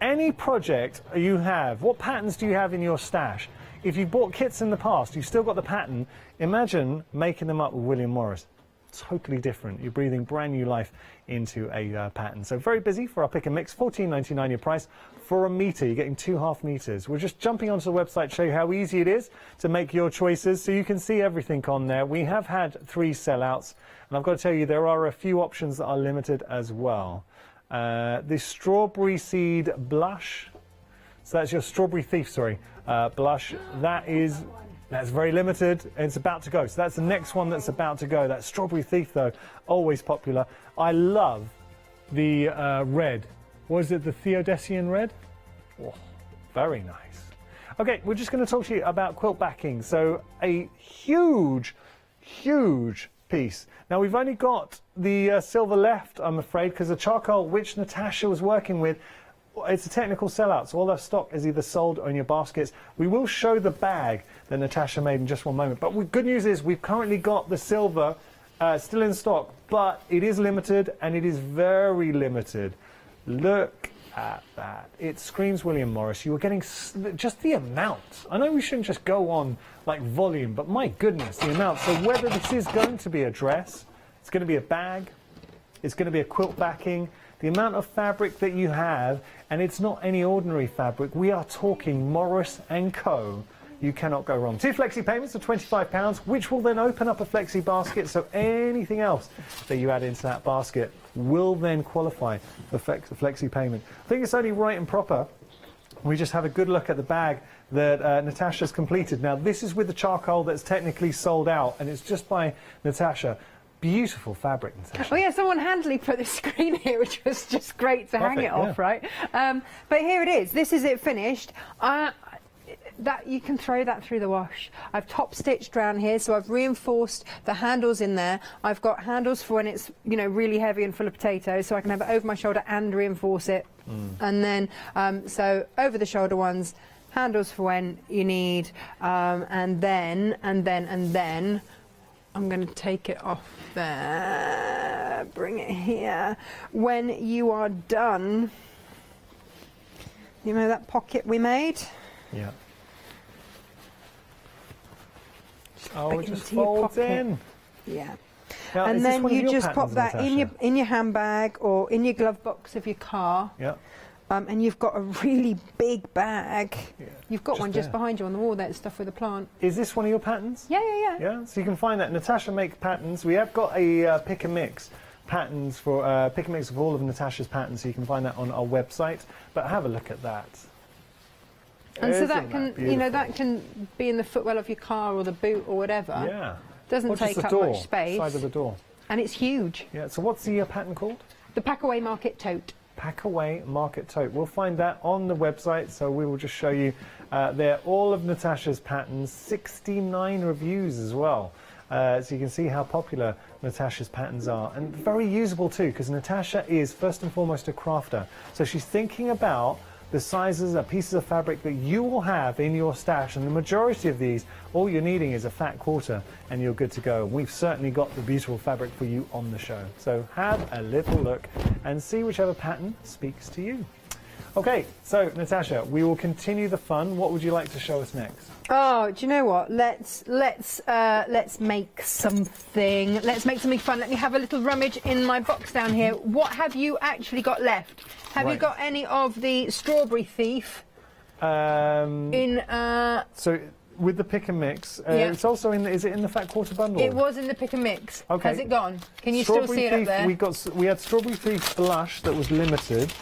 Any project you have, what patterns do you have in your stash? If you've bought kits in the past, you've still got the pattern, imagine making them up with William Morris. Totally different. You're breathing brand new life into a pattern. So very busy for our pick and mix. $14.99 your price for a metre. You're getting 2.5 metres. We're just jumping onto the website to show you how easy it is to make your choices, so you can see everything on there. We have had 3 sellouts, and I've got to tell you there are a few options that are limited as well. The strawberry seed blush. So that's your strawberry thief, sorry, blush. That's very limited. It's about to go. So that's the next one that's about to go. That strawberry thief, though, always popular. I love the red. What is it? The Theodosian red? Oh, very nice. Okay, we're just going to talk to you about quilt backing. So a huge, huge piece. Now we've only got the silver left, I'm afraid, because the charcoal, which Natasha was working with, it's a technical sellout, so all that stock is either sold or in your baskets. We will show the bag that Natasha made in just one moment. But good news is we've currently got the silver still in stock, but it is limited, and it is very limited. Look at that. It screams William Morris. You were getting just the amount. I know we shouldn't just go on like volume, but my goodness, the amount. So whether this is going to be a dress, it's going to be a bag, it's going to be a quilt backing, the amount of fabric that you have, and it's not any ordinary fabric. We are talking Morris & Co. You cannot go wrong. 2 flexi payments of £25, which will then open up a flexi basket, so anything else that you add into that basket will then qualify for flexi payment. I think it's only right and proper we just have a good look at the bag that Natasha's completed. Now, this is with the charcoal that's technically sold out, and it's just by Natasha. Beautiful fabric, Natasha. Oh yeah, someone handily put the screen here, which was just great to hang it off, right? But here it is. This is it finished. That you can throw that through the wash. I've top stitched around here, so I've reinforced the handles in there. I've got handles for when it's, you know, really heavy and full of potatoes, so I can have it over my shoulder and reinforce it. And then so over the shoulder ones, handles for when you need, and then I'm going to take it off there, bring it here. When you are done, you know that pocket we made? Yeah. Oh, it just folds in. Yeah. Now, and then you just pop that in your handbag or in your glove box of your car. Yeah. And you've got a really big bag. Yeah, you've got one just there. behind you on the wall there, stuff with a plant. Is this one of your patterns? Yeah, yeah, yeah. Yeah, so you can find that. Natasha makes patterns. We have got a pick and mix patterns for pick and mix of all of Natasha's patterns, so you can find that on our website. But have a look at that. And Isn't so that can, you know, that can be in the footwell of your car or the boot or whatever. Yeah. Doesn't take up much space. Side of the door. And it's huge. Yeah. So what's the pattern called? The Packaway Market Tote. Packaway Market Tote. We'll find that on the website, so we will just show you there all of Natasha's patterns, 69 reviews as well. So you can see how popular Natasha's patterns are, and very usable too, because Natasha is first and foremost a crafter. So she's thinking about the sizes of pieces of fabric that you will have in your stash, and the majority of these, all you're needing is a fat quarter and you're good to go. We've certainly got the beautiful fabric for you on the show. So have a little look and see whichever pattern speaks to you. Okay, so Natasha, we will continue the fun. What would you like to show us next? Oh, do you know what? Let's make something. Let's make something fun. Let me have a little rummage in my box down here. What have you actually got left? Have you got any of the strawberry thief? So with the pick and mix, it's also in. Is it in the fat quarter bundle? It was in the pick and mix. Okay. Has it gone? Can you Strawberry still see it thief, up there? We had strawberry thief blush that was limited.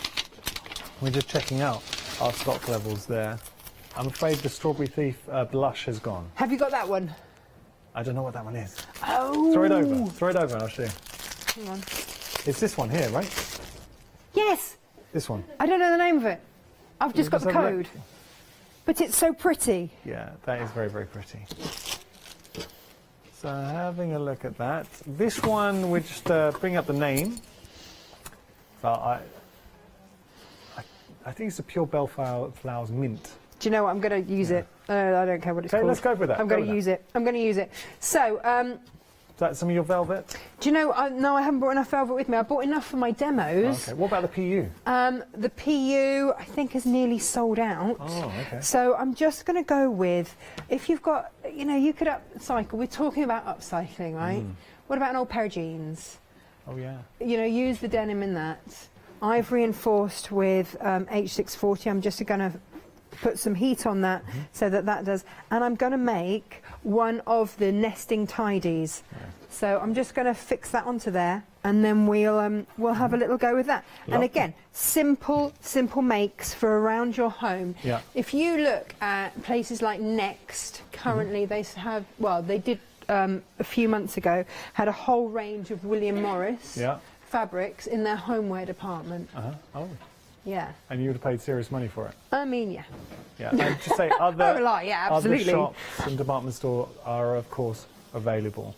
We're just checking out our stock levels there. I'm afraid the strawberry thief blush has gone. Have you got that one? I don't know what that one is. Oh. Throw it over. Throw it over and I'll show you. Hang on. It's this one here, right? Yes. This one. I don't know the name of it. I've just got the code. But it's so pretty. Yeah, that is very, very pretty. So having a look at that. This one, we just bring up the name. So I think it's a pure Bellflowers mint. Do you know what? I'm going to use it. I don't care what it's Okay, called. let's go with that. I'm going to use it. I'm going to use it. So, that some of your velvet? Do you know, no, I haven't brought enough velvet with me. I bought enough for my demos. Okay. What about the PU? The PU, I think, is nearly sold out. Oh, okay. So I'm just going to go with, if you've got, you know, you could upcycle. We're talking about upcycling, right? What about an old pair of jeans? Oh, yeah. You know, use the denim in that. I've reinforced with H640. I'm just going to put some heat on that so that that does. And I'm going to make one of the nesting tidies. Yeah. So I'm just going to fix that onto there, and then we'll have a little go with that. Lovely. And again, simple makes for around your home. Yeah. If you look at places like Next, currently they have, well, they did a few months ago, had a whole range of William Morris fabrics in their homeware department. Oh. Yeah. And you would have paid serious money for it? I mean, yeah. Yeah. And to say other, yeah, other absolutely. shops and department store are, of course, available.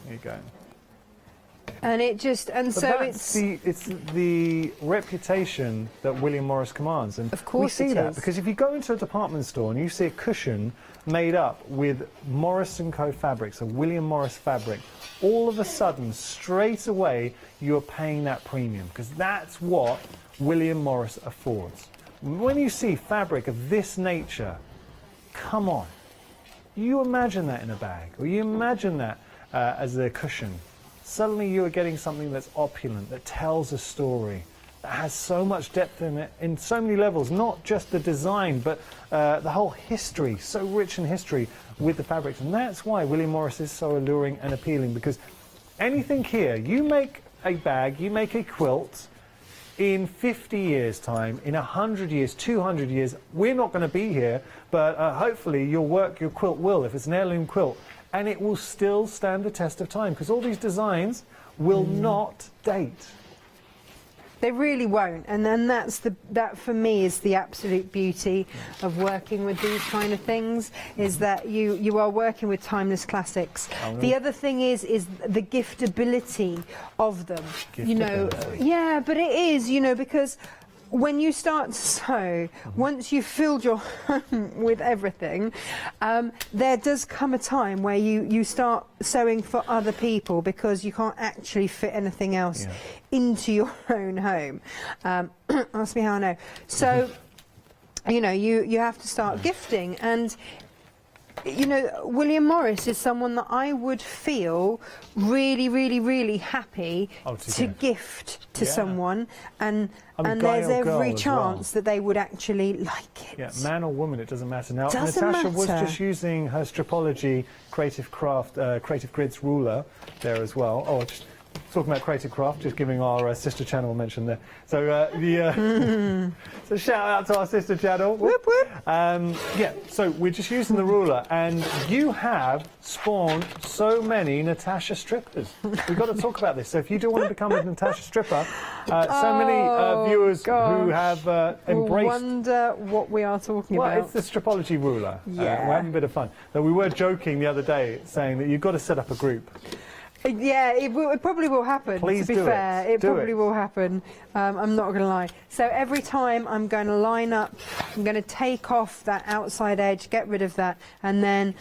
There you go. And it just, and but so it's the reputation that William Morris commands, and of course we see that is. because if you go into a department store and you see a cushion made up with Morris & Co fabrics, a William Morris fabric, all of a sudden, straight away, you're paying that premium because that's what William Morris affords. When you see fabric of this nature, come on, you imagine that in a bag, or you imagine that as a cushion. Suddenly you are getting something that's opulent, that tells a story, that has so much depth in it, in so many levels, not just the design, but the whole history, so rich in history with the fabrics. And that's why William Morris is so alluring and appealing, because anything here, you make a bag, you make a quilt, in 50 years' time, in 100 years, 200 years, we're not going to be here, but hopefully your quilt will, if it's an heirloom quilt, and it will still stand the test of time, because all these designs will not date. They really won't, and then that for me is the absolute beauty of working with these kind of things, is that you are working with timeless classics. The other thing is the giftability of them. You know, yeah, but it is, you know, because when you start to sew, once you've filled your home with everything, there does come a time where you start sewing for other people because you can't actually fit anything else into your own home. Ask me how I know. So, you know, you have to start gifting, and you know, William Morris is someone that I would feel really, really, really happy to gift to someone, and there's every chance that they would actually like it. Yeah, man or woman, it doesn't matter. Now, Doesn't Natasha was matter. just using her Stripology Creative Grids ruler there as well. Oh, just talking about Creative Craft, just giving our sister channel a mention there. So so shout out to our sister channel. Whoop, whoop. Yeah, so we're just using the ruler, and you have spawned so many Natasha strippers. We've got to talk about this. So if you do want to become a Natasha stripper, so many viewers who have embraced. I wonder what we are talking about. Well, it's the Stripology ruler. Yeah. We're having a bit of fun. Though we were joking the other day, saying that you've got to set up a group. Yeah, it probably will happen. Please to be fair, it do probably it. will happen. I'm not going to lie. So every time I'm going to line up, I'm going to take off that outside edge, get rid of that, and then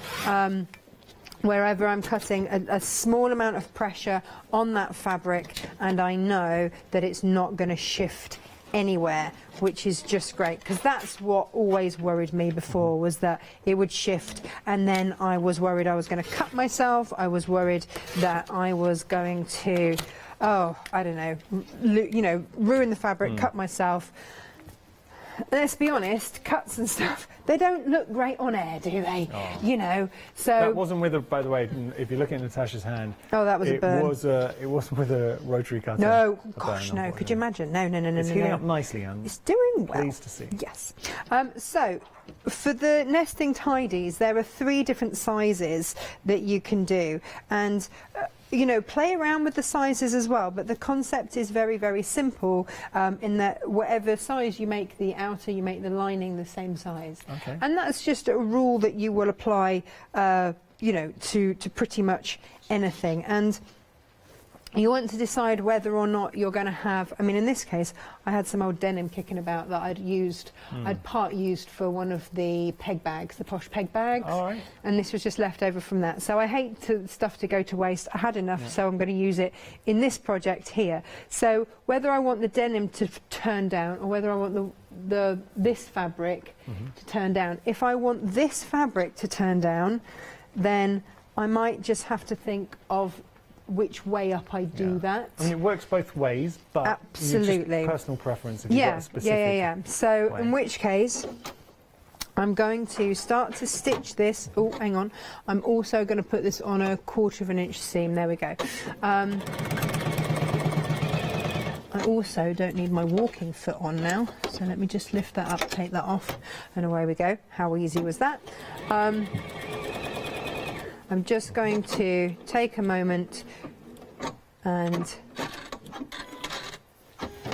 wherever I'm cutting, a small amount of pressure on that fabric, and I know that it's not going to shift anywhere, which is just great, because that's what always worried me before, was that it would shift, and then I was worried I was going to cut myself. I was worried that I was going to, I don't know, you know, ruin the fabric, cut myself. Let's be honest, cuts and stuff, they don't look great on air, do they? Oh. You know, so... That wasn't with a, by the way, if you're looking at Natasha's hand... Oh, that was a burn. It wasn't with a rotary cutter. No, gosh, no, could you imagine? No. It's healing up nicely, Anne. It's doing well. Pleased to see. Yes. So, for the nesting tidies, there are 3 different sizes that you can do, and... you know, play around with the sizes as well, but the concept is very, very simple, in that whatever size you make the outer, you make the lining the same size. Okay. And that's just a rule that you will apply, you know, to pretty much anything. And you want to decide whether or not you're going to have, I mean, in this case, I had some old denim kicking about that I'd used, I'd part used for one of the peg bags, the posh peg bags. All right. And this was just left over from that. So I hate stuff to go to waste. I had enough, so I'm going to use it in this project here. So whether I want the denim to turn down or whether I want this fabric to turn down. If I want this fabric to turn down, then I might just have to think of which way up I do that. I mean, it works both ways, but absolutely just personal preference if you've got a specific So way. in which case, I'm going to start to stitch this. Oh, hang on. I'm also going to put this on a 1/4 inch seam. There we go. I also don't need my walking foot on now, so let me just lift that up, take that off, and away we go. How easy was that? I'm just going to take a moment and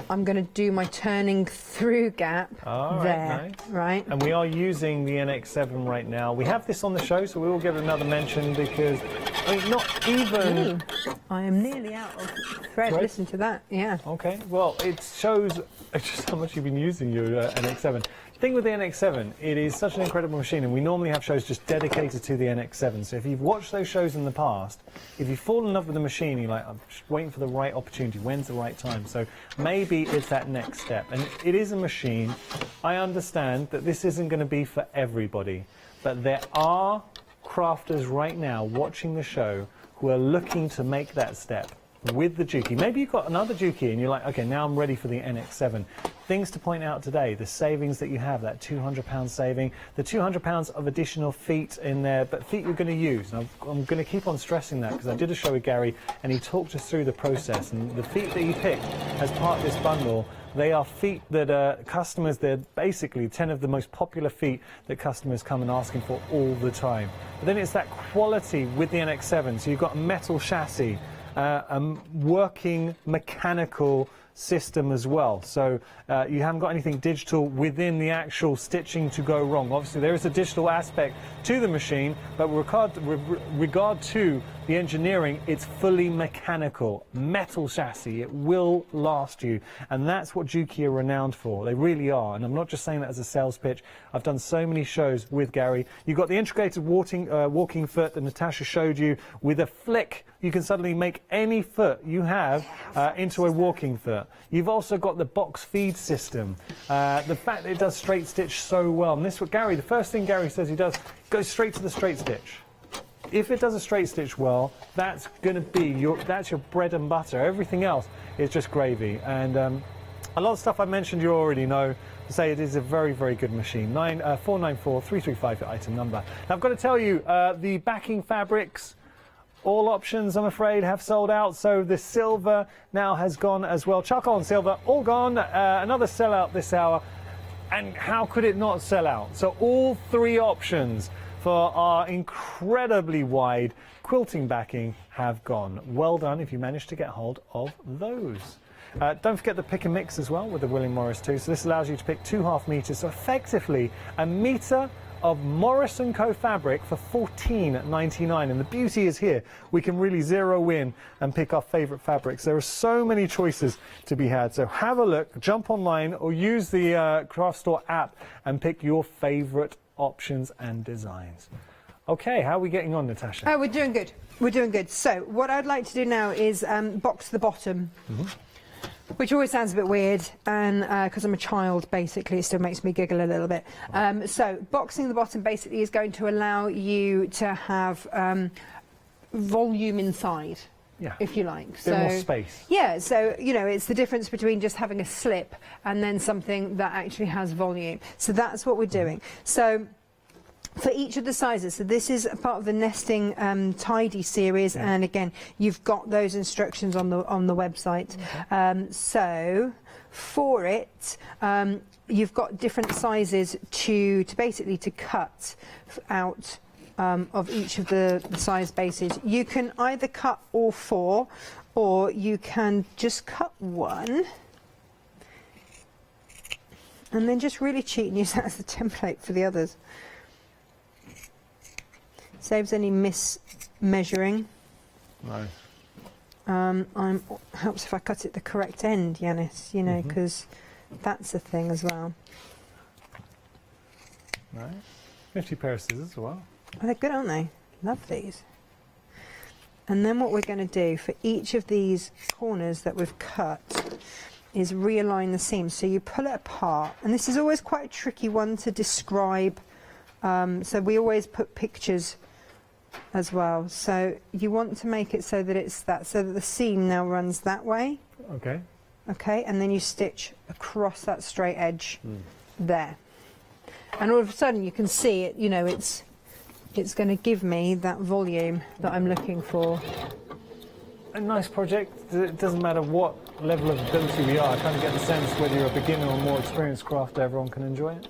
I'm going to do my turning through gap there. Nice. Right. And we are using the NX7 right now. We have this on the show, so we will get another mention because, I mean, not even... I am nearly out of thread. Right. Listen to that, yeah. Okay, well, it shows just how much you've been using your NX7. The thing with the NX7, it is such an incredible machine, and we normally have shows just dedicated to the NX7. So if you've watched those shows in the past, if you've fallen in love with the machine, you're like, I'm just waiting for the right opportunity. When's the right time? So maybe it's that next step. And it is a machine. I understand that this isn't going to be for everybody, but there are crafters right now watching the show who are looking to make that step with the Juki. Maybe you've got another Juki and you're like, okay, now I'm ready for the NX7. Things to point out today, the savings that you have, that £200 saving, the £200 of additional feet in there, but feet you're going to use. And I'm going to keep on stressing that because I did a show with Gary and he talked us through the process, and the feet that he picked as part of this bundle, they are feet that customers, they're basically 10 of the most popular feet that customers come and asking for all the time. But then it's that quality with the NX7, so you've got a metal chassis, a working mechanical system as well, so you haven't got anything digital within the actual stitching to go wrong. Obviously there is a digital aspect to the machine, but with regard to the engineering, it's fully mechanical, metal chassis. It will last you, and that's what Juki are renowned for. They really are, and I'm not just saying that as a sales pitch. I've done so many shows with Gary. You've got the integrated walking foot that Natasha showed you. With a flick, you can suddenly make any foot you have into a walking foot. You've also got the box feed system. The fact that it does straight stitch so well, and this is what Gary, the first thing Gary says he does, goes straight to the straight stitch. If it does a straight stitch well, that's going to be your bread and butter. Everything else is just gravy. And a lot of stuff I mentioned you already know. To say it is a very, very good machine. 494335 your item number. Now I've got to tell you, the backing fabrics, all options, I'm afraid, have sold out. So the silver now has gone as well. Charcoal and silver, all gone. Another sellout this hour. And how could it not sell out? So all three options for our incredibly wide quilting backing have gone. Well done if you managed to get hold of those. Don't forget the pick and mix as well with the William Morris too. So this allows you to pick 2.5 meters. So effectively a meter of Morris & Co fabric for $14.99, and the beauty is here we can really zero in and pick our favorite fabrics. There are so many choices to be had, so have a look, jump online or use the Craft Store app and pick your favorite options and designs. Okay, how are we getting on, Natasha? Oh, we're doing good. We're doing good. So what I'd like to do now is box the bottom. Which always sounds a bit weird, and because I'm a child, basically, it still makes me giggle a little bit. So boxing the bottom basically is going to allow you to have volume inside, if you like. A bit more space. Yeah, so, you know, it's the difference between just having a slip and then something that actually has volume. So that's what we're doing. So for each of the sizes, so this is a part of the Nesting Tidy series, and again you've got those instructions on the website. So for it, you've got different sizes to basically to cut out of each of the size bases. You can either cut all four, or you can just cut one and then just really cheat and use that as the template for the others. Saves any mismeasuring. Nice. Helps if I cut it the correct end, Yanis, you know, because that's a thing as well. Right. 50 pair of scissors as well. Oh, they're good, aren't they? Love these. And then what we're going to do for each of these corners that we've cut is realign the seams. So you pull it apart, and this is always quite a tricky one to describe. So we always put pictures as well. So you want to make it so that it's that, so that the seam now runs that way. Okay. Okay, and then you stitch across that straight edge there. And all of a sudden you can see it, you know, it's going to give me that volume that I'm looking for. A nice project. It doesn't matter what level of ability we are. I kind of get the sense whether you're a beginner or more experienced crafter, everyone can enjoy it.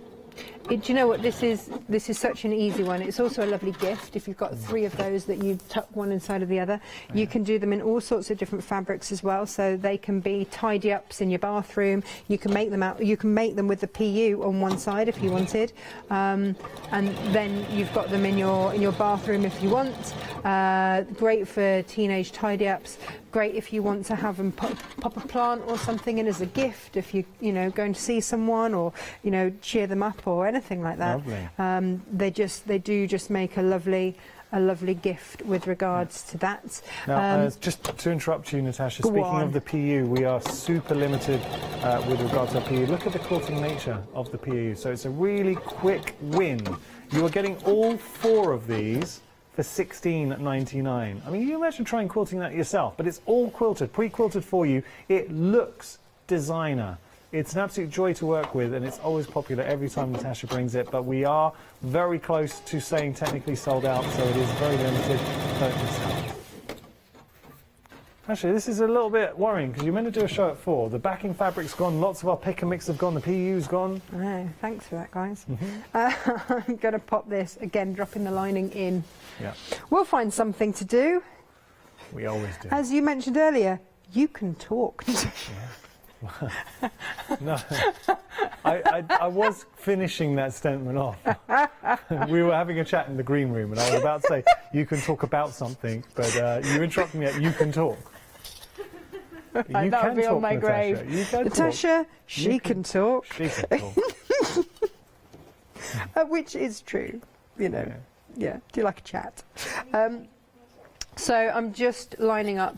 Do you know what, this is such an easy one. It's also a lovely gift if you've got 3 of those that you tuck one inside of the other. You can do them in all sorts of different fabrics as well, so they can be tidy ups in your bathroom. You can make them out. You can make them with the PU on one side if you wanted, and then you've got them in your bathroom if you want. Great for teenage tidy ups. Great if you want to have them pop a plant or something in as a gift if you going to see someone, or cheer them up or anything like that. Lovely. They do just make a lovely gift with regards to that. Now, just to interrupt you, Natasha, speaking of the PU, we are super limited with regards to our PU. Look at the quilting nature of the PU. So it's a really quick win. You are getting all 4 of these for $16.99. I mean, you imagine trying quilting that yourself, but it's all quilted, pre-quilted for you. It looks designer. It's an absolute joy to work with, and it's always popular every time Natasha brings it, but we are very close to saying technically sold out, so it is very limited. Actually, this is a little bit worrying, because you're meant to do a show at 4. The backing fabric's gone, lots of our pick and mix have gone, the PU's gone. I know, thanks for that, guys. I'm going to pop this, again, dropping the lining in. Yeah. We'll find something to do. We always do. As you mentioned earlier, you can talk. No, I was finishing that statement off. We were having a chat in the green room, and I was about to say, you can talk about something, but you interrupted me at you can talk. You that would be on my Natasha. grave. You can Natasha, talk. she can talk. She can talk. Which is true, Yeah, do you like a chat? So I'm just lining up.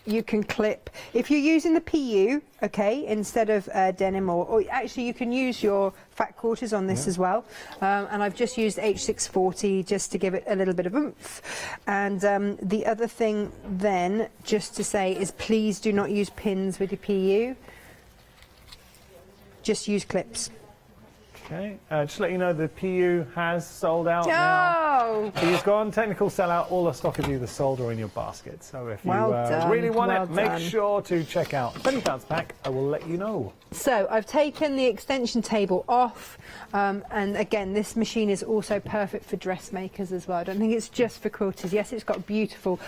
You can clip, if you're using the PU, okay, instead of denim, or actually you can use your fat quarters on this as well. And I've just used H640 just to give it a little bit of oomph. And the other thing then, just to say, is please do not use pins with your PU. Just use clips. Okay, just to let you know, the PU has sold out now. PU's gone, technical sellout, all the stock of either sold or in your basket. So if you really want it, make sure to check out 20 pounds pack. I will let you know. So I've taken the extension table off, and again, this machine is also perfect for dressmakers as well. I don't think it's just for quilters. Yes, it's got beautiful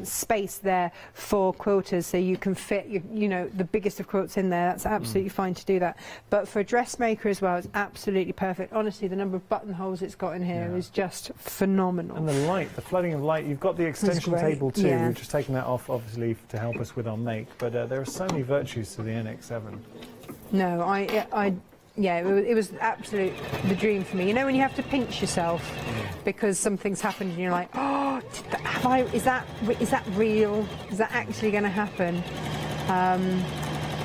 space there for quilters, so you can fit the biggest of quilts in there. That's absolutely fine to do that. But for a dressmaker as well, it's absolutely perfect. Honestly, the number of buttonholes it's got in here is just phenomenal. And the light, the flooding of light. You've got the extension table too. Yeah. We've just taken that off, obviously, to help us with our make. But there are so many virtues to the NX7. No, it was absolute the dream for me. You know when you have to pinch yourself because something's happened and you're like, oh, is that real? Is that actually going to happen?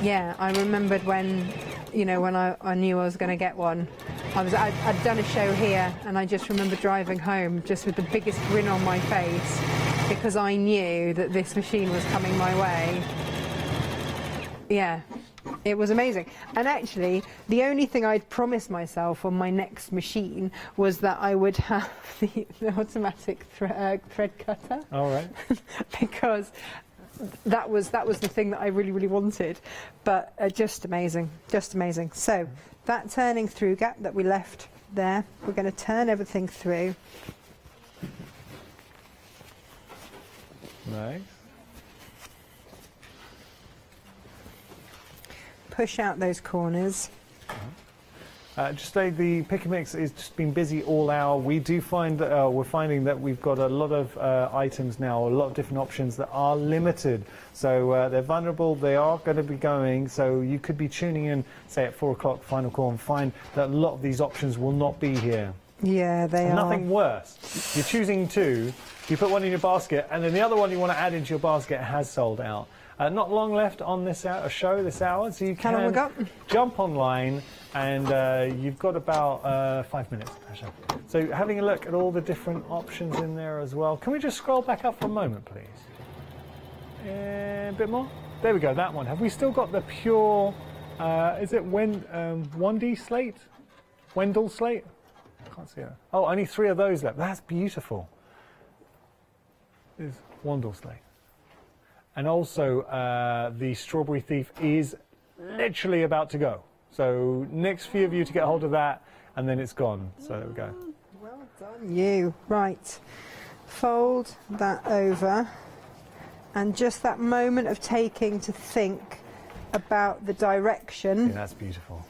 Yeah, I remembered when I knew I was going to get one. I'd done a show here, and I just remember driving home just with the biggest grin on my face because I knew that this machine was coming my way. Yeah. It was amazing. And actually, the only thing I'd promised myself on my next machine was that I would have the automatic thread cutter. All right. Because that was the thing that I really, really wanted. But just amazing, just amazing. So that turning through gap that we left there, we're going to turn everything through. Nice. Push out those corners. Just say the Pick and Mix has just been busy all hour. We do find that we're finding that we've got a lot of items now, a lot of different options that are limited. So they're vulnerable, they are going to be going. So you could be tuning in, say at 4 o'clock, final call, and find that a lot of these options will not be here. Yeah, they are. Nothing worse. You're choosing two, you put one in your basket, and then the other one you want to add into your basket has sold out. Not long left on this show this hour, so you can How long we got? jump online, and you've got about 5 minutes. So having a look at all the different options in there as well. Can we just scroll back up for a moment, please? A bit more. There we go. That one. Have we still got the pure? Is it 1D slate? Wendell slate? I can't see it. Oh, only 3 of those left. That's beautiful. Is Wendell slate. And also, the Strawberry Thief is literally about to go. So next few of you to get hold of that, and then it's gone. So there we go. Well done, you. Right. Fold that over. And just that moment of taking to think about the direction. Yeah, that's beautiful.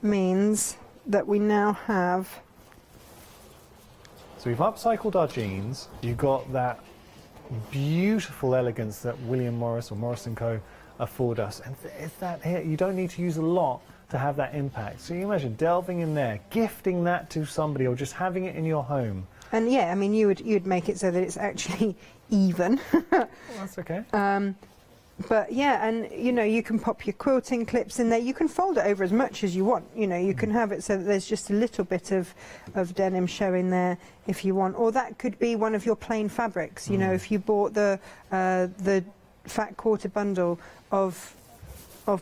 Means that we now have. So we've upcycled our jeans. You've got that beautiful elegance that William Morris or Morris & Co. afford us. And it's that here. You don't need to use a lot to have that impact. So you imagine delving in there, gifting that to somebody, or just having it in your home. And yeah, I mean, you'd make it so that it's actually even. Well, that's okay. But yeah, and you know, you can pop your quilting clips in there. You can fold it over as much as you want. You know, you can have it so that there's just a little bit of denim showing there if you want. Or that could be one of your plain fabrics. You know, if you bought the fat quarter bundle of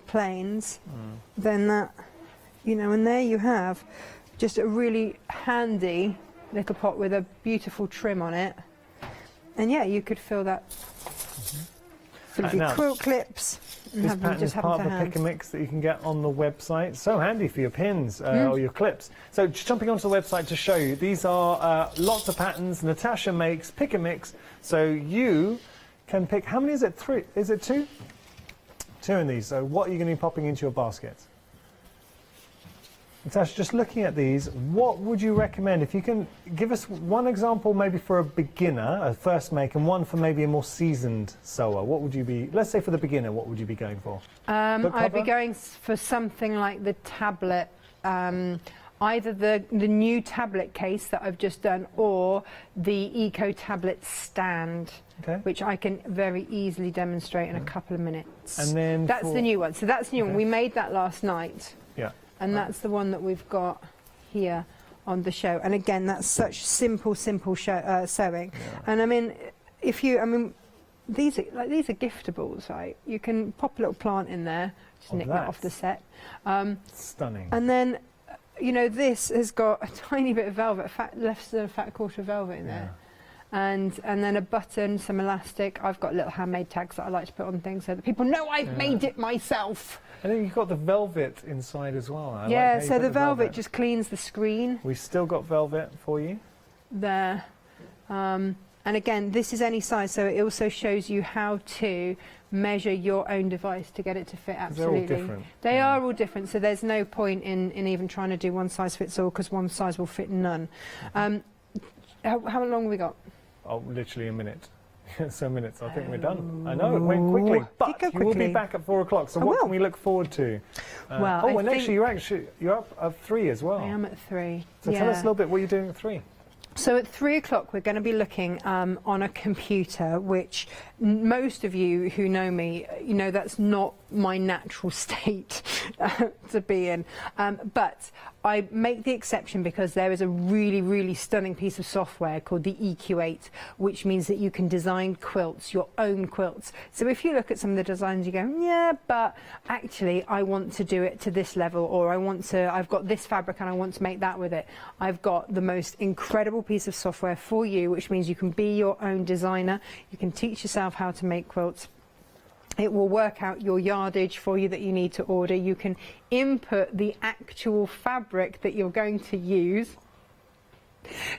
plains, then that, you know, and there you have just a really handy little pot with a beautiful trim on it. And yeah, you could fill that full of your quilt clips. And This have them pattern is just part of the Pick and Mix that you can get on the website. So handy for your pins or your clips. So just jumping onto the website to show you, these are lots of patterns Natasha makes, Pick and Mix. So you can pick, how many is it? 3? Is it 2? 2 in these. So what are you going to be popping into your basket? Natasha, just looking at these, what would you recommend? If you can give us one example maybe for a beginner, a first make, and one for maybe a more seasoned sewer, what would you be, let's say for the beginner, what would you be going for? I'd be going for something like the tablet, either the new tablet case that I've just done, or the Eco Tablet stand, which I can very easily demonstrate in a couple of minutes. And then that's the new one. So that's the new one. We made that last night. Yeah. And that's the one that we've got here on the show. And again, that's such simple sewing. Yeah. And I mean, these are giftables, right? You can pop a little plant in there, just nick that off the set. Stunning. And then, you know, this has got a tiny bit of velvet, less than a fat quarter of velvet in there. And then a button, some elastic. I've got little handmade tags that I like to put on things so that people know I've made it myself. And then you've got the velvet inside as well. I yeah, like so the velvet just cleans the screen. We've still got velvet for you. There. And again, this is any size, so it also shows you how to measure your own device to get it to fit absolutely. They're all different. They are all different, so there's no point in even trying to do one size fits all, because one size will fit none. How long have we got? Oh, literally a minute. So minutes, I think we're done. I know, it went quickly, but you will be back at 4 o'clock, so what can we look forward to? Well, and actually you're up at 3 as well. I am at 3. So tell us a little bit what you're doing at 3. So at 3 o'clock we're going to be looking on a computer, which most of you who know me, you know that's not my natural state to be in. But I make the exception because there is a really, really stunning piece of software called the EQ8, which means that you can design quilts, your own quilts. So if you look at some of the designs, you go, yeah, but actually I want to do it to this level, or I've got this fabric and I want to make that with it. I've got the most incredible piece of software for you, which means you can be your own designer. You can teach yourself how to make quilts. It will work out your yardage for you that you need to order. You can input the actual fabric that you're going to use,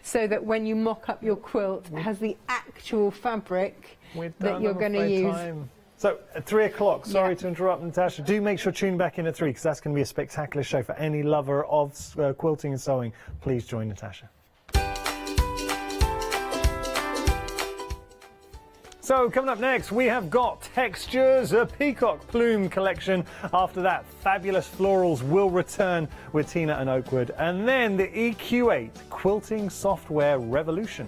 so that when you mock up your quilt, it has the actual fabric that you're going to use. So, at 3 o'clock, sorry to interrupt, Natasha, do make sure to tune back in at 3 because that's going to be a spectacular show for any lover of quilting and sewing. Please join Natasha. So, coming up next, we have got Textures, a peacock plume collection. After that, fabulous florals will return with Tina and Oakwood. And then the EQ8 quilting software revolution.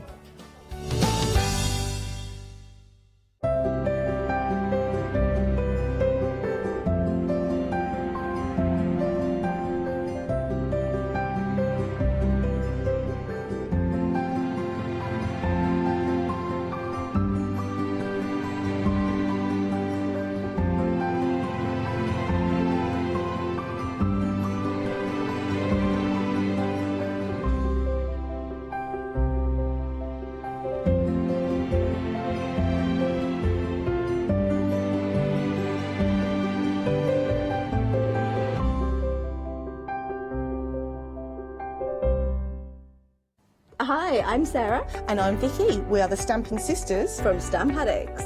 Hi, I'm Sarah. And I'm Vicky. We are the Stamping Sisters from Stamp Addicts.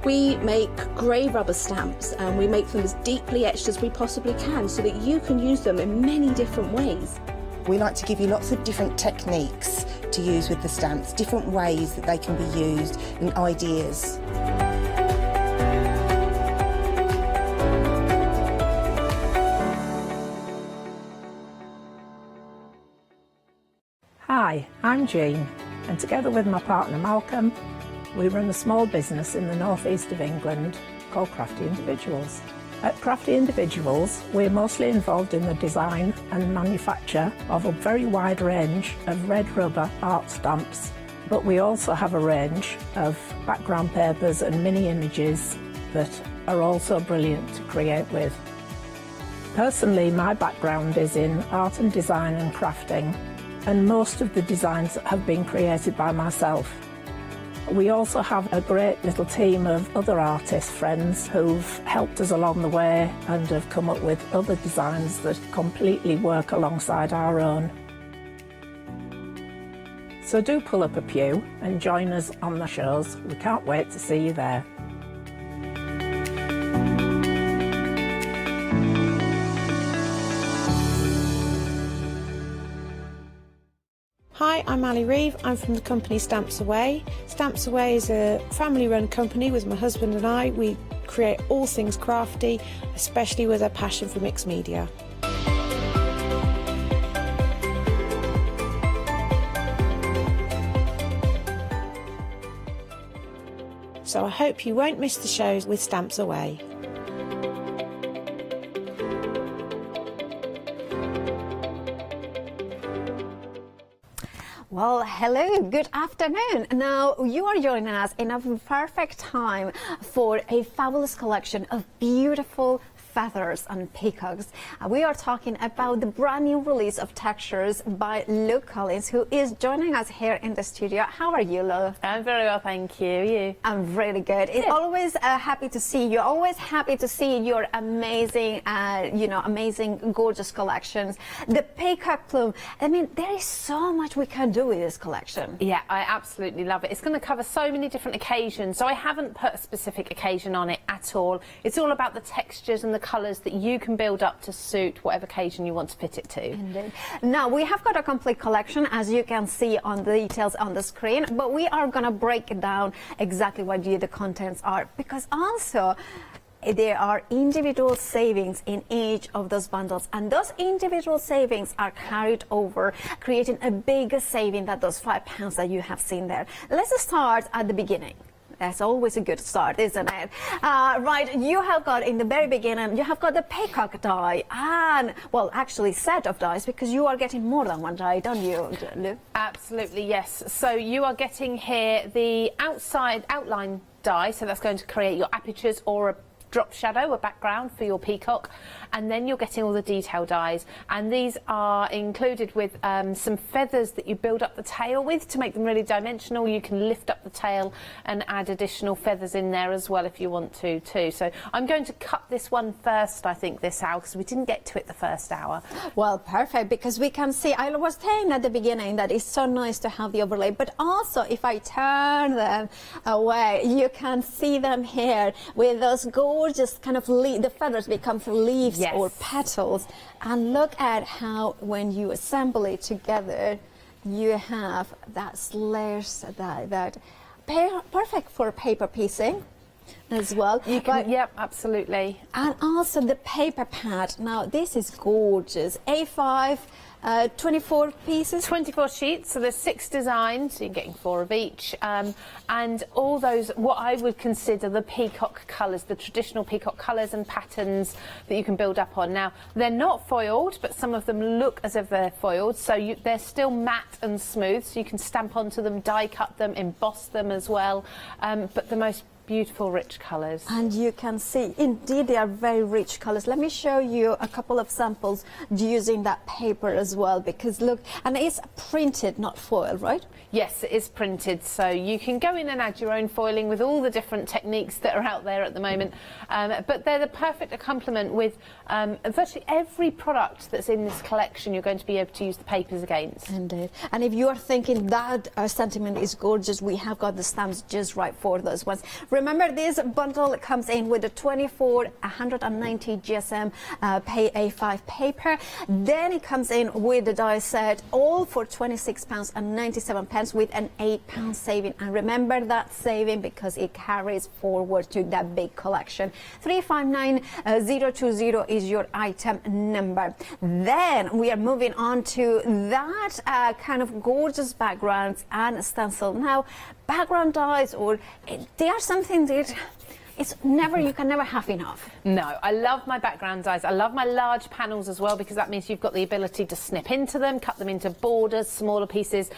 We make grey rubber stamps and we make them as deeply etched as we possibly can so that you can use them in many different ways. We like to give you lots of different techniques to use with the stamps, different ways that they can be used and ideas. Hi, I'm Jean, and together with my partner Malcolm, we run a small business in the northeast of England called Crafty Individuals. At Crafty Individuals, we're mostly involved in the design and manufacture of a very wide range of red rubber art stamps, but we also have a range of background papers and mini images that are also brilliant to create with. Personally, my background is in art and design and crafting, and most of the designs have been created by myself. We also have a great little team of other artist friends who've helped us along the way and have come up with other designs that completely work alongside our own. So do pull up a pew and join us on the shows. We can't wait to see you there. Hi, I'm Ali Reeve. I'm from the company Stamps Away. Stamps Away is a family-run company with my husband and I. We create all things crafty, especially with a passion for mixed media. So I hope you won't miss the shows with Stamps Away. Well, hello, good afternoon. Now, you are joining us in a perfect time for a fabulous collection of beautiful feathers and peacocks. We are talking about the brand new release of Textures by Lou Collins, who is joining us here in the studio. How are you, Lou? I'm very well, thank you. You? I'm really good. It's always happy to see you. Always happy to see your amazing, amazing, gorgeous collections. The peacock plume. I mean, there is so much we can do with this collection. Yeah, I absolutely love it. It's going to cover so many different occasions, so I haven't put a specific occasion on it at all. It's all about the textures and the colours that you can build up to suit whatever occasion you want to fit it to. Indeed. Now, we have got a complete collection, as you can see on the details on the screen, but we are going to break down exactly what the contents are, because also there are individual savings in each of those bundles, and those individual savings are carried over, creating a bigger saving than those £5 that you have seen there. Let's start at the beginning. That's always a good start, isn't it? Right, you have got in the very beginning, you have got the peacock die, and, well, actually set of dies, because you are getting more than one die, don't you, Lou? Absolutely, yes. So you are getting here the outside outline die, so that's going to create your apertures or drop shadow, a background for your peacock, and then you're getting all the detail dies, and these are included with some feathers that you build up the tail with to make them really dimensional. You can lift up the tail and add additional feathers in there as well if you want to too. So I'm going to cut this one first, I think, this hour, because we didn't get to it the first hour. Well, perfect, because we can see, I was saying at the beginning that it's so nice to have the overlay, but also if I turn them away, you can see them here with those gorgeous kind of the feathers become leaves or petals. And look at how when you assemble it together, you have that layers that perfect for paper piecing as well. You can, yep, absolutely. And also the paper pad. Now this is gorgeous. A5. 24 pieces? 24 sheets, so there's 6 designs, so you're getting 4 of each, and all those, what I would consider the peacock colours, the traditional peacock colours and patterns that you can build up on. Now, they're not foiled, but some of them look as if they're foiled, so they're still matte and smooth, so you can stamp onto them, die cut them, emboss them as well, but the most beautiful rich colours. And you can see, indeed, they are very rich colours. Let me show you a couple of samples using that paper as well, because look, and it's printed, not foiled, right? Yes, it is printed, so you can go in and add your own foiling with all the different techniques that are out there at the moment, but they're the perfect complement with virtually every product that's in this collection. You're going to be able to use the papers against. Indeed. And if you are thinking that sentiment is gorgeous, we have got the stamps just right for those ones. Remember, this bundle comes in with a 24 190 GSM pay A5 paper. Then it comes in with the die set, all for £26.97 with an £8 saving. And remember that saving because it carries forward to that big collection. 359020 is your item number. Then we are moving on to that kind of gorgeous backgrounds and stencil. Now, background dies, they are something that you can never have enough. No, I love my background dies. I love my large panels as well, because that means you've got the ability to snip into them, cut them into borders, smaller pieces,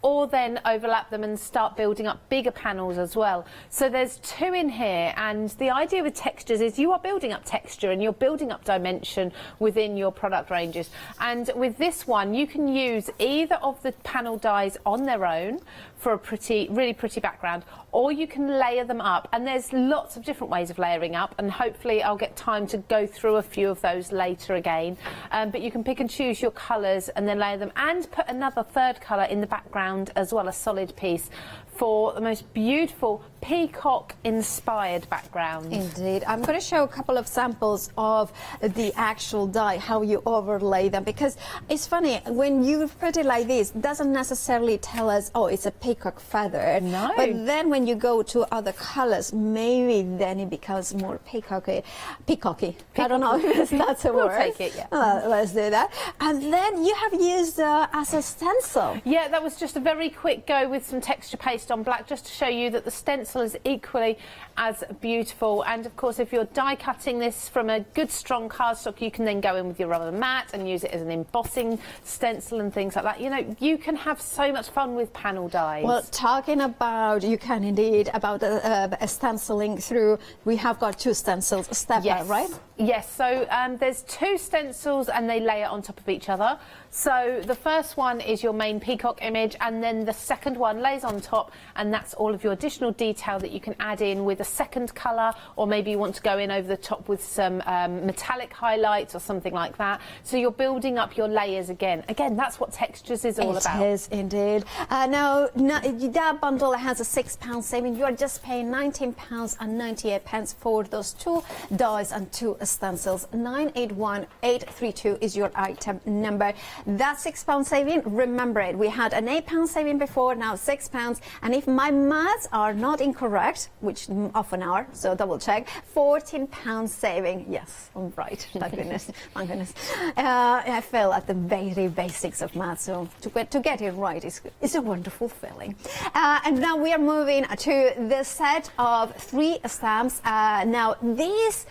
or then overlap them and start building up bigger panels as well. So there's 2 in here, and the idea with textures is you are building up texture and you're building up dimension within your product ranges. And with this one, you can use either of the panel dies on their own for a really pretty background, or you can layer them up, and there's lots of different ways of layering up, and hopefully I'll get time to go through a few of those later again, but you can pick and choose your colours and then layer them and put another third colour in the background as well, a solid piece, for the most beautiful peacock inspired background. Indeed. I'm going to show a couple of samples of the actual die, how you overlay them, because it's funny, when you put it like this, it doesn't necessarily tell us, oh, it's a peacock feather. No. But then when you go to other colours, maybe then it becomes more peacocky. I don't know if that's a word. We'll take it, yeah. Let's do that. And then you have used as a stencil. Yeah, that was just a very quick go with some texture paste on black, just to show you that the stencil is equally as beautiful. And of course, if you're die cutting this from a good strong cardstock, you can then go in with your rubber mat and use it as an embossing stencil and things like that. You know, you can have so much fun with panel dies. Well, talking about, you can indeed, about stenciling through, we have got 2 stencils, Yes. right? Yes, so there's 2 stencils and they layer on top of each other. So the first one is your main peacock image, and then the second one lays on top, and that's all of your additional detail that you can add in with a second colour, or maybe you want to go in over the top with some metallic highlights or something like that. So you're building up your layers again. Again, that's what textures is all about. It is indeed. Now, that bundle has a £6 saving. You are just paying £19.98 for those 2 dies and 2 stencils. 981832 is your item number. That's £6 saving. Remember it. We had an £8 saving before, now £6. And if my maths are not incorrect, which often are, so double check, £14 saving. Yes, I'm right. Thank goodness. Thank goodness. I fail at the very basics of maths, so to get it right is a wonderful feeling. And now we are moving to the set of 3 stamps. Now these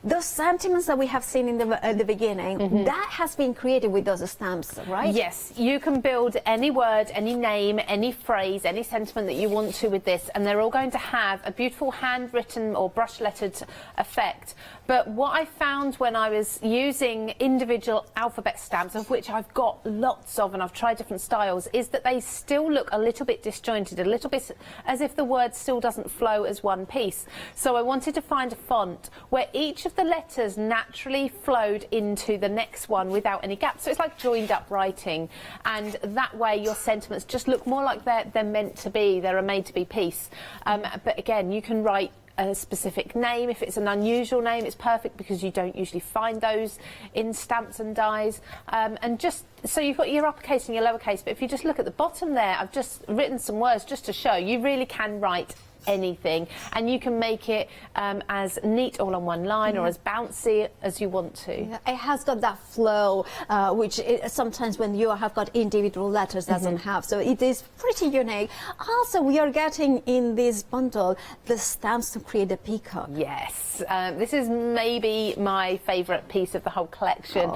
those sentiments that we have seen in the beginning, that has been created with those stamps, right? Yes, you can build any word, any name, any phrase, any sentiment that you want to with this, and they're all going to have a beautiful handwritten or brush lettered effect. But what I found when I was using individual alphabet stamps, of which I've got lots of and I've tried different styles, is that they still look a little bit disjointed, a little bit as if the word still doesn't flow as one piece. So I wanted to find a font where each of the letters naturally flowed into the next one without any gaps. So it's like joined up writing, and that way your sentiments just look more like they're meant to be. They're a made to be piece. But again, you can write a specific name. If it's an unusual name, it's perfect because you don't usually find those in stamps and dies. And just so you've got your uppercase and your lowercase, but if you just look at the bottom there, I've just written some words just to show you really can write anything, and you can make it as neat all on one line or as bouncy as you want to. Yeah, it has got that flow, which sometimes when you have got individual letters doesn't have. So it is pretty unique. Also, we are getting in this bundle the stamps to create the peacock. Yes, this is maybe my favourite piece of the whole collection.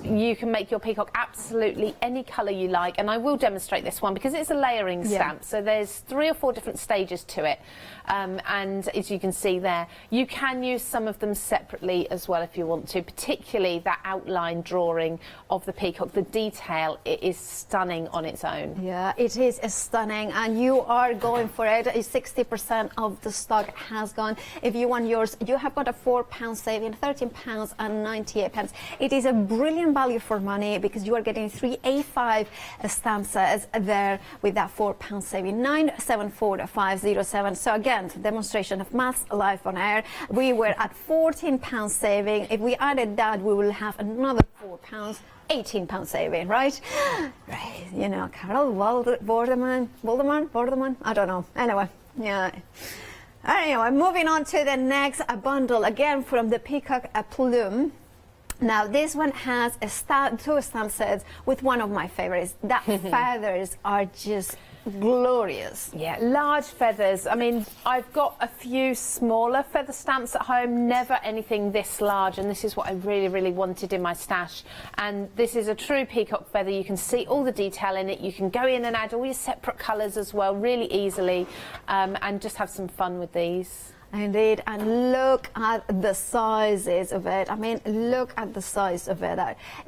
You can make your peacock absolutely any colour you like, and I will demonstrate this one because it's a layering stamp. So there's 3 or 4 different stages to it, and as you can see there, you can use some of them separately as well if you want to, particularly that outline drawing of the peacock. The detail, it is stunning on its own. Yeah, it is stunning, and you are going for it. 60% of the stock has gone. If you want yours, you have got a £4 saving, £13.98. It is a brilliant value for money because you are getting 3 A5 stamp sets there with that £4 saving. 974507. So again, demonstration of maths live on air. We were at £14 saving. If we added that, we will have another £4. £18 saving, right? Right, you know, Carol Vorderman, I don't know. Anyway, yeah. Anyway, moving on to the next bundle, again from the Peacock Plume. Now, this one has a 2 stamp sets with one of my favorites. The feathers are just glorious. Yeah, large feathers. I mean, I've got a few smaller feather stamps at home, never anything this large, and this is what I really, really wanted in my stash. And this is a true peacock feather. You can see all the detail in it. You can go in and add all your separate colours as well, really easily, and just have some fun with these. Indeed, and look at the sizes of it. I mean, look at the size of it.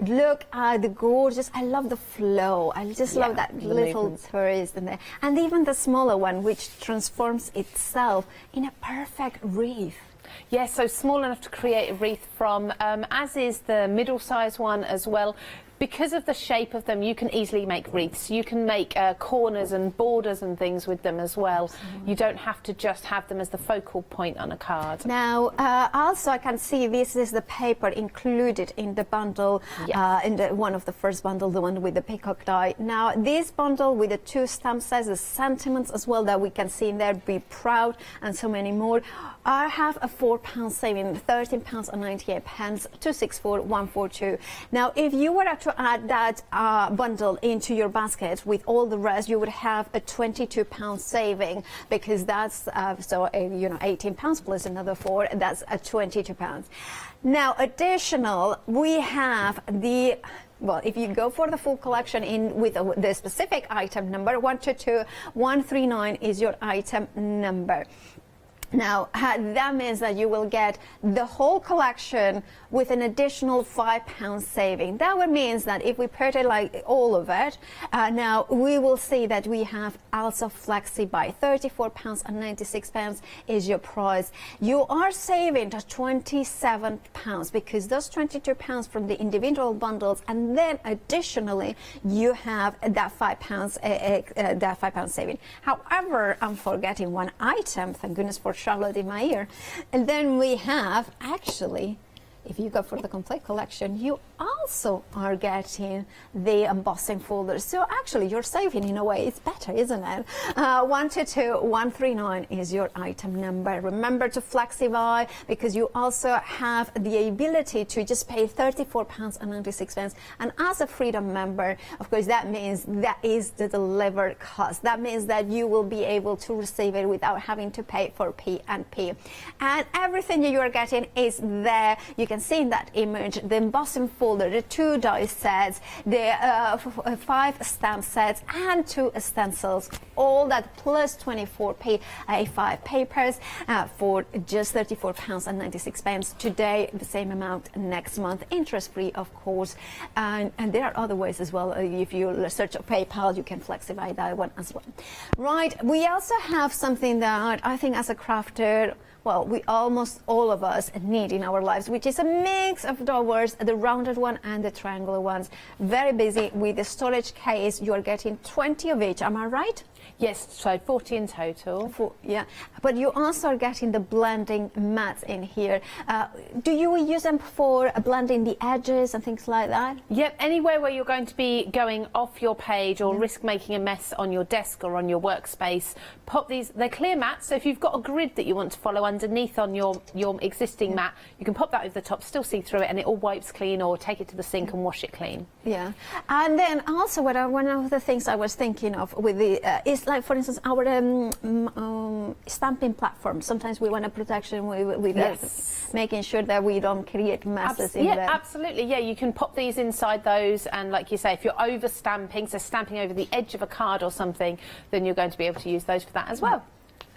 Look at the gorgeous, I love the flow. I just love that little twist in there. And even the smaller one, which transforms itself in a perfect wreath. Yes, so small enough to create a wreath from, as is the middle-sized one as well. Because of the shape of them, you can easily make wreaths. You can make corners and borders and things with them as well. You don't have to just have them as the focal point on a card. Now, also I can see this is the paper included in the bundle, in one of the first bundle, the one with the peacock die. Now, this bundle with the 2 stamp sets, the sentiments as well that we can see in there, be proud, and so many more. I have a £4 saving, £13.98, 264142. Now, if you were to add that bundle into your basket with all the rest, you would have a £22 saving, because that's you know, £18 plus another 4, that's a £22. Now, additional, we have the. Well, if you go for the full collection in with the specific item number 122139 is your item number. Now, that means that you will get the whole collection with an additional £5 saving. That would mean that if we purchase like all of it, now we will see that we have also Flexi by £34.96 is your price. You are saving £27 because those £22 from the individual bundles, and then additionally you have that £5 saving. However, I'm forgetting one item. Thank goodness for Charlotte in my ear. And then we have, actually, if you go for the complete collection, you also are getting the embossing folders. So actually you're saving in a way. It's better, isn't it? 122139 is your item number. Remember to flexify, because you also have the ability to just pay £34.96. And as a Freedom member, of course, that means that is the delivered cost. That means that you will be able to receive it without having to pay for P&P. And everything you are getting is there. You can see in that image the embossing folder, the 2 die sets, the 5 stamp sets, and 2 stencils. All that plus 24p A5 papers for just £34.96 today. The same amount next month, interest-free, of course. And there are other ways as well. If you search PayPal, you can flexify that one as well. Right. We also have something that I think as a crafter, well, we almost all of us need in our lives, which is a mix of drawers, the rounded one and the triangular ones. Very busy with the storage case. You are getting 20 of each. Am I right? Yes, so 40 in total. Yeah, but you also are getting the blending mats in here. Do you use them for blending the edges and things like that? Yep, anywhere where you're going to be going off your page or risk making a mess on your desk or on your workspace, pop these. They're clear mats, so if you've got a grid that you want to follow underneath on your existing mat, you can pop that over the top, still see through it, and it all wipes clean, or take it to the sink and wash it clean. Yeah, and then also one of the things I was thinking of with the is, like, for instance, our stamping platform. Sometimes we want a protection with yes. Making sure that we don't create messes in there. Absolutely. Yeah, you can pop these inside those, and like you say, if you're over stamping, so stamping over the edge of a card or something, then you're going to be able to use those for that as well.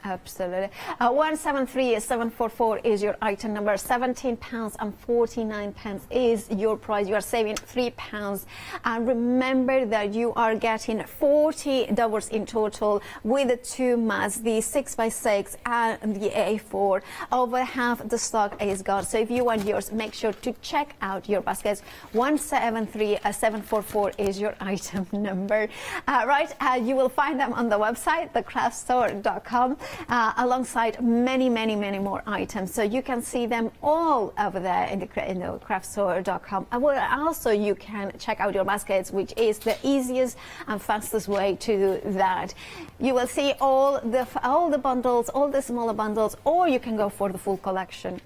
Absolutely. 173744 is your item number. £17.49 is your price. You are saving £3. And remember that you are getting $40 in total with the 2 mats, the 6x6 and the A4. Over half the stock is gone. So if you want yours, make sure to check out your baskets. 173744 is your item number. You will find them on the website, thecraftstore.com. Alongside many more items, so you can see them all over there in the craftstore.com. Also, you can check out your baskets, which is the easiest and fastest way to do that. You will see all the bundles, all the smaller bundles, or you can go for the full collection.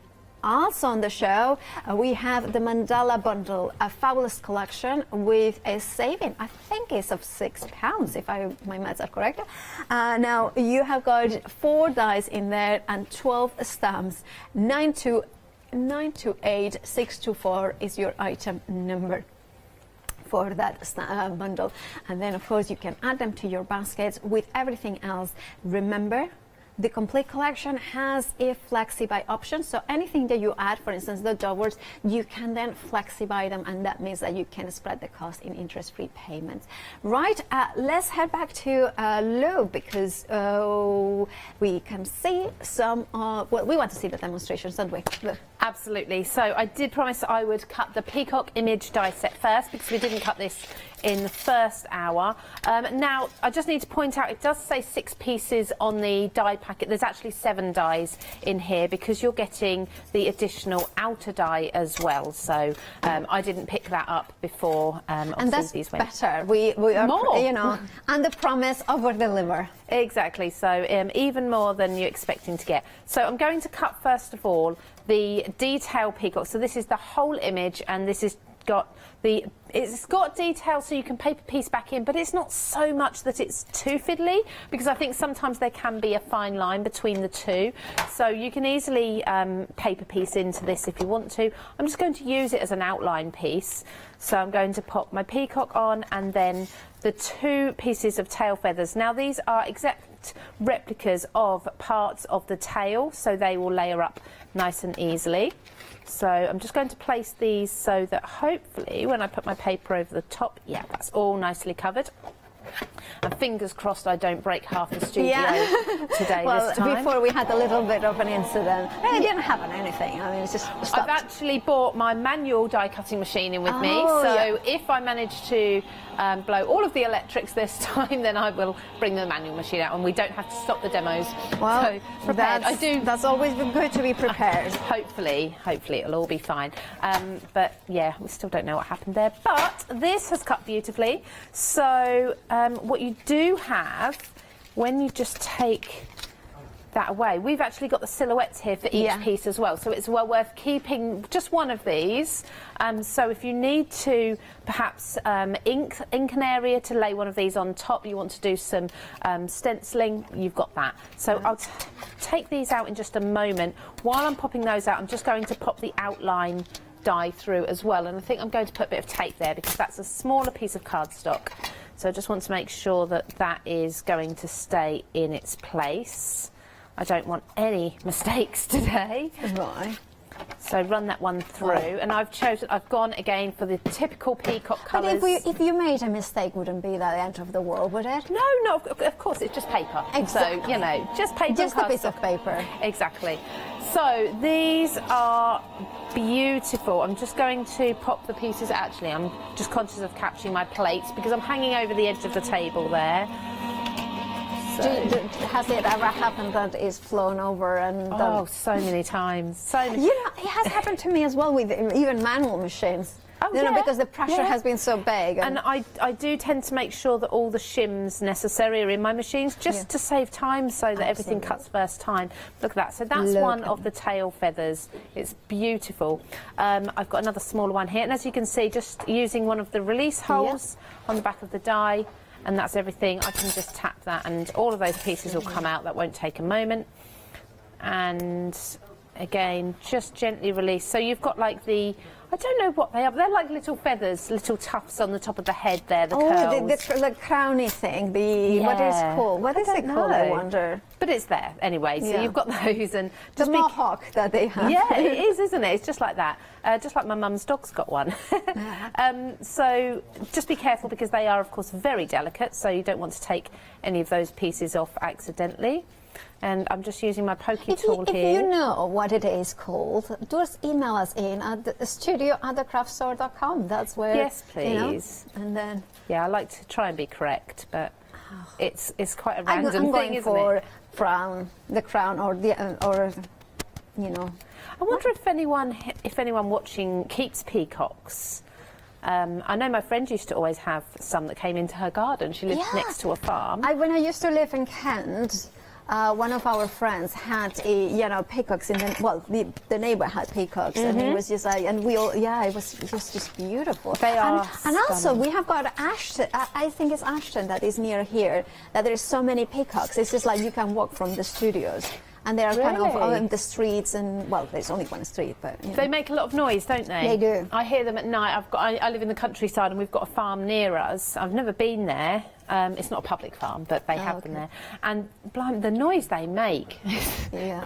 Also on the show, we have the Mandala Bundle, a fabulous collection with a saving, I think it's of £6, if my maths are correct. Now, you have got 4 dies in there and 12 stamps. 928624 is your item number for that bundle. And then, of course, you can add them to your baskets with everything else. Remember, the complete collection has a flexi-buy option, so anything that you add, for instance, the drawers, you can then flexi-buy them, and that means that you can spread the cost in interest-free payments. Right, let's head back to Lou, because we can see some, well, we want to see the demonstrations, don't we? Look. Absolutely. So I did promise I would cut the peacock image die set first, because we didn't cut this in the first hour. Now, I just need to point out, it does say 6 pieces on the die packet. There's actually 7 dies in here, because you're getting the additional outer die as well. So I didn't pick that up before. And that's these went. better. We are, more. You know, and the promise over-deliver. Exactly. So even more than you're expecting to get. So I'm going to cut, first of all, the detail peacock. So this is the whole image, and this is it's got detail, so you can paper piece back in, but it's not so much that it's too fiddly, because I think sometimes there can be a fine line between the two. So you can easily paper piece into this if you want to. I'm just going to use it as an outline piece. So I'm going to pop my peacock on, and then the 2 pieces of tail feathers. Now, these are exact replicas of parts of the tail, so they will layer up nice and easily. So I'm just going to place these so that hopefully when I put my paper over the top, yeah, that's all nicely covered. And fingers crossed I don't break half the studio today Well, this time. before we had a little bit of an incident. It didn't happen anything. I mean, it's just stopped. I've actually bought my manual die cutting machine in with me, so if I manage to blow all of the electrics this time, then I will bring the manual machine out and we don't have to stop the demos. Well, so prepared. That's always been good to be prepared. Hopefully it'll all be fine. But yeah, we still don't know what happened there. But this has cut beautifully. So what you do have, when you just take that away, we've actually got the silhouettes here for each piece as well, so it's well worth keeping just one of these. So if you need to perhaps ink an area to lay one of these on top, you want to do some stenciling, you've got that. So I'll take these out in just a moment. While I'm popping those out, I'm just going to pop the outline die through as well, and I think I'm going to put a bit of tape there because that's a smaller piece of cardstock. So I just want to make sure that that is going to stay in its place. I don't want any mistakes today. Right. So run that one through, and I've gone again for the typical peacock colours. But if you made a mistake, wouldn't be that the end of the world, would it? No, of course, it's just paper. Exactly. So, you know, just paper. Just a piece of paper. Exactly. So these are beautiful. I'm just going to pop the pieces. Actually, I'm just conscious of capturing my plates because I'm hanging over the edge of the table there. So. Has it ever happened that it's flown over and... Oh, so many times. So many. You know, it has happened to me as well with even manual machines. You know, because the pressure has been so big. And I do tend to make sure that all the shims necessary are in my machines just to save time so that everything cuts first time. Look at that. So that's one of the tail feathers. It's beautiful. I've got another smaller one here. And as you can see, just using one of the release holes on the back of the die, and that's everything. I can just tap that and all of those pieces will come out. That won't take a moment. And again, just gently release. So you've got like the, I don't know what they are, but they're like little feathers, little tufts on the top of the head there, the curls. The crowny thing, what is it called? What is it called, I wonder? But it's there anyway, so you've got those. And the mohawk that they have. Yeah, it is, isn't it? It's just like that. Just like my mum's dog's got one. So just be careful because they are, of course, very delicate, so you don't want to take any of those pieces off accidentally. And I'm just using my pokey tool here. If you know what it is called, just email us in at the studio@thecraftstore.com. That's where. Yes, please. You know, and then. Yeah, I like to try and be correct, but it's quite a random I'm thing, going isn't for it? the crown, or you know. I wonder if anyone watching keeps peacocks. I know my friend used to always have some that came into her garden. She lived next to a farm. When I used to live in Kent, one of our friends had peacocks in the neighbor had peacocks, and it was just like, and we all, it was just beautiful. They are and also we have got Ashton, I think it's Ashton that is near here, that there's so many peacocks. It's just like you can walk from the studios. And they are kind of on the streets, and well, there's only one street, but you know. They make a lot of noise, don't they? They do. I hear them at night. I live in the countryside, and we've got a farm near us. I've never been there. It's not a public farm, but they have them there. And blimey, the noise they make,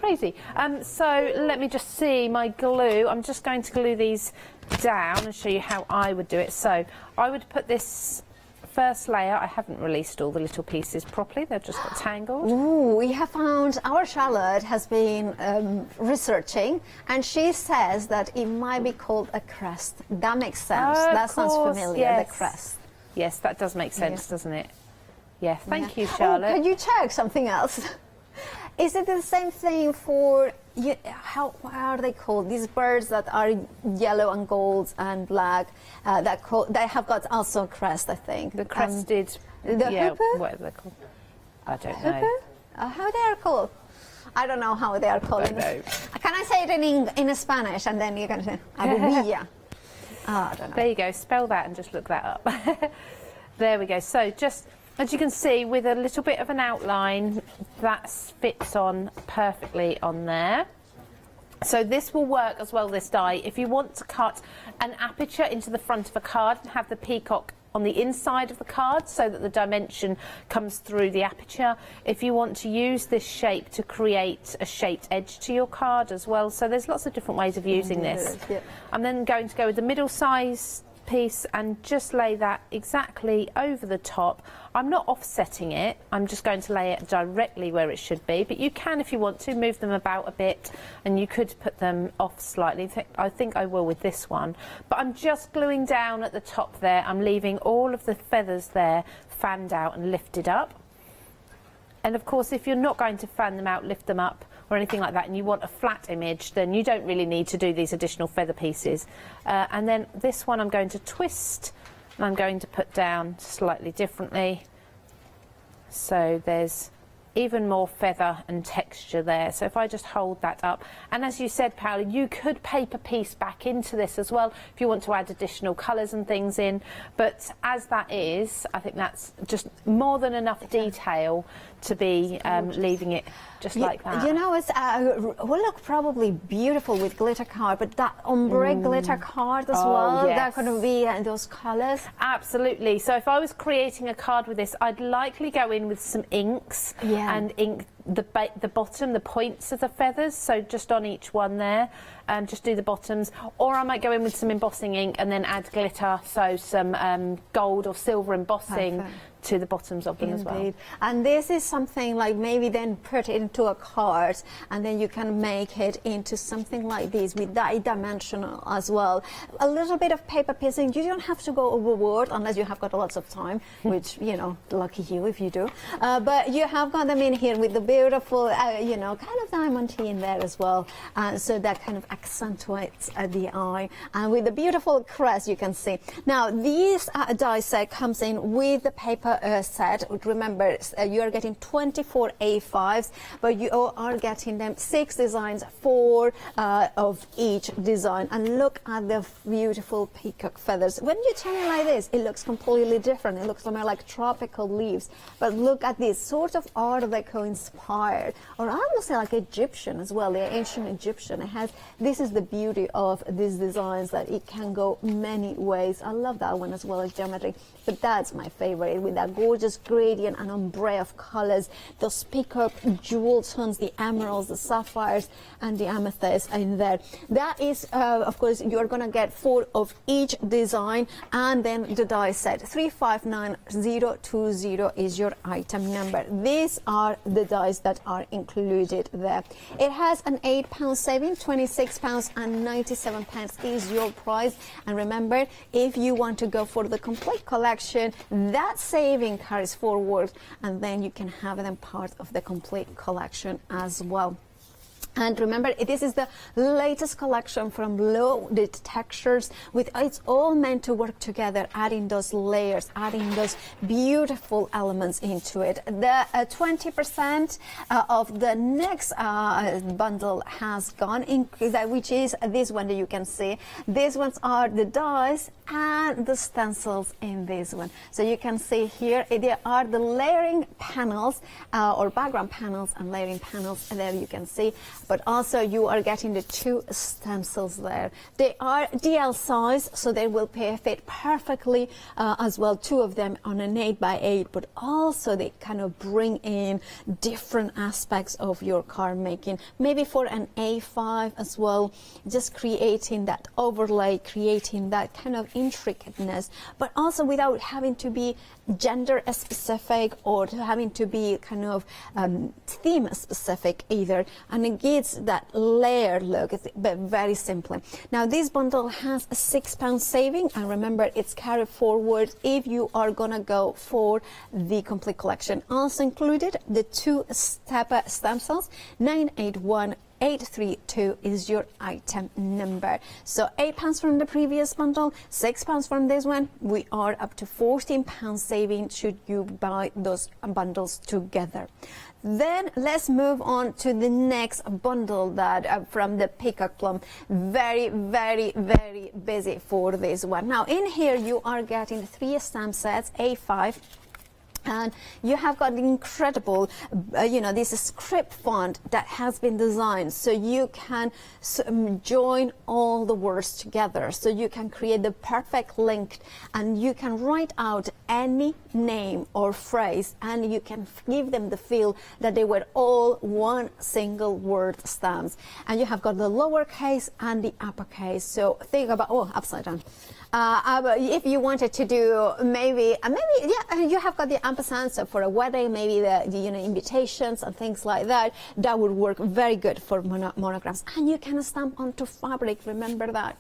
crazy. So let me just see my glue. I'm just going to glue these down and show you how I would do it. So I would put this first layer. I haven't released all the little pieces properly, they've just got tangled. Ooh, we have found, our Charlotte has been researching, and she says that it might be called a crest. That makes sense. That sounds familiar, the crest. Yes, that does make sense, doesn't it? Yeah, thank you, Charlotte. Oh, could you check something else? Is it the same thing for, what are they called? These birds that are yellow and gold and black, they have got also a crest, I think. The crested, hoopoe? What are they called? I don't know. How they are called? I don't know how they are called. I don't know. Can I say it in Spanish, and then you can say abubilla? I don't know. There you go, spell that and just look that up. There we go. So just, as you can see, with a little bit of an outline, that fits on perfectly on there. So this will work as well, this die, if you want to cut an aperture into the front of a card and have the peacock on the inside of the card so that the dimension comes through the aperture. If you want to use this shape to create a shaped edge to your card as well. So there's lots of different ways of using this. I'm then going to go with the middle size piece and just lay that exactly over the top. I'm not offsetting it, I'm just going to lay it directly where it should be, but you can, if you want to, move them about a bit, and you could put them off slightly. I think I will with this one. But I'm just gluing down at the top there. I'm leaving all of the feathers there fanned out and lifted up. And of course, if you're not going to fan them out, lift them up, or anything like that, and you want a flat image, then you don't really need to do these additional feather pieces. And then this one I'm going to twist, and I'm going to put down slightly differently. So there's even more feather and texture there. So if I just hold that up, and as you said, Paola, you could paper piece back into this as well if you want to add additional colours and things in, but as that is, I think that's just more than enough detail to be leaving it just like that. You know, it's will look probably beautiful with glitter card, but that ombre glitter card as well, yes. that could be those colours. Absolutely. So if I was creating a card with this, I'd likely go in with some inks and ink the bottom, the points of the feathers, so just on each one there, and just do the bottoms. Or I might go in with some embossing ink and then add glitter, so some gold or silver embossing to the bottoms of them as well. And this is something like maybe then put it into a card, and then you can make it into something like this with dimensional as well. A little bit of paper piecing. You don't have to go overboard unless you have got lots of time, which, you know, lucky you if you do. But you have got them in here with the beautiful, you know, kind of diamond in there as well. So that kind of accentuates the eye. And with the beautiful crest, you can see. Now, these die set comes in with the paper set. Remember, you are getting 24 A5s, but you are getting them 6 designs, 4 of each design. And look at the beautiful peacock feathers. When you turn it like this, it looks completely different. It looks more like tropical leaves. But look at this sort of Art Deco inspired, or I would say like Egyptian as well, the ancient Egyptian. It has, this is the beauty of these designs, that it can go many ways. I love that one as well as geometry, but that's my favorite, with that gorgeous gradient and ombre of colors, those peacock jewel tones, the emeralds, the sapphires, and the amethyst in there. That is, of course, you're going to get 4 of each design, and then the die set 359020 is your item number. These are the dies that are included there. It has an £8 saving, £26.97 is your price. And remember, if you want to go for the complete collection, that saving carries forward, and then you can have them part of the complete collection as well. And remember, this is the latest collection from Loaded Textures. It's all meant to work together, adding those layers, adding those beautiful elements into it. The 20% of the next bundle has gone, which is this one that you can see. These ones are the dies and the stencils in this one. So you can see here, there are the layering panels or background panels and layering panels there you can see. But also you are getting the 2 stencils there. They are DL size, so they will fit perfectly as well, 2 of them on an 8x8, but also they kind of bring in different aspects of your card making. Maybe for an A5 as well, just creating that overlay, creating that kind of intricateness, but also without having to be gender specific or having to be kind of theme specific either. And it gives that layered look, but very simply. Now this bundle has a £6 saving, and remember, it's carried forward if you are gonna go for the complete collection. Also included the 2 stencils, 981832 is your item number. So £8 from the previous bundle, £6 from this one. We are up to £14 saving should you buy those bundles together. Then let's move on to the next bundle that from the Peacock Plum. Very, very, very busy for this one. Now in here you are getting 3 stamp sets, A5. And you have got the incredible, this script font that has been designed so you can join all the words together. So you can create the perfect link, and you can write out any name or phrase, and you can give them the feel that they were all one single word stamps. And you have got the lowercase and the uppercase. So think about, upside down. If you wanted to do maybe you have got the ampersand, so for a wedding, maybe the invitations and things like that, that would work very good for monograms. And you can stamp onto fabric, remember that.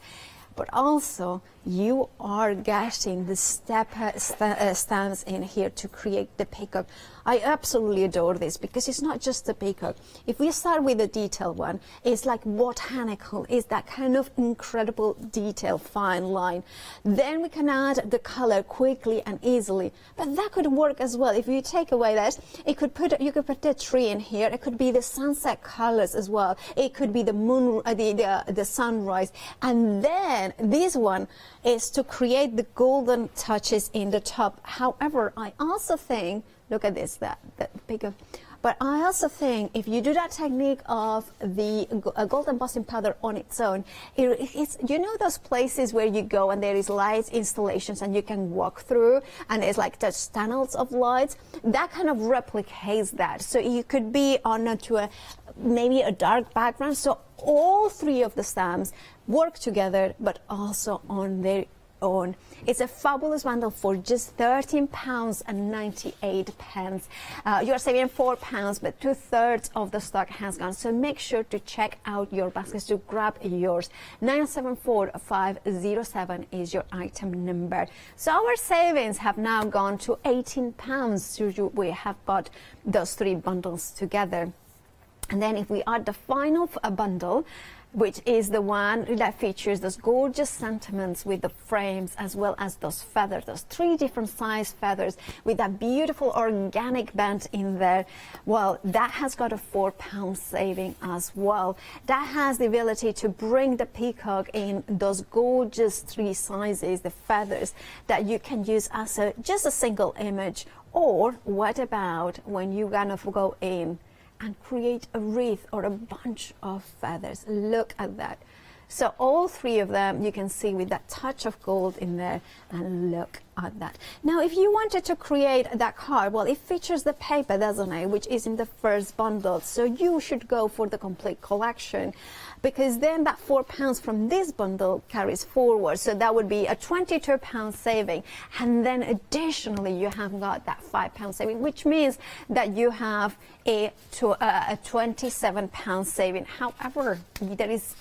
But also, you are getting the stamps in here to create the peacock. I absolutely adore this because it's not just the peacock. If we start with the detail one, it's like botanical. It's that kind of incredible detail, fine line. Then we can add the color quickly and easily. But that could work as well. If you take away that, you could put a tree in here. It could be the sunset colors as well. It could be the moon, the sunrise, and then this one is to create the golden touches in the top. However, I also think, look at this, that bigger. But I also think if you do that technique of the gold embossing powder on its own, it's those places where you go and there is light installations and you can walk through and it's like touch tunnels of lights. That kind of replicates that. So you could be onto maybe a dark background. So all three of the stamps work together, but also on their own. It's a fabulous bundle for just £13.98. You are saving £4, but 2/3 of the stock has gone. So make sure to check out your baskets to grab yours. 974507 is your item number. So our savings have now gone to £18. So we have bought those three bundles together. And then if we add the final bundle, which is the one that features those gorgeous sentiments with the frames as well as those feathers, those 3 different size feathers with that beautiful organic band in there. Well, that has got a £4 saving as well. That has the ability to bring the peacock in those gorgeous 3 sizes, the feathers that you can use as just a single image. Or what about when you're gonna go in and create a wreath or a bunch of feathers? Look at that. So all 3 of them you can see with that touch of gold in there, and look at that. Now if you wanted to create that card, well, it features the paper, doesn't it, which is in the first bundle. So you should go for the complete collection, because then that £4 from this bundle carries forward. So that would be a £22 saving, and then additionally you have got that £5 saving, which means that you have a £27 saving. However, there is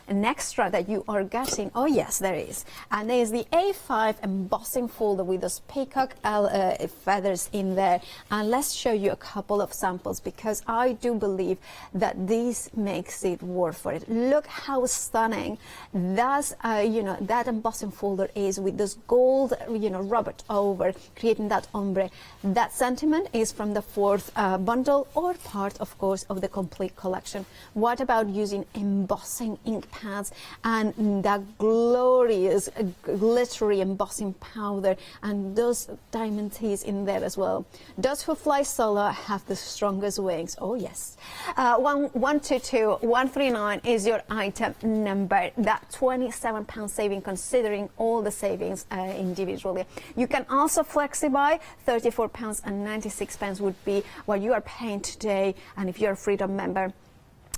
an extra that you are getting. Oh yes, there is. And there is the A5 embossing folder with those peacock feathers in there. And let's show you a couple of samples, because I do believe that this makes it worth for it. Look how stunning that embossing folder is with this gold rubbed over, creating that ombre. That sentiment is from the 4th bundle, or part of course of the complete collection. What about using embossing ink pads and that glorious glittery embossing powder and those diamond teas in there as well? Those who fly solo have the strongest wings. Oh yes. 122139 is your item number. That £27 saving, considering all the savings individually. You can also flexi-buy. £34.96 would be what you are paying today, and if you're a Freedom member,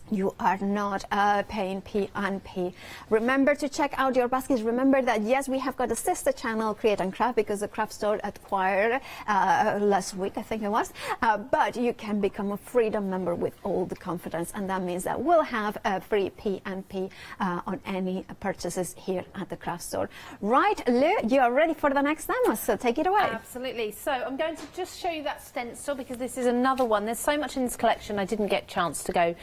you are not paying P&P. Remember to check out your baskets. Remember that, yes, we have got a sister channel, Create and Craft, because the craft store acquired last week, I think it was. But you can become a Freedom member with all the confidence, and that means that we'll have free P&P on any purchases here at the craft store. Right, Lou, you are ready for the next demo, so take it away. Absolutely. So I'm going to just show you that stencil, because this is another one. There's so much in this collection, I didn't get a chance to go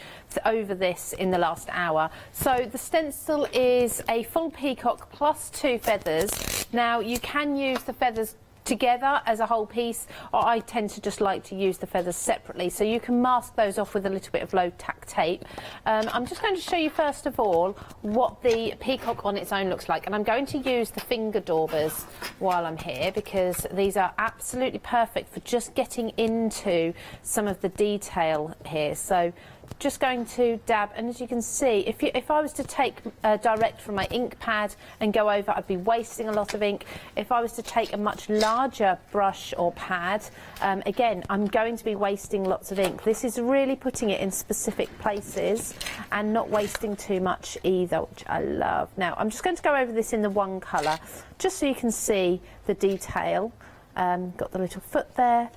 over this in the last hour. So the stencil is a full peacock plus 2 feathers. Now you can use the feathers together as a whole piece, or I tend to just like to use the feathers separately, so you can mask those off with a little bit of low tack tape. I'm just going to show you first of all what the peacock on its own looks like, and I'm going to use the finger daubers while I'm here, because these are absolutely perfect for just getting into some of the detail here. So just going to dab, and as you can see, if I was to take direct from my ink pad and go over, I'd be wasting a lot of ink. If I was to take a much larger brush or pad, again, I'm going to be wasting lots of ink. This is really putting it in specific places and not wasting too much either, which I love. Now, I'm just going to go over this in the one colour, just so you can see the detail. Got the little foot there.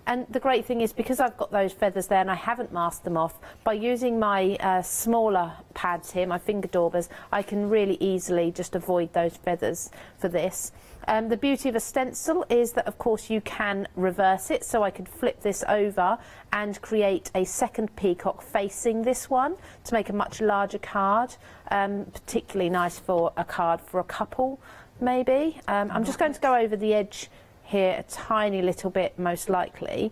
And the great thing is, because I've got those feathers there and I haven't masked them off, by using my smaller pads here, my finger daubers, I can really easily just avoid those feathers for this. The beauty of a stencil is that, of course, you can reverse it, so I could flip this over and create a second peacock facing this one to make a much larger card, particularly nice for a card for a couple, maybe. I'm just going to go over the edge here a tiny little bit, most likely,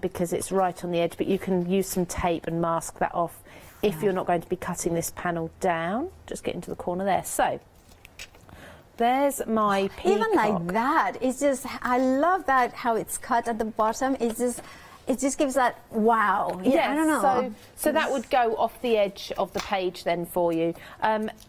because it's right on the edge, but you can use some tape and mask that off if you're not going to be cutting this panel down. Just get into the corner there. So there's my peacock. Even like that, it's just, I love that how it's cut at the bottom. It's just, it just gives that wow. Yeah, I don't know. So that would go off the edge of the page then for you.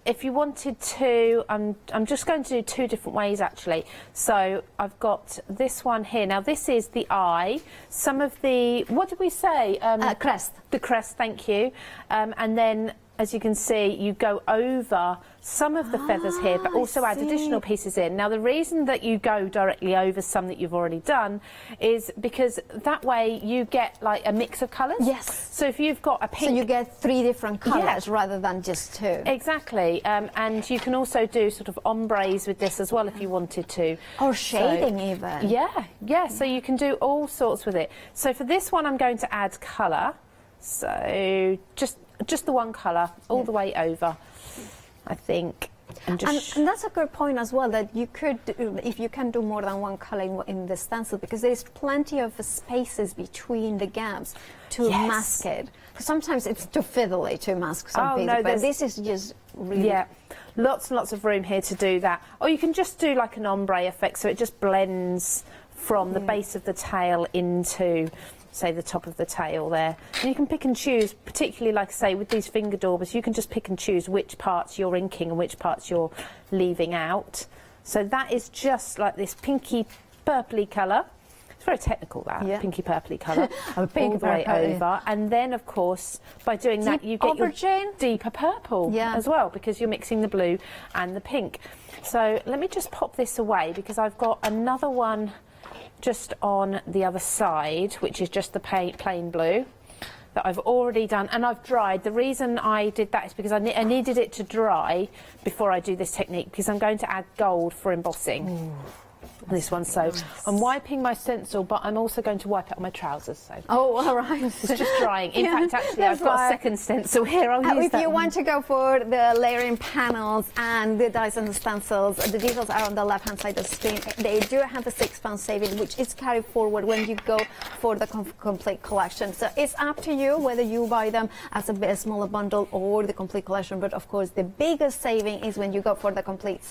If you wanted to, I'm just going to do two different ways actually. So I've got this one here. Now this is the eye. Some of the, what did we say? Crest. The crest, thank you. And then, as you can see, you go over some of the feathers here, but also add additional pieces in. Now, the reason that you go directly over some that you've already done is because that way you get like a mix of colours. Yes. So if you've got a pink... So you get 3 different colours rather than just 2. Exactly. And you can also do sort of ombres with this as well if you wanted to. Or shading even. Yeah, so you can do all sorts with it. So for this one, I'm going to add colour. So just the one colour all the way over, I think. And that's a good point as well, that you could, if you can do more than one colour in the stencil, because there's plenty of spaces between the gaps to mask it. Sometimes it's too fiddly to mask some pieces, but this is just really... Yeah, lots and lots of room here to do that. Or you can just do like an ombre effect, so it just blends from the base of the tail into, say, the top of the tail there. And you can pick and choose, particularly, like I say, with these finger daubers, you can just pick and choose which parts you're inking and which parts you're leaving out. So that is just like this pinky purpley colour. It's very technical, that, pinky purpley colour, all the way over. And then, of course, by doing that, you get your deeper purple as well, because you're mixing the blue and the pink. So let me just pop this away, because I've got another one just on the other side, which is just the plain blue that I've already done, and I've dried. The reason I did that is because I needed it to dry before I do this technique, because I'm going to add gold for embossing. Ooh. This one, so I'm wiping my stencil, but I'm also going to wipe it on my trousers. So. Oh, all right. It's just drying. In fact, actually, I've got a second stencil here. I'll use if that you one. want to go for the layering panels and the dies and the stencils, the details are on the left-hand side of the screen. They do have a £6 saving, which is carried forward when you go for the complete collection. So it's up to you whether you buy them as a smaller bundle or the complete collection. But of course, the biggest saving is when you go for the complete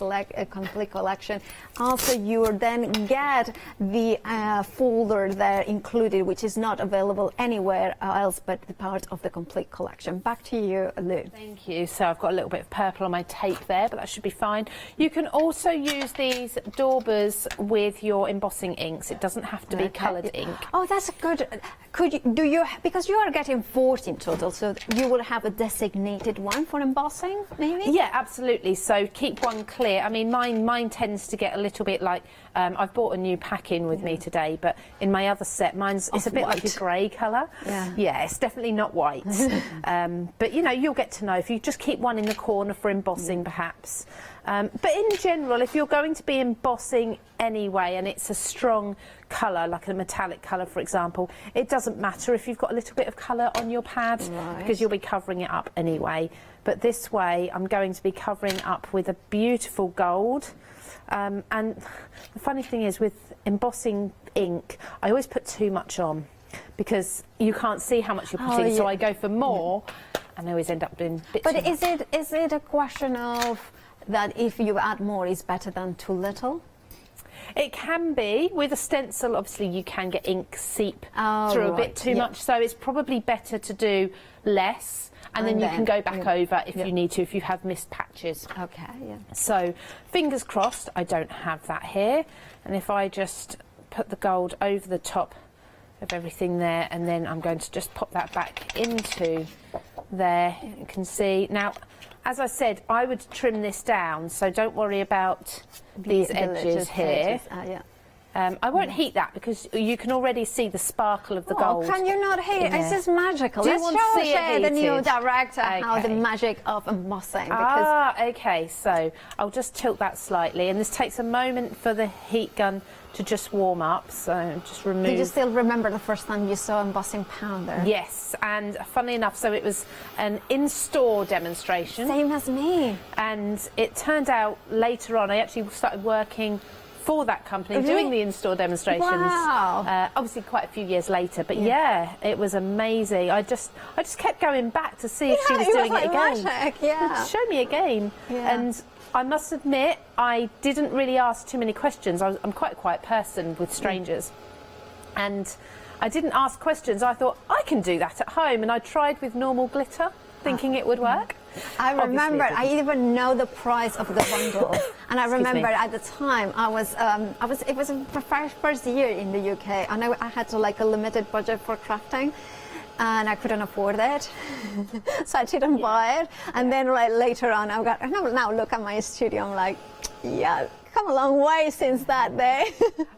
collection. Also, you then get the folder there included, which is not available anywhere else but the part of the complete collection. Back to you, Lou. Thank you. So I've got a little bit of purple on my tape there, but that should be fine. You can also use these daubers with your embossing inks. It doesn't have to be coloured ink. Oh, that's good. Because you are getting 40 in total, so you will have a designated one for embossing, maybe? Yeah, absolutely. So keep one clear. I mean, mine tends to get a little bit like, I've bought a new pack in with me today, but in my other set, it's a bit like a grey colour. Yeah, it's definitely not white. But, you know, you'll get to know if you just keep one in the corner for embossing, perhaps. But in general, if you're going to be embossing anyway, and it's a strong colour, like a metallic colour, for example, it doesn't matter if you've got a little bit of colour on your pad, because you'll be covering it up anyway. But this way, I'm going to be covering up with a beautiful gold. And the funny thing is, with embossing ink, I always put too much on, because you can't see how much you're putting, so I go for more, and I always end up doing bits. But is it a question of that if you add more is better than too little? It can be. With a stencil, obviously, you can get ink seep through a bit too much, so it's probably better to do less, and then you can go back over if you need to, if you have missed patches. Okay, yeah. So fingers crossed I don't have that here, and if I just put the gold over the top of everything there, and then I'm going to just pop that back into there. You can see now, as I said, I would trim this down, so don't worry about these edges here. I won't heat that because you can already see the sparkle of the gold. Can you not heat it? It's just magical. Do you Let's want to see it the new heated? director how the Okay. magic of embossing. Because Okay, so I'll just tilt that slightly, and this takes a moment for the heat gun to just warm up, so just remove. did you still remember the first time you saw embossing powder? Yes, and funnily enough, so it was an in-store demonstration. Same as me. And it turned out later on, I actually started working for that company, Really? doing the in-store demonstrations. Wow. Obviously quite a few years later, but yeah, it was amazing. I just kept going back to see if she was it doing was it like again. magic, yeah. Show me again. Yeah. And I must admit, I didn't really ask too many questions. I'm quite a quiet person with strangers. And I didn't ask questions. I thought, I can do that at home. And I tried with normal glitter, thinking it would work. I remember, Obviously it I even know the price of the bundle. And I Excuse me. remember at the time, it was the first year in the UK, and I had to like a limited budget for crafting, and I couldn't afford it. So I didn't buy it. And then like later on, now look at my studio, I'm like, yeah, come a long way since that day.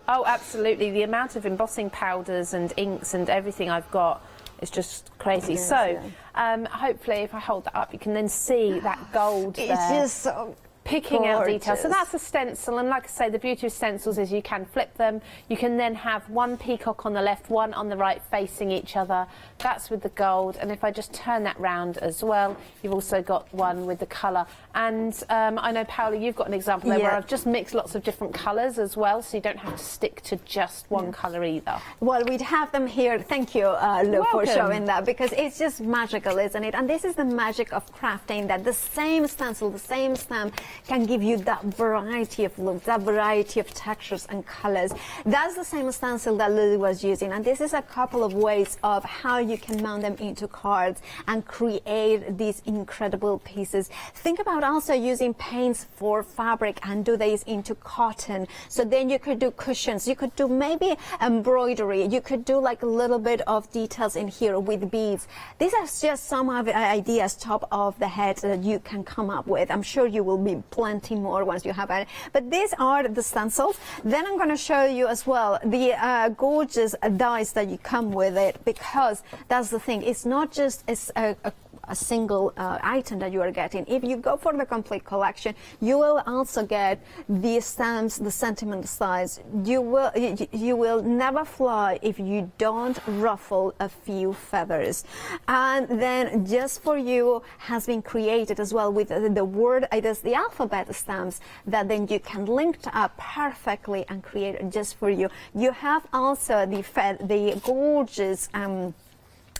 Oh, absolutely. The amount of embossing powders and inks and everything I've got is just crazy. Yes, so hopefully if I hold that up, you can then see that gold there. It's just so picking out details. So gorgeous. that's a stencil, and like I say, the beauty of stencils is you can flip them. You can then have one peacock on the left, one on the right, facing each other. That's with the gold, and if I just turn that round as well, you've also got one with the colour. And I know, Paola, you've got an example there where I've just mixed lots of different colours as well, so you don't have to stick to just one colour either. Well, we'd have them here. Thank you, Lou, for Welcome. showing that, because it's just magical, isn't it? And this is the magic of crafting, that the same stencil, the same stamp can give you that variety of looks, that variety of textures and colors. That's the same stencil that Lily was using, and this is a couple of ways of how you can mount them into cards and create these incredible pieces. Think about also using paints for fabric and do these into cotton. So then you could do cushions, you could do maybe embroidery, you could do like a little bit of details in here with beads. These are just some of the ideas top of the head that you can come up with. I'm sure you will be plenty more once you have it. But these are the stencils. Then I'm going to show you as well the gorgeous dies that you come with it, because that's the thing. It's not just a single item that you are getting. If you go for the complete collection, you will also get the stamps, the sentiment size. You will never fly if you don't ruffle a few feathers. And then just for you has been created as well with the word, it is the alphabet stamps that then you can link up perfectly and create it just for you. You have also the gorgeous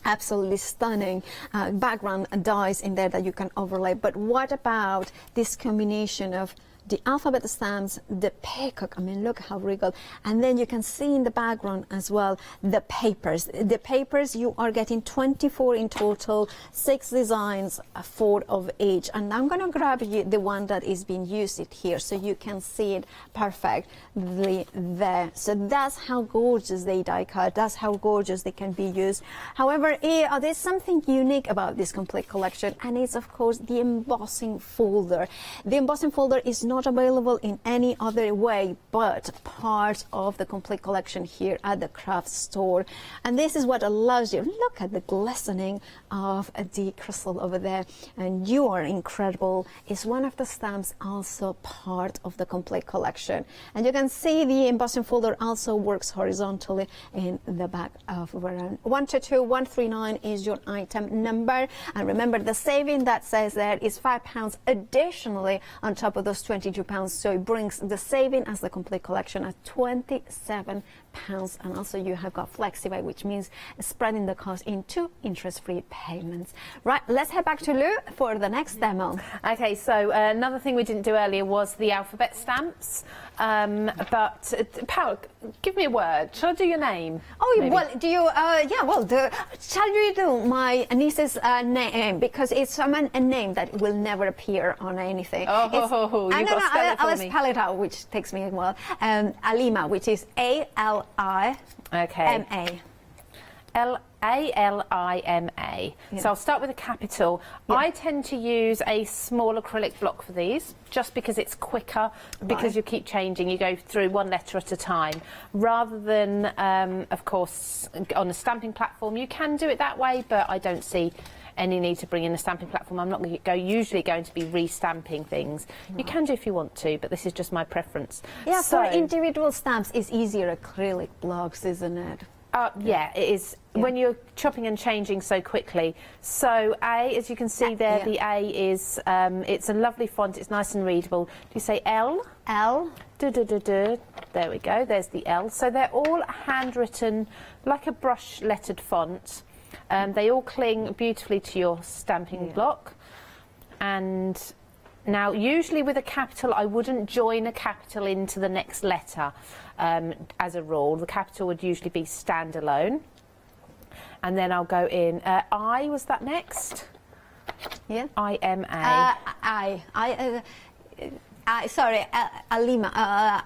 absolutely stunning background dies in there that you can overlay. But what about this combination of the alphabet stamps, the peacock? I mean, look how regal. And then you can see in the background as well the papers. The papers, you are getting 24 in total, 6 designs, 4 of each. And I'm going to grab you the one that is being used here so you can see it perfectly there. So that's how gorgeous they die cut. That's how gorgeous they can be used. However, there's something unique about this complete collection, and it's of course the embossing folder. The embossing folder is not available in any other way but part of the complete collection here at the craft store. And this is what allows you, look at the glistening of the crystal over there, and you are incredible. It's one of the stamps also part of the complete collection. And you can see the embossing folder also works horizontally in the back of 122139 is your item number. And remember, the saving that says there is £5 additionally on top of those £22, so it brings the saving as the complete collection at £27. And also you have got FlexiPay, which means spreading the cost in 2 interest-free payments. Right, let's head back to Lou for the next demo. Okay, so another thing we didn't do earlier was the alphabet stamps. But Paul, give me a word. Shall I do your name? Oh, maybe? well, do you? Yeah, well, shall you do my niece's name, because it's a name that will never appear on anything. Oh, you've got to spell it for I'll me. spell it out, which takes me a while. Alima, which is A-L-I-M-A. Okay. A-L-I-M-A. Yeah. So I'll start with a capital. Yeah. I tend to use a small acrylic block for these, just because it's quicker, because you keep changing, you go through one letter at a time, rather than, of course, on a stamping platform. You can do it that way, but I don't see any need to bring in a stamping platform. I'm not usually going to be re-stamping things. You can do if you want to, but this is just my preference. Yeah, so, for individual stamps, it's easier acrylic blocks, isn't it? Yeah, it is. Yeah. When you're chopping and changing so quickly. So A, as you can see there, the A is, it's a lovely font, it's nice and readable. Do you say L? L. There we go, there's the L. So they're all handwritten like a brush lettered font. They all cling beautifully to your stamping block. And now, usually with a capital, I wouldn't join a capital into the next letter. As a rule, the capital would usually be standalone. And then I'll go in. I, was that next? Yeah. I-M-A. Sorry, Alima.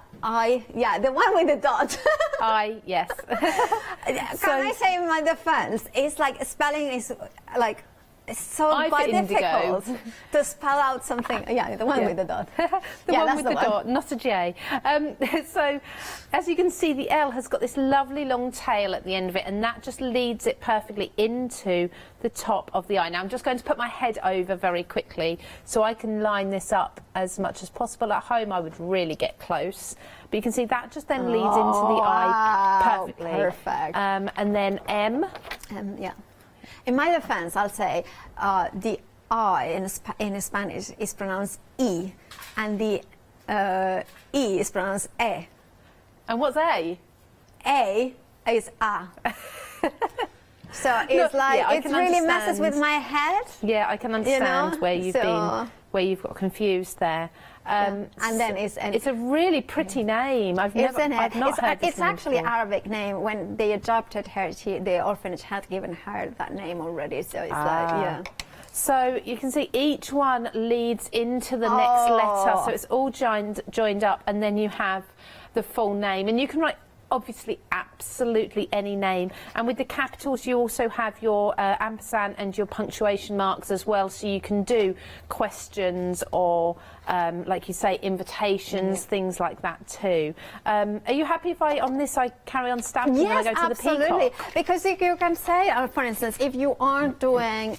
Yeah, the one with the dot. Yes. Can I say in my defense, it's like spelling is like so quite difficult to spell out something. Yeah, the one with the dot. The one with the dot, not a J. So, as you can see, the L has got this lovely long tail at the end of it, and that just leads it perfectly into the top of the eye. Now, I'm just going to put my head over very quickly so I can line this up as much as possible. At home, I would really get close. But you can see that just then leads into the eye perfectly. Perfect. And then M. Yeah. In my defense, I'll say the I in Spanish is pronounced E, and the E is pronounced E. And what's A? A is A. So it's it really messes with my head. Yeah, I can understand where you've been, where you've got confused there. And then it's a really pretty name. I've not heard this It's name actually before. Arabic name. When they adopted her, the orphanage had given her that name already. So it's like So you can see each one leads into the next letter. So it's all joined up, and then you have the full name, and you can write obviously absolutely any name. And with the capitals, you also have your ampersand and your punctuation marks as well, so you can do questions or like you say, invitations, things like that too. Are you happy if I carry on stamping and I go to the peacock? Because you can say, for instance, if you aren't doing,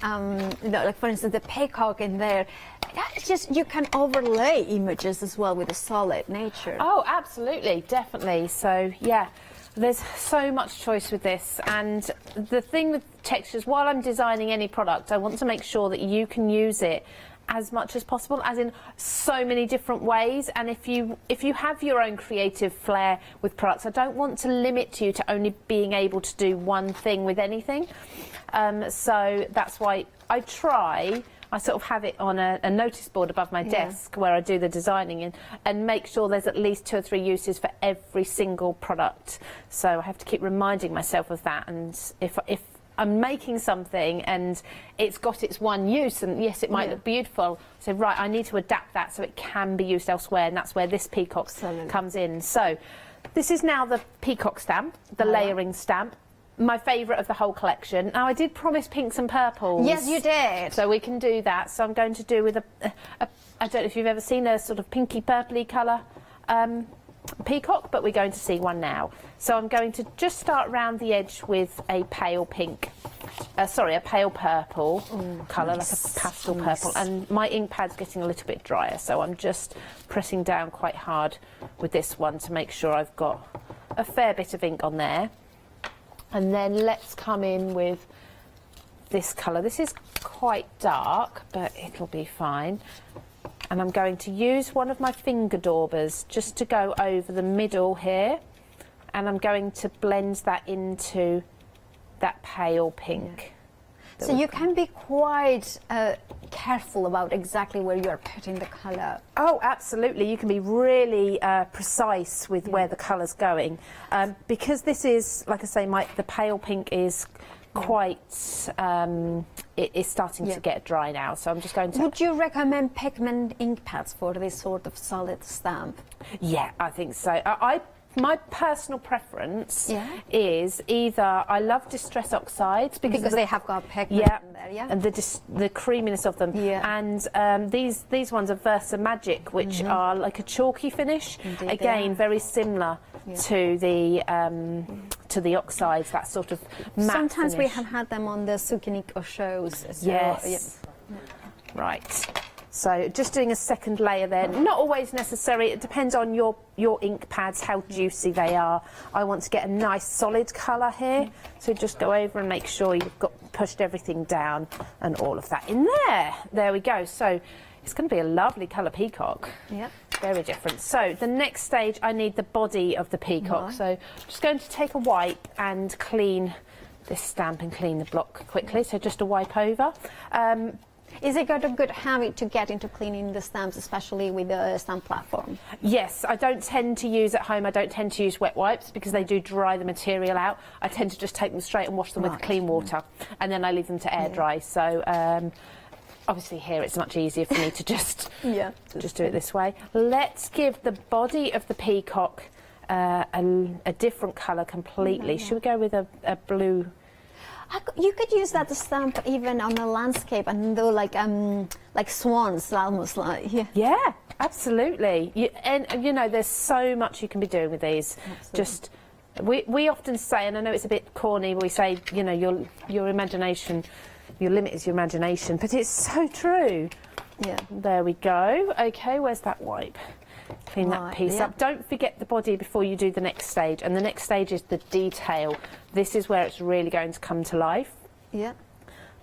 like for instance, the peacock in there, that's just, you can overlay images as well with a solid nature. Oh, absolutely, definitely. So yeah, there's so much choice with this, and the thing with textures, while I'm designing any product, I want to make sure that you can use it as much as possible, as in so many different ways. And if you have your own creative flair with products, I don't want to limit you to only being able to do one thing with anything. So that's why I sort of have it on a notice board above my desk where I do the designing and make sure there's at least 2 or 3 uses for every single product. So I have to keep reminding myself of that. And if I'm making something and it's got its one use, and yes, it might look beautiful, so right, I need to adapt that so it can be used elsewhere, and that's where this peacock comes in. So this is now the peacock stamp, the layering stamp. My favourite of the whole collection. Now, I did promise pinks and purples. Yes, you did. So we can do that. So I'm going to do with I don't know if you've ever seen a sort of pinky purpley colour peacock, but we're going to see one now. So I'm going to just start round the edge with a pale pink, a pale purple colour, like a pastel purple. And my ink pad's getting a little bit drier, so I'm just pressing down quite hard with this one to make sure I've got a fair bit of ink on there. And then let's come in with this colour. This is quite dark, but it'll be fine. And I'm going to use one of my finger daubers just to go over the middle here. And I'm going to blend that into that pale pink. So you can be quite careful about exactly where you're putting the colour. Oh, absolutely. You can be really precise with where the colour's going. Because this is, like I say, the pale pink is quite, it is starting to get dry now, so I'm just going to... Would you recommend pigment ink pads for this sort of solid stamp? Yeah, I think so. My personal preference is either, I love Distress Oxides because they have got pigment in there, yeah? And the creaminess of them. Yeah. And these ones are Versa Magic, which are like a chalky finish. Indeed, again, very similar to the oxides, that sort of matte Sometimes finish. we have had them on the Sukinik shows. So, yes. Right. So just doing a second layer there. Not always necessary. It depends on your ink pads, how juicy they are. I want to get a nice solid colour here. So just go over and make sure you've pushed everything down and all of that in there. There we go. So it's going to be a lovely colour peacock. Yeah. Very different. So the next stage, I need the body of the peacock. Right. So I'm just going to take a wipe and clean this stamp and clean the block quickly. So just a wipe over. Is it got a good habit to get into cleaning the stamps, especially with the stamp platform? Yes, I don't tend to use at home, I don't tend to use wet wipes because they do dry the material out. I tend to just take them straight and wash them with clean water, and then I leave them to air dry. So obviously here it's much easier for me to just do it this way. Let's give the body of the peacock a different colour completely. Should we go with a blue? You could use that stamp even on a landscape and do like swans, almost like. Yeah, absolutely. And you know, there's so much you can be doing with these. Absolutely. Just we often say, and I know it's a bit corny, but we say, you know, your imagination, your limit is your imagination, but it's so true. Yeah. There we go. Okay, where's that wipe? Clean that piece up. Don't forget the body before you do the next stage, and the next stage is the detail. This is where it's really going to come to life. Yeah.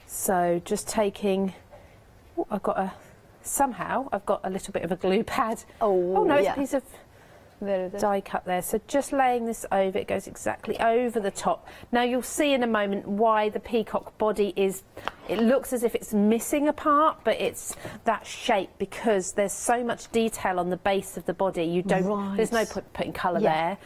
So just taking, I've got a little bit of a glue pad. Oh no, it's a piece of die cut there. So just laying this over, it goes exactly over the top. Now you'll see in a moment why the peacock body it looks as if it's missing a part, but it's that shape because there's so much detail on the base of the body. There's no putting colour there.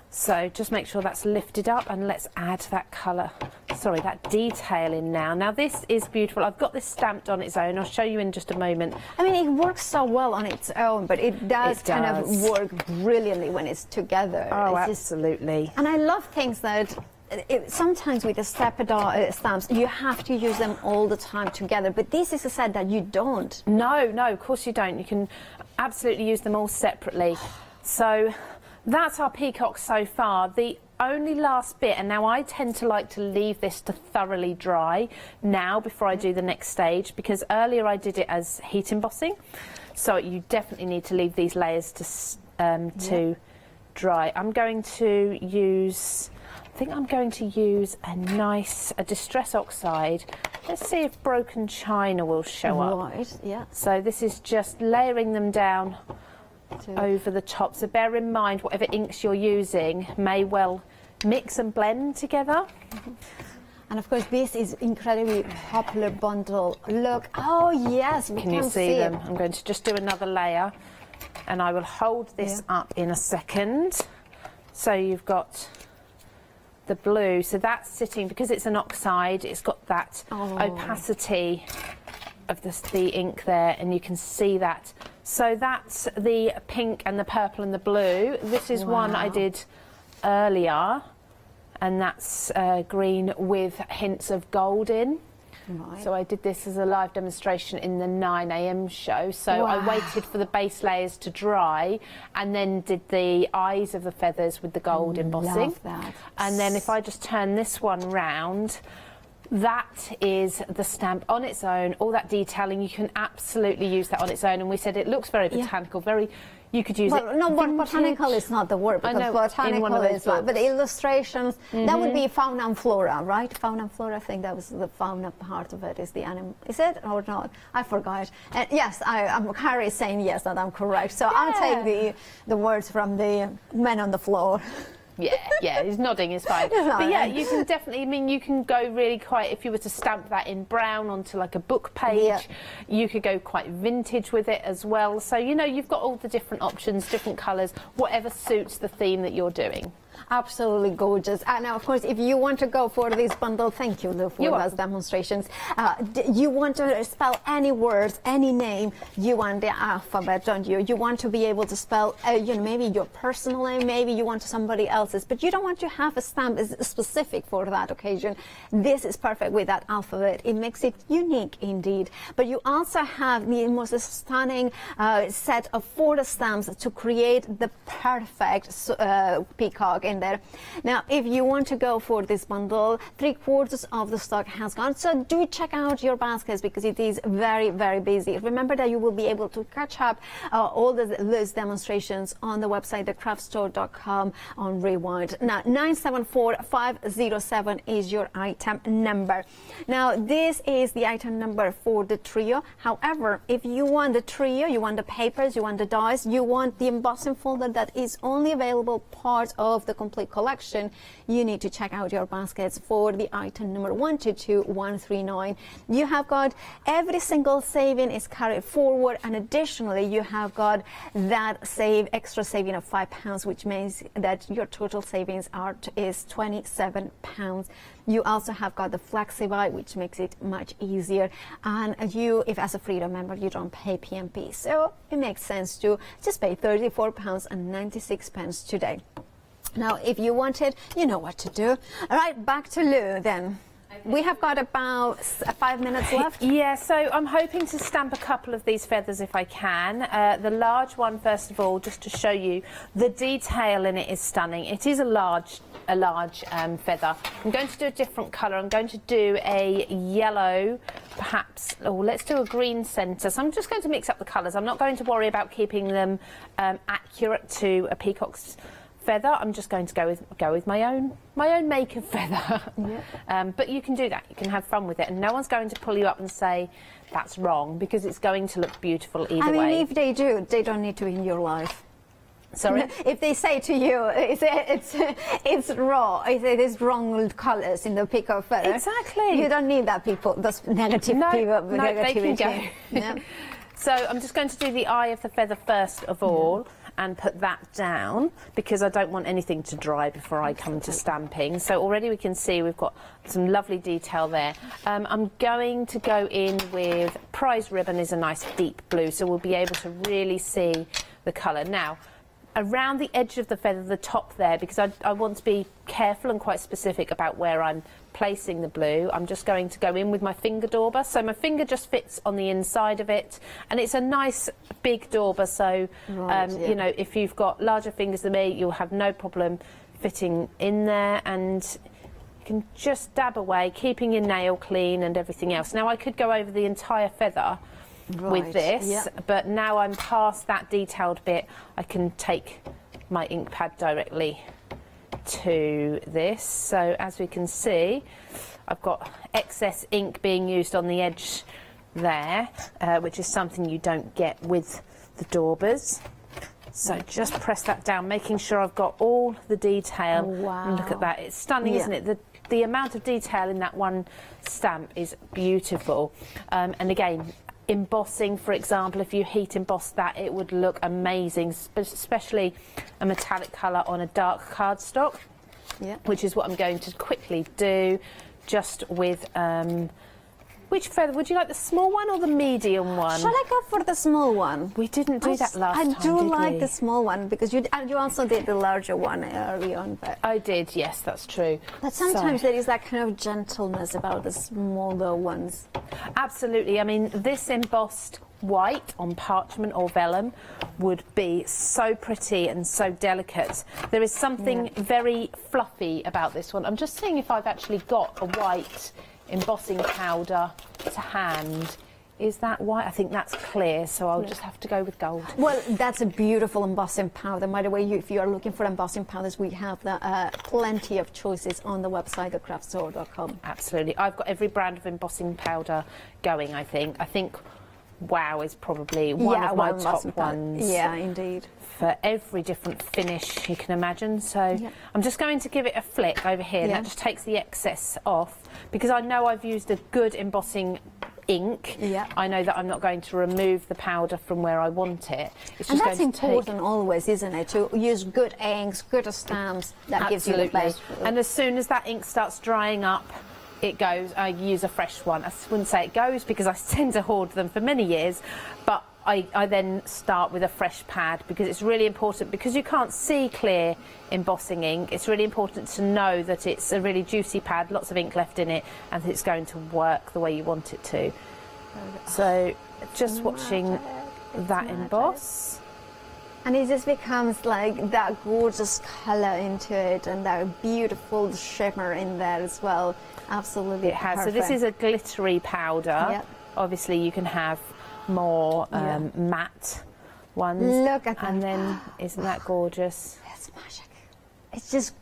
So just make sure that's lifted up, and let's add that colour, that detail in now. Now this is beautiful. I've got this stamped on its own. I'll show you in just a moment. I mean, it works so well on its own, but it does kind of work brilliantly when it's together. Oh, absolutely. And I love things that sometimes with the stamps, you have to use them all the time together, but this is a set that you don't. No, of course you don't. You can absolutely use them all separately. So that's our peacock so far. The only last bit, and now I tend to like to leave this to thoroughly dry now before I do the next stage, because earlier I did it as heat embossing, so you definitely need to leave these layers to dry. I'm going to use a Distress Oxide. Let's see if Broken China will show up. Right, yeah. So this is just layering them down over the top. So bear in mind, whatever inks you're using may well mix and blend together. And of course, this is incredibly popular bundle. Look, oh yes, can you see them? I'm going to just do another layer, and I will hold this up in a second. So you've got the blue, so that's sitting, because it's an oxide, it's got that opacity of the ink there, and you can see that. So that's the pink and the purple and the blue. This is one I did earlier, and that's green with hints of gold in. Right. So I did this as a live demonstration in the 9 AM show. So I waited for the base layers to dry and then did the eyes of the feathers with the gold embossing. Love that. And then if I just turn this one round, that is the stamp on its own. All that detailing, you can absolutely use that on its own. And we said it looks very botanical, very... You could use it. No, botanical is not the word, because botanical is not. But the illustrations, that would be fauna and flora, right? Fauna and flora, I think that was the fauna part of it, is the animal. Is it or not? I forgot. Yes, Harry is saying yes, that I'm correct. So I'll take the words from the men on the floor. Yeah, he's nodding, it's fine. But yeah, you can definitely, I mean, you can go really quite, if you were to stamp that in brown onto like a book page, you could go quite vintage with it as well. So, you know, you've got all the different options, different colours, whatever suits the theme that you're doing. Absolutely gorgeous. And now, of course, if you want to go for this bundle, thank you, Lou, for those demonstrations. You want to spell any words, any name, you want the alphabet, don't you? You want to be able to spell, you know, maybe your personal name, maybe you want somebody else's, but you don't want to have a stamp specific for that occasion. This is perfect with that alphabet. It makes it unique indeed. But you also have the most stunning set of 4 stamps to create the perfect peacock in there. Now, if you want to go for this bundle, 3/4 of the stock has gone, so do check out your baskets because it is very, very busy. Remember that you will be able to catch up all those demonstrations on the website, thecraftstore.com, on Rewind. Now, 974507 is your item number. Now, this is the item number for the trio. However, if you want the trio, you want the papers, you want the dies, you want the embossing folder that is only available part of the complete collection, you need to check out your baskets for the item number 122139. You have got every single saving is carried forward, and additionally you have got that extra saving of £5, which means that your total savings is £27. You also have got the FlexiBuy, which makes it much easier, and you, if as a Freedom member, you don't pay PMP, so it makes sense to just pay £34.96 today. Now, if you want it, you know what to do. All right, back to Lou then. We have got about 5 minutes left. Yeah, so I'm hoping to stamp a couple of these feathers if I can. The large one, first of all, just to show you, the detail in it is stunning. It is a large feather. I'm going to do a different colour. I'm going to do a yellow, perhaps, let's do a green centre. So I'm just going to mix up the colours. I'm not going to worry about keeping them accurate to a peacock's feather. I'm just going to go with my own make of feather. But you can do that. You can have fun with it, and no one's going to pull you up and say that's wrong, because it's going to look beautiful either way. I mean, if they do, they don't need to be in your life. Sorry? If they say to you, it's raw, it is wrong colours in the peacock feather. Exactly. You don't need that those negative people. No, they can go. So I'm just going to do the eye of the feather first of all. And put that down, because I don't want anything to dry before I come to stamping. So already we can see we've got some lovely detail there. I'm going to go in with prize ribbon, is a nice deep blue, so we'll be able to really see the colour. Now, around the edge of the feather, the top there, because I want to be careful and quite specific about where I'm placing the blue, I'm just going to go in with my finger dauber. So my finger just fits on the inside of it, and it's a nice big dauber, so you know, if you've got larger fingers than me, you'll have no problem fitting in there, and you can just dab away, keeping your nail clean and everything else. Now, I could go over the entire feather with this, but now I'm past that detailed bit, I can take my ink pad directly to this. So as we can see, I've got excess ink being used on the edge there, which is something you don't get with the daubers. So just press that down, making sure I've got all the detail. Wow. And look at that, it's stunning, isn't it? The amount of detail in that one stamp is beautiful. And again, embossing, for example, if you heat emboss that, it would look amazing, especially a metallic colour on a dark cardstock, which is what I'm going to quickly do, just with which feather would you like, the small one or the medium one? Shall I go for the small one? We didn't do that last time, I do did like we? the small one, because you also did the larger one early on. But I did, yes, that's true. But sometimes there is that kind of gentleness about the smaller ones. Absolutely. I mean, this embossed white on parchment or vellum would be so pretty and so delicate. There is something very fluffy about this one. I'm just seeing if I've actually got a white embossing powder to hand. Is that white? I think that's clear, so I'll just have to go with gold. Well, that's a beautiful embossing powder. By the way, if you are looking for embossing powders, we have plenty of choices on the website, thecraftstore.com. Absolutely. I've got every brand of embossing powder going, I think. Wow is probably one of my top ones. Yeah, indeed. For every different finish you can imagine. So I'm just going to give it a flick over here. That just takes the excess off, because I know I've used a good embossing ink. I know that I'm not going to remove the powder from where I want it. It's And just that's going to important always, isn't it? To use good inks, good stamps. That gives you the best. And as soon as that ink starts drying up, it goes. I use a fresh one. I wouldn't say it goes, because I tend to hoard them for many years, but I then start with a fresh pad, because it's really important, because you can't see clear embossing ink. It's really important to know that it's a really juicy pad, lots of ink left in it, and that it's going to work the way you want it to. So just watching that emboss. And it just becomes like that gorgeous colour into it, and that beautiful shimmer in there as well. Absolutely. It has. So this is a glittery powder. Obviously you can have more matte ones. Look at that. And then, isn't that gorgeous? It's magic. It's just,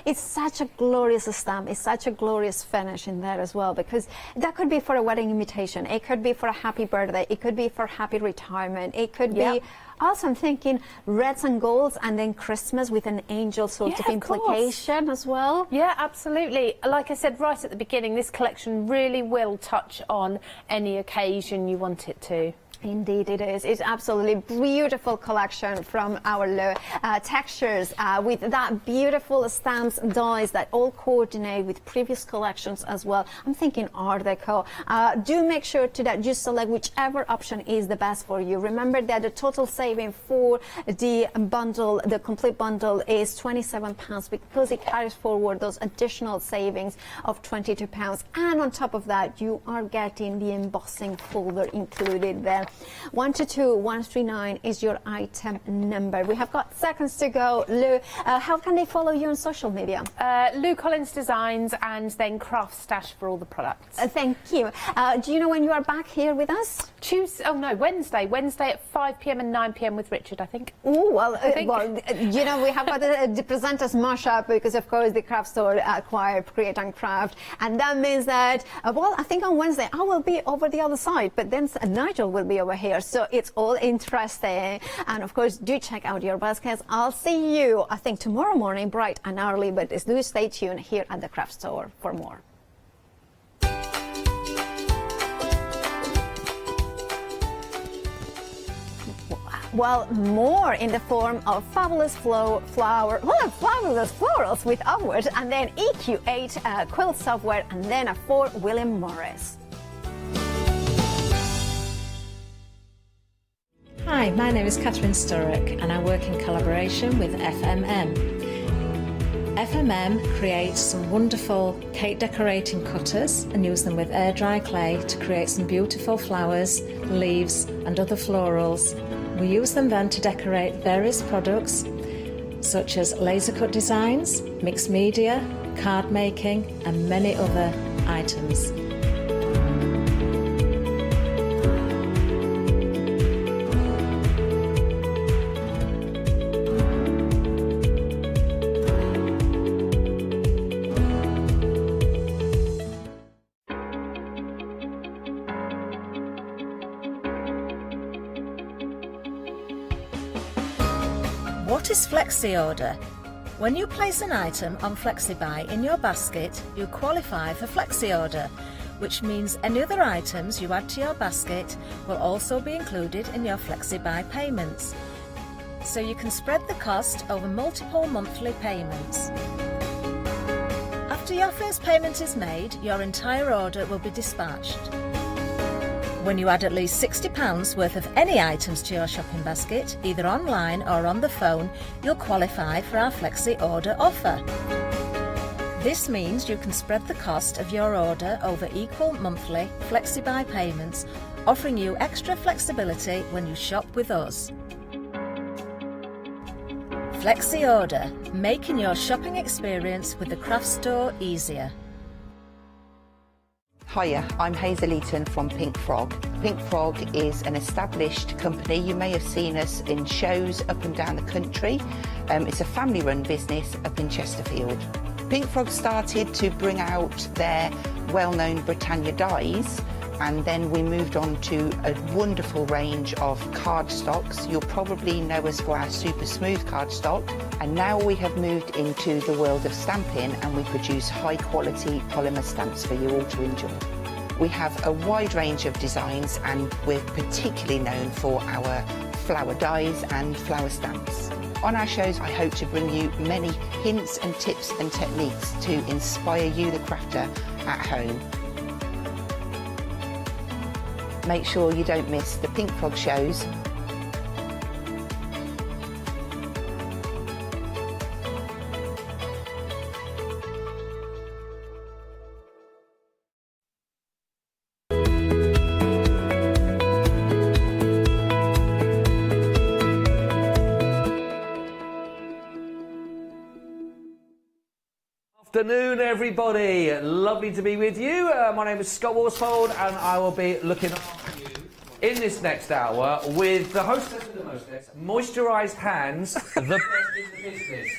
it's such a glorious stamp. It's such a glorious finish in there as well, because that could be for a wedding invitation. It could be for a happy birthday. It could be for happy retirement. It could be, also I'm thinking reds and golds, and then Christmas with an angel sort of implication as well. Yeah, absolutely. Like I said right at the beginning, this collection really will touch on any occasion you want it to. Indeed it is. It's absolutely beautiful collection from our textures with that beautiful stamps and dies that all coordinate with previous collections as well. I'm thinking Art Deco. Do make sure that you select whichever option is the best for you. Remember that the total saving for the bundle, the complete bundle, is £27, because it carries forward those additional savings of £22. And on top of that, you are getting the embossing folder included there. 122139 is your item number. We have got seconds to go. Lou, how can they follow you on social media? Lou Collins Designs, and then Craft Stash for all the products. Thank you. Do you know when you are back here with us? Wednesday. Wednesday at 5 p.m. and 9 p.m. with Richard, I think. Oh, well, you know, we have got the presenters mash up, because of course the craft store acquired Create and Craft, and that means that, well, I think on Wednesday I will be over the other side, but then Nigel will be over here, so it's all interesting. And of course, do check out your baskets. I'll see you, I think, tomorrow morning bright and early, but do stay tuned here at the craft store for more. Well, more in the form of fabulous fabulous florals with Upward, and then EQ8 quilt software, and then a 4 William Morris. Hi, my name is Catherine Sturrock, and I work in collaboration with FMM. FMM creates some wonderful cake decorating cutters and use them with air dry clay to create some beautiful flowers, leaves and other florals. We use them then to decorate various products such as laser cut designs, mixed media, card making and many other items. What is Flexi Order? When you place an item on FlexiBuy in your basket, you qualify for Flexi Order, which means any other items you add to your basket will also be included in your FlexiBuy payments. So you can spread the cost over multiple monthly payments. After your first payment is made, your entire order will be dispatched. When you add at least £60 worth of any items to your shopping basket, either online or on the phone, you'll qualify for our Flexi Order offer. This means you can spread the cost of your order over equal monthly FlexiBuy payments, offering you extra flexibility when you shop with us. Flexi Order, making your shopping experience with the craft store easier. Hiya, I'm Hazel Eaton from Pink Frog. Pink Frog is an established company. You may have seen us in shows up and down the country. It's a family-run business up in Chesterfield. Pink Frog started to bring out their well-known Britannia dies and then we moved on to a wonderful range of cardstocks. You'll probably know us for our super smooth cardstock, and now we have moved into the world of stamping, and we produce high quality polymer stamps for you all to enjoy. We have a wide range of designs, and we're particularly known for our flower dies and flower stamps. On our shows, I hope to bring you many hints and tips and techniques to inspire you, the crafter, at home. Make sure you don't miss the Pink Frog shows. Afternoon, everybody. Lovely to be with you. My name is Scott Worsfold, and I will be looking after you in this next hour with the hostess and the mostess, moisturised hands, the best in the business.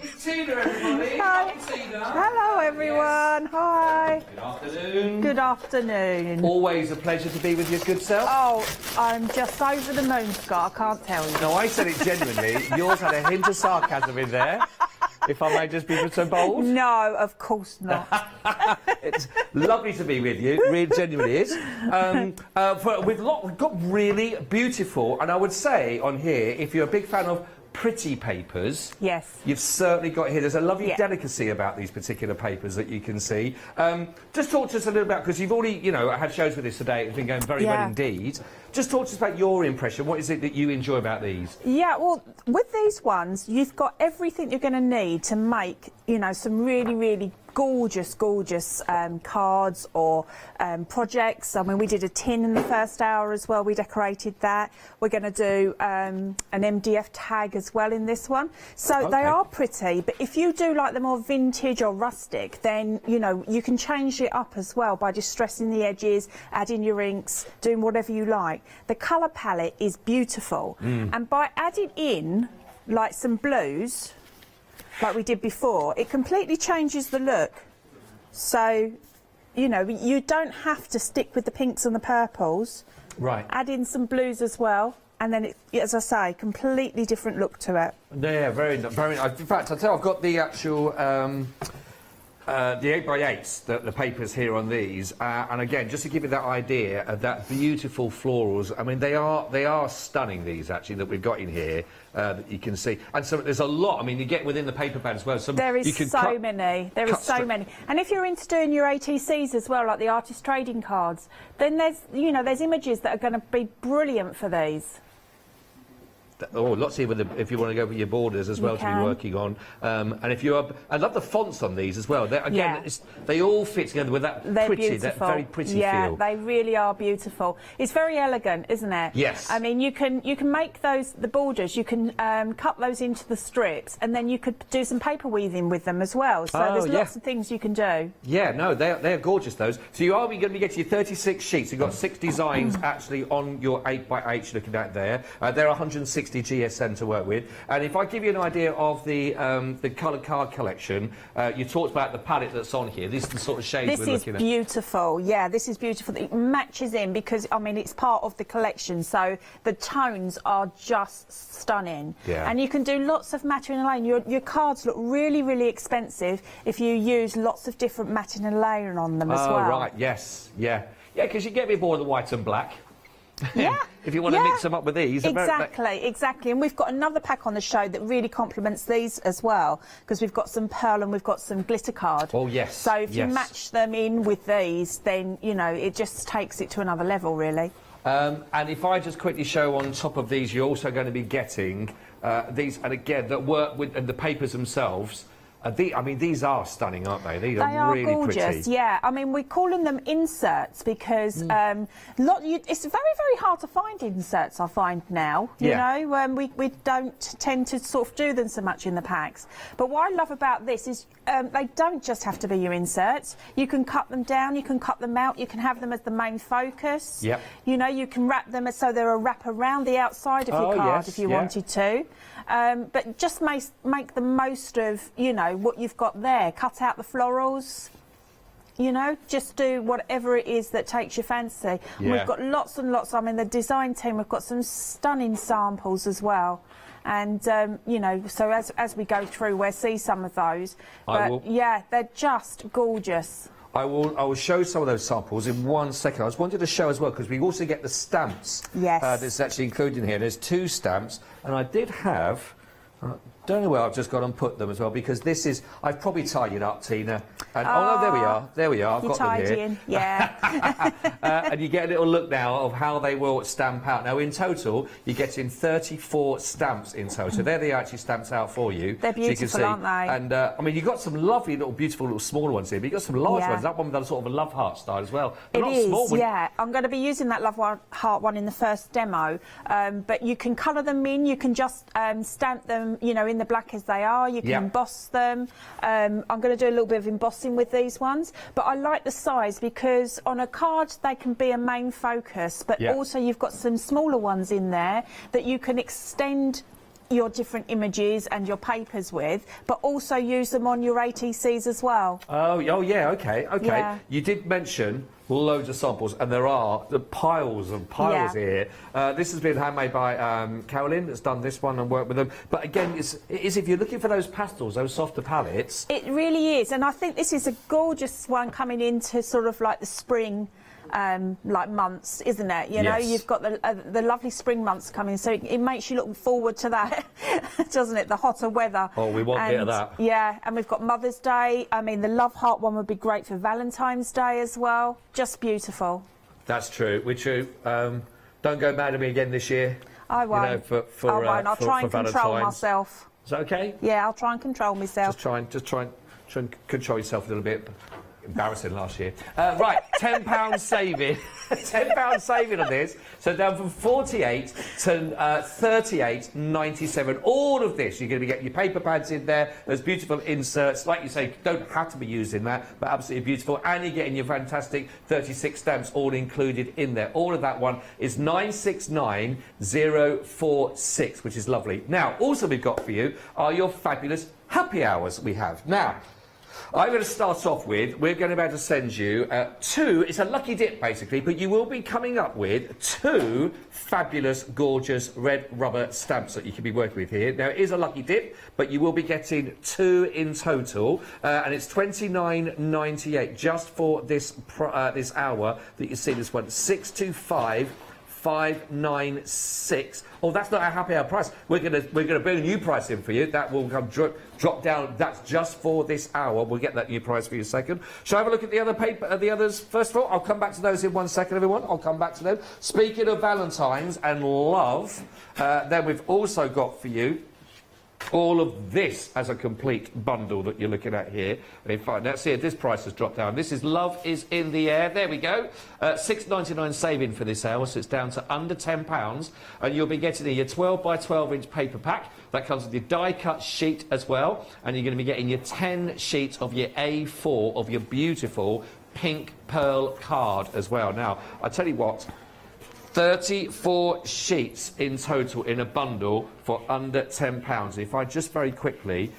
It's Tina, everybody. Hi. Tina. Hello, everyone. Hi. Good afternoon. Good afternoon. Always a pleasure to be with your good self. Oh, I'm just over the moon, Scott. I can't tell you. No, I said it genuinely. Yours had a hint of sarcasm in there. If I may just be so bold. No, of course not. It's lovely to be with you. Really, genuinely is. We've got really beautiful, and I would say on here, if you're a big fan of pretty papers, yes, you've certainly got here. There's a lovely delicacy about these particular papers that you can see. Just talk to us a little about, because you've already, you know, had shows with us today. It's been going very well indeed. Just talk to us about your impression. What is it that you enjoy about these? Yeah, well, with these ones, you've got everything you're going to need to make, you know, some really, really gorgeous cards or projects. I mean, we did a tin in the first hour as well. We decorated that. We're going to do an MDF tag as well in this one. So they are pretty, but if you do like the more vintage or rustic, then, you know, you can change it up as well by distressing the edges, adding your inks, doing whatever you like. The colour palette is beautiful, and by adding in like some blues like we did before, it completely changes the look. So, you know, you don't have to stick with the pinks and the purples. Right. Add in some blues as well, and then, as I say, completely different look to it. Yeah, very, very. In fact, I'll tell you, I've got the actual the 8x8s, the papers here on these, and again, just to give you that idea of that beautiful florals. I mean, they are stunning. These actually that we've got in here that you can see, and so there's a lot. I mean, you get within the paper pad as well. There is so many. There is so many, and if you're into doing your ATCs as well, like the artist trading cards, then there's images that are going to be brilliant for these. Oh, lots here with if you want to go with your borders as well to be working on. And if you're, I love the fonts on these as well. Again, they all fit together with that very pretty feel. Yeah, they really are beautiful. It's very elegant, isn't it? Yes. I mean, you can make the borders. You can cut those into the strips, and then you could do some paper weaving with them as well. So there's lots of things you can do. Yeah, no, they're gorgeous. Those. So you are going to be getting your 36 sheets. You've got 6 designs actually on your 8x8. You're looking at there. There are 160 GSM to work with, and if I give you an idea of the coloured card collection, you talked about the palette that's on here. This is the sort of shades we're looking at. This is beautiful. Yeah, this is beautiful. It matches in because, I mean, it's part of the collection, so the tones are just stunning. Yeah. And you can do lots of matting and layering. Your cards look really, really expensive if you use lots of different matting and layering on them as well. Oh, right. Yes. Yeah. Yeah, because you get me bored of the white and black. Yeah. If you want to mix them up with these. Exactly. And we've got another pack on the show that really complements these as well, because we've got some pearl and we've got some glitter card. Oh, yes. So if you match them in with these, then, you know, it just takes it to another level, really. And if I just quickly show on top of these, you're also going to be getting these, and again, that work with the papers themselves. I mean, these are stunning, aren't they? These are really gorgeous, pretty. Yeah. I mean, we're calling them inserts because it's very, very hard to find inserts, I find now. You know, we don't tend to sort of do them so much in the packs. But what I love about this is they don't just have to be your inserts. You can cut them down, you can cut them out, you can have them as the main focus. Yep. You know, you can wrap them so they're a wrap around the outside of your card if you wanted to. But just make the most of, you know, what you've got there. Cut out the florals. you know, just do whatever it is that takes your fancy. And Yeah. we've got lots and lots. I mean, the design team, we've got some stunning samples as well. And, you know, so as we go through, we'll see some of those. But, yeah, they're just gorgeous. I will show some of those samples in 1 second. I just wanted to show as well, because we also get the stamps. Yes. That's actually included in here. There's 2 stamps, and I did have... don't know where I've just got and put them as well, because this is... I've probably tidied up, Tina. And, oh, no, there we are. There we are. I've got them here. Tidying, yeah. And you get a little look now of how they will stamp out. Now, in total, you're getting 34 stamps in total. They're the actually stamps out for you. They're beautiful, so you can see. aren't they? And, I mean, you've got some lovely little, beautiful little smaller ones here, but you've got some large Yeah. ones. That one done sort of a love heart style as well. They're It not is, small, but yeah. I'm going to be using that Love Heart one in the first demo, but you can colour them in, you can just stamp them, you know, in the black as they are, you can Yeah. emboss them. I'm going to do a little bit of embossing with these ones, but I like the size because on a card they can be a main focus, but Yeah. also you've got some smaller ones in there that you can extend your different images and your papers with, but also use them on your ATCs as well. Oh, yeah, okay. Yeah. You did mention loads of samples, and there are the piles and piles Yeah. here. This has been handmade by Carolyn, that's done this one and worked with them. But again, it is if you're looking for those pastels, those softer palettes. It really is, and I think this is a gorgeous one coming into sort of like the spring. Like months, isn't it? You know, Yes. you've got the lovely spring months coming, so it makes you look forward to that, doesn't it? The hotter weather. Oh, we want a bit of that. Yeah, and we've got Mother's Day. I mean, the Love Heart one would be great for Valentine's Day as well. Just beautiful. That's true. We're true. Don't go mad at me again this year. I won't. You know, I won't. I'll try and control Valentine's. myself. Is that okay? Yeah, I'll try and control myself. Just try and control yourself a little bit. Embarrassing last year. Right, £10 saving. £10 saving on this. So down from 48 to 38.97. All of this, you're going to be getting your paper pads in there. There's beautiful inserts. Like you say, don't have to be using that, but absolutely beautiful. And you're getting your fantastic 36 stamps all included in there. All of that one is 969046, which is lovely. Now, also we've got for you are your fabulous happy hours we have. Now, I'm going to start off with, we're going to be able to send you 2, it's a lucky dip basically, but you will be coming up with 2 fabulous, gorgeous red rubber stamps that you can be working with here. Now, it is a lucky dip, but you will be getting 2 in total, and it's $29.98 just for this this hour that you see this one, 625.596. Oh, that's not our happy hour price. We're gonna bring a new price in for you. That will come drop down. That's just for this hour. We'll get that new price for you in a second. Shall I have a look at the other paper? The others first of all. I'll come back to those in 1 second, everyone. I'll come back to them. Speaking of Valentine's and love, then we've also got for you all of this as a complete bundle that you're looking at here. And in fact, let's see if this price has dropped down. This is Love is in the Air. There we go. $6.99 saving for this hour, so it's down to under £10. And you'll be getting your 12 by 12 inch paper pack. That comes with your die-cut sheet as well. And you're going to be getting your 10 sheets of your A4 of your beautiful pink pearl card as well. Now, I tell you what, 34 sheets in total in a bundle for under £10. If I just very quickly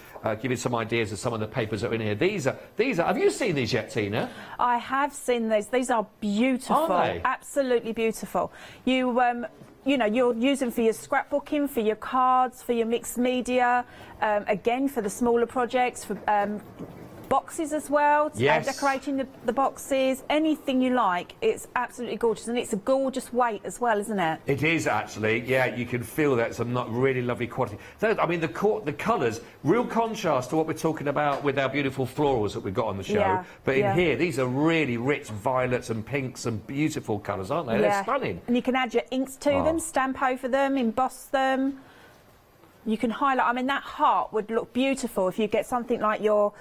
give you some ideas of some of the papers that are in here. These are. Have you seen these yet, Tina? I have seen these. These are beautiful. Are they? Absolutely beautiful. You know, you'll use them for your scrapbooking, for your cards, for your mixed media, again for the smaller projects, for boxes as well, Yes. decorating the boxes, anything you like. It's absolutely gorgeous, and it's a gorgeous weight as well, isn't it? It is actually, yeah. You can feel that it's a really lovely quality. I mean, the colours, real contrast to what we're talking about with our beautiful florals that we've got on the show. Yeah, But in yeah. here, these are really rich violets and pinks and beautiful colours, aren't they? They're stunning. And you can add your inks to Oh. them, stamp over them, emboss them. You can highlight. I mean, that heart would look beautiful if you get something like your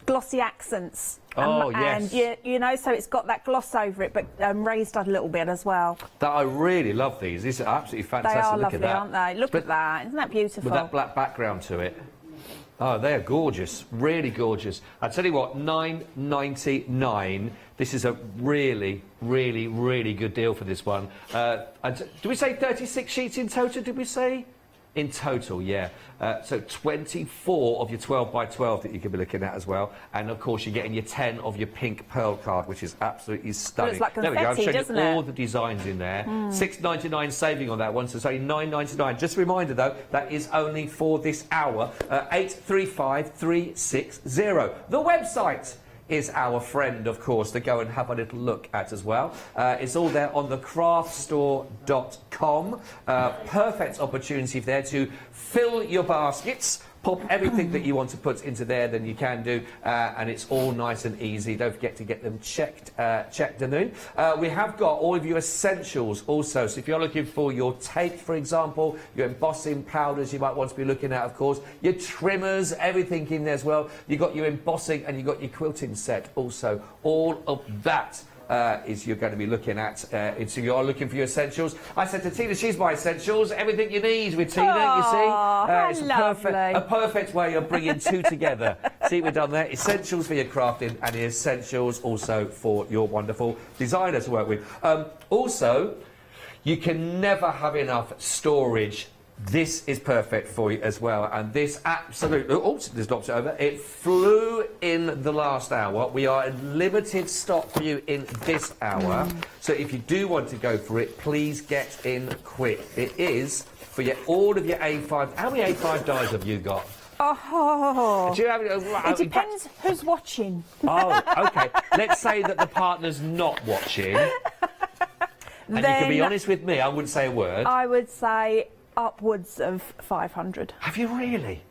glossy accents. Oh, yes. And you know, so it's got that gloss over it, but raised a little bit as well. I really love these. These are absolutely fantastic. They are Look lovely, at that. aren't they? Look at that. Isn't that beautiful? With that black background to it. Oh, they are gorgeous. Really gorgeous. I tell you what, $9.99. This is a really, really, really good deal for this one. Do we say 36 sheets in total, did we say? In total, yeah. So 24 of your 12 by 12 that you could be looking at as well. And of course, you're getting your 10 of your pink pearl card, which is absolutely stunning. Looks like there we go. I've confetti, shown doesn't you it? all the designs in there. $6.99 saving on that one, so say $9.99. Just a reminder though, that is only for this hour. 835360. The website is our friend, of course, to go and have a little look at as well. It's all there on the craftstore.com. Perfect opportunity there to fill your baskets, pop everything that you want to put into there, then you can do, and it's all nice and easy. Don't forget to get them checked in. We have got all of your essentials also, so if you're looking for your tape, for example, your embossing powders you might want to be looking at, of course, your trimmers, everything in there as well. You've got your embossing and you've got your quilting set also. All of that is you're going to be looking at. So you're looking for your essentials. I said to Tina, she's my essentials. Everything you need with Tina, you see. It's a perfect way of bringing two together. See what we've done there? Essentials for your crafting and essentials also for your wonderful designer to work with. Also, you can never have enough storage. This is perfect for you as well, and this absolutely... Oh, there's knocked it over. It flew in the last hour. We are in limited stock for you in this hour, so if you do want to go for it, please get in quick. It is for all of your A5... How many A5 dies have you got? Oh, Do you have, it depends who's watching. Oh, OK. Let's say that the partner's not watching, and you can be honest with me, I wouldn't say a word. I would say upwards of 500. Have you really?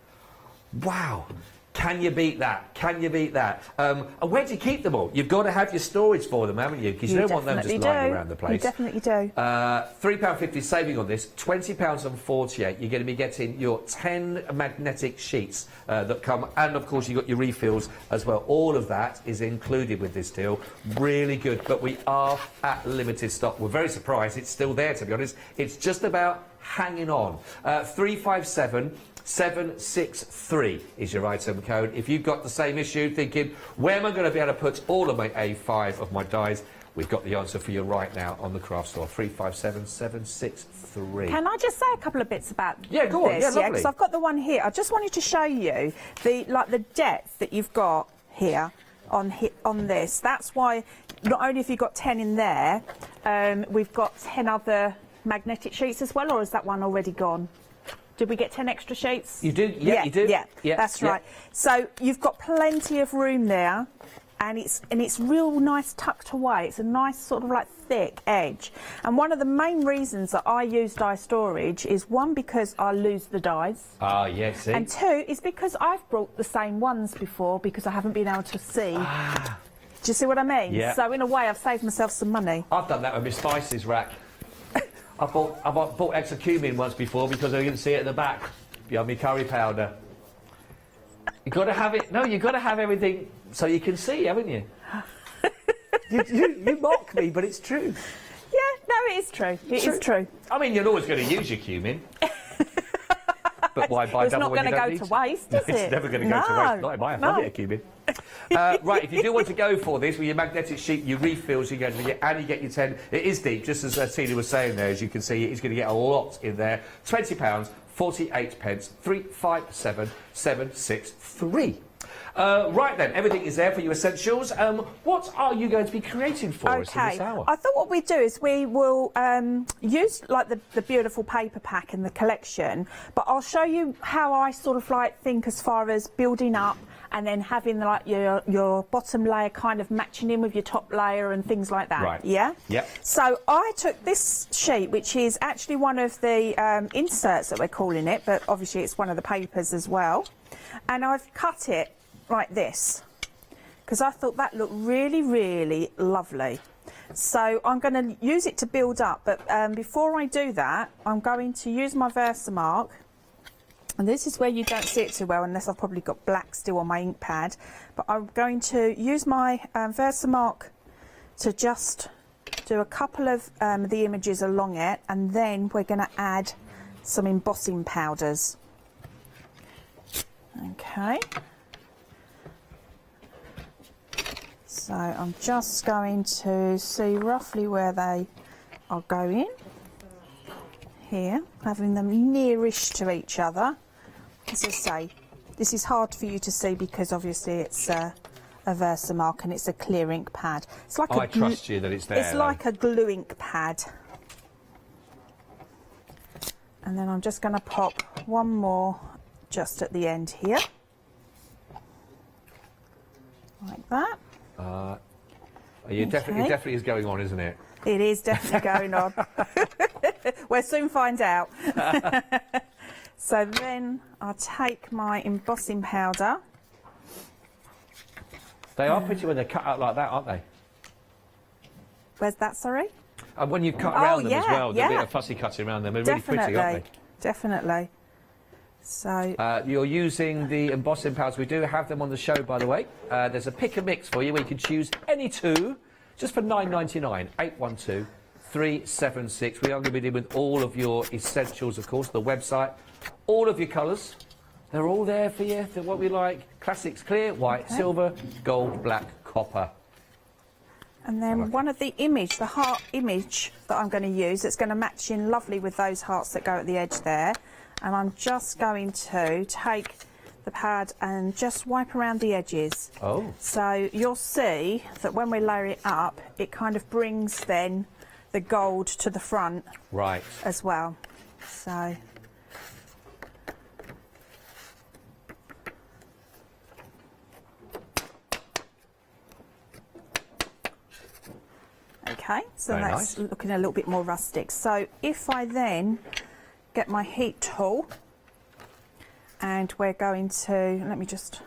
Wow. Can you beat that? Can you beat that? And where do you keep them all? You've got to have your storage for them, haven't you? Because you don't want them just lying around the place. You definitely do. £3.50 saving on this, £20 on 48. You're going to be getting your 10 magnetic sheets that come, and of course you've got your refills as well. All of that is included with this deal. Really good, but we are at limited stock. We're very surprised it's still there, to be honest. It's just about hanging on. 357763 is your item code. If you've got the same issue, thinking, where am I going to be able to put all of my A5 of my dies? We've got the answer for you right now on the craft store. 357763. Can I just say a couple of bits about go on. this? Yeah, lovely. Because I've got the one here. I just wanted to show you the depth that you've got here on this. That's why not only have you got 10 in there, we've got 10 other magnetic sheets as well, or is that one already gone? Did we get 10 extra sheets? You did, yeah, you did. Yeah, that's yeah. right. So you've got plenty of room there, and it's real nice tucked away. It's a nice sort of like thick edge. And one of the main reasons that I use die storage is, one, because I lose the dies. Ah, yes. And two, is because I've brought the same ones before because I haven't been able to see. Do you see what I mean? Yeah. So in a way, I've saved myself some money. I've done that with my spices rack. I bought extra cumin once before because I didn't see it at the back behind my curry powder. You've got to have it. No, you've got to have everything so you can see, haven't you? you mock me, but it's true. Yeah, no, it is true. It is true. I mean, you're always going to use your cumin. But why buy It's double not when you going to don't go need to waste, is it? It's never going to go to waste. Not in my love it, a cumin. Right, if you do want to go for this with your magnetic sheet, your refills, you get and you get your 10. It is deep, just as Tina was saying there. As you can see, it's going to get a lot in there. £20, 48 pence, 357763. Right then, everything is there for your essentials. What are you going to be creating for us in this hour? I thought what we'd do is we will use like the beautiful paper pack in the collection, but I'll show you how I sort of like think as far as building up and then having like your bottom layer kind of matching in with your top layer and things like that. Right. Yeah? Yep. So I took this sheet, which is actually one of the inserts that we're calling it, but obviously it's one of the papers as well, and I've cut it like this because I thought that looked really, really lovely. So I'm going to use it to build up, but before I do that, I'm going to use my Versamark, and this is where you don't see it too well unless I've probably got black still on my ink pad, but I'm going to use my Versamark to just do a couple of the images along it, and then we're going to add some embossing powders. Okay. So I'm just going to see roughly where they are going. here, having them nearish to each other. As I say, this is hard for you to see because obviously it's a Versamark and it's a clear ink pad. It's like I trust you that it's there. It's like a glue ink pad. And then I'm just going to pop one more just at the end here. Like that. It definitely is going on, isn't it? It is definitely going on. We'll soon find out. So then I'll take my embossing powder. They are pretty when they're cut out like that, aren't they? Where's that, sorry? And when you cut around them as well, yeah. a bit of fussy cutting around them, they're really pretty, aren't they? Definitely. So you're using the embossing powders. We do have them on the show, by the way. There's a pick and mix for you where you can choose any two, just for £9.99. 812 376. We are going to be dealing with all of your essentials, of course, the website, all of your colours. They're all there for you. They're what we like. Classics, clear, white, silver, gold, black, copper. And then one of the heart image that I'm going to use, it's going to match in lovely with those hearts that go at the edge there. And I'm just going to take the pad and just wipe around the edges. Oh. So you'll see that when we layer it up, it kind of brings then the gold to the front. Right. As well. So. Okay, so Very that's nice. looking a little bit more rustic. So if I then get my heat tool and we're going to, let me just...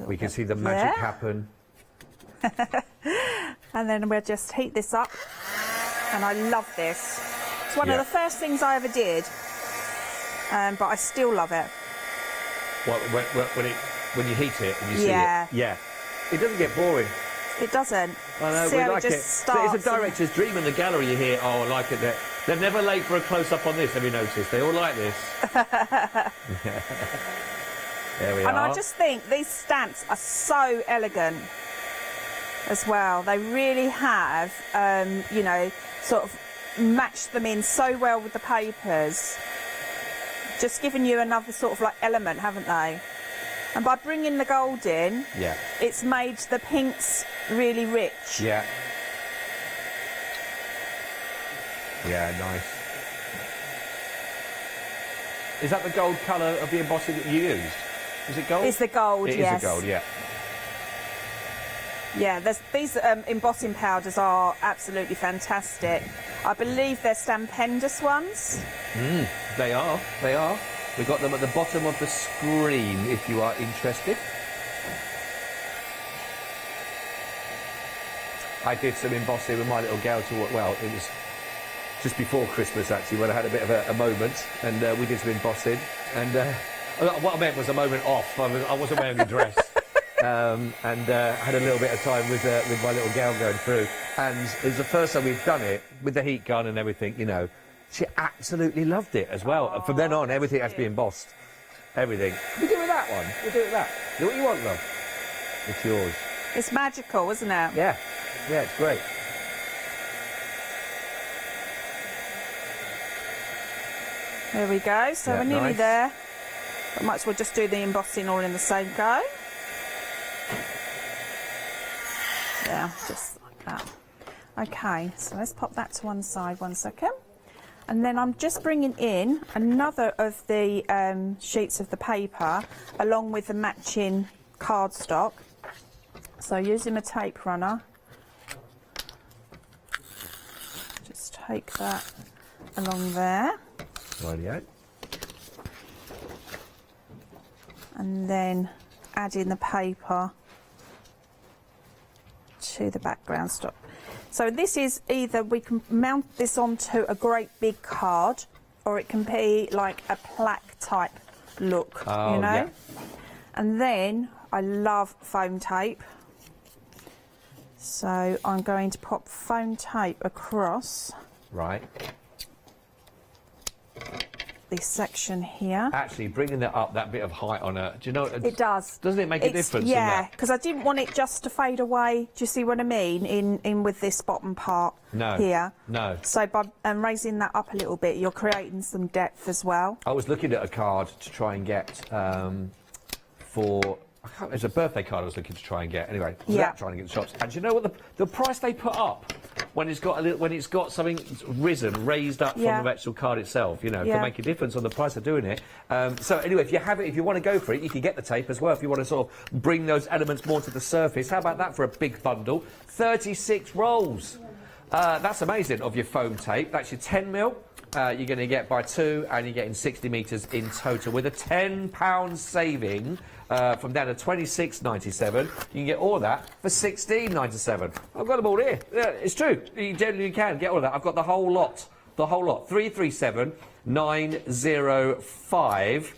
We can see the magic happen. And then we'll just heat this up. And I love this. It's one of the first things I ever did, but I still love it. When you heat it and you see it? Yeah. It doesn't get boring. It doesn't. I know, See we how like it it. just starts. It's a director's dream in the gallery. You hear, oh, I like it. They're never late for a close-up on this, have you noticed? They all like this. There we are. And I just think these stamps are so elegant as well. They really have, you know, sort of matched them in so well with the papers. Just giving you another sort of like element, haven't they? And by bringing the gold in, it's made the pinks really rich. Yeah. Yeah, nice. Is that the gold colour of the embossing that you used? Is it gold? It's the gold, It yes. is the gold, yeah. Yeah, these embossing powders are absolutely fantastic. I believe they're Stampendous ones. They are. They are. We've got them at the bottom of the screen if you are interested. I did some embossing with my little gal well, it was just before Christmas actually, when I had a bit of a moment, and we did some embossing. And what I meant was a moment off. I wasn't wearing a dress. And had a little bit of time with my little gal going through. And it was the first time we'd done it with the heat gun and everything, you know. She absolutely loved it as well. And from then on, everything has to be embossed. Everything. We do it with that one. We do it with that. Do what you want, love. It's yours. It's magical, isn't it? Yeah. Yeah, it's great. There we go. So we're nearly nice. there. I might as well just do the embossing all in the same go. Yeah, just like that. Okay, so let's pop that to one side 1 second. And then I'm just bringing in another of the sheets of the paper along with the matching cardstock. So using a tape runner, just take that along there. Rightio. And then add in the paper to the background stock. So this is either we can mount this onto a great big card, or it can be like a plaque type look, you know? Yeah. And then I love foam tape. So I'm going to pop foam tape across. Right. this section here. Actually, bringing that up, that bit of height on it, do you know? It does. Doesn't it make a difference? Yeah, because I didn't want it just to fade away. Do you see what I mean? In with this bottom part here. No. So by raising that up a little bit, you're creating some depth as well. I was looking at a card to try and get for. It's a birthday card I was looking to try and get. Anyway, I was out trying to get the shops. And do you know what the price they put up when it's got something raised up from the actual card itself? You know, can make a difference on the price of doing it. So anyway, if you want to go for it, you can get the tape as well. If you want to sort of bring those elements more to the surface, how about that for a big bundle? 36 rolls. That's amazing of your foam tape. That's your 10mm. You're going to get by 2, and you're getting 60 metres in total with a £10 saving. From down to $26.97, you can get all of that for $16.97. I've got them all here. Yeah, it's true. You generally can get all of that. I've got the whole lot. The whole lot. 337,905.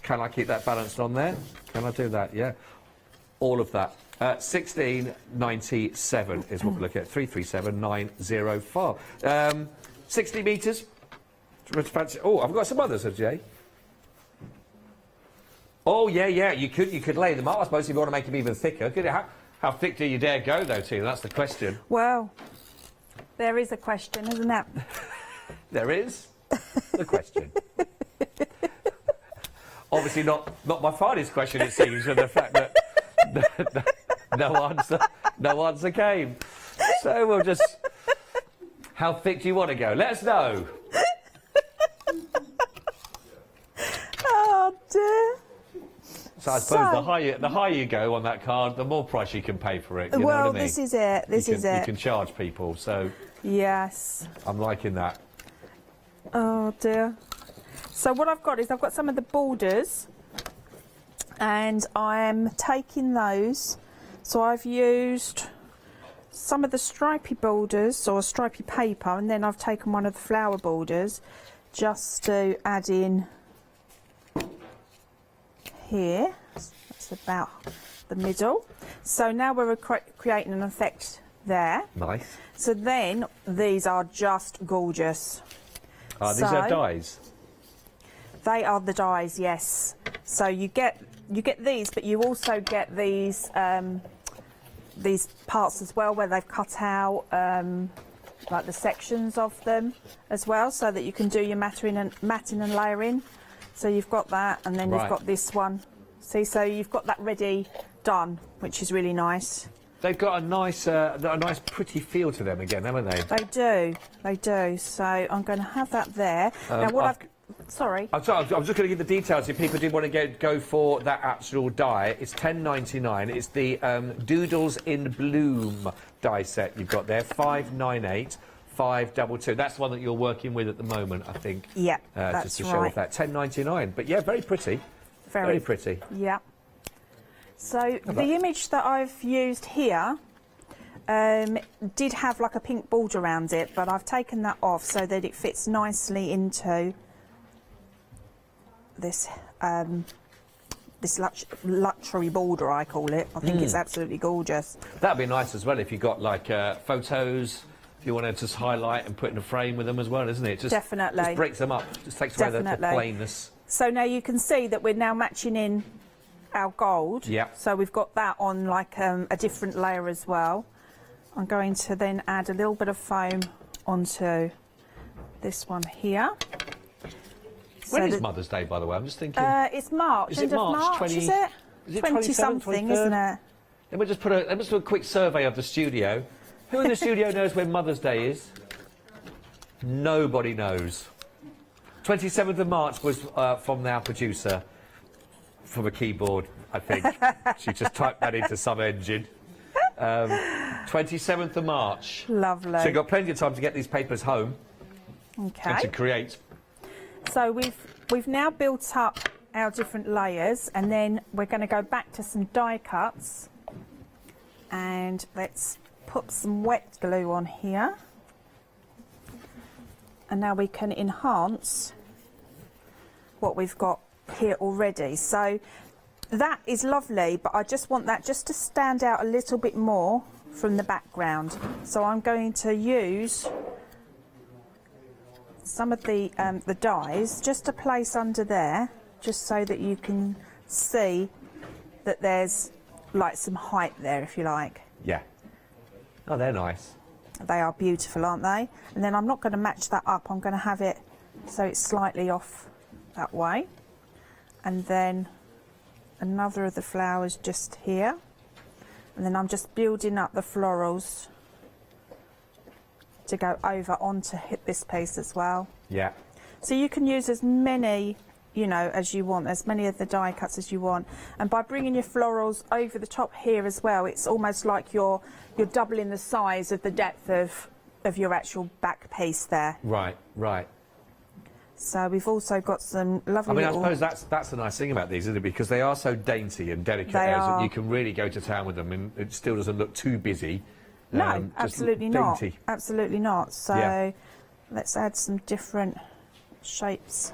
Can I keep that balanced on there? Can I do that? Yeah. All of that. $16.97 is what we're looking at. 337,905. 60 metres. Oh, I've got some others, Jay. Oh, yeah, you could lay them up, I suppose, if you want to make them even thicker. How thick do you dare go, though, Tina? That's the question. Well, there is a question, isn't there? There is? The question. Obviously not my finest question, it seems, with the fact that no answer came. So we'll just... How thick do you want to go? Let us know. Oh, dear. So I suppose the higher you go on that card, the more price you can pay for it. You know what I mean? This is it. You can charge people, so... Yes. I'm liking that. Oh, dear. So what I've got is I've got some of the borders, and I'm taking those. So I've used some of the stripy borders, or stripy paper, and then I've taken one of the flower borders just to add in here. That's about the middle. So now we're creating an effect there. Nice. So then these are just gorgeous. These are dies? They are the dies, yes. So you get these, but you also get these parts as well where they've cut out like the sections of them as well, so that you can do your matting and layering. So you've got that, and then you've got this one. See, so you've got that ready, done, which is really nice. They've got a nice pretty feel to them again, haven't they? They do. So I'm going to have that there. Now what Sorry. I'm just going to give the details if people do want to go for that actual die. It's £10.99. It's the Doodles in Bloom die set you've got there, 598. 522. That's the one that you're working with at the moment, I think. Yeah, just to show off that. £10.99. But yeah, very pretty. Very pretty. Yeah. So the image that I've used here did have like a pink border around it, but I've taken that off so that it fits nicely into this this luxury border, I call it. I think it's absolutely gorgeous. That'd be nice as well if you got like photos. If you wanted to just highlight and put in a frame with them as well, isn't it? Definitely. Just breaks them up. Just takes away the plainness. So now you can see that we're now matching in our gold. Yeah. So we've got that on like a different layer as well. I'm going to then add a little bit of foam onto this one here. When is Mother's Day, by the way? I'm just thinking. It's March. Is it March? Is it? 20-something, isn't it? Let me just do a quick survey of the studio. Who in the studio knows when Mother's Day is? Nobody knows. 27th of March was from our producer, from a keyboard, I think. She just typed that into some engine. 27th of March. Lovely. So you've got plenty of time to get these papers home. Okay. And to create. So we've now built up our different layers, and then we're going to go back to some die cuts, and let's put some wet glue on here, and now we can enhance what we've got here already. So that is lovely, but I just want that just to stand out a little bit more from the background. So I'm going to use some of the dies just to place under there, just so that you can see that there's like some height there, if you like. Yeah. Oh, they're nice. They are beautiful, aren't they? And then I'm not going to match that up. I'm going to have it so it's slightly off that way. And then another of the flowers just here. And then I'm just building up the florals to go over onto this piece as well. Yeah. So you can use as many, you know, as you want, as many of the die cuts as you want. And by bringing your florals over the top here as well, it's almost like you're doubling the size of the depth of your actual back piece there. Right, right. So we've also got some lovely. I mean, little... I suppose that's the nice thing about these, isn't it? Because they are so dainty and delicate, They you can really go to town with them, and it still doesn't look too busy. No, absolutely not. Dainty. Absolutely not. So Yeah. let's add some different shapes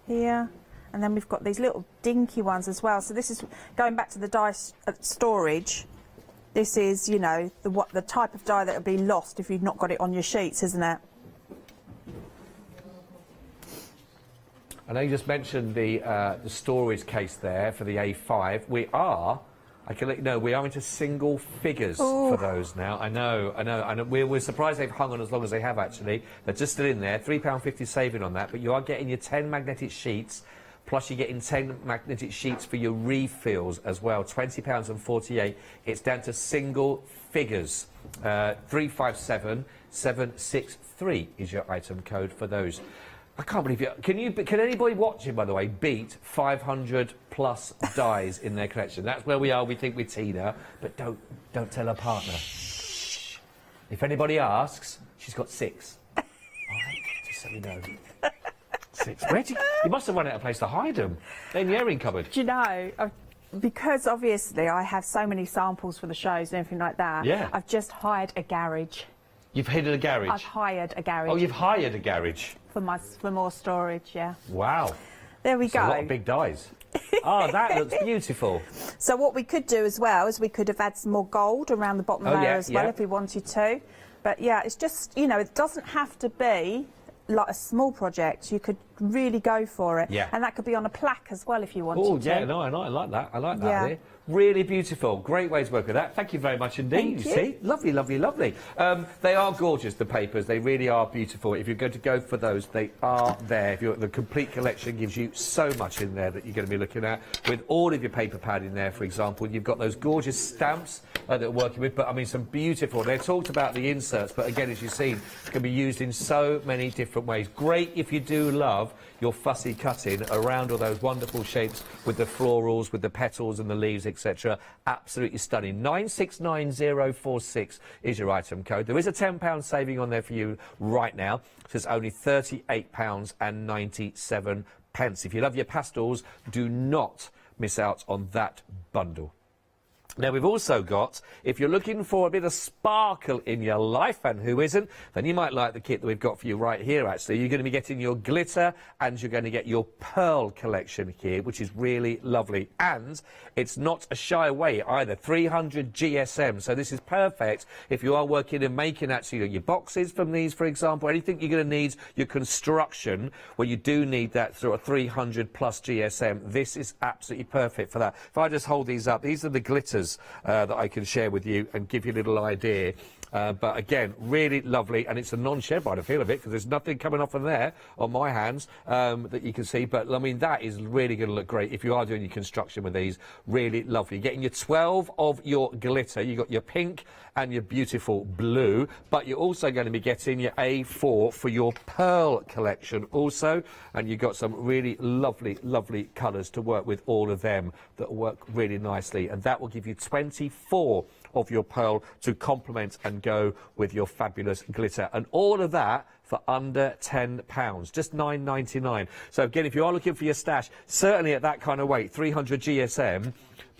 here. And then we've got these little dinky ones as well. So this is going back to the die storage. This is, you know, the type of die that would be lost if you've not got it on your sheets, isn't it? I know you just mentioned the storage case there for the A5. I can let you know, we are into single figures for those now. I know. And we're surprised they've hung on as long as they have, actually. They're just still in there, £3.50 saving on that, but you are getting your 10 magnetic sheets, plus you're getting 10 magnetic sheets for your refills as well, £20.48. It's down to single figures. 357763 is your item code for those. I can't believe it. Can anybody watching, by the way, beat 500 plus dies in their collection? That's where we are, we think, with Tina, but don't tell her partner. Shh. If anybody asks, she's got 6. All right, just so we know. 6. You must have run out of place to hide them. They're in the airing cupboard. Do you know, because obviously I have so many samples for the shows and everything like that, Yeah. I've just hired a garage. You've hidden a garage? I've hired a garage. Oh, you've hired a garage? For more storage, yeah. Wow. There we go. A lot of big dies. Oh, that looks beautiful. So what we could do as well is we could have had some more gold around the bottom layer as well if we wanted to. But yeah, it's just, you know, it doesn't have to be like a small project. You could really go for it. Yeah. And that could be on a plaque as well if you wanted to. Oh, yeah, no, I like that. I like that. Yeah. There. Really beautiful. Great way to work with that. Thank you very much indeed. Thank you. See? Lovely, lovely, lovely. They are gorgeous, the papers. They really are beautiful. If you're going to go for those, they are there. The complete collection gives you so much in there that you're going to be looking at. With all of your paper pad in there, for example, you've got those gorgeous stamps that we're working with, but I mean some beautiful. They talked about the inserts, but again, as you've seen, it can be used in so many different ways. Great if you do love your fussy cutting around all those wonderful shapes with the florals, with the petals and the leaves, etc. Absolutely stunning. 969046 is your item code. There is a £10 saving on there for you right now, so it's only £38.97. If you love your pastels, do not miss out on that bundle. Now, we've also got, if you're looking for a bit of sparkle in your life, and who isn't, then you might like the kit that we've got for you right here, actually. You're going to be getting your glitter, and you're going to get your pearl collection here, which is really lovely. And it's not a shy away either, 300 GSM. So this is perfect if you are working and making, actually, your boxes from these, for example. Anything you're going to need, your construction, where you do need that sort of 300 plus GSM. This is absolutely perfect for that. If I just hold these up, these are the glitters that I can share with you and give you a little idea. But again, really lovely, and it's a non-shed by the feel of it, because there's nothing coming off of there on my hands that you can see. But I mean, that is really going to look great if you are doing your construction with these. Really lovely. You're getting your 12 of your glitter. You've got your pink and your beautiful blue, but you're also going to be getting your A4 for your pearl collection also, and you've got some really lovely, lovely colours to work with, all of them that work really nicely, and that will give you 24 of your pearl to complement and go with your fabulous glitter, and all of that for under £10, just £9.99. So again, if you are looking for your stash, certainly at that kind of weight, 300 GSM,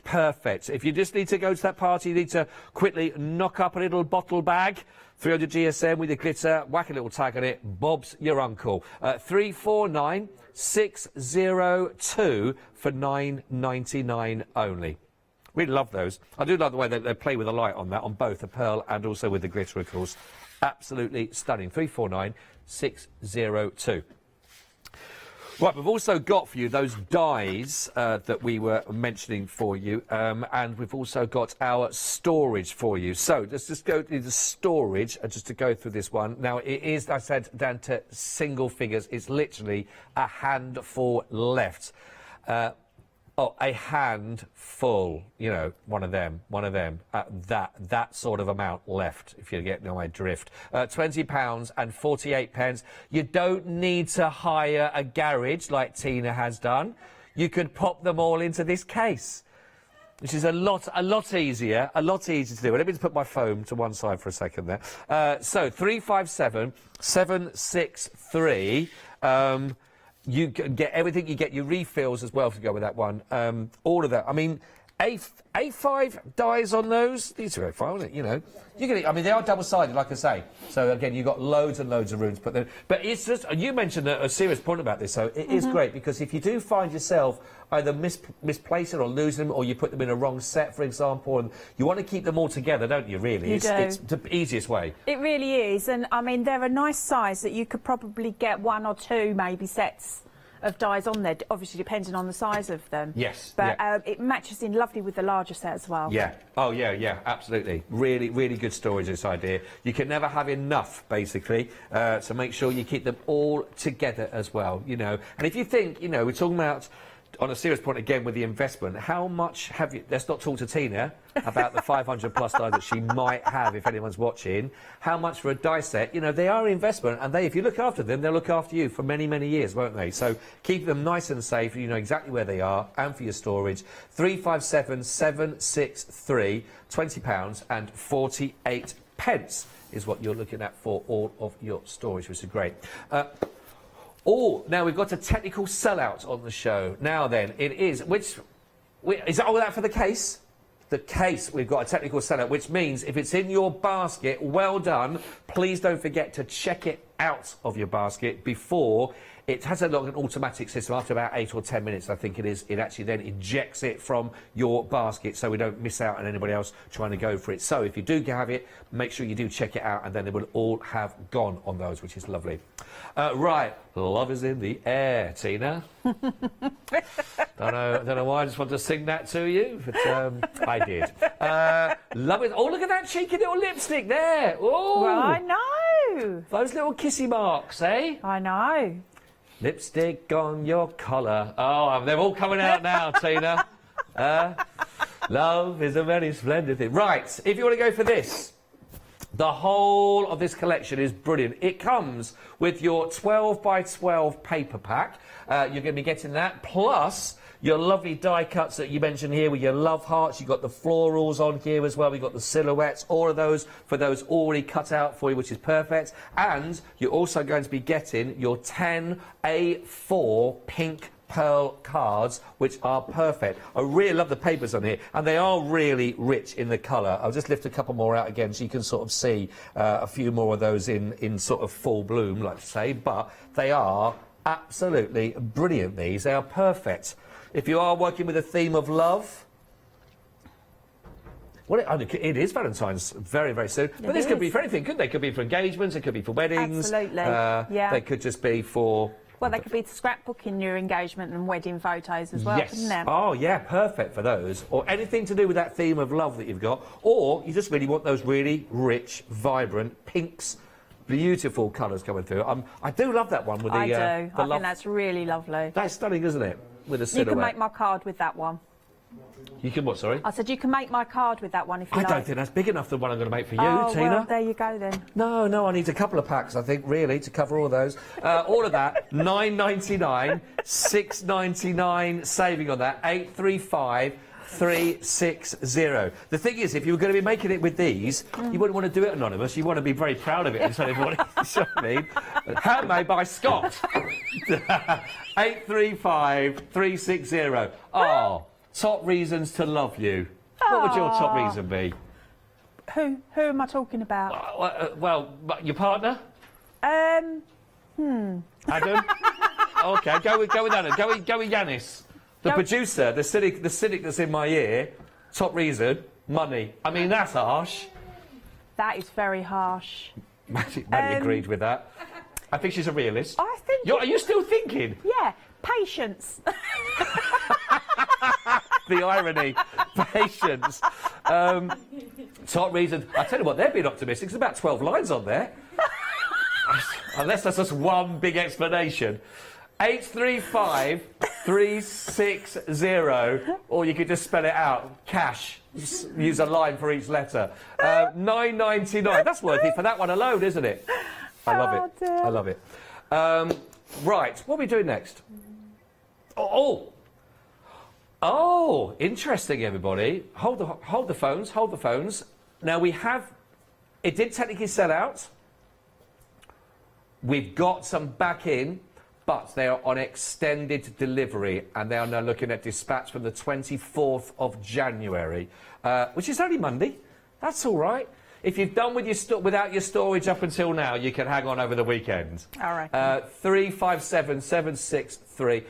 perfect. If you just need to go to that party, you need to quickly knock up a little bottle bag, 300 GSM with your glitter, whack a little tag on it, Bob's your uncle. 349602 for £9.99 only. We love those. I do love the way they play with the light on that, on both the pearl and also with the glitter, of course. Absolutely stunning. 349 602. Right, we've also got for you those dies that we were mentioning for you, and we've also got our storage for you. So let's just go to the storage, just to go through this one. Now, it is, I said, down to single figures. It's literally a handful left. A handful, you know, one of them, that sort of amount left, if you get my drift. £20 and 48 pence. You don't need to hire a garage like Tina has done. You could pop them all into this case, which is a lot easier to do. Let me just put my phone to one side for a second there. So 357 763. You get everything. You get your refills as well if you go with that one. All of that. I mean, A5 dies on those. These are A5, aren't it? You know, you're gonna. I mean, they are double-sided, like I say. So again, you've got loads and loads of rooms. But it's just. You mentioned a serious point about this. So it is great because if you do find yourself either misplacing or losing them, or you put them in a wrong set, for example, and you want to keep them all together, don't you? Really, it's the easiest way. It really is, and I mean they're a nice size that you could probably get 1 or 2 maybe sets of dies on there, obviously depending on the size of them. Yes. But it matches in lovely with the larger set as well. Yeah. Oh, yeah, absolutely. Really, really good storage, this idea. You can never have enough, basically, so make sure you keep them all together as well, you know. And if you think, you know, we're talking about, on a serious point again with the investment, how much have you... Let's not talk to Tina about the 500 plus dies that she might have if anyone's watching. How much for a die set? You know, they are investment, and if you look after them, they'll look after you for many, many years, won't they? So keep them nice and safe. You know exactly where they are, and for your storage. 357 763, £20 and 48 pence is what you're looking at for all of your storage, which is great. Now we've got a technical sellout on the show. Now then, it is, is that all that for the case? The case, we've got a technical sellout, which means if it's in your basket, well done. Please don't forget to check it out of your basket before. It has an automatic system. After about 8 or 10 minutes, I think it is, it actually then ejects it from your basket so we don't miss out on anybody else trying to go for it. So if you do have it, make sure you do check it out, and then they will all have gone on those, which is lovely. Right, love is in the air, Tina. don't know why I just want to sing that to you, but I did. Love it. Oh, look at that cheeky little lipstick there. Oh, well, I know. Those little kissy marks, eh? I know. Lipstick on your collar. Oh, they're all coming out now, Tina. Love is a very splendid thing. Right, if you want to go for this, the whole of this collection is brilliant. It comes with your 12 by 12 paper pack. You're going to be getting that, plus your lovely die cuts that you mentioned here with your love hearts. You've got the florals on here as well. We've got the silhouettes, all of those for those already cut out for you, which is perfect. And you're also going to be getting your 10 A4 pink pearl cards, which are perfect. I really love the papers on here, and they are really rich in the colour. I'll just lift a couple more out again so you can sort of see a few more of those in sort of full bloom, like to say, but they are absolutely brilliant, these. They are perfect. If you are working with a theme of love, well, it is Valentine's very, very soon. But this could be for anything, couldn't they? It could be for engagements, it could be for weddings. Absolutely, yeah. They could just be for... Well, they could be scrapbooking your engagement and wedding photos as well, couldn't they? Oh, yeah, perfect for those. Or anything to do with that theme of love that you've got. Or you just really want those really rich, vibrant pinks, beautiful colours coming through. I do love that one with the... I do. I think that's really lovely. That's stunning, isn't it? With the silhouette. You can make my card with that one. You can what, sorry? I said you can make my card with that one if you like. I don't think that's big enough, the one I'm going to make for you, oh, Tina. Well, there you go then. No, I need a couple of packs, I think, really, to cover all those. All of that, $9.99, $6.99 saving on that, 835 360. The thing is, if you were going to be making it with these, you wouldn't want to do it anonymous. You want to be very proud of it and tell everybody. You know what I mean? Handmade by Scott. 835 360. Oh, top reasons to love you. What would your top reason be? Who am I talking about? Well, your partner. Adam. Okay, go with Adam. Go with Yanis. The producer, the cynic that's in my ear, top reason, money. I mean, that's harsh. That is very harsh. Maddie agreed with that. I think she's a realist. I think... Are you still thinking? Yeah, patience. The irony. Patience. Top reason. I tell you what, they're being optimistic. There's about 12 lines on there. Unless that's just one big explanation. 835 360, or you could just spell it out. Cash. Use a line for each letter. 9.99. That's worth it for that one alone, isn't it? I love it. Dear. I love it. Right, what are we doing next? Oh, interesting, everybody. Hold the phones. Hold the phones. Now we have. It did technically sell out. We've got some back in, but they are on extended delivery, and they are now looking at dispatch from the 24th of January, which is only Monday. That's all right. If you've done with without your storage up until now, you can hang on over the weekend. All right. 357763.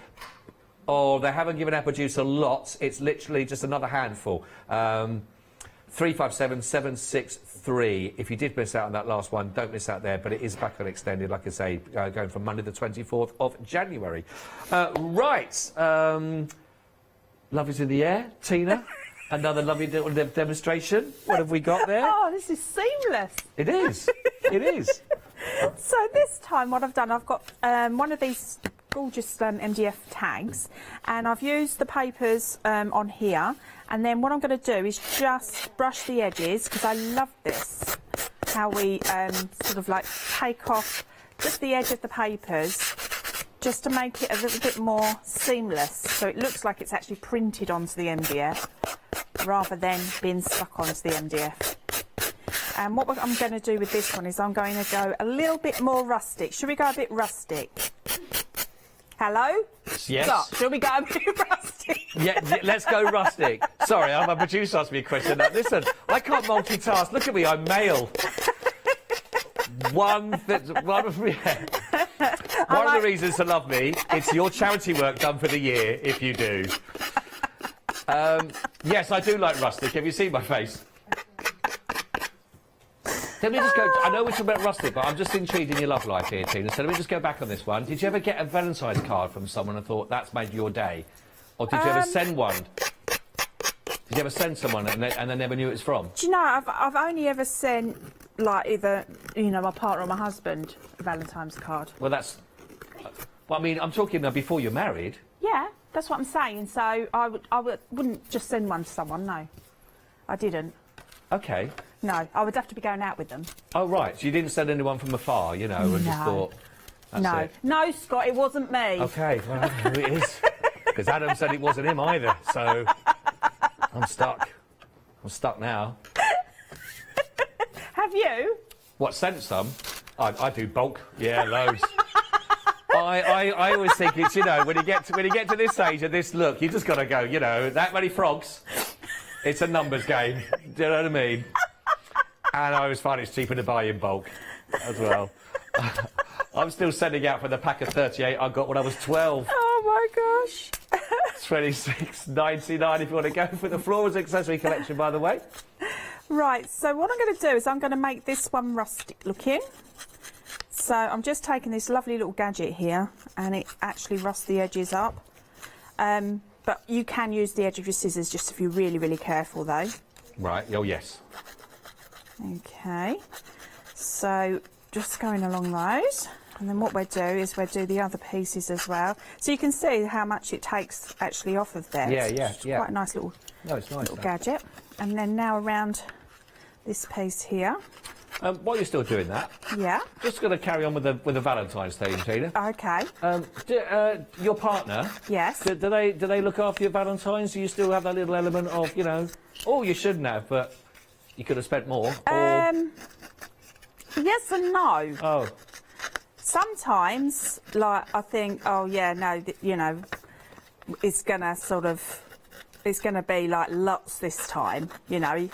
Oh, they haven't given our producer lots. It's literally just another handful. 357763. If you did miss out on that last one, don't miss out there. But it is back on extended, like I say, going from Monday the 24th of January. Right. Love is in the air. Tina, another lovely demonstration. What have we got there? Oh, this is seamless. It is. It is. So this time what I've done, I've got one of these gorgeous MDF tags, and I've used the papers on here, and then what I'm going to do is just brush the edges, because I love this, how we sort of like take off just the edge of the papers just to make it a little bit more seamless, so it looks like it's actually printed onto the MDF rather than being stuck onto the MDF. And what I'm going to do with this one is I'm going to go a little bit more rustic. Should we go a bit rustic? Hello? Yes. Stop. Shall we go a bit rustic? Yeah, let's go rustic. Sorry, my producer asked me a question. Now, listen, I can't multitask. Look at me, I'm male. One of the reasons to love me, it's your charity work done for the year, if you do. Yes, I do like rustic. Have you seen my face? Let me just go. I know we're talking about rustic, but I'm just intrigued in your love life here, Tina. So let me just go back on this one. Did you ever get a Valentine's card from someone and thought that's made your day? Or did you ever send one? Did you ever send someone and they never knew it was from? Do you know, I've only ever sent, like, either, you know, my partner or my husband a Valentine's card. Well, that's... Well, I mean, I'm talking before you're married. Yeah, that's what I'm saying. So I wouldn't just send one to someone, no. I didn't. OK. No, I would have to be going out with them. Oh, right. So you didn't send anyone from afar, you know, and just thought... That's it. No, Scott, it wasn't me. OK, well, it is. Because Adam said it wasn't him either, so... I'm stuck. I'm stuck now. Have you? What, sent some? I do bulk. Yeah, loads. I always think it's, you know, when you get to this stage and this look, you just got to go, you know, that many frogs. It's a numbers game. Do you know what I mean? And I always find it's cheaper to buy in bulk as well. I'm still sending out for the pack of 38 I got when I was 12. Oh my gosh. $26.99 if you want to go for the Florals accessory collection, by the way. Right, so what I'm going to do is I'm going to make this one rustic looking. So I'm just taking this lovely little gadget here, and it actually rusts the edges up. But you can use the edge of your scissors just if you're really, really careful, though. Right, oh yes. OK, so just going along those. And then what we'll do is we'll do the other pieces as well. So you can see how much it takes actually off of there. Yeah, it's quite a nice little, little gadget. And then now around this piece here. While you're still doing that, just going to carry on with the Valentine's theme, Tina. OK. Your partner, yes, do they look after your Valentine's? Do you still have that little element of, you know, oh, you shouldn't have, but you could have spent more? Or... Yes and no. Oh. Sometimes, like, I think, oh yeah, no, you know, it's gonna be like lots this time, you know,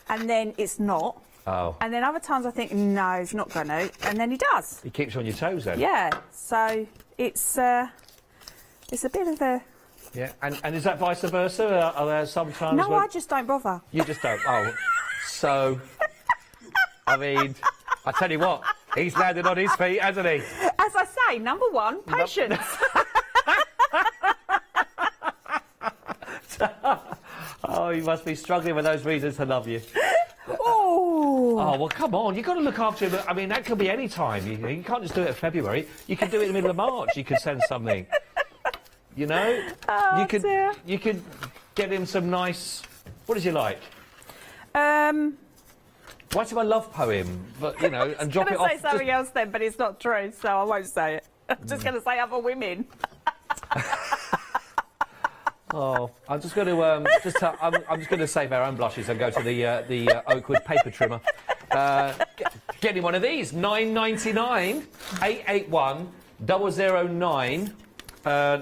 and then it's not. Oh. And then other times I think, no, he's not gonna, and then he does. He keeps you on your toes then. Yeah. So it's a bit of a. Yeah. And is that vice versa? Are there sometimes? No, I just don't bother. You just don't. Oh. So. I mean, I tell you what. He's landed on his feet, hasn't he? As I say, number one, patience. Oh, you must be struggling with those reasons to love you. Oh. Oh, well, come on. You've got to look after him. I mean, that could be any time. You can't just do it in February. You can do it in the middle of March. You can send something. You know? Oh, you could, dear. you could get him some nice... What does he like? Write him a love poem, but, you know, and drop it off. I was going to say something else then, but it's not true, so I won't say it. I'm just going to say other women. Oh, I'm just going to I'm just going to save our own blushes and go to the Oakwood paper trimmer. Get him one of these. $9.99, 881 009.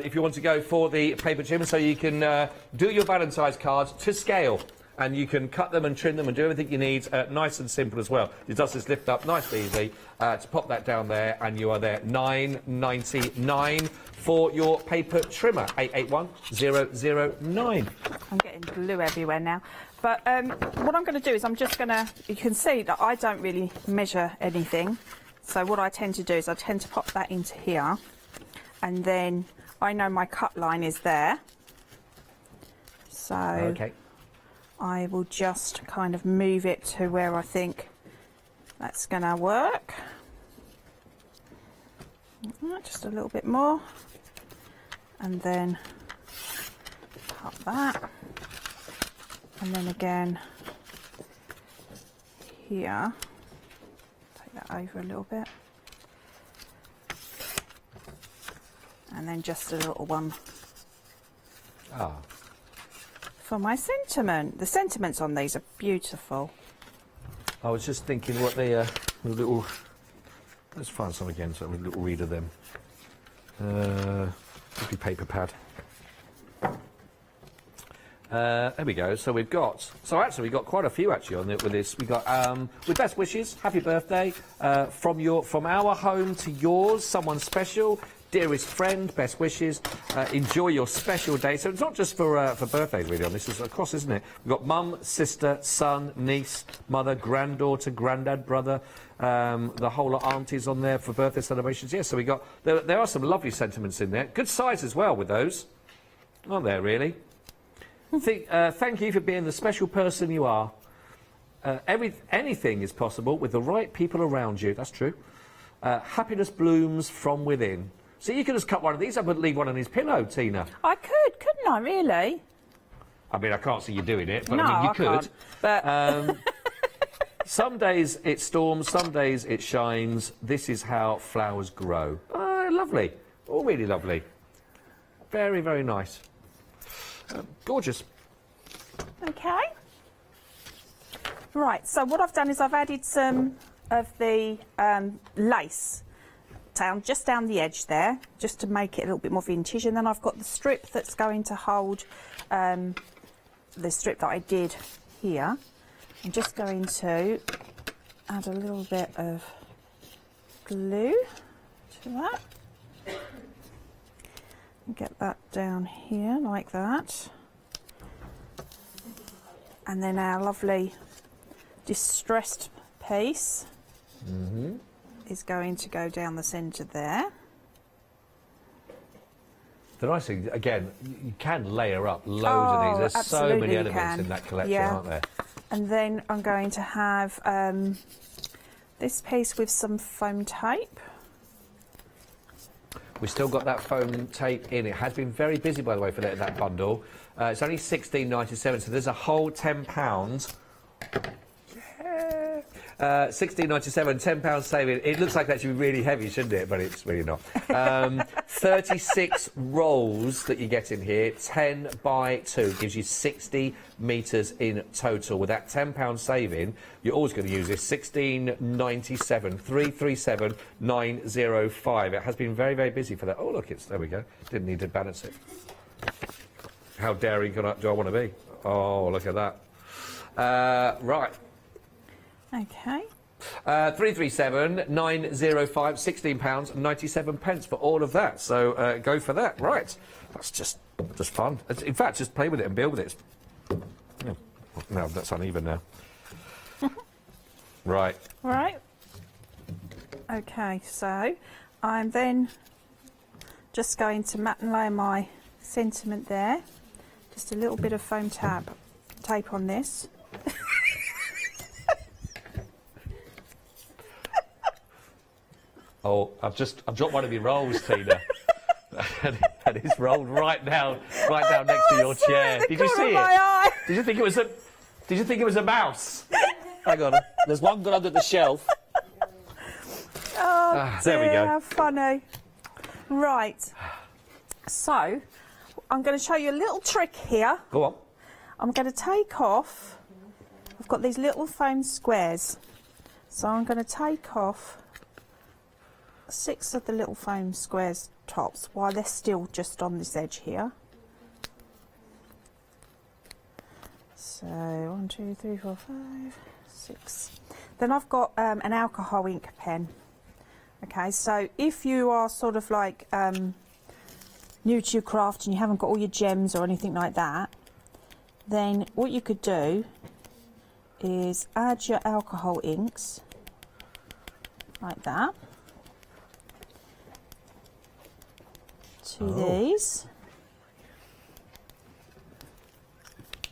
If you want to go for the paper trimmer, so you can do your Valentine's cards to scale. And you can cut them and trim them and do everything you need, nice and simple as well. It does just lift up nice and easy to pop that down there, and you are there. $9.99 for your paper trimmer. 881009. I'm getting glue everywhere now. But what I'm going to do is I'm just going to... You can see that I don't really measure anything. So what I tend to do is I tend to pop that into here. And then I know my cut line is there. So... Okay. I will just kind of move it to where I think that's going to work. Just a little bit more. And then cut that. And then again here. Take that over a little bit. And then just a little one. Ah. For my sentiment. The sentiments on these are beautiful. I was just thinking what the little... Let's find some again, so a little read of them. Maybe paper pad. There we go. So we've got... So actually, we've got quite a few actually on it with this. We got with best wishes, happy birthday, from our home to yours, someone special. Dearest friend, best wishes, enjoy your special day. So it's not just for birthdays really on this, it's across, isn't it? We've got mum, sister, son, niece, mother, granddaughter, granddad, brother, the whole lot aunties on there for birthday celebrations. Yeah, so we got, there are some lovely sentiments in there. Good size as well with those, aren't there really? Thank you for being the special person you are. Anything is possible with the right people around you, that's true. Happiness blooms from within. So you could just cut one of these up and leave one on his pillow, Tina. I could, couldn't I, really? I mean, I can't see you doing it, but no, I mean, you could. Can't, but... some days it storms, some days it shines. This is how flowers grow. Oh, lovely. Oh, really lovely. Very, very nice. Gorgeous. Okay. Right, so what I've done is I've added some of the lace just down the edge there, just to make it a little bit more vintage, and then I've got the strip that's going to hold the strip that I did here. I'm just going to add a little bit of glue to that and get that down here like that, and then our lovely distressed piece is going to go down the centre there. The nice thing, again, you can layer up loads of these. There's so many elements in that collection, aren't there? And then I'm going to have this piece with some foam tape. We've still got that foam tape in. It has been very busy, by the way, for that bundle. It's only £16.97, so there's a whole £10. £16.97, £10 saving. It looks like that should be really heavy, shouldn't it? But it's really not. 36 rolls that you get in here, 10 by 2, gives you 60 metres in total. With that £10 saving, you're always going to use this. £16.97, 337 905. It has been very, very busy for that. Oh, look, there we go. Didn't need to balance it. How daring do I want to be? Oh, look at that. Right. Okay. 337 905, £16.97 for all of that. So go for that. Right. That's just fun. In fact, just play with it and build with it. Oh, no, that's uneven now. Right. Right. Okay, so I'm then just going to mat and layer my sentiment there. Just a little bit of foam tape on this. Oh, I've dropped one of your rolls, Tina. and it's rolled right down next to your chair. Did you see it? Did you think it was a mouse? Hang on. There's one gone under the shelf. Oh, there we go. How funny. Right. So, I'm going to show you a little trick here. Go on. I'm going to take off. I've got these little foam squares. So I'm going to take off 6 of the little foam squares tops while they're still just on this edge here. So 1, 2, 3, 4, 5, 6. Then I've got an alcohol ink pen. Okay, so if you are sort of like new to your craft and you haven't got all your gems or anything like that, then what you could do is add your alcohol inks like that to these,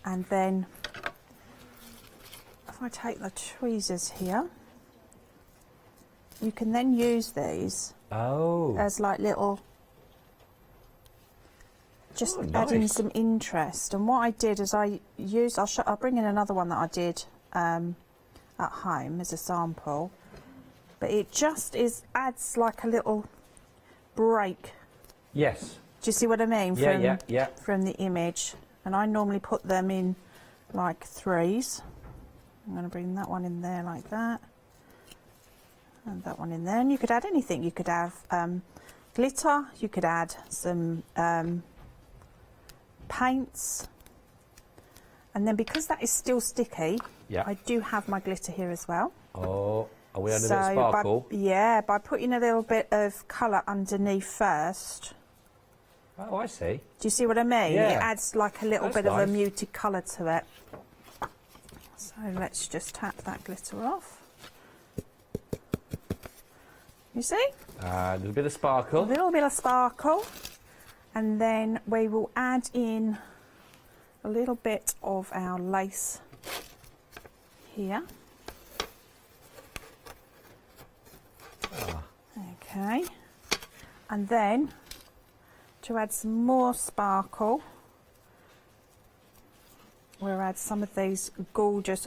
and then if I take the tweezers here, you can then use these as like little, just adding some interest. And what I did is I'll bring in another one that I did at home as a sample, but it just adds like a little break. Yes. Do you see what I mean? From the image. And I normally put them in like 3s. I'm going to bring that one in there like that. And that one in there. And you could add anything. You could have glitter. You could add some paints. And then because that is still sticky, I do have my glitter here as well. Oh, are we under that sparkle? By putting a little bit of colour underneath first. Oh, I see. Do you see what I mean? Yeah. It adds like a little bit of a muted colour to it. So let's just tap that glitter off. You see? A little bit of sparkle. A little bit of sparkle. And then we will add in a little bit of our lace here. Okay. And then to add some more sparkle, we'll add some of these gorgeous.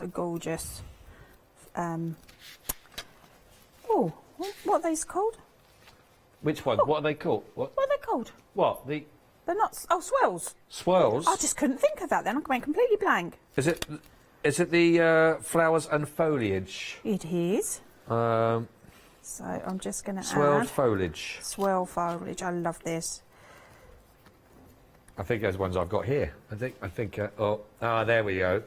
Oh, what are these called? Which one? What are they called? What are they called? What? They're not. Oh, swirls. Swirls? I just couldn't think of that then. I went completely blank. Is it the flowers and foliage? It is. So I'm just going to add swirled foliage. Swirl foliage. I love this. I think those ones I've got here. I think. There we go.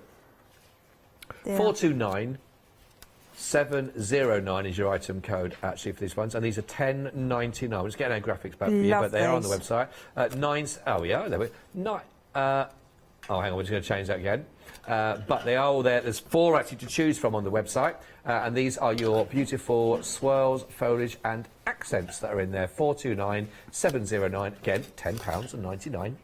There. 429709 is your item code actually for these ones, and these are $10.99. We're just getting our graphics back for you, but they are on the website. There we go. Hang on, we're just going to change that again. But they are all there. There's 4 actually to choose from on the website, and these are your beautiful swirls, foliage, and accents that are in there. 429709. Again, £10.99.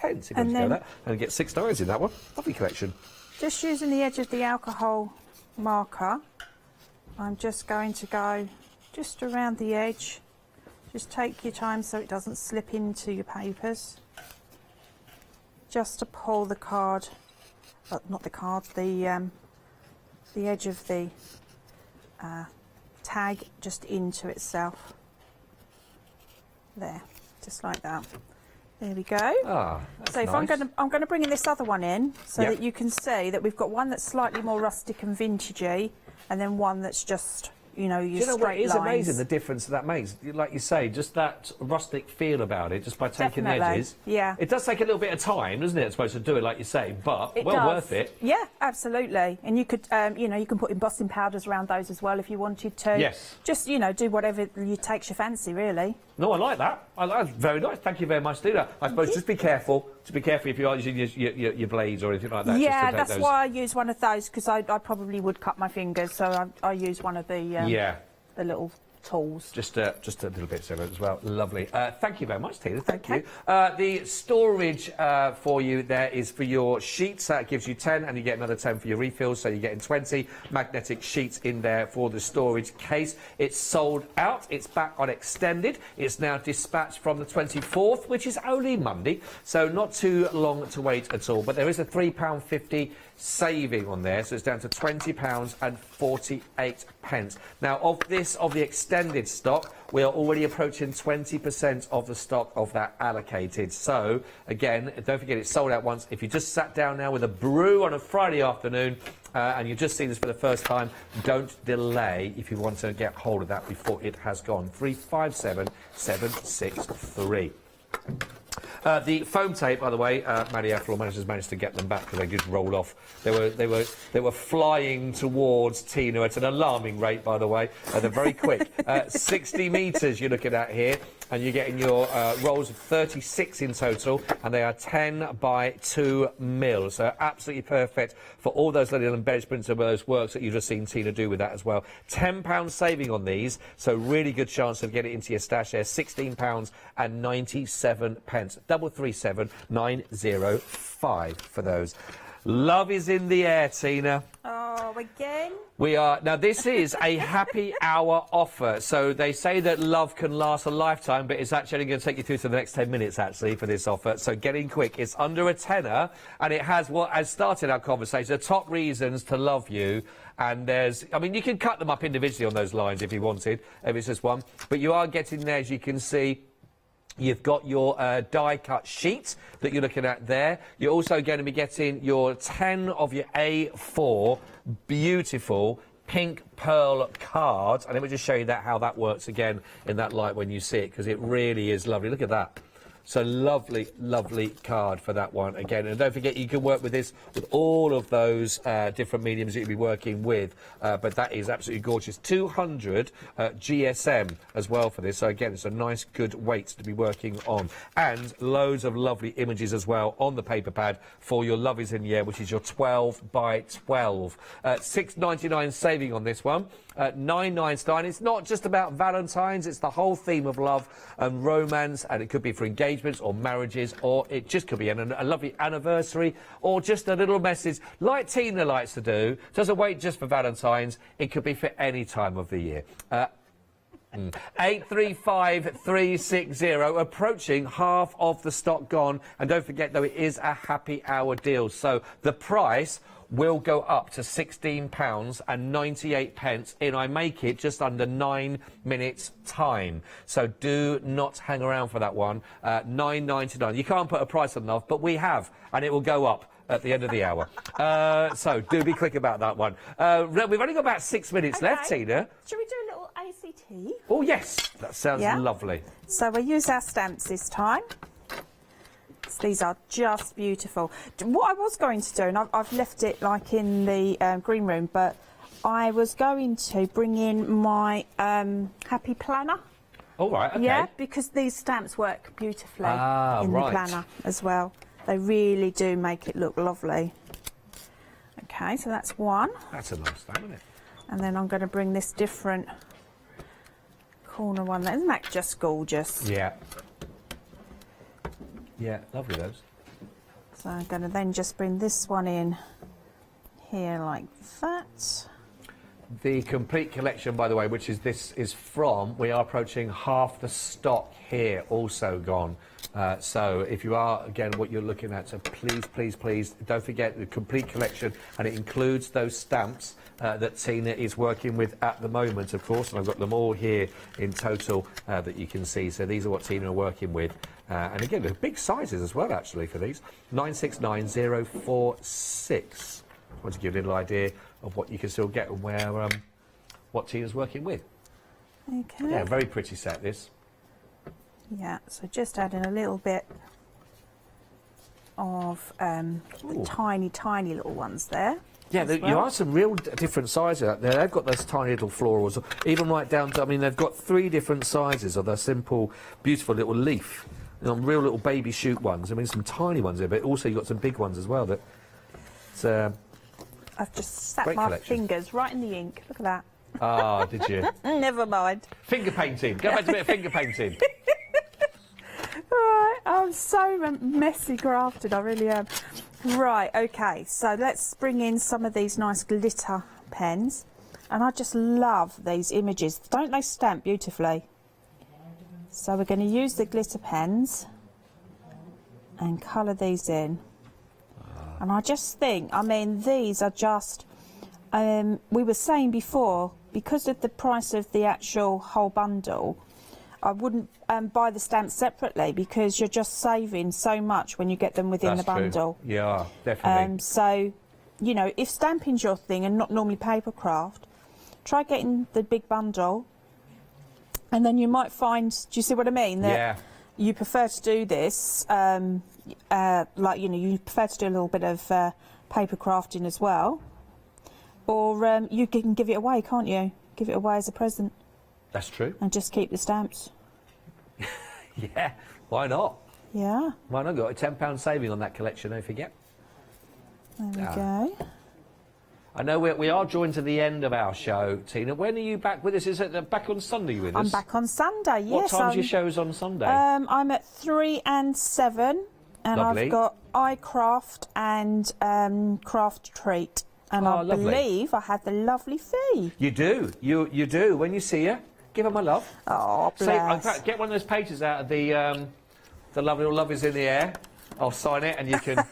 If you want to go that and get 6 dies in that one. Lovely collection. Just using the edge of the alcohol marker, I'm just going to go just around the edge. Just take your time so it doesn't slip into your papers. Just to pull the card, not the card, the edge of the tag just into itself. There, just like that. There we go. So if nice. I'm going to bring in this other one in so that you can see that we've got one that's slightly more rustic and vintagey, and then one that's just, your straight lines. It is amazing the difference that makes. Like you say, just that rustic feel about it, just by taking the edges. Yeah. It does take a little bit of time, doesn't it? It's supposed to do it, like you say, but worth it. Yeah, absolutely. And you could, you can put embossing powders around those as well if you wanted to. Yes. Just, do whatever takes your fancy, really. No, I like that. That's very nice. Thank you very much, Tina. I suppose just be careful. To be careful if you are using your blades or anything like that. Yeah, that's why I use one of those, because I probably would cut my fingers, so I use one of the little tools. Just a little bit so as well. Lovely. Thank you very much, Tina. Thank you. The storage for you there is for your sheets. That gives you 10, and you get another 10 for your refills. So you're getting 20 magnetic sheets in there for the storage case. It's sold out. It's back on extended. It's now dispatched from the 24th, which is only Monday. So not too long to wait at all. But there is a £3.50 saving on there, so it's down to £20.48. Now, of the extended stock, we are already approaching 20% of the stock of that allocated. So, again, don't forget it's sold out once. If you just sat down now with a brew on a Friday afternoon and you've just seen this for the first time, don't delay if you want to get hold of that before it has gone. 357763. The foam tape, by the way, Maddie, our floor managers managed to get them back because they just rolled off. They were flying towards Tina at an alarming rate, by the way. They're very quick. 60 metres you're looking at here, and you're getting your rolls of 36 in total, and they are 10 by 2 mil. So absolutely perfect for all those little embellishments and those works that you've just seen Tina do with that as well. £10 saving on these, so really good chance of getting it into your stash there. £16.97. 337905 for those. Love is in the air, Tina. Oh, again? We are. Now, this is a happy hour offer. So they say that love can last a lifetime, but it's actually going to take you through to the next 10 minutes, actually, for this offer. So get in quick. It's under a tenner, and it has what has started our conversation, the top reasons to love you. And there's, I mean, you can cut them up individually on those lines if you wanted, if it's just one. But you are getting there, as you can see. You've got your die-cut sheet that you're looking at there. You're also going to be getting your 10 of your A4 beautiful pink pearl cards. And let me just show you how that works again in that light when you see it, because it really is lovely. Look at that. So lovely, lovely card for that one again. And don't forget, you can work with this with all of those different mediums that you'll be working with. But that is absolutely gorgeous. 200 GSM as well for this. So again, it's a nice, good weight to be working on. And loads of lovely images as well on the paper pad for your Love is in the Air, which is your 12 by 12. £6.99 saving on this one. £9.99. It's not just about Valentine's, it's the whole theme of love and romance, and it could be for engagements or marriages, or it just could be a lovely anniversary, or just a little message like Tina likes to do. Doesn't wait just for Valentine's, it could be for any time of the year. 835360, approaching half of the stock gone, and don't forget though, it is a happy hour deal, so the price will go up to £16.98 and I make it just under 9 minutes time. So do not hang around for that one. £9.99. You can't put a price on love, but we have, and it will go up at the end of the hour. So do be quick about that one. We've only got about 6 minutes left, Tina. Should we do a little ACT? Oh yes, that sounds lovely. So we'll use our stamps this time. These are just beautiful. What I was going to do, and I've left it like in the green room, but I was going to bring in my happy planner. All right, okay. Yeah, because these stamps work beautifully in the planner as well. They really do make it look lovely. Okay, so that's one. That's a nice stamp, isn't it? And then I'm going to bring this different corner one. Isn't that just gorgeous? Yeah. Yeah, lovely those. So I'm going to then just bring this one in here like that. The complete collection, by the way, which is this is from, we are approaching half the stock here, also gone. So if you are, again, what you're looking at, so please, please, please, don't forget the complete collection, and it includes those stamps that Tina is working with at the moment, of course, and I've got them all here in total that you can see. So these are what Tina are working with. And again, they're big sizes as well, actually, for these. 969046. I want to give you a little idea of what you can still get and where, what Tina's working with. Okay. Yeah, very pretty set, this. Yeah, so just adding a little bit of the tiny, tiny little ones there. Yeah, you are some real different sizes out there. They've got those tiny little florals, even right down to, I mean, they've got 3 different sizes of their simple, beautiful little leaf. Real little baby shoot ones. I mean, some tiny ones there, but also you've got some big ones as well. That it's, I've just sat my fingers right in the ink. Look at that. Ah, did you? Never mind. Finger painting. Go back to a bit of finger painting. Right, I'm so messy grafted, I really am. Right, okay, so let's bring in some of these nice glitter pens. And I just love these images. Don't they stamp beautifully? So we're going to use the glitter pens and colour these in. And I just think, I mean, these are just, we were saying before, because of the price of the actual whole bundle, I wouldn't buy the stamps separately because you're just saving so much when you get them within the bundle. True. Yeah, definitely. So, you know, if stamping's your thing and not normally paper craft, try getting the big bundle, and then you might find, do you see what I mean? That you prefer to do this, like, you know, you prefer to do a little bit of paper crafting as well, or you can give it away, can't you? Give it away as a present. That's true. And just keep the stamps. Yeah, why not? Yeah. Why not? Got a £10 saving on that collection, don't forget. There we go. I know we are drawing to the end of our show, Tina. When are you back with us? Is it back on Sunday you're with us? I'm back on Sunday, yes. What time's your shows on Sunday? I'm at 3 and 7, and Lovely. I've got iCraft and Craft Treat. And I believe I had the lovely Fee. You do. You do. When you see her, give her my love. Oh, bless. So, in fact, get one of those pages out of the lovely love is in the air. I'll sign it and you can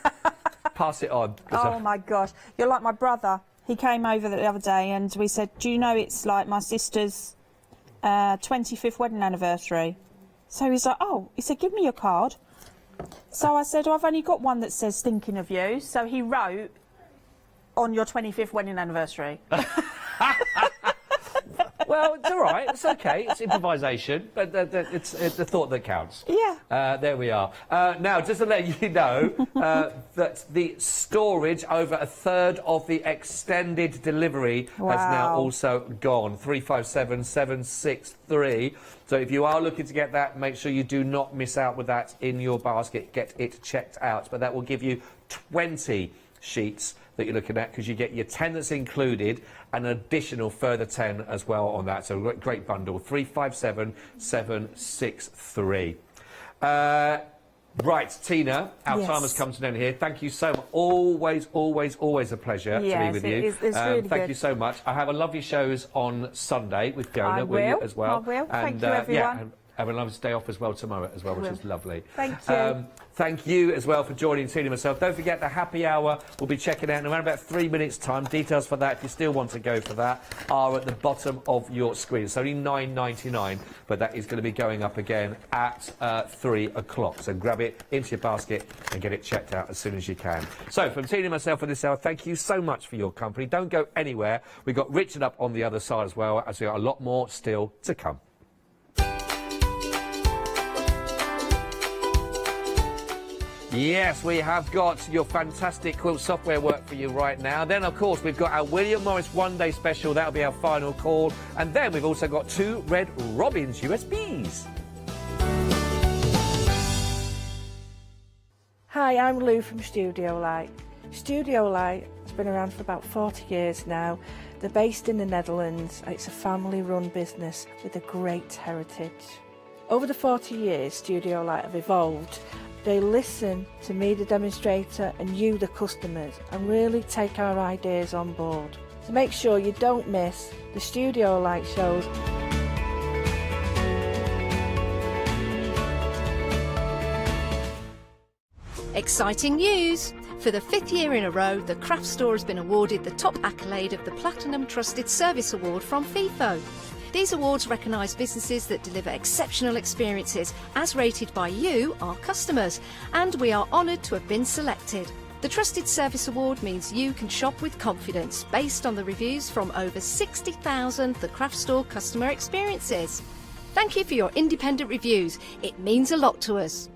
pass it on. Oh, my gosh. You're like my brother. He came over the other day and we said, do you know it's like my sister's 25th wedding anniversary? So he's like, oh. He said, give me your card. So I said, I've only got one that says thinking of you. So he wrote, on your 25th wedding anniversary. Well, it's all right. It's okay. It's improvisation, but it's the thought that counts. Yeah. There we are. Now, just to let you know that the storage, over a third of the extended delivery has now also gone. 357763. So if you are looking to get that, make sure you do not miss out with that in your basket. Get it checked out. But that will give you 20 sheets that you're looking at, because you get your 10 that's included and an additional further 10 as well on that. So great bundle. 357763. Right, Tina, our time has come to an end here. Thank you so much. Always, always, always a pleasure to be with you. It's really thank you so much. I have a lovely shows on Sunday with Fiona with you as well. I will. And, thank you, everyone. Yeah, and have a lovely day off as well tomorrow as well, which is lovely. Thank you. Thank you as well for joining Tina and myself. Don't forget the happy hour we'll be checking out in around about 3 minutes' time. Details for that, if you still want to go for that, are at the bottom of your screen. It's only $9.99, but that is going to be going up again at 3 o'clock. So grab it into your basket and get it checked out as soon as you can. So from Tina and myself for this hour, thank you so much for your company. Don't go anywhere. We've got Richard up on the other side as well, as we've got a lot more still to come. Yes, we have got your fantastic quilt software work for you right now. Then, of course, we've got our William Morris one-day special. That'll be our final call. And then we've also got 2 Red Robins USBs. Hi, I'm Lou from Studio Light. Studio Light has been around for about 40 years now. They're based in the Netherlands. It's a family-run business with a great heritage. Over the 40 years, Studio Light have evolved. They listen to me, the demonstrator, and you, the customers, and really take our ideas on board. So make sure you don't miss the Studio Light shows. Exciting news! For the 5th year in a row, the Craft Store has been awarded the top accolade of the Platinum Trusted Service Award from FIFO. These awards recognise businesses that deliver exceptional experiences as rated by you, our customers, and we are honoured to have been selected. The Trusted Service Award means you can shop with confidence based on the reviews from over 60,000 The Craft Store customer experiences. Thank you for your independent reviews. It means a lot to us.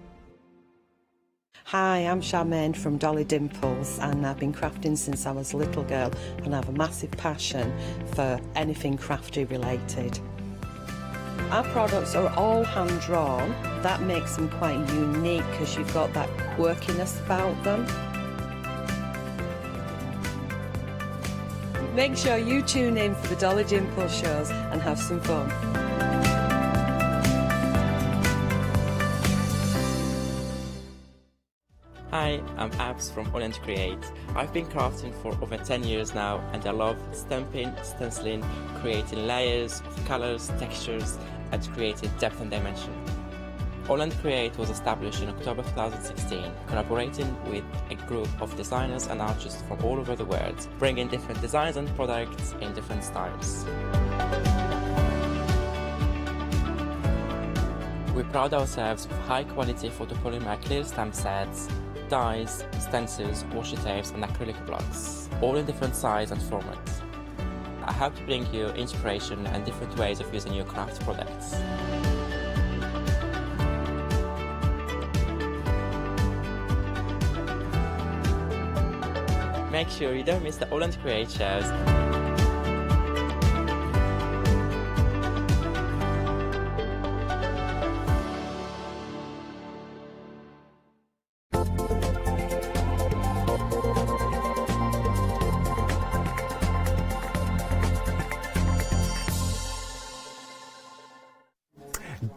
Hi, I'm Charmaine from Dolly Dimples, and I've been crafting since I was a little girl, and I have a massive passion for anything crafty related. Our products are all hand drawn. That makes them quite unique because you've got that quirkiness about them. Make sure you tune in for the Dolly Dimples shows and have some fun. Hi, I'm Abs from AALL Create. I've been crafting for over 10 years now, and I love stamping, stenciling, creating layers of colours, textures, and creating depth and dimension. AALL Create was established in October 2016, collaborating with a group of designers and artists from all over the world, bringing different designs and products in different styles. We pride ourselves with high-quality photopolymer clear stamp sets, dies, stencils, washi tapes and acrylic blocks, all in different sizes and formats. I hope to bring you inspiration and different ways of using your craft products. Make sure you don't miss the AALL Create shows.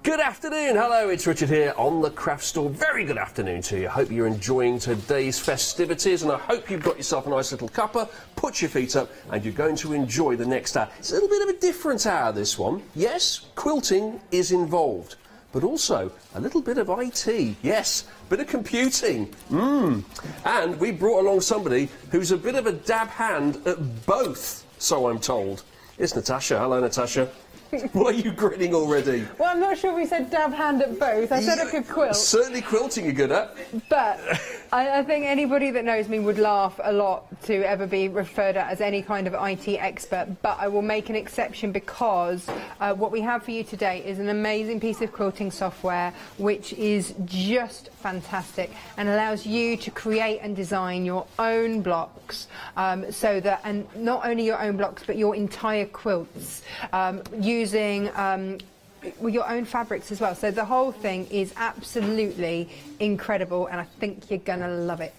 Good afternoon, hello, it's Richard here on the Craft Store. Very good afternoon to you. Hope you're enjoying today's festivities and I hope you've got yourself a nice little cuppa, put your feet up and you're going to enjoy the next hour. It's a little bit of a different hour, this one. Yes, quilting is involved, but also a little bit of IT. Yes, bit of computing. And we brought along somebody who's a bit of a dab hand at both, so I'm told. It's Natasha. Hello, Natasha. Why are you grinning already? Well, I'm not sure we said dab hand at both. I said I could quilt. Certainly quilting you're good at. But I think anybody that knows me would laugh a lot to ever be referred at as any kind of IT expert. But I will make an exception because what we have for you today is an amazing piece of quilting software which is just fantastic and allows you to create and design your own blocks so that, and not only your own blocks but your entire quilts using your own fabrics as well. So the whole thing is absolutely incredible and I think you're gonna love it.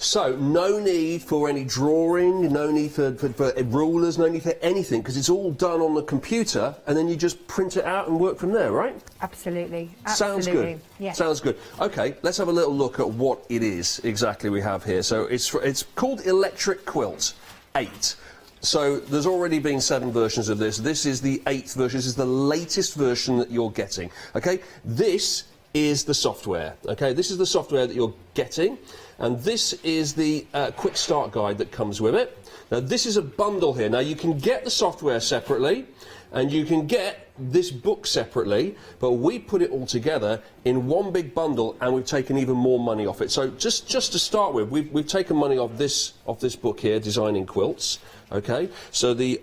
So, no need for any drawing, no need for rulers, no need for anything, because it's all done on the computer, and then you just print it out and work from there, right? Absolutely. Sounds good. Yes. Sounds good. Okay, let's have a little look at what it is exactly we have here. So, it's called Electric Quilt 8. So, there's already been 7 versions of this. This is the 8th version. This is the latest version that you're getting. Okay, this is the software. Okay, this is the software that you're getting. And this is the quick start guide that comes with it. Now this is a bundle here. Now you can get the software separately and you can get this book separately, but we put it all together in one big bundle and we've taken even more money off it. So just to start with, we've taken money off this book here, Designing Quilts. Okay, so the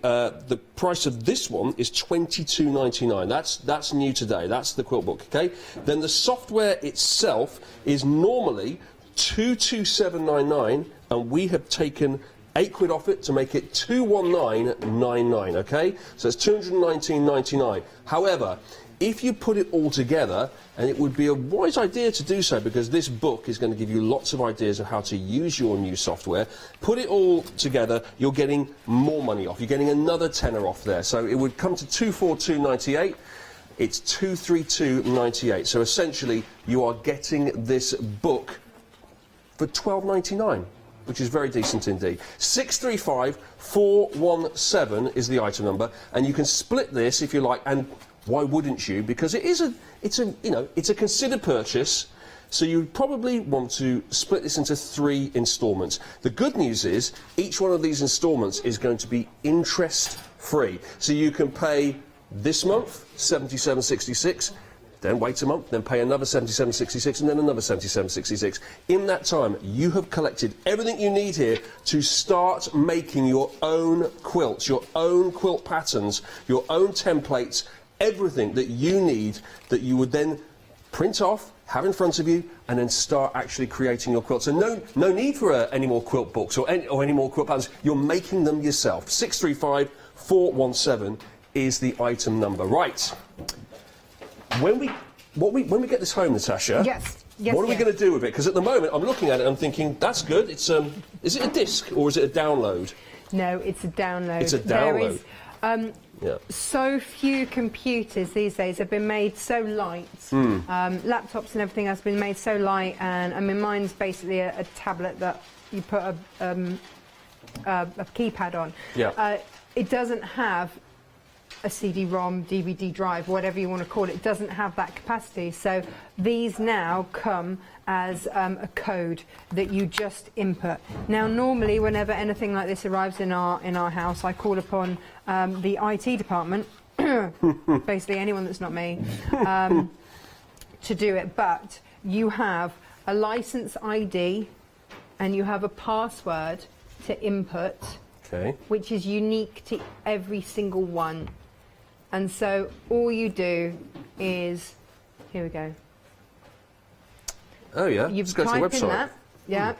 price of this one is $22.99. That's new today. That's the quilt book. Okay, then the software itself is normally $227.99, and we have taken £8 off it to make it $219.99. Okay, so it's $219.99. However, if you put it all together, and it would be a wise idea to do so because this book is going to give you lots of ideas of how to use your new software. Put it all together, you're getting more money off. You're getting another tenner off there. So it would come to $242.98. It's $232.98. So essentially, you are getting this book for $12.99, which is very decent indeed. 635417 is the item number, and you can split this if you like. And why wouldn't you? Because it's a considered purchase. So you probably want to split this into 3 instalments. The good news is each one of these instalments is going to be interest free. So you can pay this month $77.66. Then wait a month, then pay another $77.66, and then another $77.66. In that time, you have collected everything you need here to start making your own quilts, your own quilt patterns, your own templates, everything that you need that you would then print off, have in front of you, and then start actually creating your quilts. So no need for any more quilt books or any more quilt patterns. You're making them yourself. 635417 is the item number. Right. When we get this home, Natasha, what are we going to do with it? Because at the moment I'm looking at it, I'm thinking that's good. It's is it a disc or is it a download? No, it's a download. It's a There download. is, Yeah. so few computers these days have been made so light. Laptops and everything has been made so light, and I mean, mine's basically a tablet that you put a keypad on. Yeah. It doesn't have a CD-ROM, DVD drive, whatever you want to call it. It doesn't have that capacity. So these now come as a code that you just input. Now, normally, whenever anything like this arrives in our house, I call upon the IT department, basically anyone that's not me, to do it. But you have a license ID and you have a password to input, which is unique to every single one. And so all you do is, here we go. Oh yeah, You let's go to the type website. in that, yeah,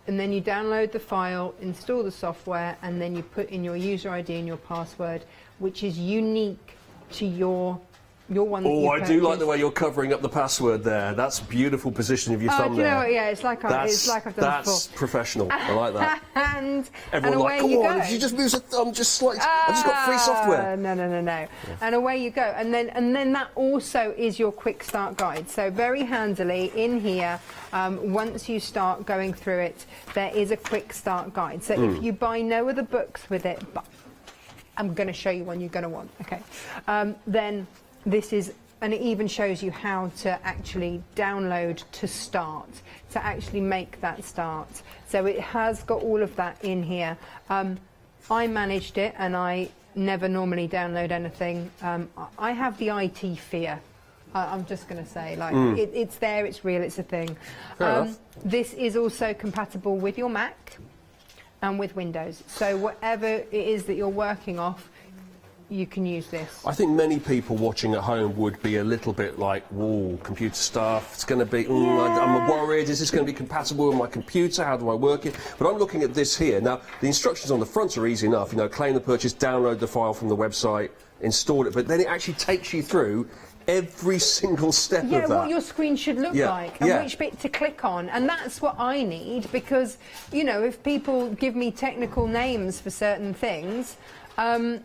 and then you download the file, install the software, and then you put in your user ID and your password, which is unique to your one that you Oh, I do like the way you're covering up the password there. That's beautiful position of your thumb do you there. know what? Yeah, it's like I've done it before. That's professional. I like that. and Everyone away like, come you on, go. if you just move the thumb just slightly, I've just got free software. No. And away you go. And then that also is your quick start guide. So very handily in here, once you start going through it, there is a quick start guide. So if you buy no other books with it, but I'm going to show you one you're going to want, okay, then this is, and it even shows you how to actually download to start, to actually make that start. So it has got all of that in here. I managed it, and I never normally download anything. I have the IT fear. I'm just going to say, like, it's there, it's real, it's a thing. This is also compatible with your Mac and with Windows. So whatever it is that you're working off, you can use this. I think many people watching at home would be a little bit like, whoa, computer stuff, it's going to be, I'm worried, is this going to be compatible with my computer, how do I work it? But I'm looking at this here. Now, the instructions on the front are easy enough, you know, claim the purchase, download the file from the website, install it, but then it actually takes you through every single step of that. What your screen should look like and which bit to click on, and that's what I need, because, you know, if people give me technical names for certain things, it's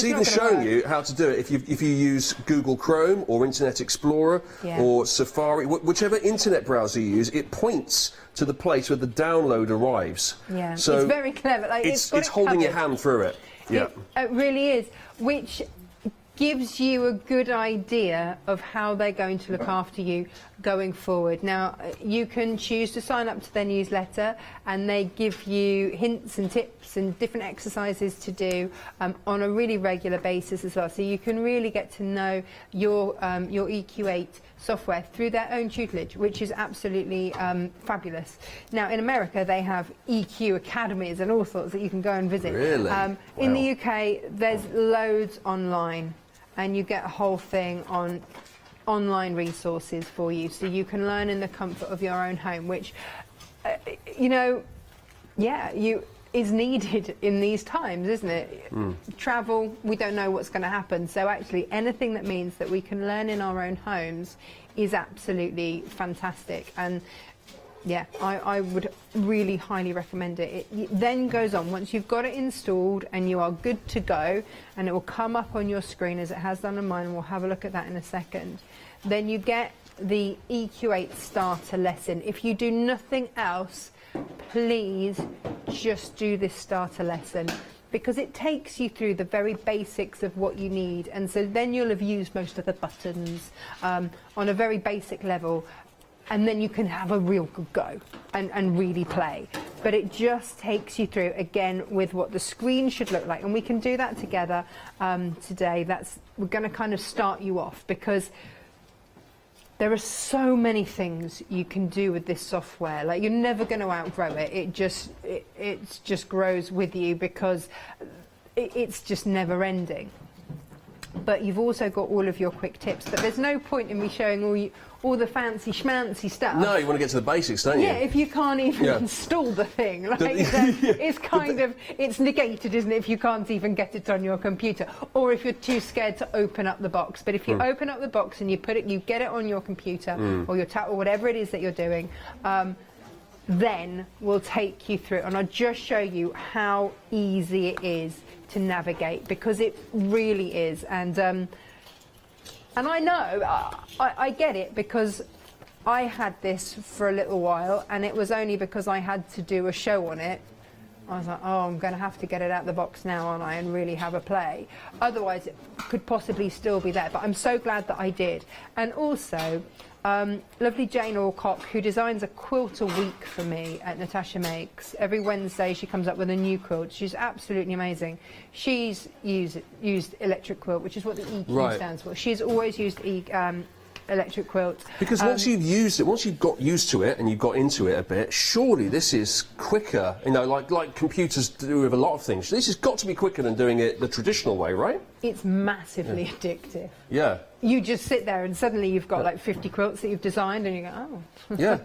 even showing you how to do it if you use Google Chrome or Internet Explorer or Safari, whichever internet browser you use, it points to the place where the download arrives. Yeah, so it's very clever. Like, it's holding your hand through it. Yeah, it really is, which gives you a good idea of how they're going to look after you going forward. Now, you can choose to sign up to their newsletter, and they give you hints and tips and different exercises to do on a really regular basis as well. So you can really get to know your EQ8 software through their own tutelage, which is absolutely fabulous. Now, in America, they have EQ academies and all sorts that you can go and visit. Really? In the UK, there's loads online, and you get a whole thing on online resources for you, so you can learn in the comfort of your own home, which, is needed in these times, isn't it? Travel, we don't know what's going to happen, so actually anything that means that we can learn in our own homes is absolutely fantastic. And yeah, I would really highly recommend it. It then goes on, once you've got it installed and you are good to go, and it will come up on your screen as it has done on mine, and we'll have a look at that in a second. Then you get the EQ8 starter lesson. If you do nothing else, please just do this starter lesson, because it takes you through the very basics of what you need, and so then you'll have used most of the buttons on a very basic level. And then you can have a real good go and really play. But it just takes you through, again, with what the screen should look like. And we can do that together today. We're going to kind of start you off, because there are so many things you can do with this software. Like, you're never going to outgrow it. It just grows with you, because it's just never ending. But you've also got all of your quick tips. But there's no point in me showing all the fancy schmancy stuff. No, you want to get to the basics, don't you? Yeah, if you can't even install the thing. Like, it's negated, isn't it, if you can't even get it on your computer, or if you're too scared to open up the box. But if you open up the box and you get it on your computer or your tablet or whatever it is that you're doing, then we'll take you through, and I'll just show you how easy it is to navigate, because it really is. And I know, I get it, because I had this for a little while, and it was only because I had to do a show on it. I was like, oh, I'm going to have to get it out of the box now, aren't I, and really have a play. Otherwise, it could possibly still be there. But I'm so glad that I did. And also, lovely Jane Alcock, who designs a quilt a week for me at Natasha Makes. Every Wednesday, she comes up with a new quilt. She's absolutely amazing. She's used electric quilt, which is what the EQ stands for. She's always used electric quilt. Because once you've used it, once you've got used to it and you've got into it a bit, surely this is quicker, you know, like computers do with a lot of things. This has got to be quicker than doing it the traditional way, right? It's massively addictive. Yeah. You just sit there and suddenly you've got like 50 quilts that you've designed and you go, oh. Yeah,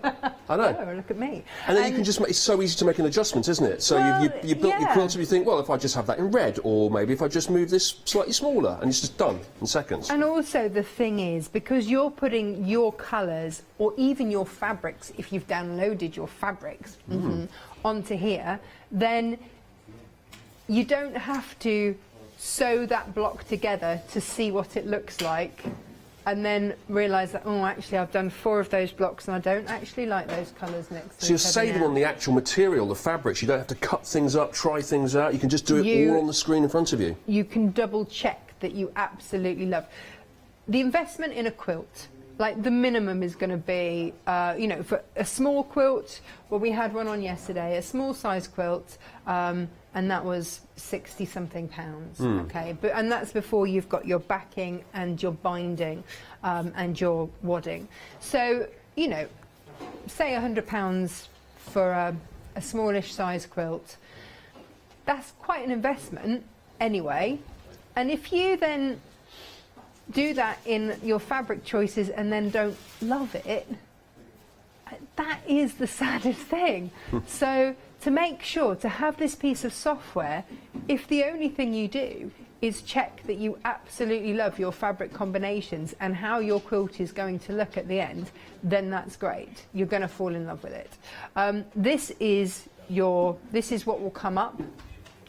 I know. Oh, look at me. And then you can just make, it's so easy to make an adjustment, isn't it? So you built your quilt and you think, well, if I just have that in red, or maybe if I just move this slightly smaller, and it's just done in seconds. And also the thing is, because you're putting your colours, or even your fabrics, if you've downloaded your fabrics onto here, then you don't have to sew that block together to see what it looks like and then realise that, oh, actually I've done 4 of those blocks and I don't actually like those colours next to So you're saving on the actual material, the fabrics. You don't have to cut things up, try things out. You can just do it all on the screen in front of you. You can double check that you absolutely love. The investment in a quilt, like the minimum is going to be, you know, for a small quilt, well, we had one on yesterday, a small size quilt, and that was £60-something, okay? And that's before you've got your backing and your binding and your wadding. So, you know, say £100 for a smallish size quilt, that's quite an investment anyway. And if you then do that in your fabric choices and then don't love it, that is the saddest thing. So to make sure to have this piece of software, if the only thing you do is check that you absolutely love your fabric combinations and how your quilt is going to look at the end, then that's great. You're going to fall in love with it. This is what will come up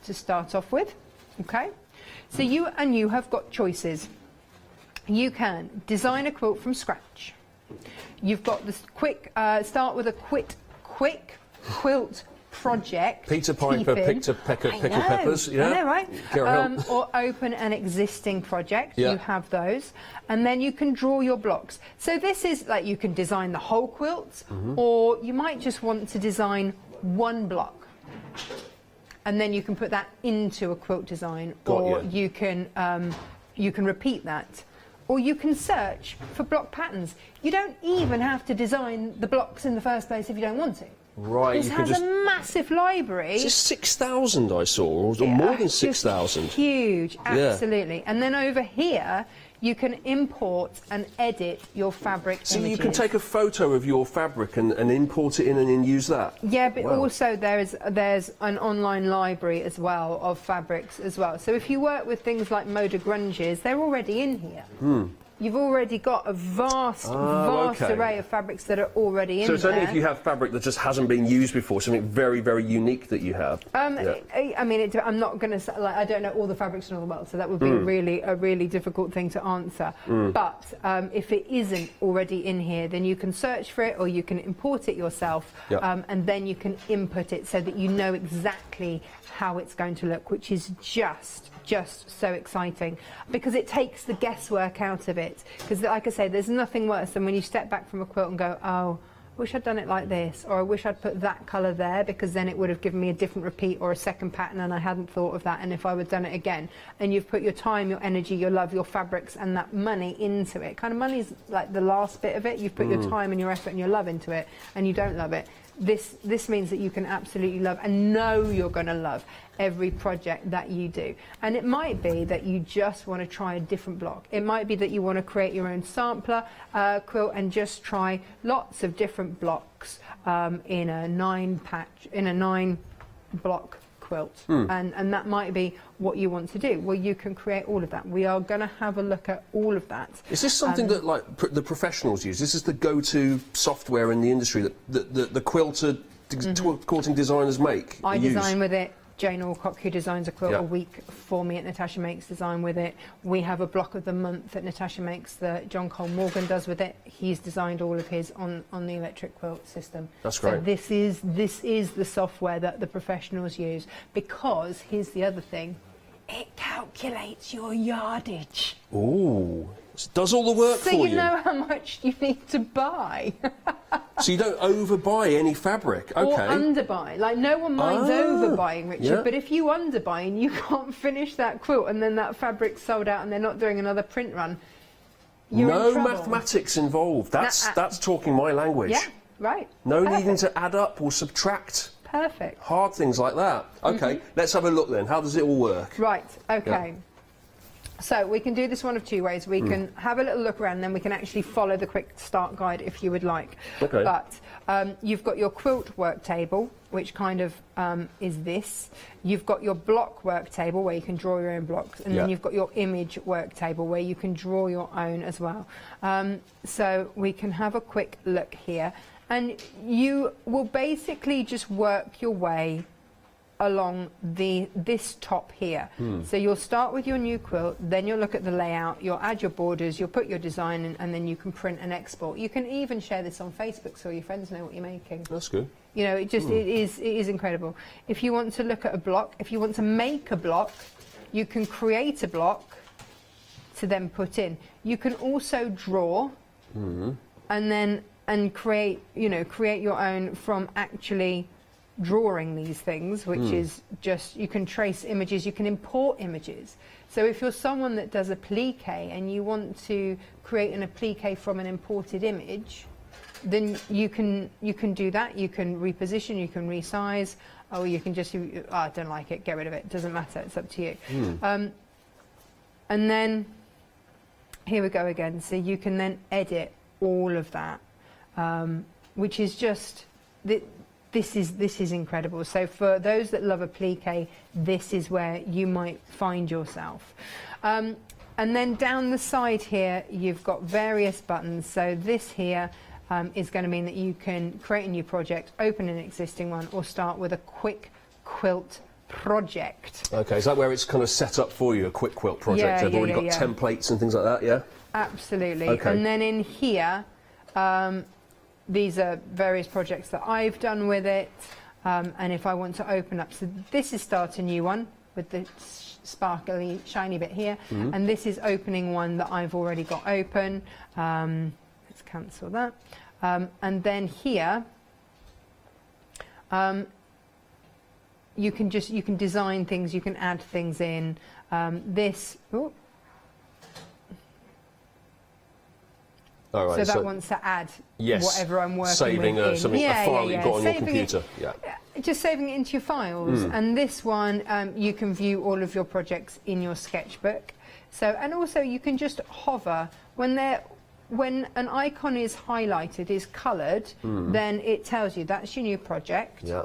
to start off with, okay? So you have got choices. You can design a quilt from scratch. You've got this quick, start with a quick quilt project. Peter Piper, pickled peppers. Yeah. I know, right? Or open an existing project. Yeah. You have those. And then you can draw your blocks. So this is like you can design the whole quilt, or you might just want to design one block. And then you can put that into a quilt design, you can repeat that. Or you can search for block patterns. You don't even have to design the blocks in the first place if you don't want to. Right. This has a massive library. Is this 6,000 I saw, or more than 6,000? Huge, absolutely. Yeah. And then over here, you can import and edit your fabric So images. you can take a photo of your fabric and import it in and then use that? Yeah, but also there's an online library as well of fabrics as well. So if you work with things like Moda Grunges, they're already in here. You've already got a vast array of fabrics that are already in there. So it's only if you have fabric that just hasn't been used before, something very, very unique that you have? I mean, I'm not going to say, like, I don't know all the fabrics in all the world, so that would be a really difficult thing to answer. But if it isn't already in here, then you can search for it or you can import it yourself, and then you can input it so that you know exactly how it's going to look, which is just so exciting, because it takes the guesswork out of it. Because like I say, there's nothing worse than when you step back from a quilt and go, oh, I wish I'd done it like this, or I wish I'd put that colour there, because then it would have given me a different repeat or a second pattern and I hadn't thought of that, and if I would have done it again. And you've put your time, your energy, your love, your fabrics and that money into it. Kind of money's like the last bit of it. You've put your time and your effort and your love into it, and you don't love it. This means that you can absolutely love and know you're going to love every project that you do. And it might be that you just want to try a different block. It might be that you want to create your own sampler quilt and just try lots of different blocks in a 9 block quilt. And that might be what you want to do. Well, you can create all of that. We are going to have a look at all of that. Is this something that the professionals use? This is the go-to software in the industry that the quilter quilting designers make? I use? design with it. Jane Alcock, who designs a quilt Yeah. a week for me at Natasha Makes Design with it. We have a block of the month that Natasha Makes that John Cole Morgan does with it. He's designed all of his on the electric quilt system. That's So great. this is the software that the professionals use, because here's the other thing, it calculates your yardage. Ooh, it does all the work So for you know how much you need to buy. So you don't overbuy any fabric, okay? Or underbuy. Like, no one minds overbuying, Richard, yeah. but if you underbuy and you can't finish that quilt and then that fabric's sold out and they're not doing another print run, you're no in trouble. mathematics involved. That's talking my language. Yeah, right. No Perfect. needing to add up or subtract. Perfect. Hard things like that. Okay, let's have a look then. How does it all work? Right, okay. So we can do this one of two ways. We can have a little look around, and then we can actually follow the quick start guide if you would like. Okay. But you've got your quilt work table, which kind of is this. You've got your block work table where you can draw your own blocks, and then you've got your image work table where you can draw your own as well. So we can have a quick look here, and you will basically just work your way along this top here. So you'll start with your new quilt, then you'll look at the layout, you'll add your borders, you'll put your design in, and then you can print and export. You can even share this on Facebook so your friends know what you're making. That's good. You know, it is incredible. If you want to look at a block, if you want to make a block, you can create a block to then put in. You can also draw and create your own from actually drawing these things, which is just, you can trace images, you can import images. So if you're someone that does applique and you want to create an applique from an imported image, then you can do that. You can reposition, you can resize, or you can just, I don't like it, get rid of it, doesn't matter, it's up to you. And then here we go again. So you can then edit all of that, which is just this is incredible. So for those that love applique, this is where you might find yourself. And then down the side here, you've got various buttons. So this here is going to mean that you can create a new project, open an existing one, or start with a quick quilt project. Okay, is that where it's kind of set up for you, a quick quilt project? They've already got templates and things like that, yeah? Absolutely. Okay. And then in here, these are various projects that I've done with it, and if I want to open up, so this is start a new one with the sparkly shiny bit here, and this is opening one that I've already got open. Let's cancel that. And then here, you can design things, you can add things in. All right, so that wants to add whatever I'm working saving with. Saving a file that you've got on your computer. Just saving it into your files. And this one, you can view all of your projects in your sketchbook. So, and also you can just hover when an icon is highlighted, is coloured, then it tells you that's your new project. Yeah.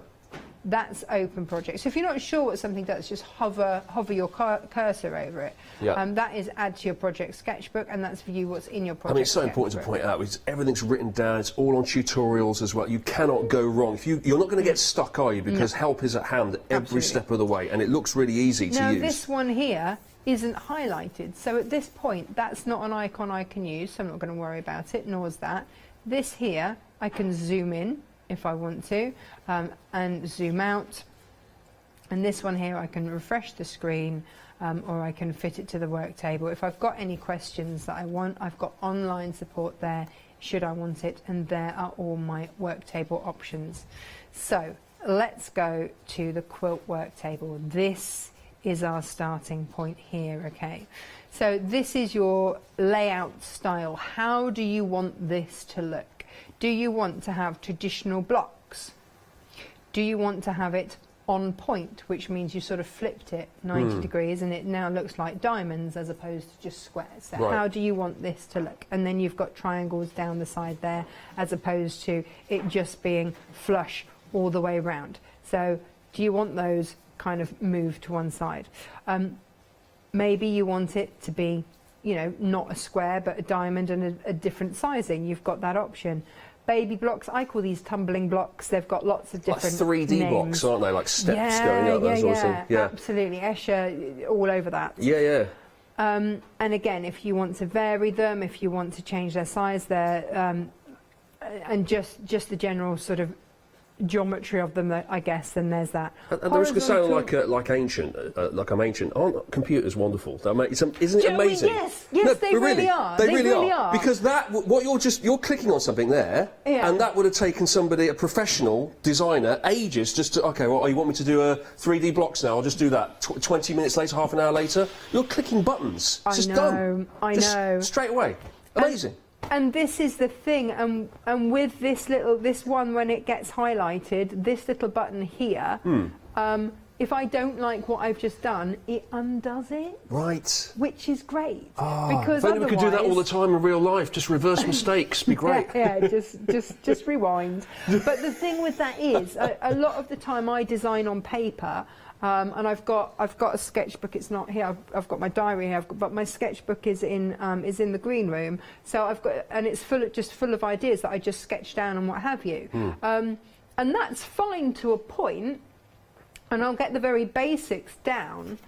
That's open project. So if you're not sure what something does, just hover your cursor over it. Yeah. That is add to your project sketchbook, and that's view what's in your project. I mean, it's so important to point out, because everything's written down, it's all on tutorials as well. You cannot go wrong. If you're not going to get stuck, are you? Because help is at hand every step of the way, and it looks really easy to use. Now, this one here isn't highlighted, so at this point, that's not an icon I can use, so I'm not going to worry about it, nor is that. This here, I can zoom in if I want to, and zoom out. And this one here, I can refresh the screen, or I can fit it to the work table. If I've got any questions that I want, I've got online support there, should I want it, and there are all my work table options. So let's go to the quilt work table. This is our starting point here, okay? So this is your layout style. How do you want this to look? Do you want to have traditional blocks? Do you want to have it on point, which means you sort of flipped it 90 degrees and it now looks like diamonds as opposed to just squares? So how do you want this to look? And then you've got triangles down the side there as opposed to it just being flush all the way around. So do you want those kind of moved to one side? Maybe you want it to be, you know, not a square but a diamond and a different sizing. You've got that option. baby blocks. I call these tumbling blocks. They've got lots of different like 3D names. blocks, aren't they? Like steps going up, that sort of thing. Yeah, absolutely. Escher, all over that. Yeah. And again, if you want to vary them, if you want to change their size, and just the general sort of geometry of them, I guess, then there's that. And the risk of sounding like ancient, like I'm ancient. Aren't computers wonderful? Isn't it amazing? Yes, No, they really are. They really are. Because you're clicking on something there, and that would have taken somebody, a professional designer, ages just to. Okay, well, you want me to do a 3D blocks now? I'll just do that. 20 minutes later, half an hour later, you're clicking buttons. It's just done. I know. Straight away. Amazing. And this is the thing, and with this one, when it gets highlighted, this little button here, if I don't like what I've just done, it undoes it. Right. Which is great. Because if only we could do that all the time in real life, just reverse mistakes, be great. just rewind. But the thing with that is, a lot of the time I design on paper. And I've got a sketchbook. It's not here. I've got my diary here. But my sketchbook is in the green room. So it's full of ideas that I just sketch down and what have you. And that's fine to a point. And I'll get the very basics down.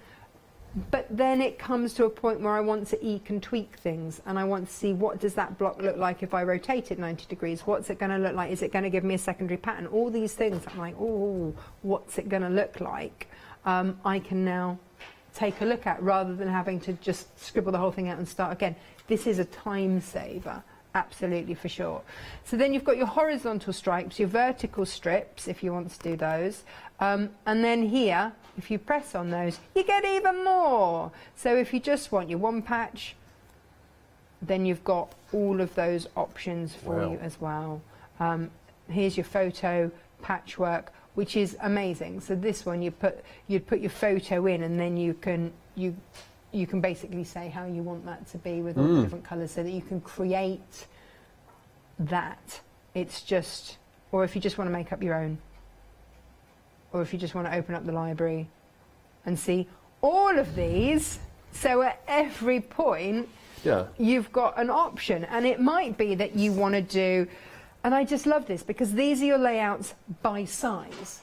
But then it comes to a point where I want to eke and tweak things, and I want to see what does that block look like if I rotate it 90 degrees. What's it going to look like? Is it going to give me a secondary pattern? All these things. I'm like, oh, what's it going to look like? I can now take a look at, rather than having to just scribble the whole thing out and start again. This is a time saver, absolutely, for sure. So then you've got your horizontal stripes, your vertical strips, if you want to do those. And then here, if you press on those, you get even more. So if you just want your one patch, then you've got all of those options for you as well. Here's your photo patchwork, which is amazing. So this one, you'd put your photo in, and then you can basically say how you want that to be with all the different colours, so that you can create that. It's just, or if you just want to make up your own, or if you just want to open up the library and see all of these. So at every point, you've got an option, and it might be that you want to do. And I just love this, because these are your layouts by size.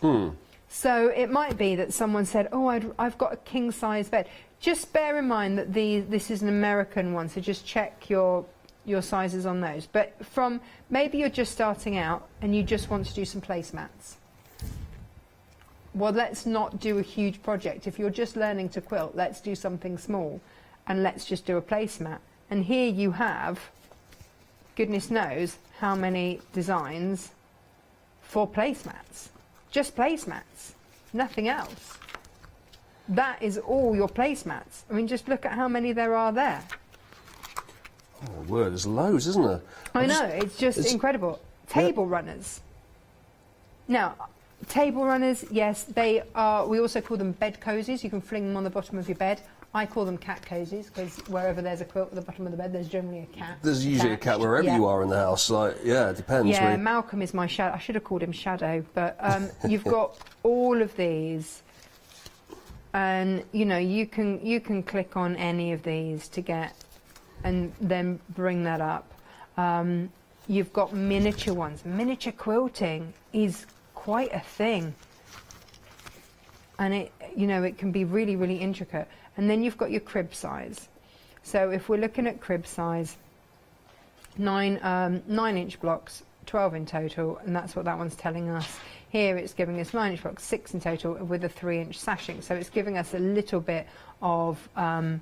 So it might be that someone said, oh, I've got a king size bed. Just bear in mind that this is an American one, so just check your sizes on those. But maybe you're just starting out and you just want to do some placemats. Well, let's not do a huge project. If you're just learning to quilt, let's do something small, and let's just do a placemat. And here you have, goodness knows how many designs for placemats. Just placemats, nothing else. That is all your placemats. I mean, just look at how many there are there. Oh, word, there's loads, isn't there? I know, it's just incredible. Table runners. Now, table runners, yes, they are, we also call them bed cozies. You can fling them on the bottom of your bed. I call them cat cozies, because wherever there's a quilt at the bottom of the bed, there's generally a cat. There's usually a cat wherever you are in the house. Like, it depends. Yeah, really. Malcolm is my shadow. I should have called him Shadow, but you've got all of these, and you can click on any of these to get, and then bring that up. You've got miniature ones. Miniature quilting is quite a thing, and it can be really, really intricate. And then you've got your crib size. So if we're looking at crib size, 9-inch blocks, 12 in total, and that's what that one's telling us. Here it's giving us 9-inch blocks, 6 in total, with a 3-inch sashing. So it's giving us a little bit of an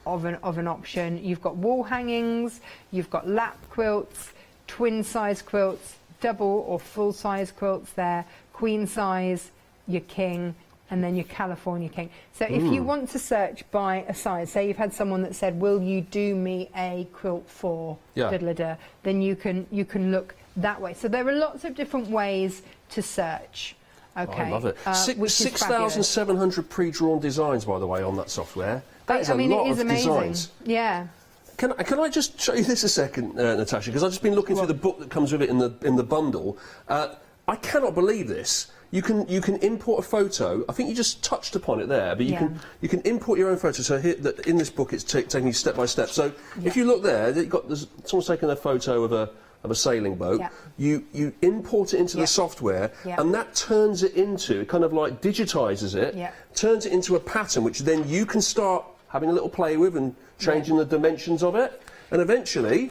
option. You've got wall hangings, you've got lap quilts, twin size quilts, double or full size quilts there, queen size, your king, and then your California king. So if you want to search by a size, say you've had someone that said, will you do me a quilt for then you can look that way. So there are lots of different ways to search. Okay. I love it. 6,700 pre-drawn designs, by the way, on that software. That is a lot it is of amazing. designs. Yeah. Can I just show you this a second, Natasha? Because I've just been looking through the book that comes with it in the bundle. I cannot believe this. You can import a photo. I think you just touched upon it there, but you can import your own photo. So here, in this book, it's taking you step by step. So if you look there, someone's taken a photo of of a sailing boat. Yeah. You import it into the software, Yeah. and that turns it into, it kind of like digitizes it, Yeah. turns it into a pattern, which then you can start having a little play with and changing the dimensions of it. And eventually,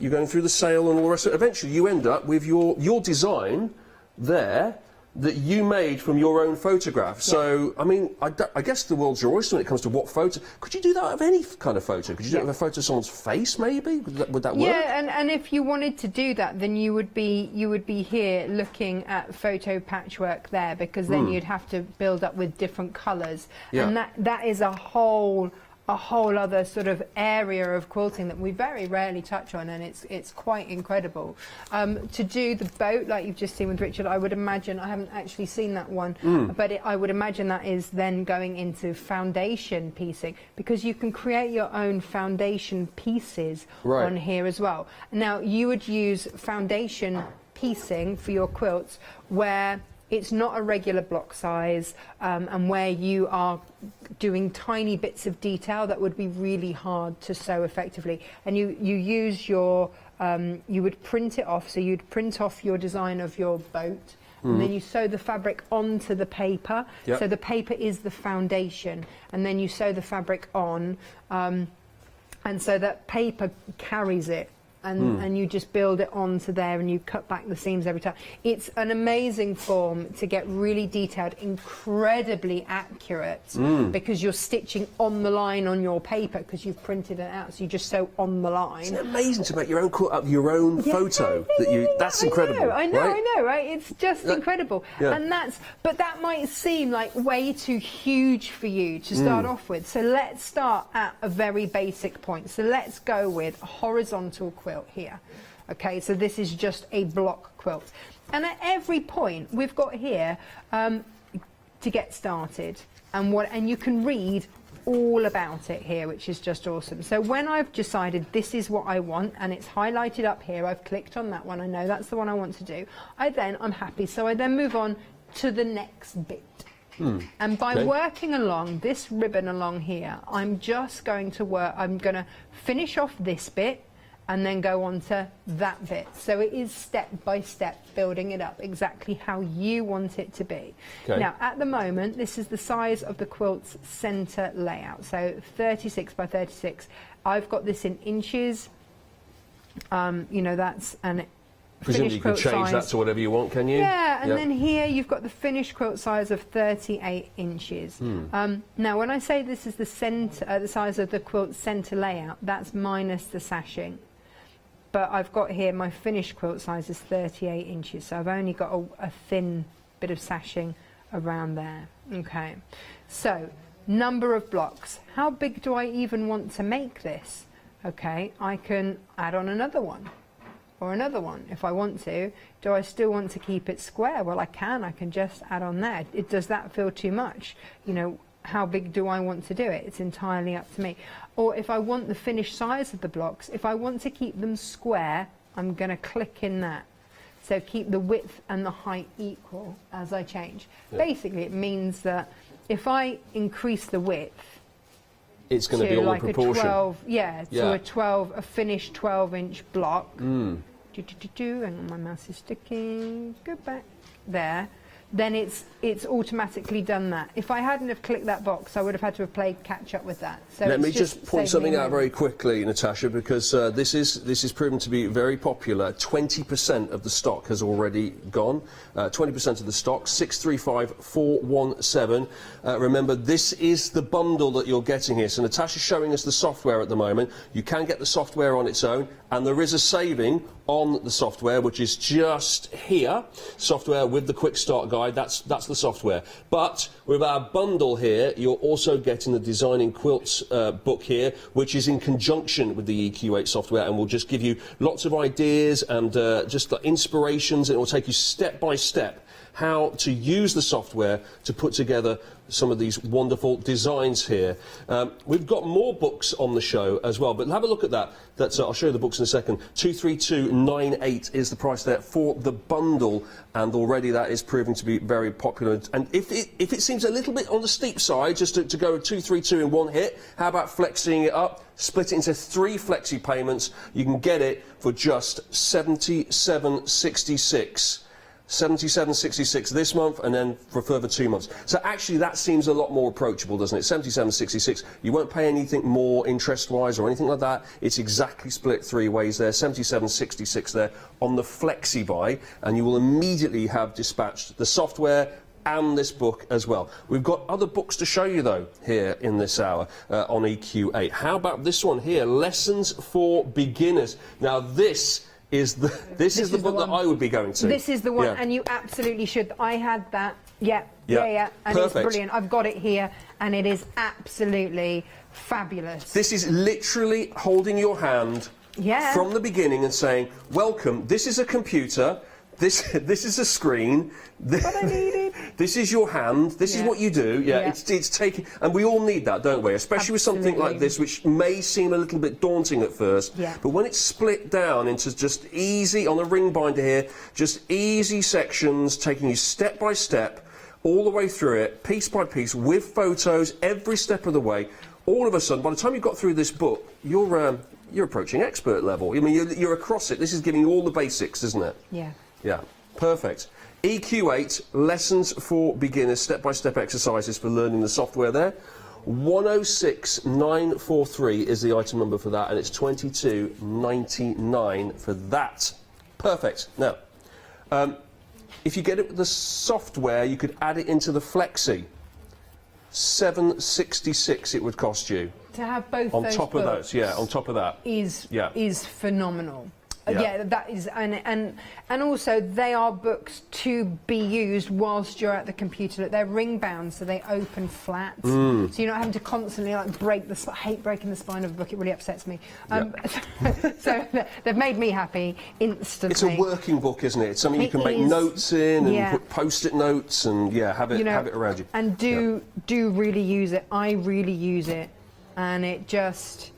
you're going through the sail and all the rest of it. Eventually, you end up with your design there that you made from your own photograph. So, I mean, I guess the world's your oyster when it comes to what photo. Could you do that of any kind of photo? Could you do it of a photo of someone's face, maybe? Would that work? Yeah, and if you wanted to do that, then you would be here looking at photo patchwork there, because then you'd have to build up with different colours, and that is a whole other sort of area of quilting that we very rarely touch on, and it's quite incredible. To do the boat like you've just seen with Richard, I would imagine, I haven't actually seen that one, but I would imagine that is then going into foundation piecing, because you can create your own foundation pieces on here as well. Now, you would use foundation piecing for your quilts where it's not a regular block size, and where you are doing tiny bits of detail that would be really hard to sew effectively. And you use your, you would print it off, so you'd print off your design of your boat, and then you sew the fabric onto the paper. So the paper is the foundation, and then you sew the fabric on, and so that paper carries it. And you just build it onto there, and you cut back the seams every time. It's an amazing form to get really detailed, incredibly accurate, because you're stitching on the line on your paper because you've printed it out, so you just sew on the line. Isn't it amazing to make your own photo? That's incredible. I know, right? It's just incredible. And but that might seem like way too huge for you to start off with. So let's start at a very basic point. So let's go with a horizontal quilt here. Okay, so this is just a block quilt, and at every point we've got here to get started, and you can read all about it here, which is just awesome. So when I've decided this is what I want, and it's highlighted up here, I've clicked on that one, I know that's the one I want to do, I'm happy, so I then move on to the next bit. And by working along this ribbon along here, I'm just going to finish off this bit and then go on to that bit. So it is step by step, building it up exactly how you want it to be. Now, at the moment, this is the size of the quilt's centre layout. So 36 by 36. I've got this in inches. You know, that's an presumably you can change that to whatever you want, can you? Yeah, and then here you've got the finished quilt size of 38 inches. Now, when I say this is the centre, the size of the quilt's centre layout, that's minus the sashing. But I've got here my finished quilt size is 38 inches, so I've only got a thin bit of sashing around there. Okay, so number of blocks. How big do I even want to make this? Okay, I can add on another one or another one if I want to. Do I still want to keep it square? Well, I can just add on there. Does that feel too much? You know, how big do I want to do it? It's entirely up to me. Or if I want the finished size of the blocks, if I want to keep them square, I'm going to click in that. So keep the width and the height equal as I change. Basically, it means that if I increase the width, it's going to be all in proportion. A finished 12-inch block. Hang on, my mouse is sticking. Go back there. Then it's automatically done that. If I hadn't have clicked that box, I would have had to have played catch up with that. So let me just point something out very quickly, Natasha, because this is proven to be very popular. 20% of the stock has already gone. 20% of the stock, 635417. Remember, this is the bundle that you're getting here. So Natasha's showing us the software at the moment. You can get the software on its own, and there is a saving on the software, which is just here. Software with the quick start guide, that's the software. But with our bundle here, you're also getting the Designing Quilts book here, which is in conjunction with the EQ8 software, and will just give you lots of ideas and just the inspirations, and it will take you step by step how to use the software to put together some of these wonderful designs here. We've got more books on the show as well, but have a look at that. I'll show you the books in a second. 23298 is the price there for the bundle, and already that is proving to be very popular. And if it seems a little bit on the steep side, just to go 232 in one hit, how about flexing it up, split it into 3 flexi payments? You can get it for just $77.66. $77.66 this month, and then for a further 2 months. So actually that seems a lot more approachable, doesn't it? $77.66. You won't pay anything more interest-wise or anything like that. It's exactly split 3 ways there. $77.66 there on the Flexi buy, and you will immediately have dispatched the software and this book as well. We've got other books to show you though here in this hour on EQ8. How about this one here, Lessons for Beginners? Now this is the book that I would be going to. This is the one, Yeah. and you absolutely should. I had that. Yeah. Yeah. And Perfect. it's brilliant. I've got it here, and it is absolutely fabulous. This is literally holding your hand from the beginning and saying, welcome, this is a computer, this is a screen, this is your hand, this is what you do. It's taking, and we all need that, don't we? Especially with something like this, which may seem a little bit daunting at first, but when it's split down into just easy, on a ring binder here, just easy sections, taking you step by step, all the way through it, piece by piece, with photos, every step of the way, all of a sudden, by the time you've got through this book, you're approaching expert level. I mean, you're across it. This is giving you all the basics, isn't it? Yeah. Yeah, perfect. EQ8, Lessons for Beginners, step-by-step exercises for learning the software there. 106943 is the item number for that, and it's $22.99 for that. Perfect. Now, if you get it with the software, you could add it into the Flexi. $7.66 it would cost you. To have both on those top books of those, on top of that. is phenomenal. Yeah. That is, and also they are books to be used whilst you're at the computer. They're ring bound, so they open flat, so you're not having to constantly like break the. I hate breaking the spine of a book; it really upsets me. So they've made me happy instantly. It's a working book, isn't it? It's something you can make notes in and put post-it notes and have it around you. And do really use it. I really use it, and it just.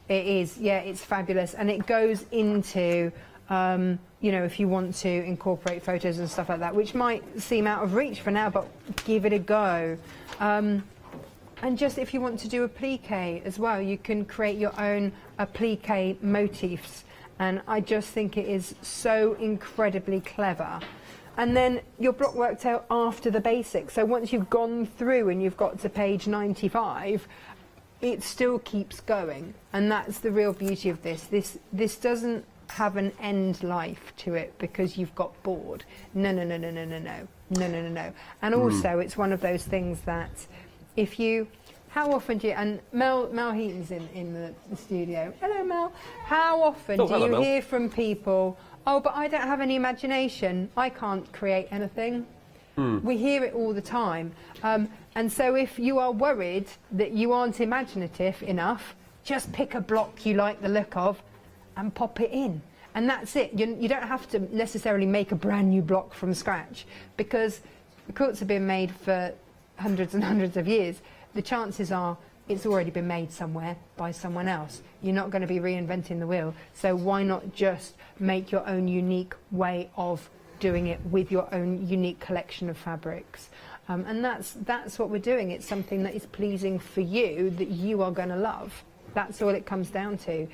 It is, it's fabulous, and it goes into, if you want to incorporate photos and stuff like that, which might seem out of reach for now, but give it a go. And just if you want to do applique as well, you can create your own applique motifs, and I just think it is so incredibly clever. And then your block worked out after the basics, so once you've gone through and you've got to page 95, it still keeps going, and that's the real beauty of this. This doesn't have an end life to it because you've got bored. No. And also, it's one of those things that if you, how often do you? And Mel Heaton's in the studio. Hello, Mel. How often do you hear from people? Oh, but I don't have any imagination. I can't create anything. We hear it all the time. And so if you are worried that you aren't imaginative enough, just pick a block you like the look of and pop it in. And that's it. You don't have to necessarily make a brand new block from scratch, because the quilts have been made for hundreds and hundreds of years. The chances are it's already been made somewhere by someone else. You're not going to be reinventing the wheel. So why not just make your own unique way of doing it with your own unique collection of fabrics? And that's what we're doing. It's something that is pleasing for you, that you are going to love. That's all it comes down to.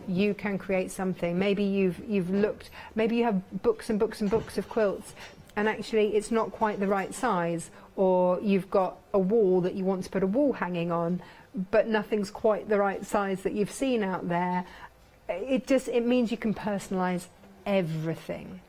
You can create something. Maybe you've looked. Maybe you have books and books and books of quilts, and actually it's not quite the right size. Or you've got a wall that you want to put a wall hanging on, but nothing's quite the right size that you've seen out there. It means you can personalise everything.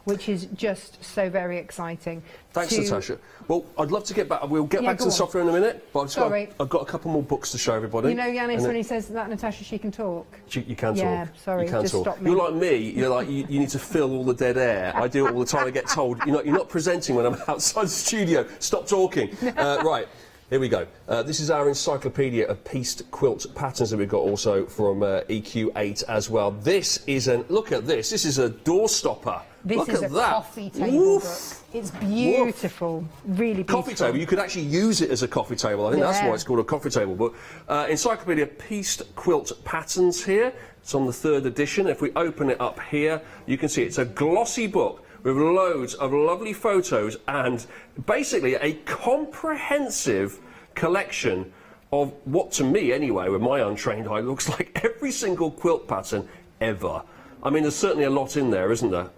Which is just so very exciting. Thanks, Natasha. Well, I'd love to get back. We'll get back to the software in a minute, but I've got a couple more books to show everybody. You know, Yanis, when he says that, Natasha, she can talk. You can talk. Yeah, sorry, you can just talk. stop me. You're like me. You're like you need to fill all the dead air. I do it all the time. I get told you're not presenting when I'm outside the studio. Stop talking. Right. Here we go. This is our encyclopedia of pieced quilt patterns that we've got also from EQ8 as well. This is look at this. This is a door stopper. This look is at a that. coffee table Woof. book. It's beautiful, really beautiful. Coffee table. You could actually use it as a coffee table. I think that's why it's called a coffee table book. Encyclopedia of pieced quilt patterns here. It's on the 3rd edition. If we open it up here, you can see it's a glossy book with loads of lovely photos and basically a comprehensive collection of what, to me anyway, with my untrained eye, looks like every single quilt pattern ever. I mean, there's certainly a lot in there, isn't there?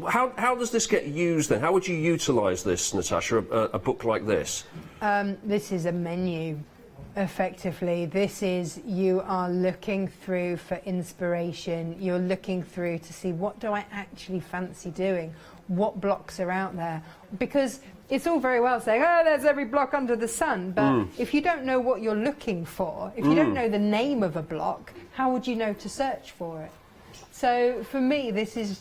How does this get used then? How would you utilise this, Natasha, a book like this? This is a menu. Effectively, this is, you are looking through for inspiration, you're looking through to see what do I actually fancy doing, what blocks are out there, because it's all very well saying, oh, there's every block under the sun, but if you don't know what you're looking for, if you don't know the name of a block, how would you know to search for it? So for me, this is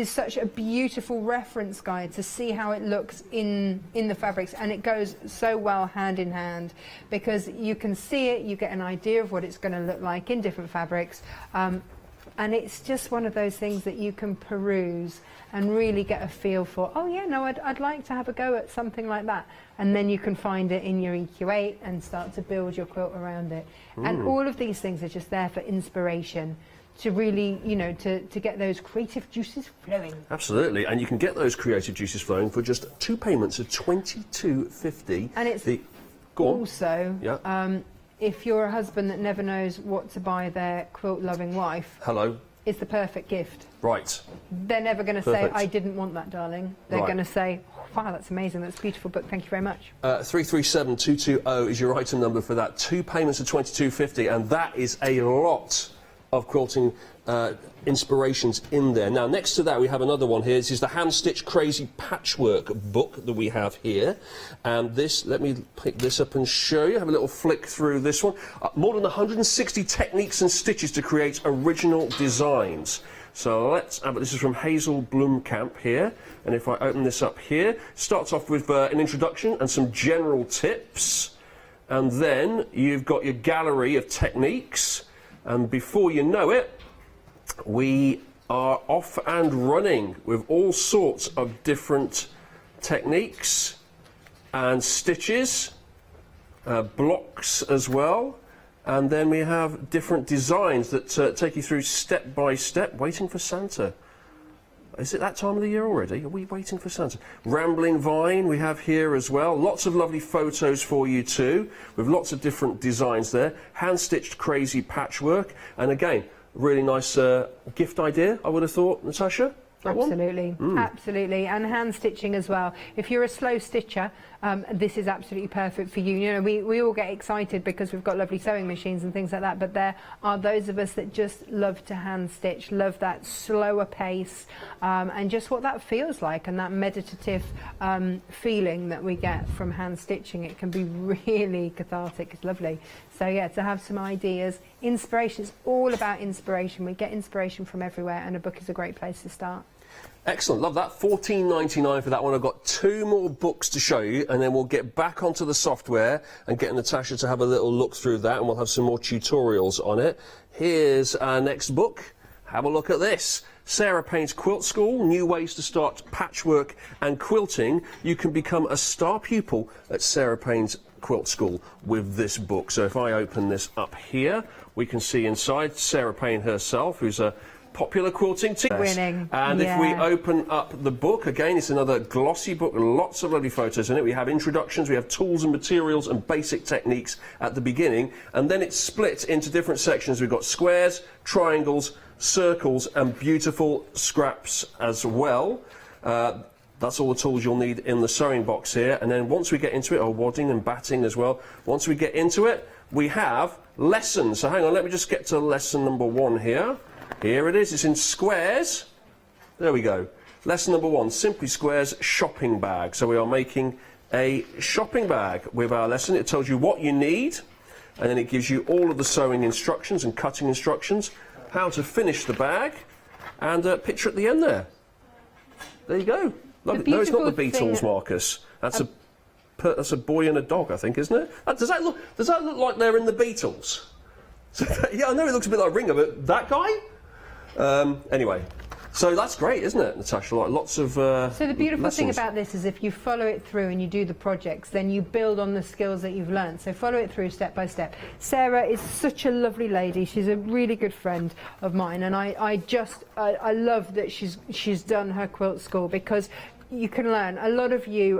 such a beautiful reference guide to see how it looks in the fabrics, and it goes so well hand in hand because you can see it, you get an idea of what it's going to look like in different fabrics, and it's just one of those things that you can peruse and really get a feel for, oh yeah, no, I'd like to have a go at something like that, and then you can find it in your EQ8 and start to build your quilt around it. And all of these things are just there for inspiration, to really, you know, to get those creative juices flowing. Absolutely, and you can get those creative juices flowing for just 2 payments of £22.50. And it's also, if you're a husband that never knows what to buy their quilt-loving wife, it's the perfect gift. Right. They're never going to say, I didn't want that, darling. They're going to say, wow, that's amazing, that's a beautiful book, thank you very much. 337220 is your item number for that. 2 payments of £22.50, and that is a lot of quilting inspirations in there. Now, next to that, we have another one here. This is the Hand-Stitched Crazy Patchwork book that we have here. And this, let me pick this up and show you. Have a little flick through this one. More than 160 techniques and stitches to create original designs. So let's have it. This is from Hazel Blomkamp here. And if I open this up here, starts off with an introduction and some general tips. And then you've got your gallery of techniques. And before you know it, we are off and running with all sorts of different techniques and stitches, blocks as well. And then we have different designs that take you through step by step. Waiting for Santa. Is it that time of the year already? Are we waiting for Santa? Rambling Vine we have here as well. Lots of lovely photos for you too, with lots of different designs there. Hand-stitched crazy patchwork. And again, really nice gift idea, I would have thought, Natasha. Absolutely, absolutely, and hand stitching as well. If you're a slow stitcher, this is absolutely perfect for you. You know, we all get excited because we've got lovely sewing machines and things like that, but there are those of us that just love to hand stitch, love that slower pace, and just what that feels like, and that meditative feeling that we get from hand stitching. It can be really cathartic. It's lovely. So yeah, to have some ideas, inspiration. It's all about inspiration. We get inspiration from everywhere, and a book is a great place to start. Excellent, love that. £14.99 for that one. I've got 2 more books to show you, and then we'll get back onto the software and get Natasha to have a little look through that, and we'll have some more tutorials on it. Here's our next book. Have a look at this. Sarah Payne's Quilt School, New Ways to Start Patchwork and Quilting. You can become a star pupil at Sarah Payne's Quilt School with this book. So if I open this up here, we can see inside Sarah Payne herself, who's a popular quilting teacher. Winning. And if we open up the book, again, it's another glossy book, lots of lovely photos in it. We have introductions, we have tools and materials and basic techniques at the beginning, and then it's split into different sections. We've got squares, triangles, circles, and beautiful scraps as well. That's all the tools you'll need in the sewing box here. And then once we get into it, wadding and batting as well. Once we get into it, we have lessons. So hang on, let me just get to lesson number 1 here. Here it is, it's in squares. There we go. Lesson number 1, Simply Squares shopping bag. So we are making a shopping bag with our lesson. It tells you what you need, and then it gives you all of the sewing instructions and cutting instructions, how to finish the bag, and a picture at the end there. There you go. No, it's not the Beatles, Marcus. That's That's a boy and a dog, I think, isn't it? Does that look like they're in the Beatles? Yeah, I know it looks a bit like Ringo, but that guy? Anyway, so that's great, isn't it, Natasha? Like lots of So the beautiful lessons. thing about this is if you follow it through and you do the projects, then you build on the skills that you've learned. So follow it through step by step. Sarah is such a lovely lady. She's a really good friend of mine, and I love that she's done her quilt school, because you can learn. A lot of you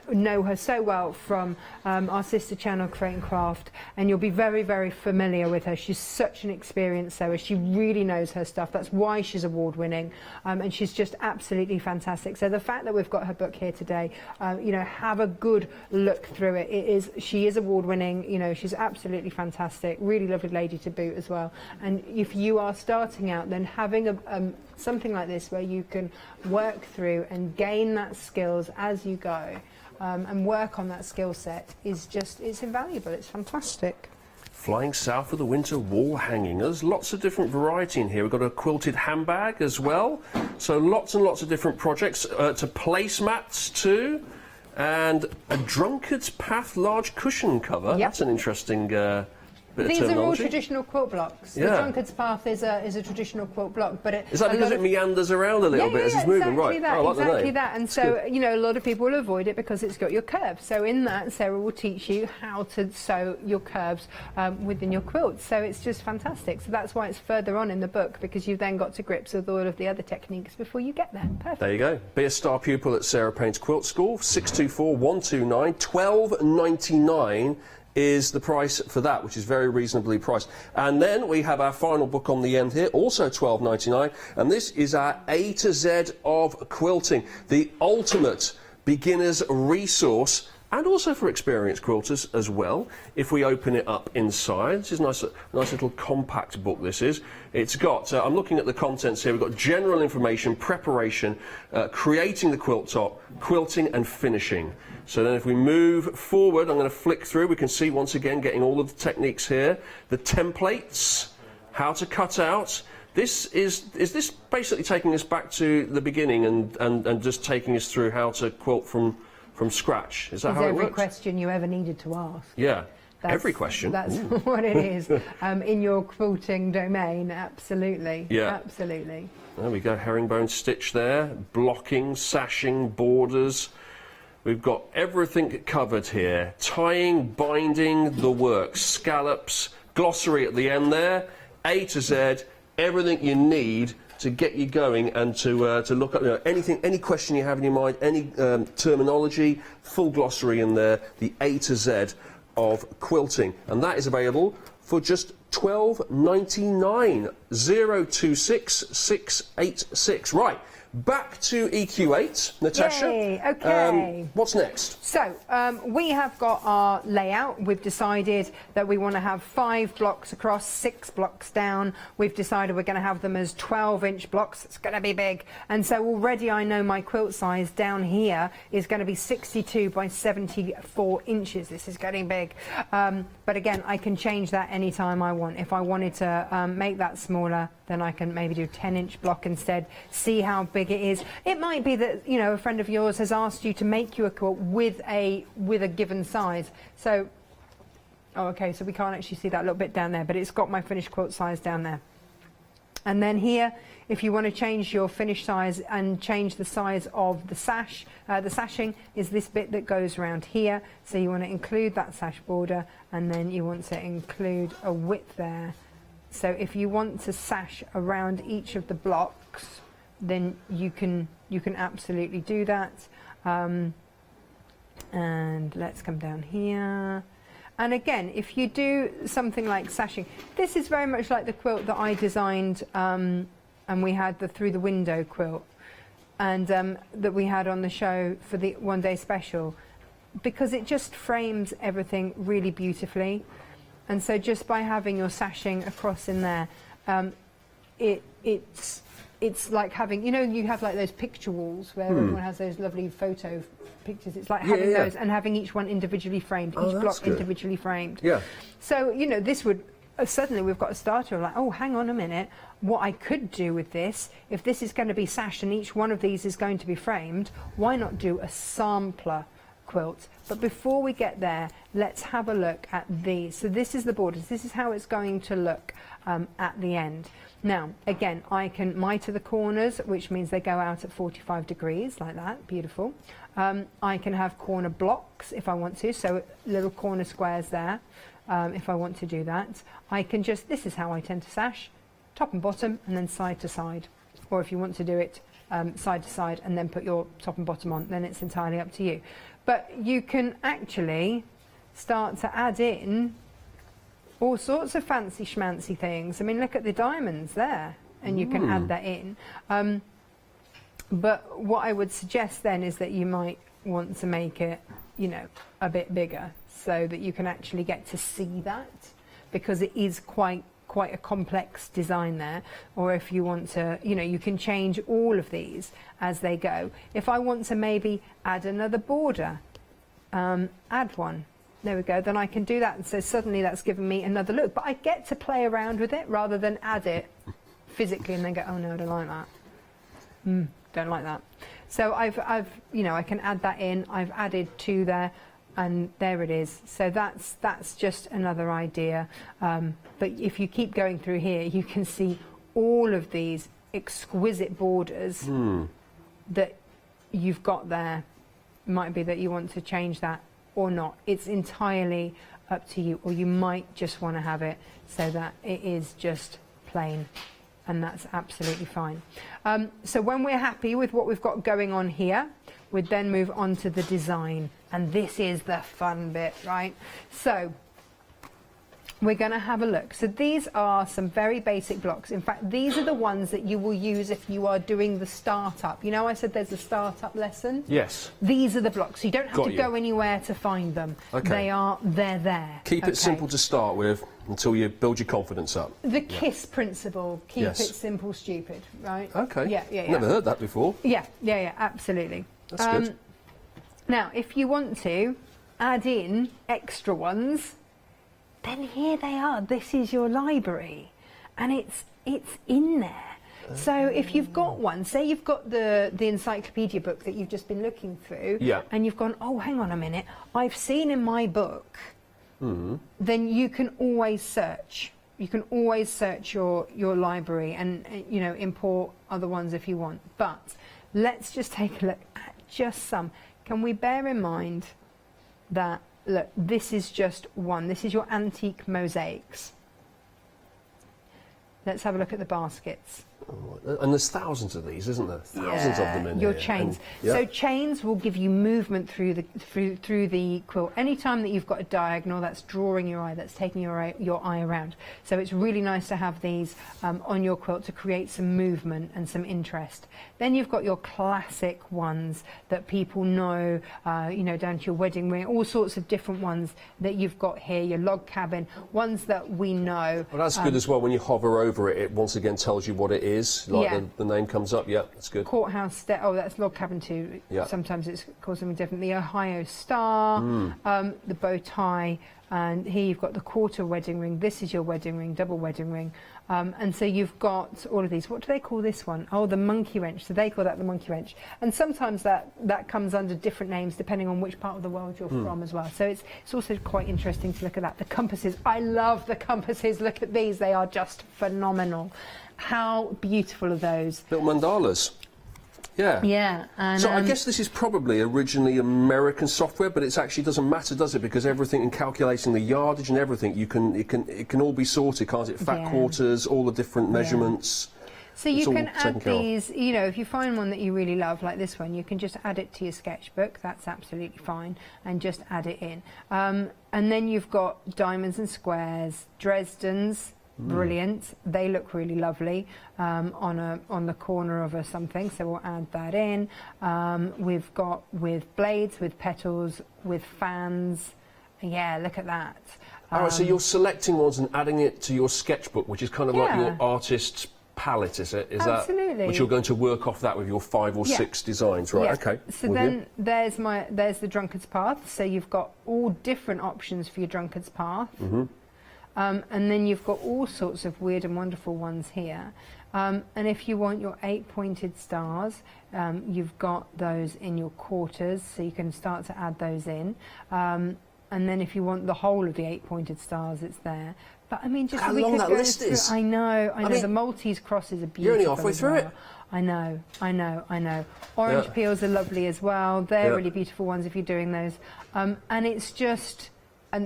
know her so well from our sister channel Create and Craft, and you'll be very, very familiar with her. She's such an experienced sewer. She really knows her stuff. That's why she's award winning, and she's just absolutely fantastic. So the fact that we've got her book here today, you know, have a good look through it. She is award winning. You know, she's absolutely fantastic. Really lovely lady to boot as well. And if you are starting out, then having something like this where you can work through and gain that skills as you go, and work on that skill set it's invaluable. It's fantastic. Flying south of the winter wall hanging. There's lots of different variety in here. We've got a quilted handbag as well. So lots and lots of different projects. To placemats too. And a drunkard's path large cushion cover. Yep. That's an interesting bit These of terminology. are all traditional quilt blocks. Yeah. The drunkard's path is a traditional quilt block, but Is that because it meanders around a little bit as it's moving? Right. That, Oh, I like the exactly name. that. And That's so, good. you know, a lot of people will avoid it because it's got your curves. So in that, Sarah will teach you how to sew your curves within your quilt. So it's just fantastic. So that's why it's further on in the book, because you've then got to grips with all of the other techniques before you get there. Perfect. There you go. Be a star pupil at Sarah Payne's Quilt School. 624 129 12.99 is the price for that, which is very reasonably priced. And then we have our final book on the end here, also $12.99, and this is our A to Z of quilting, the ultimate beginner's resource, and also for experienced quilters as well. If we open it up inside, this is a nice little compact book. This is. It's got. I'm looking at the contents here. We've got general information, preparation, creating the quilt top, quilting, and finishing. So then if we move forward, I'm going to flick through. We can see once again getting all of the techniques here, the templates, how to cut out. This is this basically taking us back to the beginning and just taking us through how to quilt from scratch? Is that how it works? Every question you ever needed to ask. Yeah. Every question. That's what it is. In your quilting domain, absolutely. Yeah. Absolutely. There we go, herringbone stitch there, blocking, sashing, borders. We've got everything covered here. Tying, binding, the works, scallops, glossary at the end there, A to Z, everything you need to get you going and to look up, you know, anything, any question you have in your mind, any terminology, full glossary in there, the A to Z of quilting. And that is available for just $12.99, 026686. Right. Back to EQ8, Natasha. Yay, okay. What's next? So, we have got our layout. We've decided that we want to have 5 blocks across, 6 blocks down. We've decided we're going to have them as 12-inch blocks. It's going to be big. And so already I know my quilt size down here is going to be 62 by 74 inches. This is getting big. But again, I can change that anytime I want. If I wanted to make that smaller, then I can maybe do a 10-inch block instead, see how big it is. It might be that, you know, a friend of yours has asked you to make you a quilt with a given size. So, oh, okay, so we can't actually see that little bit down there, but it's got my finished quilt size down there. And then here, if you want to change your finished size and change the size of the sash, the sashing is this bit that goes around here. So you want to include that sash border, and then you want to include a width there. So if you want to sash around each of the blocks, then you can absolutely do that. And let's come down here. And again, if you do something like sashing, this is very much like the quilt that I designed, and we had the Through the Window quilt, and that we had on the show for the one-day special, because it just frames everything really beautifully. And so just by having your sashing across in there, it's like having, you know, you have like those picture walls where everyone has those lovely photo pictures. It's like having those and having each one individually framed, each block individually framed. Yeah. So, you know, this would, suddenly we've got a starter like, oh, hang on a minute, what I could do with this, if this is going to be sashed and each one of these is going to be framed, why not do a sampler quilt. But before we get there, let's have a look at these. So this is the borders. This is how it's going to look at the end. Now, again, I can miter the corners, which means they go out at 45 degrees, like that. Beautiful. I can have corner blocks if I want to, so little corner squares there, if I want to do that. I can just, this is how I tend to sash, top and bottom, and then side to side. Or if you want to do it side to side and then put your top and bottom on, then it's entirely up to you. But you can actually start to add in all sorts of fancy schmancy things. I mean, look at the diamonds there, and you can add that in. But what I would suggest then is that you might want to make it, you know, a bit bigger so that you can actually get to see that, because it is quite a complex design there. Or if you want to, you know, you can change all of these as they go. If I want to maybe add another border, add one. There we go, then I can do that, and so suddenly that's given me another look. But I get to play around with it rather than add it physically and then go, oh no, I don't like that. Don't like that. So I've you know, I can add that in. I've added 2 there, and there it is. So that's just another idea. But if you keep going through here, you can see all of these exquisite borders that you've got there. It might be that you want to change that or not. It's entirely up to you, or you might just want to have it so that it is just plain, and that's absolutely fine. So when we're happy with what we've got going on here, we'd then move on to the design, and this is the fun bit, right? So we're going to have a look. So these are some very basic blocks. In fact, these are the ones that you will use if you are doing the startup. You know, I said there's a startup lesson? Yes. These are the blocks. You don't have to go anywhere to find them. Okay. They're there. Keep it simple to start with until you build your confidence up. The KISS principle. Keep it simple, stupid, right? Okay. Yeah. Never heard that before. Yeah, absolutely. That's good. Now, if you want to add in extra ones, then here they are. This is your library, and it's in there. So if you've got one, say you've got the encyclopedia book that you've just been looking through, and you've gone, oh, hang on a minute, I've seen in my book, then you can always search. You can always search your library and, you know, import other ones if you want. But let's just take a look at just some. Can we bear in mind that, look, this is just one. This is your antique mosaics. Let's have a look at the baskets. And there's thousands of these, isn't there? Thousands of them in your here. chains. And, So chains will give you movement through the quilt. Anytime that you've got a diagonal, that's drawing your eye, that's taking your eye around. So it's really nice to have these on your quilt to create some movement and some interest. Then you've got your classic ones that people know, you know, down to your wedding ring, all sorts of different ones that you've got here, your log cabin, ones that we know. Well, that's good as well. When you hover over it, it once again tells you what it is. Like the name comes up. Yeah, that's good. Courthouse, oh, that's log cabin too. Yeah. Sometimes it's called something different. The Ohio Star, the bow tie, and here you've got the quarter wedding ring. This is your wedding ring, double wedding ring. And so you've got all of these. What do they call this one? Oh, the monkey wrench. So they call that the monkey wrench. And sometimes that comes under different names depending on which part of the world you're from as well. So it's also quite interesting to look at that. The compasses. I love the compasses. Look at these. They are just phenomenal. How beautiful are those? Little mandalas. Yeah. Yeah. And, so I guess this is probably originally American software, but it actually doesn't matter, does it? Because everything in calculating the yardage and everything, it can all be sorted, can't it? Fat quarters, all the different measurements. So you can add these, you know, if you find one that you really love, like this one, you can just add it to your sketchbook. That's absolutely fine, and just add it in. And then you've got diamonds and squares, Dresden's. Brilliant. They look really lovely on the corner of something, so we'll add that in. We've got with blades, with petals, with fans. Yeah, look at that. All right, so you're selecting ones and adding it to your sketchbook, which is kind of like your artist's palette, is it? Is absolutely. That which you're going to work off that with your 5 or 6 designs, right? Okay. So then there's the drunkard's path. So you've got all different options for your drunkard's path. And then you've got all sorts of weird and wonderful ones here. And if you want your 8 pointed stars, you've got those in your quarters, so you can start to add those in. And then if you want the whole of the 8 pointed stars, it's there. But I mean, just how we long could that go list through, is. I know. I mean, the Maltese crosses are beautiful. You're only halfway as through well. it. I know. Orange peels are lovely as well. They're really beautiful ones if you're doing those. And it's just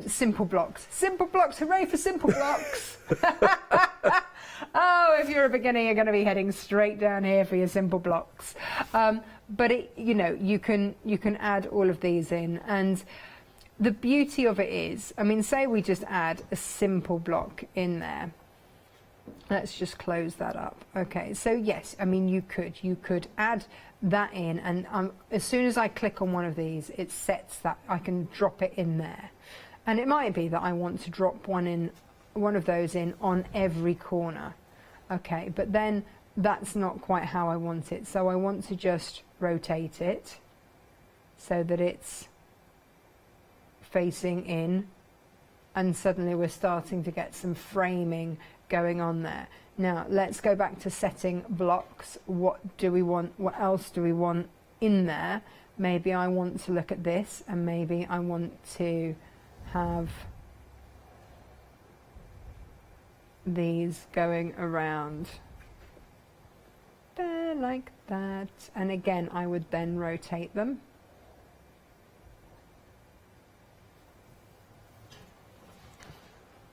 simple blocks. Simple blocks, hooray for simple blocks. Oh, if you're a beginner, you're going to be heading straight down here for your simple blocks. But you can add all of these in, and the beauty of it is, I mean, say we just add a simple block in there. Let's just close that up. Okay, so yes, I mean, you could add that in, and as soon as I click on one of these, it sets that I can drop it in there. And it might be that I want to drop one of those in on every corner. Okay, but then that's not quite how I want it. So I want to just rotate it so that it's facing in, and suddenly we're starting to get some framing going on there. Now let's go back to setting blocks. What do we want? What else do we want in there? Maybe I want to look at this, and maybe I want to have these going around there like that, and again I would then rotate them.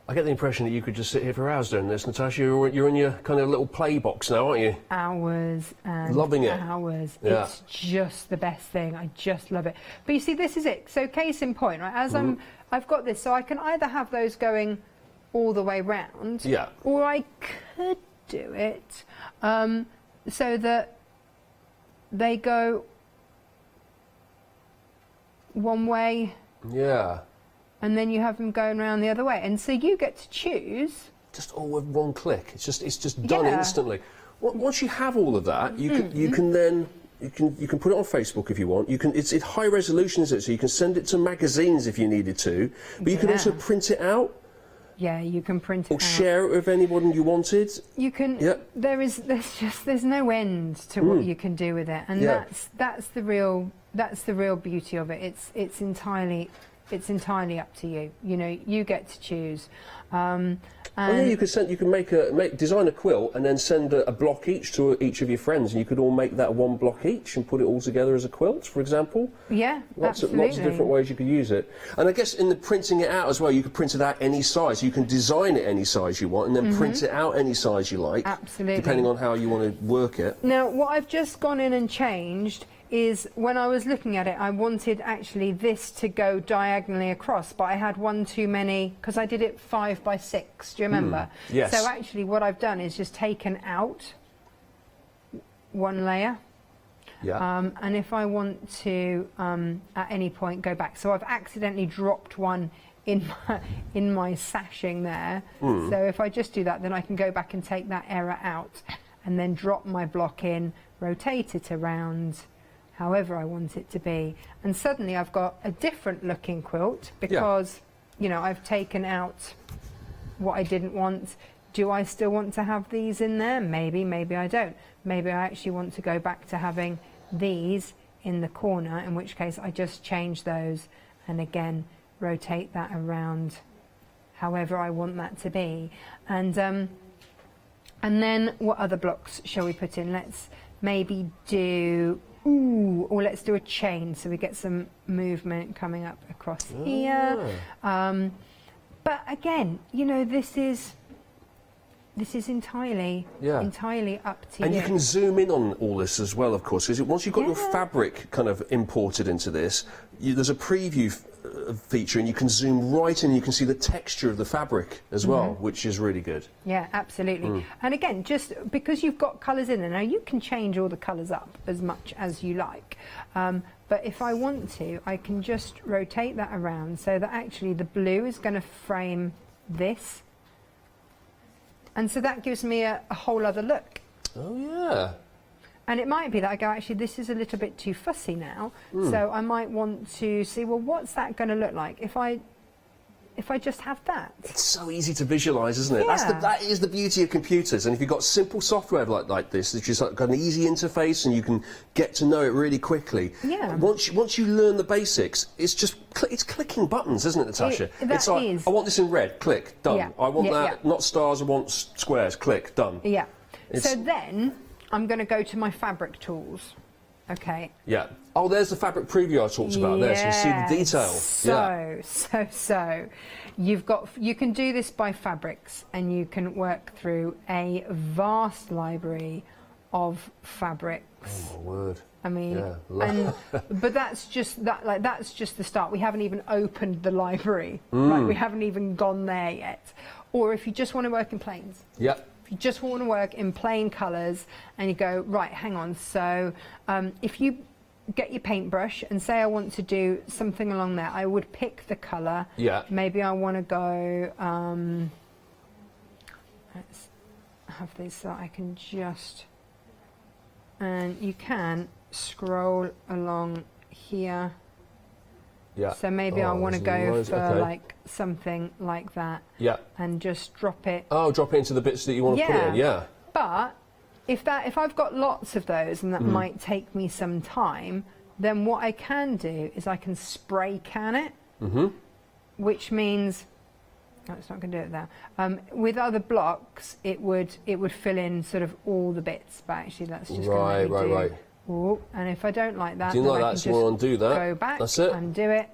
I get the impression that you could just sit here for hours doing this, Natasha. You're in your kind of little play box now, aren't you? Hours and loving it. Hours. Yeah. It's just the best thing. I just love it. But you see, this is it. So case in point, right? As I've got this, so I can either have those going all the way round, or I could do it so that they go one way. Yeah. And then you have them going around the other way, and so you get to choose. Just all with one click. It's just done instantly. Once you have all of that, you can then you can put it on Facebook if you want. It's high resolution, is it? So you can send it to magazines if you needed to, but you can also print it out. Yeah, you can print it or out. share it with anyone you wanted. You can. There's no end to what you can do with it, and that's the real beauty of it. It's entirely up to you. You know, you get to choose. You could design a quilt and then send a block each to each of your friends, and you could all make that one block each and put it all together as a quilt, for example. Yeah, lots of different ways you could use it. And I guess in the printing it out as well, you could print it out any size. You can design it any size you want and then print it out any size you like. Absolutely. Depending on how you want to work it. Now, what I've just gone in and changed is when I was looking at it, I wanted actually this to go diagonally across, but I had one too many because I did it 5 by 6. Do you remember? Yes. So actually what I've done is just taken out one layer. Yeah. And if I want to at any point go back, so I've accidentally dropped one in my sashing there. So if I just do that, then I can go back and take that error out and then drop my block in, rotate it around however I want it to be, and suddenly I've got a different looking quilt because you know, I've taken out what I didn't want. Do I still want to have these in there? Maybe I don't. Maybe I actually want to go back to having these in the corner, in which case I just change those and again rotate that around however I want that to be. And then what other blocks shall we put in? Let's maybe do or let's do a chain so we get some movement coming up across here. But again, you know, this is entirely up to you. And you can zoom in on all this as well, of course, because once you've got your fabric kind of imported into this, there's a preview feature, and you can zoom right in and you can see the texture of the fabric as well, which is really good. Yeah, absolutely. And again, just because you've got colours in there, now you can change all the colours up as much as you like. But if I want to, I can just rotate that around so that actually the blue is going to frame this. And so that gives me a whole other look. Oh, yeah. And it might be that I go, actually, this is a little bit too fussy now. So I might want to see, well, what's that going to look like? If I if I just have that? It's so easy to visualise, isn't it? Yeah. That is the beauty of computers. And if you've got simple software like this, it's just got an easy interface and you can get to know it really quickly. Yeah. Once you learn the basics, it's just it's clicking buttons, isn't it, Natasha? That is. I want this in red, click, done. Yeah. I want Yeah, that, not stars, I want squares, click, done. Yeah. It's- So then I'm going to go to my fabric tools. Okay. Yeah. Oh, there's the fabric preview I talked about there, so you see the detail. So you can do this by fabrics, and you can work through a vast library of fabrics. Oh my word. I mean, yeah. but that's just that's just the start. We haven't even opened the library. Mm. Right? We haven't even gone there yet. Or if you just want to work in plains. Yep. If you just want to work in plain colours and you go, right, hang on, so if you get your paintbrush and say I want to do something along there, I would pick the colour. Yeah. Maybe I want to go, let's have this so I can just, and you can scroll along here. Yeah. So maybe I want to go for like something like that. Yeah. And just drop it. Oh, drop it into the bits that you want to put in, yeah. But if I've got lots of those and that might take me some time, then what I can do is I can spray can it, which means it's not going to do it there. With other blocks, it would fill in sort of all the bits, but actually that's just going to Right. Ooh, and if I don't like that, Do you then like I that? can So you want to undo that? go back, That's it. undo it,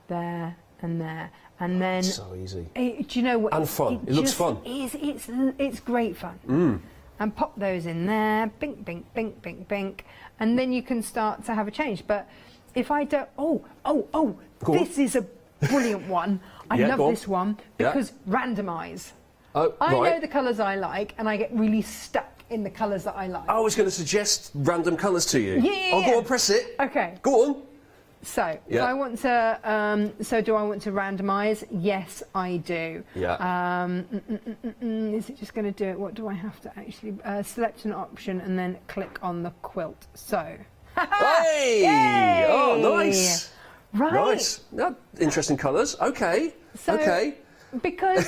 there and there, and then. So easy. Do you know what? And fun. It looks just fun. It's great fun. And pop those in there, bink, bink, bink, bink, bink, and then you can start to have a change. But if I don't, this is a brilliant one. I Yeah, love go on. this one because randomise. Oh, I right. know the colours I like, and I get really stuck in the colours that I like. I was going to suggest random colours to you. Yeah. Oh, go on, press it. Okay. Go on. So, if Yeah. I want to, do I want to randomise? Yes, I do. Yeah. Is it just going to do it? What do I have to actually select an option and then click on the quilt? So, Hey! Yay! Oh, nice. Right. Nice. No, interesting colours. Okay. So, okay. Because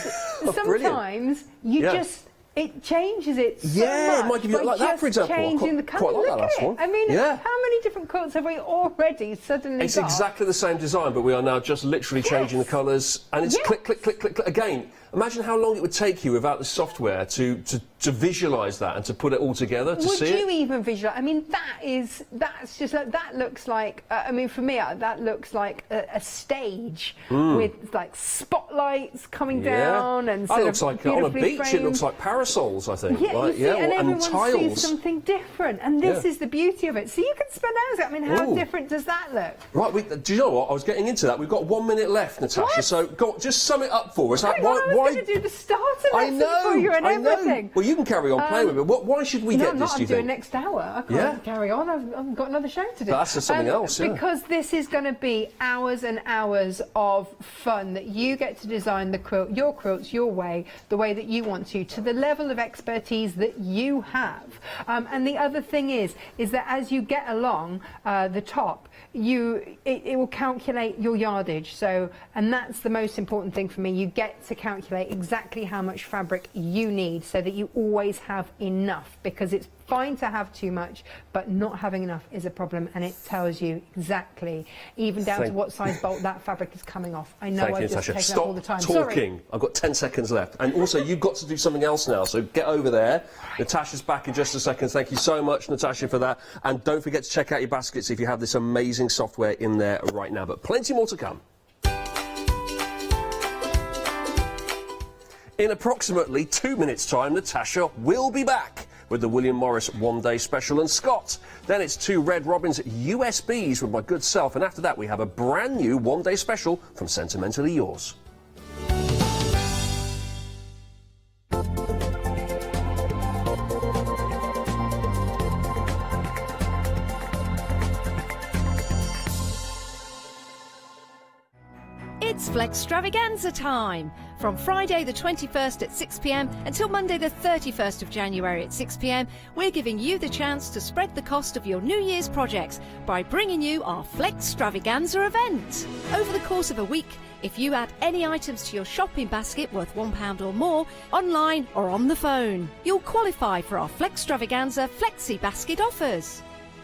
sometimes you Yeah. just. It changes it so Yeah, it much might give you by like that, just for example. I changing the quite colour. like that Look last at it. one. I mean, Yeah. how many different quilts have we already suddenly It's got? exactly the same design, but we are now just literally changing the colours, and it's click, click, click, click, click. Again, imagine how long it would take you without the software to visualise that and to put it all together, to Would see you it. even visualize? I mean, that's just like, that looks like. I mean, for me, that looks like a stage with like spotlights coming down and that sort looks of like on a beautifully beach. It framed. looks like parasols, I think. Yeah, like, you see, and or- everyone tiles. sees something different, and this Yeah. is the beauty of it. So you can spend hours. I mean, how Ooh. different does that look? Right, do you know what? I was getting into that. We've got 1 minute left, Natasha. What? So just sum it up for us. Like, I was going to do the starter I lesson know. for you and I know. everything. Well, you can carry on playing with it. Why should we No, get I'm this? not. Do you I'm doing think? next hour. I can't Yeah. carry on. I've got another show to do. That's just something else, yeah. Because this is going to be hours and hours of fun that you get to design the your quilts your way, the way that you want to the level of expertise that you have. And the other thing is that as you get along the top, it will calculate your yardage. So, and that's the most important thing for me. You get to calculate exactly how much fabric you need so that you always have enough, because it's fine to have too much, but not having enough is a problem, and it tells you exactly, even down to what size bolt that fabric is coming off. I know Thank you, I've just Natasha. taken Stop up all the time. talking. Sorry. I've got 10 seconds left. And also, you've got to do something else now, so get over there. Natasha's back in just a second. Thank you so much, Natasha, for that. And don't forget to check out your baskets if you have this amazing software in there right now. But plenty more to come. In approximately 2 minutes' time, Natasha will be back with the William Morris One Day Special and Scott. Then it's 2 Red Robins USBs with my good self, and after that we have a brand new One Day Special from Sentimentally Yours. It's Flextravaganza time! From Friday the 21st at 6 p.m. until Monday the 31st of January at 6 p.m, we're giving you the chance to spread the cost of your New Year's projects by bringing you our Flextravaganza event. Over the course of a week, if you add any items to your shopping basket worth £1 or more, online or on the phone. You'll qualify for our Flextravaganza Flexi Basket offers.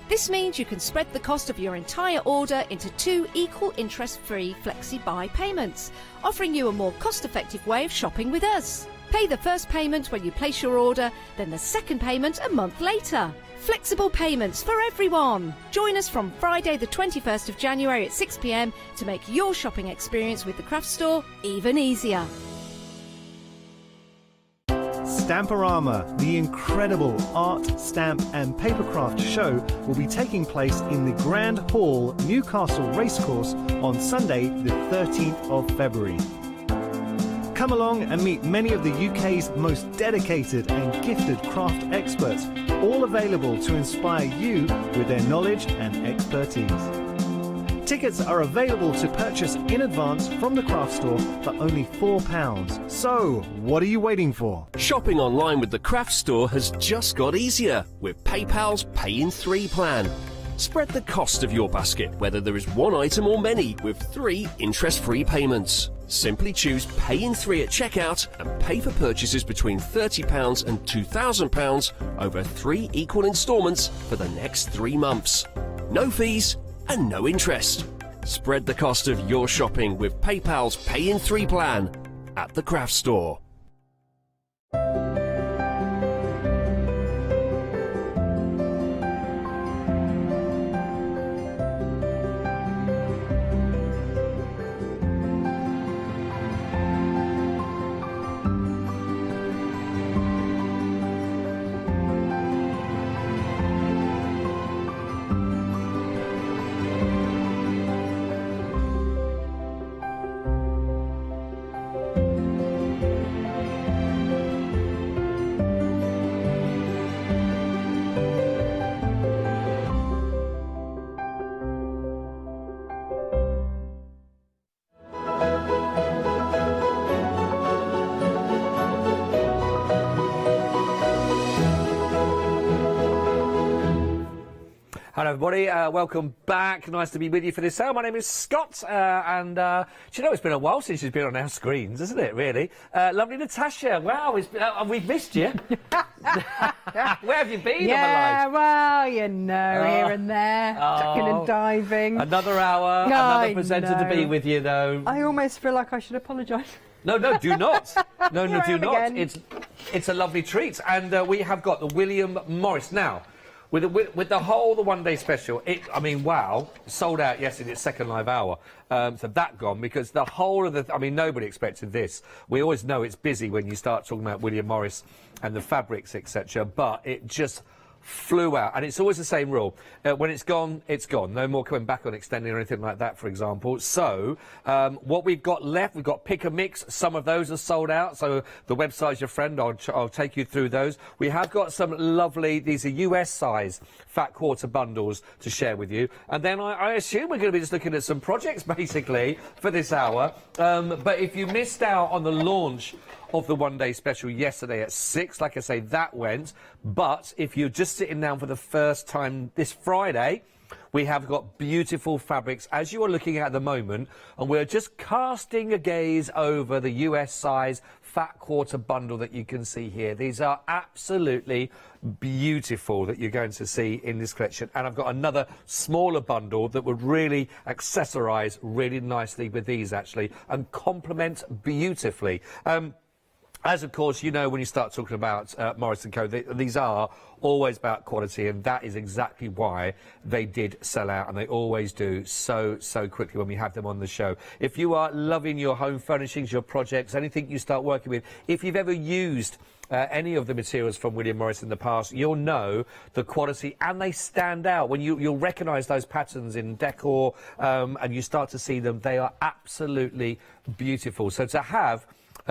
This means you can spread the cost of your entire order into 2 equal interest-free Flexi Buy payments, offering you a more cost-effective way of shopping with us. Pay the first payment when you place your order, then the second payment a month later. Flexible payments for everyone. Join us from Friday the 21st of January at 6 p.m. to make your shopping experience with the craft store even easier. Stamporama, the incredible art, stamp and papercraft show, will be taking place in the Grand Hall, Newcastle Racecourse on Sunday the 13th of February. Come along and meet many of the UK's most dedicated and gifted craft experts, all available to inspire you with their knowledge and expertise. Tickets are available to purchase in advance from the craft store for only £4. So, what are you waiting for? Shopping online with the craft store has just got easier with PayPal's Pay in 3 plan. Spread the cost of your basket, whether there is one item or many, with 3 interest-free payments. Simply choose Pay in 3 at checkout and pay for purchases between £30 and £2,000 over 3 equal instalments for the next 3 months. No fees and no interest. Spread the cost of your shopping with PayPal's Pay in 3 plan at the craft store. Hello everybody, welcome back. Nice to be with you for this hour. My name is Scott, and do you know, it's been a while since she's been on our screens, isn't it, really? Lovely Natasha, wow, we've missed you. Where have you been? Yeah, well, you know, here and there, ducking and diving. Another hour, another presenter to be with you, though. I almost feel like I should apologise. No, do not. No, do not. Again. It's a lovely treat, and we have got the William Morris now. With the whole one-day special, I mean, wow, sold out yesterday, its second live hour. So that gone, because the whole of I mean, nobody expected this. We always know it's busy when you start talking about William Morris and the fabrics, etc. But it just flew out, and it's always the same rule. When it's gone, it's gone. No more coming back on extending or anything like that, for example. So what we've got left, we've got pick and mix. Some of those are sold out, so the website's your friend. I'll take you through those. We have got some lovely, these are US size fat quarter bundles to share with you, and then I assume we're going to be just looking at some projects basically for this hour. But if you missed out on the launch of the one-day special yesterday at 6, like I say, that went. But if you're just sitting down for the first time this Friday, we have got beautiful fabrics, as you are looking at the moment, and we're just casting a gaze over the US size fat quarter bundle that you can see here. These are absolutely beautiful that you're going to see in this collection, and I've got another smaller bundle that would really accessorize really nicely with these actually and complement beautifully. As, of course, you know, when you start talking about Morris & Co., these are always about quality, and that is exactly why they did sell out, and they always do so quickly when we have them on the show. If you are loving your home furnishings, your projects, anything you start working with, if you've ever used any of the materials from William Morris in the past, you'll know the quality, and they stand out. When you'll recognise those patterns in decor, and you start to see them, they are absolutely beautiful. So to have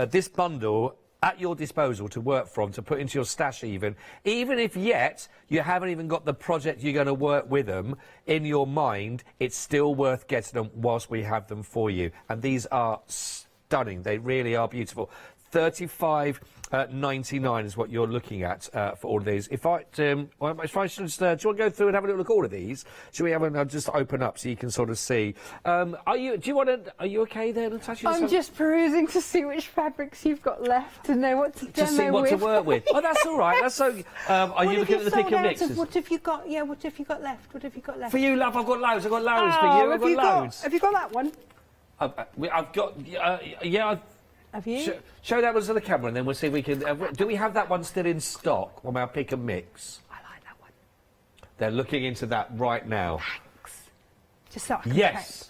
this bundle at your disposal to work from, to put into your stash even if yet you haven't even got the project you're going to work with them in your mind, it's still worth getting them whilst we have them for you. And these are stunning. They really are beautiful. 35 $24.99 is what you're looking at for all of these. If I should, do you want to go through and have a little look at all of these? Should we have a just open up so you can sort of see? Are you okay there, Natasha? I'm just perusing to see which fabrics you've got left to know what to demo to see what with. to work with. Oh, that's all right. That's so. Are you looking at the pick and mixes? What have you got? Yeah, what have you got left? What have you got left? For you, love, I've got loads. I've got loads for you. I've got loads. Have you got that one? I've got. Yeah. Have you? Show that one to the camera, and then we'll see if we can. Do we have that one still in stock on our pick and mix? I like that one. They're looking into that right now. Thanks. Just so I can Yes.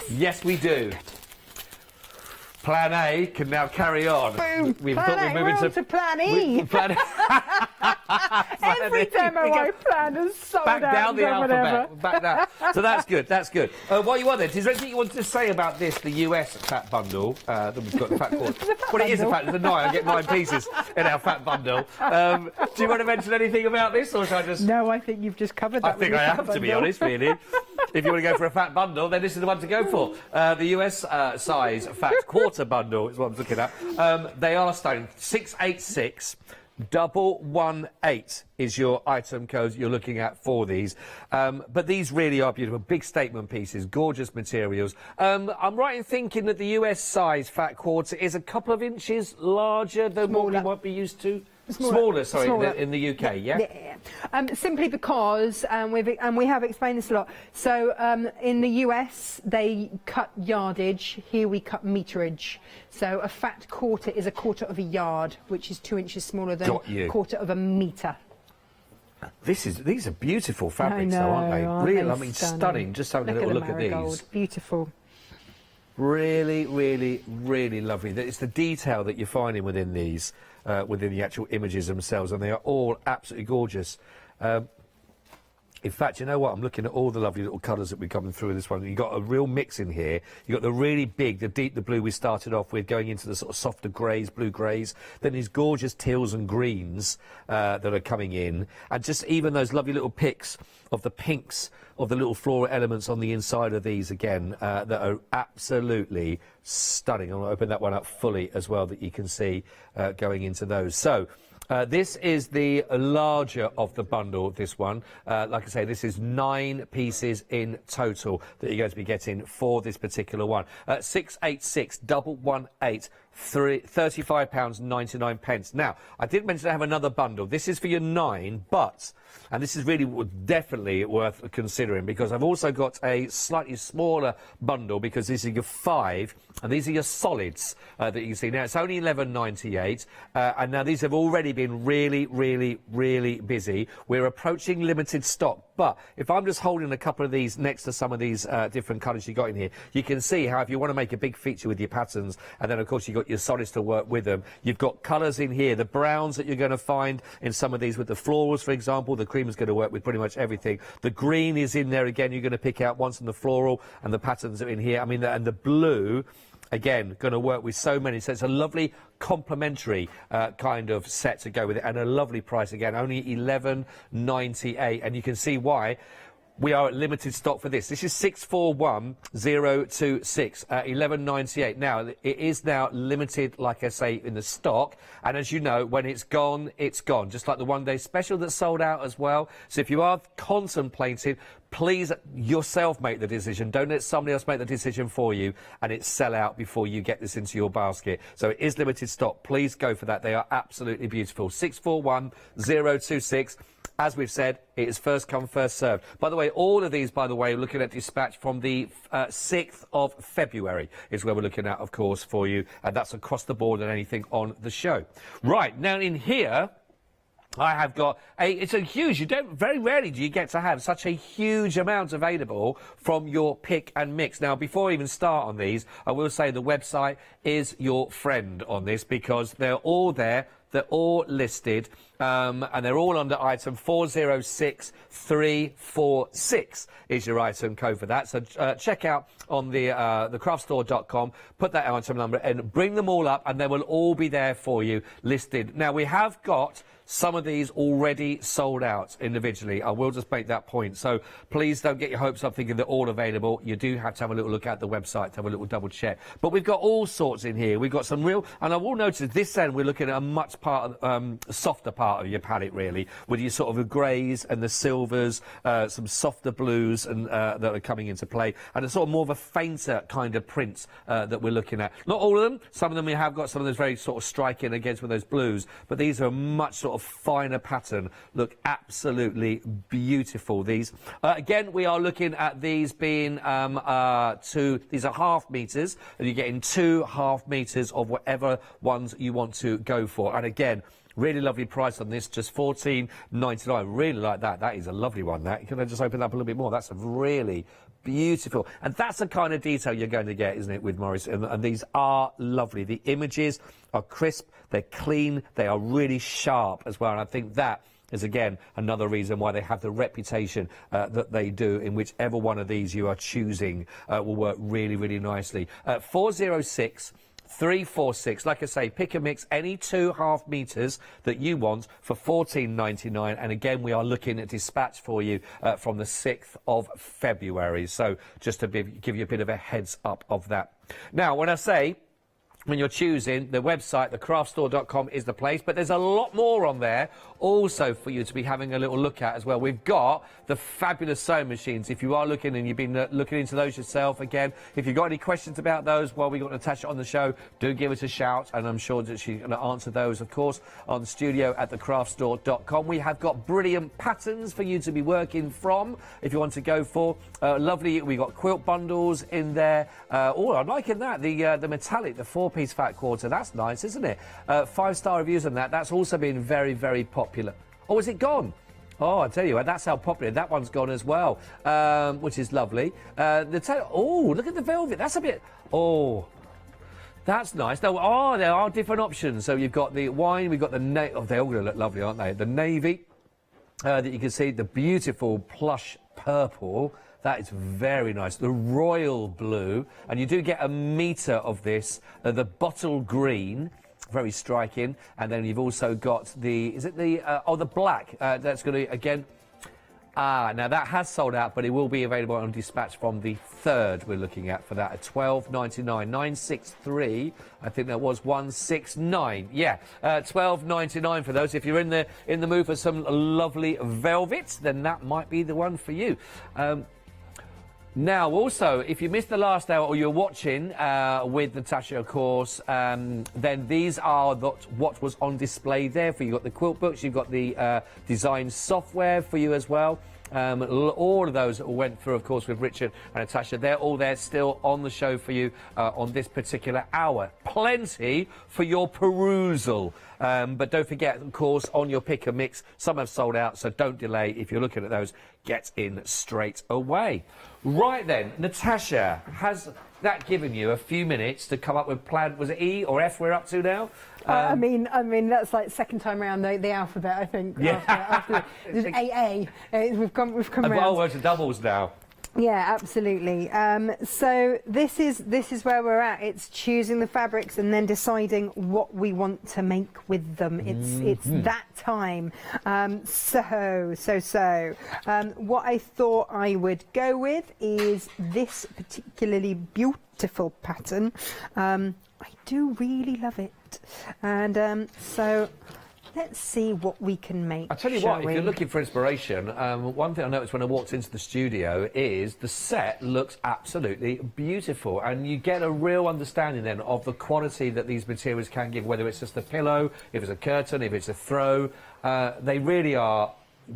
Yes, we do. Plan A can now carry on. Boom. We've Plan A, we're moving to Plan E. Plan Every demo I plan has sold back out down the whatever. alphabet. Back down. So that's good. That's good. While you are there, is there anything you wanted to say about this, the US fat bundle that we've got? The fat quarter. Well, it is a fat. It's a 9. I get 9 pieces in our fat bundle. Do you want to mention anything about this, or should I just? No, I think you've just covered that. I think I have, to be honest, really. If you want to go for a fat bundle, then this is the one to go for. The US size fat quarter bundle is what I'm looking at. They are starting 686-118 is your item code you're looking at for these. But these really are beautiful, big statement pieces, gorgeous materials. I'm right in thinking that the US size fat quarter is a couple of inches larger than what we might be used to. Smaller, in the UK, yeah? Simply because, we have explained this a lot, so in the US they cut yardage, here we cut meterage. So a fat quarter is a quarter of a yard, which is 2 inches smaller than a quarter of a metre. These are beautiful fabrics, though, aren't they? Really, I mean, stunning. Just having a little look at these. Beautiful. Really, really, really lovely. It's the detail that you're finding within these, within the actual images themselves, and they are all absolutely gorgeous. In fact, you know what? I'm looking at all the lovely little colours that we're coming through in this one. You've got a real mix in here. You've got the really big, the deep, the blue we started off with, going into the sort of softer greys, blue greys. Then these gorgeous teals and greens that are coming in. And just even those lovely little picks of the pinks, of the little floral elements on the inside of these again, that are absolutely stunning. I'm going to open that one up fully as well, that you can see going into those. So, this is the larger of the bundle, this one. Like I say, this is 9 pieces in total that you're going to be getting for this particular one. 686-118, £35.99. Now, I did mention I have another bundle. This is for your 9, but, and this is really definitely worth considering, because I've also got a slightly smaller bundle, because these are your 5, and these are your solids that you can see. Now, it's only £11.98, and now these have already been really, really, really busy. We're approaching limited stock, but if I'm just holding a couple of these next to some of these different colours you got in here, you can see how if you want to make a big feature with your patterns, and then of course you've got your solids to work with them, you've got colours in here, the browns that you're going to find in some of these with the florals, for example. The cream is going to work with pretty much everything. The green is in there again, you're going to pick out once in the floral, and the patterns are in here. I mean, and the blue, again, going to work with so many. So it's a lovely complementary kind of set to go with it, and a lovely price again, only £11.98, and you can see why we are at limited stock for this. This is 641026, £11.98. Now, it is now limited, like I say, in the stock. And as you know, when it's gone, it's gone. Just like the one-day special that sold out as well. So if you are contemplating, please yourself make the decision. Don't let somebody else make the decision for you and it sell out before you get this into your basket. So it is limited stock. Please go for that. They are absolutely beautiful. 641026. As we've said, it is first come, first served. By the way, all of these, by the way, looking at dispatch from the 6th of February is where we're looking at, of course, for you. And that's across the board and anything on the show. Right, now in here, I have got it's a huge, very rarely do you get to have such a huge amount available from your pick and mix. Now, before I even start on these, I will say the website is your friend on this, because they're all there. They're all listed and they're all under item 406346 is your item code for that. So check out on the craftstore.com, put that item number and bring them all up, and they will all be there for you listed. Now, we have got some of these already sold out individually. I will just make that point. So please don't get your hopes up thinking they're all available. You do have to have a little look at the website, to have a little double check. But we've got all sorts in here. We've got some real, and I will notice this end we're looking at a much softer part of your palette, really, with your sort of the greys and the silvers, some softer blues and that are coming into play, and a sort of more of a fainter kind of prints that we're looking at. Not all of them. Some of them we have got some of those very sort of striking against with those blues, but these are a much sort of finer pattern. Look absolutely beautiful, these. Again, we are looking at these being these are ½ meters, and you're getting 2 ½ meters of whatever ones you want to go for. And again, really lovely price on this, just $14.99. Really like that. That is a lovely one. That, can I just open that up a little bit more? That's a really beautiful, and that's the kind of detail you're going to get, isn't it, with Morris? And these are lovely. The images are crisp, they're clean, they are really sharp as well, and I think that is again another reason why they have the reputation that they do, in whichever one of these you are choosing will work really, really nicely. 406-346, like I say, pick a mix, any 2 ½ meters that you want for $14.99, and again we are looking at dispatch for you from the 6th of February, so just to give you a bit of a heads up of that. Now, when I say when you're choosing, the website, thecraftstore.com is the place, but there's a lot more on there also for you to be having a little look at as well. We've got the fabulous sewing machines. If you are looking and you've been looking into those yourself, again, if you've got any questions about those while we've got Natasha on the show, do give us a shout, and I'm sure that she's going to answer those, of course, on studio at thecraftstore.com. We have got brilliant patterns for you to be working from if you want to go for. Lovely, we got quilt bundles in there. Oh, I'm liking that, the metallic, the 4-piece fat quarter. That's nice, isn't it? 5-star reviews on that. That's also been very, very popular. Oh, is it gone? Oh, I tell you what, that's how popular. That one's gone as well, which is lovely. Oh, look at the velvet. That's a bit... Oh, that's nice. Now, oh, there are different options. So you've got the wine, we've got the... Oh, they're all going to look lovely, aren't they? The navy, that you can see, the beautiful plush purple. That is very nice. The royal blue, and you do get a metre of this. The bottle green, very striking, and then you've also got the, is it the, the black, that's going to, again, now that has sold out, but it will be available on dispatch from the 3rd we're looking at for that, at $12.99, 963, I think that was 169, yeah, $12.99 for those. If you're in the mood for some lovely velvet, then that might be the one for you. Now, also, if you missed the last hour or you're watching with Natasha, of course, then these are what was on display there for you. You've got the quilt books, you've got the design software for you as well. All of those went through, of course, with Richard and Natasha. They're all there still on the show for you on this particular hour. Plenty for your perusal. But don't forget, of course, on your pick and mix, some have sold out, so don't delay. If you're looking at those, get in straight away. Right then, Natasha, has that given you a few minutes to come up with plan? Was it E or F we're up to now? I mean, that's like second time around the alphabet, I think. Yeah. After AA, we've come around. Well, we're to doubles now. Yeah, absolutely. So this is where we're at. It's choosing the fabrics and then deciding what we want to make with them. It's that time. What I thought I would go with is this particularly beautiful pattern. I do really love it, and so let's see what we can make. I tell you what, if you're looking for inspiration, one thing I noticed when I walked into the studio is the set looks absolutely beautiful, and you get a real understanding then of the quality that these materials can give, whether it's just a pillow, if it's a curtain, if it's a throw. They really are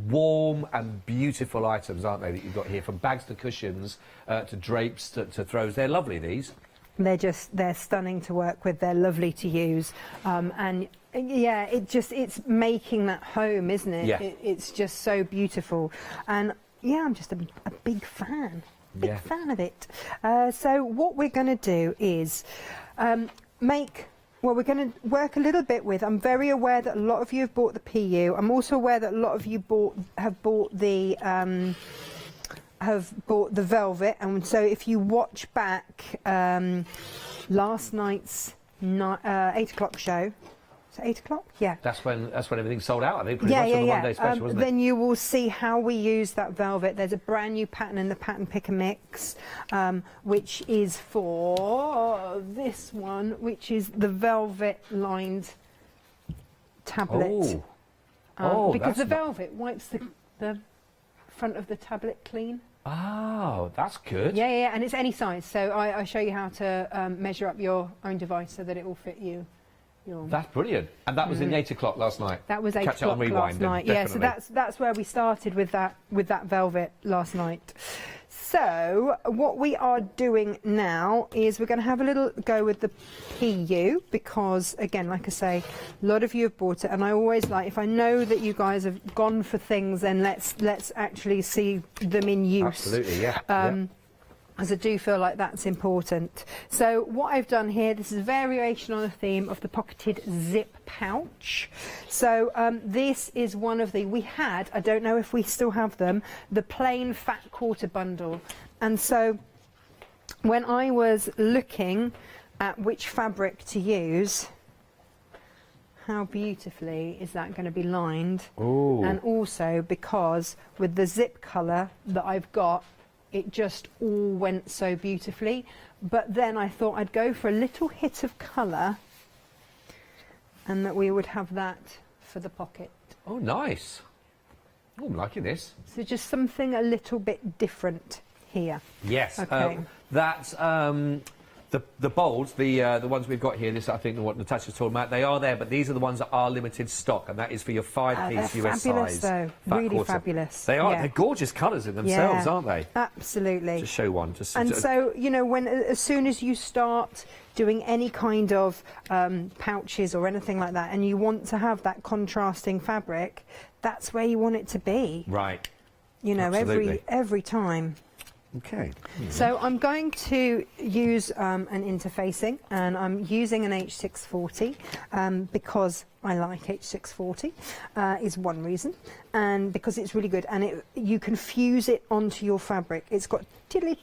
warm and beautiful items, aren't they, that you've got here, from bags to cushions to drapes to throws. They're lovely, these. They're stunning to work with. They're lovely to use, and yeah, it's making that home, isn't it? Yeah. It's just so beautiful, and yeah, I'm just a big fan. Big fan of it. So what we're going to do is make Well, we're going to work a little bit with. I'm very aware that a lot of you have bought the PU. I'm also aware that a lot of you have bought the velvet, and so if you watch back last night's 8 o'clock show. Is it 8 o'clock? Yeah. That's when everything sold out, I think, pretty much on the one-day special, wasn't it? Then you will see how we use that velvet. There's a brand new pattern in the Pattern Pick and Mix, which is for this one, which is the velvet-lined tablet. Because the velvet wipes the front of the tablet clean. Oh, that's good. Yeah, and it's any size. So I show you how to measure up your own device so that it will fit you. That's brilliant. And that was in 8 o'clock last night. That was 8 Catch o'clock last night. Yeah, so that's where we started with that velvet last night. So what we are doing now is we're going to have a little go with the PU because, again, like I say, a lot of you have bought it, and I always like, if I know that you guys have gone for things, then let's actually see them in use. Absolutely, yeah. As I do feel like that's important. So what I've done here, this is a variation on a theme of the pocketed zip pouch. So this is one of the, we had, I don't know if we still have them, the plain fat quarter bundle. And so when I was looking at which fabric to use, how beautifully is that going to be lined? Ooh. And also because with the zip colour that I've got, it just all went so beautifully. But then I thought I'd go for a little hit of colour and that we would have that for the pocket. Oh, nice. Oh, I'm liking this. So just something a little bit different here. Yes. Okay. That's the bolds, the ones we've got here, this I think what Natasha's talking about, they are there, but these are the ones that are limited stock, and that is for your 5-piece US fabulous, size. though. Fat Really quarter. fabulous. They are. Yeah. They're gorgeous colours in themselves, Yeah, aren't they? Absolutely. Just show one. And so, you know, as soon as you start doing any kind of pouches or anything like that, and you want to have that contrasting fabric, that's where you want it to be. Right. You know, every time. Okay. So I'm going to use an interfacing, and I'm using an H640 because I like H640 is one reason, and because it's really good, and you can fuse it onto your fabric. It's got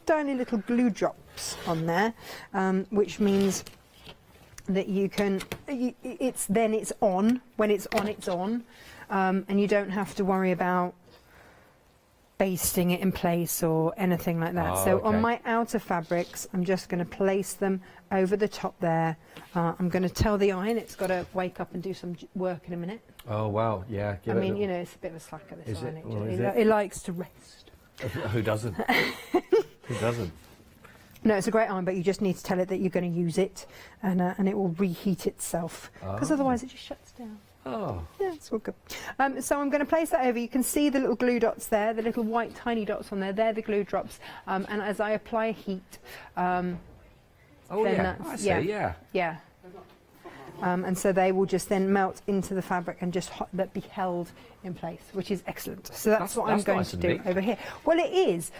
tiny little glue drops on there, which means that you can, it's on. When it's on, it's on, and you don't have to worry about basting it in place or anything like that. So on my outer fabrics, I'm just going to place them over the top there. I'm going to tell the iron it's got to wake up and do some work in a minute. Oh, wow, yeah. I mean, you know, it's a bit of a slacker, this iron. Is It likes to rest. Who doesn't? Who doesn't? No, it's a great iron, but you just need to tell it that you're going to use it, and it will reheat itself, because otherwise it just shuts down. Oh. Yeah, it's all good. So I'm going to place that over. You can see the little glue dots there, the little white tiny dots on there. They're the glue drops. And as I apply heat, oh, yeah, I see, yeah. And so they will just then melt into the fabric and just be held in place, which is excellent. So that's what I'm going to do over here. Well, it is,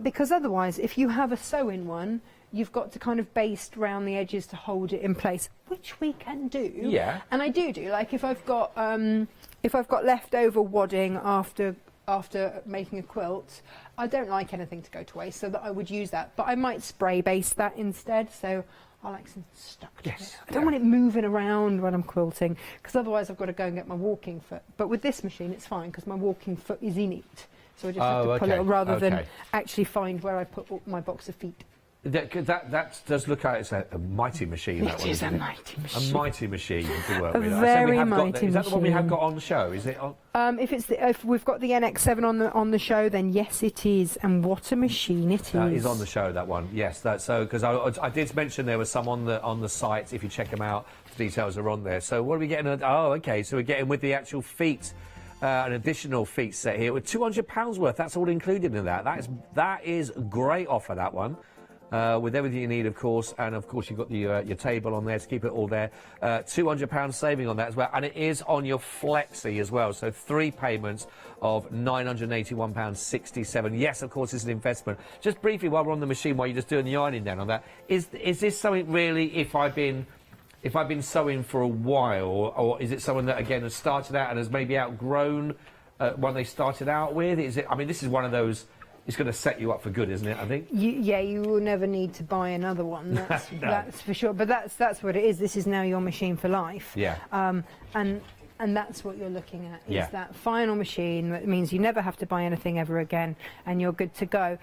because otherwise, if you have a sew-in one, you've got to kind of baste around the edges to hold it in place, which we can do. Yeah. And I do. Like if I've got leftover wadding after making a quilt, I don't like anything to go to waste, so that I would use that. But I might spray baste that instead, so I like some stuck to it. I don't want it moving around when I'm quilting, because otherwise I've got to go and get my walking foot. But with this machine, it's fine, because my walking foot is in it. So I just have to pull it rather than actually find where I put my box of feet. That does look like it's a mighty machine. It is a mighty machine. A mighty machine to work with. Very mighty machine. Is that the one we have got on the show? Is it on? If we've got the NX7 on the show, then yes, it is. And what a machine it is! That is on the show. That one, yes. That's so because I did mention there was some on the site. If you check them out, the details are on there. So what are we getting? Oh, okay. So we're getting with the actual feet. An additional feet set here with £200 worth. That's all included in that. That is great offer. That one. With everything you need, of course, and of course you've got your table on there to keep it all there. £200 saving on that as well, and it is on your flexi as well. So 3 payments of £981.67. Yes, of course, it's an investment. Just briefly, while we're on the machine, while you're just doing the ironing down on that, is this something really? If I've been if I've been sewing for a while, or is it someone that again has started out and has maybe outgrown one they started out with? Is it? I mean, this is one of those. It's going to set you up for good, isn't it? I think. You will never need to buy another one. That's, No. that's for sure. But that's what it is. This is now your machine for life. Yeah. And that's what you're looking at. Is Yeah. that final machine that means you never have to buy anything ever again, and you're good to go.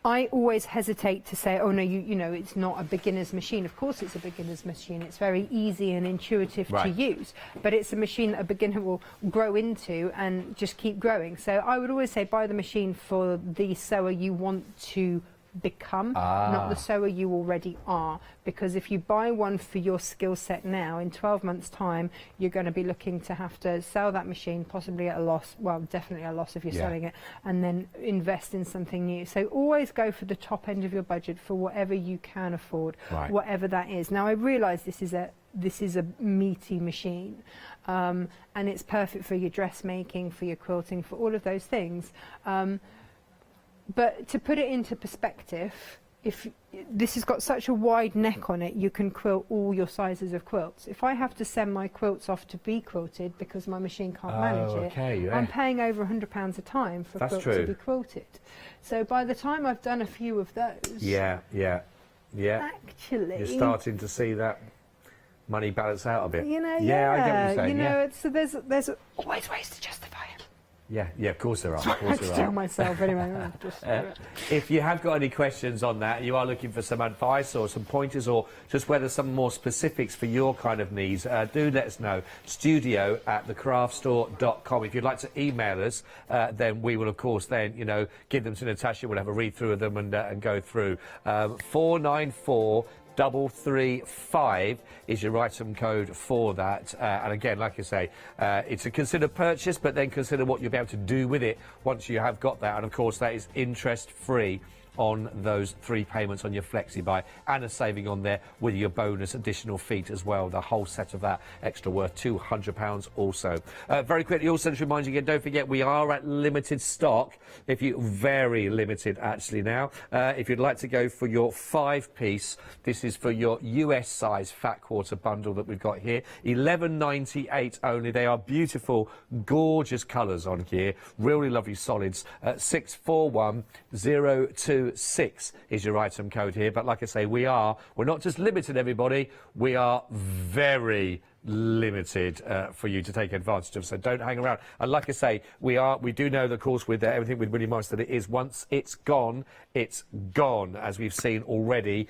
I always hesitate to say, oh no, you know, it's not a beginner's machine. Of course it's a beginner's machine. It's very easy and intuitive to use, but it's a machine that a beginner will grow into and just keep growing. So I would always say buy the machine for the sewer you want to become, not the sewer you already are, because if you buy one for your skill set now, in 12 months time you're going to be looking to have to sell that machine, possibly at a loss, well definitely a loss if you're selling it, and then invest in something new. So always go for the top end of your budget for whatever you can afford, whatever that is. Now I realise this is a meaty machine, and it's perfect for your dressmaking, for your quilting, for all of those things. But to put it into perspective, if this has got such a wide neck on it, you can quilt all your sizes of quilts. If I have to send my quilts off to be quilted because my machine can't manage it, I'm paying over £100 a time for a quilt to be quilted. So by the time I've done a few of those, actually, you're starting to see that money balance out a bit. You know, I get what you're saying. You know, so there's always ways to justify it. Yeah, of course there are. I have to tell myself anyway. If you have got any questions on that, you are looking for some advice or some pointers, or just whether some more specifics for your kind of needs, do let us know. studio@thecraftstore.com. If you'd like to email us, then we will, of course, then, you know, give them to Natasha. We'll have a read through of them and go through. 494-335 is your item code for that, and again, like I say, it's a consider purchase, but then consider what you'll be able to do with it once you have got that, and of course that is interest free on those 3 payments on your flexi buy, and a saving on there with your bonus additional feet as well. The whole set of that extra worth £200 also. Very quickly, also to remind you again, don't forget we are at limited stock. Very limited actually now. If you'd like to go for your 5-piece, this is for your US size fat quarter bundle that we've got here. $11.98 only. They are beautiful, gorgeous colours on here. Really lovely solids. 641026 is your item code here, but like I say, we're not just limited, everybody, we are very limited for you to take advantage of, so don't hang around. And like I say, we do know, of course, with everything with Willie Morris, that it is, once it's gone, as we've seen already,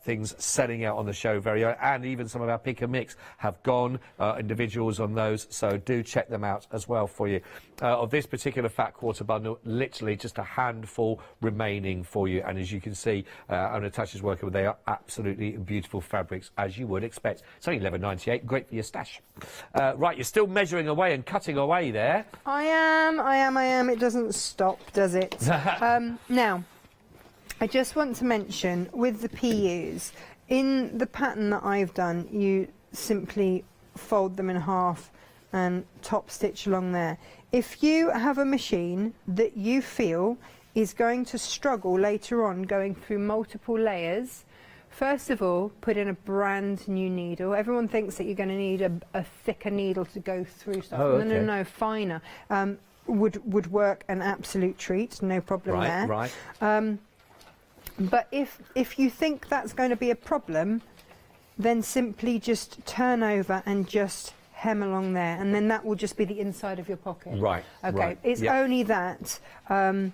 things selling out on the show very early, and even some of our pick and mix have gone, individuals on those, so do check them out as well for you. Of this particular fat quarter bundle, literally just a handful remaining for you, and as you can see, Natasha's working with, they are absolutely beautiful fabrics, as you would expect. It's only $11.98, great for your stash. Right, you're still measuring away and cutting away there. I am. It doesn't stop, does it? Now, I just want to mention, with the PUs, in the pattern that I've done, you simply fold them in half and top stitch along there. If you have a machine that you feel is going to struggle later on going through multiple layers, first of all, put in a brand new needle. Everyone thinks that you're going to need a thicker needle to go through stuff. Oh, okay. No, finer. Would work an absolute treat, no problem there. Right. But if you think that's going to be a problem, then simply just turn over and just hem along there, and then that will just be the inside of your pocket. Right. Okay. Right. It's only that I've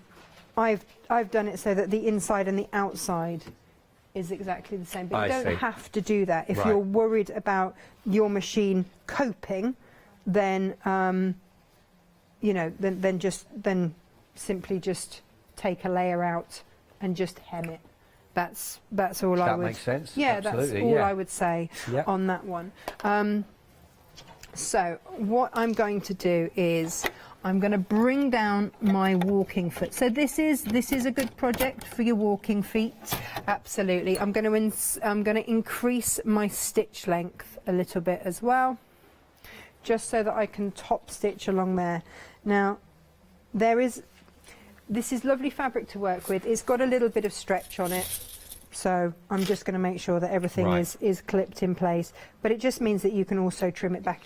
done it so that the inside and the outside is exactly the same, but you don't have to do that. If you're worried about your machine coping, then you know, then simply just take a layer out and just hem it. That's all I would. That makes sense. Yeah, absolutely, that's all I would say on that one. So what I'm going to do is I'm going to bring down my walking foot. So this is a good project for your walking feet. Absolutely. I'm going to increase my stitch length a little bit as well, just so that I can top stitch along there. Now, this is lovely fabric to work with. It's got a little bit of stretch on it, So I'm just going to make sure that everything is clipped in place. But it just means that you can also trim it back.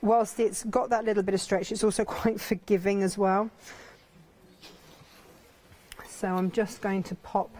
Whilst it's got that little bit of stretch, it's also quite forgiving as well. So I'm just going to pop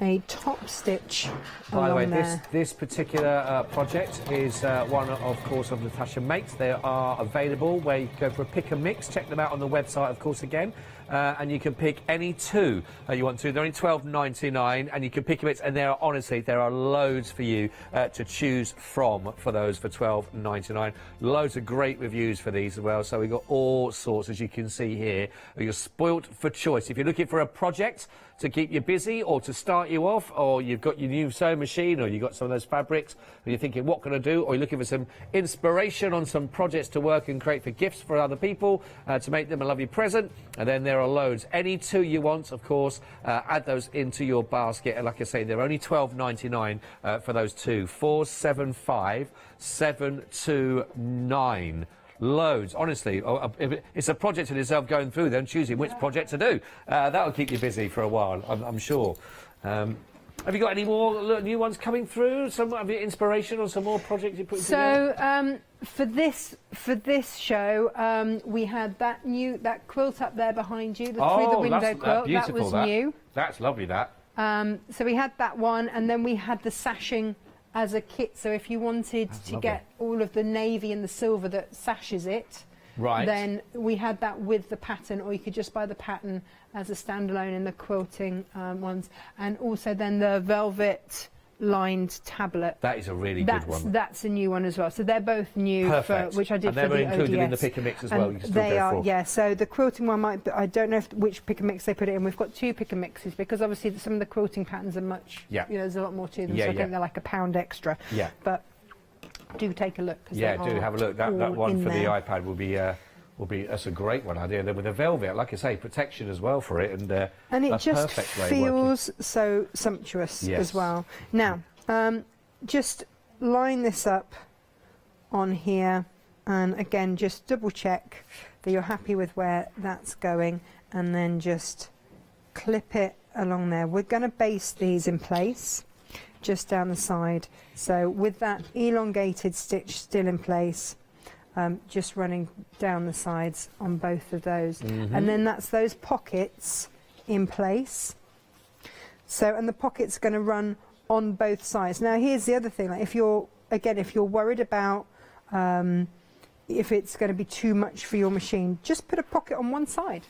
a top stitch By the way, along there. this particular project is one, of course, of Natasha Makes. They are available where you can go for a pick and mix. Check them out on the website, of course, again. And you can pick any two you want to. They're only $12.99, and you can pick and mix. And there are, honestly, there are loads for you to choose from for those for $12.99. Loads of great reviews for these as well. So we've got all sorts, as you can see here. You're spoilt for choice. If you're looking for a project to keep you busy or to start you off, or you've got your new sewing machine, or you've got some of those fabrics, and you're thinking, what can I do? Or you're looking for some inspiration on some projects to work and create for gifts for other people, to make them a lovely present, and then there are loads. Any two you want, of course, add those into your basket, and like I say, they're only $12.99 for those two. 475729. Loads, honestly. It's a project in itself, going through them, choosing which project to do. That'll keep you busy for a while, I'm sure. Have you got any more new ones coming through? Some of your inspiration or some more projects you're putting together? So for this show, we had that quilt up there behind you, the through the window quilt. That was new. That's lovely. That. So we had that one, and then we had the sashing as a kit. So if you wanted to get all of the navy and the silver that sashes it, then we had that with the pattern, or you could just buy the pattern as a standalone in the quilting ones. And also then the velvet lined tablet. That is a really good one. That's a new one as well. So they're both new, which I did and for the ODS. they were included in the pick and mix as well. You can still they go are, for. yeah. So the quilting one I don't know which pick and mix they put it in. We've got two pick and mixes because obviously some of the quilting patterns are much. Yeah. You know, there's a lot more to them. So I think they're like £1 extra. Yeah. But do take a look. Yeah, do have a look. That one for the iPad will be. That's a great one idea. Then with the velvet, like I say, protection as well for it, and it just feels so sumptuous as well. Now, just line this up on here, and again, just double check that you're happy with where that's going, and then just clip it along there. We're going to base these in place just down the side. So with that elongated stitch still in place, just running down the sides on both of those. And then that's those pockets in place. So, and the pocket's going to run on both sides. Now here's the other thing, like if you're worried about if it's going to be too much for your machine, just put a pocket on one side.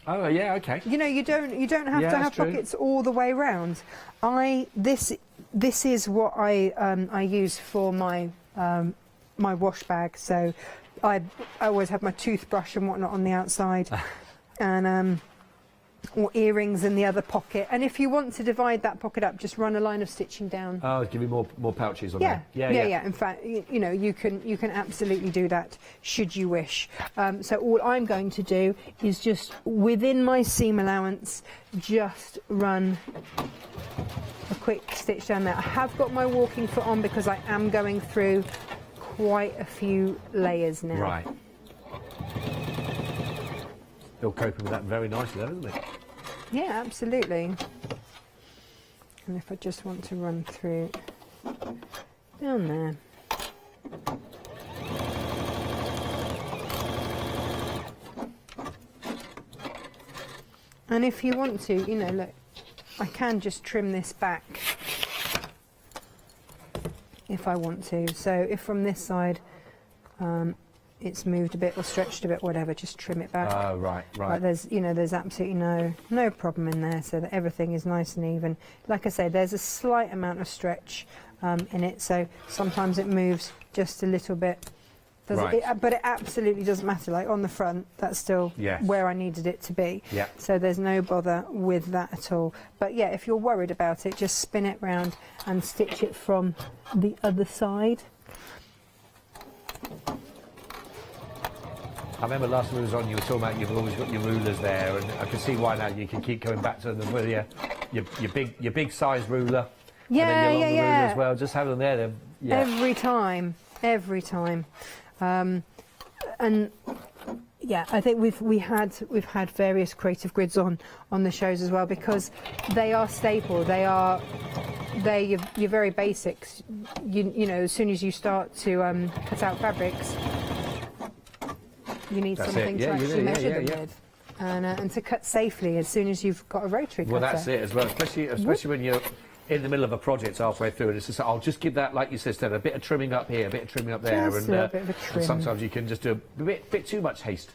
Oh yeah, okay. You know, you don't have to have pockets all the way around. This is what I use for my my wash bag. So I always have my toothbrush and whatnot on the outside, and or earrings in the other pocket. And if you want to divide that pocket up, just run a line of stitching down. Oh, give me more pouches on there. Yeah. In fact, you know, you can absolutely do that should you wish. So all I'm going to do is just within my seam allowance, just run a quick stitch down there. I have got my walking foot on because I am going through quite a few layers now. Right. Still coping with that very nicely, isn't it? Yeah, absolutely. And if I just want to run through down there. And if you want to, you know, look, I can just trim this back if I want to. So if from this side it's moved a bit or stretched a bit, whatever, just trim it back. Oh, right. But there's absolutely no problem in there, so that everything is nice and even. Like I say, there's a slight amount of stretch in it, so sometimes it moves just a little bit. But it absolutely doesn't matter. Like on the front, that's still where I needed it to be. Yeah. So there's no bother with that at all. But yeah, if you're worried about it, just spin it round and stitch it from the other side. I remember last time we was on, you were talking about you've always got your rulers there, and I can see why now you can keep coming back to them with your big size ruler. Yeah, and then your longer ruler as well. Just have them there then. Yeah. Every time. And Yeah, I think we've had various creative grids on the shows as well, because they are staple. They're your very basics. You know, as soon as you start to cut out fabrics, you need something to actually measure them with. And to cut safely as soon as you've got a rotary cutter. Well, that's it as well, especially when you're in the middle of a project halfway through, and it's just, I'll just give that, like you said, Stella, a bit of trimming up here, a bit of trimming up there, Just a little bit of a trim. and sometimes you can just do a bit too much haste.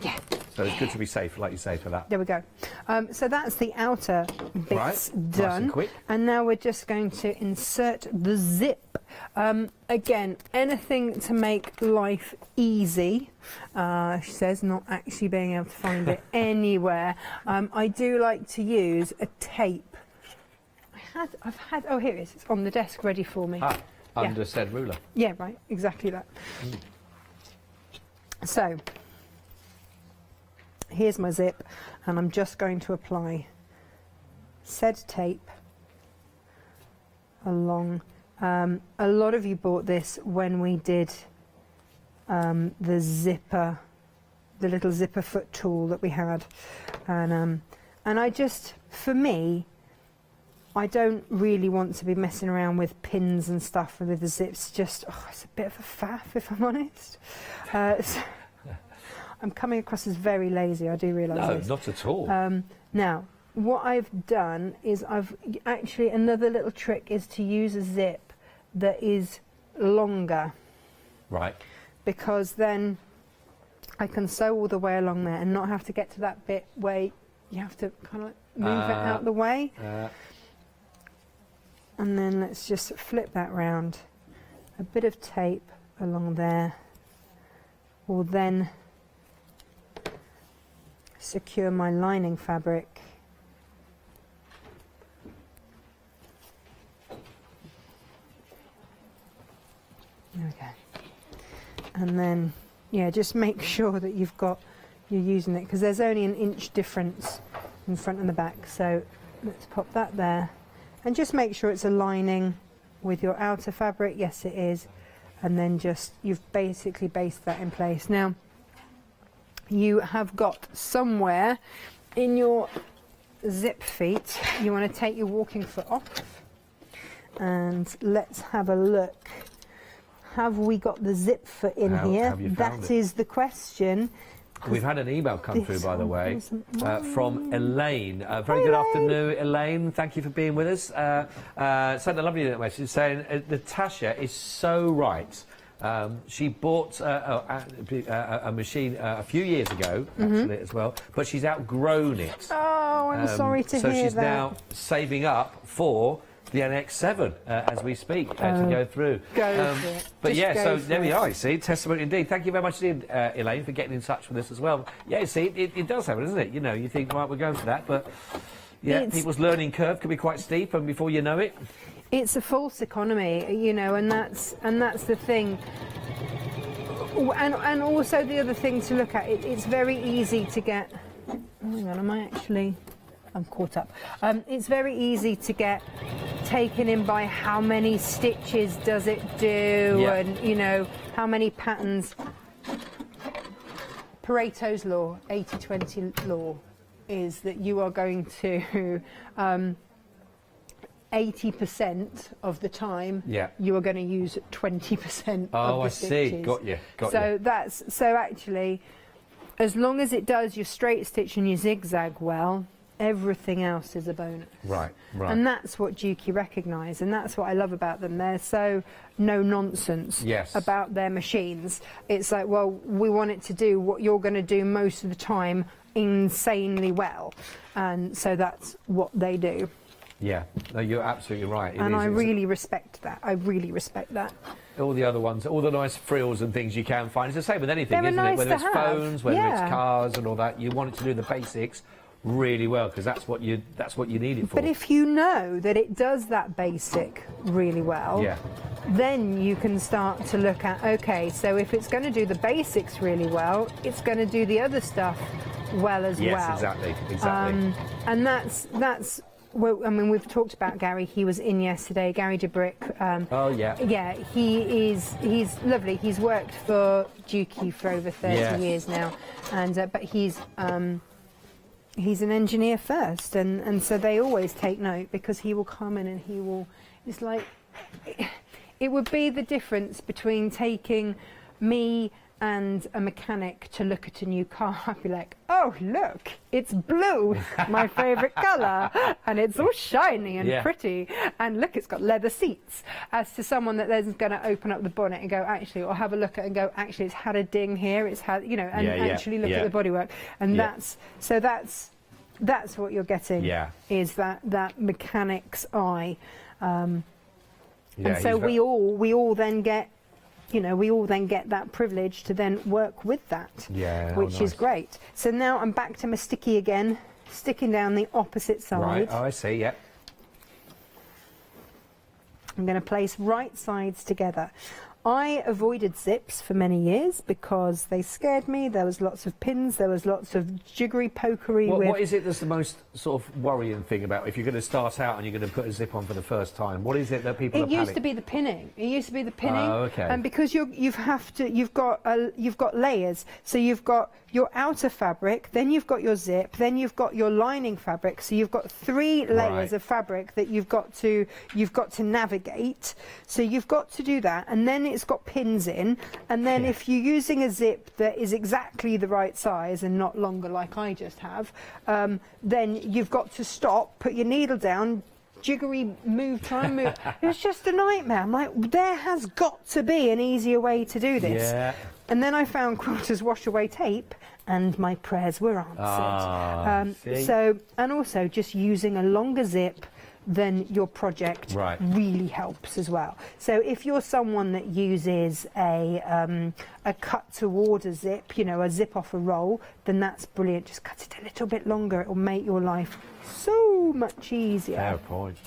Yeah. So it's good to be safe, like you say, for that. There we go. So that's the outer bits Right, done. nice and quick. And now we're just going to insert the zip. Again, anything to make life easy. She says, not actually being able to find it anywhere. I do like to use a tape. I've had, oh, here it is. It's on the desk ready for me. Under said ruler. Yeah, right, exactly that. So, here's my zip, and I'm just going to apply said tape along. A lot of you bought this when we did the zipper, the little zipper foot tool that we had, and I just, for me, I don't really want to be messing around with pins and stuff with the zips. Just, it's a bit of a faff, if I'm honest. So I'm coming across as very lazy, I do realise this. No, not at all. Now, what I've done is actually, another little trick is to use a zip that is longer. Right. Because then I can sew all the way along there and not have to get to that bit where you have to kind of move it out the way. And then let's just flip that round. A bit of tape along there will then secure my lining fabric. There we go. And then, yeah, just make sure that you're using it, because there's only an inch difference in front and the back. So let's pop that there. And just make sure it's aligning with your outer fabric. Yes, it is. And then you've basically based that in place. Now, you have got somewhere in your zip feet, you want to take your walking foot off. And let's have a look. Have we got the zip foot in here? Have you found That it? is the question. We've had an email come through, by the way, from Elaine. Very good afternoon, Elaine. Thank you for being with us. Sent a lovely message saying, Natasha is so right. She bought a machine a few years ago, actually, as well, but she's outgrown it. Oh, I'm sorry to hear that. So she's now saving up for the NX7 as we speak to go through. Go for it. But Just yeah, go so for there we it. are, you see, testimony indeed. Thank you very much indeed, Elaine, for getting in touch with us as well. Yeah, you see, it does happen, doesn't it? You know, you think, right, we're going for that, but yeah, people's learning curve can be quite steep, and before you know it... It's a false economy, you know, and that's the thing. And also the other thing to look at, it's very easy to get... Hang on, I'm caught up. It's very easy to get taken in by how many stitches does it do, and, you know, how many patterns. Pareto's law, 80-20 law, is that you are going to... 80% of the time, you are going to use 20% of the stitches. See. Got you. So actually, as long as it does your straight stitch and your zigzag well, everything else is a bonus. Right. And that's what Juki recognise, and that's what I love about them. They're so no nonsense about their machines. It's like, well, we want it to do what you're going to do most of the time insanely well, and so that's what they do. Yeah, no, you're absolutely right. And I really respect that. I really respect that. All the other ones, all the nice frills and things you can find. It's the same with anything, isn't nice it? Whether it's to have. phones, whether it's cars and all that, you want it to do the basics really well, because that's what you need it for. But if you know that it does that basic really well, then you can start to look at, okay, so if it's going to do the basics really well, it's going to do the other stuff well as well. Yes, exactly. And that's well, I mean, we've talked about Gary. He was in yesterday. Gary DeBrick. Oh yeah. Yeah, he's lovely. He's worked for Dukey for over 30 years now, and but he's an engineer first, and so they always take note, because he will come in and he will. It's like it would be the difference between taking me and a mechanic to look at a new car. I'd be like, oh look, it's blue, my favourite colour, and it's all shiny and pretty, and look, it's got leather seats. As to someone that then's going to open up the bonnet and go, actually, or have a look at it and go, actually, it's had a ding here, it's had, you know, and actually look at the bodywork, and that's what you're getting. Is that mechanic's eye, and so we all then get. You know, we all then get that privilege to then work with that, which is great. So now I'm back to my sticky again, sticking down the opposite side. Right, oh, I see, yep. I'm going to place right sides together. I avoided zips for many years because they scared me. There was lots of pins, there was lots of jiggery pokery. What is it that's the most sort of worrying thing about if you're going to start out and you're going to put a zip on for the first time? What is it that people are It used to be the pinning. It used to be the pinning. Oh, okay. And because you've got layers. So you've got your outer fabric, then you've got your zip, then you've got your lining fabric. So you've got 3 layers of fabric that you've got to navigate. So you've got to do that, and then it's got pins in, and then if you're using a zip that is exactly the right size and not longer like I just have, then you've got to stop, put your needle down, jiggery move, try and move. It's just a nightmare. I'm like, there has got to be an easier way to do this. Yeah. And then I found Quilter's wash away tape, and my prayers were answered. So, and also just using a longer zip than your project really helps as well. So if you're someone that uses a cut to order zip, you know, a zip off a roll, then that's brilliant. Just cut it a little bit longer. It will make your life so much easier. Fair point.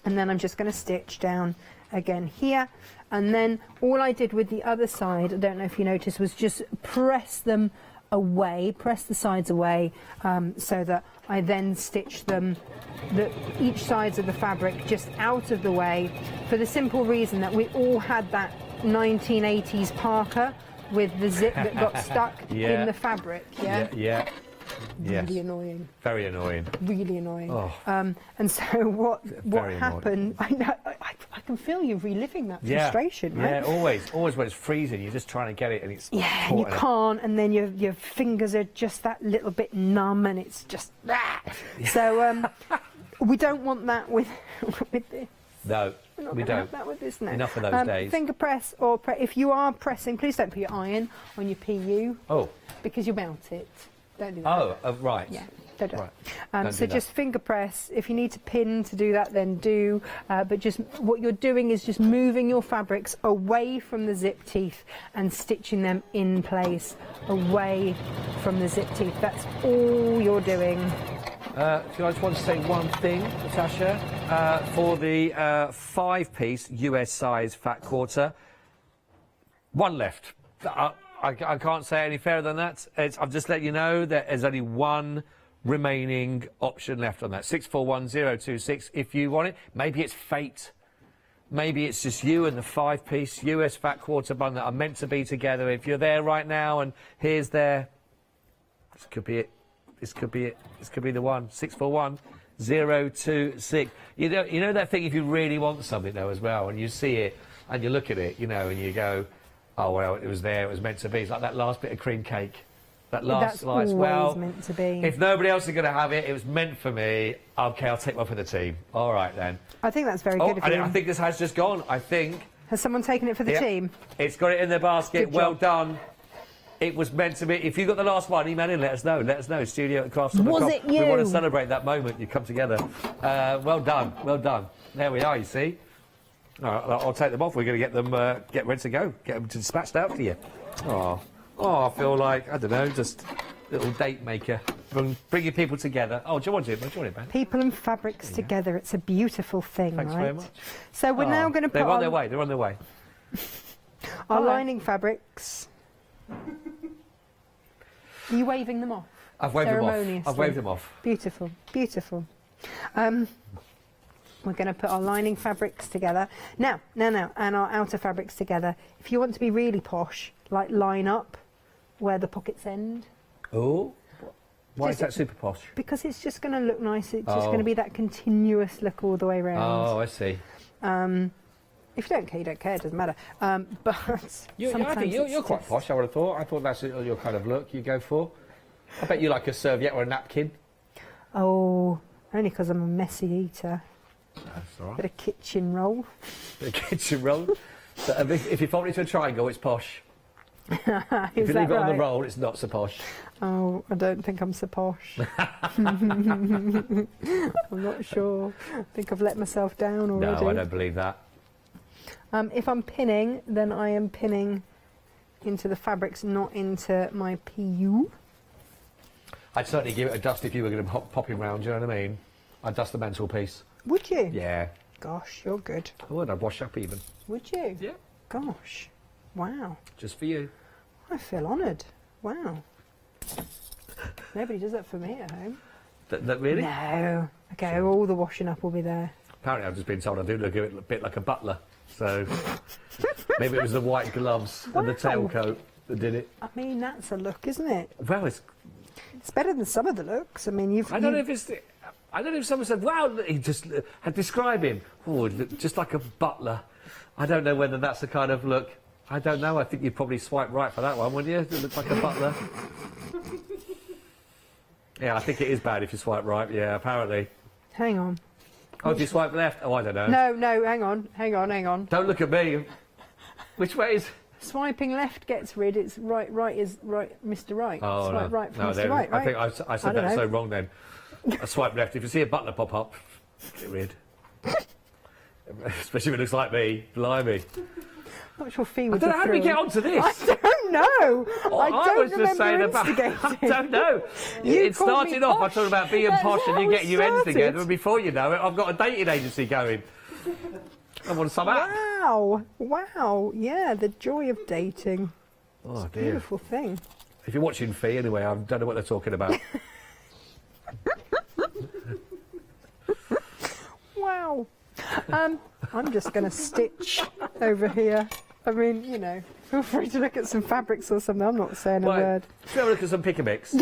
And then I'm just going to stitch down again here. And then all I did with the other side, I don't know if you noticed, was just press them away, press the sides away, so that I then stitch them, each sides of the fabric just out of the way, for the simple reason that we all had that 1980s parka with the zip that got stuck in the fabric. Really annoying. Very annoying. Really annoying. Oh. And so what happened? I know, I can feel you reliving that frustration, right? Yeah, always when it's freezing, you're just trying to get it, and it's and you can't, and then your fingers are just that little bit numb, and it's just so we don't want that with this. No, we don't. Have that with this now. Enough of those days. Finger press, or if you are pressing, please don't put your iron on your PU. Oh. Because you melt it. Don't do that. Oh, right. Yeah, don't do right. it. So just finger press. If you need to pin to do that, then do. But just what you're doing is just moving your fabrics away from the zip teeth and stitching them in place, away from the zip teeth. That's all you're doing. I just want to say one thing, Natasha. For the 5-piece US size fat quarter, one left. I can't say any fairer than that. I've just let you know that there's only one remaining option left on that. 641026 if you want it. Maybe it's fate. Maybe it's just you and the 5-piece US fat quarter bun that are meant to be together. If you're there right now and here's there, this could be it. This could be it. This could be the one. 641026. You know that thing if you really want something though as well, and you see it and you look at it, you know, and you go, oh well, it was there. It was meant to be. It's like that last bit of cream cake, that last slice. Well, meant to be. If nobody else is going to have it, it was meant for me. Okay, I'll take one for the team. All right then. I think that's very good of you. I think this has just gone. I think. Has someone taken it for the team? It's got it in their basket. Good Well job. done. It was meant to be. If you got the last one, email in, let us know. Let us know. Studio@crafts.com. Was it you? We want to celebrate that moment. You come together. Well done. Well done. There we are, you see. All right, I'll take them off. We're going to get them, get ready to go. Get them dispatched out to you. Oh, I feel like, I don't know, just a little date maker. Bringing people together. Oh, do you want it? Do you want it, man? People and fabrics together. It's a beautiful thing, Thanks right? very much. So we're now going to put They're on their way. They're on their way. our lining fabrics. Are you waving them off? I've waved them off. I've waved them off. Beautiful, beautiful. We're going to put our lining fabrics together. Now, and our outer fabrics together. If you want to be really posh, like line up where the pockets end. Oh, why is that super posh? Because it's just going to look nice. It's just going to be that continuous look all the way around. Oh, I see. If you don't care, you don't care. It doesn't matter. But I think you're quite posh, I would have thought. I thought that's your kind of look you go for. I bet you like a serviette or a napkin. Oh, only because I'm a messy eater. That's all right. Bit of kitchen roll. Bit of kitchen roll. So, if you fold it into a triangle, it's posh. If you leave it on the roll, it's not so posh. Oh, I don't think I'm so posh. I'm not sure. I think I've let myself down already. No, I don't believe that. If I'm pinning, then I am pinning into the fabrics, not into my PU. I'd certainly give it a dust if you were going to pop him round, do you know what I mean? I'd dust the mantelpiece. Would you? Yeah. Gosh, you're good. I would, I'd wash up even. Would you? Yeah. Gosh. Wow. Just for you. I feel honoured. Wow. Nobody does that for me at home. That really? No. Okay, all the washing up will be there. Apparently I've just been told I do look a bit like a butler, so maybe it was the white gloves and the tailcoat that did it. I mean, that's a look, isn't it? Well, it's better than some of the looks. I mean, I don't know if someone said, wow, he just had described him. Oh, just like a butler. I don't know whether that's the kind of look. I don't know. I think you'd probably swipe right for that one, wouldn't you? It looks like a butler. Yeah, I think it is bad if you swipe right. Yeah, apparently. Hang on. Oh, if you swipe left? Oh, I don't know. No, hang on. Don't look at me. Which way is... Swiping left gets rid. It's right is right, Mr. Right. Oh, Swipe no. right for No, Mr. Right, right? I think I said that so wrong then. I swipe left. If you see a butler pop up, get rid. Especially if it looks like me. Blimey. Not sure fee I would don't know how do we get onto this? I don't know. Oh, I don't was just saying remember about. I don't know. It started off by talking about being posh and you getting your ends together, and before you know it, I've got a dating agency going. I want some out. Wow. Yeah, the joy of dating. Oh, it's a dear. beautiful thing. If you're watching Fee, anyway, I don't know what they're talking about. Wow. I'm just going to stitch over here. I mean, you know, feel free to look at some fabrics or something. I'm not saying a word. Let's have a look at some pick and mix.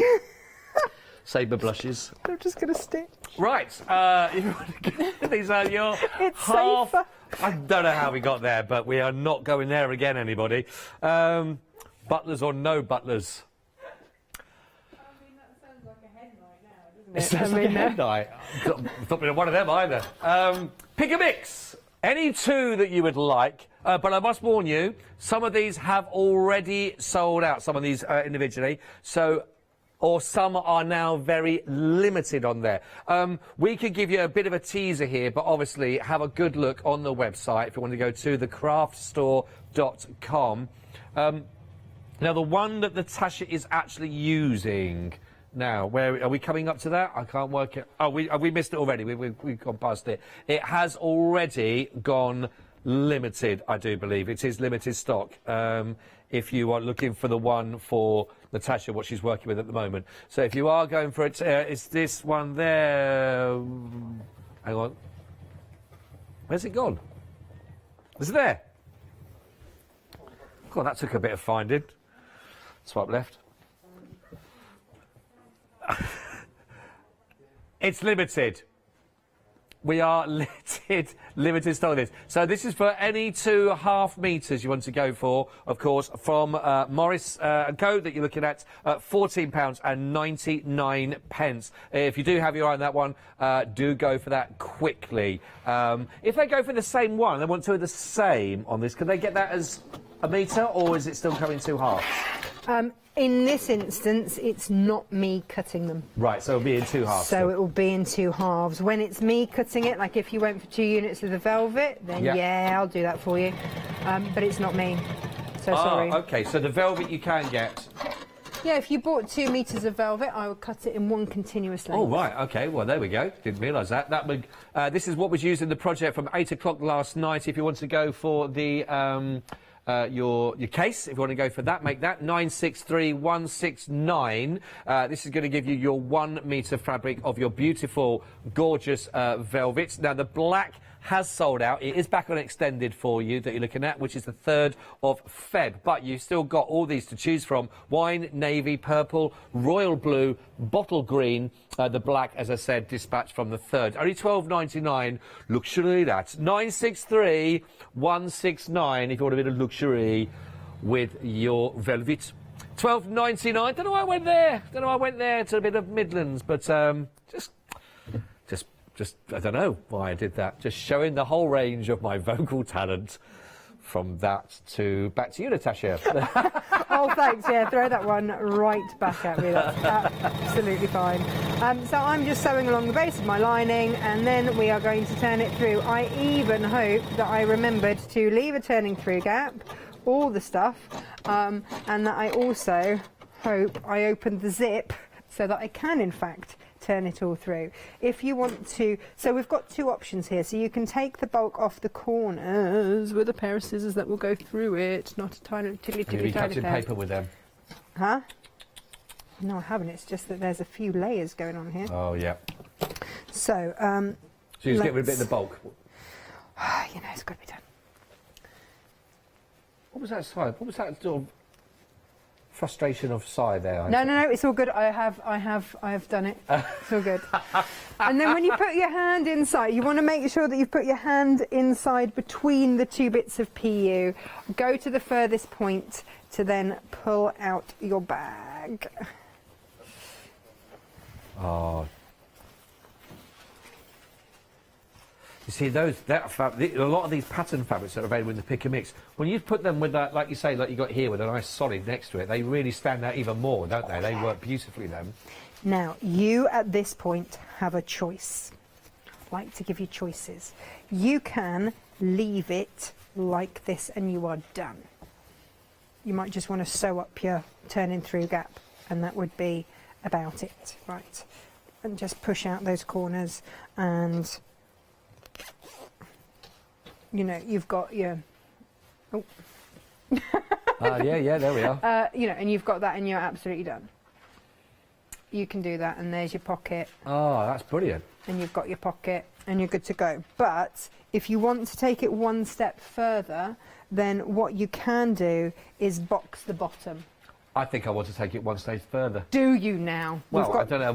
Sabre blushes. I'm just going to stitch. Right. These are your It's half... safer. I don't know how we got there, but we are not going there again, anybody. Butlers or no butlers? It sounds like a head night. Not been one of them either. Pick a mix. Any two that you would like, but I must warn you, some of these have already sold out, some of these individually, or some are now very limited on there. We could give you a bit of a teaser here, but obviously have a good look on the website if you want to go to thecraftstore.com. Now, the one that Natasha is actually using... Now, where are we coming up to that? I can't work it. Oh, we missed it already. We've gone past it. It has already gone limited, I do believe. It is limited stock. If you are looking for the one for Natasha, what she's working with at the moment. So if you are going for it, it's this one there. Hang on. Where's it gone? Is it there? God, that took a bit of finding. Swipe left. It's limited. We are limited stock of this. So this is for any 2.5 metres you want to go for, of course, from Morris & Co. that you're looking at £14.99. If you do have your eye on that one, do go for that quickly. If they go for the same one, they want to do the same on this, can they get that as a metre, or is it still coming 2 halves? In this instance, it's not me cutting them. Right, so it'll be in 2 halves. So it will be in 2 halves. When it's me cutting it, like if you went for 2 units of the velvet, then yeah, I'll do that for you. But it's not me. So sorry. OK, so the velvet you can get. Yeah, if you bought 2 metres of velvet, I would cut it in one continuous length. Oh, right, OK, well, there we go. Didn't realise that. This is what was used in the project from 8 o'clock last night. If you want to go for the your case. If you want to go for that, make that 963169. This is going to give you your 1 metre fabric of your beautiful, gorgeous velvets. Now, the black has sold out. It is back on extended for you that you're looking at, which is the 3rd of Feb. But you've still got all these to choose from. Wine, navy, purple, royal blue, bottle green, the black, as I said, dispatched from the 3rd. Only £12.99. Luxury, that's 963169 if you want a bit of luxury with your velvet. £12.99. Don't know why I went there. Don't know why I went there to a bit of Midlands, but just, I don't know why I did that. Just showing the whole range of my vocal talent from that to back to you, Natasha. Oh, thanks. Yeah, throw that one right back at me. That's absolutely fine. So I'm just sewing along the base of my lining, and then we are going to turn it through. I even hope that I remembered to leave a turning through gap, all the stuff, and that I also hope I opened the zip so that I can, in fact, turn it all through. If you want to, so we've got 2 options here. So you can take the bulk off the corners with a pair of scissors that will go through it, not a tiny tickly Have you cut in paper with them? Huh? No, I haven't. It's just that there's a few layers going on here. Oh, yeah. So, so you just get rid of a bit of the bulk. You know, it's got to be done. What was that side? What was that sort of frustration of side there? No, it's all good. I have done it. It's all good. And then when you put your hand inside, you want to make sure that you've put your hand inside between the 2 bits of PU. Go to the furthest point to then pull out your bag. Oh. You see, a lot of these pattern fabrics that are available in the pick and mix, when you put them with that, like you say, like you got here with a nice solid next to it, they really stand out even more, don't they? They work beautifully then. Now, you at this point have a choice. I like to give you choices. You can leave it like this and you are done. You might just want to sew up your turning through gap, and that would be about it, right? And just push out those corners, and you know, you've got your... Oh. Yeah, there we are. You know, and you've got that and you're absolutely done. You can do that, and there's your pocket. Oh, that's brilliant. And you've got your pocket, and you're good to go. But if you want to take it 1 step further, then what you can do is box the bottom. I think I want to take it 1 stage further. Do you now? Well, I don't know.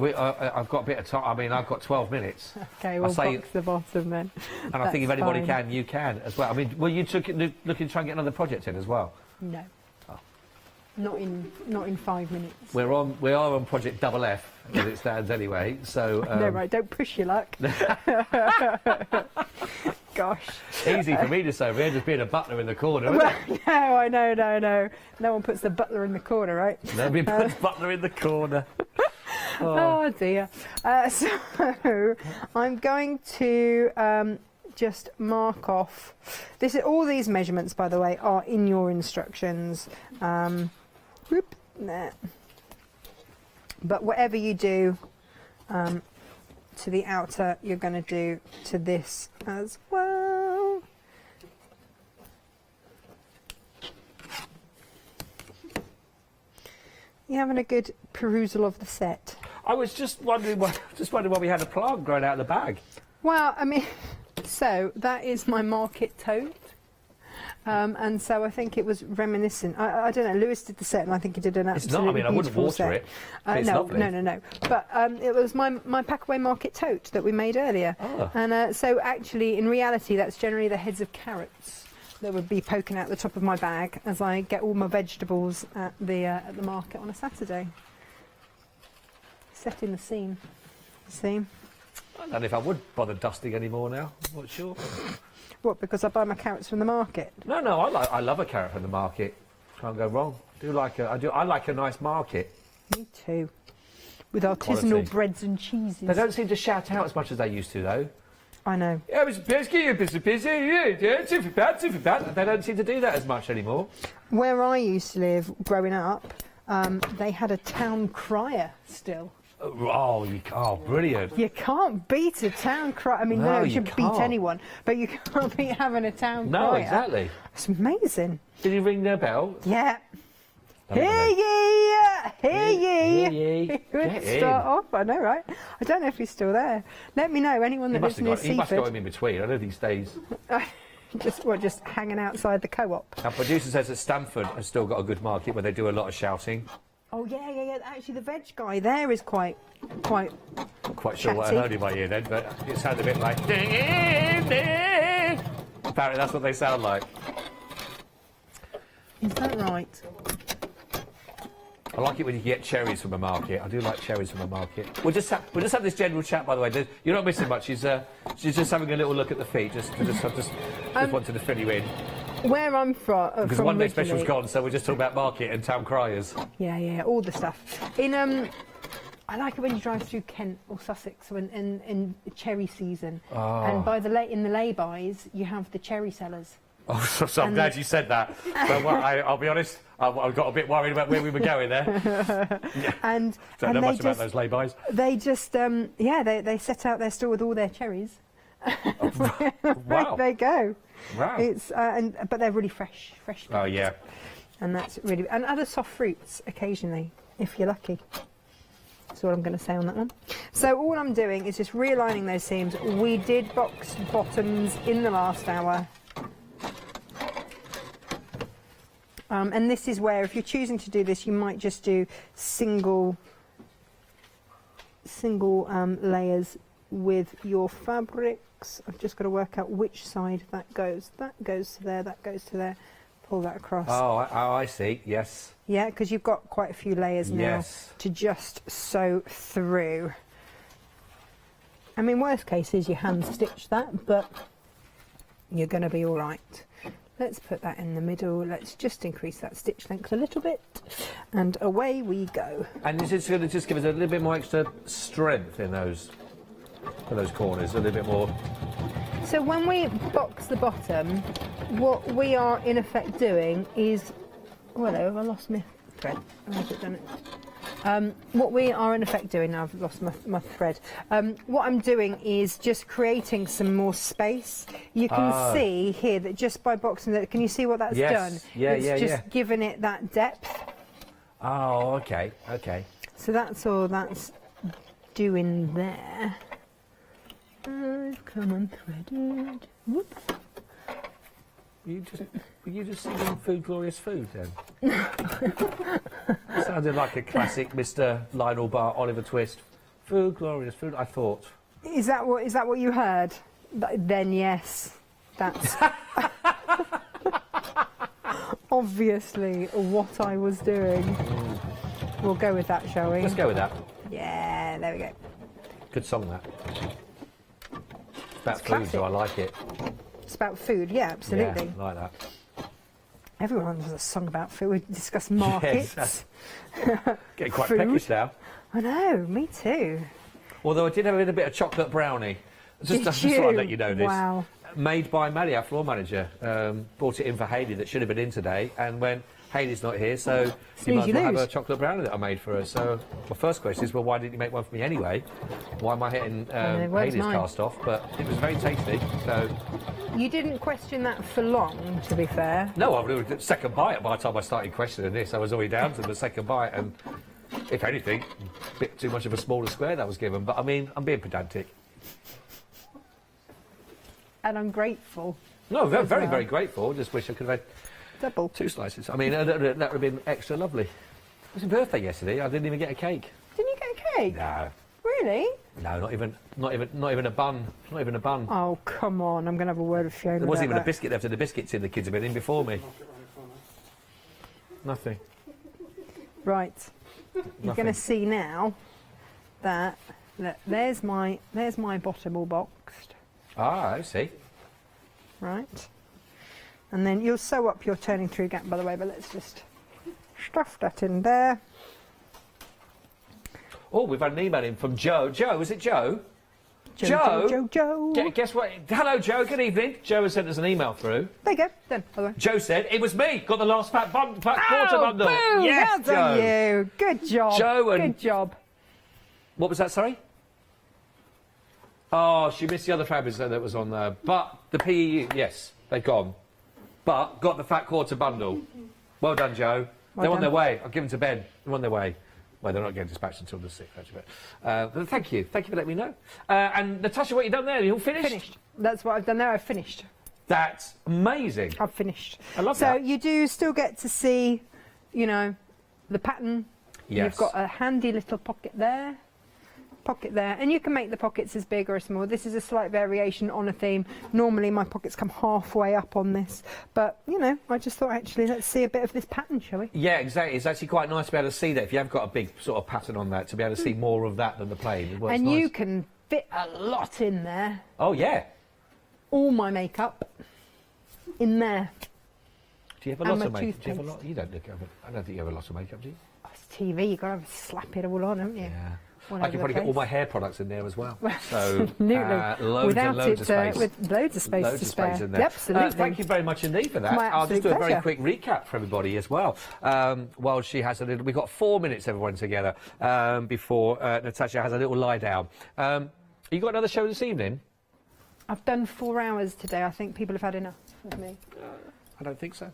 I've got a bit of time. I mean, I've got 12 minutes. Okay, we'll box the bottom then. And I think if anybody can, you can as well. I mean, were you looking to try and get another project in as well? No. Oh. Not in 5 minutes. We are on Project Double F as it stands anyway. So no, right. Don't push your luck. Gosh. Easy for me to say, we're just being a butler in the corner, well, no, I know, no. No one puts the butler in the corner, right? Nobody puts butler in the corner. Oh dear. So I'm going to just mark off. All these measurements, by the way, are in your instructions. Whoop, there. But whatever you do to the outer, you're going to do to this as well. You having a good perusal of the set? I was just wondering why we had a plant growing out of the bag. Well, I mean, so that is my market tote. And so I think it was reminiscent. I don't know. Lewis did the set, and I think he did an absolutely beautiful set. It's not. I mean, I wouldn't water it. No. But it was my pack-away market tote that we made earlier. Oh. And so actually, in reality, that's generally the heads of carrots that would be poking out the top of my bag as I get all my vegetables at the market on a Saturday. Setting the scene. See? I don't know if I would bother dusting anymore now. I'm not sure. What, because I buy my carrots from the market? No, I love a carrot from the market. Can't go wrong. I like a nice market. Me too. With artisanal breads and cheeses. They don't seem to shout out as much as they used to, though. I know. Yeah, it's busy, yeah, too bad. They don't seem to do that as much anymore. Where I used to live, growing up, they had a town crier still. Oh, brilliant. You can't beat a town crier. I mean, No, no, you you shouldn't beat can't. anyone, but you can't beat having a town crier. No, exactly. It's amazing. Did he ring their bell? Yeah. Don't Hear know. ye! Hear ye! Hear ye. He would Get start in. off. I know, right? I don't know if he's still there. Let me know. Anyone that lives near He must have got Seaford. him in between. I don't think he stays. Just hanging outside the co-op. Our producer says that Stamford has still got a good market where they do a lot of shouting. Oh yeah. Actually, the veg guy there is quite. Quite sure what I chatty. heard in my ear then, but it sounded a bit like. Apparently, that's what they sound like. Is that right? I like it when you get cherries from a market. I do like cherries from a market. We'll just have this general chat, by the way. You're not missing much. She's just having a little look at the feet. Just wanted to fill you in. Where I'm from. Because from one day originally- special's gone, so we're just talking about market and town criers. Yeah, all the stuff. I like it when you drive through Kent or Sussex in cherry season, Oh. and in the lay-bys you have the cherry sellers. Oh, so I'm glad you said that. But I'll be honest, I got a bit worried about where we were going there. And Don't know they much about just- those lay-bys. They just they set out their store with all their cherries. Wow. They go. Wow. It's but they're really fresh. Oh yeah. And that's really, and other soft fruits occasionally if you're lucky. That's all I'm going to say on that one. So all I'm doing is just realigning those seams. We did box bottoms in the last hour. And this is where, if you're choosing to do this, you might just do single layers with your fabrics. I've just got to work out which side that goes. That goes to there, that goes to there. Pull that across. Oh, I see. Yes. Yeah, because you've got quite a few layers now Yes. to just sew through. I mean, worst case is you hand stitch that, but you're going to be all right. Let's put that in the middle. Let's just increase that stitch length a little bit, and away we go. And is it going to just give us a little bit more extra strength in those corners, a little bit more? So when we box the bottom, what we are in effect doing is, oh hello, have I lost my thread? Oh, has it done it? What we are in effect doing, now I've lost my thread, what I'm doing is just creating some more space. You can see here that just by boxing that, can you see what that's Yes. done? Yeah, it's just given it that depth. Oh, okay. So that's all that's doing there. Come on, threaded. Whoop. Were you just singing Food Glorious Food then? Sounded like a classic Mr. Lionel Bar Oliver Twist. Food Glorious Food, I thought. Is that what you heard? Then yes, that's obviously what I was doing. We'll go with that, shall we? Let's go with that. Yeah, there we go. Good song, that. It's about It's food, classic. so I like it. It's about food, yeah, absolutely. Yeah, like that. Everyone has a song about food. We discuss markets. Yes, getting quite Food. peckish now. I know, me too. Although I did have a little bit of chocolate brownie. Did Just thought I'd let you know this. Wow. Made by Maddie, our floor manager. Brought it in for Hayley that should have been in today, and when Hayley's not here, so you might as well have a chocolate brownie that I made for her. So my first question is, well, why didn't you make one for me anyway? Why am I hitting where's Hayley's mine? cast off? But it was very tasty, so... You didn't question that for long, to be fair. No, I was the second bite. By the time I started questioning this, I was already down to the second bite, and if anything, a bit too much of a smaller square that was given. But I mean, I'm being pedantic. And I'm grateful. No, very, as very, well. very grateful. Just wish I could have had double 2 slices. I mean, that would have been extra lovely. It was a birthday yesterday. I didn't even get a cake. Didn't you get a cake? No. Really? No, not even a bun. Not even a bun. Oh, come on. I'm going to have a word of shame. There wasn't even about a biscuit left in the biscuits in. The kids have been in before me. Nothing. that. Right. You're Nothing. going to see now that there's my bottom all boxed. Ah, I see. Right. And then you'll sew up your turning through gap, by the way, but let's just stuff that in there. Oh, we've had an email in from Joe. Joe, is it Joe? Joe. Guess what? Hello, Joe. Good evening. Joe has sent us an email through. There you go. Done, by the way. Joe said, it was me. Got the last fat quarter bundle. Boom! Yes, Well done, Joe. you. Good job. Joe and- Good job. What was that, sorry? Oh, she missed the other fabrics that was on there. But the PE, yes, they've gone. But got the fat quarter bundle. Well done, Joe. They're on their way. I'll give them to Ben. They're on their way. Well, they're not getting dispatched until the 6th, actually. But thank you. Thank you for letting me know. And Natasha, what you done there? Are you all finished? Finished. That's what I've done there. I've finished. That's amazing. I've finished. I love that. So you do still get to see, you know, the pattern. Yes. You've got a handy little pocket there, and you can make the pockets as big or small. This is a slight variation on a theme. Normally my pockets come halfway up on this, but, you know, I just thought, actually, let's see a bit of this pattern, shall we? Yeah, exactly. It's actually quite nice to be able to see that. If you have got a big sort of pattern on that, to be able to see more of that than the plain. It works And nice. you can fit a lot in there. Oh, yeah. All my makeup in there. Do you have a lot of makeup? Do you have a lot? You don't look over. I don't think you have a lot of makeup, do you? Oh, it's TV. You've got to slap it all on, haven't you? Yeah. All I over can the probably get all place. my hair products in there as well. So Absolutely. loads Without and loads of space. with loads of space Loads to of spare. space in there. Absolutely. Thank you very much indeed for that. My I'll just do absolute a very pleasure. quick recap for everybody as well. While she has a little, we've got 4 minutes, everyone together, before Natasha has a little lie down. You got another show this evening? I've done 4 hours today. I think people have had enough of me. I don't think so.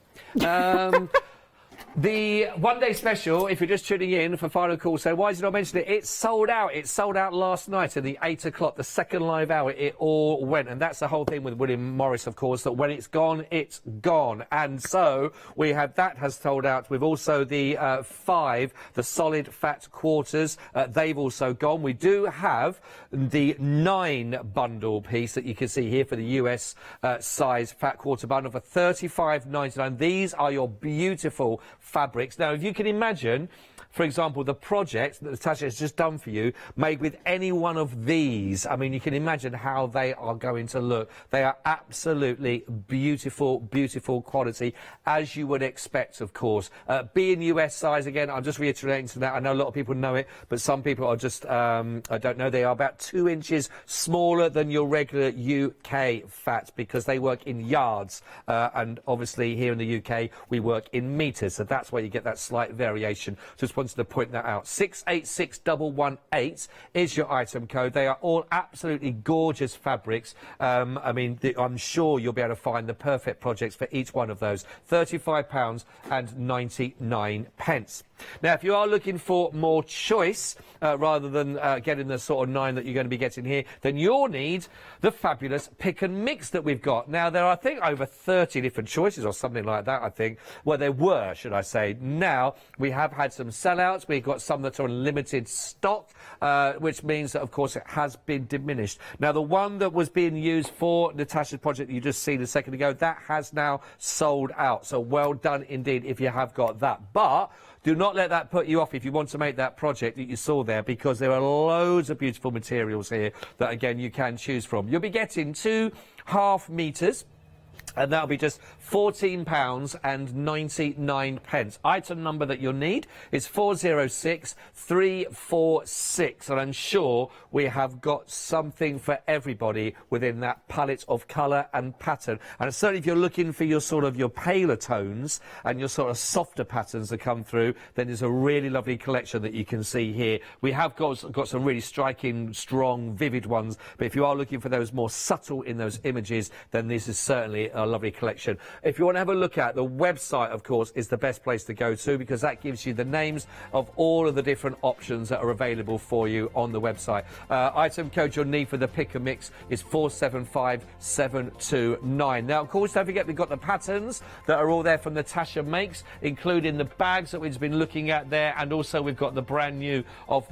The one-day special, if you're just tuning in for Final Call, so why did I mention it? It's sold out. It sold out last night at the 8 o'clock, the second live hour. It all went. And that's the whole thing with William Morris, of course, that when it's gone, it's gone. And so we have that has sold out. We've also the 5, the solid fat quarters. They've also gone. We do have the 9 bundle piece that you can see here for the US size fat quarter bundle for $35.99. These are your beautiful fabrics. Now, if you can imagine, for example, the project that Natasha has just done for you, made with any one of these, I mean, you can imagine how they are going to look. They are absolutely beautiful, beautiful quality, as you would expect, of course. Being US size, again, I'm just reiterating to that. I know a lot of people know it, but some people are just, I don't know, they are about 2 inches smaller than your regular UK fat, because they work in yards. And obviously here in the UK, we work in metres, so that's why you get that slight variation. Just wanted to point that out. 686118 is your item code. They are all absolutely gorgeous fabrics. I mean, I'm sure you'll be able to find the perfect projects for each one of those. £35.99. Now, if you are looking for more choice, rather than getting the sort of 9 that you're going to be getting here, then you'll need the fabulous pick and mix that we've got. Now, there are, I think, over 30 different choices or something like that, I think. Well, there were, should I say. Now, we have had some sellouts. We've got some that are on limited stock, which means that, of course, it has been diminished. Now, the one that was being used for Natasha's project that you just seen a second ago, that has now sold out. So well done indeed if you have got that. But do not let that put you off if you want to make that project that you saw there, because there are loads of beautiful materials here that, again, you can choose from. You'll be getting 2 half meters. And that'll be just £14.99. Item number that you'll need is 406346. And I'm sure we have got something for everybody within that palette of colour and pattern. And certainly if you're looking for your sort of your paler tones and your sort of softer patterns that come through, then there's a really lovely collection that you can see here. We have got some really striking, strong, vivid ones. But if you are looking for those more subtle in those images, then this is certainly a lovely collection. If you want to have a look at the website, of course, is the best place to go to, because that gives you the names of all of the different options that are available for you on the website. Item code you'll need for the pick and mix is 475729. Now, of course, don't forget we've got the patterns that are all there from Natasha Makes, including the bags that we've been looking at there, and also we've got the brand new of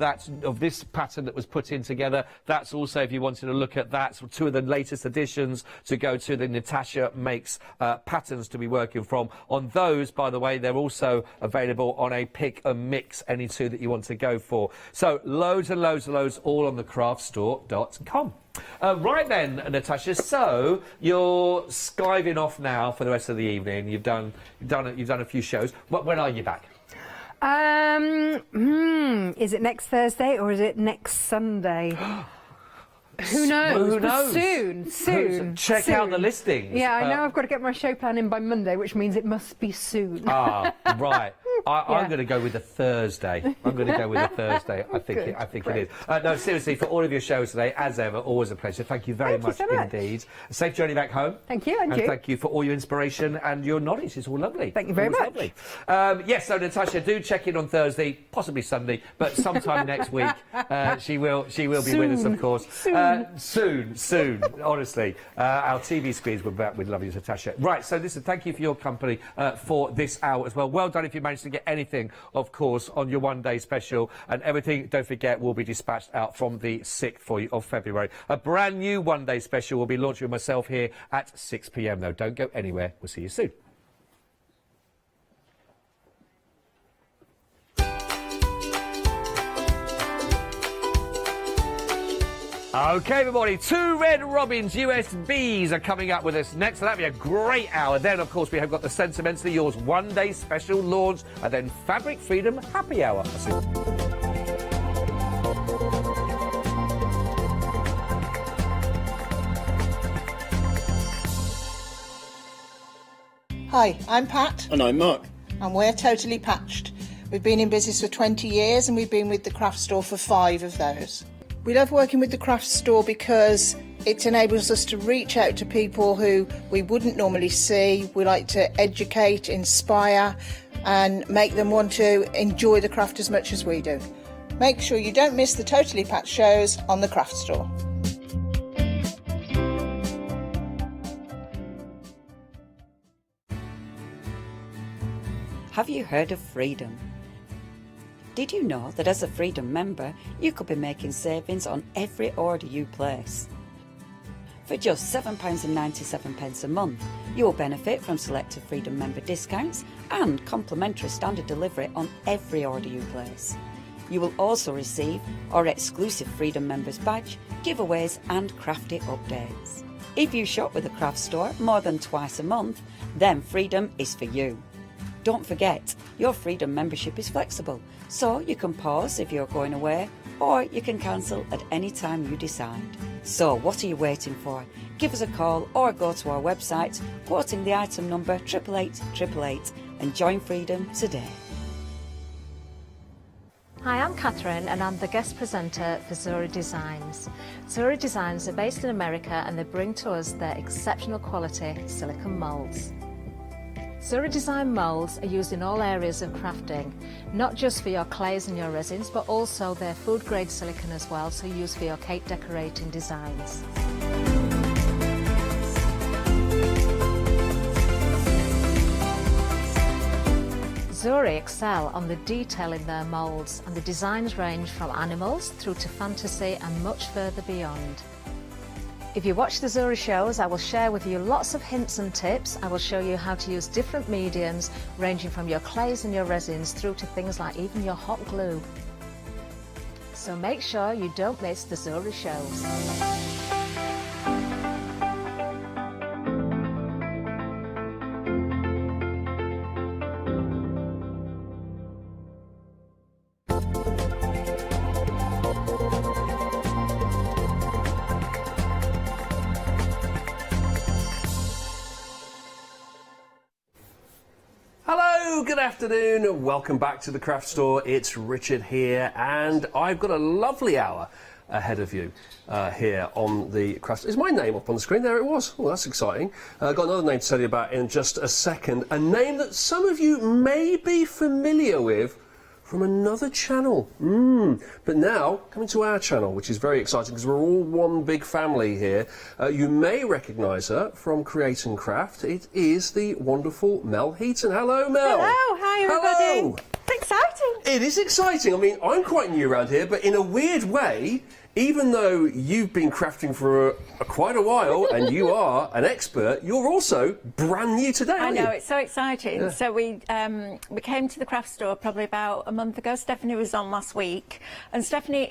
this pattern that was put in together. That's also, if you wanted to look at that, so 2 of the latest additions to go to the Natasha Makes patterns to be working from. On those, by the way, they're also available on a pick and mix, any 2 that you want to go for. So loads and loads and loads, all on the craftstore.com. Right then, Natasha, so you're skiving off now for the rest of the evening. You've done a few shows. When are you back? Is it next Thursday or is it next Sunday? Who knows? Who knows? Soon. Check out the listings. Yeah, I know I've got to get my show plan in by Monday, which means it must be soon. Ah, right. I'm going to go with a Thursday. I'm going to go with a Thursday. I think it is. No, seriously, for all of your shows today, as ever, always a pleasure. Thank you very much indeed. Safe journey back home. Thank you, and you. you. Thank you for all your inspiration and your knowledge. It's all lovely. Thank you very much. Lovely. Yes, so Natasha, do check in on Thursday, possibly Sunday, but sometime next week she will be with us, of course. Soon. Honestly, our TV screens were back with lovely Natasha. Right, so listen, thank you for your company for this hour as well. Well done if you managed to get anything, of course, on your one-day special, and everything, don't forget, will be dispatched out from the 6th for you of February. A brand new one-day special will be launching with myself here at 6 p.m. though. Don't go anywhere. We'll see you soon. OK, everybody, 2 Red Robins USBs are coming up with us next, so that'll be a great hour. Then, of course, we have got the Sentimentally Yours one-day special launch, and then Fabric Freedom Happy Hour. Hi, I'm Pat. And I'm Mark. And we're Totally Patched. We've been in business for 20 years and we've been with the craft store for 5 of those. We love working with the craft store because it enables us to reach out to people who we wouldn't normally see. We like to educate, inspire and make them want to enjoy the craft as much as we do. Make sure you don't miss the Totally Patched shows on the craft store. Have you heard of Freedom? Did you know that as a Freedom member, you could be making savings on every order you place? For just £7.97 a month, you will benefit from selected Freedom member discounts and complimentary standard delivery on every order you place. You will also receive our exclusive Freedom members badge, giveaways and crafty updates. If you shop with the craft store more than twice a month, then Freedom is for you. Don't forget, your Freedom membership is flexible, so you can pause if you're going away, or you can cancel at any time you decide. So what are you waiting for? Give us a call or go to our website, quoting the item number 88888 and join Freedom today. Hi, I'm Catherine and I'm the guest presenter for Zuri Designs. Zuri Designs are based in America and they bring to us their exceptional quality silicone moulds. Zuri Design moulds are used in all areas of crafting, not just for your clays and your resins, but also their food grade silicone as well, so used for your cake decorating designs. Zuri excel on the detail in their moulds, and the designs range from animals through to fantasy and much further beyond. If you watch the Zuri shows, I will share with you lots of hints and tips. I will show you how to use different mediums, ranging from your clays and your resins through to things like even your hot glue. So make sure you don't miss the Zuri shows. Good afternoon, welcome back to the craft store. It's Richard here and I've got a lovely hour ahead of you here on the craft. Is my name up on the screen? There it was. Oh, that's exciting. I've got another name to tell you about in just a second. A name that some of you may be familiar with from another channel. But now, coming to our channel, which is very exciting because we're all one big family here. You may recognise her from Create and Craft. It is the wonderful Mel Heaton. Hello, Mel. Hello, hi everybody. Hello. It's exciting. It is exciting. I mean, I'm quite new around here, but in a weird way, even though you've been crafting for quite a while and you are an expert, you're also brand new today, aren't you? I know, it's so exciting. Yeah. So we came to the craft store probably about a month ago. Stephanie was on last week, and Stephanie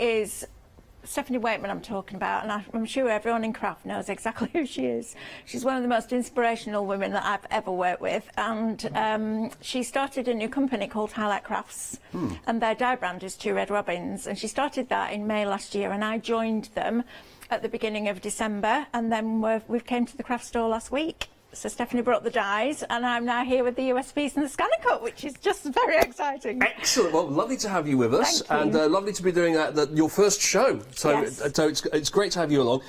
Waitman I'm talking about, and I'm sure everyone in craft knows exactly who she is. She's one of the most inspirational women that I've ever worked with, and she started a new company called Highlight Crafts, and their dye brand is 2 Red Robins, and she started that in May last year, and I joined them at the beginning of December, and then we've came to the craft store last week. So Stephanie brought the dies, and I'm now here with the USBs and the scanner cut, which is just very exciting. Excellent. Well, lovely to have you with us, Thank you. and lovely to be doing your first show. So, Yes. so it's great to have you along.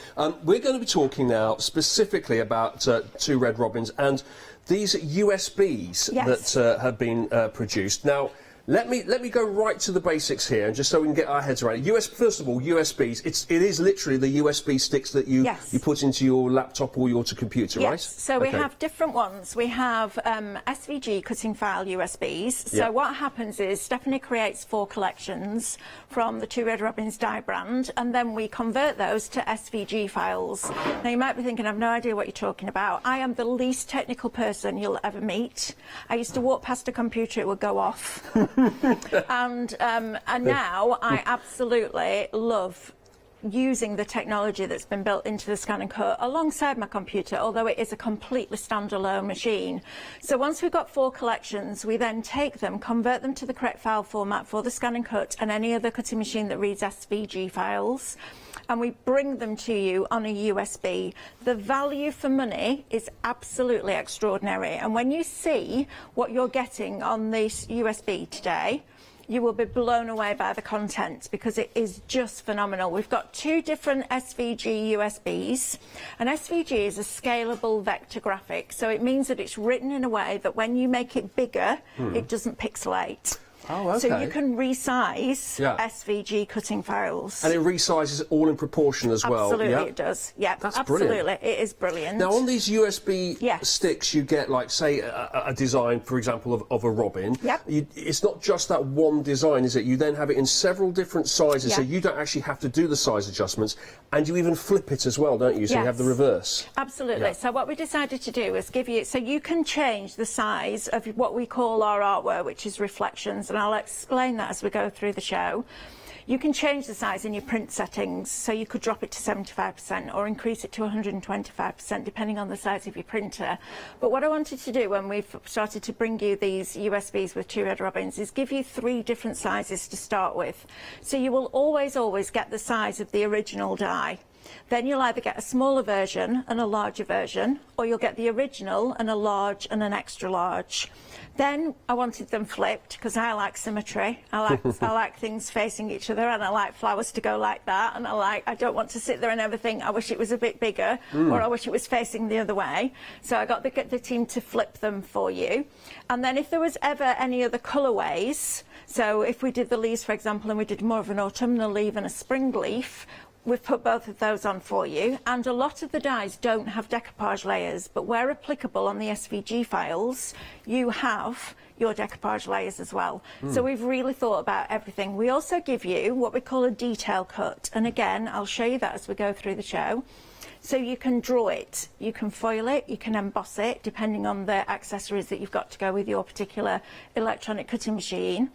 We're going to be talking now specifically about Two Red Robins and these USBs that have been produced. Now, let me go right to the basics here, and just so we can get our heads around it. First of all, USBs. It is literally the USB sticks that you put into your laptop or your computer, right? Yes. So we have different ones. We have SVG cutting file USBs. So what happens is Stephanie creates 4 collections from the Two Red Robins die brand, and then we convert those to SVG files. Now you might be thinking, I've no idea what you're talking about. I am the least technical person you'll ever meet. I used to walk past a computer, it would go off. And now I absolutely love using the technology that's been built into the scan and cut alongside my computer, although it is a completely standalone machine. So once we've got 4 collections, we then take them, convert them to the correct file format for the scan and cut and any other cutting machine that reads SVG files, and we bring them to you on a USB. The value for money is absolutely extraordinary, and when you see what you're getting on this USB today, you will be blown away by the content, because it is just phenomenal. We've got 2 different SVG USBs. An SVG is a scalable vector graphic, so it means that it's written in a way that when you make it bigger, it doesn't pixelate. Oh, okay. So you can resize SVG cutting files. And it resizes all in proportion as well. Absolutely, it does. Yeah, that's absolutely. Brilliant. It is brilliant. Now, on these USB sticks, you get, like, say, a design, for example, of a robin. Yep. It's not just that one design, is it? You then have it in several different sizes, so you don't actually have to do the size adjustments, and you even flip it as well, don't you? So you have the reverse. Absolutely. So what we decided to do is give you, so you can change the size of what we call our artwork, which is reflections, and I'll explain that as we go through the show. You can change the size in your print settings, so you could drop it to 75% or increase it to 125% depending on the size of your printer. But what I wanted to do when we've started to bring you these USBs with Two Red Robins is give you 3 different sizes to start with. So you will always get the size of the original die. Then you'll either get a smaller version and a larger version, or you'll get the original and a large and an extra large. Then I wanted them flipped because I like symmetry. I like things facing each other, and I like flowers to go like that, and I don't want to sit there and ever think I wish it was a bit bigger or I wish it was facing the other way. So I got the team to flip them for you. And then if there was ever any other colourways, so if we did the leaves, for example, and we did more of an autumnal leaf and a spring leaf, we've put both of those on for you. And a lot of the dies don't have decoupage layers, but where applicable on the SVG files, you have your decoupage layers as well. So we've really thought about everything. We also give you what we call a detail cut, and again I'll show you that as we go through the show. So you can draw it, you can foil it, you can emboss it, depending on the accessories that you've got to go with your particular electronic cutting machine.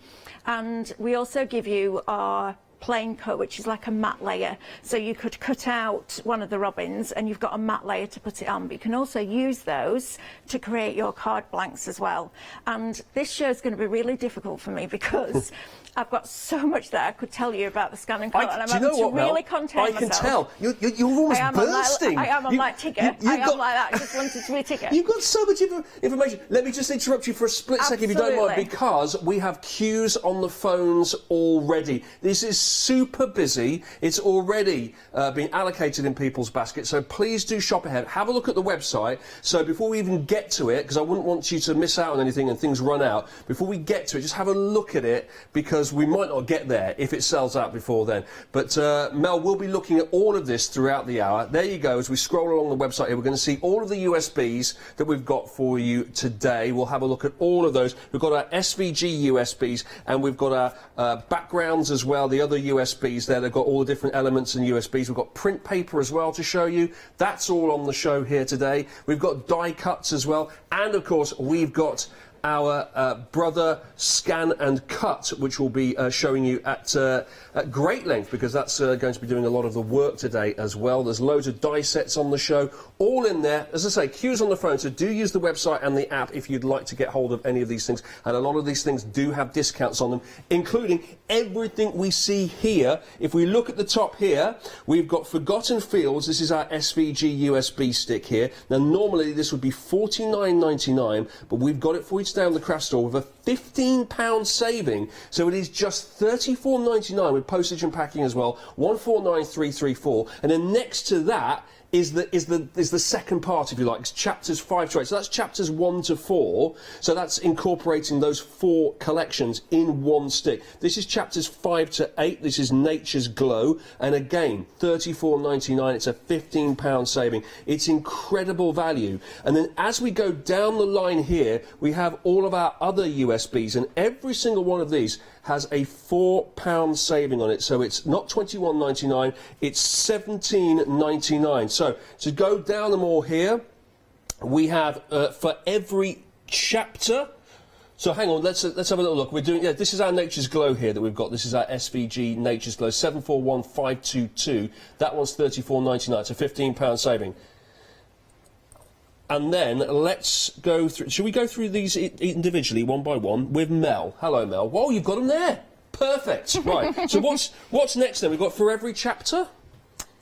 And we also give you our plain cut, which is like a matte layer, so you could cut out one of the robins and you've got a matte layer to put it on, but you can also use those to create your card blanks as well. And this show is going to be really difficult for me because I've got so much that I could tell you about the scan and cut, and I'm having to really contain myself. I can tell. You're almost bursting. I am like Tigger. I am like that. I just wanted to be Tigger. You've got so much information. Let me just interrupt you for a split second, if you don't mind, because we have queues on the phones already. This is super busy. It's already been allocated in people's baskets, so please do shop ahead. Have a look at the website. So before we even get to it, because I wouldn't want you to miss out on anything and things run out, before we get to it, just have a look at it, because we might not get there if it sells out before then. But Mel will be looking at all of this throughout the hour. There you go. As we scroll along the website here, we're going to see all of the USBs that we've got for you today. We'll have a look at all of those. We've got our SVG USBs, and we've got our backgrounds as well, the other USBs there. They've got all the different elements and USBs. We've got print paper as well to show you. That's all on the show here today. We've got die cuts as well. And, of course, we've got our brother Scan and Cut, which we'll be showing you at great length, because that's going to be doing a lot of the work today as well. There's loads of die sets on the show, all in there. As I say, cues on the phone, so do use the website and the app if you'd like to get hold of any of these things. And a lot of these things do have discounts on them, including everything we see here. If we look at the top here, we've got Forgotten Fields. This is our SVG USB stick here. Now, normally this would be $49.99, but we've got it for you today on the craft store with a £15 saving. So it is just $34.99 with postage and packing as well, $149,334. And then next to that is the second part, if you like. It's chapters 5 to 8. So that's chapters 1 to 4. So that's incorporating those 4 collections in one stick. This is chapters 5 to 8. This is Nature's Glow. And again, $34.99. It's a £15 saving. It's incredible value. And then as we go down the line here, we have all of our other USBs. And every single one of these has a £4 saving on it. So it's not $21.99, it's $17.99. So to go down them all here, we have for every chapter. So hang on, let's have a little look. We're doing, this is our Nature's Glow here that we've got. This is our SVG Nature's Glow 741522. That one's $34.99. It's a £15 saving. And then let's go through. Should we go through these individually, one by one, with Mel? Hello, Mel. Whoa, you've got them there. Perfect. Right. So what's next then? We've got for every chapter.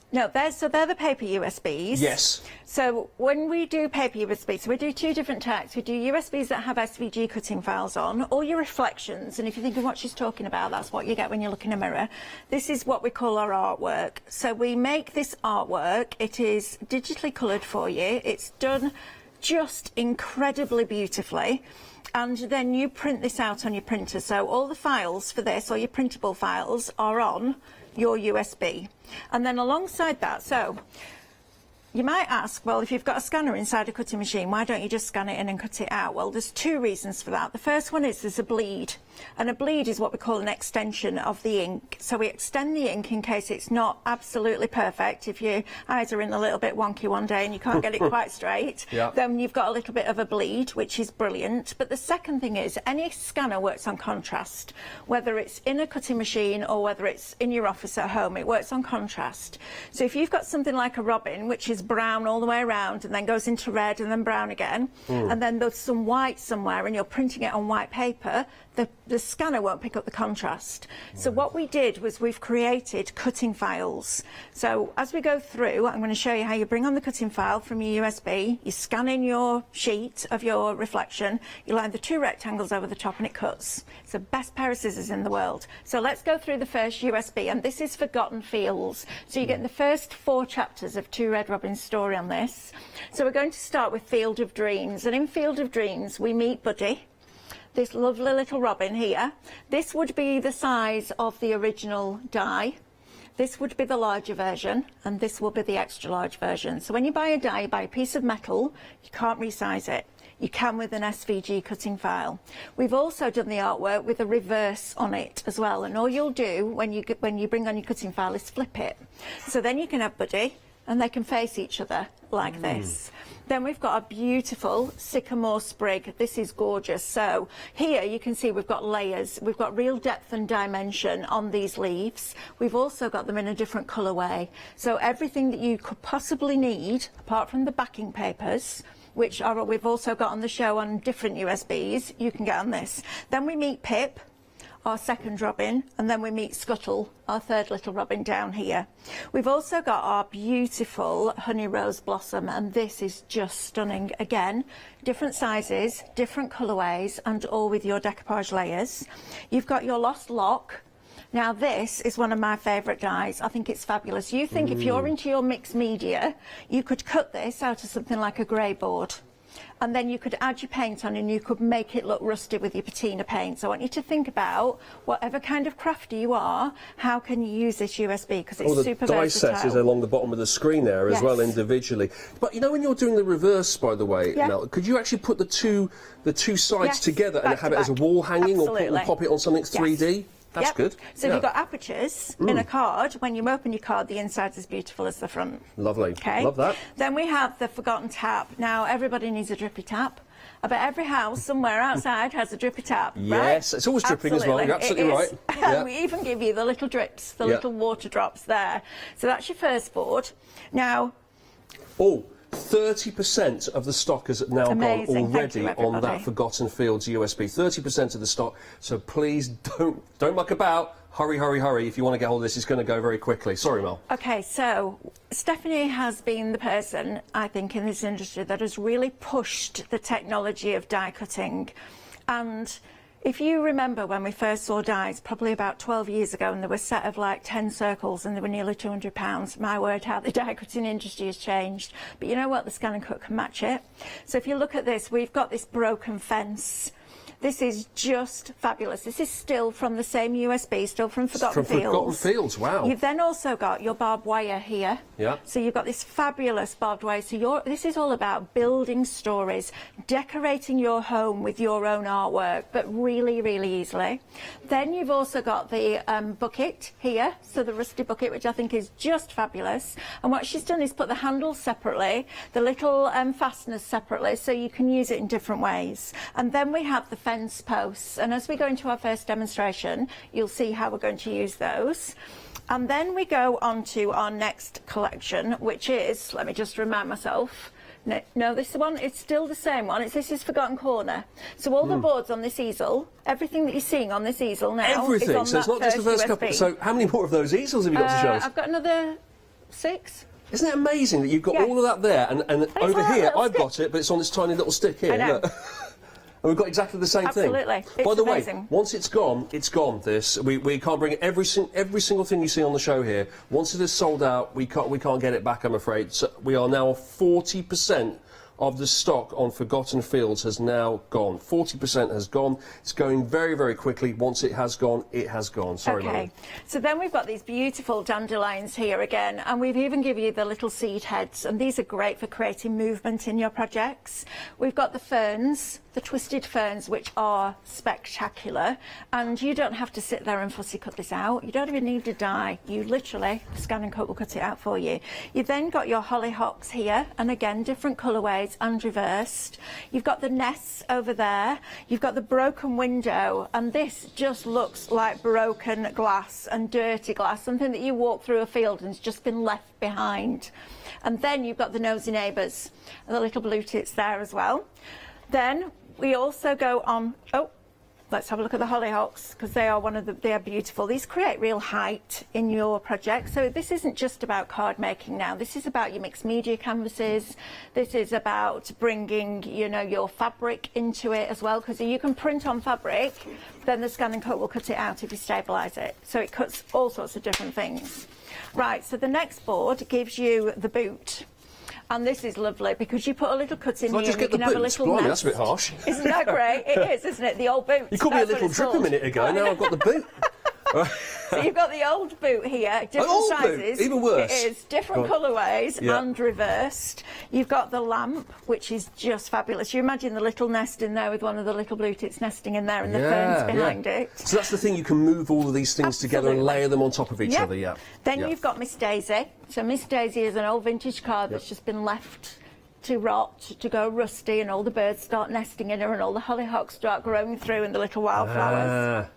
No, they're the paper USBs. Yes. So when we do paper USBs, we do 2 different types. We do USBs that have SVG cutting files on, or your reflections. And if you think of what she's talking about, that's what you get when you look in a mirror. This is what we call our artwork. So we make this artwork. It is digitally coloured for you. It's done just incredibly beautifully. And then you print this out on your printer. So all the files for this, or your printable files, are on your USB. And then alongside that, so you might ask, well, if you've got a scanner inside a cutting machine, why don't you just scan it in and cut it out? Well, there's 2 reasons for that. The first one is there's a bleed. And a bleed is what we call an extension of the ink. So we extend the ink in case it's not absolutely perfect. If your eyes are in a little bit wonky one day and you can't get it quite straight, then you've got a little bit of a bleed, which is brilliant. But the second thing is any scanner works on contrast, whether it's in a cutting machine or whether it's in your office at home, it works on contrast. So if you've got something like a robin, which is brown all the way around and then goes into red and then brown again, and then there's some white somewhere and you're printing it on white paper, the scanner won't pick up the contrast. So what we did was we've created cutting files. So as we go through, I'm going to show you how you bring on the cutting file from your USB, you scan in your sheet of your reflection, you line the 2 rectangles over the top and it cuts. It's the best pair of scissors in the world. So let's go through the first USB, and this is Forgotten Fields. So you get the first 4 chapters of 2 Red Robin's story on this. So we're going to start with Field of Dreams, and in Field of Dreams we meet Buddy, this lovely little robin here. This would be the size of the original die. This would be the larger version, and this will be the extra large version. So when you buy a die, you buy a piece of metal, you can't resize it. You can with an SVG cutting file. We've also done the artwork with a reverse on it as well, and all you'll do when you bring on your cutting file is flip it. So then you can have Buddy, and they can face each other like this. Then we've got a beautiful sycamore sprig. This is gorgeous. So here you can see we've got layers. We've got real depth and dimension on these leaves. We've also got them in a different colourway. So everything that you could possibly need, apart from the backing papers, which are we've also got on the show on different USBs, you can get on this. Then we meet Pip, our second robin, and then we meet Scuttle, our third little robin, down here. We've also got our beautiful honey rose blossom, and this is just stunning. Again, different sizes, different colourways, and all with your decoupage layers. You've got your Lost Lock. Now this is one of my favourite dies. I think it's fabulous. You think if you're into your mixed media, you could cut this out of something like a grey board, and then you could add your paint on and you could make it look rusty with your patina paint. So I want you to think about whatever kind of crafter you are, how can you use this USB, because it's super versatile. The die set is along the bottom of the screen there as well individually. But you know when you're doing the reverse, by the way, Mel, could you actually put the two sides together and have it as a wall hanging or pop it on something 3D? That's good. So if you've got apertures in a card, when you open your card, the inside's as beautiful as the front. Lovely. Okay. Love that. Then we have the Forgotten Tap. Now, everybody needs a drippy tap. I bet every house somewhere outside has a drippy tap, right? Yes, it's always dripping as well. You're absolutely right. Yeah. We even give you the little drips, the little water drops there. So that's your first board. Now, 30% of the stock has now gone already on that Forgotten Fields USB. 30% of the stock. So please don't muck about. Hurry, hurry, hurry. If you want to get hold of this, it's going to go very quickly. Sorry, Mel. Okay, so Stephanie has been the person, I think, in this industry that has really pushed the technology of die cutting. And if you remember when we first saw dies, probably about 12 years ago, and there were a set of like 10 circles and they were nearly £200, my word, how the die cutting industry has changed. But you know what? The Scan and Cut can match it. So if you look at this, we've got this broken fence. This is just fabulous. This is still from the same USB, still from Forgotten Fields. Forgotten Fields, wow. You've then also got your barbed wire here. Yeah. So you've got this fabulous barbed wire. So this is all about building stories, decorating your home with your own artwork, but really, really easily. Then you've also got the bucket here, so the rusty bucket, which I think is just fabulous. And what she's done is put the handles separately, the little fasteners separately, so you can use it in different ways. And then we have the fence posts, and as we go into our first demonstration, you'll see how we're going to use those. And then we go on to our next collection, which is, let me just remind myself, no, this one, it's still the same one. This is Forgotten Corner. So all the boards on this easel, everything that you're seeing on this easel now everything. is on So it's not just the first couple. So how many more of those easels have you got to show us? I've got another 6. Isn't it amazing that you've got all of that there, and over here I've got it, but it's on this tiny little stick here. I know. Look. And we've got exactly the same thing. Absolutely. By the way, amazing. once it's gone, it's gone. This we can't bring every single thing you see on the show here. Once it is sold out, we can't get it back, I'm afraid. So we are now 40% of the stock on Forgotten Fields has now gone. 40% has gone. It's going very, very quickly. Once it has gone, it has gone. Sorry, okay. Mary. So then we've got these beautiful dandelions here again, and we've even given you the little seed heads, and these are great for creating movement in your projects. We've got the ferns, the twisted ferns, which are spectacular, and you don't have to sit there and fussy cut this out. You don't even need to die. You literally, Scan and Cut will cut it out for you. You've then got your hollyhocks here, and again, different colourways and reversed. You've got the nests over there. You've got the broken window, and this just looks like broken glass and dirty glass, something that you walk through a field and it's just been left behind. And then you've got the nosy neighbours, and the little blue tits there as well. Then we also go on, let's have a look at the hollyhocks, because they are beautiful. These create real height in your project. So this isn't just about card making now. This is about your mixed media canvases. This is about bringing, you know, your fabric into it as well, because you can print on fabric, then the Scan and Cut will cut it out if you stabilise it. So it cuts all sorts of different things. Right, so the next board gives you the boot. And this is lovely because you put a little cut in here and you can have a little nest. That's a bit harsh. Isn't that great? It is, isn't it? The old boot. You called me a little drip a minute ago, now I've got the boot. So you've got the old boot here, different old sizes. Boot, even worse. It is, different colourways and reversed. You've got the lamp, which is just fabulous. You imagine the little nest in there with one of the little blue tits nesting in there and the ferns behind it. So that's the thing, you can move all of these things together and layer them on top of each other, Then you've got Miss Daisy. So Miss Daisy is an old vintage card that's just been left to rot, to go rusty, and all the birds start nesting in her and all the hollyhocks start growing through and the little wildflowers.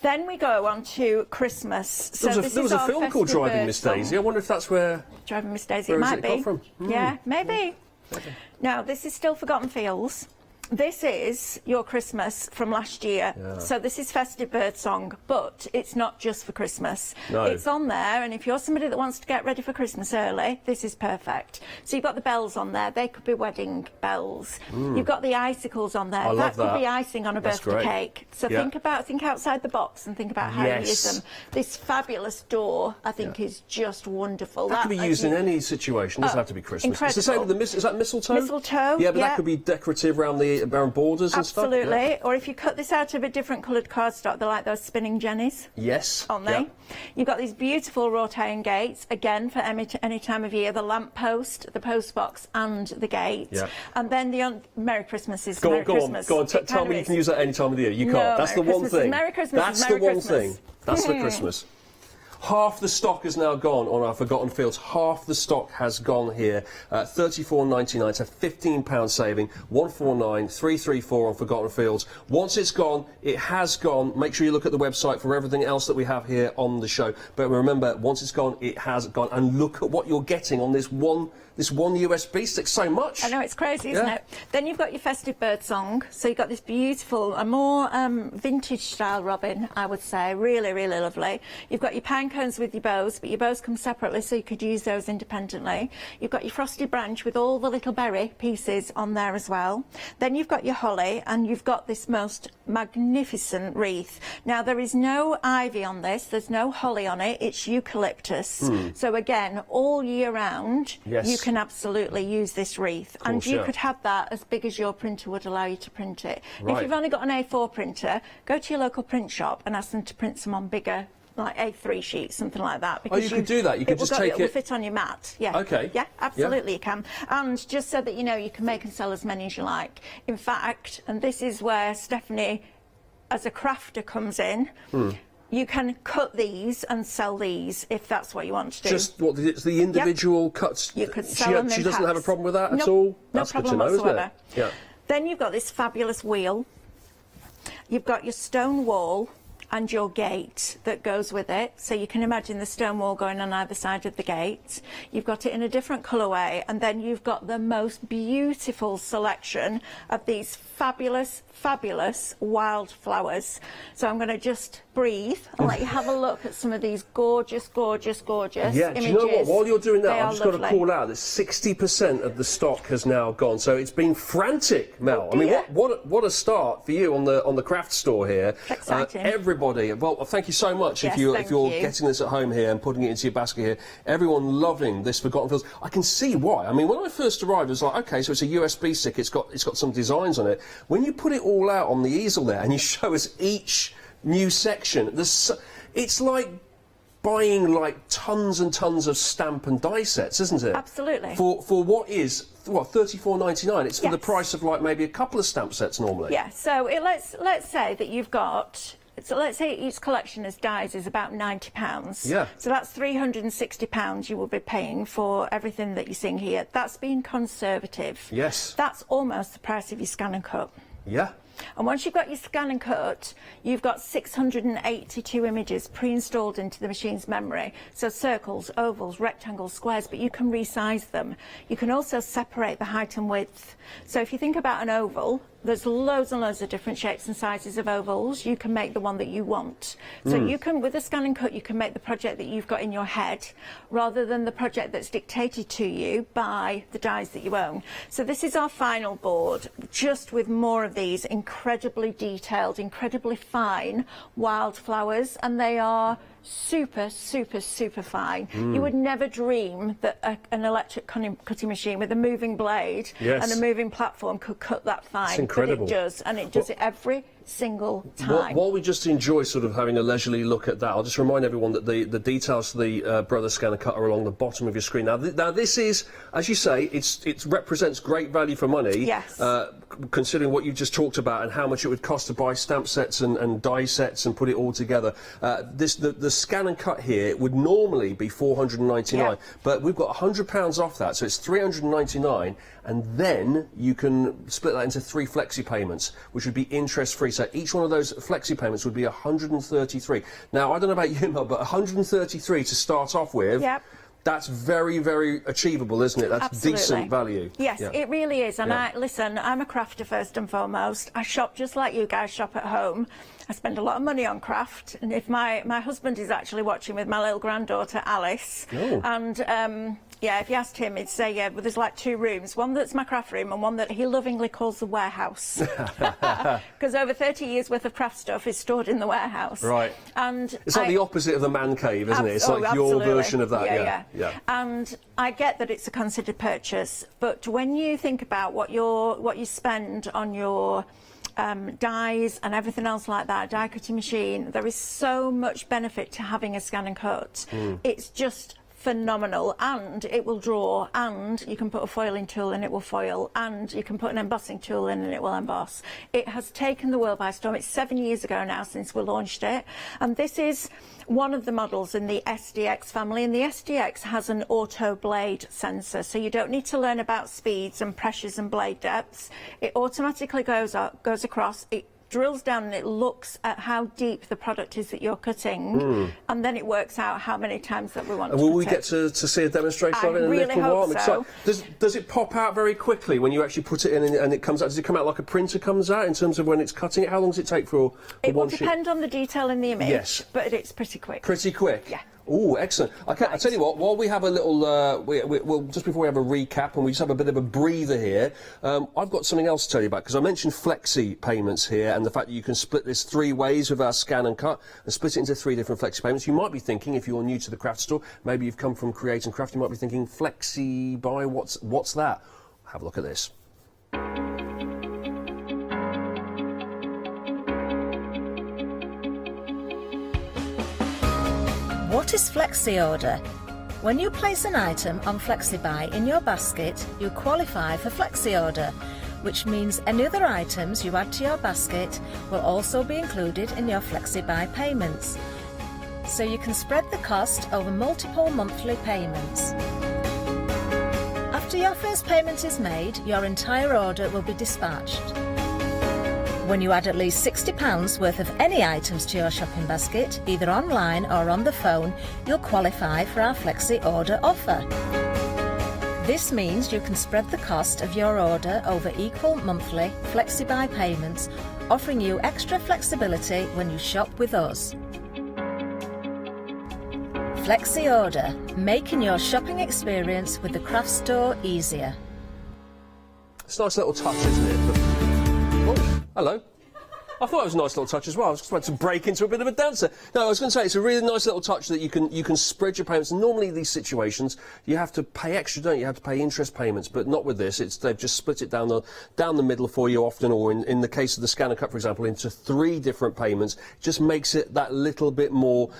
Then we go on to Christmas. So there was a film called Driving Miss Daisy. I wonder if that's where... Driving Miss Daisy, it might be. From? Yeah, maybe. Okay. Now, this is still Forgotten Fields. This is your Christmas from last year. So this is Festive Birdsong, but it's not just for Christmas. No. It's on there, and if you're somebody that wants to get ready for Christmas early, this is perfect. So you've got the bells on there. They could be wedding bells. You've got the icicles on there. That could be icing on a birthday cake. So think outside the box and think about how you use them. This fabulous door, I think, is just wonderful. That could be used in any situation. It doesn't have to be Christmas. Incredible. It's the same with is that mistletoe? Mistletoe, yeah, but that could be decorative around borders and stuff. Absolutely. Or if you cut this out of a different coloured cardstock, they're like those spinning jennies. Yes. Aren't they? You've got these beautiful wrought iron gates, again, for any time of year. The lamp post, the post box, and the gate. And then the Merry Christmas is Merry Christmas. Go on. Tell me you can use that any time of the year. You can't. That's the one thing. Merry Christmas. That's the one thing. That's for Christmas. Half the stock has now gone on our Forgotten Fields. Half the stock has gone here. £34.99, so £15 saving. 149,334 on Forgotten Fields. Once it's gone, it has gone. Make sure you look at the website for everything else that we have here on the show. But remember, once it's gone, it has gone. And look at what you're getting on this one USB stick. So much. I know, it's crazy, isn't it? Then you've got your festive birdsong. So you've got this beautiful, a more vintage style robin, I would say. Really, really lovely. You've got your pine cones with your bows, but your bows come separately, so you could use those independently. You've got your frosty branch with all the little berry pieces on there as well. Then you've got your holly, and you've got this most magnificent wreath. Now, there is no ivy on this. There's no holly on it. It's eucalyptus. So again, all year round, you can absolutely use this wreath. And you could have that as big as your printer would allow you to print it. If you've only got an A4 printer, go to your local print shop and ask them to print some on bigger, like A3 sheets, something like that. Because you could do that. You could just take it. It will fit on your mat. Yeah. Okay. Yeah, absolutely you can. And just so that you know, you can make and sell as many as you like. In fact, and this is where Stephanie, as a crafter, comes in. You can cut these and sell these if that's what you want to do. Just what? It's the individual cuts. You could sell them in She doesn't packs. have a problem with that at Nope, all? No That's good to problem know, whatsoever. isn't it? Yeah. Then you've got this fabulous wheel. You've got your stone wall and your gate that goes with it. So you can imagine the stone wall going on either side of the gate. You've got it in a different colourway, and then you've got the most beautiful selection of these fabulous, fabulous wildflowers. So I'm going to just breathe and let you have a look at some of these gorgeous, gorgeous, gorgeous images. Do you know what? While you're doing that, I've just got to lovely. call out that 60% of the stock has now gone. So it's been frantic, Mel. I mean, what a start for you on the craft store here. Exciting. Everybody, well, thank you so much Yes, if you're thank you. getting this at home here and putting it into your basket here. Everyone loving this Forgotten Fields. I can see why. I mean, when I first arrived, it was like, okay, so it's a USB stick. It's got some designs on it. When you put it all out on the easel there and you show us each new section, it's like buying like tons and tons of stamp and die sets, isn't it? Absolutely. For what is £34.99? It's for the price of like maybe a couple of stamp sets normally. Yeah. So let's say that you've got. So let's say each collection as dies is about £90. Yeah. So that's £360 you will be paying for everything that you're seeing here. That's being conservative. Yes. That's almost the price of your scan and cut. Yeah. And once you've got your scan and cut, you've got 682 images pre-installed into the machine's memory. So circles, ovals, rectangles, squares, but you can resize them. You can also separate the height and width. So if you think about an oval, there's loads and loads of different shapes and sizes of ovals. You can make the one that you want. So you can, with a scan and cut, you can make the project that you've got in your head rather than the project that's dictated to you by the dies that you own. So this is our final board, just with more of these incredibly detailed, incredibly fine wildflowers, and they are super, super, super fine. You would never dream that an electric cutting machine with a moving blade and a moving platform could cut that fine. It's incredible. But it does, and it does it every single time. While we just enjoy sort of having a leisurely look at that, I'll just remind everyone that the details to the Brother Scanner Cut are along the bottom of your screen. Now this is, as you say, it represents great value for money. Yes. Considering what you just talked about and how much it would cost to buy stamp sets and die sets and put it all together. The Scan and Cut here would normally be £499, but we've got £100 off that, so it's £399, and then you can split that into 3 flexi payments, which would be interest-free. So each one of those flexi payments would be £133. Now, I don't know about you, Mel, but £133 to start off with. Yep. That's very, very achievable, isn't it? That's Absolutely. decent value. Yes, it really is. And listen, I'm a crafter first and foremost. I shop just like you guys shop at home. I spend a lot of money on craft. And if my husband is actually watching with my little granddaughter, Alice, and if you asked him, he'd say, well, there's like 2 rooms. One that's my craft room and one that he lovingly calls the warehouse. Because over 30 years worth of craft stuff is stored in the warehouse. Right. And it's like the opposite of the man cave, isn't it? It's like your version of that. Yeah. And I get that it's a considered purchase, but when you think about what you spend on your dies and everything else like that, die cutting machine, there is so much benefit to having a scan and cut. It's just phenomenal, and it will draw, and you can put a foiling tool in, it will foil, and you can put an embossing tool in and it will emboss. It has taken the world by storm. It's 7 years ago now since we launched it, and this is one of the models in the SDX family, and the SDX has an auto blade sensor, so you don't need to learn about speeds and pressures and blade depths. It automatically goes across, it drills down and it looks at how deep the product is that you're cutting, and then it works out how many times that we want to Will we cut get to see a demonstration of it in a really little hope while? so. Does it pop out very quickly when you actually put it in and it comes out? Does it come out like a printer comes out in terms of when it's cutting it? How long does it take for It will one sheet? depend on the detail in the image, Yes. but it's pretty quick. Pretty quick? Yeah. Oh, excellent. Okay, I tell you what, while we have a little, we'll just before we have a recap and we just have a bit of a breather here, I've got something else to tell you about, because I mentioned flexi payments here and the fact that you can split this 3 ways with our scan and cut and split it into 3 different flexi payments. You might be thinking, if you're new to the craft store, maybe you've come from Create and Craft, you might be thinking, flexi buy, what's that? Have a look at this. What is Flexi Order? When you place an item on FlexiBuy in your basket, you qualify for Flexi Order, which means any other items you add to your basket will also be included in your FlexiBuy payments. So you can spread the cost over multiple monthly payments. After your first payment is made, your entire order will be dispatched. When you add at least £60 worth of any items to your shopping basket, either online or on the phone, you'll qualify for our Flexi Order offer. This means you can spread the cost of your order over equal monthly FlexiBuy payments, offering you extra flexibility when you shop with us. Flexi Order, making your shopping experience with the craft store easier. It's a nice little touch, isn't it? Oh, hello. I thought it was a nice little touch as well. I was just about to break into a bit of a dancer. No, I was going to say, it's a really nice little touch that you can spread your payments. Normally in these situations, you have to pay extra, don't you? You have to pay interest payments, but not with this. They've just split it down the middle for you often, or in the case of the scan and cut, for example, into 3 different payments. It just makes it that little bit more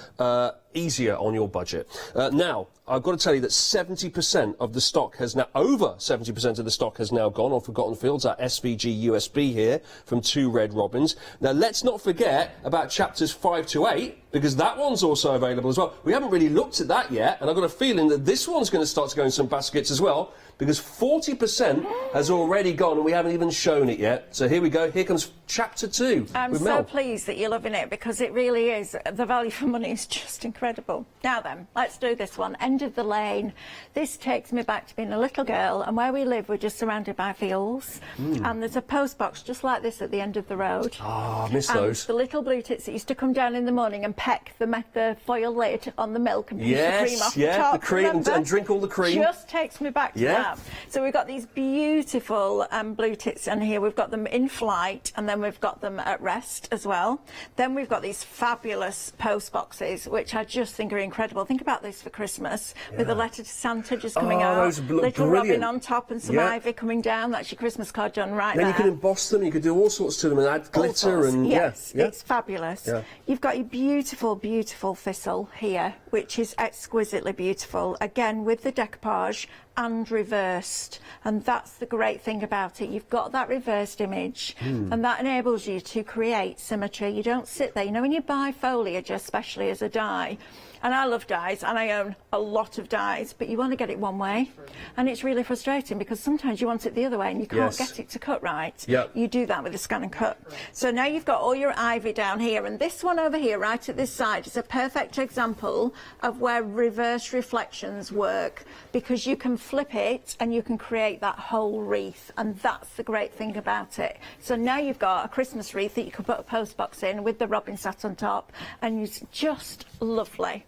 easier on your budget. Now, I've got to tell you that 70% of the stock has now, over 70% of the stock has now gone on Forgotten Fields, our SVG USB here from 2 Red Robins. Now, let's not forget about chapters 5 to 8, because that one's also available as well. We haven't really looked at that yet, and I've got a feeling that this one's going to start to go in some baskets as well, because 40% has already gone and we haven't even shown it yet. So here we go. Here comes chapter 2 I'm with so Mel. pleased that you're loving it, because it really is. The value for money is just incredible. Now then, let's do this one. End of the lane. This takes me back to being a little girl, and where we live, we're just surrounded by fields. And there's a post box just like this at the end of the road. Ah, I miss and those. the little blue tits that used to come down in the morning and peck the foil lid on the milk and pinch the cream off the top. the cream and drink all the cream. Just takes me back to that. So we've got these beautiful blue tits, and here we've got them in flight, and then we've got them at rest as well. Then we've got these fabulous post boxes, which I just think are incredible. Think about this for Christmas, with a letter to Santa just coming out, those look little brilliant. robin on top and some ivy coming down. That's your Christmas card done right Then there. you can emboss them, you could do all sorts to them and add glitter and Yes, yeah. it's fabulous. Yeah. You've got your beautiful, beautiful thistle here, which is exquisitely beautiful, again with the decoupage and reversed, and that's the great thing about it. You've got that reversed image, and that enables you to create symmetry. You don't sit there, you know, when you buy foliage, especially as a die, and I love dies, and I own a lot of dies, but you want to get it one way, and it's really frustrating because sometimes you want it the other way and you can't get it to cut right. You do that with a scan and cut. So now you've got all your ivy down here, and this one over here right at this side is a perfect example of where reverse reflections work, because you can flip it and you can create that whole wreath, and that's the great thing about it. So now you've got a Christmas wreath that you can put a post box in with the robin sat on top, and it's just lovely.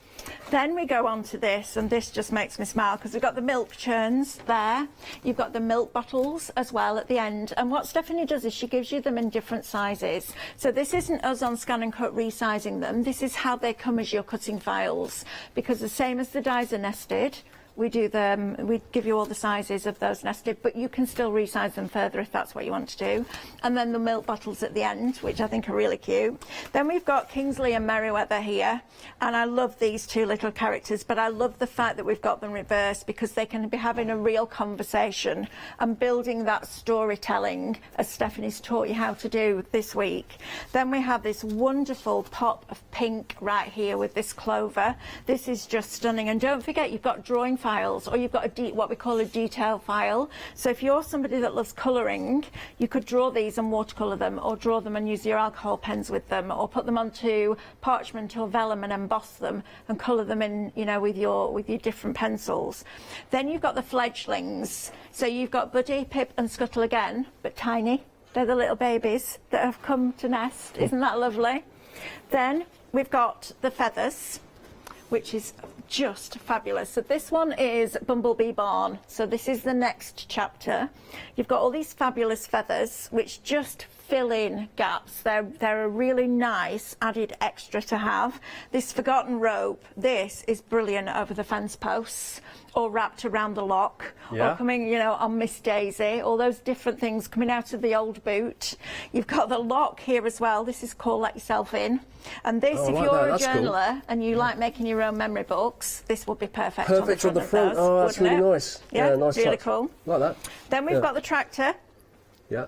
Then we go on to this, and this just makes me smile because we've got the milk churns there. You've got the milk bottles as well at the end, and what Stephanie does is she gives you them in different sizes. So this isn't us on Scan and Cut resizing them, this is how they come as your cutting files, because the same as the dies are nested, we do them, we give you all the sizes of those nested, but you can still resize them further if that's what you want to do. And then the milk bottles at the end, which I think are really cute. Then we've got Kingsley and Merriweather here, and I love these two little characters, but I love the fact that we've got them reversed because they can be having a real conversation and building that storytelling as Stephanie's taught you how to do this week. Then we have this wonderful pop of pink right here with this clover. This is just stunning. And don't forget, you've got drawing files, or you've got what we call a detail file. So if you're somebody that loves colouring, you could draw these and watercolour them, or draw them and use your alcohol pens with them, or put them onto parchment or vellum and emboss them and colour them in, you know, with your different pencils. Then you've got the fledglings. So you've got Buddy, Pip and Scuttle again, but tiny. They're the little babies that have come to nest. Isn't that lovely? Then we've got the feathers, which is just fabulous. So this one is Bumblebee Barn. So this is the next chapter. You've got all these fabulous feathers, which just fill in gaps. They're a really nice added extra to have. This forgotten rope, this is brilliant over the fence posts, or wrapped around the lock, or coming, you know, on Miss Daisy, all those different things coming out of the old boot. You've got the lock here as well. This is called Let Yourself In. And this, if you're a journaler and you like making your own memory books, this would be perfect. Perfect on the front. Oh, that's really nice. Yeah, nice really touch. cool. Like that. Then we've got the tractor. Yeah.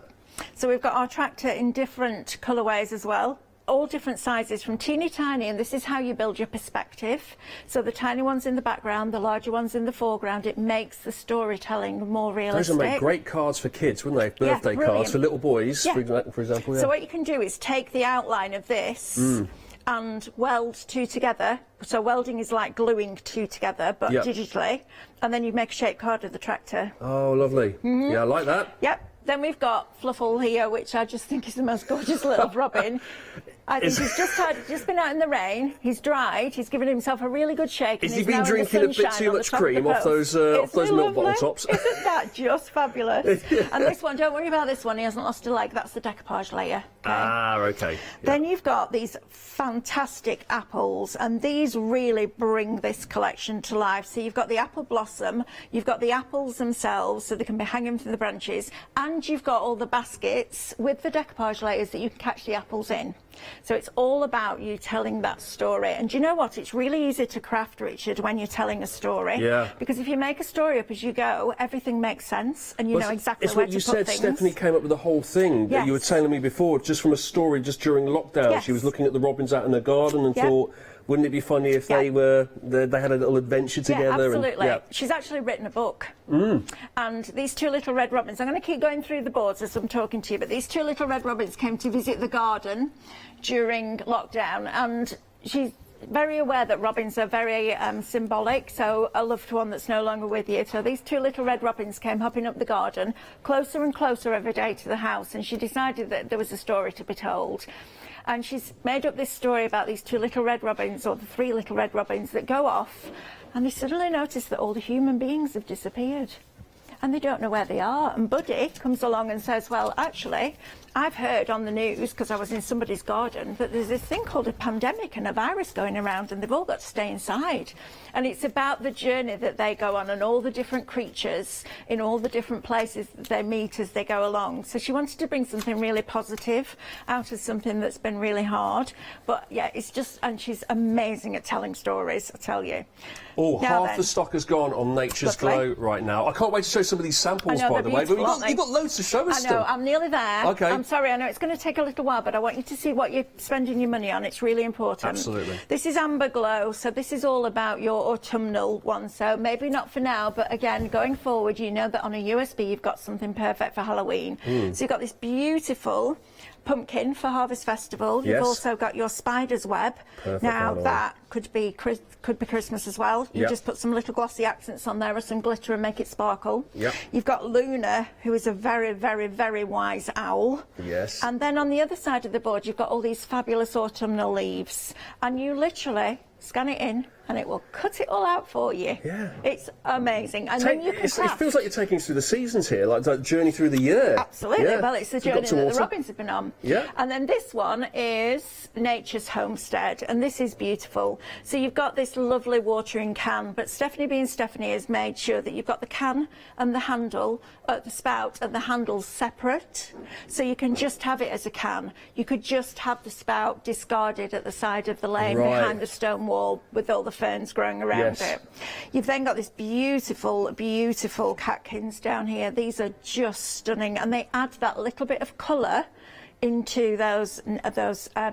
So we've got our tractor in different colourways as well. All different sizes, from teeny tiny, and this is how you build your perspective. So the tiny ones in the background, the larger ones in the foreground. It makes the storytelling more realistic. Those would make great cards for kids, wouldn't they? Birthday cards for little boys, for example. Yeah. So what you can do is take the outline of this and weld two together. So welding is like gluing two together, but digitally. And then you make a shaped card of the tractor. Oh, lovely. Yeah, I like that. Yep. Then we've got Fluffle here, which I just think is the most gorgeous little robin. I think he's just been out in the rain. He's dried. He's given himself a really good shake. Has he been drinking a bit too much cream off those milk bottle tops? Isn't that just fabulous? And this one, don't worry about this one. He hasn't lost a leg. That's the decoupage layer. Okay? Ah, okay. Then you've got these fantastic apples, and these really bring this collection to life. So you've got the apple blossom, you've got the apples themselves, so they can be hanging from the branches, and you've got all the baskets with the decoupage layers that you can catch the apples in. So it's all about you telling that story. And do you know what? It's really easy to craft, Richard, when you're telling a story. Yeah. Because if you make a story up as you go, everything makes sense, and you know exactly where to put things. It's what you said. Stephanie came up with the whole thing that you were telling me before, just from a story just during lockdown. She was looking at the robins out in the garden and thought, wouldn't it be funny if they had a little adventure together? Yeah, absolutely. And, she's actually written a book. And these two little red robins, I'm going to keep going through the boards as I'm talking to you, but these two little red robins came to visit the garden during lockdown, and she's very aware that robins are very symbolic, so a loved one that's no longer with you. So these two little red robins came hopping up the garden, closer and closer every day to the house, and she decided that there was a story to be told. And she's made up this story about these two little red robins, or the three little red robins, that go off, and they suddenly notice that all the human beings have disappeared. And they don't know where they are. And Buddy comes along and says, well, actually, I've heard on the news, because I was in somebody's garden, that there's this thing called a pandemic and a virus going around, and they've all got to stay inside. And it's about the journey that they go on and all the different creatures in all the different places that they meet as they go along. So she wanted to bring something really positive out of something that's been really hard. But yeah, it's just, and she's amazing at telling stories, I tell you. Oh, half the stock has gone on Nature's Glow right now. I can't wait to show some of these samples, by the way. But you've got loads to show us. I know, I'm nearly there. Okay. I'm sorry, I know it's going to take a little while, but I want you to see what you're spending your money on. It's really important. Absolutely. This is Amber Glow, so this is all about your autumnal one. So maybe not for now, but again, going forward, you know that on a USB you've got something perfect for Halloween. So you've got this beautiful pumpkin for Harvest Festival. You've also got your spider's web. Perfect, now that could be Christmas as well. You just put some little glossy accents on there or some glitter and make it sparkle. You've got Luna, who is a very, very, very wise owl. And then on the other side of the board, you've got all these fabulous autumnal leaves, and you literally scan it in, and it will cut it all out for you. Yeah. It's amazing. And then you can it craft. feels like you're taking us through the seasons here, like that journey through the year. Absolutely. Yeah. Well, it's the So you've journey got some that the autumn. robins have been on. Yeah. And then this one is Nature's Homestead, and this is beautiful. So you've got this lovely watering can, but Stephanie, being Stephanie, has made sure that you've got the can and the handle, the spout and the handles separate. So you can just have it as a can. You could just have the spout discarded at the side of the lane behind the stone wall with all the ferns growing around it. You've then got this beautiful, beautiful catkins down here. These are just stunning, and they add that little bit of colour into those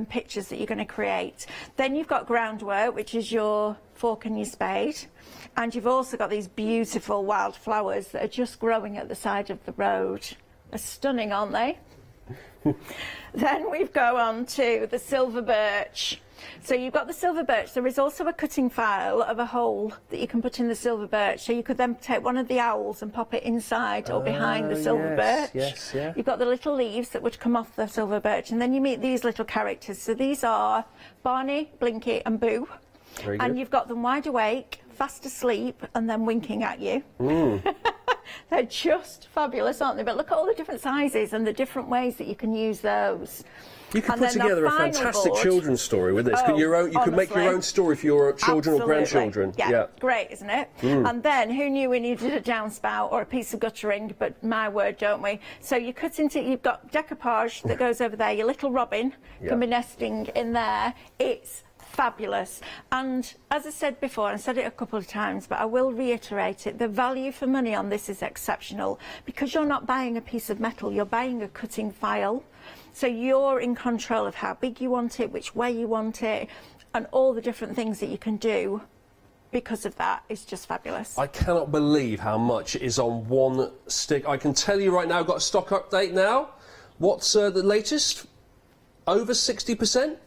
pictures that you're going to create. Then you've got groundwork, which is your fork and your spade, and you've also got these beautiful wildflowers that are just growing at the side of the road. They're stunning, aren't they? Then we go on to the silver birch. So you've got the silver birch. There is also a cutting file of a hole that you can put in the silver birch. So you could then take one of the owls and pop it inside or behind the silver birch. Yes, yeah. You've got the little leaves that would come off the silver birch, and then you meet these little characters. So these are Barney, Blinky and Boo. Very good. And you've got them wide awake, fast asleep, and then winking at you. They're just fabulous, aren't they? But look at all the different sizes and the different ways that you can use those. You could And put then the together a final fantastic board- children's story with this. Oh, You could make your honestly. own story for your children or Absolutely. grandchildren. Yeah, great, isn't it? Mm. And then who knew we needed a downspout or a piece of guttering? But my word, don't we? So you cut into, you've got decoupage that goes over there. Your little robin can be nesting in there. It's fabulous. And as I said before, and I said it a couple of times, but I will reiterate it, the value for money on this is exceptional, because you're not buying a piece of metal, you're buying a cutting file. So you're in control of how big you want it, which way you want it, and all the different things that you can do because of that. Is just fabulous. I cannot believe how much is on one stick. I can tell you right now, I've got a stock update now. What's the latest? Over 60%?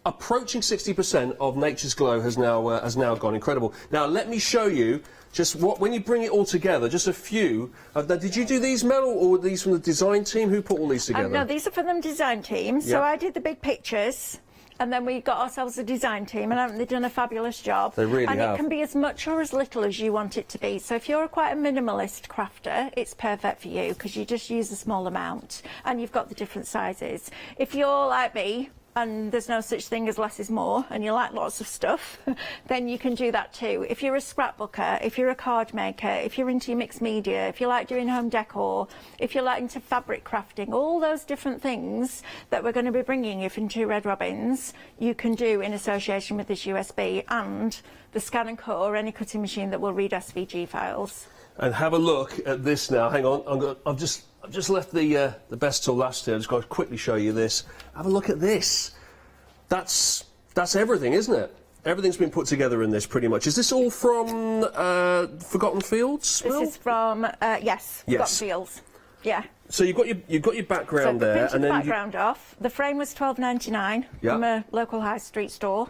Approaching 60% of Nature's Glow has now gone. Incredible. Now let me show you just what, when you bring it all together, just a few. Did you do these, Mel, or were these from the design team? Who put all these together? No, these are from the design team. So Yep. I did the big pictures, and then we got ourselves a design team, and haven't they done a fabulous job? They really and have. it can be as much or as little as you want it to be. So if you're quite a minimalist crafter, it's perfect for you, because you just use a small amount, and you've got the different sizes. If you're like me, and there's no such thing as less is more, and you like lots of stuff, then you can do that too. If you're a scrapbooker, if you're a card maker, if you're into your mixed media, if you like doing home decor, if you're like into fabric crafting, all those different things that we're going to be bringing you from Two Red Robins, you can do in association with this USB and the scan and cut, or any cutting machine that will read SVG files. And have a look at this now. Hang on, I've just left the best till last here. I'm just going to quickly show you this. Have a look at this. That's everything, isn't it? Everything's been put together in this, pretty much. Is this all from Forgotten Fields? This is from yes, Forgotten Fields. Yeah. So you've got your background so there, printed and the then background off. The frame was £12.99 from a local high street store.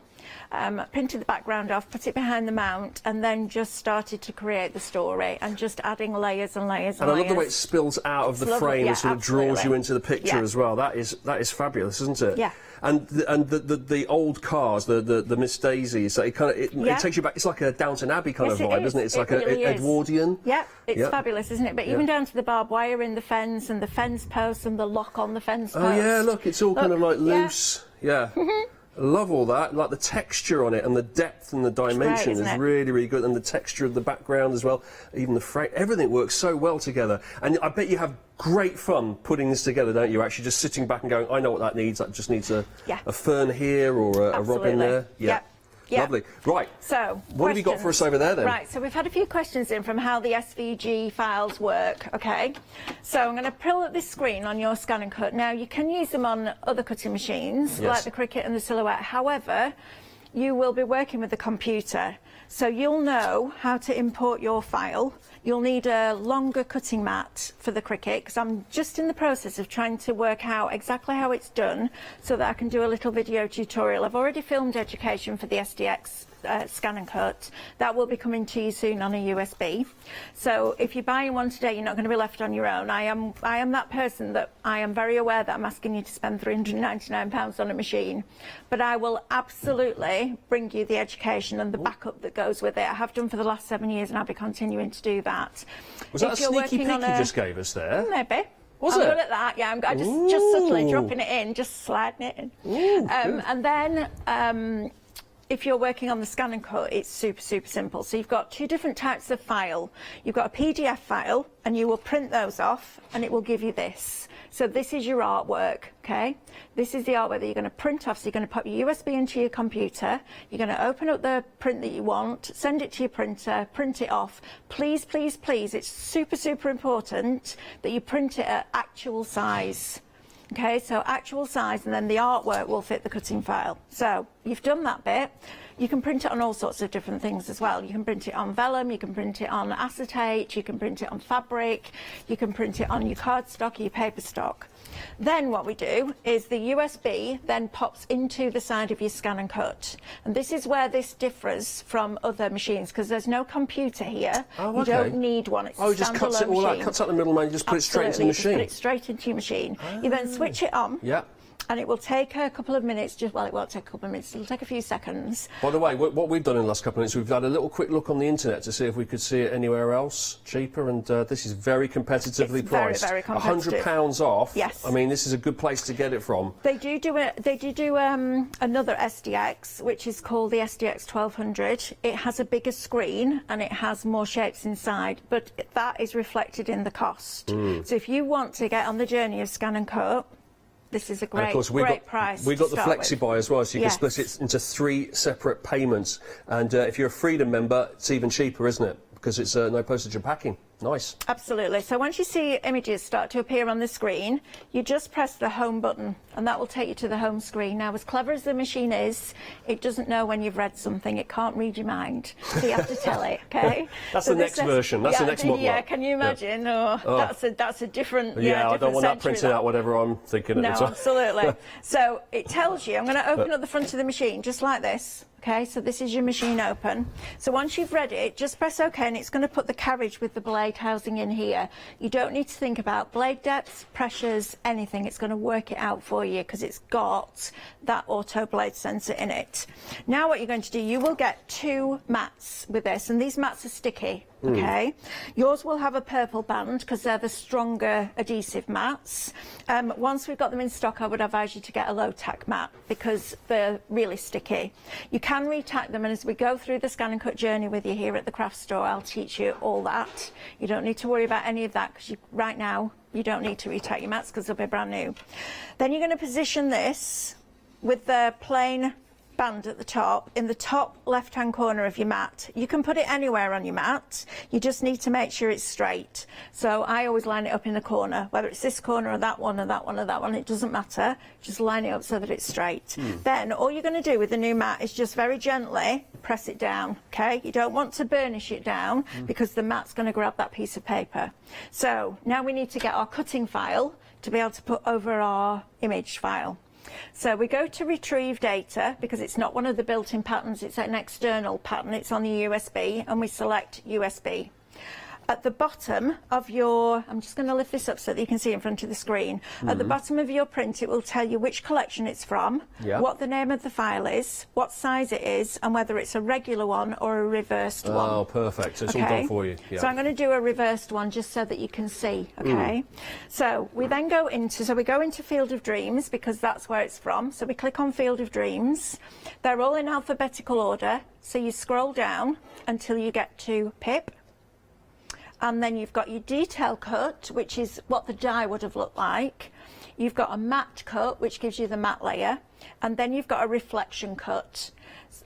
Printed the background off, put it behind the mount, and then just started to create the story and just adding layers and layers and I layers. love the way it spills out of the It's lovely, frame yeah, and sort of draws absolutely. you into the picture Yeah. as well. That is fabulous, isn't it? Yeah. And the old cars, the Miss Daisies, it takes you back. It's like a Downton Abbey kind Yes, of vibe, it isn't it? It's like really an is. Edwardian. Yeah, it's Yeah. fabulous, isn't it? But even down to the barbed wire in the fence and the fence posts and the lock on the fence post. Oh yeah, look, it's all kind of like yeah. loose. Yeah. I love all that, like the texture on it and the depth and the dimension isn't is it? really, really good, and the texture of the background as well, even the frame, everything works so well together. And I bet you have great fun putting this together, don't you? Actually just sitting back and going, I know what that needs, that just needs a fern here or a robin there. Yeah. Yeah. Lovely. Right. So, what have you got for us over there then? Right, so we've had a few questions in from how the SVG files work, okay? So I'm going to pull up this screen on your scan and cut. Now, you can use them on other cutting machines, like the Cricut and the Silhouette. However, you will be working with the computer, so you'll know how to import your file. You'll need a longer cutting mat for the Cricut, because I'm just in the process of trying to work out exactly how it's done so that I can do a little video tutorial. I've already filmed education for the SDX Scan and Cut. That will be coming to you soon on a USB. So if you're buying one today, you're not going to be left on your own. I am that person that I am very aware that I'm asking you to spend £399 on a machine, but I will absolutely bring you the education and the backup that goes with it. I have done for the last 7 years, and I'll be continuing to do that. Was that a sneaky peek you just gave us there? Maybe. Was I'm it? good at that, yeah. I'm just subtly dropping it in, just sliding it in. And then if you're working on the Scan and Cut, it's super, super simple. So you've got 2 different types of file. You've got a PDF file, and you will print those off, and it will give you this. So this is your artwork, okay? This is the artwork that you're going to print off. So you're going to pop your USB into your computer. You're going to open up the print that you want, send it to your printer, print it off. Please, please, please, it's super, super important that you print it at actual size. Okay, so actual size, and then the artwork will fit the cutting file. So you've done that bit. You can print it on all sorts of different things as well. You can print it on vellum, you can print it on acetate, you can print it on fabric, you can print it on your cardstock or your paper stock. Then what we do is the USB then pops into the side of your Scan and Cut. And this is where this differs from other machines, because there's no computer here. Oh, okay. You don't need one. It's a it just cuts it all out, cuts out the middleman, you just put it straight into the machine. Just put it straight into your machine. You then switch it on. Yeah. And it will take a couple of minutes, well, it won't take a couple of minutes, it'll take a few seconds. By the way, what we've done in the last couple of minutes, we've had a little quick look on the internet to see if we could see it anywhere else cheaper, and this is very competitively priced. Very, very competitive. £100 off. Yes. I mean, this is a good place to get it from. They do another SDX, which is called the SDX 1200. It has a bigger screen and it has more shapes inside, but that is reflected in the cost. So if you want to get on the journey of Scan and Cut, this is a great, great price. We've got the start Flexi with. Buy as well, so you Yes. can split it into 3 separate payments. And if you're a Freedom member, it's even cheaper, isn't it? Because it's no postage and packing. Nice. Absolutely. So once you see images start to appear on the screen, you just press the home button and that will take you to the home screen. Now, as clever as the machine is, it doesn't know when you've read something. It can't read your mind. So you have to tell it, okay? That's so the next version. That's the next model. Yeah, can you imagine? Yeah. Oh, that's a different Yeah, I don't want that century, printed out whatever I'm thinking No, at the time. absolutely. So it tells you, I'm going to open up the front of the machine just like this. Okay, so this is your machine open. So once you've read it, just press OK, and it's going to put the carriage with the blade housing in here. You don't need to think about blade depths, pressures, anything. It's going to work it out for you because it's got that auto blade sensor in it. Now what you're going to do, you will get 2 mats with this, and these mats are sticky. Okay, yours will have a purple band because they're the stronger adhesive mats. Once we've got them in stock, I would advise you to get a low tack mat because they're really sticky. You can re-tack them, and as we go through the Scan and Cut journey with you here at the craft store, I'll teach you all that. You don't need to worry about any of that because right now you don't need to re-tack your mats because they'll be brand new. Then you're going to position this with the plain band at the top, in the top left hand corner of your mat. You can put it anywhere on your mat, you just need to make sure it's straight. So I always line it up in the corner, whether it's this corner or that one or that one or that one, it doesn't matter, just line it up so that it's straight. Then all you're going to do with the new mat is just very gently press it down. Okay, you don't want to burnish it down because the mat's going to grab that piece of paper. So now we need to get our cutting file to be able to put over our image file. So we go to retrieve data because it's not one of the built-in patterns, it's an external pattern, it's on the USB, and we select USB. At the bottom of your, I'm just going to lift this up so that you can see in front of the screen. At the bottom of your print, it will tell you which collection it's from, what the name of the file is, what size it is, and whether it's a regular one or a reversed one. Oh, perfect. So it's all done for you. Yeah. So I'm going to do a reversed one just so that you can see, okay? So we then go into Field of Dreams because that's where it's from. So we click on Field of Dreams. They're all in alphabetical order. So you scroll down until you get to Pip. And then you've got your detail cut, which is what the die would have looked like. You've got a matte cut, which gives you the matte layer. And then you've got a reflection cut.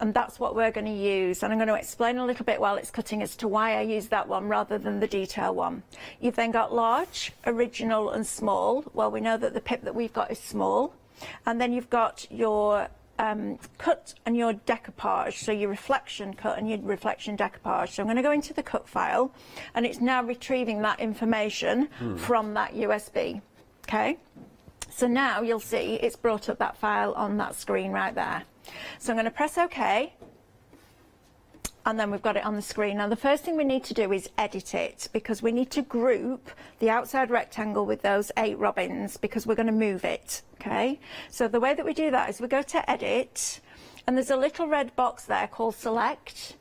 And that's what we're going to use. And I'm going to explain a little bit while it's cutting as to why I use that one rather than the detail one. You've then got large, original and small. Well, we know that the Pip that we've got is small. And then you've got your cut and your decoupage, so your reflection cut and your reflection decoupage. So I'm going to go into the cut file and it's now retrieving that information from that USB. Okay, so now you'll see it's brought up that file on that screen right there. So I'm going to press OK and then we've got it on the screen. Now the first thing we need to do is edit it, because we need to group the outside rectangle with those 8 robins, because we're going to move it. Okay, so the way that we do that is we go to edit, and there's a little red box there called select,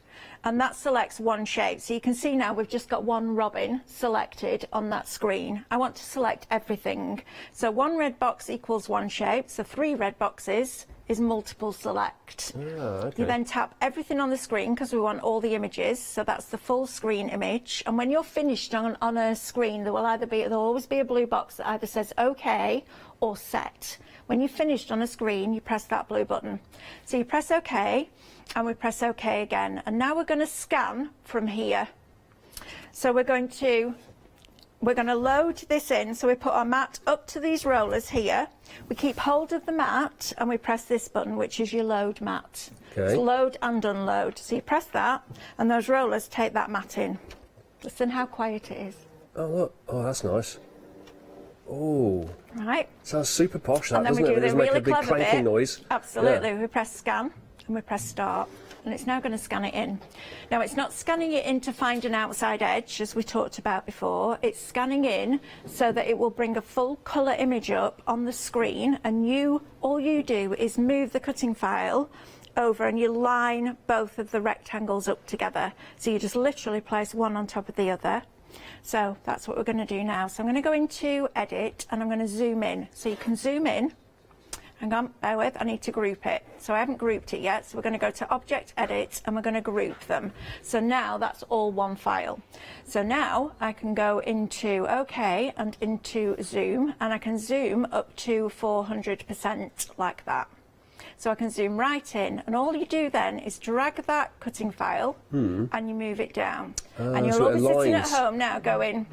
and that selects one shape. So you can see now we've just got one robin selected on that screen. I want to select everything. So 1 red box equals 1 shape, so 3 red boxes is multiple select. Okay. You then tap everything on the screen, because we want all the images, so that's the full screen image. And when you're finished on a screen, there'll always be a blue box that either says OK or set. When you're finished on a screen, you press that blue button. So you press OK, and we press OK again. And now we're going to scan from here. So we're going to load this in. So we put our mat up to these rollers here. We keep hold of the mat, and we press this button, which is your load mat. Okay. It's load and unload. So you press that, and those rollers take that mat in. Listen how quiet it is. Oh, look. Oh, that's nice. Oh. Right. Sounds super posh, that, And then doesn't we it? do It does the make really a big clever clanking bit. noise. Absolutely. Yeah. We press scan, and we press start. And it's now going to scan it in. Now, it's not scanning it in to find an outside edge, as we talked about before. It's scanning in so that it will bring a full colour image up on the screen, and all you do is move the cutting file over, and you line both of the rectangles up together. So you just literally place one on top of the other. So that's what we're going to do now. So I'm going to go into edit, and I'm going to zoom in. So you can zoom in. Hang on, bear with, I need to group it. So I haven't grouped it yet, so we're going to go to Object Edit, and we're going to group them. So now that's all one file. So now I can go into OK and into Zoom, and I can zoom up to 400% like that. So I can zoom right in, and all you do then is drag that cutting file and you move it down. And you'll all be sitting at home now going,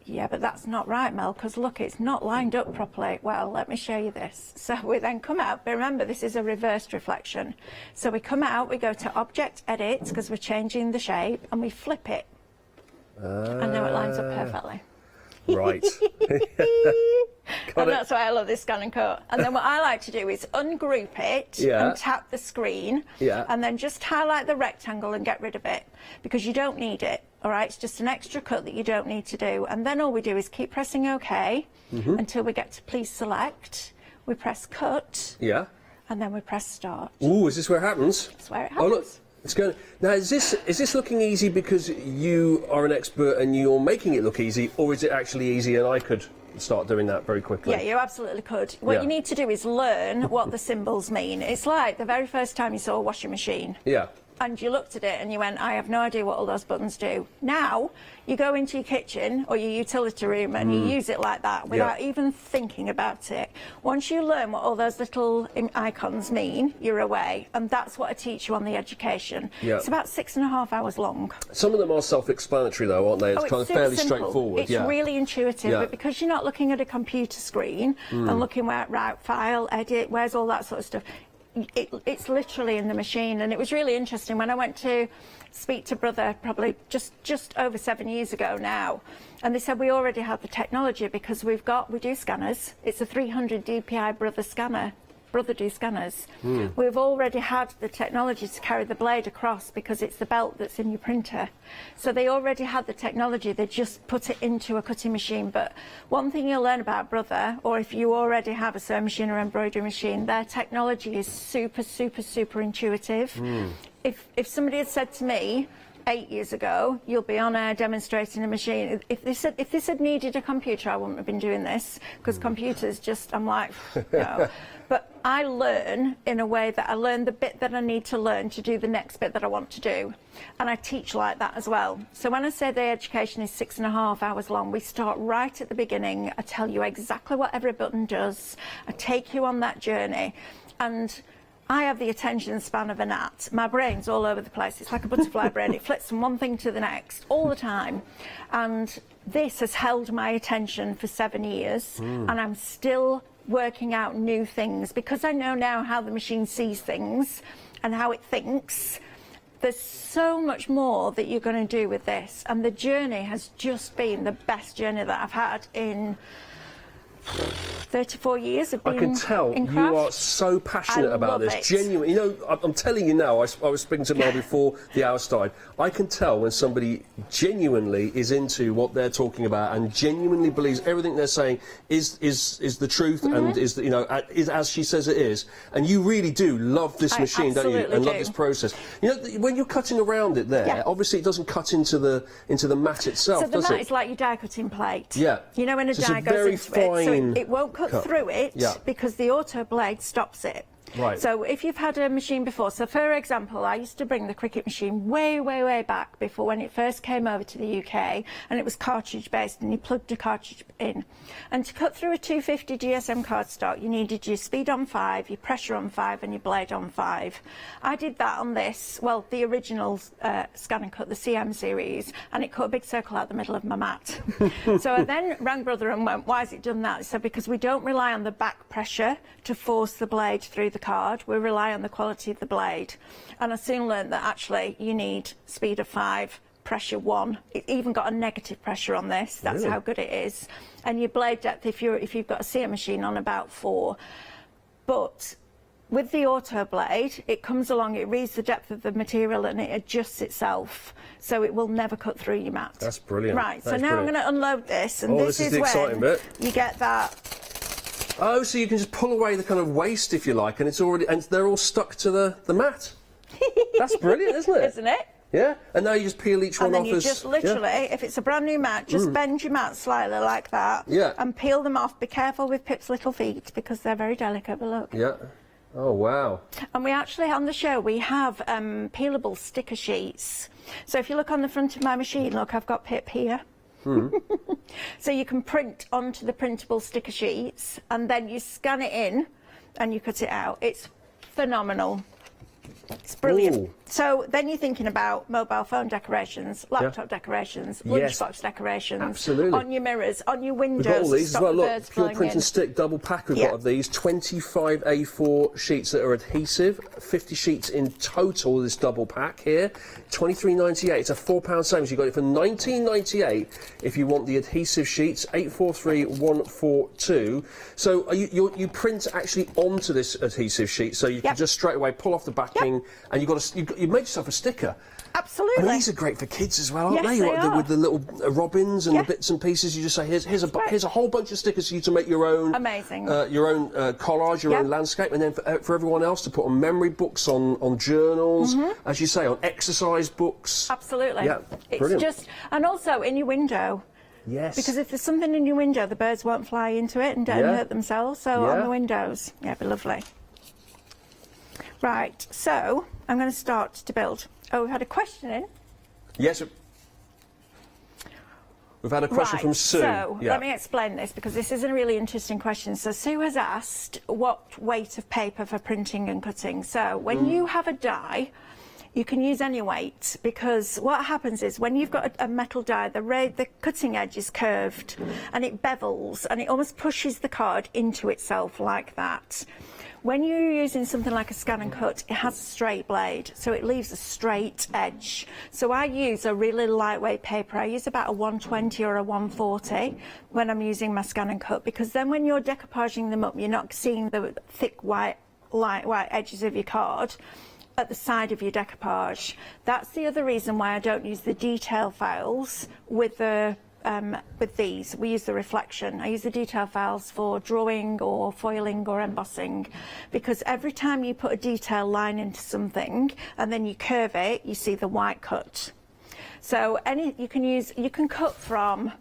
yeah, but that's not right, Mel, because look, it's not lined up properly. Well, let me show you this. So we then come out, but remember, this is a reversed reflection. So we come out, we go to Object Edit, because we're changing the shape, and we flip it. And now it lines up perfectly. Right. And that's why I love this scan and cut. And then what I like to do is ungroup it and tap the screen, and then just highlight the rectangle and get rid of it, because you don't need it. All right, it's just an extra cut that you don't need to do. And then all we do is keep pressing OK until we get to please select. We press cut. Yeah. And then we press start. Ooh, is this where it happens? That's where it happens. Oh, look. It's going. Now, is this looking easy because you are an expert and you're making it look easy, or is it actually easy and I could start doing that very quickly? Yeah, you absolutely could. What you need to do is learn what the symbols mean. It's like the very first time you saw a washing machine. Yeah. And you looked at it and you went, I have no idea what all those buttons do. Now, you go into your kitchen or your utility room and you use it like that without even thinking about it. Once you learn what all those little icons mean, you're away. And that's what I teach you on the education. Yeah. It's about 6.5 hours long. Some of them are self-explanatory though, aren't they? It's kind of fairly straightforward. It's really intuitive, but because you're not looking at a computer screen and looking where, right, file, edit, where's all that sort of stuff, it's literally in the machine. And it was really interesting when I went to speak to Brother probably just over 7 years ago now, and they said we already have the technology because we do scanners. It's a 300 dpi Brother scanner. Brother do scanners. We've already had the technology to carry the blade across because it's the belt that's in your printer. So they already had the technology, they just put it into a cutting machine. But one thing you'll learn about Brother, or if you already have a sewing machine or embroidery machine, their technology is super, super, super intuitive. If somebody had said to me 8 years ago, you'll be on air demonstrating a machine. If this had needed a computer, I wouldn't have been doing this, because computers just, I'm like, no. But I learn in a way that I learn the bit that I need to learn to do the next bit that I want to do. And I teach like that as well. So when I say the education is 6.5 hours long, we start right at the beginning. I tell you exactly what every button does. I take you on that journey. And I have the attention span of a gnat. My brain's all over the place. It's like a butterfly brain. It flits from one thing to the next all the time. And this has held my attention for 7 years. And I'm still working out new things because I know now how the machine sees things and how it thinks. There's so much more that you're going to do with this. And the journey has just been the best journey that I've had in 34 years of being I can tell in you craft. are so passionate I about love this. it. Genuine. You know, I'm telling you now, I was speaking to Mel before the hour started. I can tell when somebody genuinely is into what they're talking about and genuinely believes everything they're saying is the truth and is, you know, is as she says it is. And you really do love this machine, don't you? And love this process. You know, when you're cutting around it there, obviously it doesn't cut into the mat itself, So the does mat it? is like your die cutting plate. Yeah. You know when a So it's die a goes very into it, so fine it won't cut through it because the auto blade stops it. Right. So if you've had a machine before, so for example, I used to bring the Cricut machine way back before when it first came over to the UK, and it was cartridge based and you plugged a cartridge in. And to cut through a 250 GSM cardstock, you needed your speed on 5, your pressure on 5 and your blade on 5. I did that on this, well, the original Scan and Cut, the CM series, and it cut a big circle out the middle of my mat. So I then rang Brother and went, why has it done that? He said, because we don't rely on the back pressure to force the blade through the card, we rely on the quality of the blade. And I soon learned that actually you need speed of 5, pressure 1. It even got a negative pressure on this. That's how good it is. And your blade depth, if you've got a CM machine, on about 4. But with the auto blade, it comes along, it reads the depth of the material and it adjusts itself, so it will never cut through your mat. That's brilliant. Right, so now I'm going to unload this, and this is the exciting bit. You get that. Oh, so you can just pull away the kind of waste, if you like, and it's already, and they're all stuck to the mat. That's brilliant, isn't it? Isn't it? Yeah, and now you just peel each one And then off you as... just literally, if it's a brand new mat, just bend your mat slightly like that and peel them off. Be careful with Pip's little feet because they're very delicate, but look. Yeah. Oh, wow. And we actually, on the show, we have peelable sticker sheets. So if you look on the front of my machine, look, I've got Pip here. So you can print onto the printable sticker sheets and then you scan it in and you cut it out. It's phenomenal. It's brilliant. Ooh. So then you're thinking about mobile phone decorations, laptop decorations, lunchbox decorations, absolutely. on your mirrors, on your windows. We've got all these as stop well. the Look, birds pure flying print in. and stick double pack we've got of these. 25 A4 sheets that are adhesive, 50 sheets in total, this double pack here. £23.98. It's a £4 savings. You got it for £19.98 if you want the adhesive sheets. 843142. So are you print actually onto this adhesive sheet, so you can just straight away pull off the backing, and you've made yourself a sticker. Absolutely. I mean, these are great for kids as well, aren't Yes, they? they are. With the little robins and the bits and pieces. You just say, here's a whole bunch of stickers for you to make your own. Amazing. Your own collage, your own landscape, and then for everyone else to put on memory books, on journals, as you say, on exercise books. Absolutely. Yeah, it's brilliant. just, and also in your window. Yes. Because if there's something in your window, the birds won't fly into it and don't hurt themselves. So on the windows, it'd be lovely. Right, so I'm going to start to build. Oh, we've had a question in. Yes. We've had a question from Sue. So let me explain this because this is a really interesting question. So Sue has asked what weight of paper for printing and cutting. So when you have a die, you can use any weight because what happens is when you've got a metal die, the cutting edge is curved and it bevels and it almost pushes the card into itself like that. When you're using something like a Scan and Cut, it has a straight blade, so it leaves a straight edge. So I use a really lightweight paper. I use about a 120 or a 140 when I'm using my Scan and Cut, because then when you're decoupaging them up, you're not seeing the thick white edges of your card at the side of your decoupage. That's the other reason why I don't use the detail files with these. We use the reflection. I use the detail files for drawing or foiling or embossing, because every time you put a detail line into something and then you curve it, you see the white cut. So you can cut from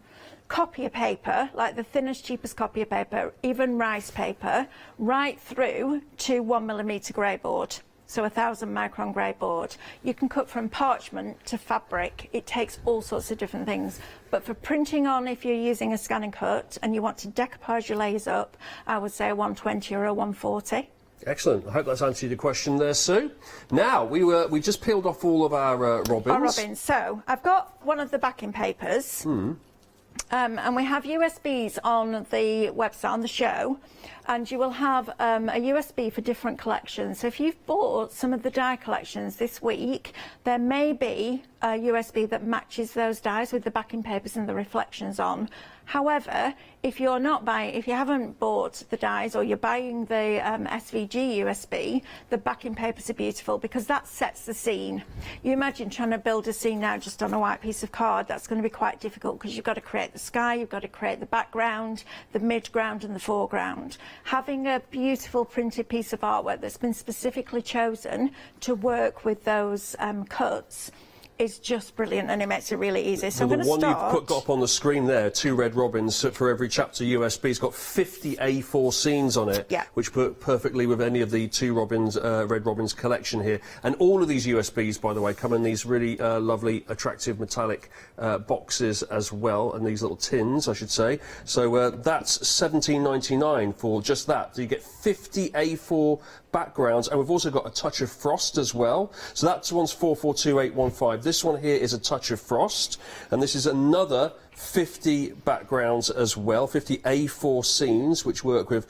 copier paper, like the thinnest, cheapest copier paper, even rice paper, right through to 1mm grey board. So 1000 micron grey board. You can cut from parchment to fabric. It takes all sorts of different things. But for printing on, if you're using a Scan and Cut and you want to decoupage your layers up, I would say a 120 or a 140. Excellent. I hope that's answered your question there, Sue. Now, we just peeled off all of our robins. Our robins. So I've got one of the backing papers. And we have USBs on the website, on the show, and you will have a USB for different collections. So if you've bought some of the die collections this week, there may be a USB that matches those dies with the backing papers and the reflections on. However, if you haven't bought the dies, or you're buying the SVG USB, the backing papers are beautiful because that sets the scene. You imagine trying to build a scene now just on a white piece of card. That's going to be quite difficult because you've got to create the sky, you've got to create the background, the midground and the foreground. Having a beautiful printed piece of artwork that's been specifically chosen to work with those cuts is just brilliant, and it makes it really easy. So I'm going to start. The one you've got up on the screen there, 2 red robins for every chapter USB. It's got 50 A4 scenes on it, which put perfectly with any of the 2 red robins collection here. And all of these USBs, by the way, come in these really lovely, attractive metallic boxes as well, and these little tins, I should say. So that's $17.99 for just that. So you get 50 A4 backgrounds, and we've also got a touch of frost as well. So that one's 442815. This one here is a touch of frost, and this is another 50 backgrounds as well, 50 A4 scenes, which work with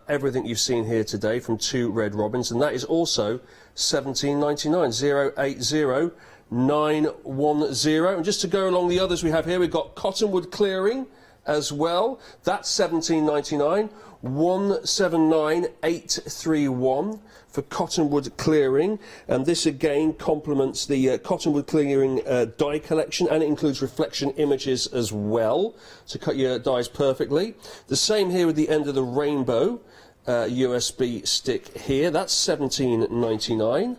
everything you've seen here today from 2 red robins, and that is also $17.99, 080910. And just to go along the others we have here, we've got cottonwood clearing as well. That's $17.99. 179831 for cottonwood clearing, and this again complements the cottonwood clearing die collection, and it includes reflection images as well to cut your dies perfectly. The same here with the end of the rainbow USB stick here. That's $17.99.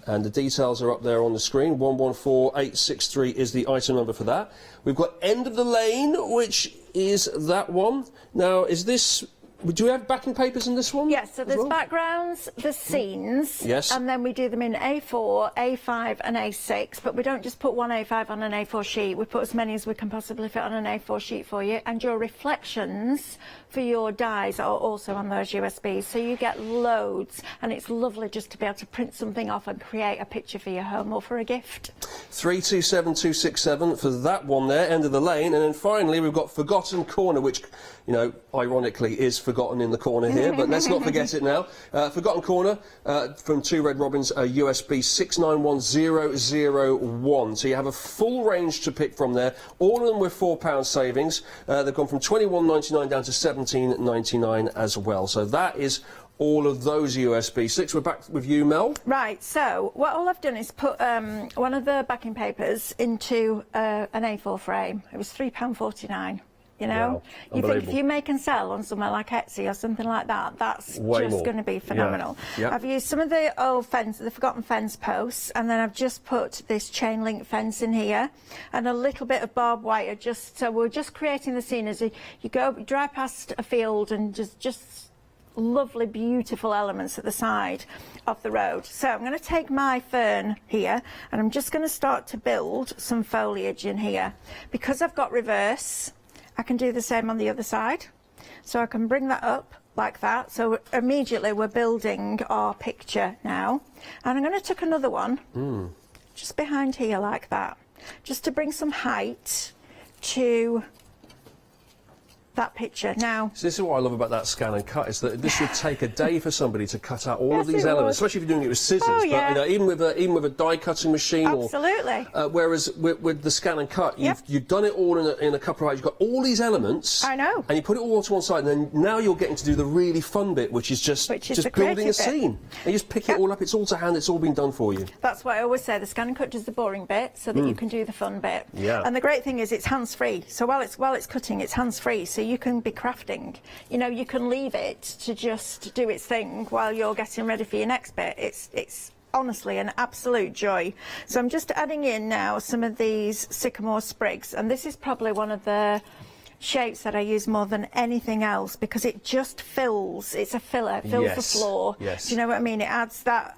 And the details are up there on the screen. 114863 is the item number for that. We've got End of the Lane, which is that one. Now, is this... Do we have backing papers in this one? Yes, so there's backgrounds, there's scenes, and then we do them in A4, A5 and A6, but we don't just put one A5 on an A4 sheet, we put as many as we can possibly fit on an A4 sheet for you, and your reflections for your dies are also on those USBs, so you get loads, and it's lovely just to be able to print something off and create a picture for your home or for a gift. 327267 for that one there, End of the Lane, and then finally we've got Forgotten Corner, which, you know, ironically is forgotten in the corner here, but let's not forget it now. Forgotten Corner from 2 red robins, USB 691001. So you have a full range to pick from there. All of them with £4 savings. They've gone from $21.99 down to $17.99 as well. So that is all of those USB sticks. We're back with you, Mel. Right, so what all I've done is put one of the backing papers into an A4 frame. It was £3.49. You know, wow, you think if you make and sell on somewhere like Etsy or something like that, that's just going to be phenomenal. Yeah. Yep. I've used some of the old fence, the forgotten fence posts, and then I've just put this chain link fence in here and a little bit of barbed wire, just so we're just creating the scene as you drive past a field and just lovely, beautiful elements at the side of the road. So I'm going to take my fern here and I'm just going to start to build some foliage in here. Because I've got reverse, I can do the same on the other side. So I can bring that up like that. So immediately we're building our picture now. And I'm going to tuck another one just behind here like that, just to bring some height to that picture. Now, so this is what I love about that scan and cut, is that this would take a day for somebody to cut out all of these elements, especially if you're doing it with scissors. Oh, yeah. But you know, even with a die cutting machine, absolutely. Whereas with the scan and cut, you've done it all in a couple of hours. You've got all these elements. I know. And you put it all to one side, and then now you're getting to do the really fun bit, which is just building a scene. And you just pick it all up. It's all to hand. It's all been done for you. That's what I always say. The scan and cut does the boring bit, so that you can do the fun bit. Yeah. And the great thing is, it's hands-free. So while it's cutting, it's hands-free. So you can be crafting. You know, you can leave it to just do its thing while you're getting ready for your next bit. It's honestly an absolute joy. So I'm just adding in now some of these sycamore sprigs, and this is probably one of the shapes that I use more than anything else because it just fills. It's a filler. It fills the floor. Yes. Do you know what I mean? It adds that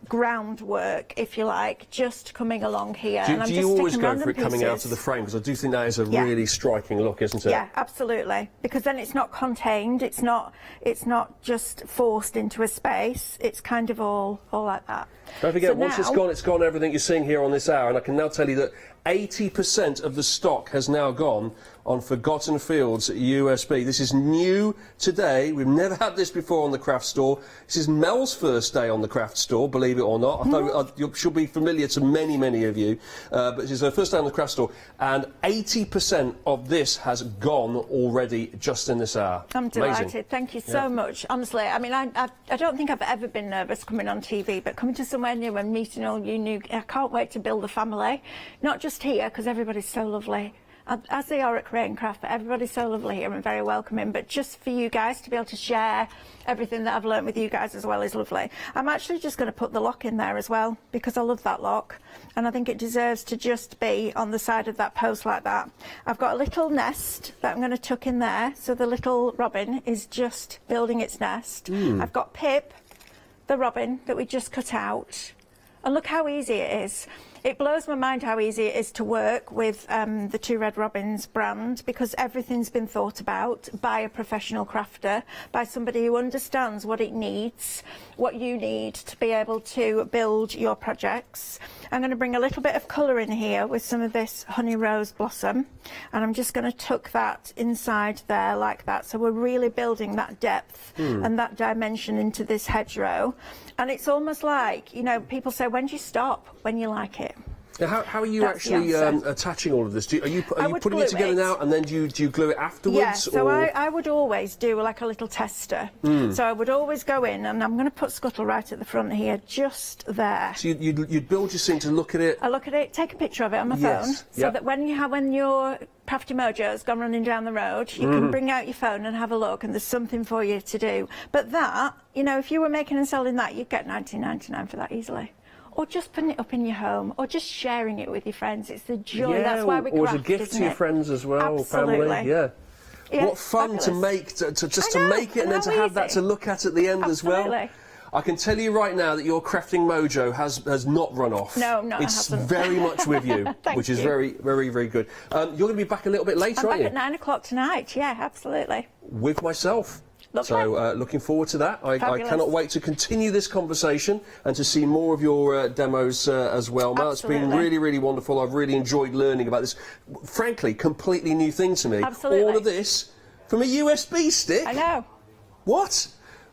groundwork, if you like, just coming along here. Do you always go for it coming out of the frame? Because I do think that is a really striking look, isn't it? Yeah, absolutely. Because then it's not contained. It's not just forced into a space. It's kind of all like that. Don't forget, once it's gone everything you're seeing here on this hour, and I can now tell you that 80% of the stock has now gone on Forgotten Fields USB. This is new today. We've never had this before on the craft store. This is Mel's first day on the craft store, believe it or not. I thought she'll be familiar to many, many of you, but this is her first day on the craft store, and 80% of this has gone already just in this hour. I'm delighted. Amazing. Thank you so much. Honestly, I mean, I don't think I've ever been nervous coming on TV, but coming to somewhere new and meeting all you new, I can't wait to build a family. Not just here, because everybody's so lovely, as they are at Create and Craft, but everybody's so lovely here and very welcoming. But just for you guys to be able to share everything that I've learned with you guys as well is lovely. I'm actually just going to put the lock in there as well, because I love that lock, and I think it deserves to just be on the side of that post like that. I've got a little nest that I'm going to tuck in there, so the little robin is just building its nest. I've got Pip, the robin that we just cut out, and look how easy it is. It blows my mind how easy it is to work with the Two Red Robins brand, because everything's been thought about by a professional crafter, by somebody who understands what it needs, what you need to be able to build your projects. I'm going to bring a little bit of colour in here with some of this honey rose blossom, and I'm just going to tuck that inside there like that. So we're really building that depth and that dimension into this hedgerow. And it's almost like, you know, people say, when do you stop? When you like it. Now, how are you That's actually the answer. attaching all of this? Are you putting glue it together now, and then do you glue it afterwards? Yeah, so or? I would always do like a little tester. So I would always go in, and I'm going to put Scuttle right at the front here, just there. So you'd build your scene to look at it? I look at it, take a picture of it on my Yes, phone, so that when your Crafty Mojo's gone running down the road, you can bring out your phone and have a look, and there's something for you to do. But that, you know, if you were making and selling that, you'd get $19.99 for that easily. Or just putting it up in your home, or just sharing it with your friends. It's the joy. That's why we craft, or as a gift to your friends as well, Absolutely. family. Yeah. Yeah, what fun fabulous. to make, to make it, and then to have that to look at the end as well. I can tell you right now that your crafting mojo has not run off. No, it it's hasn't. very much with you, which is very, very, very good. You're going to be back a little bit later, I'm aren't back you? at 9 o'clock tonight. Yeah, absolutely. With myself. Lovely. So looking forward to that. I cannot wait to continue this conversation and to see more of your demos as well. Mel, it's been really, really wonderful. I've really enjoyed learning about this, frankly, completely new thing to me. Absolutely. All of this from a USB stick. I know. What?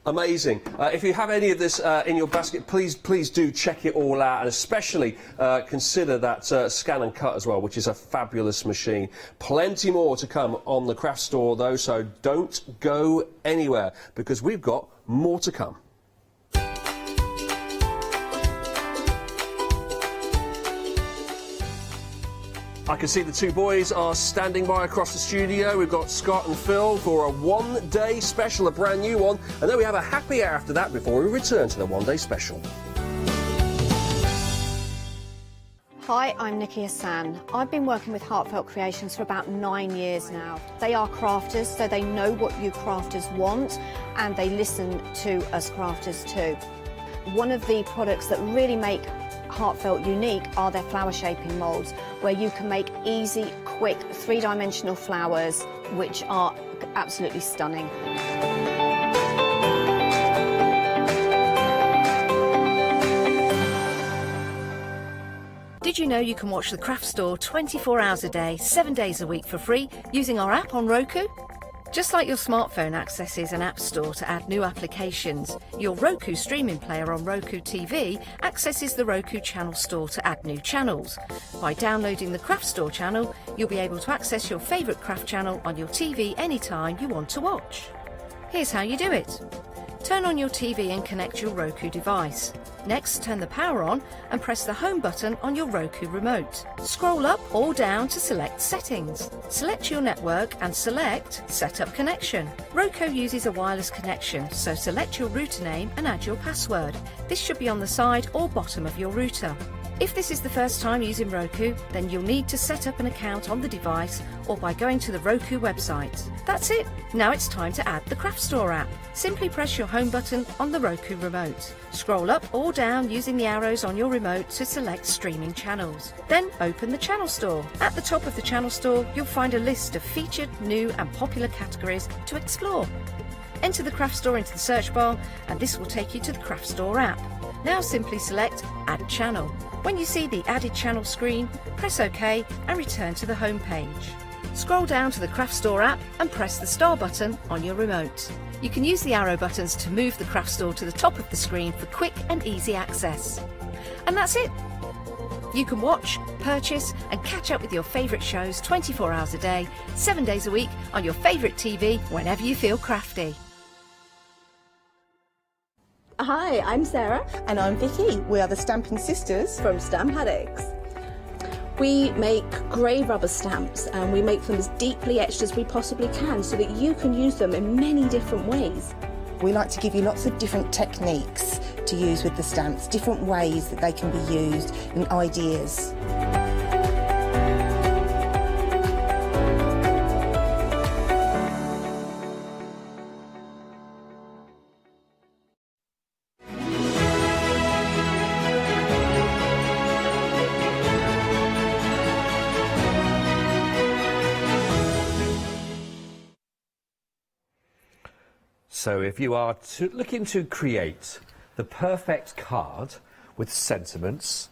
Amazing. If you have any of this in your basket, please do check it all out, and especially consider that scan and cut as well, which is a fabulous machine. Plenty more to come on the craft store though, so don't go anywhere, because we've got more to come. I can see the two boys are standing by across the studio. We've got Scott and Phil for a one-day special, a brand new one, and then we have a happy hour after that before we return to the one-day special. Hi, I'm Nikki Hassan. I've been working with Heartfelt Creations for about 9 years now. They are crafters, so they know what you crafters want, and they listen to us crafters too. One of the products that really make Heartfelt unique are their flower shaping moulds, where you can make easy, quick, three-dimensional flowers, which are absolutely stunning. Did you know you can watch the craft store 24 hours a day, 7 days a week for free using our app on Roku? Just like your smartphone accesses an app store to add new applications, your Roku streaming player on Roku TV accesses the Roku channel store to add new channels. By downloading the Craft Store channel, you'll be able to access your favourite craft channel on your TV anytime you want to watch. Here's how you do it. Turn on your TV and connect your Roku device. Next, turn the power on and press the home button on your Roku remote. Scroll up or down to select Settings. Select your network and select Set Up Connection. Roku uses a wireless connection, so select your router name and add your password. This should be on the side or bottom of your router. If this is the first time using Roku, then you'll need to set up an account on the device or by going to the Roku website. That's it. Now it's time to add the Craft Store app. Simply press your home button on the Roku remote. Scroll up or down using the arrows on your remote to select streaming channels. Then open the Channel Store. At the top of the Channel Store, you'll find a list of featured, new and popular categories to explore. Enter the Craft Store into the search bar and this will take you to the Craft Store app. Now simply select Add Channel. When you see the Added Channel screen, press OK and return to the home page. Scroll down to the Craft Store app and press the star button on your remote. You can use the arrow buttons to move the Craft Store to the top of the screen for quick and easy access. And that's it. You can watch, purchase and catch up with your favourite shows 24 hours a day, 7 days a week on your favourite TV whenever you feel crafty. Hi, I'm Sarah. And I'm Vicky. We are the Stamping Sisters from Stamp Addicts. We make grey rubber stamps and we make them as deeply etched as we possibly can so that you can use them in many different ways. We like to give you lots of different techniques to use with the stamps, different ways that they can be used and ideas. So if you are looking to create the perfect card with sentiments,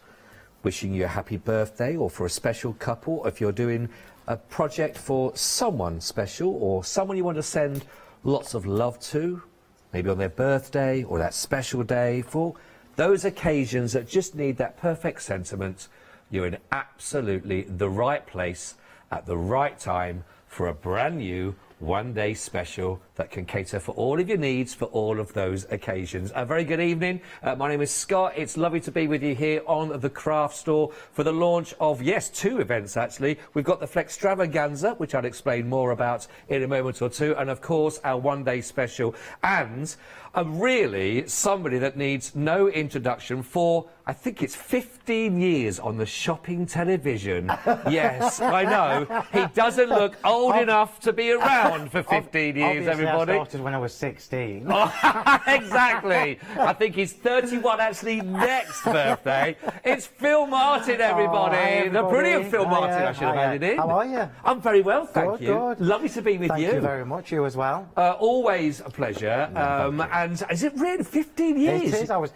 wishing you a happy birthday or for a special couple, if you're doing a project for someone special or someone you want to send lots of love to, maybe on their birthday or that special day, for those occasions that just need that perfect sentiment, you're in absolutely the right place at the right time for a brand new one-day special that can cater for all of your needs for all of those occasions. A very good evening. My name is Scott. It's lovely to be with you here on the Craft Store for the launch of, yes, 2 events actually. We've got the Flextravaganza, which I'll explain more about in a moment or two, and of course our one-day special. And really somebody that needs no introduction for, I think it's 15 years on the shopping television. Yes, I know. He doesn't look old enough to be around for 15 years, everybody. I started when I was 16. Exactly. I think he's 31 actually next birthday. It's Phil Martin, everybody. Hi, The brilliant Phil Martin, I should have added in. How are you? I'm very well, thank you. Good. Lovely to be with you. Thank you very much. You as well. Always a pleasure. And is it really 15 years? It is. I was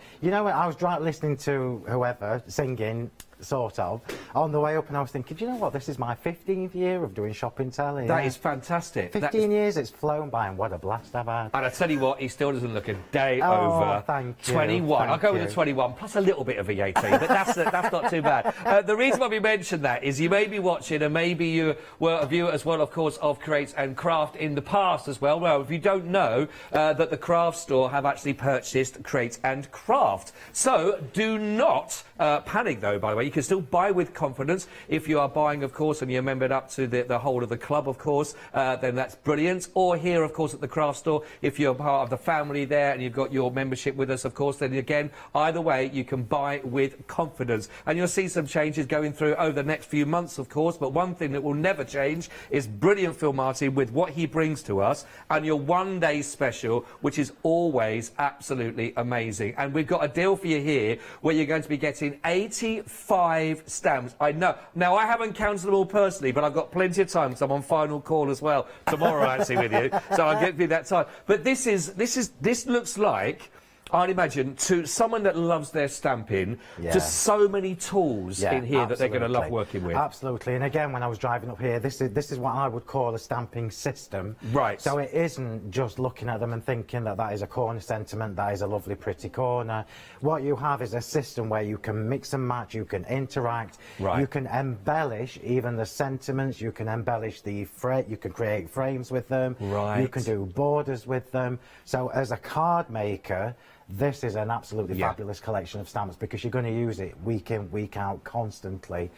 listening to whoever singing, sort of, on the way up, and I was thinking, do you know what, this is my 15th year of doing shopping telly. That is fantastic. 15 years, it's flown by, and what a blast I've had. And I tell you what, he still doesn't look a day over. Thank you. 21. I'll go with the 21 plus a little bit of VAT, but that's not too bad. The reason why we mentioned that is you may be watching, and maybe you were a viewer as well, of course, of Create and Craft in the past as well. Well, if you don't know that the Craft Store have actually purchased Create and Craft, so do not panic though. By the way, you can still buy with confidence. If you are buying, of course, and you're membered up to the whole of the club, of course, then that's brilliant. Or here, of course, at the Craft Store, if you're part of the family there and you've got your membership with us, of course, then again, either way, you can buy with confidence. And you'll see some changes going through over the next few months, of course, but one thing that will never change is brilliant Phil Martin with what he brings to us and your one-day special, which is always absolutely amazing. And we've got a deal for you here where you're going to be getting 85 stamps. I know. Now, I haven't counted them all personally, but I've got plenty of time because I'm on final call as well tomorrow, actually, with you. So I'll give you that time. But this looks like, I'd imagine, to someone that loves their stamping, just so many tools in here that they're going to love working with. Absolutely. And again, when I was driving up here, this is what I would call a stamping system. Right. So it isn't just looking at them and thinking that that is a corner sentiment, that is a lovely pretty corner. What you have is a system where you can mix and match, you can interact, you can embellish even the sentiments, you can embellish the you can create frames with them, you can do borders with them. So as a card maker, this is an absolutely fabulous collection of stamps because you're going to use it week in, week out, constantly.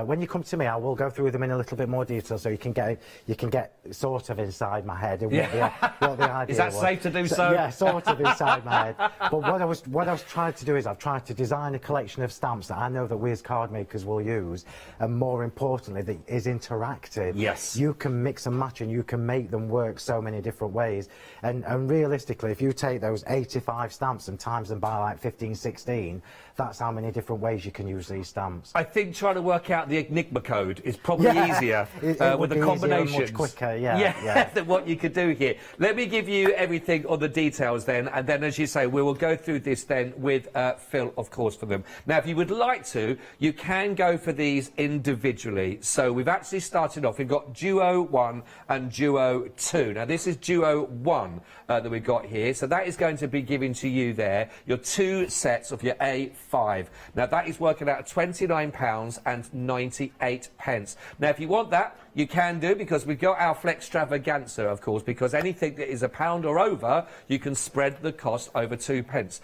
When you come to me, I will go through them in a little bit more detail so you can get sort of inside my head and what the idea Is that was. safe to do so? Yeah, sort of inside my head. But what I was trying to do is I've tried to design a collection of stamps that I know that we as card makers will use, and more importantly, that is interactive. Yes. You can mix and match and you can make them work so many different ways. And realistically, if you take those 85 stamps stamps and times them by like 15, 16, that's how many different ways you can use these stamps. I think trying to work out the Enigma code is probably easier with the combinations. Much quicker, yeah. than what you could do here. Let me give you everything on the details then, and then, as you say, we will go through this then with Phil, of course, for them. Now, if you would like to, you can go for these individually. So we've actually started off. We've got Duo 1 and Duo 2. Now, this is Duo 1 that we've got here. So that is going to be given to you there, your 2 sets of your A5. Now, that is working out at £29.98. Now, if you want that, you can do, because we've got our Flextravaganza, of course, because anything that is £1 or over, you can spread the cost over 2 payments.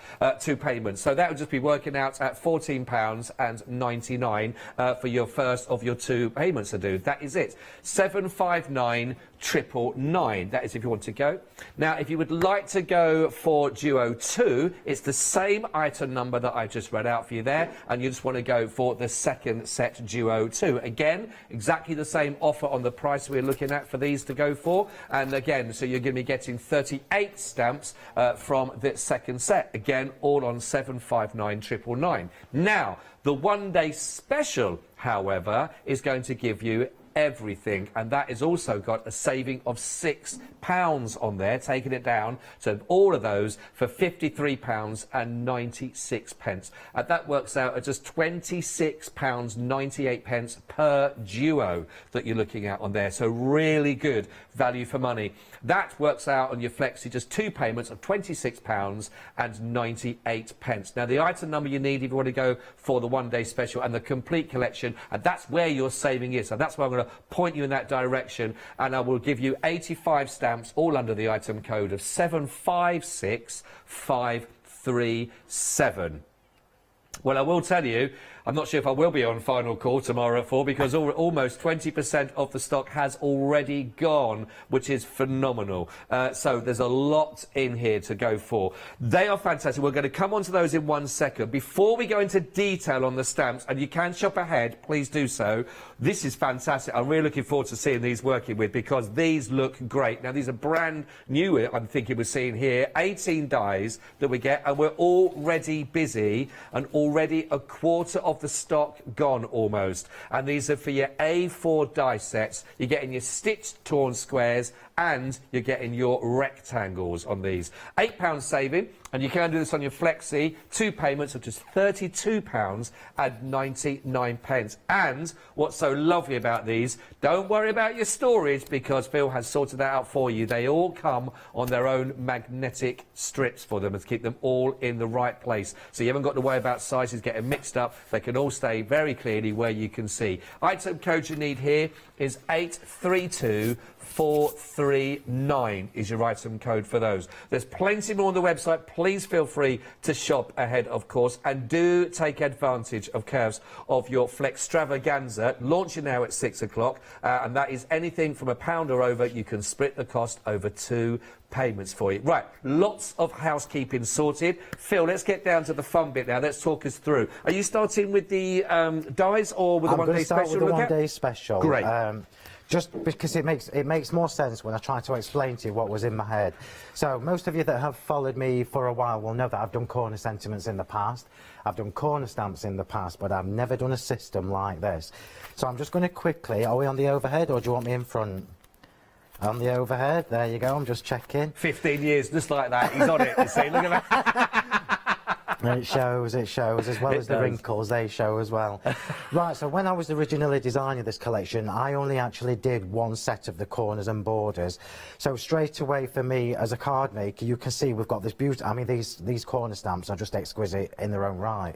So that would just be working out at £14.99 for your first of your 2 payments to do. That is it. 759,999. That is if you want to go. Now, if you would like to go for Duo 2, it's the same item number that I just read out for you there, and you just want to go for the second set Duo 2. Again, exactly the same offer on the price we're looking at for these to go for, and again, so you're going to be getting 38 stamps from the second set. Again, all on 759,999. Now, the one-day special, however, is going to give you everything, and that has also got a saving of £6 on there, taking it down to all of those for £53.96. And that works out at just £26.98 per duo that you're looking at on there. So really good value for money. That works out on your Flexi, just 2 payments of £26.98. Now, the item number you need if you want to go for the one-day special and the complete collection, and that's where your saving is. So that's why I'm going to point you in that direction, and I will give you 85 stamps, all under the item code of 756537. Well, I will tell you, I'm not sure if I will be on final call tomorrow at 4, because almost 20% of the stock has already gone, which is phenomenal. So there's a lot in here to go for. They are fantastic. We're going to come on to those in 1 second. Before we go into detail on the stamps, and you can shop ahead, please do so. This is fantastic. I'm really looking forward to seeing these working with, because these look great. Now, these are brand new, I'm thinking we're seeing here. 18 dies that we get, and we're already busy, and already a quarter of the stock gone almost. And these are for your A4 die sets. You're getting your stitched torn squares, and you're getting your rectangles on these. £8 saving, and you can do this on your Flexi. 2 payments of just £32.99. And what's so lovely about these, don't worry about your storage, because Phil has sorted that out for you. They all come on their own magnetic strips for them, and keep them all in the right place. So you haven't got to worry about sizes getting mixed up. They can all stay very clearly where you can see. Item code you need here is 832439 is your item code for those. There's plenty more on the website. Please feel free to shop ahead, of course, and do take advantage of curves of your Flextravaganza, launching now at 6 o'clock, and that is anything from £1 or over. You can split the cost over 2 payments for you. Right, lots of housekeeping sorted. Phil, let's get down to the fun bit now. Let's talk us through. Are you starting with the dies or with the one-day special? I'm going to start with the one-day special. Great. Just because it makes more sense when I try to explain to you what was in my head. So most of you that have followed me for a while will know that I've done corner sentiments in the past. I've done corner stamps in the past, but I've never done a system like this. So I'm just going to quickly, are we on the overhead, or do you want me in front? On the overhead, there you go, I'm just checking. 15 years, just like that, he's on it, you see, look at that. It shows, as well as the wrinkles, they show as well. Right, so when I was originally designing this collection, I only actually did 1 set of the corners and borders. So straight away for me, as a card maker, you can see we've got this beautiful, I mean, these corner stamps are just exquisite in their own right.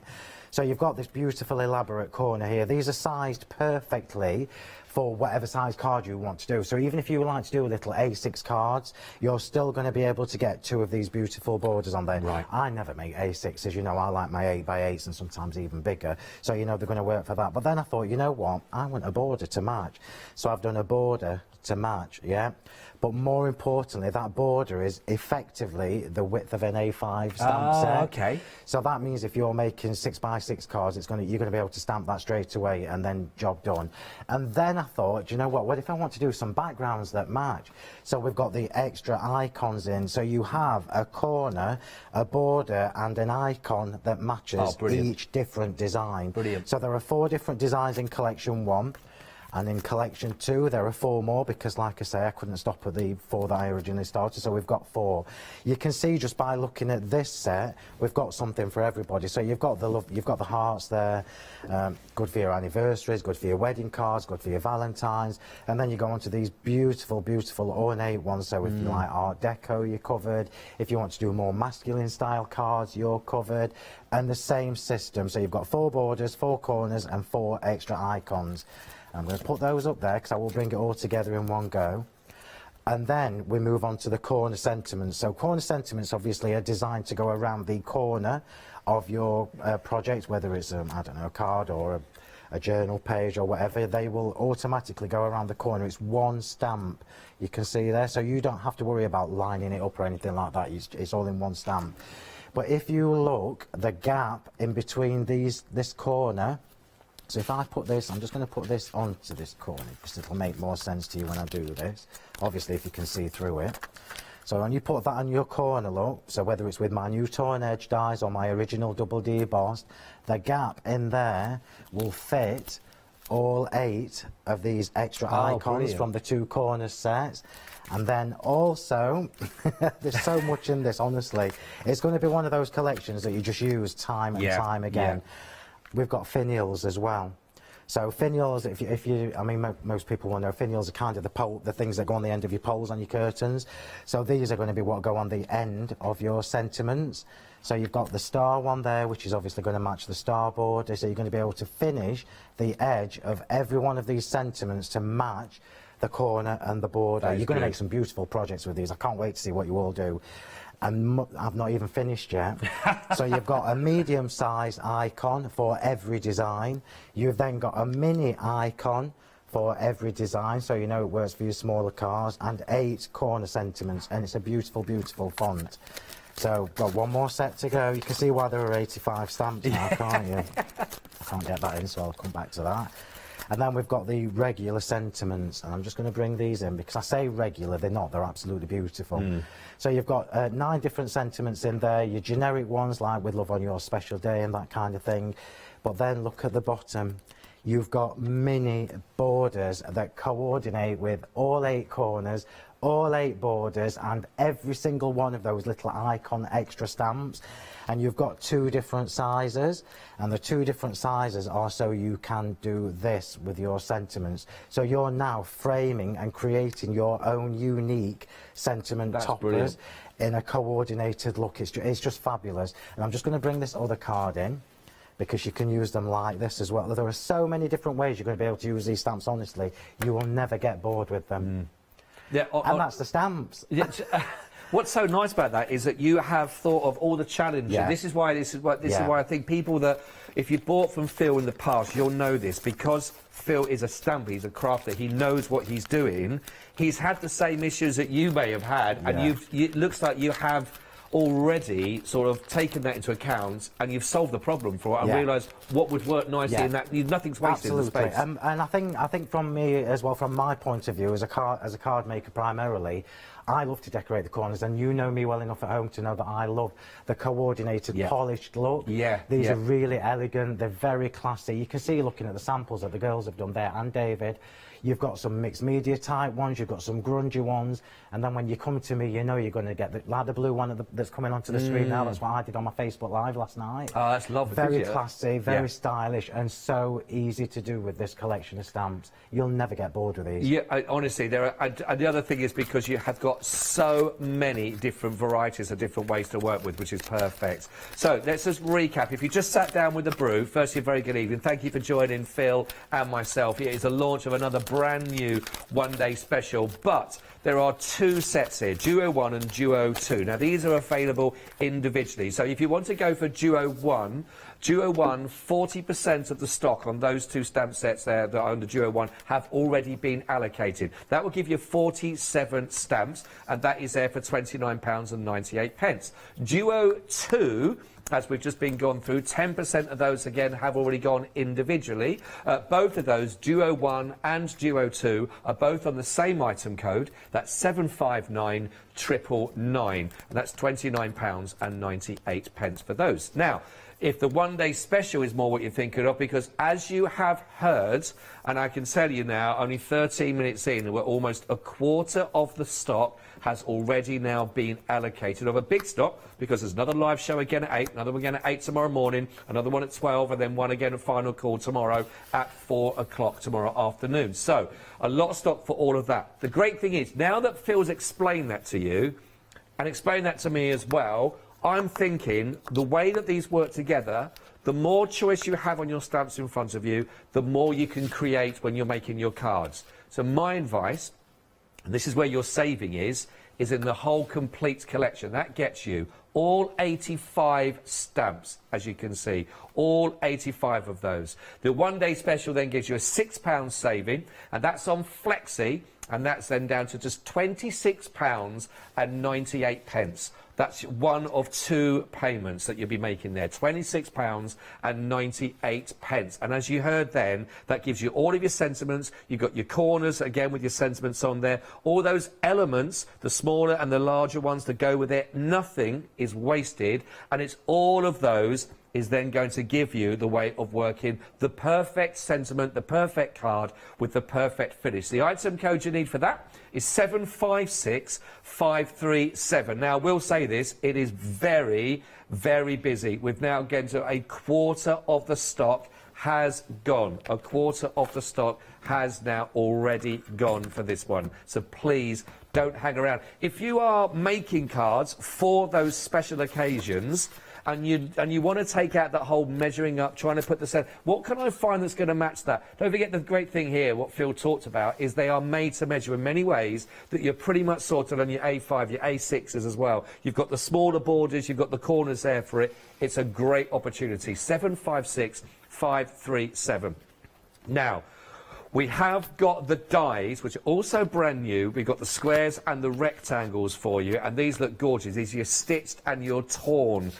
So you've got this beautiful elaborate corner here. These are sized perfectly for whatever size card you want to do. So even if you like to do little A6 cards, you're still going to be able to get 2 of these beautiful borders on there. Right. I never make A6s, you know, I like my 8x8s and sometimes even bigger. So, you know, they're going to work for that. But then I thought, you know what, I want a border to match. So I've done a border to match, yeah? But more importantly, that border is effectively the width of an A5 stamp set. Okay. So that means if you're making 6x6 cards, you're going to be able to stamp that straight away and then job done. And then I thought, do you know what if I want to do some backgrounds that match? So we've got the extra icons in. So you have a corner, a border and an icon that matches each different design. Brilliant. So there are 4 different designs in collection 1. And in collection 2, there are 4 more because, like I say, I couldn't stop at the 4 that I originally started, so we've got 4. You can see just by looking at this set, we've got something for everybody. So you've got the hearts there, good for your anniversaries, good for your wedding cards, good for your Valentines, and then you go on to these beautiful, beautiful ornate ones. So if you like Art Deco, you're covered. If you want to do more masculine style cards, you're covered. And the same system. So you've got 4 borders, 4 corners, and 4 extra icons. I'm going to put those up there because I will bring it all together in one go. And then we move on to the corner sentiments. So corner sentiments obviously are designed to go around the corner of your project, whether it's, I don't know, a card or a journal page or whatever. They will automatically go around the corner. It's one stamp, you can see there. So you don't have to worry about lining it up or anything like that. It's all in one stamp. But if you look, the gap in between this corner, so if I put this, I'm just going to put this onto this corner because it'll make more sense to you when I do this. Obviously, if you can see through it. So when you put that on your corner, look, so whether it's with my new torn edge dies or my original double D embossed, the gap in there will fit all 8 of these extra icons from the 2 corner sets. And then also, there's so much in this, honestly. It's going to be one of those collections that you just use time and time again. We've got finials as well. So finials, if you, I mean, most people will know finials are kind of the things that go on the end of your poles on your curtains. So these are going to be what go on the end of your sentiments. So you've got the star one there, which is obviously going to match the star border. So you're going to be able to finish the edge of every one of these sentiments to match the corner and the border. You're going to make some beautiful projects with these. I can't wait to see what you all do. And I've not even finished yet. So you've got a medium-sized icon for every design. You've then got a mini icon for every design, so you know it works for your smaller cards, and 8 corner sentiments, and it's a beautiful, beautiful font. So got one more set to go. You can see why there are 85 stamps now, can't you? I can't get that in, so I'll come back to that. And then we've got the regular sentiments, and I'm just going to bring these in because I say regular, they're not, they're absolutely beautiful. So you've got 9 different sentiments in there, your generic ones like with love on your special day and that kind of thing. But then look at the bottom, you've got mini borders that coordinate with all 8 corners, all 8 borders, and every single one of those little icon extra stamps. And you've got 2 different sizes, and the 2 different sizes are so you can do this with your sentiments. So you're now framing and creating your own unique sentiment toppers in a coordinated look. It's just fabulous. And I'm just going to bring this other card in, because you can use them like this as well. There are so many different ways you're going to be able to use these stamps, honestly. You will never get bored with them. Yeah, and that's the stamps. What's so nice about that is that you have thought of all the challenges. This is why is why I think people that, if you bought from Phil in the past, you'll know this, because Phil is a stamper, he's a crafter, he knows what he's doing. He's had the same issues that you may have had, and it looks like you have already sort of taken that into account, and you've solved the problem for it and realised what would work nicely in that. Nothing's wasted in the space. And I think from me as well, from my point of view as a card maker primarily, I love to decorate the corners, and you know me well enough at home to know that I love the coordinated, polished look. These are really elegant, they're very classy. You can see, looking at the samples that the girls have done there, and David, you've got some mixed media type ones, you've got some grungy ones, and then when you come to me, you know you're going to get like the blue one that's coming onto the screen now. That's what I did on my Facebook Live last night. Oh, that's lovely. Very classy, very stylish, and so easy to do with this collection of stamps. You'll never get bored with these. Yeah, honestly, and the other thing is because you have got got so many different varieties of different ways to work with, which is perfect. So let's just recap. If you just sat down with the brew, firstly, a very good evening. Thank you for joining Phil and myself. It is the launch of another brand new one-day special, but there are two sets here, Duo 1 and Duo 2. Now, these are available individually. So if you want to go for Duo 1, 40% of the stock on those two stamp sets there that are under Duo 1 have already been allocated. That will give you 47 stamps, and that is there for £29.98. Duo 2, as we've just been gone through, 10% of those, again, have already gone individually. Both of those, Duo 1 and Duo 2, are both on the same item code. That's 759999, and that's £29.98 for those. Now, if the one-day special is more what you're thinking of, because as you have heard, and I can tell you now, only 13 minutes in, we're almost a quarter of the stock has already now been allocated of a big stock, because there's another live show again at 8, another one again at 8 tomorrow morning, another one at 12, and then one again at final call tomorrow at 4 o'clock tomorrow afternoon. So a lot of stock for all of that. The great thing is, now that Phil's explained that to you, and explained that to me as well, I'm thinking the way that these work together, the more choice you have on your stamps in front of you, the more you can create when you're making your cards. So my advice, and this is where your saving is in the whole complete collection. That gets you all 85 stamps, as you can see, all 85 of those. The one-day special then gives you a £6 saving, and that's on Flexi, and that's then down to just £26.98. That's one of two payments that you'll be making there, £26.98. And as you heard then, that gives you all of your sentiments. You've got your corners, again, with your sentiments on there. All those elements, the smaller and the larger ones that go with it, nothing is wasted. And it's all of those is then going to give you the way of working the perfect sentiment, the perfect card with the perfect finish. The item code you need for that is 756537. Now, I will say this, it is very, very busy. We've now getting to a quarter of the stock has gone. A quarter of the stock has now already gone for this one. So please don't hang around. If you are making cards for those special occasions, and you want to take out that whole measuring up, trying to put the set, what can I find that's going to match that? Don't forget the great thing here, what Phil talked about, is they are made to measure in many ways that you're pretty much sorted on your A5, your A6s as well. You've got the smaller borders, you've got the corners there for it. It's a great opportunity. 756537. Now, we have got the dies, which are also brand new. We've got the squares and the rectangles for you, and these look gorgeous. These are your stitched and your torn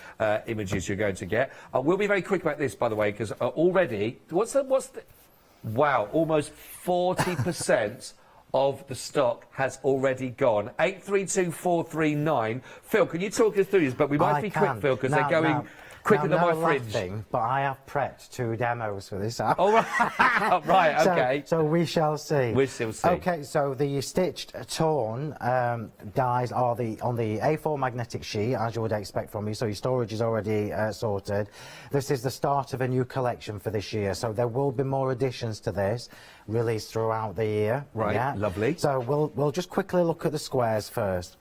images you're going to get. We'll be very quick about this, by the way, because already, wow, almost 40% of the stock has already gone. 832439. Phil, can you talk us through this? But we might be quick, Phil, because they're going quicker than my fridge. But I have prepped 2 demos for this app. Oh, right. Right, okay. So we shall see. We shall see. Okay, so the stitched torn dies are on the A4 magnetic sheet, as you would expect from me, so your storage is already sorted. This is the start of a new collection for this year, so there will be more additions to this released throughout the year. Right, yeah? lovely. So we'll just quickly look at the squares first.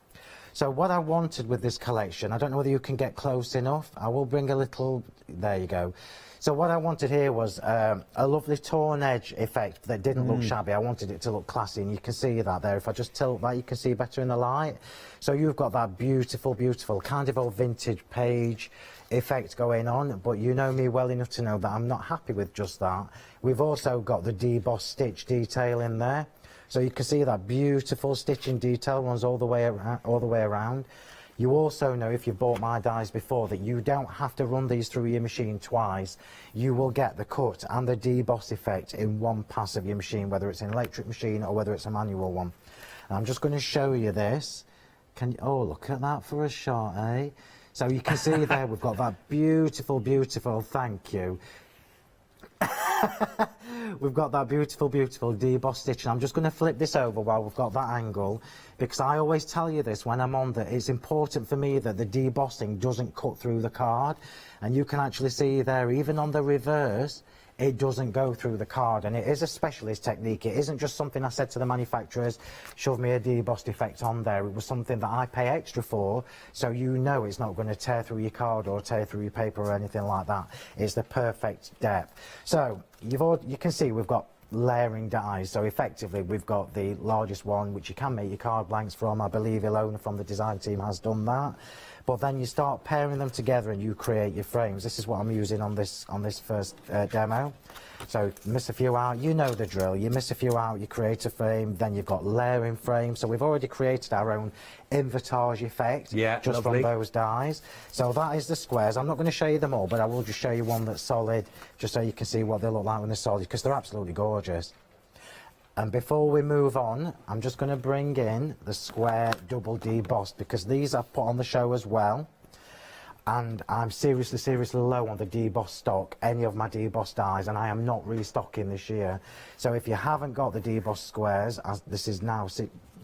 So what I wanted with this collection, I don't know whether you can get close enough. I will bring a little, there you go. So what I wanted here was a lovely torn edge effect that didn't look shabby. I wanted it to look classy, and you can see that there. If I just tilt that, you can see better in the light. So you've got that beautiful, beautiful kind of old vintage page effect going on, but you know me well enough to know that I'm not happy with just that. We've also got the debossed stitch detail in there. So you can see that beautiful stitching detail runs all the way around. You also know, if you've bought my dies before, that you don't have to run these through your machine twice. You will get the cut and the deboss effect in one pass of your machine, whether it's an electric machine or whether it's a manual one. And I'm just going to show you this. Oh, look at that for a shot, eh? So you can see there we've got that beautiful, beautiful, thank you. We've got that beautiful, beautiful deboss stitch, and I'm just going to flip this over while we've got that angle, because I always tell you this when I'm on that it's important for me that the debossing doesn't cut through the card, and you can actually see there, even on the reverse, it doesn't go through the card, and it is a specialist technique. It isn't just something I said to the manufacturers, shove me a debossed effect on there. It was something that I pay extra for, so you know it's not going to tear through your card or tear through your paper or anything like that. It's the perfect depth. So you can see we've got layering dies, so effectively we've got the largest one which you can make your card blanks from. I believe Ilona from the design team has done that. But then you start pairing them together and you create your frames. This is what I'm using on this first demo. So miss a few out, you know the drill. You miss a few out, you create a frame, then you've got layering frames. So we've already created our own invertage effect just from those dies. So that is the squares. I'm not going to show you them all, but I will just show you one that's solid, just so you can see what they look like when they're solid, because they're absolutely gorgeous. And before we move on, I'm just going to bring in the square double debossed, because these I've put on the show as well. And I'm seriously low on the debossed stock, any of my debossed dies, and I am not restocking this year. So if you haven't got the debossed squares, as this is now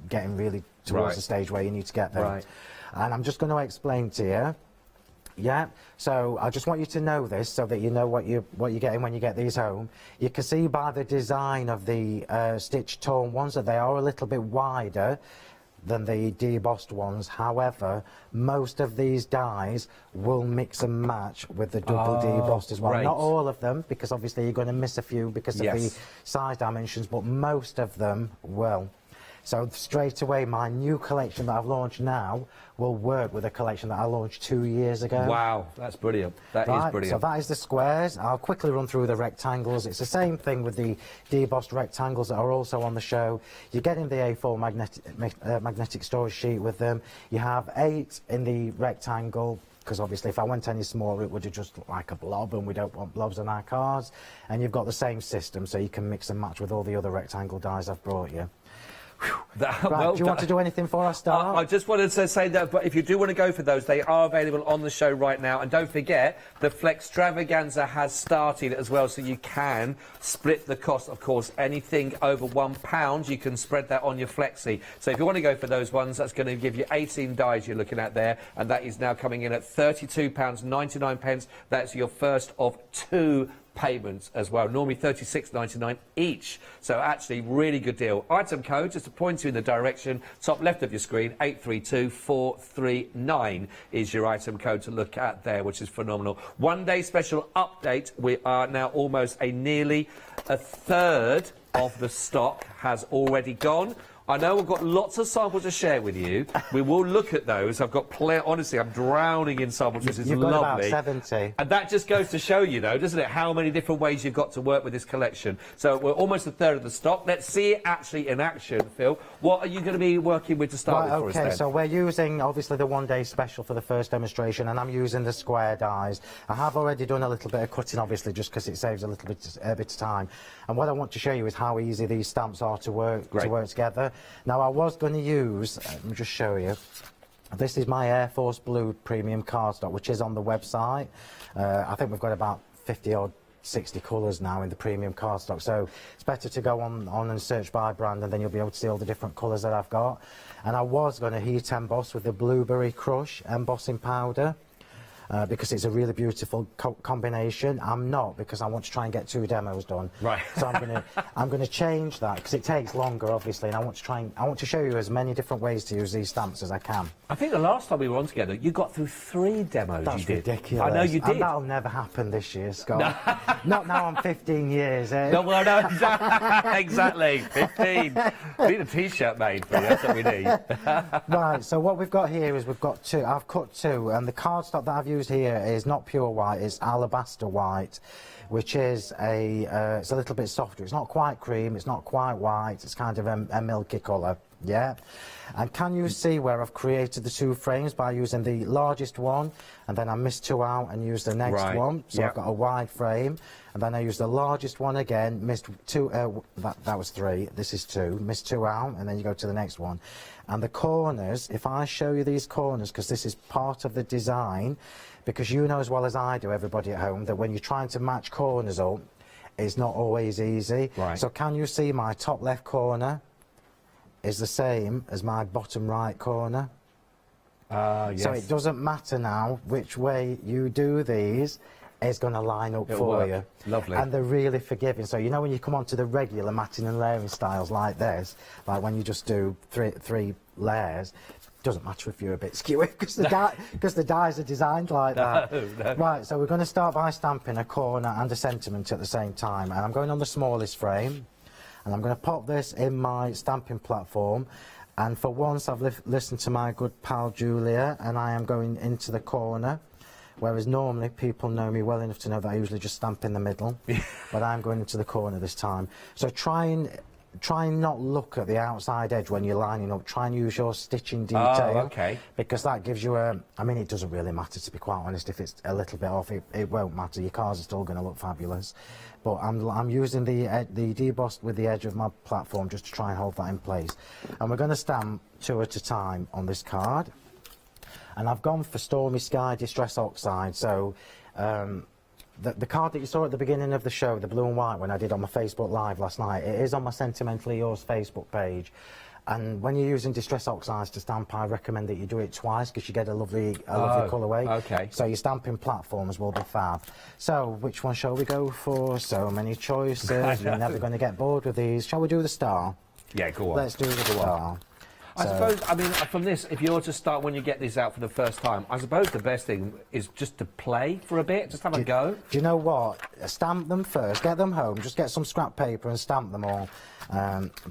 getting really towards the stage where you need to get them. And I'm just going to explain to you. Yeah, so I just want you to know this so that you know what you're getting when you get these home. You can see by the design of the stitch torn ones that they are a little bit wider than the debossed ones. However, most of these dies will mix and match with the double debossed as well. Not all of them, because obviously you're going to miss a few because of the size dimensions, but most of them will. So straight away, my new collection that I've launched now will work with a collection that I launched 2 years ago. Wow, that's brilliant. That is brilliant. So that is the squares. I'll quickly run through the rectangles. It's the same thing with the debossed rectangles that are also on the show. You're getting the A4 magnetic storage sheet with them. You have 8 in the rectangle, because obviously if I went any smaller it would have just looked like a blob, and we don't want blobs on our cards. And you've got the same system, so you can mix and match with all the other rectangle dies I've brought you. Right, do you want to do anything for us, Start? I just wanted to say that, but if you do want to go for those, they are available on the show right now. And don't forget, the Flextravaganza has started as well, so you can split the cost. Of course, anything over £1, you can spread that on your Flexi. So if you want to go for those ones, that's going to give you 18 dies you're looking at there, and that is now coming in at £32.99. That's your first of 2 payments as well, normally £36.99 each. So actually really good deal. Item code, just to point you in the direction, top left of your screen, 832439 is your item code to look at there, which is phenomenal. 1 day special update. We are now almost nearly a third of the stock has already gone. I know we've got lots of samples to share with you. We will look at those. I've got honestly, I'm drowning in samples, which is You've got lovely. about 70. And that just goes to show you, though, doesn't it, how many different ways you've got to work with this collection. So we're almost a third of the stock. Let's see it actually in action, Phil. What are you going to be working with to start with for us then? Okay, so we're using, obviously, the 1 day special for the first demonstration, and I'm using the square dies. I have already done a little bit of cutting, obviously, just because it saves a little bit of time. And what I want to show you is how easy these stamps are to work together. Now, I was going to use, let me just show you, this is my Air Force Blue premium cardstock, which is on the website. I think we've got about 50 or 60 colours now in the premium cardstock, so it's better to go on and search by brand, and then you'll be able to see all the different colours that I've got. And I was going to heat emboss with the Blueberry Crush embossing powder, because it's a really beautiful combination. I'm not, because I want to try and get 2 demos done. Right. So I'm going to change that, because it takes longer, obviously, and I want to show you as many different ways to use these stamps as I can. I think the last time we were on together, you got through 3 demos. That's you did. ridiculous. I know you did. And that'll never happen this year, Scott. Not now. I'm 15 years. No, well, no, exactly. 15. We need a T-shirt made for you. That's what we need. Right. So what we've got here is we've got 2. I've cut 2, and the cardstock that I've used here is not pure white, it's alabaster white, which is it's a little bit softer. It's not quite cream, it's not quite white, it's kind of a milky colour. Yeah. And can you see where I've created the 2 frames by using the largest one, and then I missed 2 out and used the next one, so I've got a wide frame, and then I used the largest one again, missed 2, that was 3, this is 2, missed 2 out, and then you go to the next one. And the corners, if I show you these corners, because this is part of the design, because you know as well as I do, everybody at home, that when you're trying to match corners up, it's not always easy. Right. So can you see my top left corner is the same as my bottom right corner? Yes. So it doesn't matter now which way you do these, is going to line up for you. Lovely. And they're really forgiving. So, you know, when you come onto the regular matting and layering styles like this, like when you just do three layers, doesn't matter if you're a bit skewy because the dies are designed like that. No. Right, so we're going to start by stamping a corner and a sentiment at the same time, and I'm going on the smallest frame, and I'm going to pop this in my stamping platform, and for once I've listened to my good pal Julia, and I am going into the corner, whereas normally people know me well enough to know that I usually just stamp in the middle, but I'm going into the corner this time. So try and not look at the outside edge when you're lining up. Try and use your stitching detail. Oh, okay. Because that gives you a... I mean, it doesn't really matter, to be quite honest. If it's a little bit off, it won't matter. Your cars are still going to look fabulous. But I'm using the debossed with the edge of my platform just to try and hold that in place. And we're going to stamp 2 at a time on this card. And I've gone for Stormy Sky Distress Oxide. So... The card that you saw at the beginning of the show, the blue and white one I did on my Facebook Live last night, it is on my Sentimentally Yours Facebook page. And when you're using Distress Oxides to stamp, I recommend that you do it twice because you get a lovely colourway. Okay. So your stamping platforms will be fab. So which one shall we go for? So many choices. You're never going to get bored with these. Shall we do the star? Yeah, go on. Let's do the star. I suppose, I mean, from this, if you were to start when you get this out for the first time, I suppose the best thing is just to play for a bit, just have a go. Do you know what? Stamp them first, get them home, just get some scrap paper and stamp them all.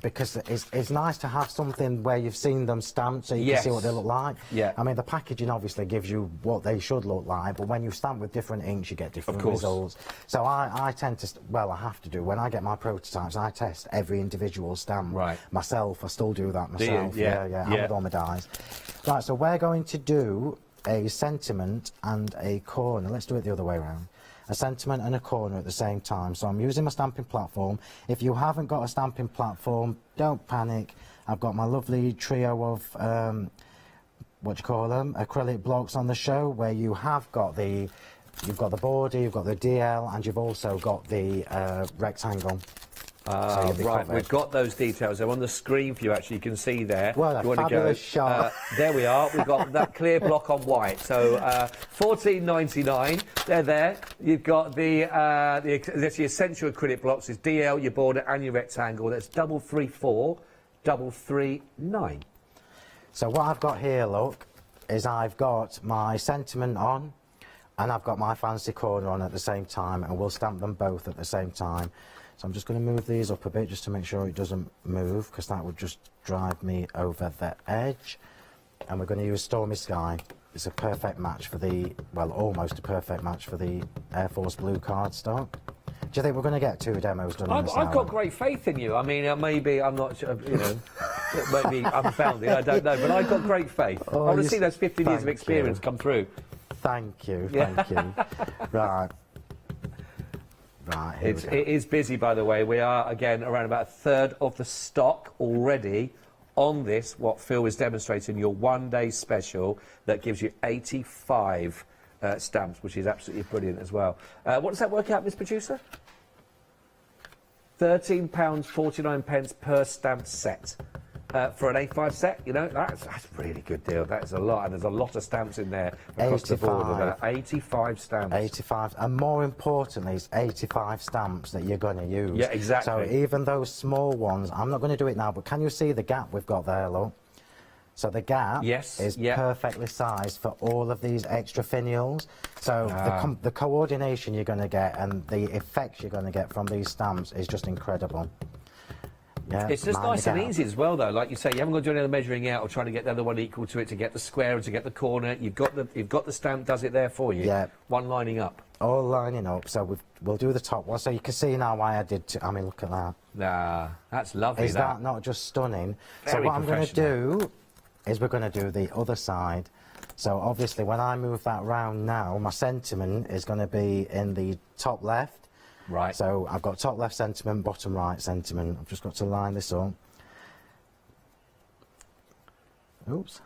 Because it's nice to have something where you've seen them stamped so you can see what they look like. Yeah. I mean, the packaging obviously gives you what they should look like, but when you stamp with different inks, you get different results. So I tend to, well, I have to do, when I get my prototypes, I test every individual stamp. Right. Myself, I still do that myself. Do you? Yeah. With all my dies. Right, so we're going to do a sentiment and a corner. Let's do it the other way around. A sentiment and a corner at the same time. So I'm using my stamping platform. If you haven't got a stamping platform, don't panic. I've got my lovely trio of, what do you call them, acrylic blocks on the show, where you have got you've got the border, you've got the DL, and you've also got the rectangle. Right, we've got those details. They're on the screen for you, actually. You can see there. Well, you want fabulous to go. shot. There we are. We've got that clear block on white. So $14.99. They're there. You've got that's the essential acrylic blocks. It's DL, your border, and your rectangle. That's 334 339. So what I've got here, look, is I've got my sentiment on, and I've got my fancy corner on at the same time, and we'll stamp them both at the same time. So I'm just going to move these up a bit just to make sure it doesn't move, because that would just drive me over the edge. And we're going to use Stormy Sky. It's a perfect match for well, almost a perfect match for the Air Force Blue cardstock. Do you think we're going to get 2 demos done in this hour? I've got great faith in you. I mean, maybe I'm not sure, you know, maybe I'm unfounded, I don't know, but I've got great faith. I want to see those 15 years of experience come through. Thank you, thank you. Right. Right, it is busy, by the way. We are, again, around about 1/3 of the stock already on this, what Phil is demonstrating, your one-day special that gives you 85 stamps, which is absolutely brilliant as well. What does that work out, Miss Producer? £13.49 per stamp set. For an A5 set, you know, that's a really good deal. That is a lot, and there's a lot of stamps in there across the board. About 85 stamps. 85, and more importantly, it's 85 stamps that you're going to use. Yeah, exactly. So even those small ones, I'm not going to do it now, but can you see the gap we've got there, look? So the gap is perfectly sized for all of these extra finials. So the coordination you're going to get and the effects you're going to get from these stamps is just incredible. Yeah, it's just nice and easy as well, though. Like you say, you haven't got to do any other measuring out or trying to get the other one equal to it to get the square and to get the corner. You've got the stamp does it there for you. Yeah. One lining up. All lining up. So we'll do the top one. So you can see now why I did. I mean, look at that. Nah, that's lovely. Is that not just stunning? Very so what I'm going to do is we're going to do the other side. So obviously, when I move that round now, my sentiment is going to be in the top left. Right. So I've got top left sentiment, bottom right sentiment. I've just got to line this up. Oops.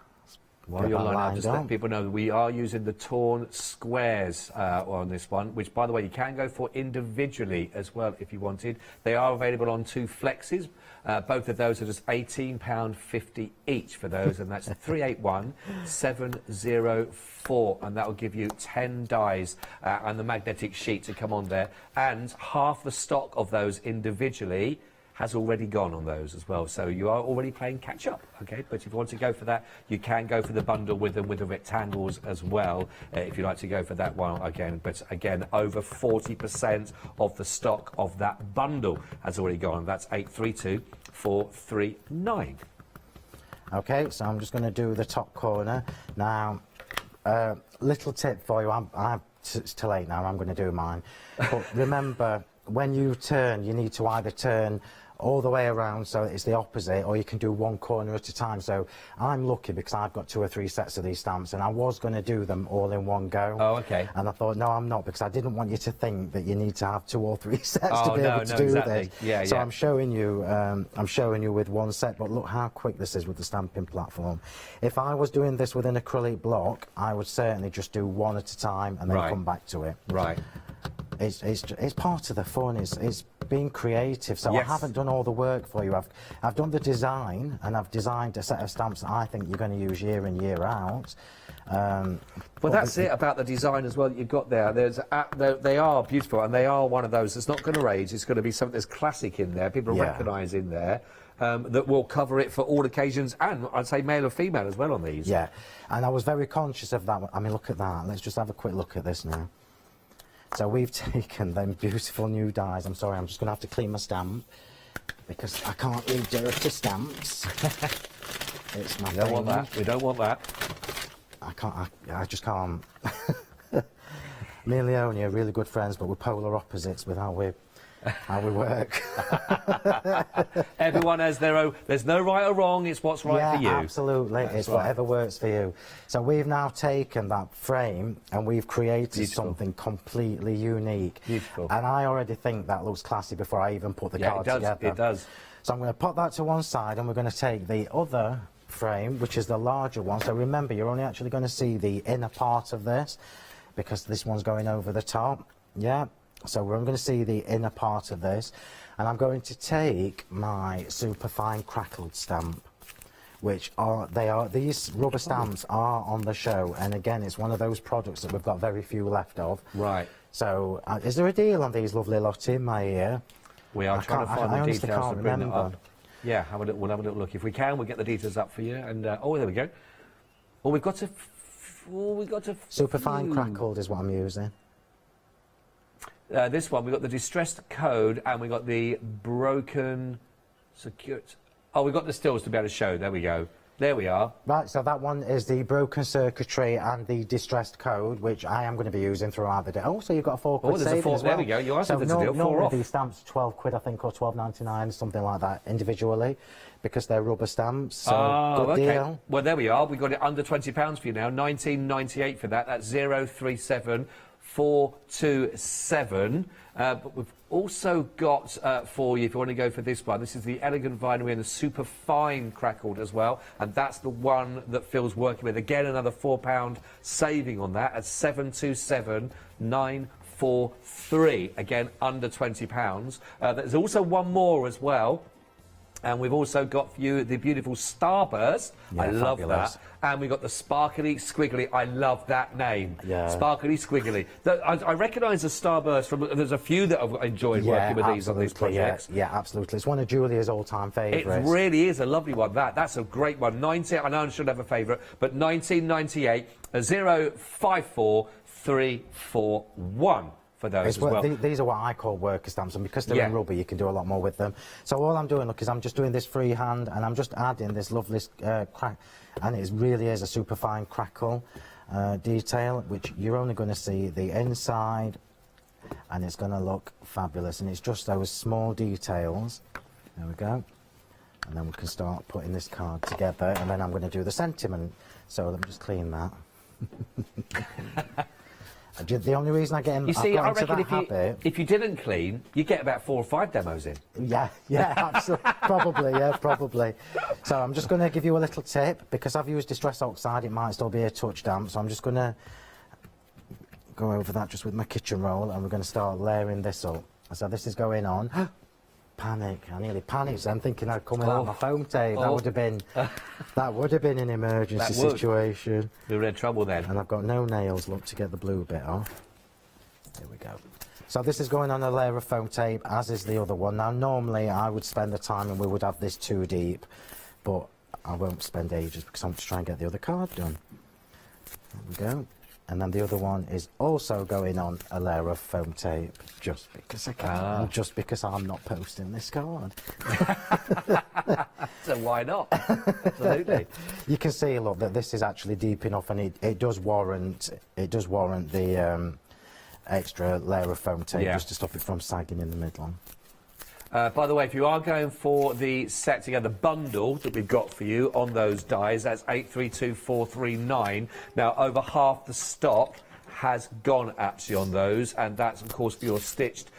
While you're lining up, just let people know that we are using the torn squares on this one, which, by the way, you can go for individually as well if you wanted. They are available on 2 flexes. Both of those are just £18.50 each for those, and that's 381704, and that will give you 10 dies and the magnetic sheet to come on there. And half the stock of those individually has already gone on those as well, so you are already playing catch up, okay? But if you want to go for that, you can go for the bundle with them with the rectangles as well, if you like to go for that one again. But again, over 40% of the stock of that bundle has already gone. That's 832439. Okay, so I'm just going to do the top corner now. Little tip for you. It's too late now. I'm going to do mine. But remember, when you turn, you need to either turn all the way around, so it's the opposite, or you can do one corner at a time. So I'm lucky because I've got 2 or 3 sets of these stamps, and I was going to do them all in one go. Oh, okay. And I thought, no, I'm not, because I didn't want you to think that you need to have 2 or 3 sets to be able to do this. Yeah, so I'm showing you with one set, but look how quick this is with the stamping platform. If I was doing this with an acrylic block, I would certainly just do one at a time and then come back to it. Right. It's part of the fun. It's being creative. So I haven't done all the work for you. I've done the design, and I've designed a set of stamps that I think you're going to use year in, year out. Well, that's it about the design as well that you've got there. They are beautiful, and they are one of those that's not going to age. It's going to be something that's classic in there. People recognise in there. That will cover it for all occasions, and I'd say male or female as well on these. Yeah, and I was very conscious of that. I mean, look at that. Let's just have a quick look at this now. So we've taken them beautiful new dies. I'm sorry, I'm just going to have to clean my stamp because I can't read dirty stamps. It's my thing. We don't want that. We don't want that. I just can't. Me and Leonie are really good friends, but we're polar opposites with how we work. Everyone has their own. There's no right or wrong. It's what's right for you. Absolutely. It's whatever works for you. So we've now taken that frame and we've created something completely unique. Beautiful. And I already think that looks classy before I even put the card together. It does. So I'm going to put that to one side, and we're going to take the other frame, which is the larger one. So remember, you're only actually going to see the inner part of this because this one's going over the top. Yeah. So we're going to see the inner part of this, and I'm going to take my superfine crackled stamp, which these rubber stamps are on the show, and again, it's one of those products that we've got very few left of. Right. So is there a deal on these, lovely Lottie, in my ear? We are trying to find the details to bring it up. Yeah, we'll have a little look. If we can, we'll get the details up for you. And oh, there we go. Oh, we've got to. Superfine crackled is what I'm using. This one, we've got the distressed code, and we've got the broken secure. Oh, we've got the stills to be able to show. There we go. There we are. Right, so that one is the broken circuitry and the distressed code, which I am going to be using throughout the day. Oh, so you've got a £4 saving as well. There we go. You asked if there's a deal. Normally these stamps, 12 quid, I think, or 12.99, something like that, individually, because they're rubber stamps. So good deal. Well, there we are. We've got it under £20 for you now. 19.98 for that. That's 037427. But we've also got for you, if you want to go for this one, this is the elegant vinyl and the super fine crackled as well, and that's the one that Phil's working with. Again, another £4 saving on that at 727943. Again, under £20. There's also one more as well. And we've also got for you the beautiful Starburst. Yeah, I love fabulous. that. And we've got the Sparkly Squiggly. I love that name. Yeah. Sparkly Squiggly. I recognise the Starburst from. There's a few that I've enjoyed working with these on these projects. Yeah, absolutely. It's one of Julia's all-time favourites. It really is a lovely one. That's a great one. I know I should have a favourite, but 1998 054341. For those as well. These are what I call worker stamps, and because they're in rubber, you can do a lot more with them. So all I'm doing, look, is I'm just doing this freehand, and I'm just adding this lovely crack, and it really is a super fine crackle detail, which you're only going to see the inside, and it's going to look fabulous. And it's just those small details. There we go. And then we can start putting this card together, and then I'm going to do the sentiment. So let me just clean that. The only reason I get in, You see, I reckon habit, if you didn't clean, you get about 4 or 5 demos in. Yeah, absolutely, probably. So I'm just going to give you a little tip, because I've used Distress Oxide, it might still be a touch damp, so I'm just going to go over that just with my kitchen roll, and we're going to start layering this up. So this is going on. Panic! I nearly panicked. I'm thinking I'd come without my foam tape. That would have been an emergency situation. We were in trouble then. And I've got no nails. Look, to get the blue bit off. There we go. So this is going on a layer of foam tape, as is the other one. Now normally I would spend the time and we would have this 2 deep, but I won't spend ages because I'm just trying to get the other card done. There we go. And then the other one is also going on a layer of foam tape, just because I can, and just because I'm not posting this card. So why not? Absolutely. You can see, look, that this is actually deep enough, and it does warrant the extra layer of foam tape, just to stop it from sagging in the middle. By the way, if you are going for the set together, the bundle that we've got for you on those dies, that's 832439. Now, over half the stock has gone actually on those, and that's, of course, for your stitched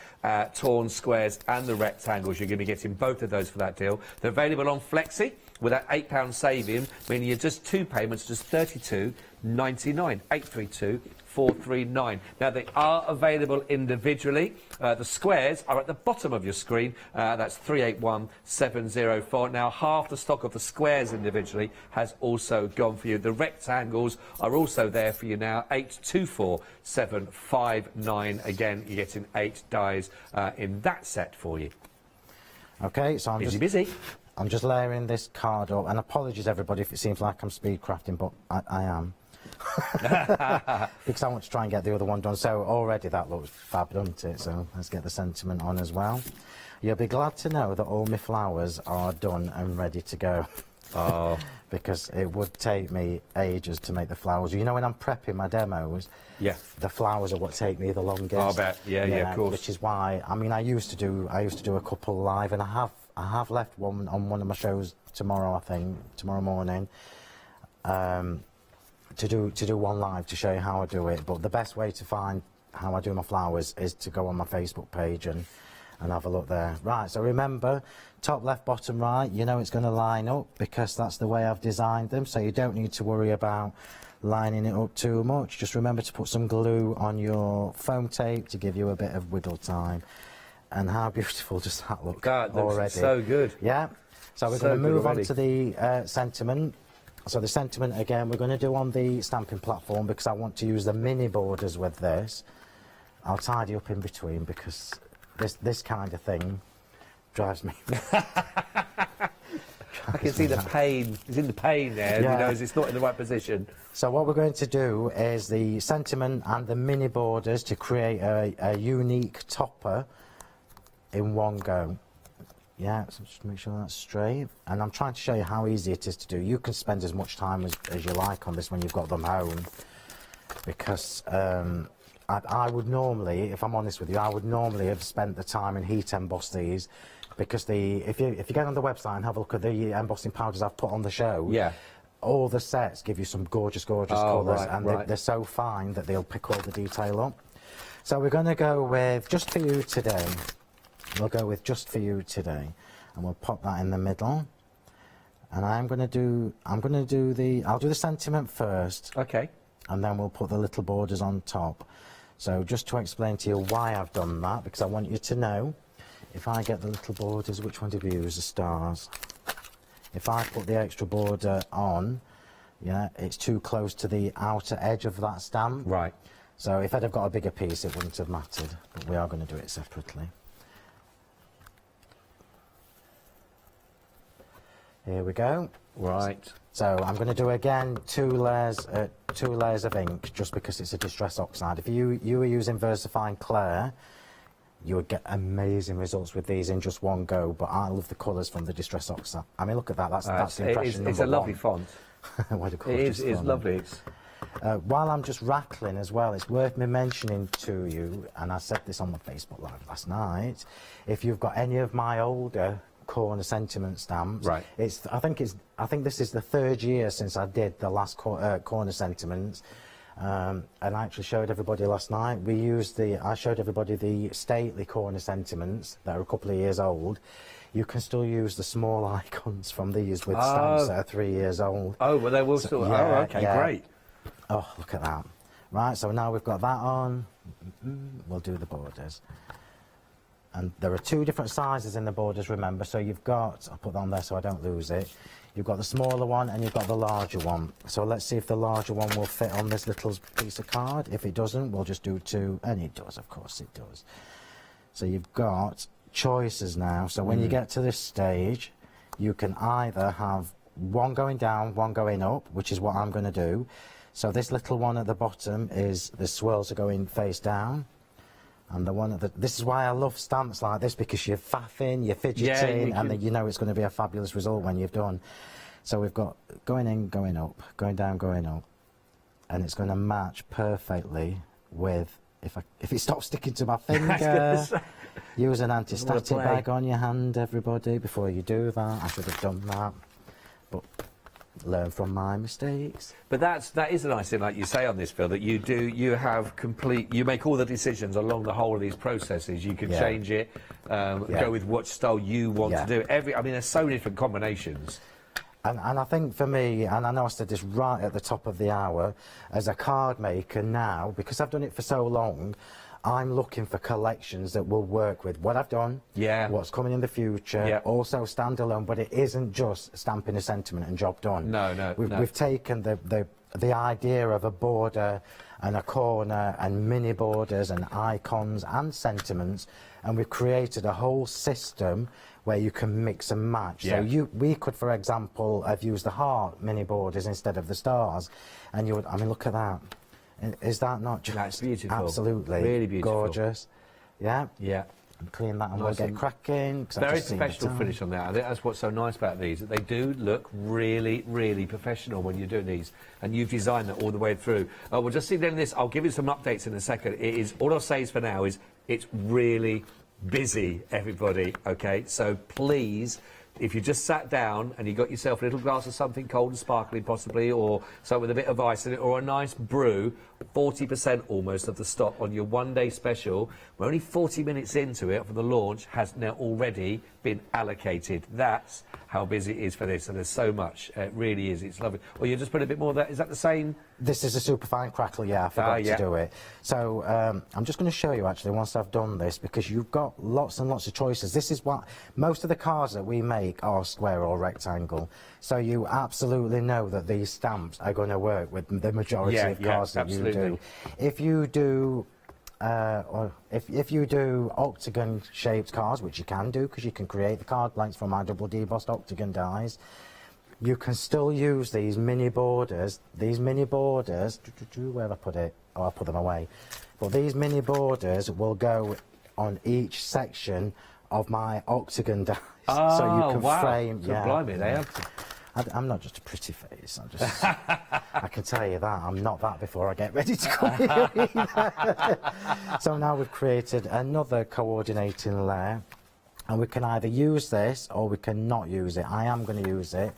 torn squares and the rectangles. You're going to be getting both of those for that deal. They're available on Flexi with that £8 saving, meaning you're just 2 payments, just £32.99. 832439. Now, they are available individually. The squares are at the bottom of your screen. That's 381704. Now, half the stock of the squares individually has also gone for you. The rectangles are also there for you now. 824759. Again, you're getting 8 dies in that set for you. Okay, so I'm busy. I'm just layering this card up, and apologies everybody if it seems like I'm speed crafting, but I am. Because I want to try and get the other one done. So already that looks fab, doesn't it? So let's get the sentiment on as well. You'll be glad to know that all my flowers are done and ready to go. Oh. Because it would take me ages to make the flowers. You know, when I'm prepping my demos, the flowers are what take me the longest. I bet. Yeah, of course. Which is why, I mean, I used to do a couple live, and I have left one on one of my shows tomorrow, I think, tomorrow morning. To do one live to show you how I do it, but the best way to find how I do my flowers is to go on my Facebook page and have a look there. Right, so remember, top left, bottom right, you know it's going to line up because that's the way I've designed them, so you don't need to worry about lining it up too much. Just remember to put some glue on your foam tape to give you a bit of wiggle time. And how beautiful does that look already? So good. Yeah. So we're going to move on to the sentiment. So the sentiment, again, we're going to do on the stamping platform because I want to use the mini borders with this. I'll tidy up in between because this kind of thing drives me. I can see the pain. He's in the pain there. Yeah. He knows it's not in the right position. So what we're going to do is the sentiment and the mini borders to create a unique topper in one go. Yeah, so just make sure that's straight. And I'm trying to show you how easy it is to do. You can spend as much time as you like on this when you've got them home. Because I would normally, if I'm honest with you, I would normally have spent the time and heat emboss these. Because if you get on the website and have a look at the embossing powders I've put on the show, all the sets give you some gorgeous colours, and they're so fine that they'll pick all the detail up. So we're going to go with Just For You Today. We'll go with Just For You Today, and we'll pop that in the middle. And I'll do the sentiment first. Okay. And then we'll put the little borders on top. So just to explain to you why I've done that, because I want you to know, if I get the little borders, which one did we use? The stars. If I put the extra border on, it's too close to the outer edge of that stamp. Right. So if I'd have got a bigger piece, it wouldn't have mattered. But we are going to do it separately. Here we go. Right. So I'm going to do again two layers of ink, just because it's a Distress Oxide. If you were using VersaFine Clair, you would get amazing results with these in just one go. But I love the colours from the Distress Oxide. I mean, look at that. That's the impression It's a lovely font. What a gorgeous font. It is lovely. While I'm just rattling as well, it's worth me mentioning to you, and I said this on my Facebook Live last night, if you've got any of my older corner sentiment stamps, I think this is the 3rd year since I did the last corner sentiments, And I actually showed everybody last night. I showed everybody the stately corner sentiments that are a couple of years old. You can still use the small icons from these with stamps that are 3 years old. Oh, well, they will still. Yeah, oh, okay, great. Oh, look at that. Right, so now we've got that on. We'll do the borders. And there are 2 different sizes in the borders, remember. So you've got, I'll put that on there so I don't lose it. You've got the smaller one and you've got the larger one. So let's see if the larger one will fit on this little piece of card. If it doesn't, we'll just do 2. And it does, of course it does. So you've got choices now. So when you get to this stage, you can either have one going down, one going up, which is what I'm going to do. So this little one at the bottom is the swirls are going face down. And the one at the, this is why I love stamps like this, because you're faffing, you're fidgeting, and then you know it's going to be a fabulous result when you've done. So we've got going in, going up, going down, going up, and it's going to match perfectly with, if it stops sticking to my finger, use an anti-static bag on your hand, everybody, before you do that. I should have done that, but learn from my mistakes. But that is a nice thing, like you say on this, Phil, that you make all the decisions along the whole of these processes. You can change it, go with what style you want to do. I mean, there's so many different combinations. And I think for me, and I know I said this right at the top of the hour, as a card maker now, because I've done it for so long, I'm looking for collections that will work with what I've done, what's coming in the future, also standalone, but it isn't just stamping a sentiment and job done. No. We've taken the idea of a border and a corner and mini borders and icons and sentiments, and we've created a whole system where you can mix and match. So we could, for example, have used the heart mini borders instead of the stars, and you would, I mean, look at that. Is that not just That's beautiful. Absolutely Really beautiful. Gorgeous. Yeah. Yeah. Clean that and Nice we'll get cracking. Very professional finish on that. I think that's what's so nice about these, that they do look really, really professional when you're doing these, and you've designed that all the way through. We'll just see then this. I'll give you some updates in a second. It is, all I'll say is for now is it's really busy, everybody, okay? So please, if you just sat down and you got yourself a little glass of something cold and sparkling possibly, or something with a bit of ice in it, or a nice brew, 40% almost of the stock on your one-day special, we're only 40 minutes into it for the launch, has now already been allocated. That's how busy it is for this, and there's so much. It really is. It's lovely. Or you just put a bit more of that. Is that the same? This is a superfine crackle, I forgot to do it. So I'm just going to show you actually once I've done this, because you've got lots and lots of choices. This is what most of the cards that we make are square or rectangle. So you absolutely know that these stamps are going to work with the majority of cards that you do. If you do or if you do octagon shaped cards, which you can do because you can create the card blanks from our double debossed octagon dies, you can still use these mini borders. These mini borders, where have I put it? Oh, I put them away. But these mini borders will go on each section of my octagon dies, so you can frame. So blimey, they have. I'm not just a pretty face. I'm just. I can tell you that I'm not that before I get ready to come here either. So now we've created another coordinating layer, and we can either use this or we can not use it. I am going to use it.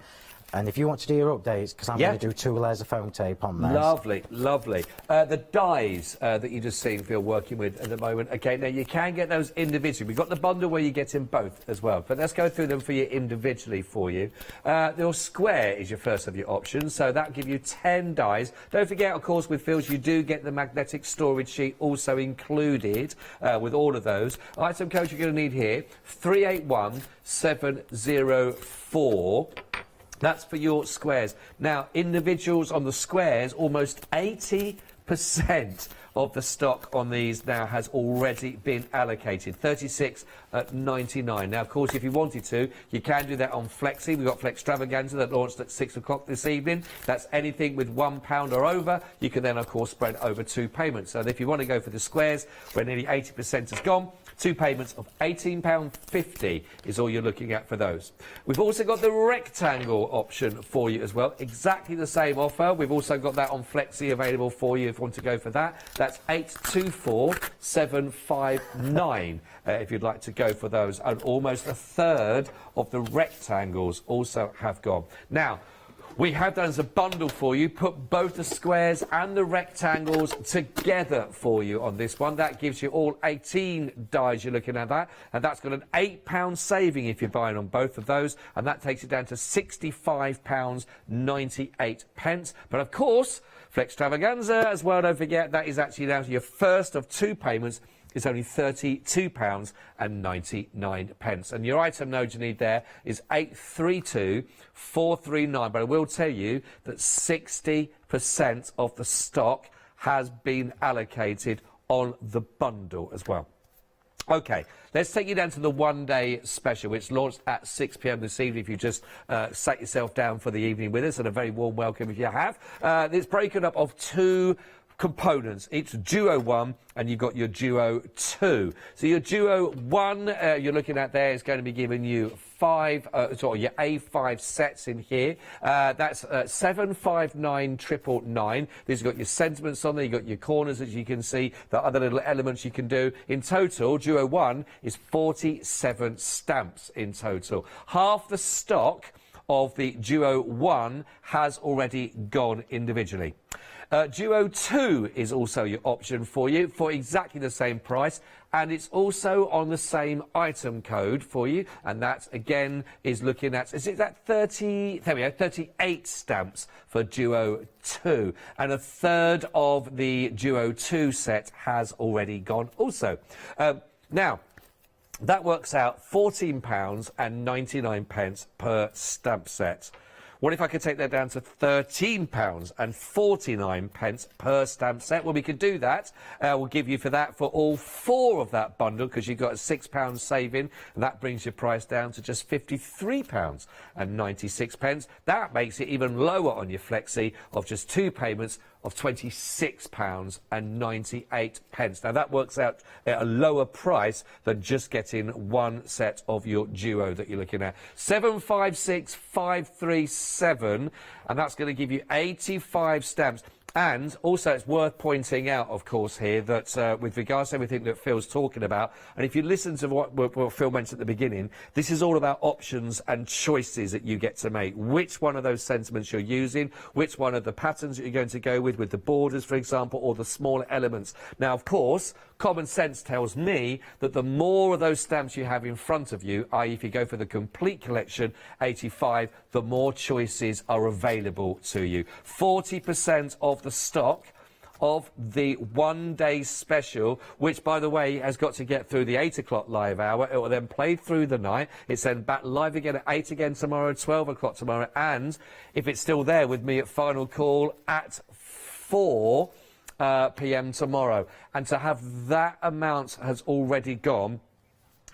And if you want to do your updates, because I'm going to do 2 layers of foam tape on this. Lovely, lovely. The dies that you just seen Phil working with at the moment. Okay, now you can get those individually. We've got the bundle where you get in both as well. But let's go through them for you individually for you. Your square is your first of your options, so that'll give you 10 dies. Don't forget, of course, with Phil's, you do get the magnetic storage sheet also included with all of those. Item code you're going to need here, 381704. That's for your squares. Now, individuals on the squares, almost 80% of the stock on these now has already been allocated. 36 at 99. Now, of course, if you wanted to, you can do that on Flexi. We've got Flextravaganza that launched at 6 o'clock this evening. That's anything with £1 or over. You can then, of course, spread over 2 payments. So if you want to go for the squares, where nearly 80% has gone, 2 payments of £18.50 is all you're looking at for those. We've also got the rectangle option for you as well. Exactly the same offer. We've also got that on Flexi available for you if you want to go for that. That's 824759 if you'd like to go for those. And almost a third of the rectangles also have gone. Now, We have done as a bundle for you, put both the squares and the rectangles together for you on this one. That gives you all 18 dies you're looking at that, and that's got an £8 saving if you're buying on both of those, and that takes it down to £65.98. But of course, Flextravaganza as well, don't forget, that is actually down to your first of 2 payments. It's only £32.99. And your item node you need there is 832439. But I will tell you that 60% of the stock has been allocated on the bundle as well. OK, let's take you down to the one-day special, which launched at 6 p.m. this evening. If you just sat yourself down for the evening with us, and a very warm welcome if you have. It's broken up of 2 components. It's Duo 1 and you've got your Duo 2. So your Duo 1 you're looking at there is going to be giving you your A5 sets in here. That's 759,999. This has got your sentiments on there, you've got your corners, as you can see, the other little elements you can do. In total, Duo 1 is 47 stamps in total. Half the stock of the Duo 1 has already gone individually. Duo 2 is also your option for you for exactly the same price, and it's also on the same item code for you, and that again is looking at, is it that 38 stamps for Duo 2, and a third of the Duo 2 set has already gone also. Now, that works out £14.99 per stamp set. What if I could take that down to £13.49 per stamp set? Well, we could do that. We'll give you for that for all 4 of that bundle, because you've got a £6 saving, and that brings your price down to just £53.96. That makes it even lower on your flexi of just 2 payments of £26.98. Now, that works out at a lower price than just getting 1 set of your Duo that you're looking at. 756,537, and that's going to give you 85 stamps. And also, it's worth pointing out, of course, here that with regards to everything that Phil's talking about, and if you listen to what Phil mentioned at the beginning, this is all about options and choices that you get to make. Which one of those sentiments you're using, which one of the patterns that you're going to go with the borders, for example, or the smaller elements. Now, of course, common sense tells me that the more of those stamps you have in front of you, i.e. if you go for the complete collection, 85, the more choices are available to you. 40% of the stock of the one-day special, which, by the way, has got to get through the 8 o'clock live hour. It will then play through the night. It's then back live again at 8 again tomorrow, 12 o'clock tomorrow, and if it's still there with me at final call at 4 p.m. tomorrow. And to have that amount has already gone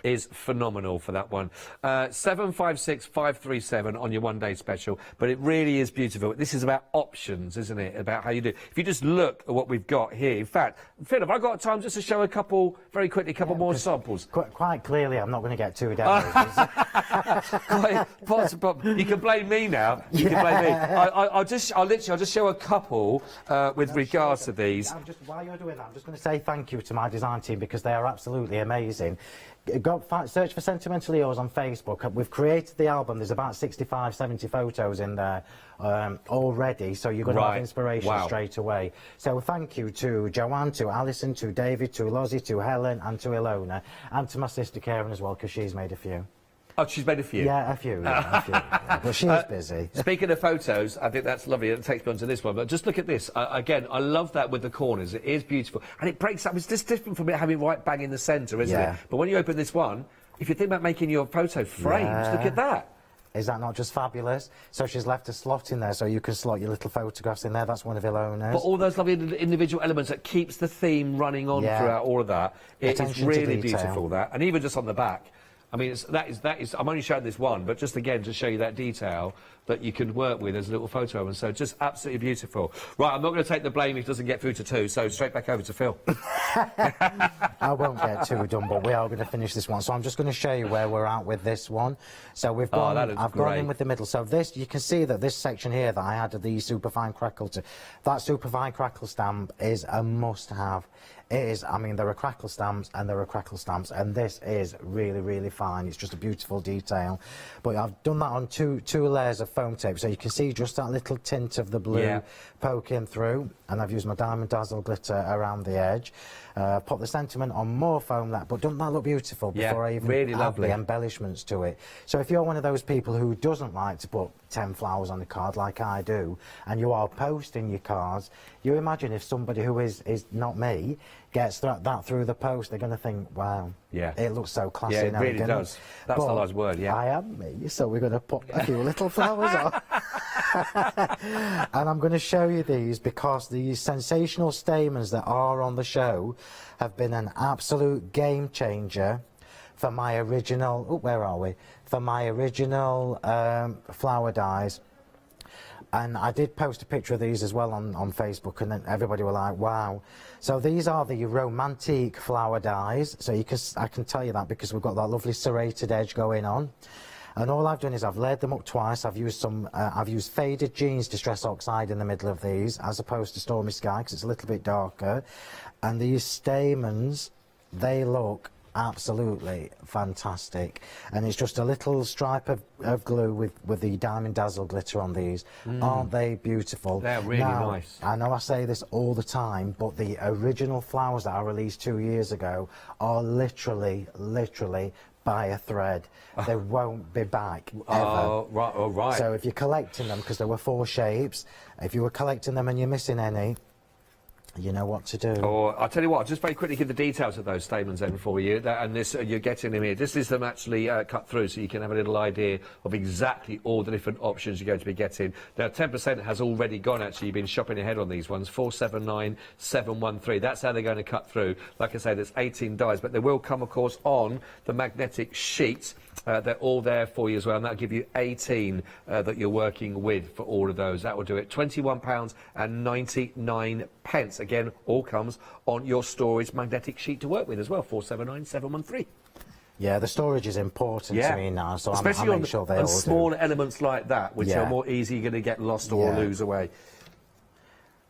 is phenomenal for that one. 756,537 on your one-day special, but it really is beautiful. This is about options, isn't it? About how you do. If you just look at what we've got here, in fact, Phil, have I got time just to show a couple, very quickly, a couple more samples? Quite clearly, I'm not going to get 2 demos. You can blame me now. You can blame me. I'll just show a couple with regards to these. While you're doing that, I'm just going to say thank you to my design team, because they are absolutely amazing. Search for Sentimentally Yours on Facebook. We've created the album. There's about 65, 70 photos in there already, so you're going to have inspiration straight away. So thank you to Joanne, to Alison, to David, to Lozzie, to Helen, and to Ilona, and to my sister Karen as well, because she's made a few. Oh, she's made a few? Yeah, a few. Yeah, a few. Well, she is busy. Speaking of photos, I think that's lovely. It takes me on to this one. But just look at this. Again, I love that with the corners. It is beautiful. And it breaks up. It's just different from it having right bang in the centre, isn't it? But when you open this one, if you think about making your photo frames, look at that. Is that not just fabulous? So she's left a slot in there so you can slot your little photographs in there. That's one of Ilona's. But all those lovely individual elements that keeps the theme running on throughout all of that. It is really beautiful, that. And even just on the back. I mean, that is. I'm only showing this one, but just again to show you that detail that you can work with as a little photo album. So just absolutely beautiful. Right, I'm not going to take the blame if it doesn't get through to 2, so straight back over to Phil. I won't get too done, but we are going to finish this one. So I'm just going to show you where we're at with this one. So we've gone, I've gone in with the middle. So this, you can see that this section here that I added the superfine crackle to, that superfine crackle stamp is a must-have. It is, I mean, there are crackle stamps and there are crackle stamps, and this is really, really fine. It's just a beautiful detail. But I've done that on two layers of foam tape, so you can see just that little tint of the blue poking through, and I've used my Diamond Dazzle glitter around the edge. Put the sentiment on more foam, but doesn't that look beautiful before I even really add lovely the embellishments to it? So if you're one of those people who doesn't like to put 10 flowers on a card like I do, and you are posting your cards, you imagine if somebody who is not me gets that through the post, they're going to think, wow, it looks so classy. Yeah, it and really elegant. does. That's the last word, yeah. I am me, so we're going to put a few little flowers on. And I'm going to show you these because these sensational stamens that are on the show have been an absolute game changer for my original, where are we? For my original flower dies. And I did post a picture of these as well on Facebook, and then everybody were like, wow. So these are the romantic flower dies. So I can tell you that because we've got that lovely serrated edge going on. And all I've done is I've laid them up twice. I've used I've used faded jeans distress oxide in the middle of these, as opposed to stormy sky, because it's a little bit darker. And these stamens, they look absolutely fantastic, and it's just a little stripe of glue with the Diamond Dazzle glitter on these. Aren't they beautiful? They're really nice. I know I say this all the time, but the original flowers that I released 2 years ago are literally by a thread. They won't be back ever. Oh, right. So if you're collecting them, because there were 4 shapes, if you were collecting them and you're missing any, you know what to do. Or I'll tell you what, I'll just very quickly give the details of those stamens then for you. And this, you're getting them here. This is them actually cut through, so you can have a little idea of exactly all the different options you're going to be getting. Now, 10% has already gone, actually. You've been shopping ahead on these ones. 479713. That's how they're going to cut through. Like I say, there's 18 dies, but they will come, of course, on the magnetic sheet. They're all there for you as well, and that'll give you 18 that you're working with for all of those. That will do it. £21.99. Again, all comes on your storage magnetic sheet to work with as well. 479713. Yeah, the storage is important to me now, so especially I make sure they all on do. small elements like that, which are more easy, you're going to get lost or lose away.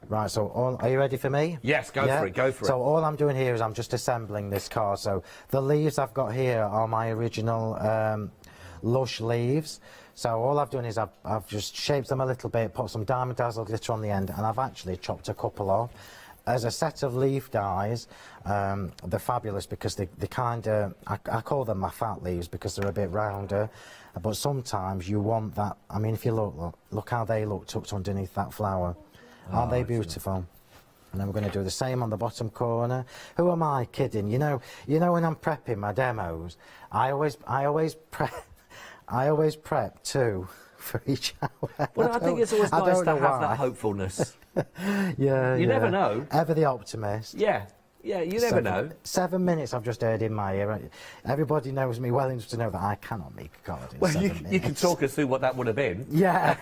Right, so are you ready for me? Yes, go for it, go for it. So all I'm doing here is I'm just assembling this card. So the leaves I've got here are my original Lush leaves. So all I've done is I've just shaped them a little bit, put some Diamond Dazzle glitter on the end, and I've actually chopped a couple off. As a set of leaf dies, they're fabulous because they kind of, I call them my fat leaves because they're a bit rounder. But sometimes you want that, I mean, if you look how they look tucked underneath that flower. Aren't they beautiful? And then we're going to do the same on the bottom corner. Who am I kidding? You know when I'm prepping my demos, I always prep 2 for each hour. Well, I think it's always nice to have that hopefulness. You never know. Ever the optimist. Yeah, you never know. 7 minutes I've just heard in my ear. Everybody knows me well enough to know that I cannot make a card in 7 minutes. You can talk us through what that would have been. Yeah.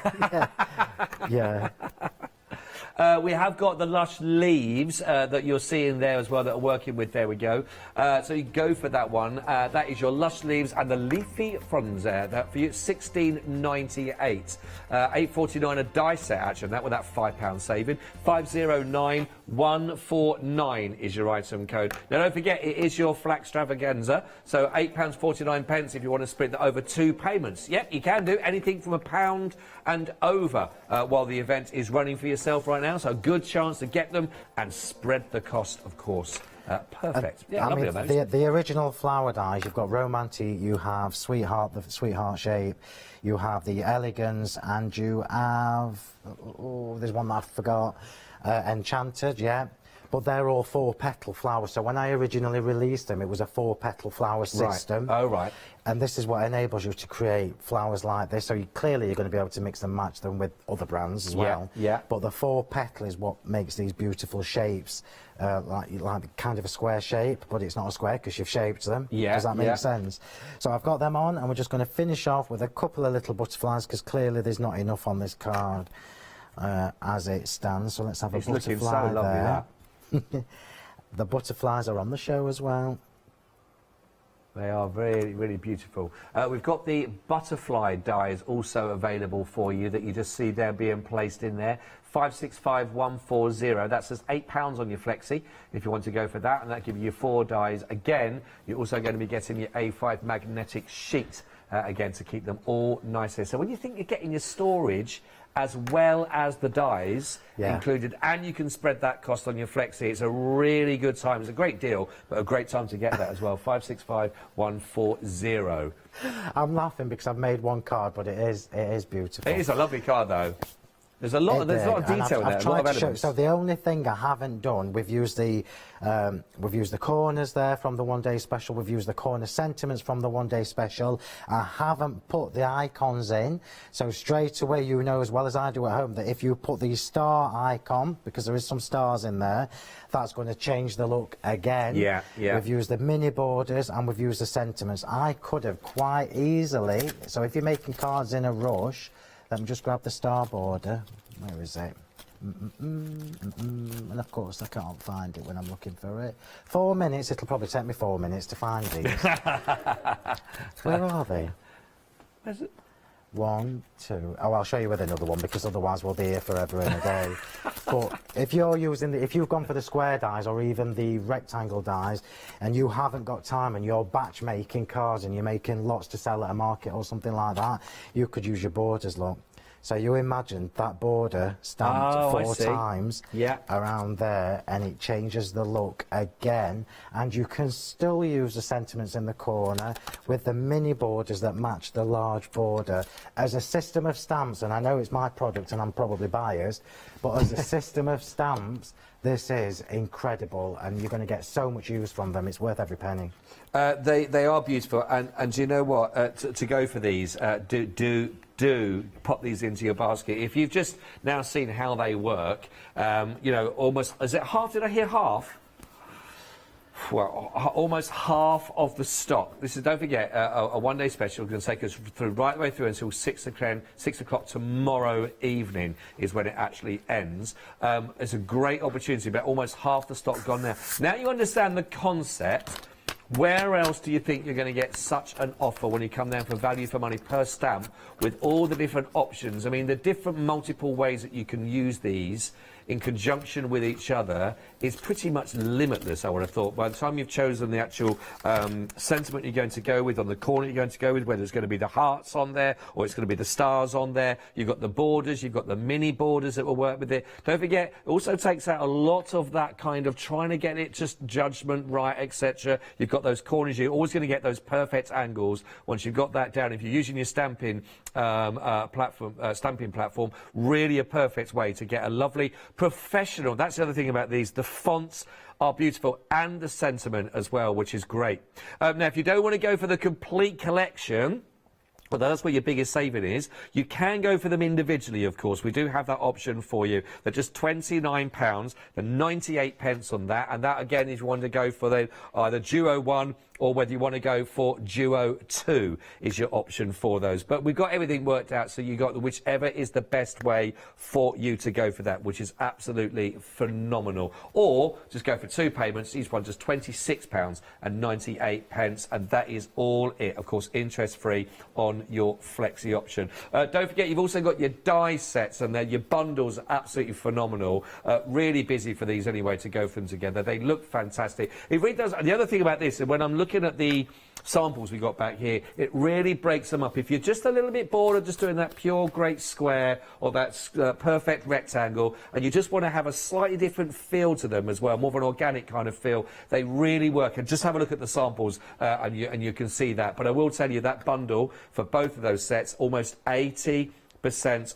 We have got the Lush leaves that you're seeing there as well that are working with. There we go. So you go for that one. That is your Lush leaves and the leafy fronds there. That for you, £16.98. £8.49 a die set actually. That with that £5 saving. 509149 is your item code. Now don't forget it is your flax extravaganza. So £8.49 if you want to split that over 2 payments. Yep, you can do anything from £1 and over while the event is running for yourself right now. So a good chance to get them and spread the cost, of course. Perfect. I mean, the original flower dies, you've got Romantic, you have Sweetheart, the Sweetheart shape, you have the Elegance, and you have, there's one that I forgot, Enchanted, but they're all 4-petal flowers. So when I originally released them, it was a 4-petal flower system. Right. Oh, right. And this is what enables you to create flowers like this. So clearly you're going to be able to mix and match them with other brands as well. Yeah. But the 4-petal is what makes these beautiful shapes, like kind of a square shape, but it's not a square because you've shaped them. Yeah. Does that make sense? So I've got them on, and we're just going to finish off with a couple of little butterflies because clearly there's not enough on this card as it stands. So let's have a butterfly looking so lovely, there. The butterflies are on the show as well. They are really, really beautiful. We've got the butterfly dies also available for you that you just see there being placed in there. 565140. That says £8 on your flexi if you want to go for that, and that gives you 4 dies. Again, you're also going to be getting your A5 magnetic sheet again to keep them all nice here. So when you think you're getting your storage as well as the dies included, and you can spread that cost on your flexi, it's a really good time. It's a great deal, but a great time to get that as well. 565140. I'm laughing because I've made one card, but it is beautiful. It is a lovely card, though. There's a lot of detail there. I've tried to show, so the only thing I haven't done, we've used the corners there from the one-day special. We've used the corner sentiments from the one-day special. I haven't put the icons in, so straight away you know as well as I do at home that if you put the star icon, because there is some stars in there, that's going to change the look again. Yeah. We've used the mini borders and we've used the sentiments. I could have quite easily. So if you're making cards in a rush. Let me just grab the star border. Where is it? And of course I can't find it when I'm looking for it. 4 minutes, it'll probably take me 4 minutes to find these. Where are they? Where's it? 1, 2. Oh, I'll show you with another one because otherwise we'll be here forever and a day. But if you're using if you've gone for the square dies or even the rectangle dies and you haven't got time and you're batch making cards and you're making lots to sell at a market or something like that, you could use your borders, look. So you imagine that border stamped 4 times around there, and it changes the look again, and you can still use the sentiments in the corner with the mini borders that match the large border as a system of stamps. And I know it's my product and I'm probably biased, but as a system of stamps, this is incredible, and you're going to get so much use from them. It's worth every penny. They are beautiful, and do you know what? To go for these, do pop these into your basket. If you've just now seen how they work, you know, almost, is it half? Did I hear half? Well, almost half of the stock. This is, don't forget, a one-day special. Going to take us through right the way through until 6 o'clock tomorrow evening is when it actually ends. It's a great opportunity, but almost half the stock gone now. Now you understand the concept. Where else do you think you're going to get such an offer when you come down for value for money per stamp with all the different options? I mean, the different multiple ways that you can use these in conjunction with each other is pretty much limitless, I would have thought. By the time you've chosen the actual sentiment you're going to go with, on the corner you're going to go with, whether it's going to be the hearts on there or it's going to be the stars on there, you've got the borders, you've got the mini borders that will work with it. Don't forget, it also takes out a lot of that kind of trying to get it just judgment right, etc. You've got those corners, you're always going to get those perfect angles once you've got that down. If you're using your stamping platform, really a perfect way to get a lovely professional. That's the other thing about these. The fonts are beautiful, and the sentiment as well, which is great. Now, if you don't want to go for the complete collection, well, that's where your biggest saving is. You can go for them individually, of course. We do have that option for you. They're just £29, the 98 pence on that. And that, again, if you want to go for the either Duo 1 or whether you want to go for Duo 2 is your option for those. But we've got everything worked out, so you got whichever is the best way for you to go for that, which is absolutely phenomenal. Or just go for 2 payments, each one just £26 and 98 pence, and that is all it. Of course, interest-free on your flexi option. Don't forget, you've also got your die sets, and your bundles are absolutely phenomenal. Really busy for these anyway to go for them together. They look fantastic. It really does. And the other thing about this, when I'm looking at the samples we got back here, it really breaks them up. If you're just a little bit bored of just doing that pure great square or that perfect rectangle, and you just want to have a slightly different feel to them as well, more of an organic kind of feel, they really work. And just have a look at the samples and you can see that. But I will tell you that bundle for both of those sets, almost 80%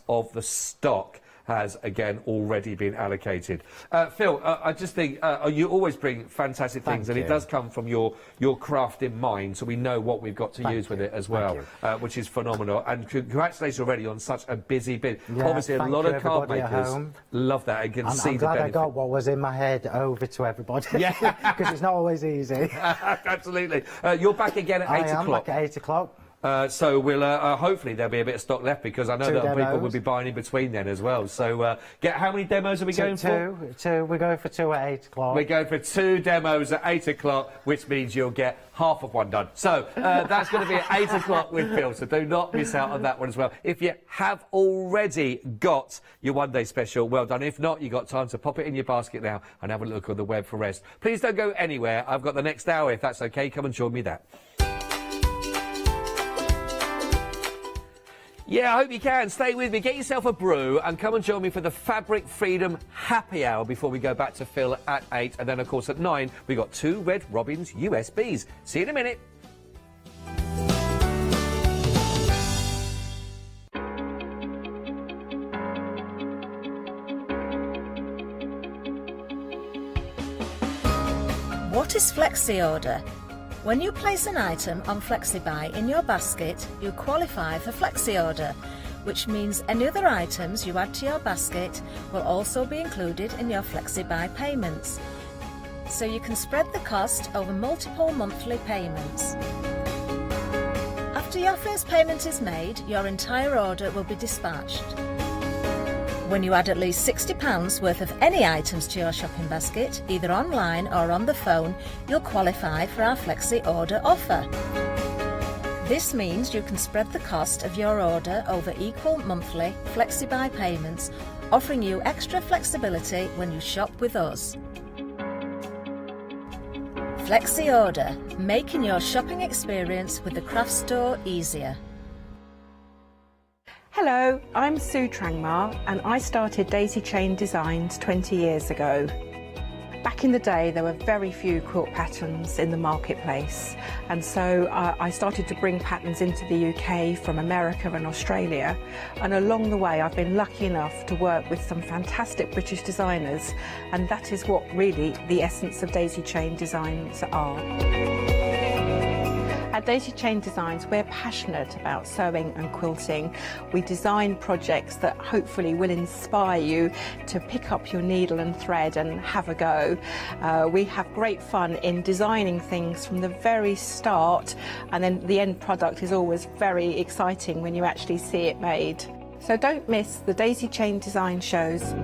of the stock has, again, already been allocated. Phil, I just think you always bring fantastic things, and it does come from your craft in mind, so we know what we've got to use with it as well, which is phenomenal. And congratulations already on such a busy bit. Yeah, obviously, a lot of card makers love that and can see the benefit. I'm glad I got what was in my head over to everybody. Yeah, because it's not always easy. Absolutely. You're back again at 8 o'clock. I am back at 8 o'clock. So we'll hopefully there'll be a bit of stock left, because I know 2 that people demos. will be buying in between then as well. So get how many demos are we going for? Two. We're going for 2 at 8 o'clock. We're going for 2 demos at 8 o'clock, which means you'll get half of one done. So that's going to be at 8 o'clock with Phil, so do not miss out on that one as well. If you have already got your one-day special, well done. If not, you've got time to pop it in your basket now and have a look on the web for rest. Please don't go anywhere. I've got the next hour, if that's okay. Come and join me there. Yeah, I hope you can. Stay with me, get yourself a brew and come and join me for the Fabric Freedom Happy Hour before we go back to Phil at 8. And then, of course, at 9, we got 2 Red Robins USBs. See you in a minute. What is Flexi Order? When you place an item on FlexiBuy in your basket, you qualify for Flexi Order, which means any other items you add to your basket will also be included in your FlexiBuy payments. So you can spread the cost over multiple monthly payments. After your first payment is made, your entire order will be dispatched. When you add at least £60 worth of any items to your shopping basket, either online or on the phone, you'll qualify for our Flexi Order offer. This means you can spread the cost of your order over equal monthly FlexiBuy payments, offering you extra flexibility when you shop with us. Flexi Order, making your shopping experience with the craft store easier. Hello, I'm Sue Trangmar and I started Daisy Chain Designs 20 years ago. Back in the day there were very few quilt patterns in the marketplace, and so I started to bring patterns into the UK from America and Australia, and along the way I've been lucky enough to work with some fantastic British designers, and that is what really the essence of Daisy Chain Designs are. At Daisy Chain Designs, we're passionate about sewing and quilting. We design projects that hopefully will inspire you to pick up your needle and thread and have a go. We have great fun in designing things from the very start, and then the end product is always very exciting when you actually see it made. So don't miss the Daisy Chain Design shows.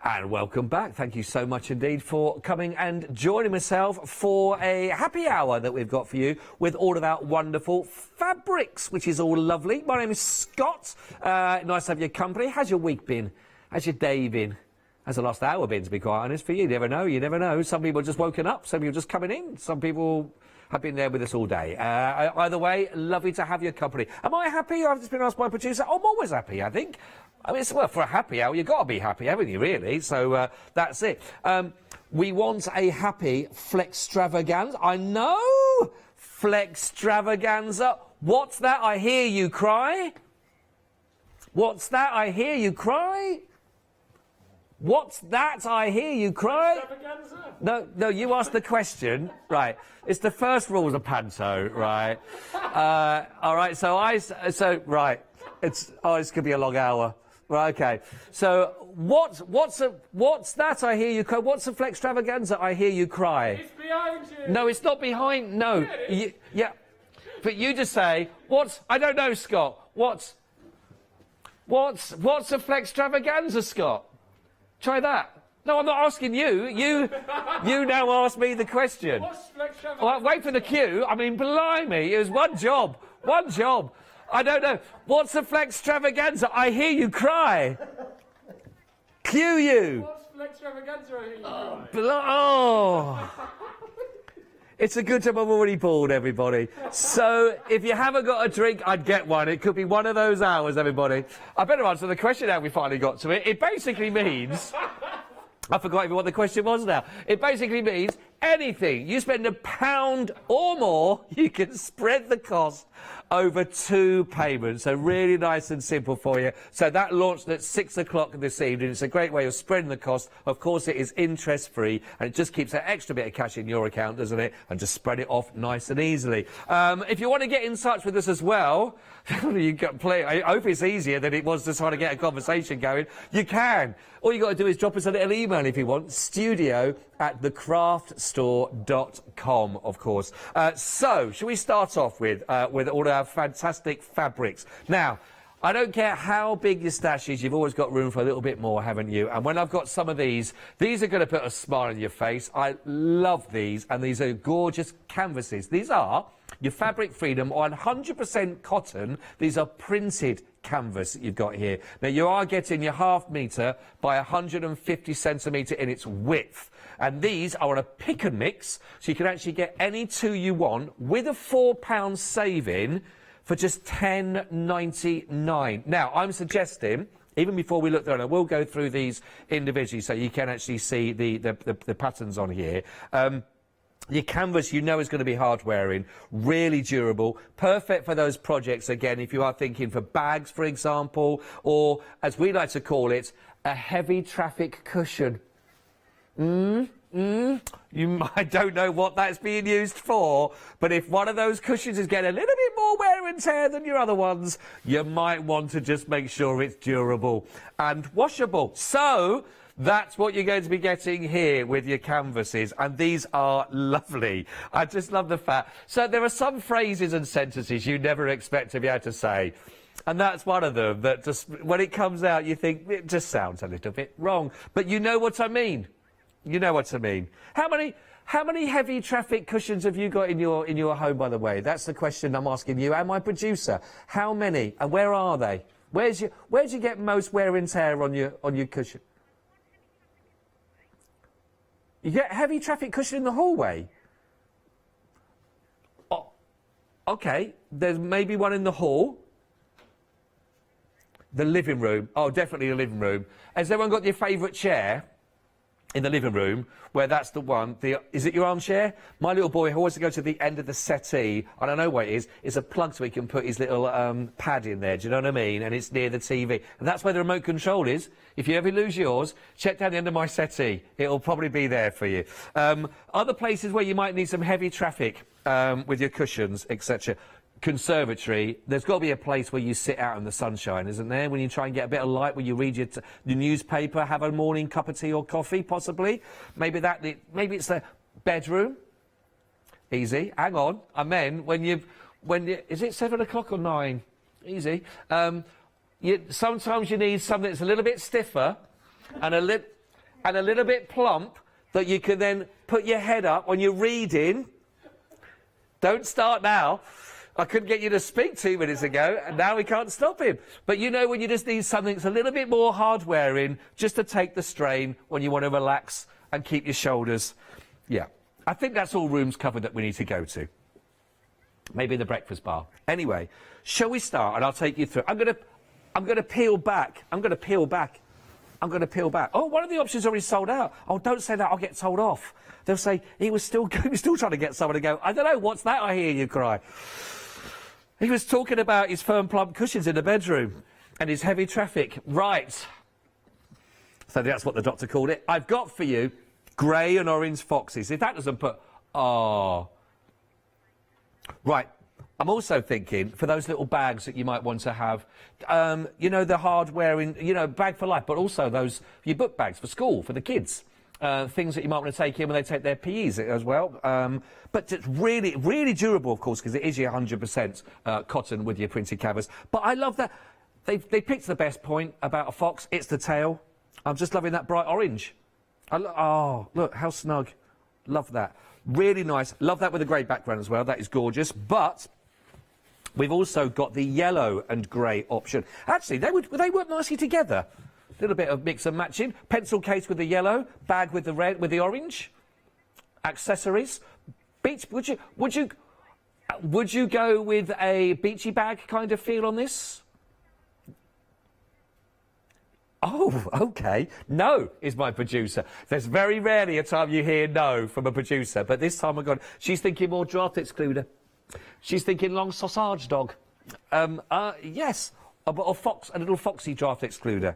And welcome back. Thank you so much indeed for coming and joining myself for a happy hour that we've got for you with all of our wonderful fabrics, which is all lovely. My name is Scott. Nice to have your company. How's your week been? How's your day been? How's the last hour been, to be quite honest, for you? You never know. You never know. Some people have just woken up. Some people are just coming in. Some people have been there with us all day. Either way, lovely to have your company. Am I happy? I've just been asked by a producer. I'm always happy, I think. I mean, well, for a happy hour, you've got to be happy, haven't you, really? So that's it. We want a happy Flextravaganza. I know! Flextravaganza. What's that? I hear you cry. What's that? I hear you cry. What's that? I hear you cry. No, you asked the question. Right. It's the first rules of Panto, right? All right, right. It's going to be a long hour. Right, okay. So, what's that? I hear you cry. What's a Flextravaganza? I hear you cry. It's behind you. No, it's not behind. No. Really? Yeah. But you just say, I don't know, Scott. What's a Flextravaganza, Scott? Try that. No, I'm not asking you. You now ask me the question. Well, wait for the cue. I mean, blimey, it was one job. One job. I don't know. What's a flextravaganza? I hear you cry. Cue you. What's flextravaganza? I hear you cry. Oh. It's a good job I'm already bored, everybody. So, if you haven't got a drink, I'd get one. It could be one of those hours, everybody. I better answer the question now we finally got to it. It basically means... I forgot even what the question was now. It basically means anything. You spend £1 or more, you can spread the cost over 2 payments. So really nice and simple for you. So that launched at 6 o'clock this evening. It's a great way of spreading the cost. Of course, it is interest-free, and it just keeps that extra bit of cash in your account, doesn't it? And just spread it off nice and easily. If you want to get in touch with us as well, you can play. I hope it's easier than it was to try to get a conversation going. You can. All you got to do is drop us a little email if you want. studio@thecraftstore.com, of course. So, shall we start off with all our fantastic fabrics? Now, I don't care how big your stash is, you've always got room for a little bit more, haven't you? And when I've got some of these are going to put a smile on your face. I love these, and these are gorgeous canvases. These are your Fabric Freedom 100% cotton. These are printed canvas that you've got here. Now, you are getting your 1/2 metre by 150 centimetre in its width. And these are on a pick and mix, so you can actually get any 2 you want with a £4 saving for just $10.99. Now, I'm suggesting, even before we look through, and I will go through these individually so you can actually see the patterns on here. Your canvas, you know, is going to be hard wearing, really durable, perfect for those projects, again, if you are thinking for bags, for example, or, as we like to call it, a heavy traffic cushion. I don't know what that's being used for, but if one of those cushions is getting a little bit more wear and tear than your other ones, you might want to just make sure it's durable and washable. So, that's what you're going to be getting here with your canvases, and these are lovely. I just love the fact. So there are some phrases and sentences you never expect to be able to say, and that's one of them that just, when it comes out, you think, it just sounds a little bit wrong. But you know what I mean. You know what I mean. How many heavy traffic cushions have you got in your home, by the way? That's the question I'm asking you and my producer. How many, and where are they? Where do you get most wear and tear on your cushion? You get a heavy traffic cushion in the hallway? Oh, OK, there's maybe one in the hall. The living room. Oh, definitely the living room. Has everyone got your favourite chair in the living room, where that's the one? Is it your armchair? My little boy always goes to the end of the settee. I don't know what it is. It's a plug so he can put his little pad in there. Do you know what I mean? And it's near the TV. And that's where the remote control is. If you ever lose yours, check down the end of my settee. It'll probably be there for you. Other places where you might need some heavy traffic with your cushions, etc. Conservatory, there's got to be a place where you sit out in the sunshine, isn't there? When you try and get a bit of light, when you read your newspaper, have a morning cup of tea or coffee, possibly. Maybe it's the bedroom. Easy. Hang on. I meant is it 7 o'clock or 9? Easy. Sometimes you need something that's a little bit stiffer and a little bit plump that you can then put your head up when you're reading. Don't start now. I couldn't get you to speak 2 minutes ago, and now we can't stop him. But you know when you just need something that's a little bit more hard-wearing, just to take the strain when you want to relax and keep your shoulders. Yeah. I think that's all rooms covered that we need to go to. Maybe the breakfast bar. Anyway, shall we start? And I'll take you through. I'm going to peel back. I'm going to peel back. Oh, one of the options already sold out. Oh, don't say that. I'll get told off. They'll say he was still trying to get someone to go, I don't know, what's that? I hear you cry. He was talking about his firm plump cushions in the bedroom and his heavy traffic. Right. So that's what the doctor called it. I've got for you grey and orange foxes. If that doesn't put... Oh. Right. I'm also thinking, for those little bags that you might want to have, you know, the hard-wearing, you know, bag for life, but also those, your book bags for school, for the kids. Things that you might want to take in when they take their PEs as well. But it's really, really durable, of course, because it is your 100% cotton with your printed canvas. But I love that. They picked the best point about a fox. It's the tail. I'm just loving that bright orange. Oh, look, how snug. Love that. Really nice. Love that with a grey background as well. That is gorgeous. But we've also got the yellow and grey option. Actually, they work nicely together. A little bit of mix and matching. Pencil case with the yellow, bag with the red, with the orange. Accessories. Beach. Would you go with a beachy bag kind of feel on this? Oh, okay. No, is my producer. There's very rarely a time you hear no from a producer, but this time I've got. She's thinking more draft excluder. She's thinking long sausage dog. Yes, a little foxy draft excluder.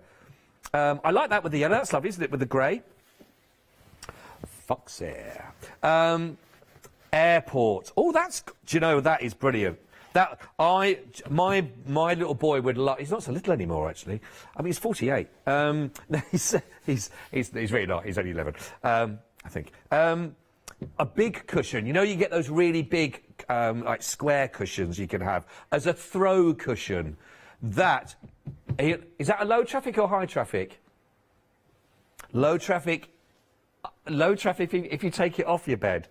I like that with the yellow. That's lovely, isn't it? With the grey. Foxy. Airport. Oh, do you know, that is brilliant. My little boy would love. He's not so little anymore, actually. I mean, he's 48. He's really not. He's only 11, I think. A big cushion. You know, you get those really big, like square cushions you can have as a throw cushion. Is that a low traffic or high traffic? Low traffic. Low traffic if you take it off your bed.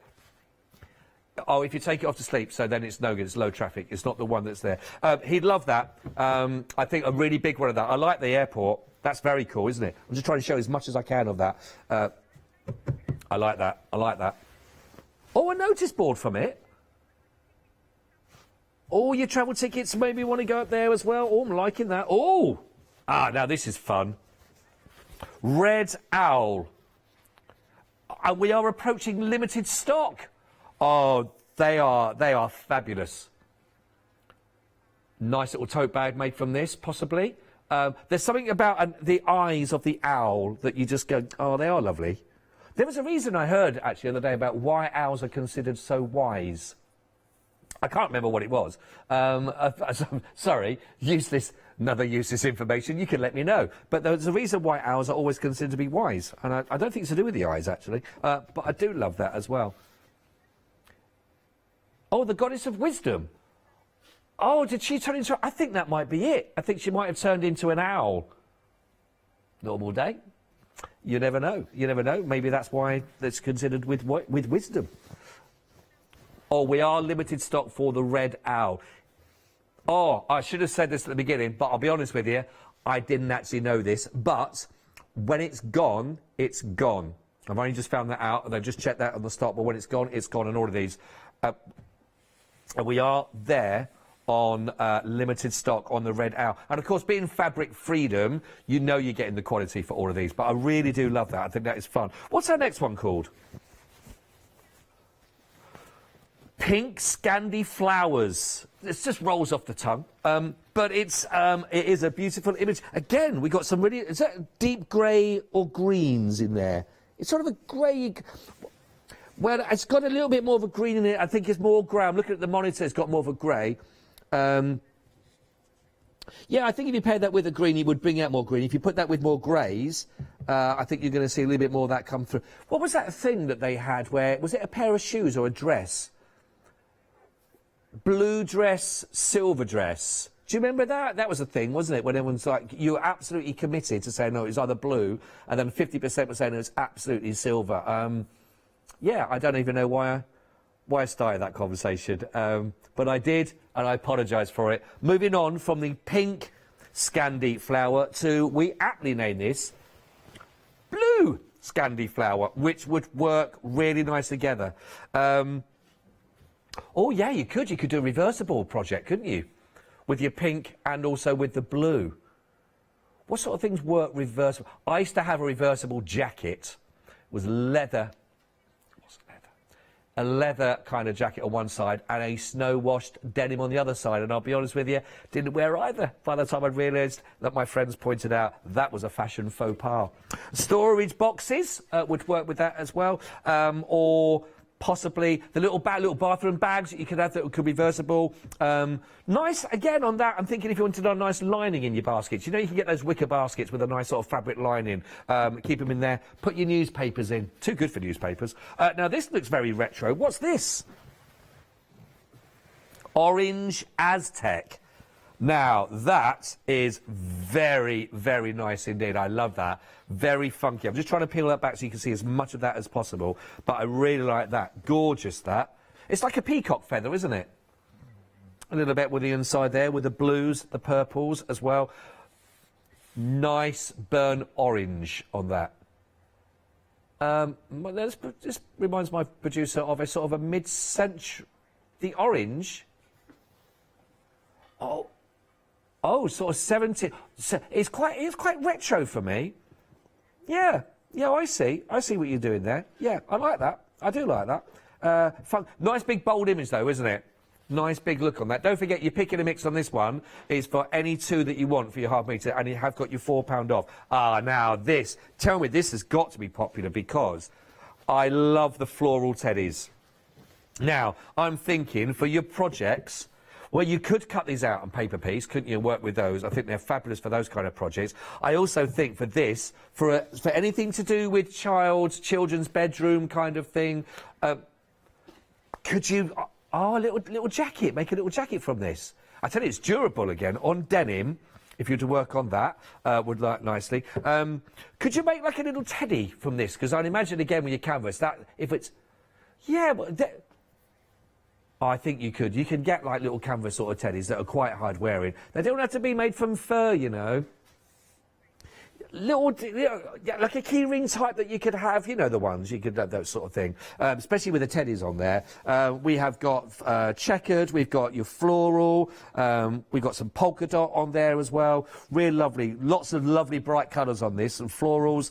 Oh, if you take it off to sleep, so then it's no good. It's low traffic. It's not the one that's there. He'd love that. I think a really big one of that. I like the airport. That's very cool, isn't it? I'm just trying to show as much as I can of that. I like that. I like that. Oh, a notice board from it. Oh, your travel tickets, maybe you want to go up there as well. Oh, I'm liking that. Oh! Now this is fun. Red Owl. And we are approaching limited stock. Oh, they are fabulous. Nice little tote bag made from this, possibly. There's something about the eyes of the owl that you just go, oh, they are lovely. There was a reason I heard, actually, the other day about why owls are considered so wise. I can't remember what it was. Sorry, another useless information. You can let me know. But there's a reason why owls are always considered to be wise. And I don't think it's to do with the eyes, actually. But I do love that as well. Oh, the goddess of wisdom. Oh, did she turn into... I think that might be it. I think she might have turned into an owl. Normal day. You never know. You never know. Maybe that's why it's considered with wisdom. Oh, we are limited stock for the red owl. Oh, I should have said this at the beginning, but I'll be honest with you, I didn't actually know this. But when it's gone, it's gone. I've only just found that out, and I've just checked that on the stock, but when it's gone on all of these. And we are there on limited stock on the red owl. And, of course, being Fabric Freedom, you know you're getting the quality for all of these. But I really do love that. I think that is fun. What's our next one called? Pink Scandi Flowers. It just rolls off the tongue. But it is a beautiful image. Again, we got some really... Is that deep grey or greens in there? It's sort of a grey... Well, it's got a little bit more of a green in it. I think it's more grey. I'm looking at the monitor. It's got more of a grey. Yeah, I think if you paired that with a green, it would bring out more green. If you put that with more greys, I think you're going to see a little bit more of that come through. What was that thing that they had where... Was it a pair of shoes or a dress? Blue dress, silver dress. Do you remember that? That was a thing, wasn't it? When everyone's like, you were absolutely committed to saying, no, it was either blue, and then 50% were saying it was absolutely silver. Yeah, I don't even know why I started that conversation, but I did, and I apologise for it. Moving on from the pink Scandi flower to, we aptly name this, blue Scandi flower, which would work really nice together. Oh, yeah, you could do a reversible project, couldn't you? With your pink and also with the blue. What sort of things work reversible? I used to have a reversible jacket. It was leather. A leather kind of jacket on one side and a snow-washed denim on the other side. And I'll be honest with you, didn't wear either by the time I realised that my friends pointed out that was a fashion faux pas. Storage boxes would work with that as well. Or possibly the little bathroom bags that you could have that could be reversible. Nice, again, on that, I'm thinking if you wanted a nice lining in your baskets. You know, you can get those wicker baskets with a nice sort of fabric lining. Keep them in there. Put your newspapers in. Too good for newspapers. Now, this looks very retro. What's this? Orange Aztec. Now, that is very, very nice indeed. I love that. Very funky. I'm just trying to peel that back so you can see as much of that as possible. But I really like that. Gorgeous, that. It's like a peacock feather, isn't it? A little bit with the inside there, with the blues, the purples as well. Nice burnt orange on that. This reminds my producer of a sort of a mid-century... The orange... Oh, sort of 70. It's quite retro for me. Yeah, I see what you're doing there. Yeah, I like that. I do like that. Fun. Nice big bold image though, isn't it? Nice big look on that. Don't forget, your pick and a mix on this one is for any two that you want for your half metre, and you have got your £4 off. Now this, tell me this has got to be popular because I love the floral teddies. Now, I'm thinking for your projects, well, you could cut these out on paper piece, couldn't you, and work with those? I think they're fabulous for those kind of projects. I also think for this, for anything to do with children's bedroom kind of thing, could you... a little jacket, make a little jacket from this. I tell you, it's durable again, on denim, if you were to work on that, would like nicely. Could you make like a little teddy from this? Because I'd imagine, again, with your canvas, that if it's... Yeah, but... I think you could. You can get like little canvas sort of teddies that are quite hard wearing. They don't have to be made from fur, you know. Little, like a key ring type that you could have, you know, the ones you could have, that sort of thing, especially with the teddies on there. We have got checkered, we've got your floral, we've got some polka dot on there as well. Real lovely, lots of lovely bright colours on this, some florals,